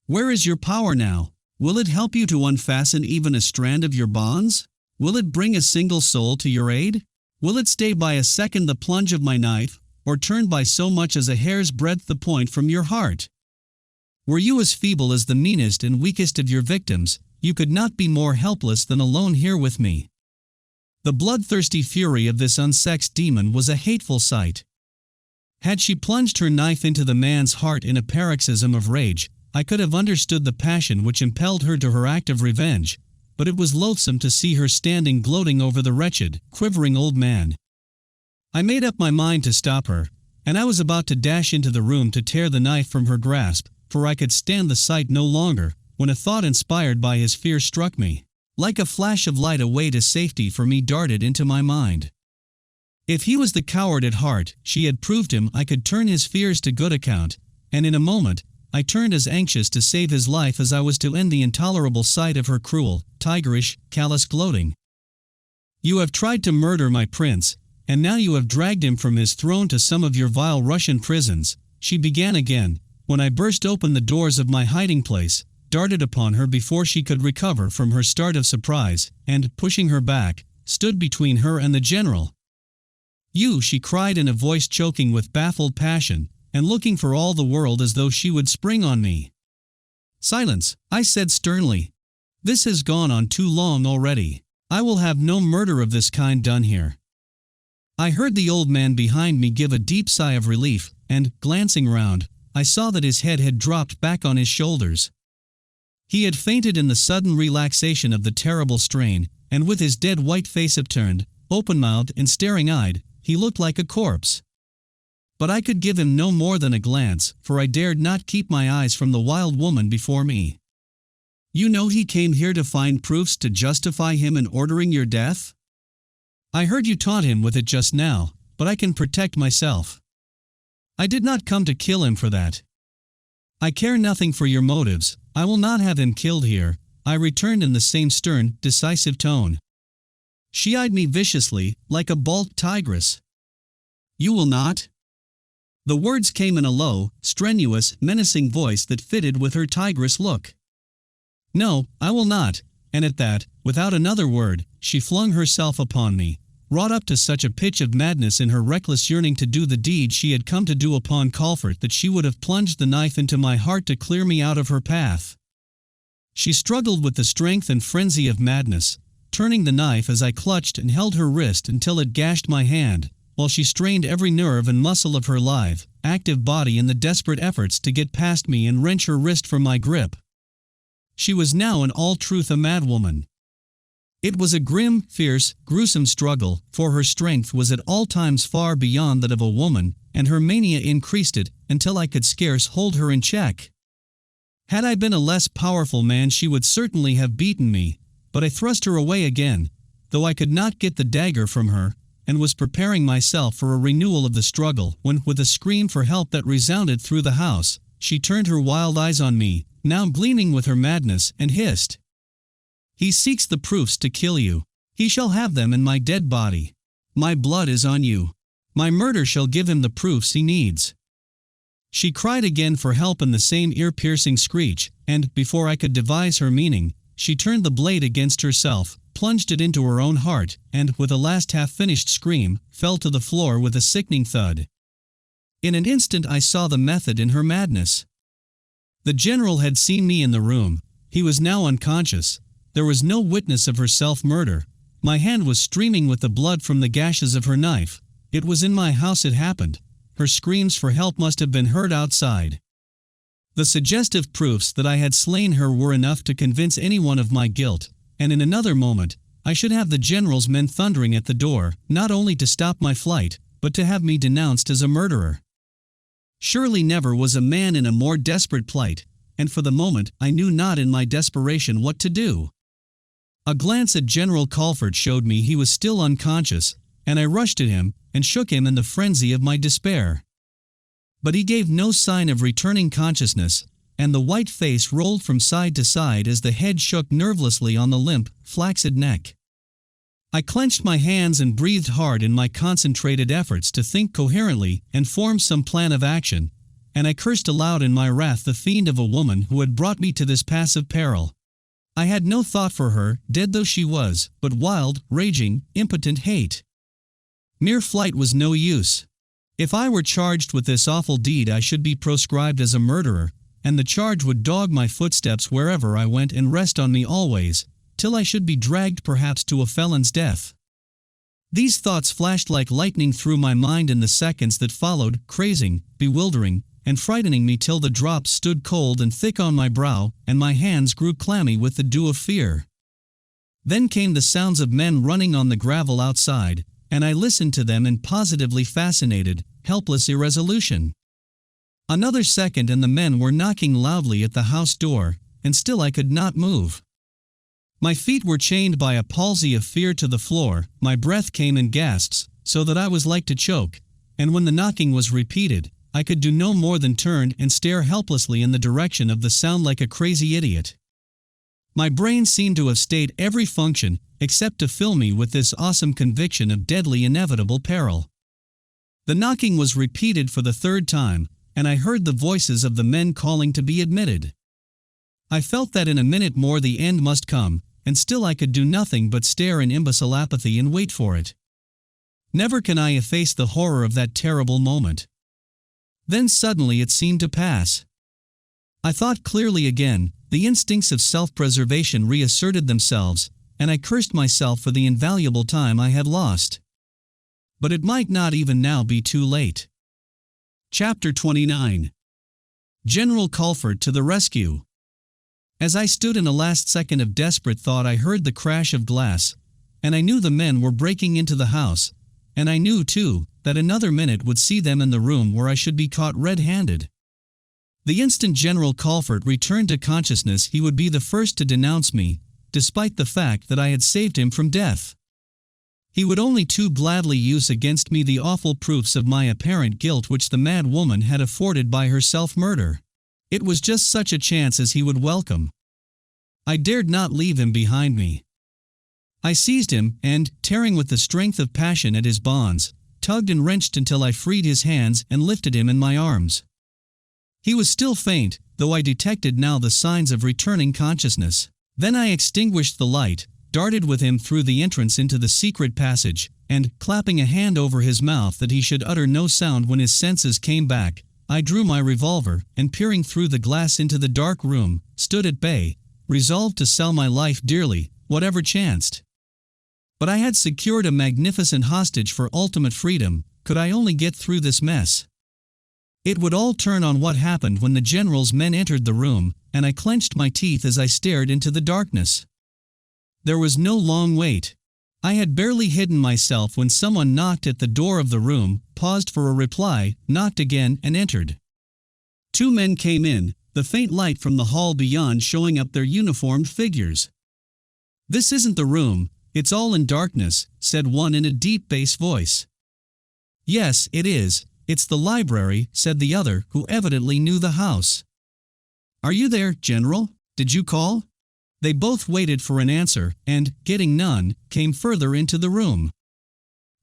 Where is your power now? Will it help you to unfasten even a strand of your bonds? Will it bring a single soul to your aid? Will it stay by a second the plunge of my knife, or turn by so much as a hair's breadth the point from your heart? Were you as feeble as the meanest and weakest of your victims, you could not be more helpless than alone here with me. The bloodthirsty fury of this unsexed demon was a hateful sight. Had she plunged her knife into the man's heart in a paroxysm of rage, I could have understood the passion which impelled her to her act of revenge, but it was loathsome to see her standing gloating over the wretched, quivering old man. I made up my mind to stop her, and I was about to dash into the room to tear the knife from her grasp, for I could stand the sight no longer, when a thought inspired by his fear struck me. Like a flash of light, a way to safety for me darted into my mind. If he was the coward at heart she had proved him, I could turn his fears to good account, and in a moment, I turned as anxious to save his life as I was to end the intolerable sight of her cruel, tigerish, callous gloating. You have tried to murder my prince, and now you have dragged him from his throne to some of your vile Russian prisons, she began again, when I burst open the doors of my hiding place, darted upon her before she could recover from her start of surprise, and, pushing her back, stood between her and the general. You, she cried in a voice choking with baffled passion, and looking for all the world as though she would spring on me. Silence, I said sternly. This has gone on too long already. I will have no murder of this kind done here. I heard the old man behind me give a deep sigh of relief, and, glancing round, I saw that his head had dropped back on his shoulders. He had fainted in the sudden relaxation of the terrible strain, and with his dead white face upturned, open-mouthed and staring-eyed, he looked like a corpse. But I could give him no more than a glance, for I dared not keep my eyes from the wild woman before me. You know he came here to find proofs to justify him in ordering your death? I heard you taunt him with it just now, but I can protect myself. I did not come to kill him for that. I care nothing for your motives, I will not have him killed here, I returned in the same stern, decisive tone. She eyed me viciously, like a balked tigress. You will not? The words came in a low, strenuous, menacing voice that fitted with her tigress look. No, I will not, and at that, without another word, she flung herself upon me, wrought up to such a pitch of madness in her reckless yearning to do the deed she had come to do upon Colfort that she would have plunged the knife into my heart to clear me out of her path. She struggled with the strength and frenzy of madness, turning the knife as I clutched and held her wrist until it gashed my hand, while she strained every nerve and muscle of her lithe, active body in the desperate efforts to get past me and wrench her wrist from my grip. She was now in all truth a madwoman. It was a grim, fierce, gruesome struggle, for her strength was at all times far beyond that of a woman, and her mania increased it, until I could scarce hold her in check. Had I been a less powerful man she would certainly have beaten me, but I thrust her away again, though I could not get the dagger from her, and was preparing myself for a renewal of the struggle when, with a scream for help that resounded through the house, she turned her wild eyes on me, now gleaming with her madness, and hissed, "He seeks the proofs to kill you. He shall have them in my dead body. My blood is on you. My murder shall give him the proofs he needs." She cried again for help in the same ear-piercing screech, and, before I could devise her meaning, she turned the blade against herself, plunged it into her own heart, and, with a last half-finished scream, fell to the floor with a sickening thud. In an instant I saw the method in her madness. The general had seen me in the room. He was now unconscious. There was no witness of her self-murder. My hand was streaming with the blood from the gashes of her knife. It was in my house it happened. Her screams for help must have been heard outside. The suggestive proofs that I had slain her were enough to convince anyone of my guilt, and in another moment, I should have the general's men thundering at the door, not only to stop my flight, but to have me denounced as a murderer. Surely never was a man in a more desperate plight, and for the moment I knew not in my desperation what to do. A glance at General Colford showed me he was still unconscious, and I rushed at him and shook him in the frenzy of my despair. But he gave no sign of returning consciousness, and the white face rolled from side to side as the head shook nervelessly on the limp, flaccid neck. I clenched my hands and breathed hard in my concentrated efforts to think coherently and form some plan of action, and I cursed aloud in my wrath the fiend of a woman who had brought me to this passive peril. I had no thought for her, dead though she was, but wild, raging, impotent hate. Mere flight was no use. If I were charged with this awful deed I should be proscribed as a murderer, and the charge would dog my footsteps wherever I went and rest on me always, till I should be dragged perhaps to a felon's death. These thoughts flashed like lightning through my mind in the seconds that followed, crazing, bewildering, and frightening me till the drops stood cold and thick on my brow, and my hands grew clammy with the dew of fear. Then came the sounds of men running on the gravel outside, and I listened to them in positively fascinated, helpless irresolution. Another second and the men were knocking loudly at the house door, and still I could not move. My feet were chained by a palsy of fear to the floor, my breath came in gasps, so that I was like to choke, and when the knocking was repeated, I could do no more than turn and stare helplessly in the direction of the sound like a crazy idiot. My brain seemed to have stayed every function, except to fill me with this awesome conviction of deadly inevitable peril. The knocking was repeated for the third time, and I heard the voices of the men calling to be admitted. I felt that in a minute more the end must come, and still I could do nothing but stare in imbecile apathy and wait for it. Never can I efface the horror of that terrible moment. Then suddenly it seemed to pass. I thought clearly again, the instincts of self-preservation reasserted themselves, and I cursed myself for the invaluable time I had lost. But it might not even now be too late. Chapter 29. General Colford to the rescue. As I stood in a last second of desperate thought I heard the crash of glass, and I knew the men were breaking into the house, and I knew, too, that another minute would see them in the room where I should be caught red-handed. The instant General Colford returned to consciousness he would be the first to denounce me, despite the fact that I had saved him from death. He would only too gladly use against me the awful proofs of my apparent guilt which the mad woman had afforded by her self-murder. It was just such a chance as he would welcome. I dared not leave him behind me. I seized him and, tearing with the strength of passion at his bonds, tugged and wrenched until I freed his hands and lifted him in my arms. He was still faint, though I detected now the signs of returning consciousness. Then I extinguished the light, darted with him through the entrance into the secret passage, and, clapping a hand over his mouth that he should utter no sound when his senses came back, I drew my revolver, and peering through the glass into the dark room, stood at bay, resolved to sell my life dearly, whatever chanced. But I had secured a magnificent hostage for ultimate freedom, could I only get through this mess. It would all turn on what happened when the general's men entered the room, and I clenched my teeth as I stared into the darkness. There was no long wait. I had barely hidden myself when someone knocked at the door of the room, paused for a reply, knocked again, and entered. 2 men came in, the faint light from the hall beyond showing up their uniformed figures. "This isn't the room," "It's all in darkness," said one in a deep bass voice. "Yes, it is. It's the library," said the other, who evidently knew the house. "Are you there, General? Did you call?" They both waited for an answer, and, getting none, came further into the room.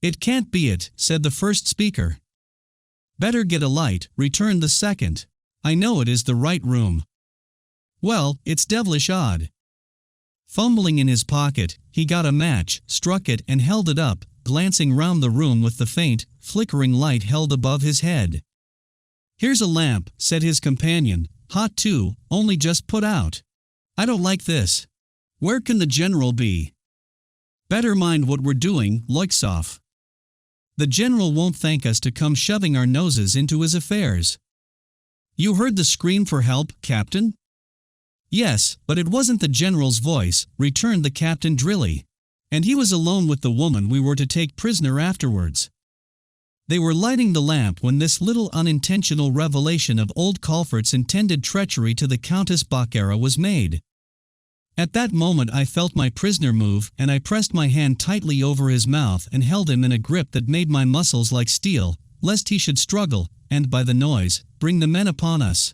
"It can't be it," said the first speaker. "Better get a light," returned the second. "I know it is the right room." "Well, it's devilish odd." Fumbling in his pocket, he got a match, struck it and held it up, glancing round the room with the faint, flickering light held above his head. "Here's a lamp," said his companion, "hot too, only just put out. I don't like this. Where can the general be?" "Better mind what we're doing, Loiksov. The general won't thank us to come shoving our noses into his affairs." "You heard the scream for help, Captain?" "Yes, but it wasn't the general's voice," returned the captain drily. "And he was alone with the woman we were to take prisoner afterwards." They were lighting the lamp when this little unintentional revelation of old Colfert's intended treachery to the Countess Baccara was made. At that moment I felt my prisoner move, and I pressed my hand tightly over his mouth and held him in a grip that made my muscles like steel, lest he should struggle, and by the noise, bring the men upon us.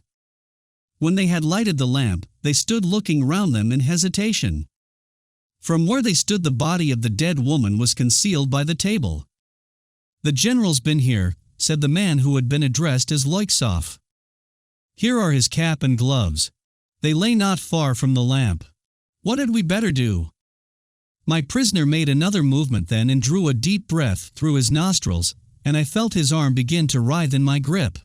When they had lighted the lamp, they stood looking round them in hesitation. From where they stood the body of the dead woman was concealed by the table. "The general's been here," said the man who had been addressed as Loiksov. "Here are his cap and gloves. They lay not far from the lamp. What had we better do?" My prisoner made another movement then and drew a deep breath through his nostrils, and I felt his arm begin to writhe in my grip.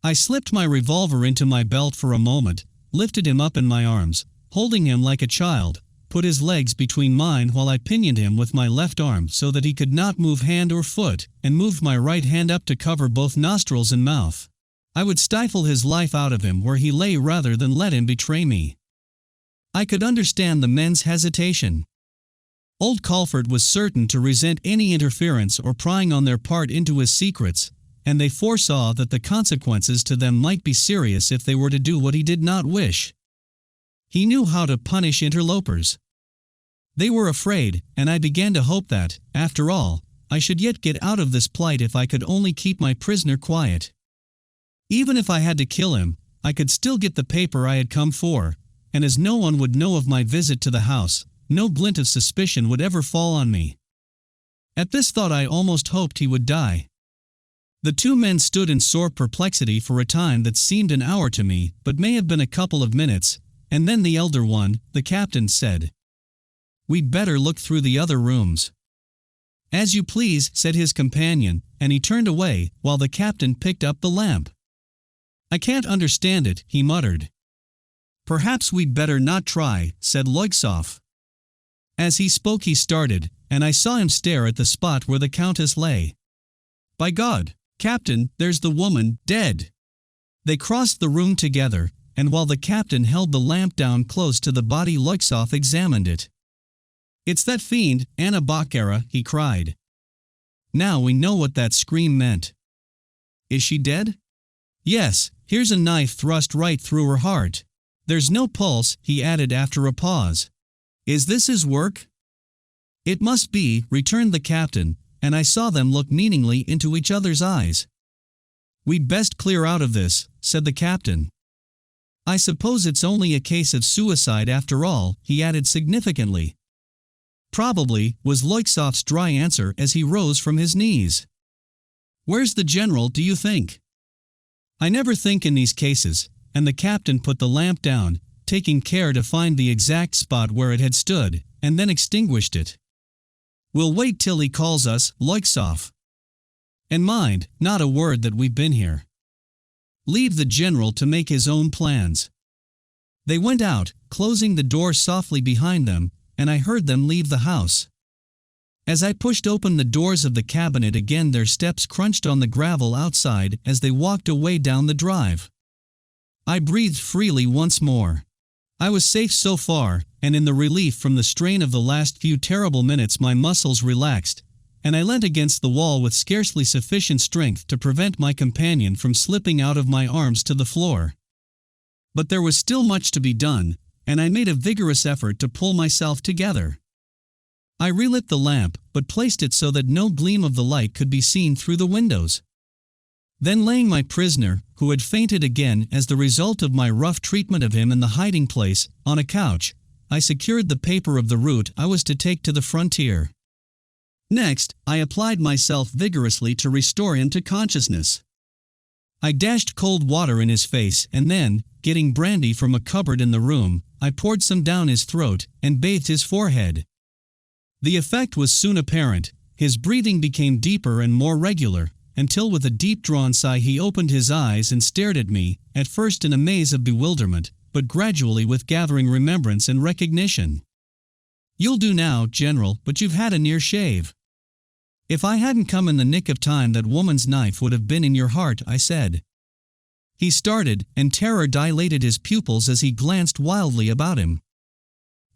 I slipped my revolver into my belt for a moment, lifted him up in my arms, holding him like a child, put his legs between mine while I pinioned him with my left arm so that he could not move hand or foot, and moved my right hand up to cover both nostrils and mouth. I would stifle his life out of him where he lay rather than let him betray me. I could understand the men's hesitation. Old Colfert was certain to resent any interference or prying on their part into his secrets, and they foresaw that the consequences to them might be serious if they were to do what he did not wish. He knew how to punish interlopers. They were afraid, and I began to hope that, after all, I should yet get out of this plight if I could only keep my prisoner quiet. Even if I had to kill him, I could still get the paper I had come for, and as no one would know of my visit to the house, no glint of suspicion would ever fall on me. At this thought I almost hoped he would die. The two men stood in sore perplexity for a time that seemed an hour to me, but may have been a couple of minutes, and then the elder one, the captain, said, "We'd better look through the other rooms." "As you please," said his companion, and he turned away, while the captain picked up the lamp. "I can't understand it," he muttered. "Perhaps we'd better not try," said Loiksov. As he spoke he started, and I saw him stare at the spot where the countess lay. "By God, Captain, there's the woman, dead!" They crossed the room together, and while the captain held the lamp down close to the body Loiksov examined it. "It's that fiend, Anna Baccara," he cried. Now we know what that scream meant. "Is she dead?" "Yes, here's a knife thrust right through her heart. There's no pulse," he added after a pause. "Is this his work?" "It must be," returned the captain, and I saw them look meaningly into each other's eyes. "We'd best clear out of this," said the captain. "I suppose it's only a case of suicide after all," he added significantly. "Probably," was Loiksov's dry answer as he rose from his knees. "Where's the general, do you think?" "I never think in these cases," and the captain put the lamp down, taking care to find the exact spot where it had stood, and then extinguished it. "We'll wait till he calls us, Loiksov. And mind, not a word that we've been here. Leave the general to make his own plans." They went out, closing the door softly behind them, and I heard them leave the house. As I pushed open the doors of the cabinet again their steps crunched on the gravel outside as they walked away down the drive. I breathed freely once more. I was safe so far, and in the relief from the strain of the last few terrible minutes my muscles relaxed, and I leant against the wall with scarcely sufficient strength to prevent my companion from slipping out of my arms to the floor. But there was still much to be done, and I made a vigorous effort to pull myself together. I relit the lamp, but placed it so that no gleam of the light could be seen through the windows. Then laying my prisoner, who had fainted again as the result of my rough treatment of him in the hiding place, on a couch, I secured the paper of the route I was to take to the frontier. Next, I applied myself vigorously to restore him to consciousness. I dashed cold water in his face and then, getting brandy from a cupboard in the room, I poured some down his throat and bathed his forehead. The effect was soon apparent. His breathing became deeper and more regular, until with a deep-drawn sigh he opened his eyes and stared at me, at first in a maze of bewilderment, but gradually with gathering remembrance and recognition. "You'll do now, General, but you've had a near shave." "If I hadn't come in the nick of time, that woman's knife would have been in your heart," I said. He started, and terror dilated his pupils as he glanced wildly about him.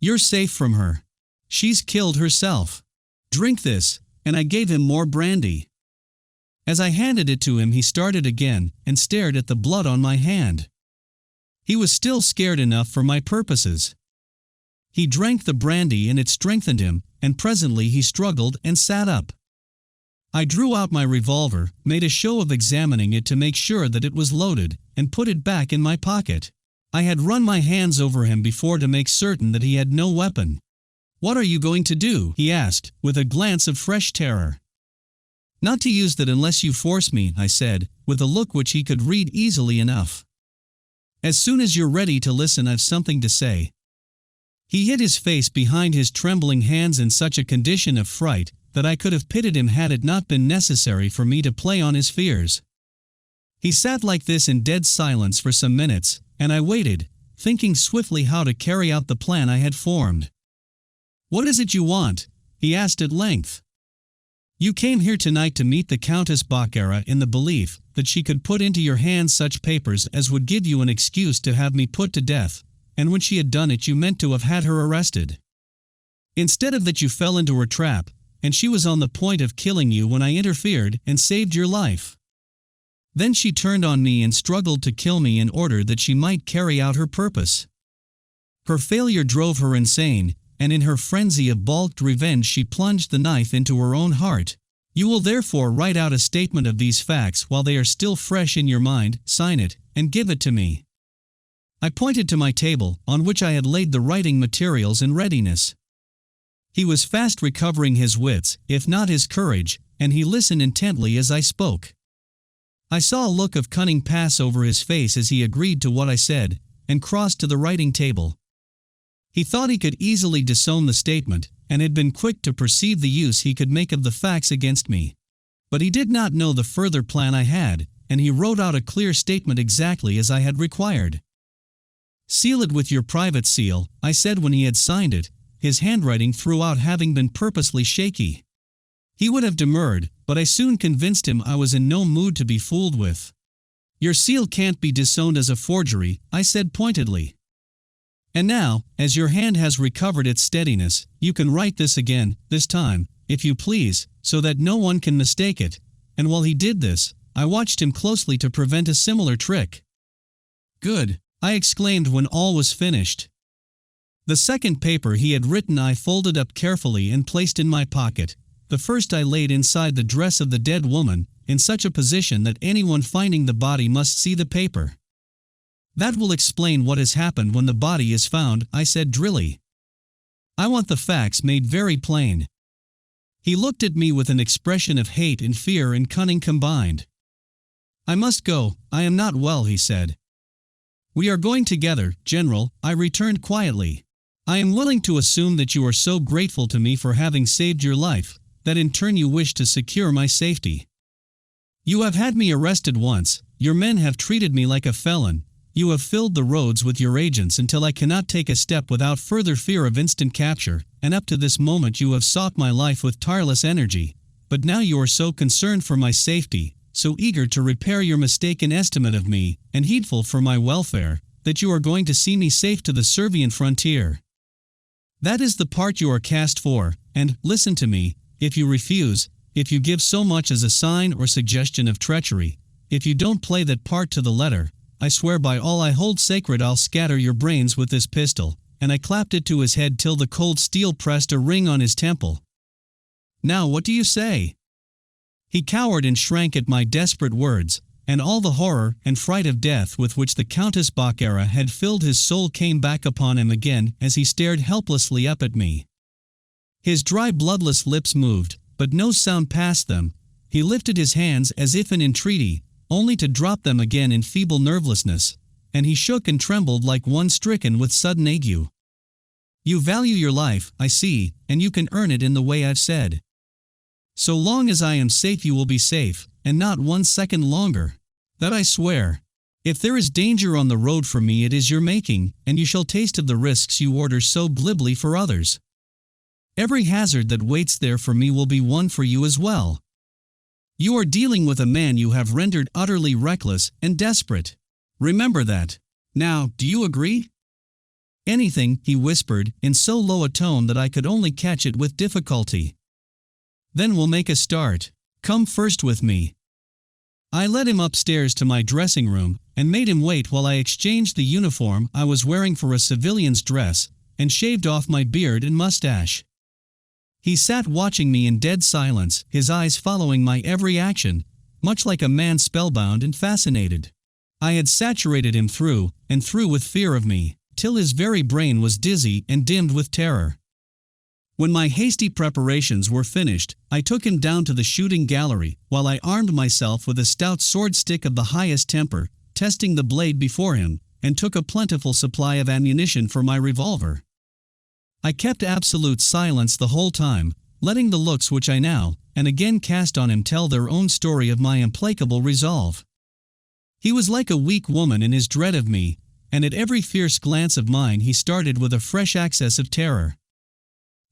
"You're safe from her. She's killed herself. Drink this," and I gave him more brandy. As I handed it to him, he started again, and stared at the blood on my hand. He was still scared enough for my purposes. He drank the brandy and it strengthened him, and presently he struggled and sat up. I drew out my revolver, made a show of examining it to make sure that it was loaded, and put it back in my pocket. I had run my hands over him before to make certain that he had no weapon. "What are you going to do?" he asked, with a glance of fresh terror. "Not to use that unless you force me," I said, with a look which he could read easily enough. "As soon as you're ready to listen, I've something to say." He hid his face behind his trembling hands in such a condition of fright that I could have pitied him had it not been necessary for me to play on his fears. He sat like this in dead silence for some minutes, and I waited, thinking swiftly how to carry out the plan I had formed. "What is it you want?" he asked at length. "You came here tonight to meet the Countess Baccara in the belief that she could put into your hands such papers as would give you an excuse to have me put to death, and when she had done it you meant to have had her arrested. Instead of that you fell into her trap, and she was on the point of killing you when I interfered and saved your life. Then she turned on me and struggled to kill me in order that she might carry out her purpose. Her failure drove her insane, and in her frenzy of balked revenge she plunged the knife into her own heart. You will therefore write out a statement of these facts while they are still fresh in your mind, sign it, and give it to me." I pointed to my table, on which I had laid the writing materials in readiness. He was fast recovering his wits, if not his courage, and he listened intently as I spoke. I saw a look of cunning pass over his face as he agreed to what I said, and crossed to the writing table. He thought he could easily disown the statement, and had been quick to perceive the use he could make of the facts against me. But he did not know the further plan I had, and he wrote out a clear statement exactly as I had required. "Seal it with your private seal," I said when he had signed it, his handwriting throughout having been purposely shaky. He would have demurred, but I soon convinced him I was in no mood to be fooled with. "Your seal can't be disowned as a forgery," I said pointedly. "And now, as your hand has recovered its steadiness, you can write this again, this time, if you please, so that no one can mistake it." And while he did this, I watched him closely to prevent a similar trick. "Good," I exclaimed when all was finished. The second paper he had written I folded up carefully and placed in my pocket. The first I laid inside the dress of the dead woman, in such a position that anyone finding the body must see the paper. "That will explain what has happened when the body is found," I said drily. "I want the facts made very plain." He looked at me with an expression of hate and fear and cunning combined. "I must go, I am not well," he said. "We are going together, General," I returned quietly. "I am willing to assume that you are so grateful to me for having saved your life, that in turn you wish to secure my safety. You have had me arrested once, your men have treated me like a felon, you have filled the roads with your agents until I cannot take a step without further fear of instant capture, and up to this moment you have sought my life with tireless energy, but now you are so concerned for my safety, so eager to repair your mistaken estimate of me, and heedful for my welfare, that you are going to see me safe to the Servian frontier. That is the part you are cast for, and, listen to me, if you refuse, if you give so much as a sign or suggestion of treachery, if you don't play that part to the letter, I swear by all I hold sacred I'll scatter your brains with this pistol, and I clapped it to his head till the cold steel pressed a ring on his temple. Now what do you say? He cowered and shrank at my desperate words, and all the horror and fright of death with which the Countess Baccara had filled his soul came back upon him again as he stared helplessly up at me. His dry bloodless lips moved, but no sound passed them. He lifted his hands as if in entreaty, only to drop them again in feeble nervelessness, and he shook and trembled like one stricken with sudden ague. You value your life, I see, and you can earn it in the way I've said. So long as I am safe you will be safe, and not 1 second longer. That I swear. If there is danger on the road for me it is your making, and you shall taste of the risks you order so glibly for others. Every hazard that waits there for me will be one for you as well. You are dealing with a man you have rendered utterly reckless and desperate. Remember that. Now, do you agree? Anything, he whispered, in so low a tone that I could only catch it with difficulty. Then we'll make a start. Come first with me. I led him upstairs to my dressing room, and made him wait while I exchanged the uniform I was wearing for a civilian's dress, and shaved off my beard and mustache. He sat watching me in dead silence, his eyes following my every action, much like a man spellbound and fascinated. I had saturated him through and through with fear of me, till his very brain was dizzy and dimmed with terror. When my hasty preparations were finished, I took him down to the shooting gallery, while I armed myself with a stout sword stick of the highest temper, testing the blade before him, and took a plentiful supply of ammunition for my revolver. I kept absolute silence the whole time, letting the looks which I now and again cast on him tell their own story of my implacable resolve. He was like a weak woman in his dread of me, and at every fierce glance of mine he started with a fresh access of terror.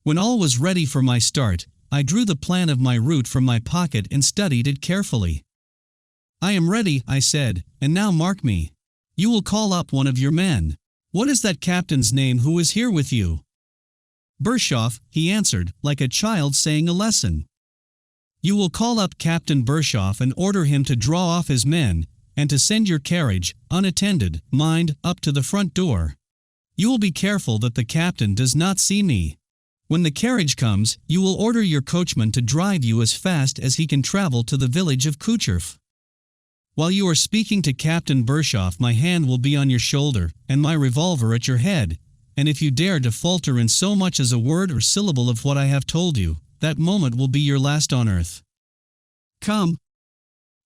When all was ready for my start, I drew the plan of my route from my pocket and studied it carefully. I am ready, I said, and now mark me. You will call up one of your men. What is that captain's name who is here with you? Bershoff, he answered, like a child saying a lesson. You will call up Captain Bershoff and order him to draw off his men, and to send your carriage, unattended, mind, up to the front door. You will be careful that the captain does not see me. When the carriage comes, you will order your coachman to drive you as fast as he can travel to the village of Kucherf. While you are speaking to Captain Bershoff, my hand will be on your shoulder, and my revolver at your head, and if you dare to falter in so much as a word or syllable of what I have told you, that moment will be your last on earth. Come.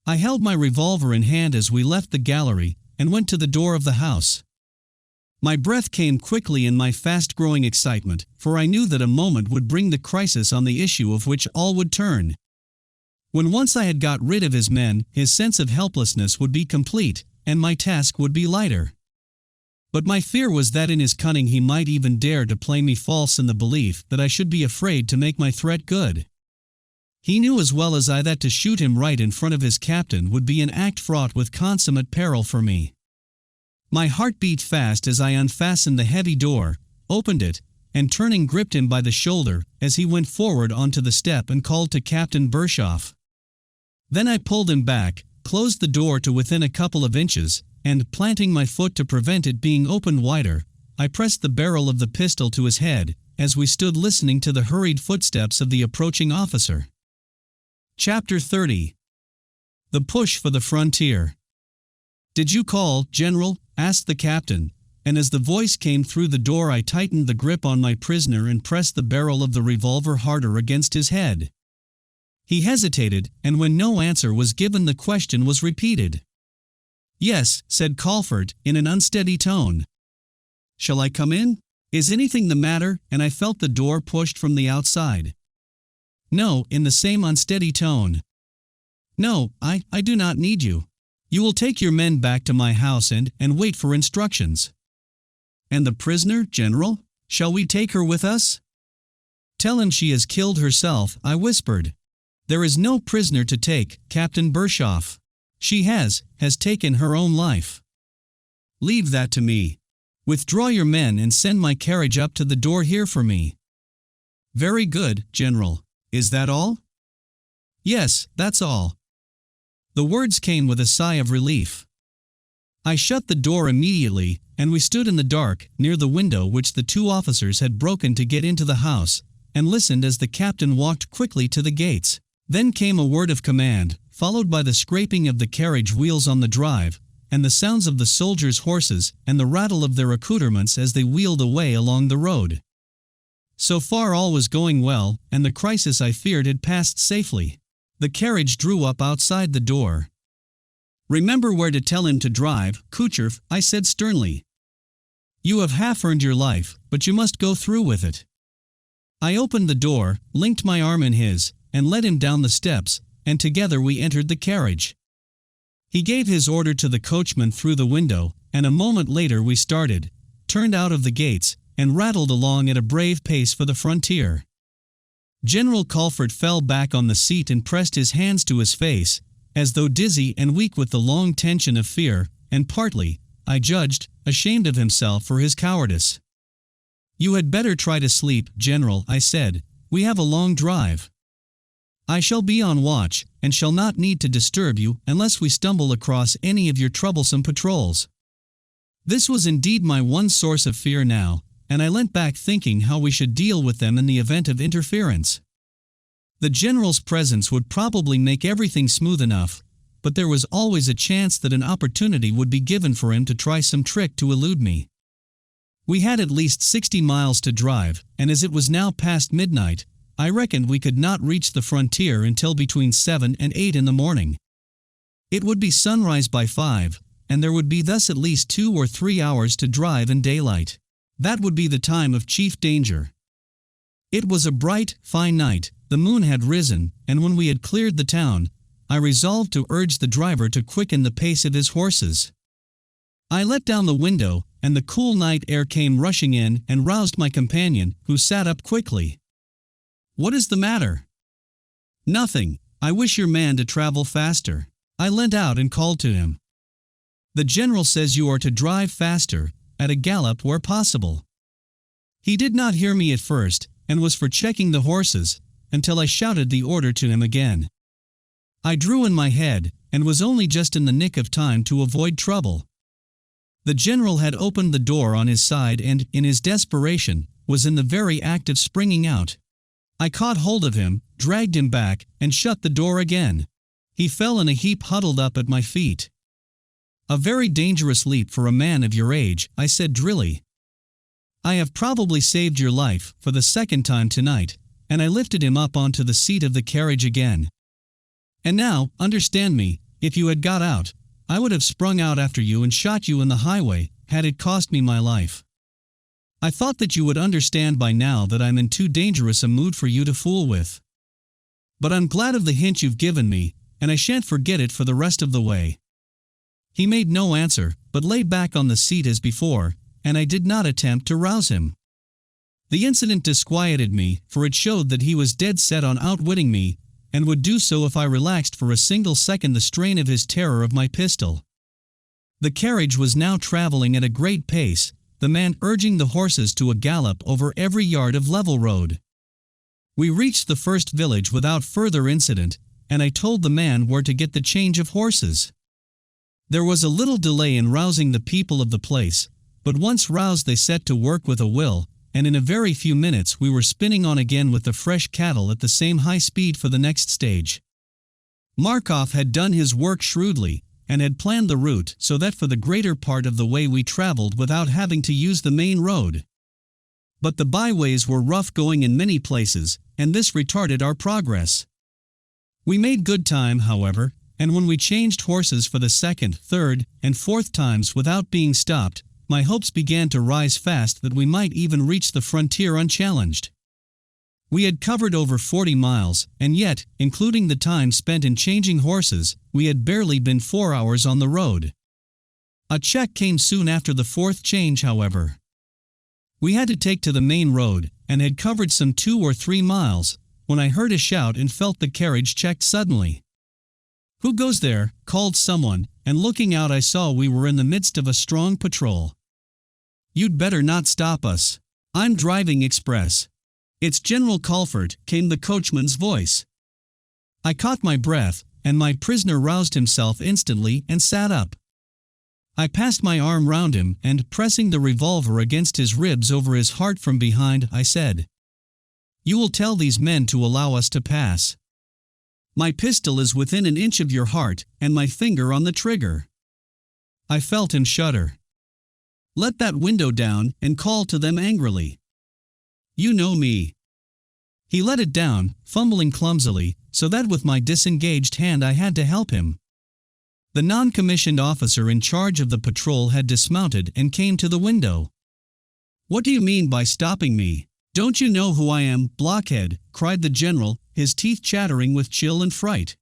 I held my revolver in hand as we left the gallery, and went to the door of the house. My breath came quickly in my fast-growing excitement, for I knew that a moment would bring the crisis on the issue of which all would turn. When once I had got rid of his men, his sense of helplessness would be complete, and my task would be lighter. But my fear was that in his cunning he might even dare to play me false in the belief that I should be afraid to make my threat good. He knew as well as I that to shoot him right in front of his captain would be an act fraught with consummate peril for me. My heart beat fast as I unfastened the heavy door, opened it, and turning gripped him by the shoulder as he went forward onto the step and called to Captain Bershoff. Then I pulled him back, closed the door to within a couple of inches, and, planting my foot to prevent it being opened wider, I pressed the barrel of the pistol to his head, as we stood listening to the hurried footsteps of the approaching officer. Chapter 30. The Push for the Frontier. Did you call, General? Asked the captain, and as the voice came through the door I tightened the grip on my prisoner and pressed the barrel of the revolver harder against his head. He hesitated, and when no answer was given the question was repeated. Yes, said Colford, in an unsteady tone. Shall I come in? Is anything the matter? And I felt the door pushed from the outside. No, in the same unsteady tone. No, I do not need you. You will take your men back to my house and wait for instructions. And the prisoner, General? Shall we take her with us? Tell him she has killed herself, I whispered. There is no prisoner to take, Captain Bershoff. She has taken her own life. Leave that to me. Withdraw your men and send my carriage up to the door here for me. Very good, General. Is that all? Yes, that's all. The words came with a sigh of relief. I shut the door immediately, and we stood in the dark, near the window which the two officers had broken to get into the house, and listened as the captain walked quickly to the gates. Then came a word of command, followed by the scraping of the carriage wheels on the drive, and the sounds of the soldiers' horses and the rattle of their accoutrements as they wheeled away along the road. So far all was going well, and the crisis I feared had passed safely. The carriage drew up outside the door. "Remember where to tell him to drive, Kucherv," I said sternly. "You have half earned your life, but you must go through with it." I opened the door, linked my arm in his, and led him down the steps, and together we entered the carriage. He gave his order to the coachman through the window, and a moment later we started, turned out of the gates, and rattled along at a brave pace for the frontier. General Colford fell back on the seat and pressed his hands to his face, as though dizzy and weak with the long tension of fear, and partly, I judged, ashamed of himself for his cowardice. "You had better try to sleep, General," I said. "We have a long drive. I shall be on watch, and shall not need to disturb you unless we stumble across any of your troublesome patrols." This was indeed my one source of fear now, and I leant back thinking how we should deal with them in the event of interference. The general's presence would probably make everything smooth enough, but there was always a chance that an opportunity would be given for him to try some trick to elude me. We had at least 60 miles to drive, and as it was now past midnight, I reckoned we could not reach the frontier until between 7 and 8 in the morning. It would be sunrise by 5, and there would be thus at least 2 or 3 hours to drive in daylight. That would be the time of chief danger. It was a bright, fine night, the moon had risen, and when we had cleared the town, I resolved to urge the driver to quicken the pace of his horses. I let down the window, and the cool night air came rushing in and roused my companion, who sat up quickly. "What is the matter?" "Nothing. I wish your man to travel faster." I leant out and called to him. "The general says you are to drive faster, at a gallop where possible." He did not hear me at first, and was for checking the horses, until I shouted the order to him again. I drew in my head, and was only just in the nick of time to avoid trouble. The general had opened the door on his side and, in his desperation, was in the very act of springing out. I caught hold of him, dragged him back, and shut the door again. He fell in a heap huddled up at my feet. "A very dangerous leap for a man of your age," I said drily. "I have probably saved your life for the second time tonight," and I lifted him up onto the seat of the carriage again. "And now, understand me, if you had got out, I would have sprung out after you and shot you in the highway, had it cost me my life. I thought that you would understand by now that I'm in too dangerous a mood for you to fool with. But I'm glad of the hint you've given me, and I shan't forget it for the rest of the way." He made no answer, but lay back on the seat as before, and I did not attempt to rouse him. The incident disquieted me, for it showed that he was dead set on outwitting me, and would do so if I relaxed for a single second the strain of his terror of my pistol. The carriage was now traveling at a great pace, the man urging the horses to a gallop over every yard of level road. We reached the first village without further incident, and I told the man where to get the change of horses. There was a little delay in rousing the people of the place, but once roused they set to work with a will, and in a very few minutes we were spinning on again with the fresh cattle at the same high speed for the next stage. Markov had done his work shrewdly, and had planned the route so that for the greater part of the way we traveled without having to use the main road. But the byways were rough going in many places, and this retarded our progress. We made good time, however, and when we changed horses for the second, third, and fourth times without being stopped, my hopes began to rise fast that we might even reach the frontier unchallenged. We had covered over 40 miles, and yet, including the time spent in changing horses, we had barely been 4 hours on the road. A check came soon after the fourth change, however. We had to take to the main road, and had covered some 2 or 3 miles, when I heard a shout and felt the carriage checked suddenly. "Who goes there?" called someone, and looking out I saw we were in the midst of a strong patrol. "You'd better not stop us. I'm driving express." "It's General Colford," came the coachman's voice. I caught my breath, and my prisoner roused himself instantly and sat up. I passed my arm round him and, pressing the revolver against his ribs over his heart from behind, I said, "You will tell these men to allow us to pass. My pistol is within an inch of your heart, and my finger on the trigger." I felt him shudder. "Let that window down and call to them angrily. You know me." He let it down, fumbling clumsily, so that with my disengaged hand I had to help him. The non-commissioned officer in charge of the patrol had dismounted and came to the window. "What do you mean by stopping me? Don't you know who I am, blockhead?" cried the general, his teeth chattering with chill and fright.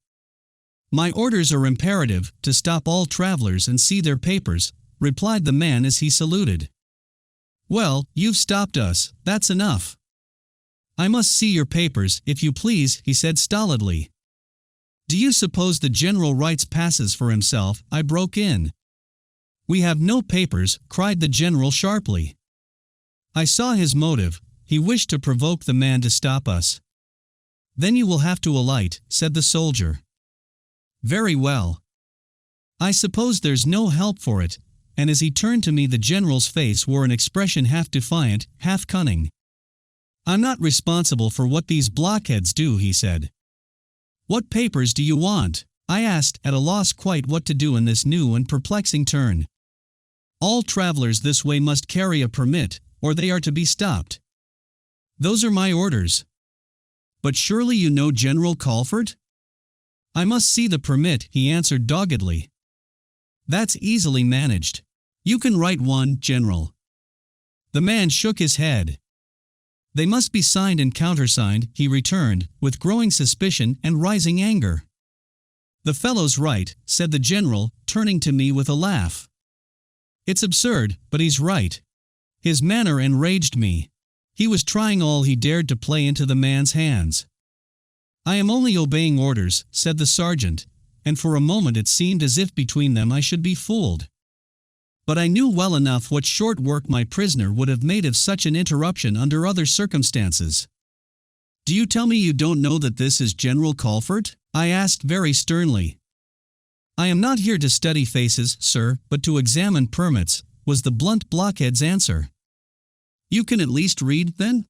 "My orders are imperative, to stop all travelers and see their papers," replied the man as he saluted. "Well, you've stopped us, that's enough." "I must see your papers, if you please," he said stolidly. "Do you suppose the general writes passes for himself?" I broke in. "We have no papers," cried the general sharply. I saw his motive. He wished to provoke the man to stop us. "Then you will have to alight," said the soldier. "Very well. I suppose there's no help for it," and as he turned to me the general's face wore an expression half defiant, half cunning. "I'm not responsible for what these blockheads do," he said. "What papers do you want?" I asked, at a loss quite what to do in this new and perplexing turn. "All travelers this way must carry a permit, or they are to be stopped." "Those are my orders." "But surely you know General Calvert?" "I must see the permit," he answered doggedly. "That's easily managed. You can write one, General." The man shook his head. "They must be signed and countersigned," he returned, with growing suspicion and rising anger. "The fellow's right," said the general, turning to me with a laugh. "It's absurd, but he's right." His manner enraged me. He was trying all he dared to play into the man's hands. "I am only obeying orders," said the sergeant, and for a moment it seemed as if between them I should be fooled. But I knew well enough what short work my prisoner would have made of such an interruption under other circumstances. "Do you tell me you don't know that this is General Calvert?" I asked very sternly. "I am not here to study faces, sir, but to examine permits," was the blunt blockhead's answer. "You can at least read, then?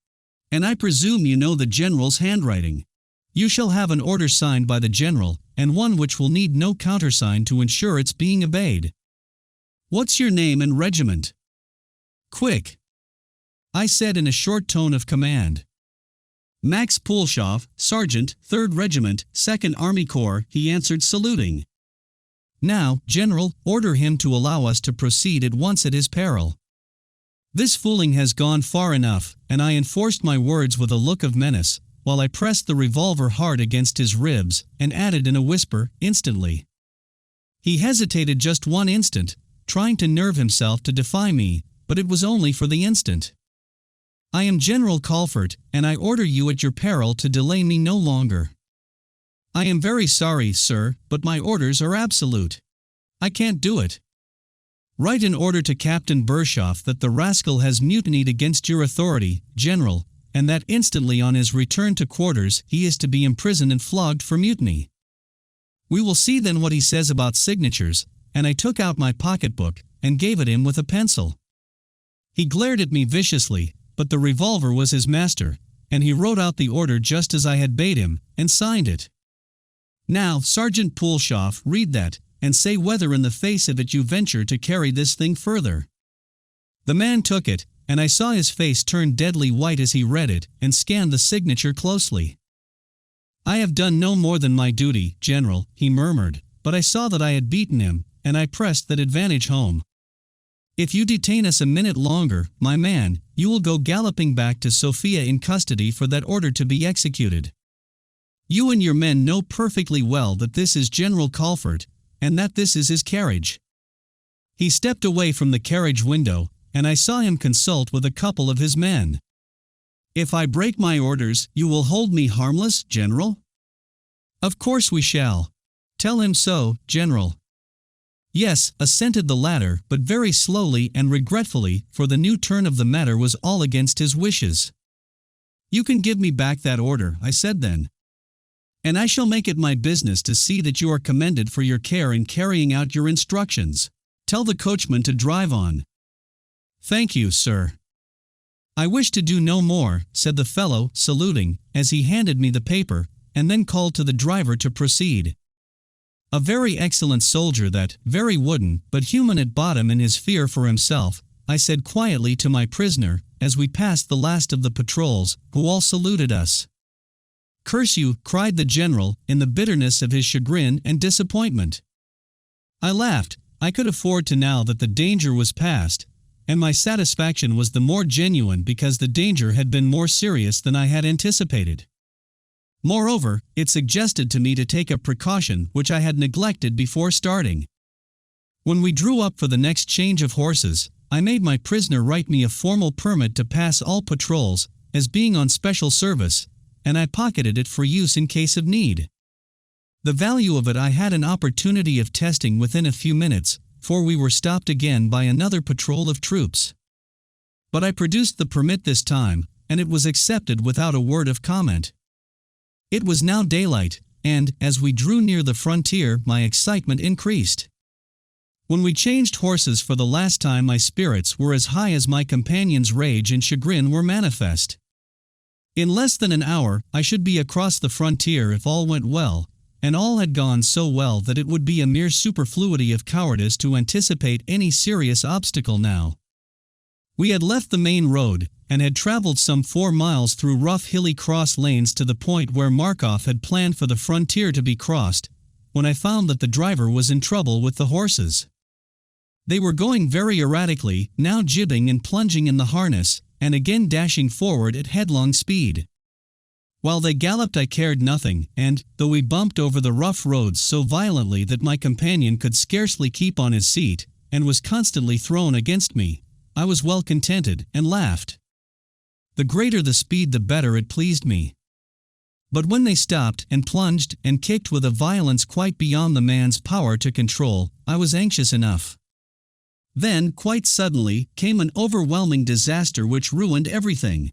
And I presume you know the general's handwriting. You shall have an order signed by the general, and one which will need no countersign to ensure its being obeyed. What's your name and regiment?" "Quick," I said in a short tone of command. "Max Pulshoff, Sergeant, 3rd Regiment, 2nd Army Corps," he answered saluting. "Now, General, order him to allow us to proceed at once at his peril." This fooling has gone far enough, and I enforced my words with a look of menace, while I pressed the revolver hard against his ribs, and added in a whisper, "Instantly." He hesitated just one instant, trying to nerve himself to defy me, but it was only for the instant. "I am General Calvert, and I order you at your peril to delay me no longer." "I am very sorry, sir, but my orders are absolute. I can't do it." "Write an order to Captain Bershoff that the rascal has mutinied against your authority, General, and that instantly on his return to quarters he is to be imprisoned and flogged for mutiny. We will see then what he says about signatures," and I took out my pocketbook and gave it him with a pencil. He glared at me viciously, but the revolver was his master, and he wrote out the order just as I had bade him, and signed it. "Now, Sergeant Pulshoff, read that, and say whether in the face of it you venture to carry this thing further." The man took it, and I saw his face turn deadly white as he read it, and scanned the signature closely. "I have done no more than my duty, General," he murmured, but I saw that I had beaten him, and I pressed that advantage home. "If you detain us a minute longer, my man, you will go galloping back to Sofia in custody for that order to be executed. You and your men know perfectly well that this is General Calvert, and that this is his carriage." He stepped away from the carriage window, and I saw him consult with a couple of his men. "If I break my orders, you will hold me harmless, General?" "Of course we shall. Tell him so, General." "Yes," assented the latter, but very slowly and regretfully, for the new turn of the matter was all against his wishes. "You can give me back that order," I said then. "And I shall make it my business to see that you are commended for your care in carrying out your instructions. Tell the coachman to drive on." "Thank you, sir." "I wish to do no more," said the fellow, saluting, as he handed me the paper, and then called to the driver to proceed. A very excellent soldier, that, very wooden, but human at bottom in his fear for himself, I said quietly to my prisoner, as we passed the last of the patrols, who all saluted us. "Curse you," cried the general, in the bitterness of his chagrin and disappointment. I laughed. I could afford to now that the danger was past, and my satisfaction was the more genuine because the danger had been more serious than I had anticipated. Moreover, it suggested to me to take a precaution which I had neglected before starting. When we drew up for the next change of horses, I made my prisoner write me a formal permit to pass all patrols, as being on special service, and I pocketed it for use in case of need. The value of it I had an opportunity of testing within a few minutes, for we were stopped again by another patrol of troops. But I produced the permit this time, and it was accepted without a word of comment. It was now daylight, and, as we drew near the frontier, my excitement increased. When we changed horses for the last time, my spirits were as high as my companion's rage and chagrin were manifest. In less than an hour, I should be across the frontier if all went well, and all had gone so well that it would be a mere superfluity of cowardice to anticipate any serious obstacle now. We had left the main road, and had traveled some 4 miles through rough hilly cross lanes to the point where Markov had planned for the frontier to be crossed, when I found that the driver was in trouble with the horses. They were going very erratically, now jibbing and plunging in the harness, and again dashing forward at headlong speed. While they galloped I cared nothing, and, though we bumped over the rough roads so violently that my companion could scarcely keep on his seat, and was constantly thrown against me, I was well contented, and laughed. The greater the speed the better it pleased me. But when they stopped, and plunged, and kicked with a violence quite beyond the man's power to control, I was anxious enough. Then, quite suddenly, came an overwhelming disaster which ruined everything.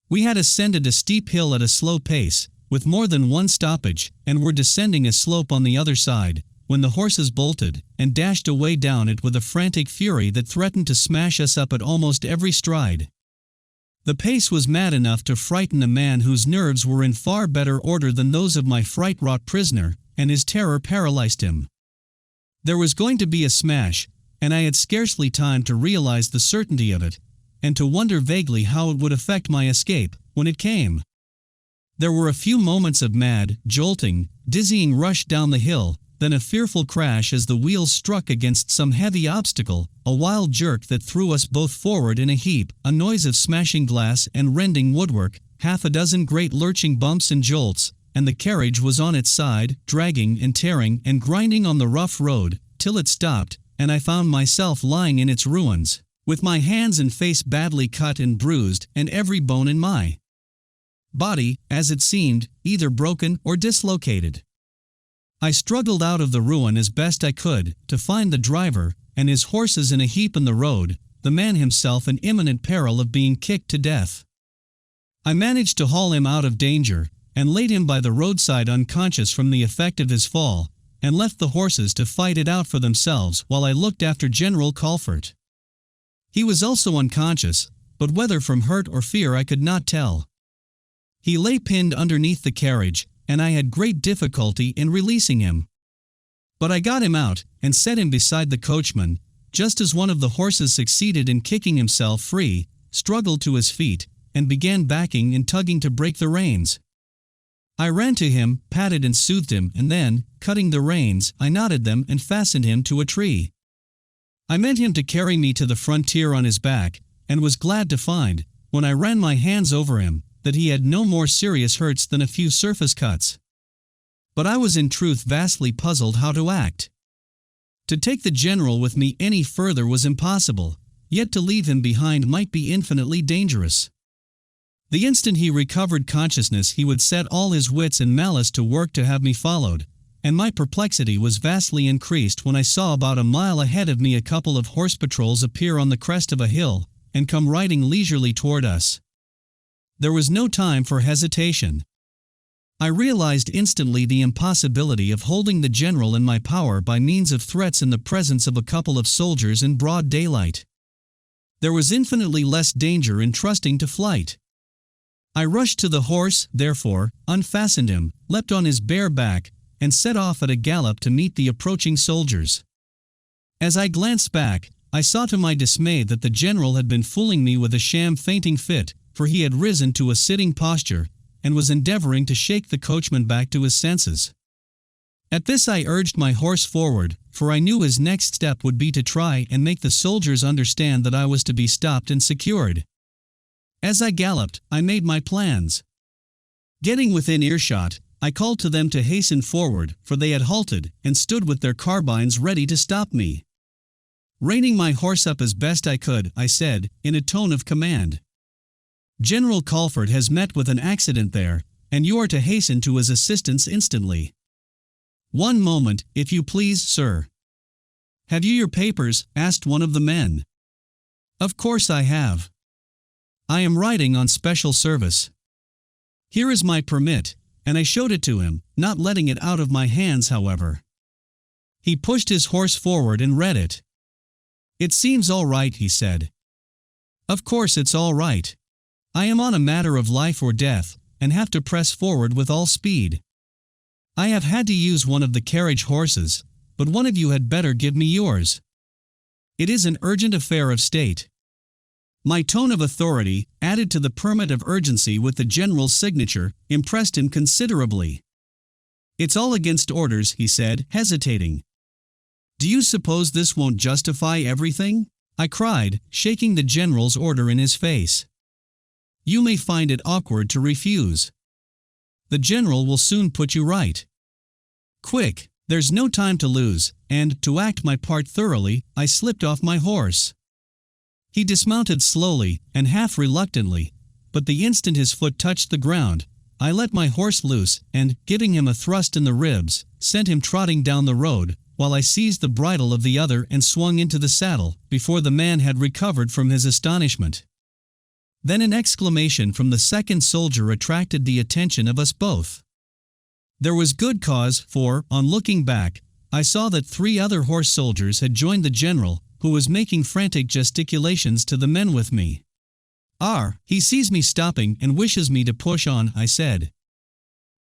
We had ascended a steep hill at a slow pace, with more than one stoppage, and were descending a slope on the other side, when the horses bolted, and dashed away down it with a frantic fury that threatened to smash us up at almost every stride. The pace was mad enough to frighten a man whose nerves were in far better order than those of my fright-wrought prisoner, and his terror paralyzed him. There was going to be a smash, and I had scarcely time to realize the certainty of it, and to wonder vaguely how it would affect my escape, when it came. There were a few moments of mad, jolting, dizzying rush down the hill, then a fearful crash as the wheels struck against some heavy obstacle, a wild jerk that threw us both forward in a heap, a noise of smashing glass and rending woodwork, 6 great lurching bumps and jolts, and the carriage was on its side, dragging and tearing and grinding on the rough road, till it stopped, and I found myself lying in its ruins, with my hands and face badly cut and bruised, and every bone in my body, as it seemed, either broken or dislocated. I struggled out of the ruin as best I could, to find the driver, and his horses in a heap in the road, the man himself in imminent peril of being kicked to death. I managed to haul him out of danger, and laid him by the roadside unconscious from the effect of his fall, and left the horses to fight it out for themselves while I looked after General Colfort. He was also unconscious, but whether from hurt or fear I could not tell. He lay pinned underneath the carriage, and I had great difficulty in releasing him. But I got him out, and set him beside the coachman, just as one of the horses succeeded in kicking himself free, struggled to his feet, and began backing and tugging to break the reins. I ran to him, patted and soothed him, and then, cutting the reins, I knotted them and fastened him to a tree. I meant him to carry me to the frontier on his back, and was glad to find, when I ran my hands over him, that he had no more serious hurts than a few surface cuts. But I was in truth vastly puzzled how to act. To take the general with me any further was impossible, yet to leave him behind might be infinitely dangerous. The instant he recovered consciousness he would set all his wits and malice to work to have me followed, and my perplexity was vastly increased when I saw about a mile ahead of me a couple of horse patrols appear on the crest of a hill, and come riding leisurely toward us. There was no time for hesitation. I realized instantly the impossibility of holding the general in my power by means of threats in the presence of a couple of soldiers in broad daylight. There was infinitely less danger in trusting to flight. I rushed to the horse, therefore, unfastened him, leapt on his bare back, and set off at a gallop to meet the approaching soldiers. As I glanced back, I saw to my dismay that the general had been fooling me with a sham fainting fit, for he had risen to a sitting posture, and was endeavoring to shake the coachman back to his senses. At this I urged my horse forward, for I knew his next step would be to try and make the soldiers understand that I was to be stopped and secured. As I galloped, I made my plans. Getting within earshot, I called to them to hasten forward, for they had halted, and stood with their carbines ready to stop me. Reining my horse up as best I could, I said, in a tone of command, "General Colford has met with an accident there, and you are to hasten to his assistance instantly." "One moment, if you please, sir." "Have you your papers?" asked one of the men. "Of course I have. I am riding on special service." "Here is my permit," and I showed it to him, not letting it out of my hands however. He pushed his horse forward and read it. "It seems all right," he said. "Of course it's all right. I am on a matter of life or death, and have to press forward with all speed. I have had to use one of the carriage horses, but one of you had better give me yours. It is an urgent affair of state." My tone of authority, added to the permit of urgency with the general's signature, impressed him considerably. "It's all against orders," he said, hesitating. "Do you suppose this won't justify everything?" I cried, shaking the general's order in his face. "You may find it awkward to refuse. The general will soon put you right. Quick, there's no time to lose," and, to act my part thoroughly, I slipped off my horse. He dismounted slowly, and half reluctantly, but the instant his foot touched the ground, I let my horse loose, and, giving him a thrust in the ribs, sent him trotting down the road, while I seized the bridle of the other and swung into the saddle, before the man had recovered from his astonishment. Then an exclamation from the second soldier attracted the attention of us both. There was good cause, for, on looking back, I saw that 3 other horse soldiers had joined the general, who was making frantic gesticulations to the men with me. He sees me stopping and wishes me to push on," I said.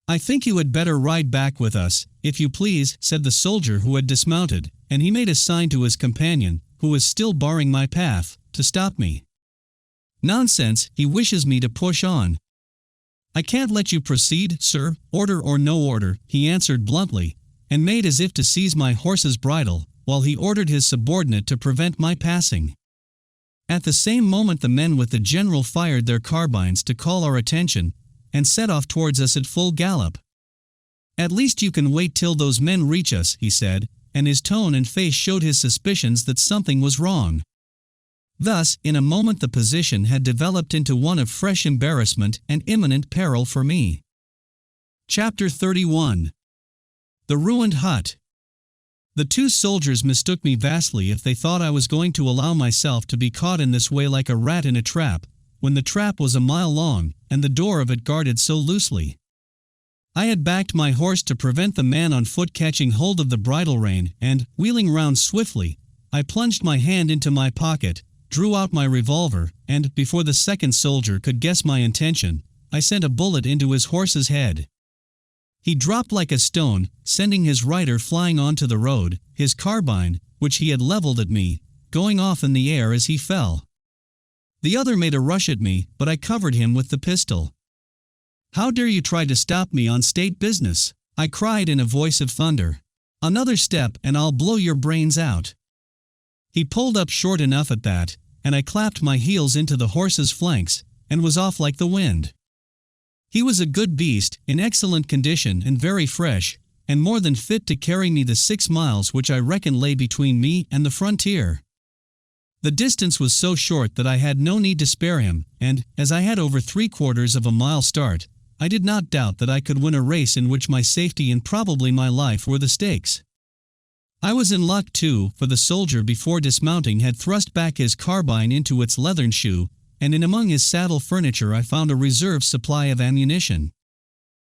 "I think you had better ride back with us, if you please," said the soldier who had dismounted, and he made a sign to his companion, who was still barring my path, to stop me. "Nonsense, he wishes me to push on." "I can't let you proceed, sir, order or no order," he answered bluntly, and made as if to seize my horse's bridle, while he ordered his subordinate to prevent my passing. At the same moment the men with the general fired their carbines to call our attention, and set off towards us at full gallop. "At least you can wait till those men reach us," he said, and his tone and face showed his suspicions that something was wrong. Thus, in a moment the position had developed into one of fresh embarrassment and imminent peril for me. Chapter 31. The Ruined Hut. The 2 soldiers mistook me vastly if they thought I was going to allow myself to be caught in this way like a rat in a trap, when the trap was a mile long, and the door of it guarded so loosely. I had backed my horse to prevent the man on foot catching hold of the bridle rein, and, wheeling round swiftly, I plunged my hand into my pocket, drew out my revolver, and, before the second soldier could guess my intention, I sent a bullet into his horse's head. He dropped like a stone, sending his rider flying onto the road, his carbine, which he had leveled at me, going off in the air as he fell. The other made a rush at me, but I covered him with the pistol. "How dare you try to stop me on state business?" I cried in a voice of thunder. "Another step and I'll blow your brains out." He pulled up short enough at that, and I clapped my heels into the horse's flanks, and was off like the wind. He was a good beast, in excellent condition and very fresh, and more than fit to carry me the 6 miles which I reckon lay between me and the frontier. The distance was so short that I had no need to spare him, and, as I had over 3/4 of a mile start, I did not doubt that I could win a race in which my safety and probably my life were the stakes. I was in luck too, for the soldier before dismounting had thrust back his carbine into its leathern shoe, and in among his saddle furniture I found a reserve supply of ammunition.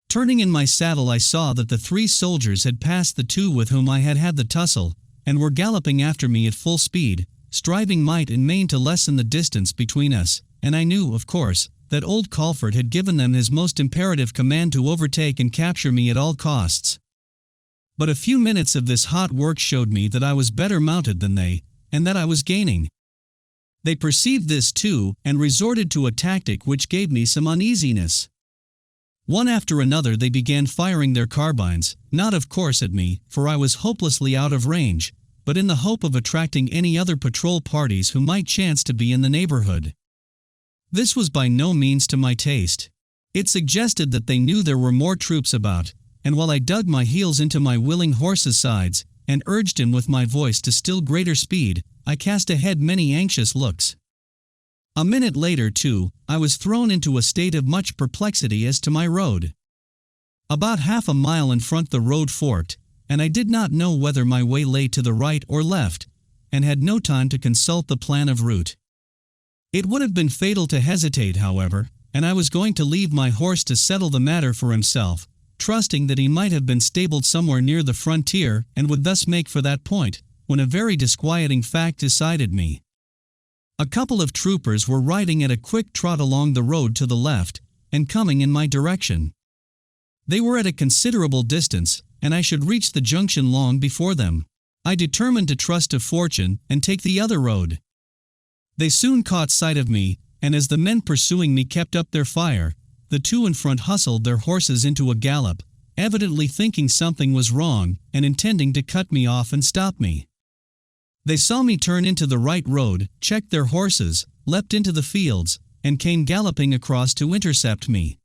Turning in my saddle, I saw that the 3 soldiers had passed the 2 with whom I had had the tussle, and were galloping after me at full speed, striving might and main to lessen the distance between us, and I knew, of course, that old Colford had given them his most imperative command to overtake and capture me at all costs. But a few minutes of this hot work showed me that I was better mounted than they, and that I was gaining. They perceived this too, and resorted to a tactic which gave me some uneasiness. One after another they began firing their carbines, not of course at me, for I was hopelessly out of range, but in the hope of attracting any other patrol parties who might chance to be in the neighborhood. This was by no means to my taste. It suggested that they knew there were more troops about, and while I dug my heels into my willing horse's sides, and urged him with my voice to still greater speed, I cast ahead many anxious looks. A minute later, too, I was thrown into a state of much perplexity as to my road. About half a mile in front the road forked, and I did not know whether my way lay to the right or left, and had no time to consult the plan of route. It would have been fatal to hesitate, however, and I was going to leave my horse to settle the matter for himself, trusting that he might have been stabled somewhere near the frontier and would thus make for that point, when a very disquieting fact decided me. A couple of troopers were riding at a quick trot along the road to the left, and coming in my direction. They were at a considerable distance, and I should reach the junction long before them. I determined to trust to fortune and take the other road. They soon caught sight of me, and as the men pursuing me kept up their fire, the 2 in front hustled their horses into a gallop, evidently thinking something was wrong and intending to cut me off and stop me. They saw me turn into the right road, checked their horses, leapt into the fields, and came galloping across to intercept me.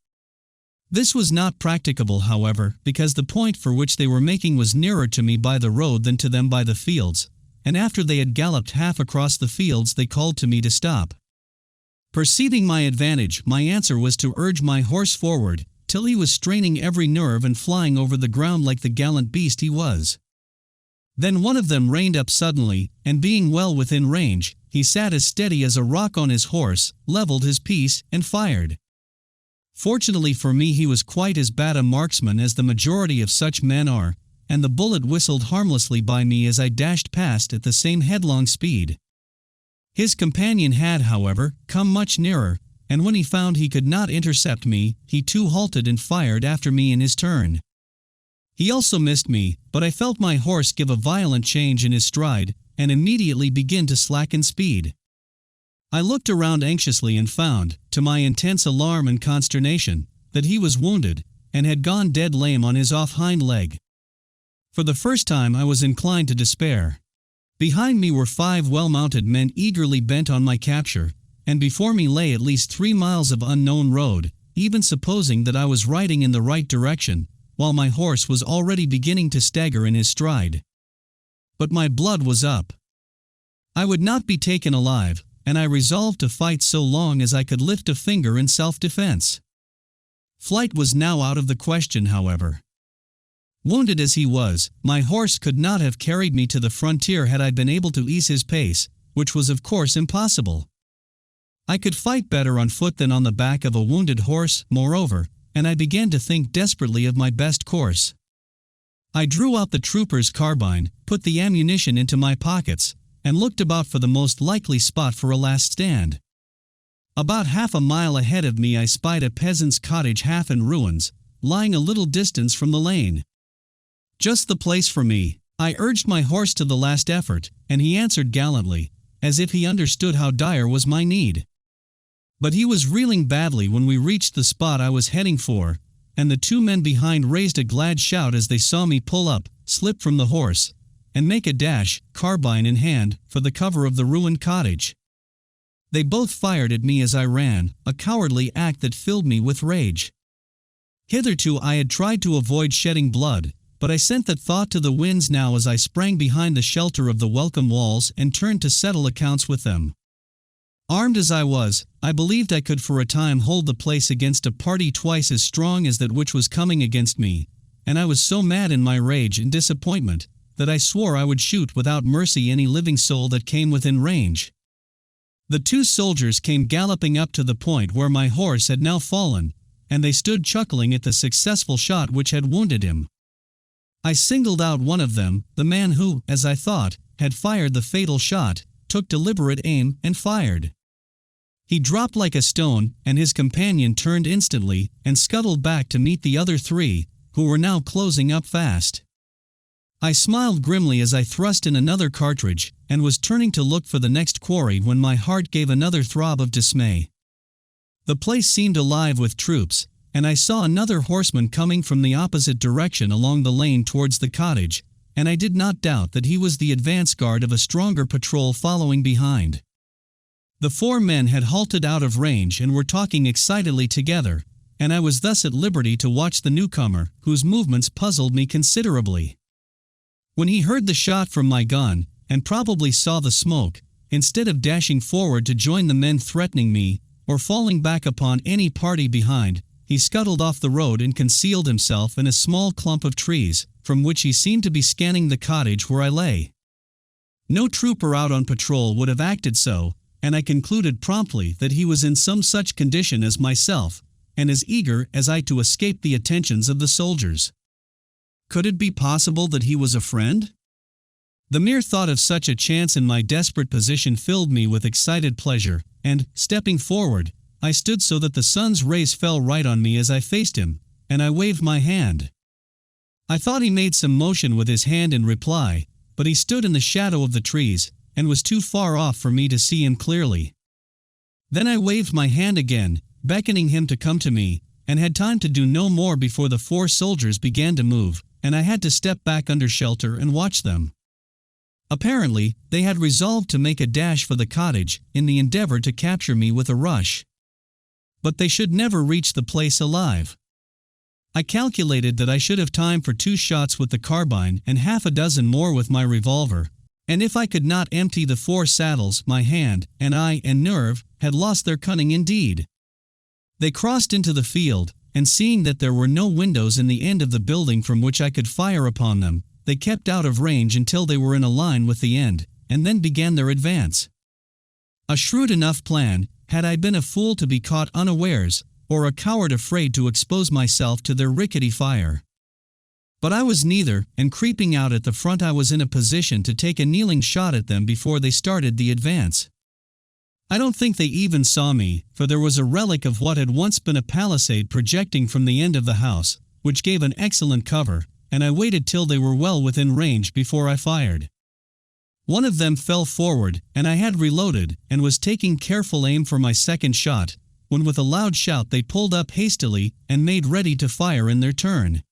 This was not practicable, however, because the point for which they were making was nearer to me by the road than to them by the fields, and after they had galloped half across the fields they called to me to stop. Perceiving my advantage, my answer was to urge my horse forward, till he was straining every nerve and flying over the ground like the gallant beast he was. Then one of them reined up suddenly, and being well within range, he sat as steady as a rock on his horse, levelled his piece, and fired. Fortunately for me he was quite as bad a marksman as the majority of such men are, and the bullet whistled harmlessly by me as I dashed past at the same headlong speed. His companion had, however, come much nearer, and when he found he could not intercept me, he too halted and fired after me in his turn. He also missed me, but I felt my horse give a violent change in his stride, and immediately begin to slacken speed. I looked around anxiously and found, to my intense alarm and consternation, that he was wounded, and had gone dead lame on his off hind leg. For the first time I was inclined to despair. Behind me were 5 well-mounted men eagerly bent on my capture, and before me lay at least 3 miles of unknown road, even supposing that I was riding in the right direction, while my horse was already beginning to stagger in his stride. But my blood was up. I would not be taken alive, and I resolved to fight so long as I could lift a finger in self-defense. Flight was now out of the question, however. Wounded as he was, my horse could not have carried me to the frontier had I been able to ease his pace, which was of course impossible. I could fight better on foot than on the back of a wounded horse, moreover, and I began to think desperately of my best course. I drew out the trooper's carbine, put the ammunition into my pockets, and looked about for the most likely spot for a last stand. About half a mile ahead of me I spied a peasant's cottage half in ruins, lying a little distance from the lane. Just the place for me. I urged my horse to the last effort, and he answered gallantly, as if he understood how dire was my need. But he was reeling badly when we reached the spot I was heading for, and the 2 men behind raised a glad shout as they saw me pull up, slip from the horse, and make a dash, carbine in hand, for the cover of the ruined cottage. They both fired at me as I ran, a cowardly act that filled me with rage. Hitherto I had tried to avoid shedding blood, but I sent that thought to the winds now as I sprang behind the shelter of the welcome walls and turned to settle accounts with them. Armed as I was, I believed I could for a time hold the place against a party twice as strong as that which was coming against me, and I was so mad in my rage and disappointment that I swore I would shoot without mercy any living soul that came within range. The 2 soldiers came galloping up to the point where my horse had now fallen, and they stood chuckling at the successful shot which had wounded him. I singled out one of them, the man who, as I thought, had fired the fatal shot, took deliberate aim and fired. He dropped like a stone, and his companion turned instantly and scuttled back to meet the other three, who were now closing up fast. I smiled grimly as I thrust in another cartridge, and was turning to look for the next quarry when my heart gave another throb of dismay. The place seemed alive with troops, and I saw another horseman coming from the opposite direction along the lane towards the cottage, and I did not doubt that he was the advance guard of a stronger patrol following behind. The four men had halted out of range and were talking excitedly together, and I was thus at liberty to watch the newcomer, whose movements puzzled me considerably. When he heard the shot from my gun, and probably saw the smoke, instead of dashing forward to join the men threatening me, or falling back upon any party behind, he scuttled off the road and concealed himself in a small clump of trees, from which he seemed to be scanning the cottage where I lay. No trooper out on patrol would have acted so, and I concluded promptly that he was in some such condition as myself, and as eager as I to escape the attentions of the soldiers. Could it be possible that he was a friend? The mere thought of such a chance in my desperate position filled me with excited pleasure, and, stepping forward, I stood so that the sun's rays fell right on me as I faced him, and I waved my hand. I thought he made some motion with his hand in reply, but he stood in the shadow of the trees, and was too far off for me to see him clearly. Then I waved my hand again, beckoning him to come to me, and had time to do no more before the four soldiers began to move, and I had to step back under shelter and watch them. Apparently, they had resolved to make a dash for the cottage, in the endeavor to capture me with a rush. But they should never reach the place alive. I calculated that I should have time for 2 shots with the carbine and half a dozen more with my revolver, and if I could not empty the 4 saddles, my hand, and eye, and nerve, had lost their cunning indeed. They crossed into the field, and seeing that there were no windows in the end of the building from which I could fire upon them, they kept out of range until they were in a line with the end, and then began their advance. A shrewd enough plan, had I been a fool to be caught unawares, or a coward afraid to expose myself to their rickety fire. But I was neither, and creeping out at the front I was in a position to take a kneeling shot at them before they started the advance. I don't think they even saw me, for there was a relic of what had once been a palisade projecting from the end of the house, which gave an excellent cover, and I waited till they were well within range before I fired. One of them fell forward, and I had reloaded, and was taking careful aim for my second shot, when with a loud shout they pulled up hastily, and made ready to fire in their turn.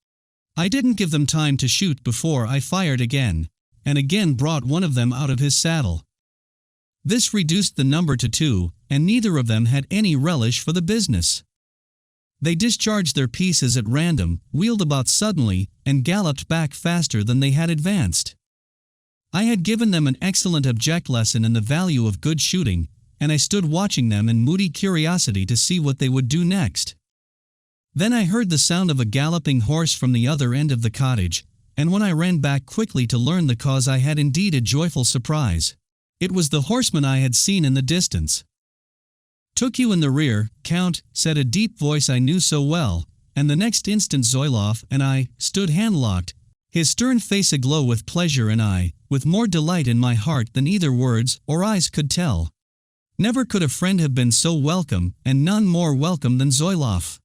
I didn't give them time to shoot before I fired again, and again brought one of them out of his saddle. This reduced the number to 2, and neither of them had any relish for the business. They discharged their pieces at random, wheeled about suddenly, and galloped back faster than they had advanced. I had given them an excellent object lesson in the value of good shooting, and I stood watching them in moody curiosity to see what they would do next. Then I heard the sound of a galloping horse from the other end of the cottage, and when I ran back quickly to learn the cause I had indeed a joyful surprise. It was the horseman I had seen in the distance. "Took you in the rear, Count," said a deep voice I knew so well, and the next instant Zoilov and I stood hand-locked, his stern face aglow with pleasure and I, with more delight in my heart than either words or eyes could tell. Never could a friend have been so welcome, and none more welcome than Zoilov.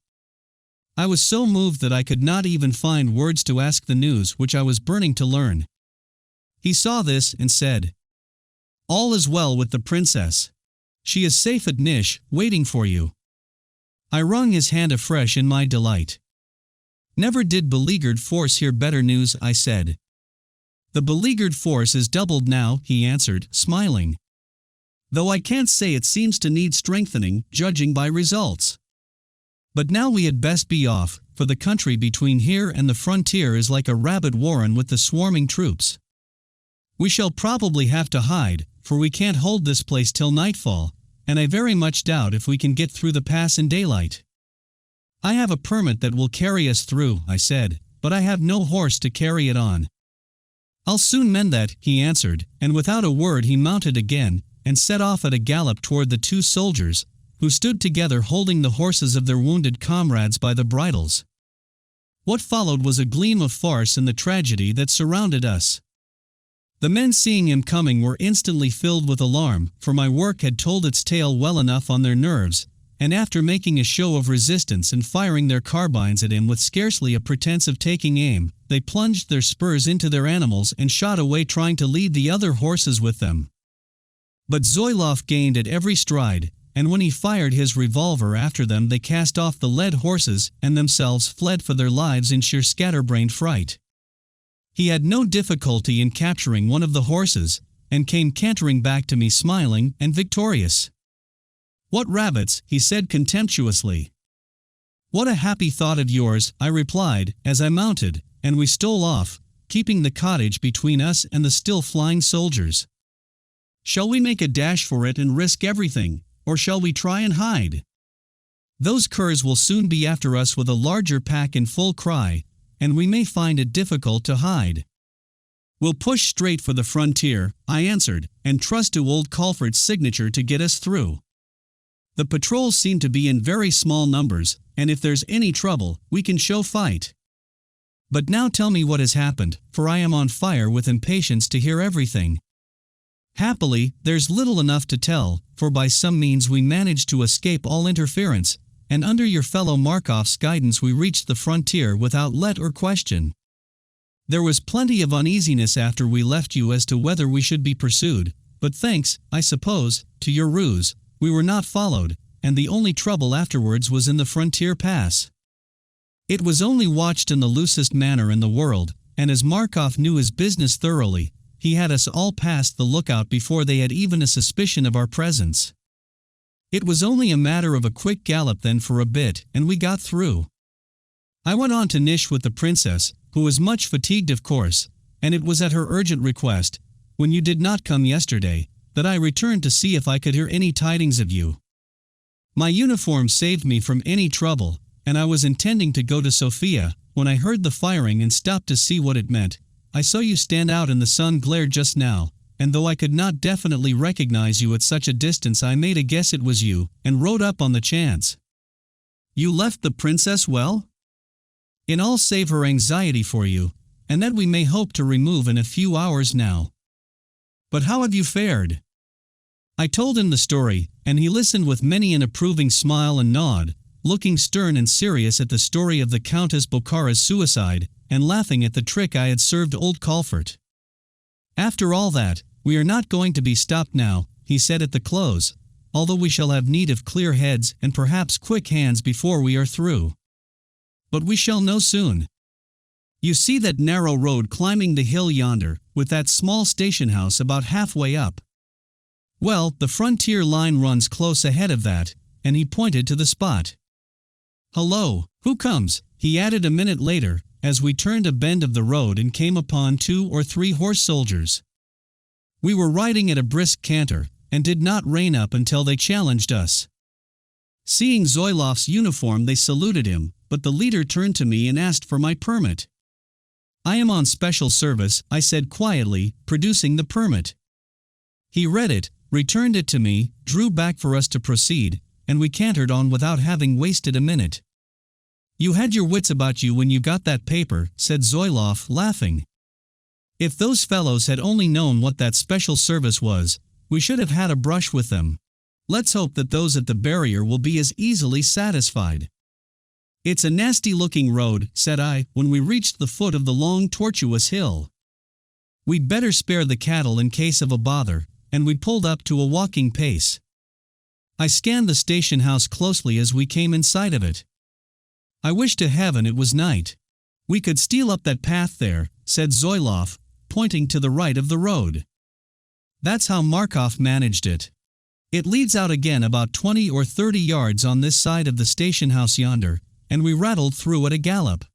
I was so moved that I could not even find words to ask the news which I was burning to learn. He saw this and said, "All is well with the princess. She is safe at Nish, waiting for you." I wrung his hand afresh in my delight. "Never did beleaguered force hear better news," I said. "The beleaguered force is doubled now," he answered, smiling. "Though I can't say it seems to need strengthening, judging by results. But now we had best be off, for the country between here and the frontier is like a rabid warren with the swarming troops. We shall probably have to hide, for we can't hold this place till nightfall, and I very much doubt if we can get through the pass in daylight." "I have a permit that will carry us through," I said, "but I have no horse to carry it on." "I'll soon mend that," he answered, and without a word he mounted again, and set off at a gallop toward the 2 soldiers, who stood together holding the horses of their wounded comrades by the bridles. What followed was a gleam of farce in the tragedy that surrounded us. The men, seeing him coming, were instantly filled with alarm, for my work had told its tale well enough on their nerves, and after making a show of resistance and firing their carbines at him with scarcely a pretense of taking aim, they plunged their spurs into their animals and shot away, trying to lead the other horses with them. But Zoilov gained at every stride, and when he fired his revolver after them, they cast off the led horses and themselves fled for their lives in sheer scatterbrained fright. He had no difficulty in capturing one of the horses, and came cantering back to me smiling and victorious. "What rabbits," he said contemptuously. "What a happy thought of yours," I replied, as I mounted, and we stole off, keeping the cottage between us and the still flying soldiers. "Shall we make a dash for it and risk everything, or shall we try and hide? Those curs will soon be after us with a larger pack in full cry, and we may find it difficult to hide." "We'll push straight for the frontier," I answered, "and trust to old Colfert's signature to get us through. The patrols seem to be in very small numbers, and if there's any trouble, we can show fight. But now tell me what has happened, for I am on fire with impatience to hear everything." Happily, there's little enough to tell, for by some means we managed to escape all interference, and under your fellow Markov's guidance we reached the frontier without let or question. There was plenty of uneasiness after we left you as to whether we should be pursued, but thanks, I suppose, to your ruse, we were not followed, and the only trouble afterwards was in the frontier pass. It was only watched in the loosest manner in the world, and as Markov knew his business thoroughly, he had us all past the lookout before they had even a suspicion of our presence. It was only a matter of a quick gallop then for a bit, and we got through. I went on to Nish with the princess, who was much fatigued of course, and it was at her urgent request, when you did not come yesterday, that I returned to see if I could hear any tidings of you. My uniform saved me from any trouble, and I was intending to go to Sofia, when I heard the firing and stopped to see what it meant. I saw you stand out in the sun glare just now, and though I could not definitely recognize you at such a distance, I made a guess it was you, and rode up on the chance." "You left the princess well?" "In all save her anxiety for you, and that we may hope to remove in a few hours now." "But how have you fared?" I told him the story, and he listened with many an approving smile and nod, looking stern and serious at the story of the Countess Bokhara's suicide, and laughing at the trick I had served old Colfert. "After all that, we are not going to be stopped now," he said at the close, "although we shall have need of clear heads and perhaps quick hands before we are through. But we shall know soon. You see that narrow road climbing the hill yonder, with that small station house about halfway up? Well, the frontier line runs close ahead of that," and he pointed to the spot. "Hullo, who comes?" he added a minute later, as we turned a bend of the road and came upon 2 or 3 horse soldiers. We were riding at a brisk canter, and did not rein up until they challenged us. Seeing Zoilov's uniform they saluted him, but the leader turned to me and asked for my permit. "I am on special service," I said quietly, producing the permit. He read it, returned it to me, drew back for us to proceed, and we cantered on without having wasted a minute. "You had your wits about you when you got that paper," said Zoilov, laughing. "If those fellows had only known what that special service was, we should have had a brush with them. Let's hope that those at the barrier will be as easily satisfied." "It's a nasty-looking road," said I, when we reached the foot of the long tortuous hill. "We'd better spare the cattle in case of a bother," and we pulled up to a walking pace. I scanned the station house closely as we came in sight of it. "I wish to heaven it was night. We could steal up that path there," said Zoilov, pointing to the right of the road. "That's how Markov managed it. It leads out again about 20 or 30 yards on this side of the station house yonder, and we rattled through at a gallop.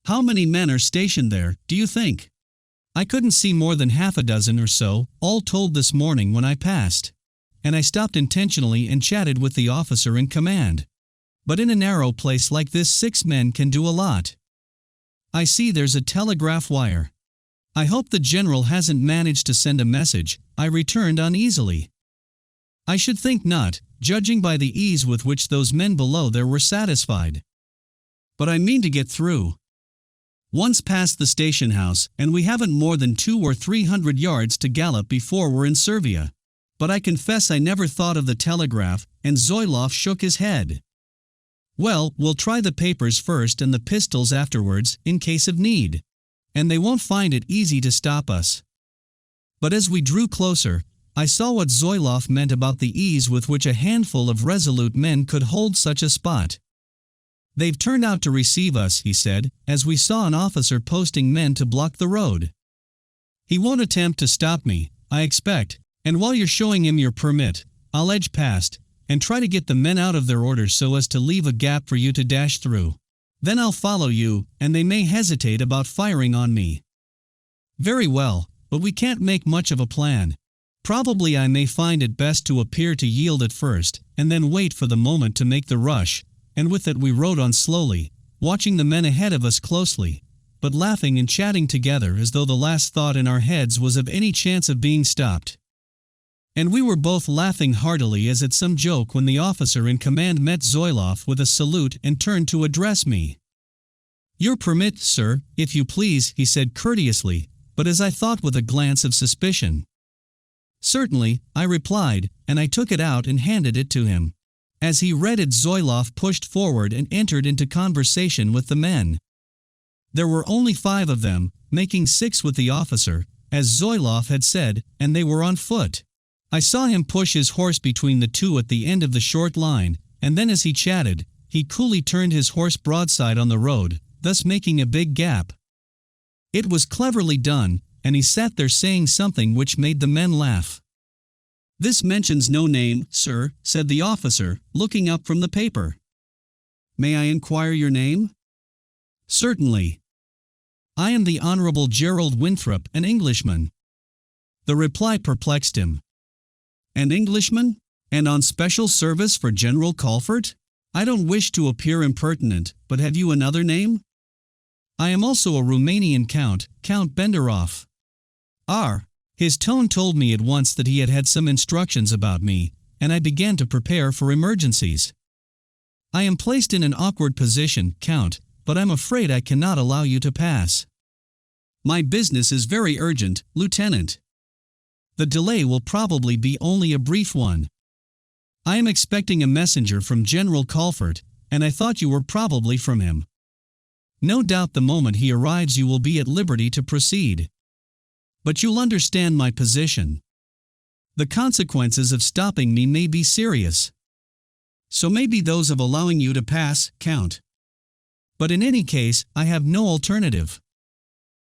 How many men are stationed there, do you think?" "I couldn't see more than half a dozen or so, all told this morning when I passed. And I stopped intentionally and chatted with the officer in command. But in a narrow place like this 6 men can do a lot. I see there's a telegraph wire. I hope the general hasn't managed to send a message," I returned uneasily. "I should think not, judging by the ease with which those men below there were satisfied. But I mean to get through. Once past the station house, and we haven't more than 200 or 300 yards to gallop before we're in Servia. But I confess I never thought of the telegraph, and Zoilov shook his head. Well, we'll try the papers first and the pistols afterwards, in case of need. And they won't find it easy to stop us. But as we drew closer, I saw what Zoilov meant about the ease with which a handful of resolute men could hold such a spot. They've turned out to receive us, he said, as we saw an officer posting men to block the road. He won't attempt to stop me, I expect, and while you're showing him your permit, I'll edge past, and try to get the men out of their orders so as to leave a gap for you to dash through. Then I'll follow you, and they may hesitate about firing on me. Very well, but we can't make much of a plan. Probably I may find it best to appear to yield at first, and then wait for the moment to make the rush, and with it we rode on slowly, watching the men ahead of us closely, but laughing and chatting together as though the last thought in our heads was of any chance of being stopped. And we were both laughing heartily as at some joke when the officer in command met Zoilov with a salute and turned to address me. "Your permit, sir, if you please," he said courteously, but as I thought with a glance of suspicion. "Certainly," I replied, and I took it out and handed it to him. As he read it, Zoilov pushed forward and entered into conversation with the men. There were only 5 of them, making 6 with the officer, as Zoilov had said, and they were on foot. I saw him push his horse between the 2 at the end of the short line, and then as he chatted, he coolly turned his horse broadside on the road, thus making a big gap. It was cleverly done, and he sat there saying something which made the men laugh. "This mentions no name, sir," said the officer, looking up from the paper. "May I inquire your name?" "Certainly. I am the Honorable Gerald Winthrop, an Englishman." The reply perplexed him. "An Englishman? And on special service for General Colfort? I don't wish to appear impertinent, but have you another name?" "I am also a Romanian count, Count Benderov." "Ah." His tone told me at once that he had had some instructions about me, and I began to prepare for emergencies. "I am placed in an awkward position, Count, but I'm afraid I cannot allow you to pass." "My business is very urgent, Lieutenant." "The delay will probably be only a brief one. I am expecting a messenger from General Colfort, and I thought you were probably from him. No doubt the moment he arrives you will be at liberty to proceed. But you'll understand my position. The consequences of stopping me may be serious. So may be those of allowing you to pass, Count. But in any case, I have no alternative.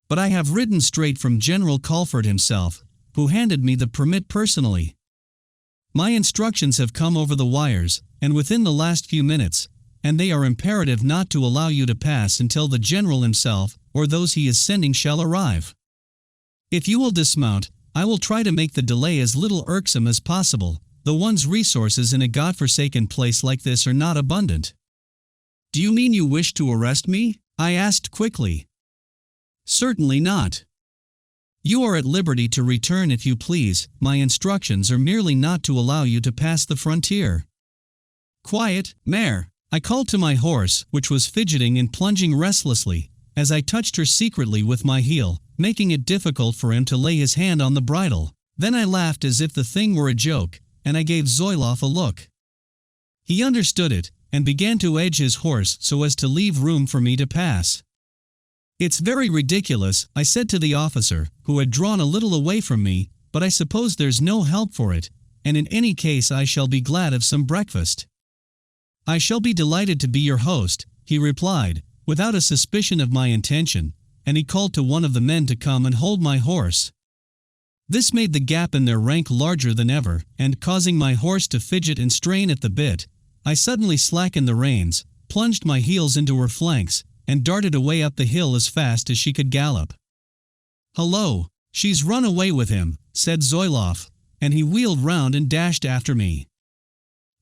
But I have ridden straight from General Colfort himself, who handed me the permit personally. My instructions have come over the wires, and within the last few minutes, and they are imperative not to allow you to pass until the General himself, or those he is sending, shall arrive. If you will dismount, I will try to make the delay as little irksome as possible, though one's resources in a godforsaken place like this are not abundant." "Do you mean you wish to arrest me?" I asked quickly. "Certainly not. You are at liberty to return if you please. My instructions are merely not to allow you to pass the frontier." "Quiet, mare!" I called to my horse, which was fidgeting and plunging restlessly, as I touched her secretly with my heel, making it difficult for him to lay his hand on the bridle. Then I laughed as if the thing were a joke, and I gave Zoilov a look. He understood it, and began to edge his horse so as to leave room for me to pass. "It's very ridiculous," I said to the officer, who had drawn a little away from me, "but I suppose there's no help for it, and in any case I shall be glad of some breakfast." "I shall be delighted to be your host," he replied, without a suspicion of my intention, and he called to one of the men to come and hold my horse. This made the gap in their rank larger than ever, and causing my horse to fidget and strain at the bit, I suddenly slackened the reins, plunged my heels into her flanks, and darted away up the hill as fast as she could gallop. "Hullo, she's run away with him," said Zoilov, and he wheeled round and dashed after me.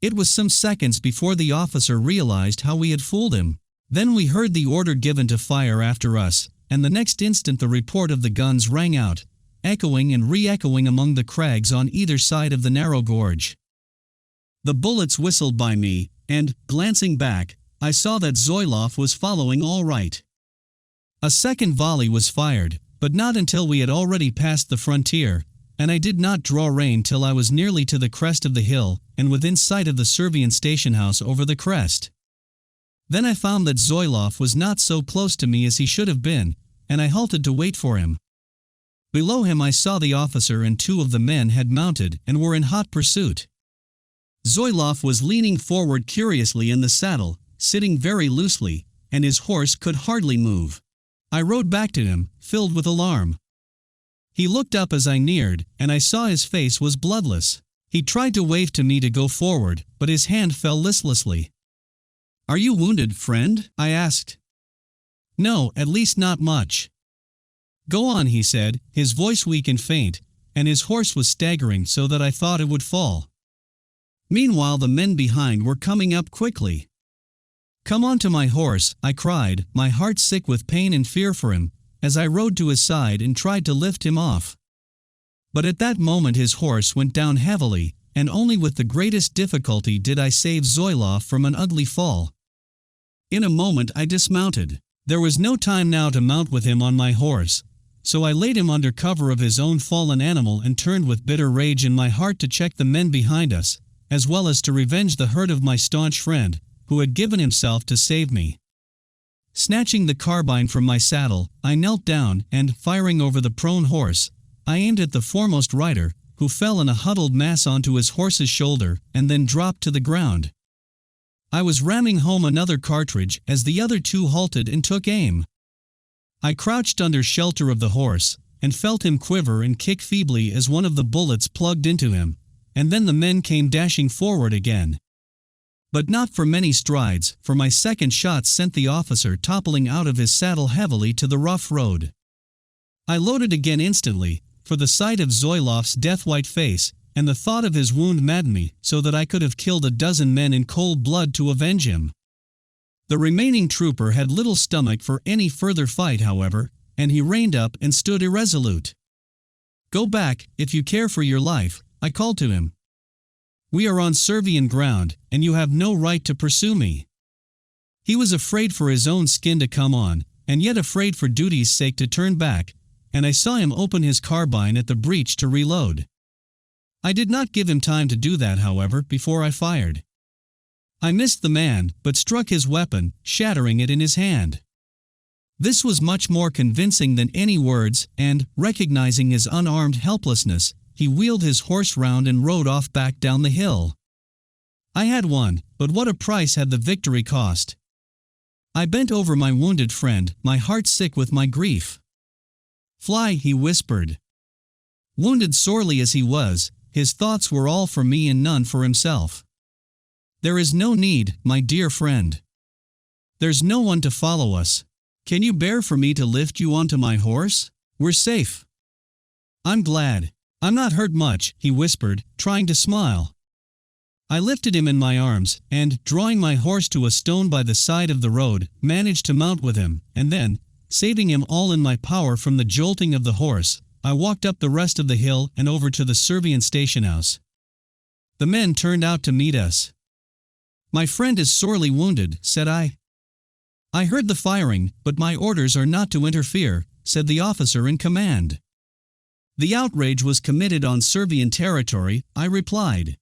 It was some seconds before the officer realized how we had fooled him. Then we heard the order given to fire after us, and the next instant the report of the guns rang out, echoing and re-echoing among the crags on either side of the narrow gorge. The bullets whistled by me, and, glancing back, I saw that Zoilov was following all right. A second volley was fired, but not until we had already passed the frontier, and I did not draw rein till I was nearly to the crest of the hill and within sight of the Servian station house over the crest. Then I found that Zoilov was not so close to me as he should have been, and I halted to wait for him. Below him I saw the officer and two of the men had mounted and were in hot pursuit. Zoilov was leaning forward curiously in the saddle, sitting very loosely, and his horse could hardly move. I rode back to him, filled with alarm. He looked up as I neared, and I saw his face was bloodless. He tried to wave to me to go forward, but his hand fell listlessly. "Are you wounded, friend?" I asked. "No, at least not much." "Go on," he said, his voice weak and faint, and his horse was staggering so that I thought it would fall. Meanwhile the men behind were coming up quickly. "Come on to my horse," I cried, my heart sick with pain and fear for him, as I rode to his side and tried to lift him off. But at that moment his horse went down heavily, and only with the greatest difficulty did I save Zoilov from an ugly fall. In a moment I dismounted. There was no time now to mount with him on my horse, so I laid him under cover of his own fallen animal and turned with bitter rage in my heart to check the men behind us, as well as to revenge the hurt of my staunch friend, who had given himself to save me. Snatching the carbine from my saddle, I knelt down and, firing over the prone horse, I aimed at the foremost rider, who fell in a huddled mass onto his horse's shoulder and then dropped to the ground. I was ramming home another cartridge as the other two halted and took aim. I crouched under shelter of the horse, and felt him quiver and kick feebly as one of the bullets plugged into him, and then the men came dashing forward again. But not for many strides, for my second shot sent the officer toppling out of his saddle heavily to the rough road. I loaded again instantly, for the sight of Zoilov's death-white face and the thought of his wound maddened me so that I could have killed a dozen men in cold blood to avenge him. The remaining trooper had little stomach for any further fight, however, and he reined up and stood irresolute. "Go back, if you care for your life," I called to him. "We are on Servian ground, and you have no right to pursue me." He was afraid for his own skin to come on, and yet afraid for duty's sake to turn back, and I saw him open his carbine at the breech to reload. I did not give him time to do that, however, before I fired. I missed the man, but struck his weapon, shattering it in his hand. This was much more convincing than any words, and, recognizing his unarmed helplessness, he wheeled his horse round and rode off back down the hill. I had won, but what a price had the victory cost! I bent over my wounded friend, my heart sick with my grief. "Fly," he whispered. Wounded sorely as he was, his thoughts were all for me and none for himself. "There is no need, my dear friend. There's no one to follow us. Can you bear for me to lift you onto my horse? We're safe." "I'm glad. I'm not hurt much," he whispered, trying to smile. I lifted him in my arms, and, drawing my horse to a stone by the side of the road, managed to mount with him, and then, saving him all in my power from the jolting of the horse, I walked up the rest of the hill and over to the Servian station house. The men turned out to meet us. "My friend is sorely wounded," said I. "I heard the firing, but my orders are not to interfere," said the officer in command. "The outrage was committed on Servian territory," I replied.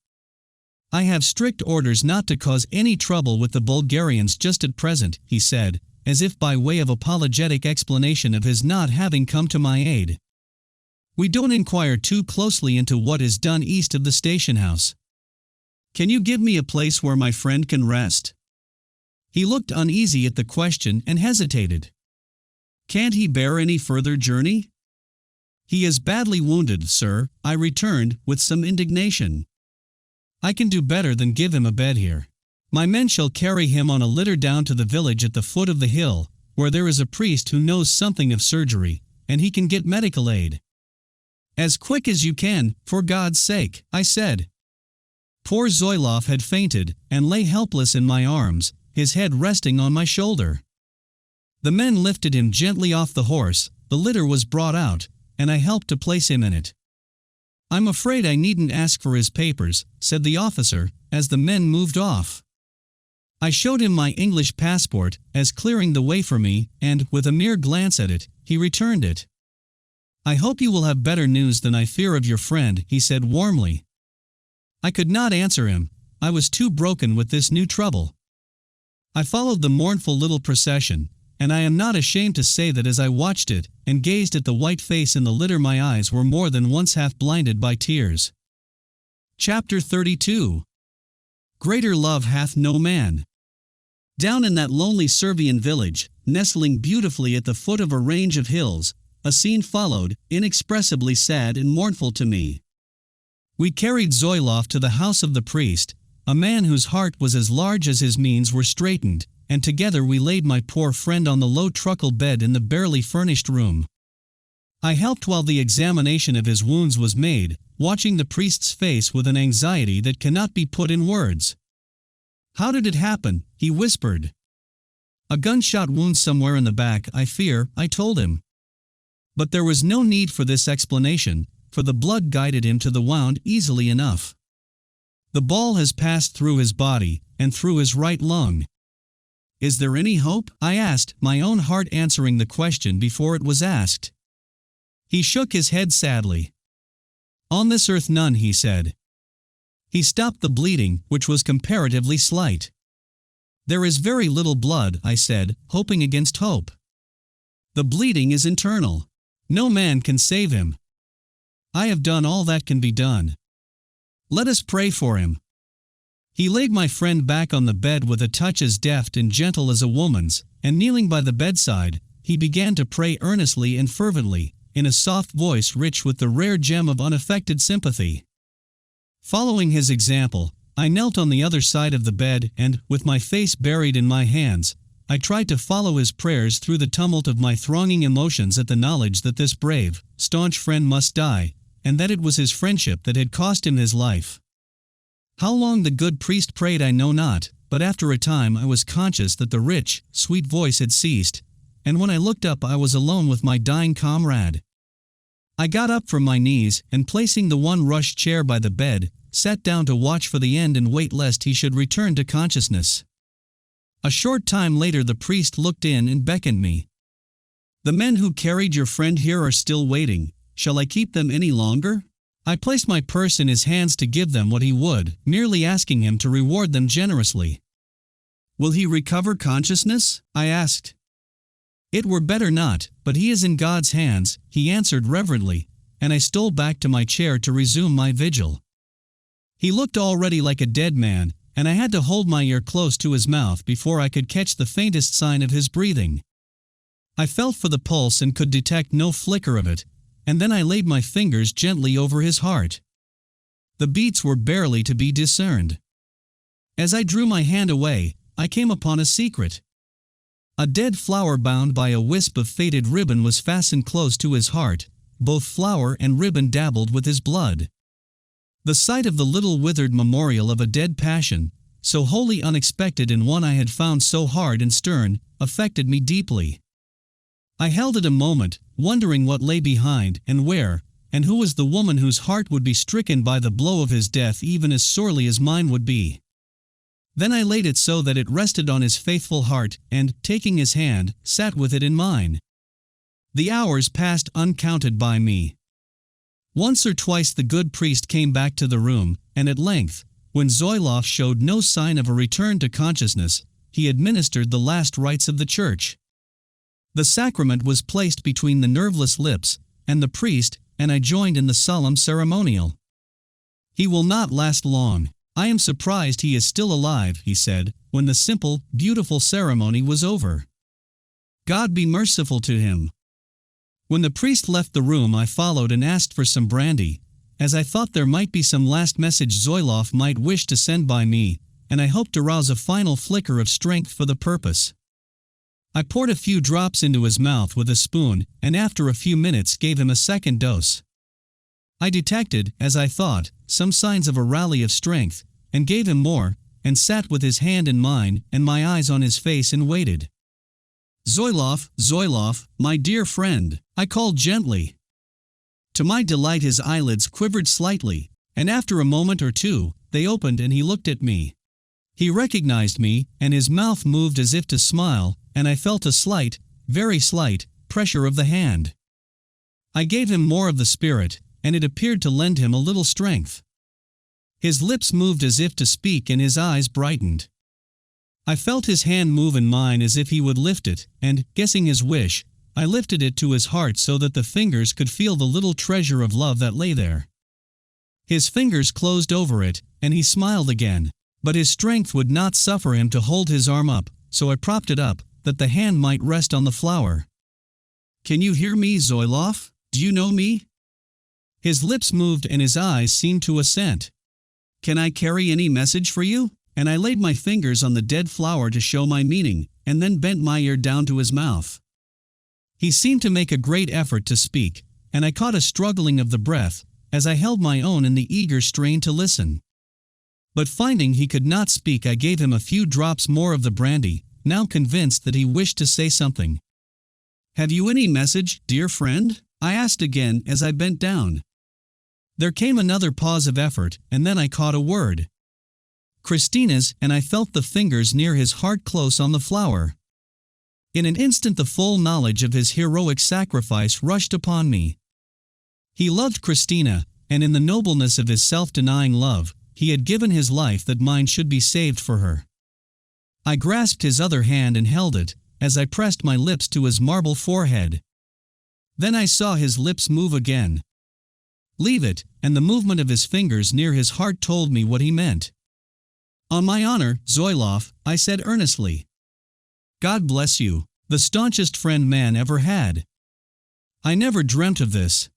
"I have strict orders not to cause any trouble with the Bulgarians just at present," he said, as if by way of apologetic explanation of his not having come to my aid. "We don't inquire too closely into what is done east of the station house. Can you give me a place where my friend can rest?" He looked uneasy at the question and hesitated. "Can't he bear any further journey?" "He is badly wounded, sir," I returned, with some indignation. "I can do better than give him a bed here. My men shall carry him on a litter down to the village at the foot of the hill, where there is a priest who knows something of surgery, and he can get medical aid." "As quick as you can, for God's sake," I said. Poor Zoilov had fainted, and lay helpless in my arms, his head resting on my shoulder. The men lifted him gently off the horse, the litter was brought out, and I helped to place him in it. "I'm afraid I needn't ask for his papers," said the officer, as the men moved off. I showed him my English passport, as clearing the way for me, and, with a mere glance at it, he returned it. "I hope you will have better news than I fear of your friend," he said warmly. I could not answer him. I was too broken with this new trouble. I followed the mournful little procession, and I am not ashamed to say that as I watched it, and gazed at the white face in the litter, my eyes were more than once half blinded by tears. Chapter 32. Greater love hath no man. Down in that lonely Servian village, nestling beautifully at the foot of a range of hills, a scene followed, inexpressibly sad and mournful to me. We carried Zoilov to the house of the priest, a man whose heart was as large as his means were straitened, and together we laid my poor friend on the low truckle bed in the barely furnished room. I helped while the examination of his wounds was made, watching the priest's face with an anxiety that cannot be put in words. "How did it happen?" he whispered. "A gunshot wound somewhere in the back, I fear," I told him. But there was no need for this explanation, for the blood guided him to the wound easily enough. "The ball has passed through his body, and through his right lung." "Is there any hope?" I asked, my own heart answering the question before it was asked. He shook his head sadly. "On this earth none," he said. He stopped the bleeding, which was comparatively slight. "There is very little blood," I said, hoping against hope. "The bleeding is internal. No man can save him. I have done all that can be done. Let us pray for him." He laid my friend back on the bed with a touch as deft and gentle as a woman's, and kneeling by the bedside, he began to pray earnestly and fervently, in a soft voice rich with the rare gem of unaffected sympathy. Following his example, I knelt on the other side of the bed and, with my face buried in my hands, I tried to follow his prayers through the tumult of my thronging emotions at the knowledge that this brave, staunch friend must die, and that it was his friendship that had cost him his life. How long the good priest prayed I know not, but after a time I was conscious that the rich, sweet voice had ceased, and when I looked up I was alone with my dying comrade. I got up from my knees, and placing the one rush chair by the bed, sat down to watch for the end and wait lest he should return to consciousness. A short time later the priest looked in and beckoned me. "The men who carried your friend here are still waiting. Shall I keep them any longer?" I placed my purse in his hands to give them what he would, merely asking him to reward them generously. "Will he recover consciousness?" I asked. "It were better not, but he is in God's hands," he answered reverently, and I stole back to my chair to resume my vigil. He looked already like a dead man, and I had to hold my ear close to his mouth before I could catch the faintest sign of his breathing. I felt for the pulse and could detect no flicker of it, and then I laid my fingers gently over his heart. The beats were barely to be discerned. As I drew my hand away, I came upon a secret. A dead flower bound by a wisp of faded ribbon was fastened close to his heart, both flower and ribbon dabbled with his blood. The sight of the little withered memorial of a dead passion, so wholly unexpected in one I had found so hard and stern, affected me deeply. I held it a moment, wondering what lay behind, and where, and who was the woman whose heart would be stricken by the blow of his death even as sorely as mine would be. Then I laid it so that it rested on his faithful heart, and, taking his hand, sat with it in mine. The hours passed uncounted by me. Once or twice the good priest came back to the room, and at length, when Zoilov showed no sign of a return to consciousness, he administered the last rites of the church. The sacrament was placed between the nerveless lips, and the priest, and I joined in the solemn ceremonial. "He will not last long. I am surprised he is still alive," he said, when the simple, beautiful ceremony was over. "God be merciful to him." When the priest left the room I followed and asked for some brandy, as I thought there might be some last message Zoilov might wish to send by me, and I hoped to rouse a final flicker of strength for the purpose. I poured a few drops into his mouth with a spoon, and after a few minutes gave him a second dose. I detected, as I thought, some signs of a rally of strength, and gave him more, and sat with his hand in mine and my eyes on his face and waited. "Zoilov, Zoilov, my dear friend," I called gently. To my delight his eyelids quivered slightly, and after a moment or two, they opened and he looked at me. He recognized me, and his mouth moved as if to smile, and I felt a slight, very slight, pressure of the hand. I gave him more of the spirit, and it appeared to lend him a little strength. His lips moved as if to speak and his eyes brightened. I felt his hand move in mine as if he would lift it, and, guessing his wish, I lifted it to his heart so that the fingers could feel the little treasure of love that lay there. His fingers closed over it, and he smiled again, but his strength would not suffer him to hold his arm up, so I propped it up, that the hand might rest on the flower. "Can you hear me, Zoilov? Do you know me?" His lips moved and his eyes seemed to assent. "Can I carry any message for you?" And I laid my fingers on the dead flower to show my meaning, and then bent my ear down to his mouth. He seemed to make a great effort to speak, and I caught a struggling of the breath, as I held my own in the eager strain to listen. But finding he could not speak, I gave him a few drops more of the brandy, now convinced that he wished to say something. "Have you any message, dear friend?" I asked again as I bent down. There came another pause of effort, and then I caught a word. "Christina's," and I felt the fingers near his heart close on the flower. In an instant the full knowledge of his heroic sacrifice rushed upon me. He loved Christina, and in the nobleness of his self-denying love, he had given his life that mine should be saved for her. I grasped his other hand and held it, as I pressed my lips to his marble forehead. Then I saw his lips move again. "Leave it," and the movement of his fingers near his heart told me what he meant. "On my honor, Zoilov," I said earnestly. "God bless you, the staunchest friend man ever had. I never dreamt of this."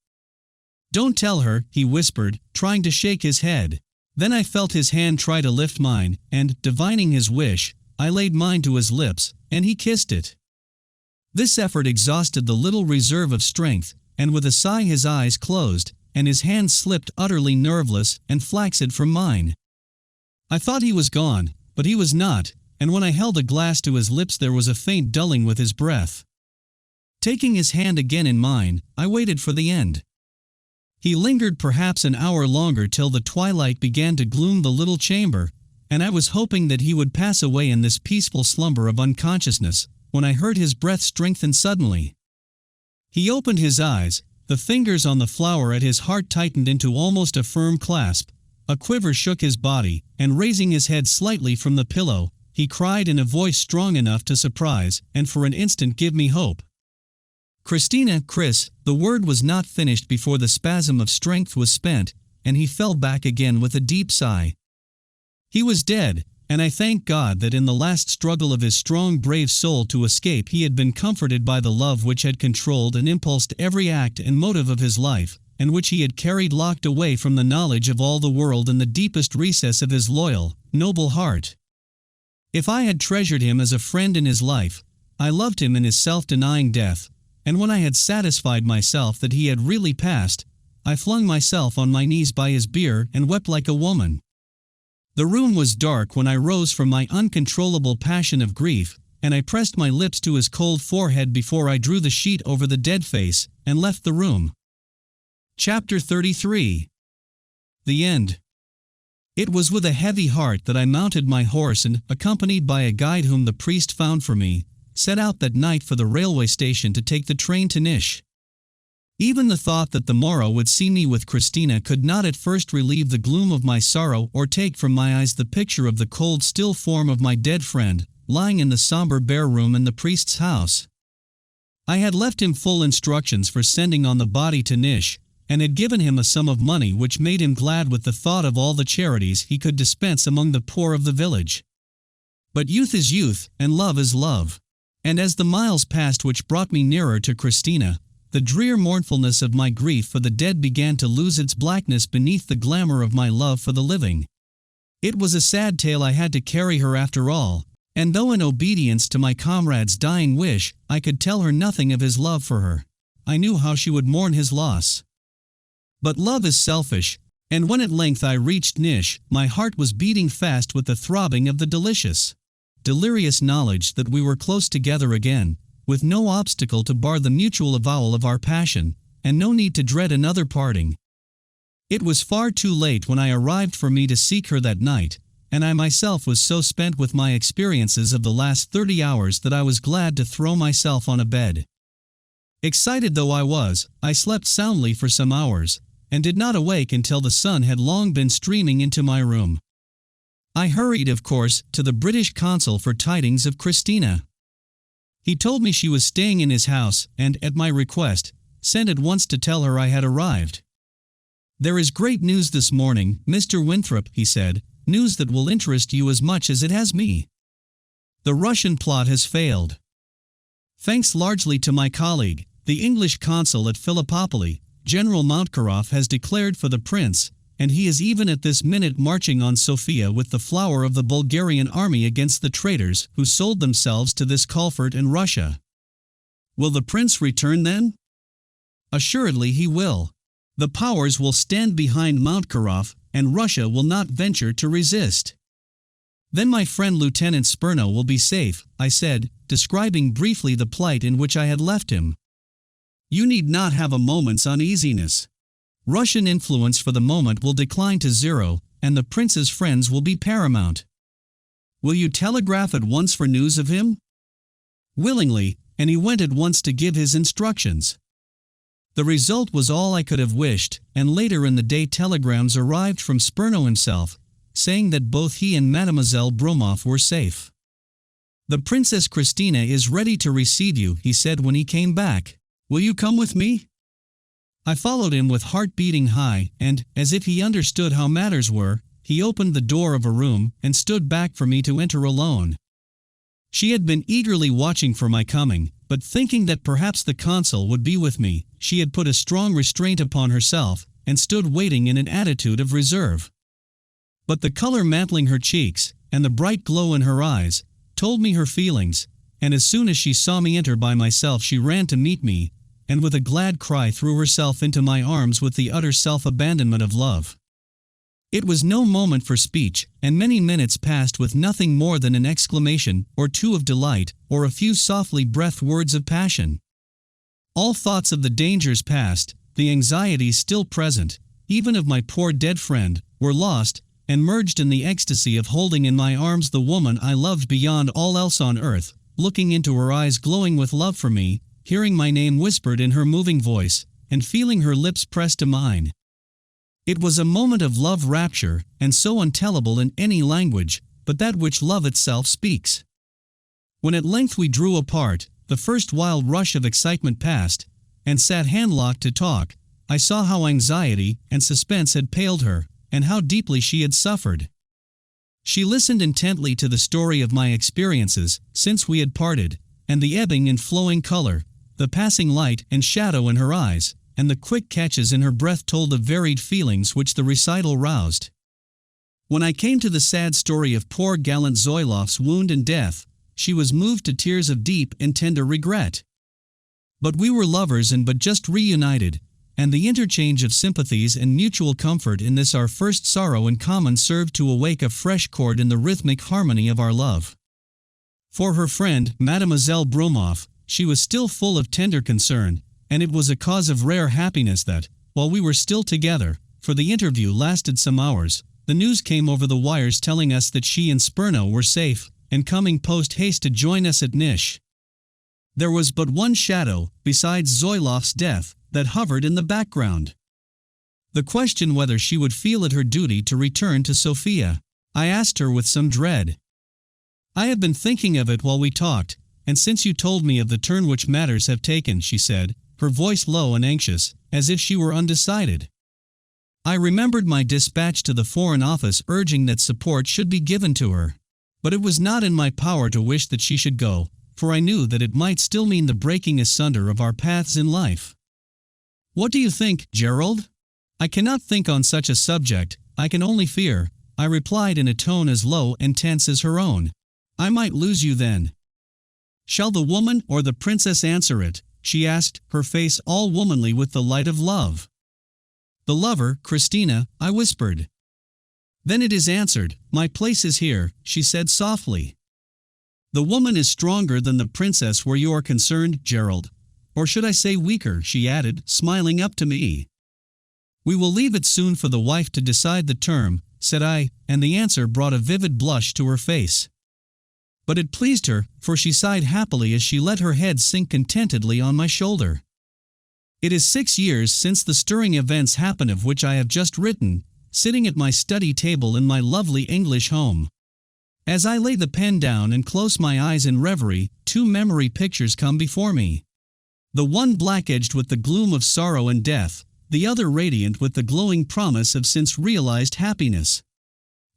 "Don't tell her," he whispered, trying to shake his head. Then I felt his hand try to lift mine, and, divining his wish, I laid mine to his lips, and he kissed it. This effort exhausted the little reserve of strength, and with a sigh his eyes closed, and his hand slipped utterly nerveless and flaccid from mine. I thought he was gone, but he was not, and when I held a glass to his lips there was a faint dulling with his breath. Taking his hand again in mine, I waited for the end. He lingered perhaps an hour longer till the twilight began to gloom the little chamber, and I was hoping that he would pass away in this peaceful slumber of unconsciousness, when I heard his breath strengthen suddenly. He opened his eyes, the fingers on the flower at his heart tightened into almost a firm clasp, a quiver shook his body, and raising his head slightly from the pillow, he cried in a voice strong enough to surprise, and for an instant give me hope. "Christina, Chris," the word was not finished before the spasm of strength was spent, and he fell back again with a deep sigh. He was dead, and I thank God that in the last struggle of his strong brave soul to escape he had been comforted by the love which had controlled and impulsed every act and motive of his life, and which he had carried locked away from the knowledge of all the world in the deepest recess of his loyal, noble heart. If I had treasured him as a friend in his life, I loved him in his self-denying death, and when I had satisfied myself that he had really passed, I flung myself on my knees by his bier and wept like a woman. The room was dark when I rose from my uncontrollable passion of grief, and I pressed my lips to his cold forehead before I drew the sheet over the dead face, and left the room. Chapter 33. The End. It was with a heavy heart that I mounted my horse and, accompanied by a guide whom the priest found for me, set out that night for the railway station to take the train to Nish. Even the thought that the morrow would see me with Christina could not at first relieve the gloom of my sorrow or take from my eyes the picture of the cold still form of my dead friend, lying in the somber bare room in the priest's house. I had left him full instructions for sending on the body to Nish, and had given him a sum of money which made him glad with the thought of all the charities he could dispense among the poor of the village. But youth is youth, and love is love. And as the miles passed which brought me nearer to Christina, the drear mournfulness of my grief for the dead began to lose its blackness beneath the glamour of my love for the living. It was a sad tale I had to carry her after all, and though in obedience to my comrade's dying wish, I could tell her nothing of his love for her, I knew how she would mourn his loss. But love is selfish, and when at length I reached Nish, my heart was beating fast with the throbbing of the delirious knowledge that we were close together again, with no obstacle to bar the mutual avowal of our passion, and no need to dread another parting. It was far too late when I arrived for me to seek her that night, and I myself was so spent with my experiences of the last 30 hours that I was glad to throw myself on a bed. Excited though I was, I slept soundly for some hours, and did not awake until the sun had long been streaming into my room. I hurried, of course, to the British consul for tidings of Christina. He told me she was staying in his house, and, at my request, sent at once to tell her I had arrived. "There is great news this morning, Mr. Winthrop," he said, "news that will interest you as much as it has me. The Russian plot has failed. Thanks largely to my colleague, the English consul at Philippopoli, General Mountkaroff has declared for the prince, and he is even at this minute marching on Sofia with the flower of the Bulgarian army against the traitors who sold themselves to this culprit in Russia." "Will the prince return then?" "Assuredly he will. The powers will stand behind Mountkaroff, and Russia will not venture to resist." "Then my friend Lieutenant Spurno will be safe," I said, describing briefly the plight in which I had left him. "You need not have a moment's uneasiness. Russian influence for the moment will decline to zero, and the prince's friends will be paramount." "Will you telegraph at once for news of him?" "Willingly," and he went at once to give his instructions. The result was all I could have wished, and later in the day telegrams arrived from Spurno himself, saying that both he and Mademoiselle Bromoff were safe. "The Princess Christina is ready to receive you," he said when he came back. "Will you come with me?" I followed him with heart beating high, and, as if he understood how matters were, he opened the door of a room and stood back for me to enter alone. She had been eagerly watching for my coming, but thinking that perhaps the consul would be with me, she had put a strong restraint upon herself, and stood waiting in an attitude of reserve. But the color mantling her cheeks, and the bright glow in her eyes, told me her feelings, and as soon as she saw me enter by myself she ran to meet me, and with a glad cry threw herself into my arms with the utter self-abandonment of love. It was no moment for speech, and many minutes passed with nothing more than an exclamation or two of delight, or a few softly breathed words of passion. All thoughts of the dangers past, the anxieties still present, even of my poor dead friend, were lost, and merged in the ecstasy of holding in my arms the woman I loved beyond all else on earth, looking into her eyes glowing with love for me, hearing my name whispered in her moving voice, and feeling her lips pressed to mine. It was a moment of love rapture, and so untellable in any language, but that which love itself speaks. When at length we drew apart, the first wild rush of excitement passed, and sat hand-locked to talk, I saw how anxiety and suspense had paled her, and how deeply she had suffered. She listened intently to the story of my experiences since we had parted, and the ebbing and flowing color, the passing light and shadow in her eyes, and the quick catches in her breath told of varied feelings which the recital roused. When I came to the sad story of poor gallant Zoiloff's wound and death, she was moved to tears of deep and tender regret. But we were lovers and but just reunited, and the interchange of sympathies and mutual comfort in this our first sorrow in common served to awake a fresh chord in the rhythmic harmony of our love. For her friend, Mademoiselle Bromoff, she was still full of tender concern, and it was a cause of rare happiness that, while we were still together, for the interview lasted some hours, the news came over the wires telling us that she and Spurno were safe, and coming post-haste to join us at Nish. There was but one shadow, besides Zoiloff's death, that hovered in the background. The question whether she would feel it her duty to return to Sofia. I asked her with some dread. "I have been thinking of it while we talked, and since you told me of the turn which matters have taken," she said, her voice low and anxious, as if she were undecided. I remembered my dispatch to the Foreign Office urging that support should be given to her. But it was not in my power to wish that she should go, for I knew that it might still mean the breaking asunder of our paths in life. "What do you think, Gerald?" "I cannot think on such a subject, I can only fear," I replied in a tone as low and tense as her own. "I might lose you then." "Shall the woman or the princess answer it?" she asked, her face all womanly with the light of love. "The lover, Christina," I whispered. "Then it is answered, my place is here," she said softly. "The woman is stronger than the princess where you are concerned, Gerald. Or should I say weaker, she added, smiling up to me. We will leave it soon for the wife to decide the term, said I, and the answer brought a vivid blush to her face. But it pleased her, for she sighed happily as she let her head sink contentedly on my shoulder. It is 6 years since the stirring events happened of which I have just written, sitting at my study table in my lovely English home. As I lay the pen down and close my eyes in reverie, 2 memory pictures come before me. The one black-edged with the gloom of sorrow and death, the other radiant with the glowing promise of since-realized happiness.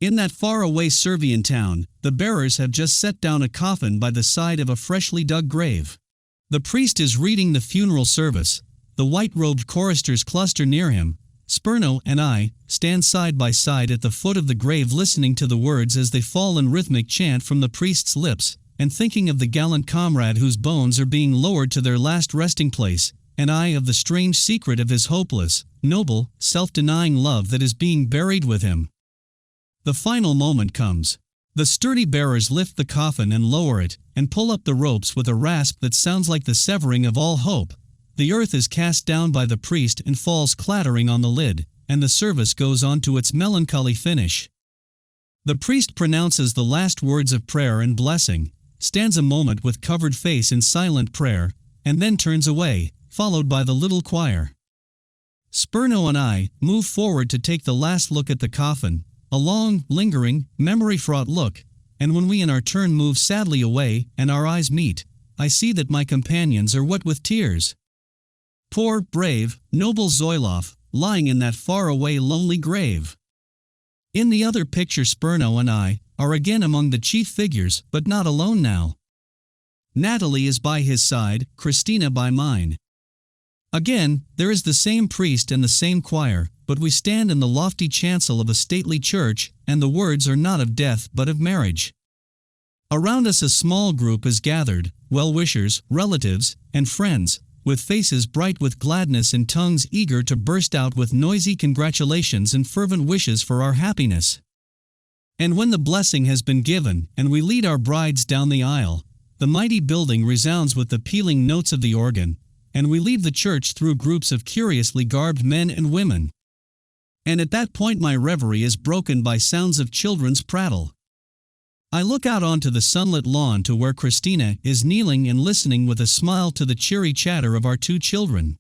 In that far-away Servian town, the bearers have just set down a coffin by the side of a freshly dug grave. The priest is reading the funeral service. The white-robed choristers cluster near him. Spurno and I stand side by side at the foot of the grave, listening to the words as they fall in rhythmic chant from the priest's lips, and thinking of the gallant comrade whose bones are being lowered to their last resting place, and I of the strange secret of his hopeless, noble, self-denying love that is being buried with him. The final moment comes. The sturdy bearers lift the coffin and lower it, and pull up the ropes with a rasp that sounds like the severing of all hope. The earth is cast down by the priest and falls clattering on the lid, and the service goes on to its melancholy finish. The priest pronounces the last words of prayer and blessing, stands a moment with covered face in silent prayer, and then turns away, followed by the little choir. Spurno and I move forward to take the last look at the coffin, a long, lingering, memory-fraught look, and when we in our turn move sadly away and our eyes meet, I see that my companions are wet with tears. Poor, brave, noble Zoilov, lying in that far-away lonely grave. In the other picture Spurno and I are again among the chief figures, but not alone now. Natalie is by his side, Christina by mine. Again, there is the same priest and the same choir, but we stand in the lofty chancel of a stately church, and the words are not of death but of marriage. Around us a small group is gathered, well-wishers, relatives, and friends, with faces bright with gladness and tongues eager to burst out with noisy congratulations and fervent wishes for our happiness. And when the blessing has been given, and we lead our brides down the aisle, the mighty building resounds with the pealing notes of the organ, and we leave the church through groups of curiously garbed men and women. And at that point my reverie is broken by sounds of children's prattle. I look out onto the sunlit lawn to where Christina is kneeling and listening with a smile to the cheery chatter of our 2 children.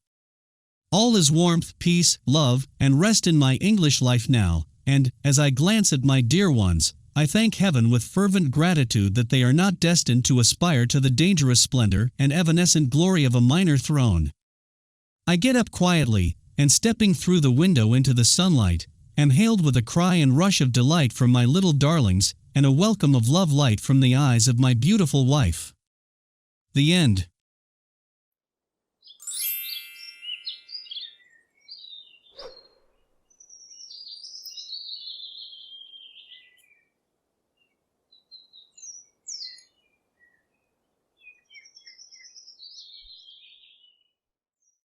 All is warmth, peace, love, and rest in my English life now, and, as I glance at my dear ones, I thank heaven with fervent gratitude that they are not destined to aspire to the dangerous splendor and evanescent glory of a minor throne. I get up quietly, and stepping through the window into the sunlight, am hailed with a cry and rush of delight from my little darlings, and a welcome of love light from the eyes of my beautiful wife. The end.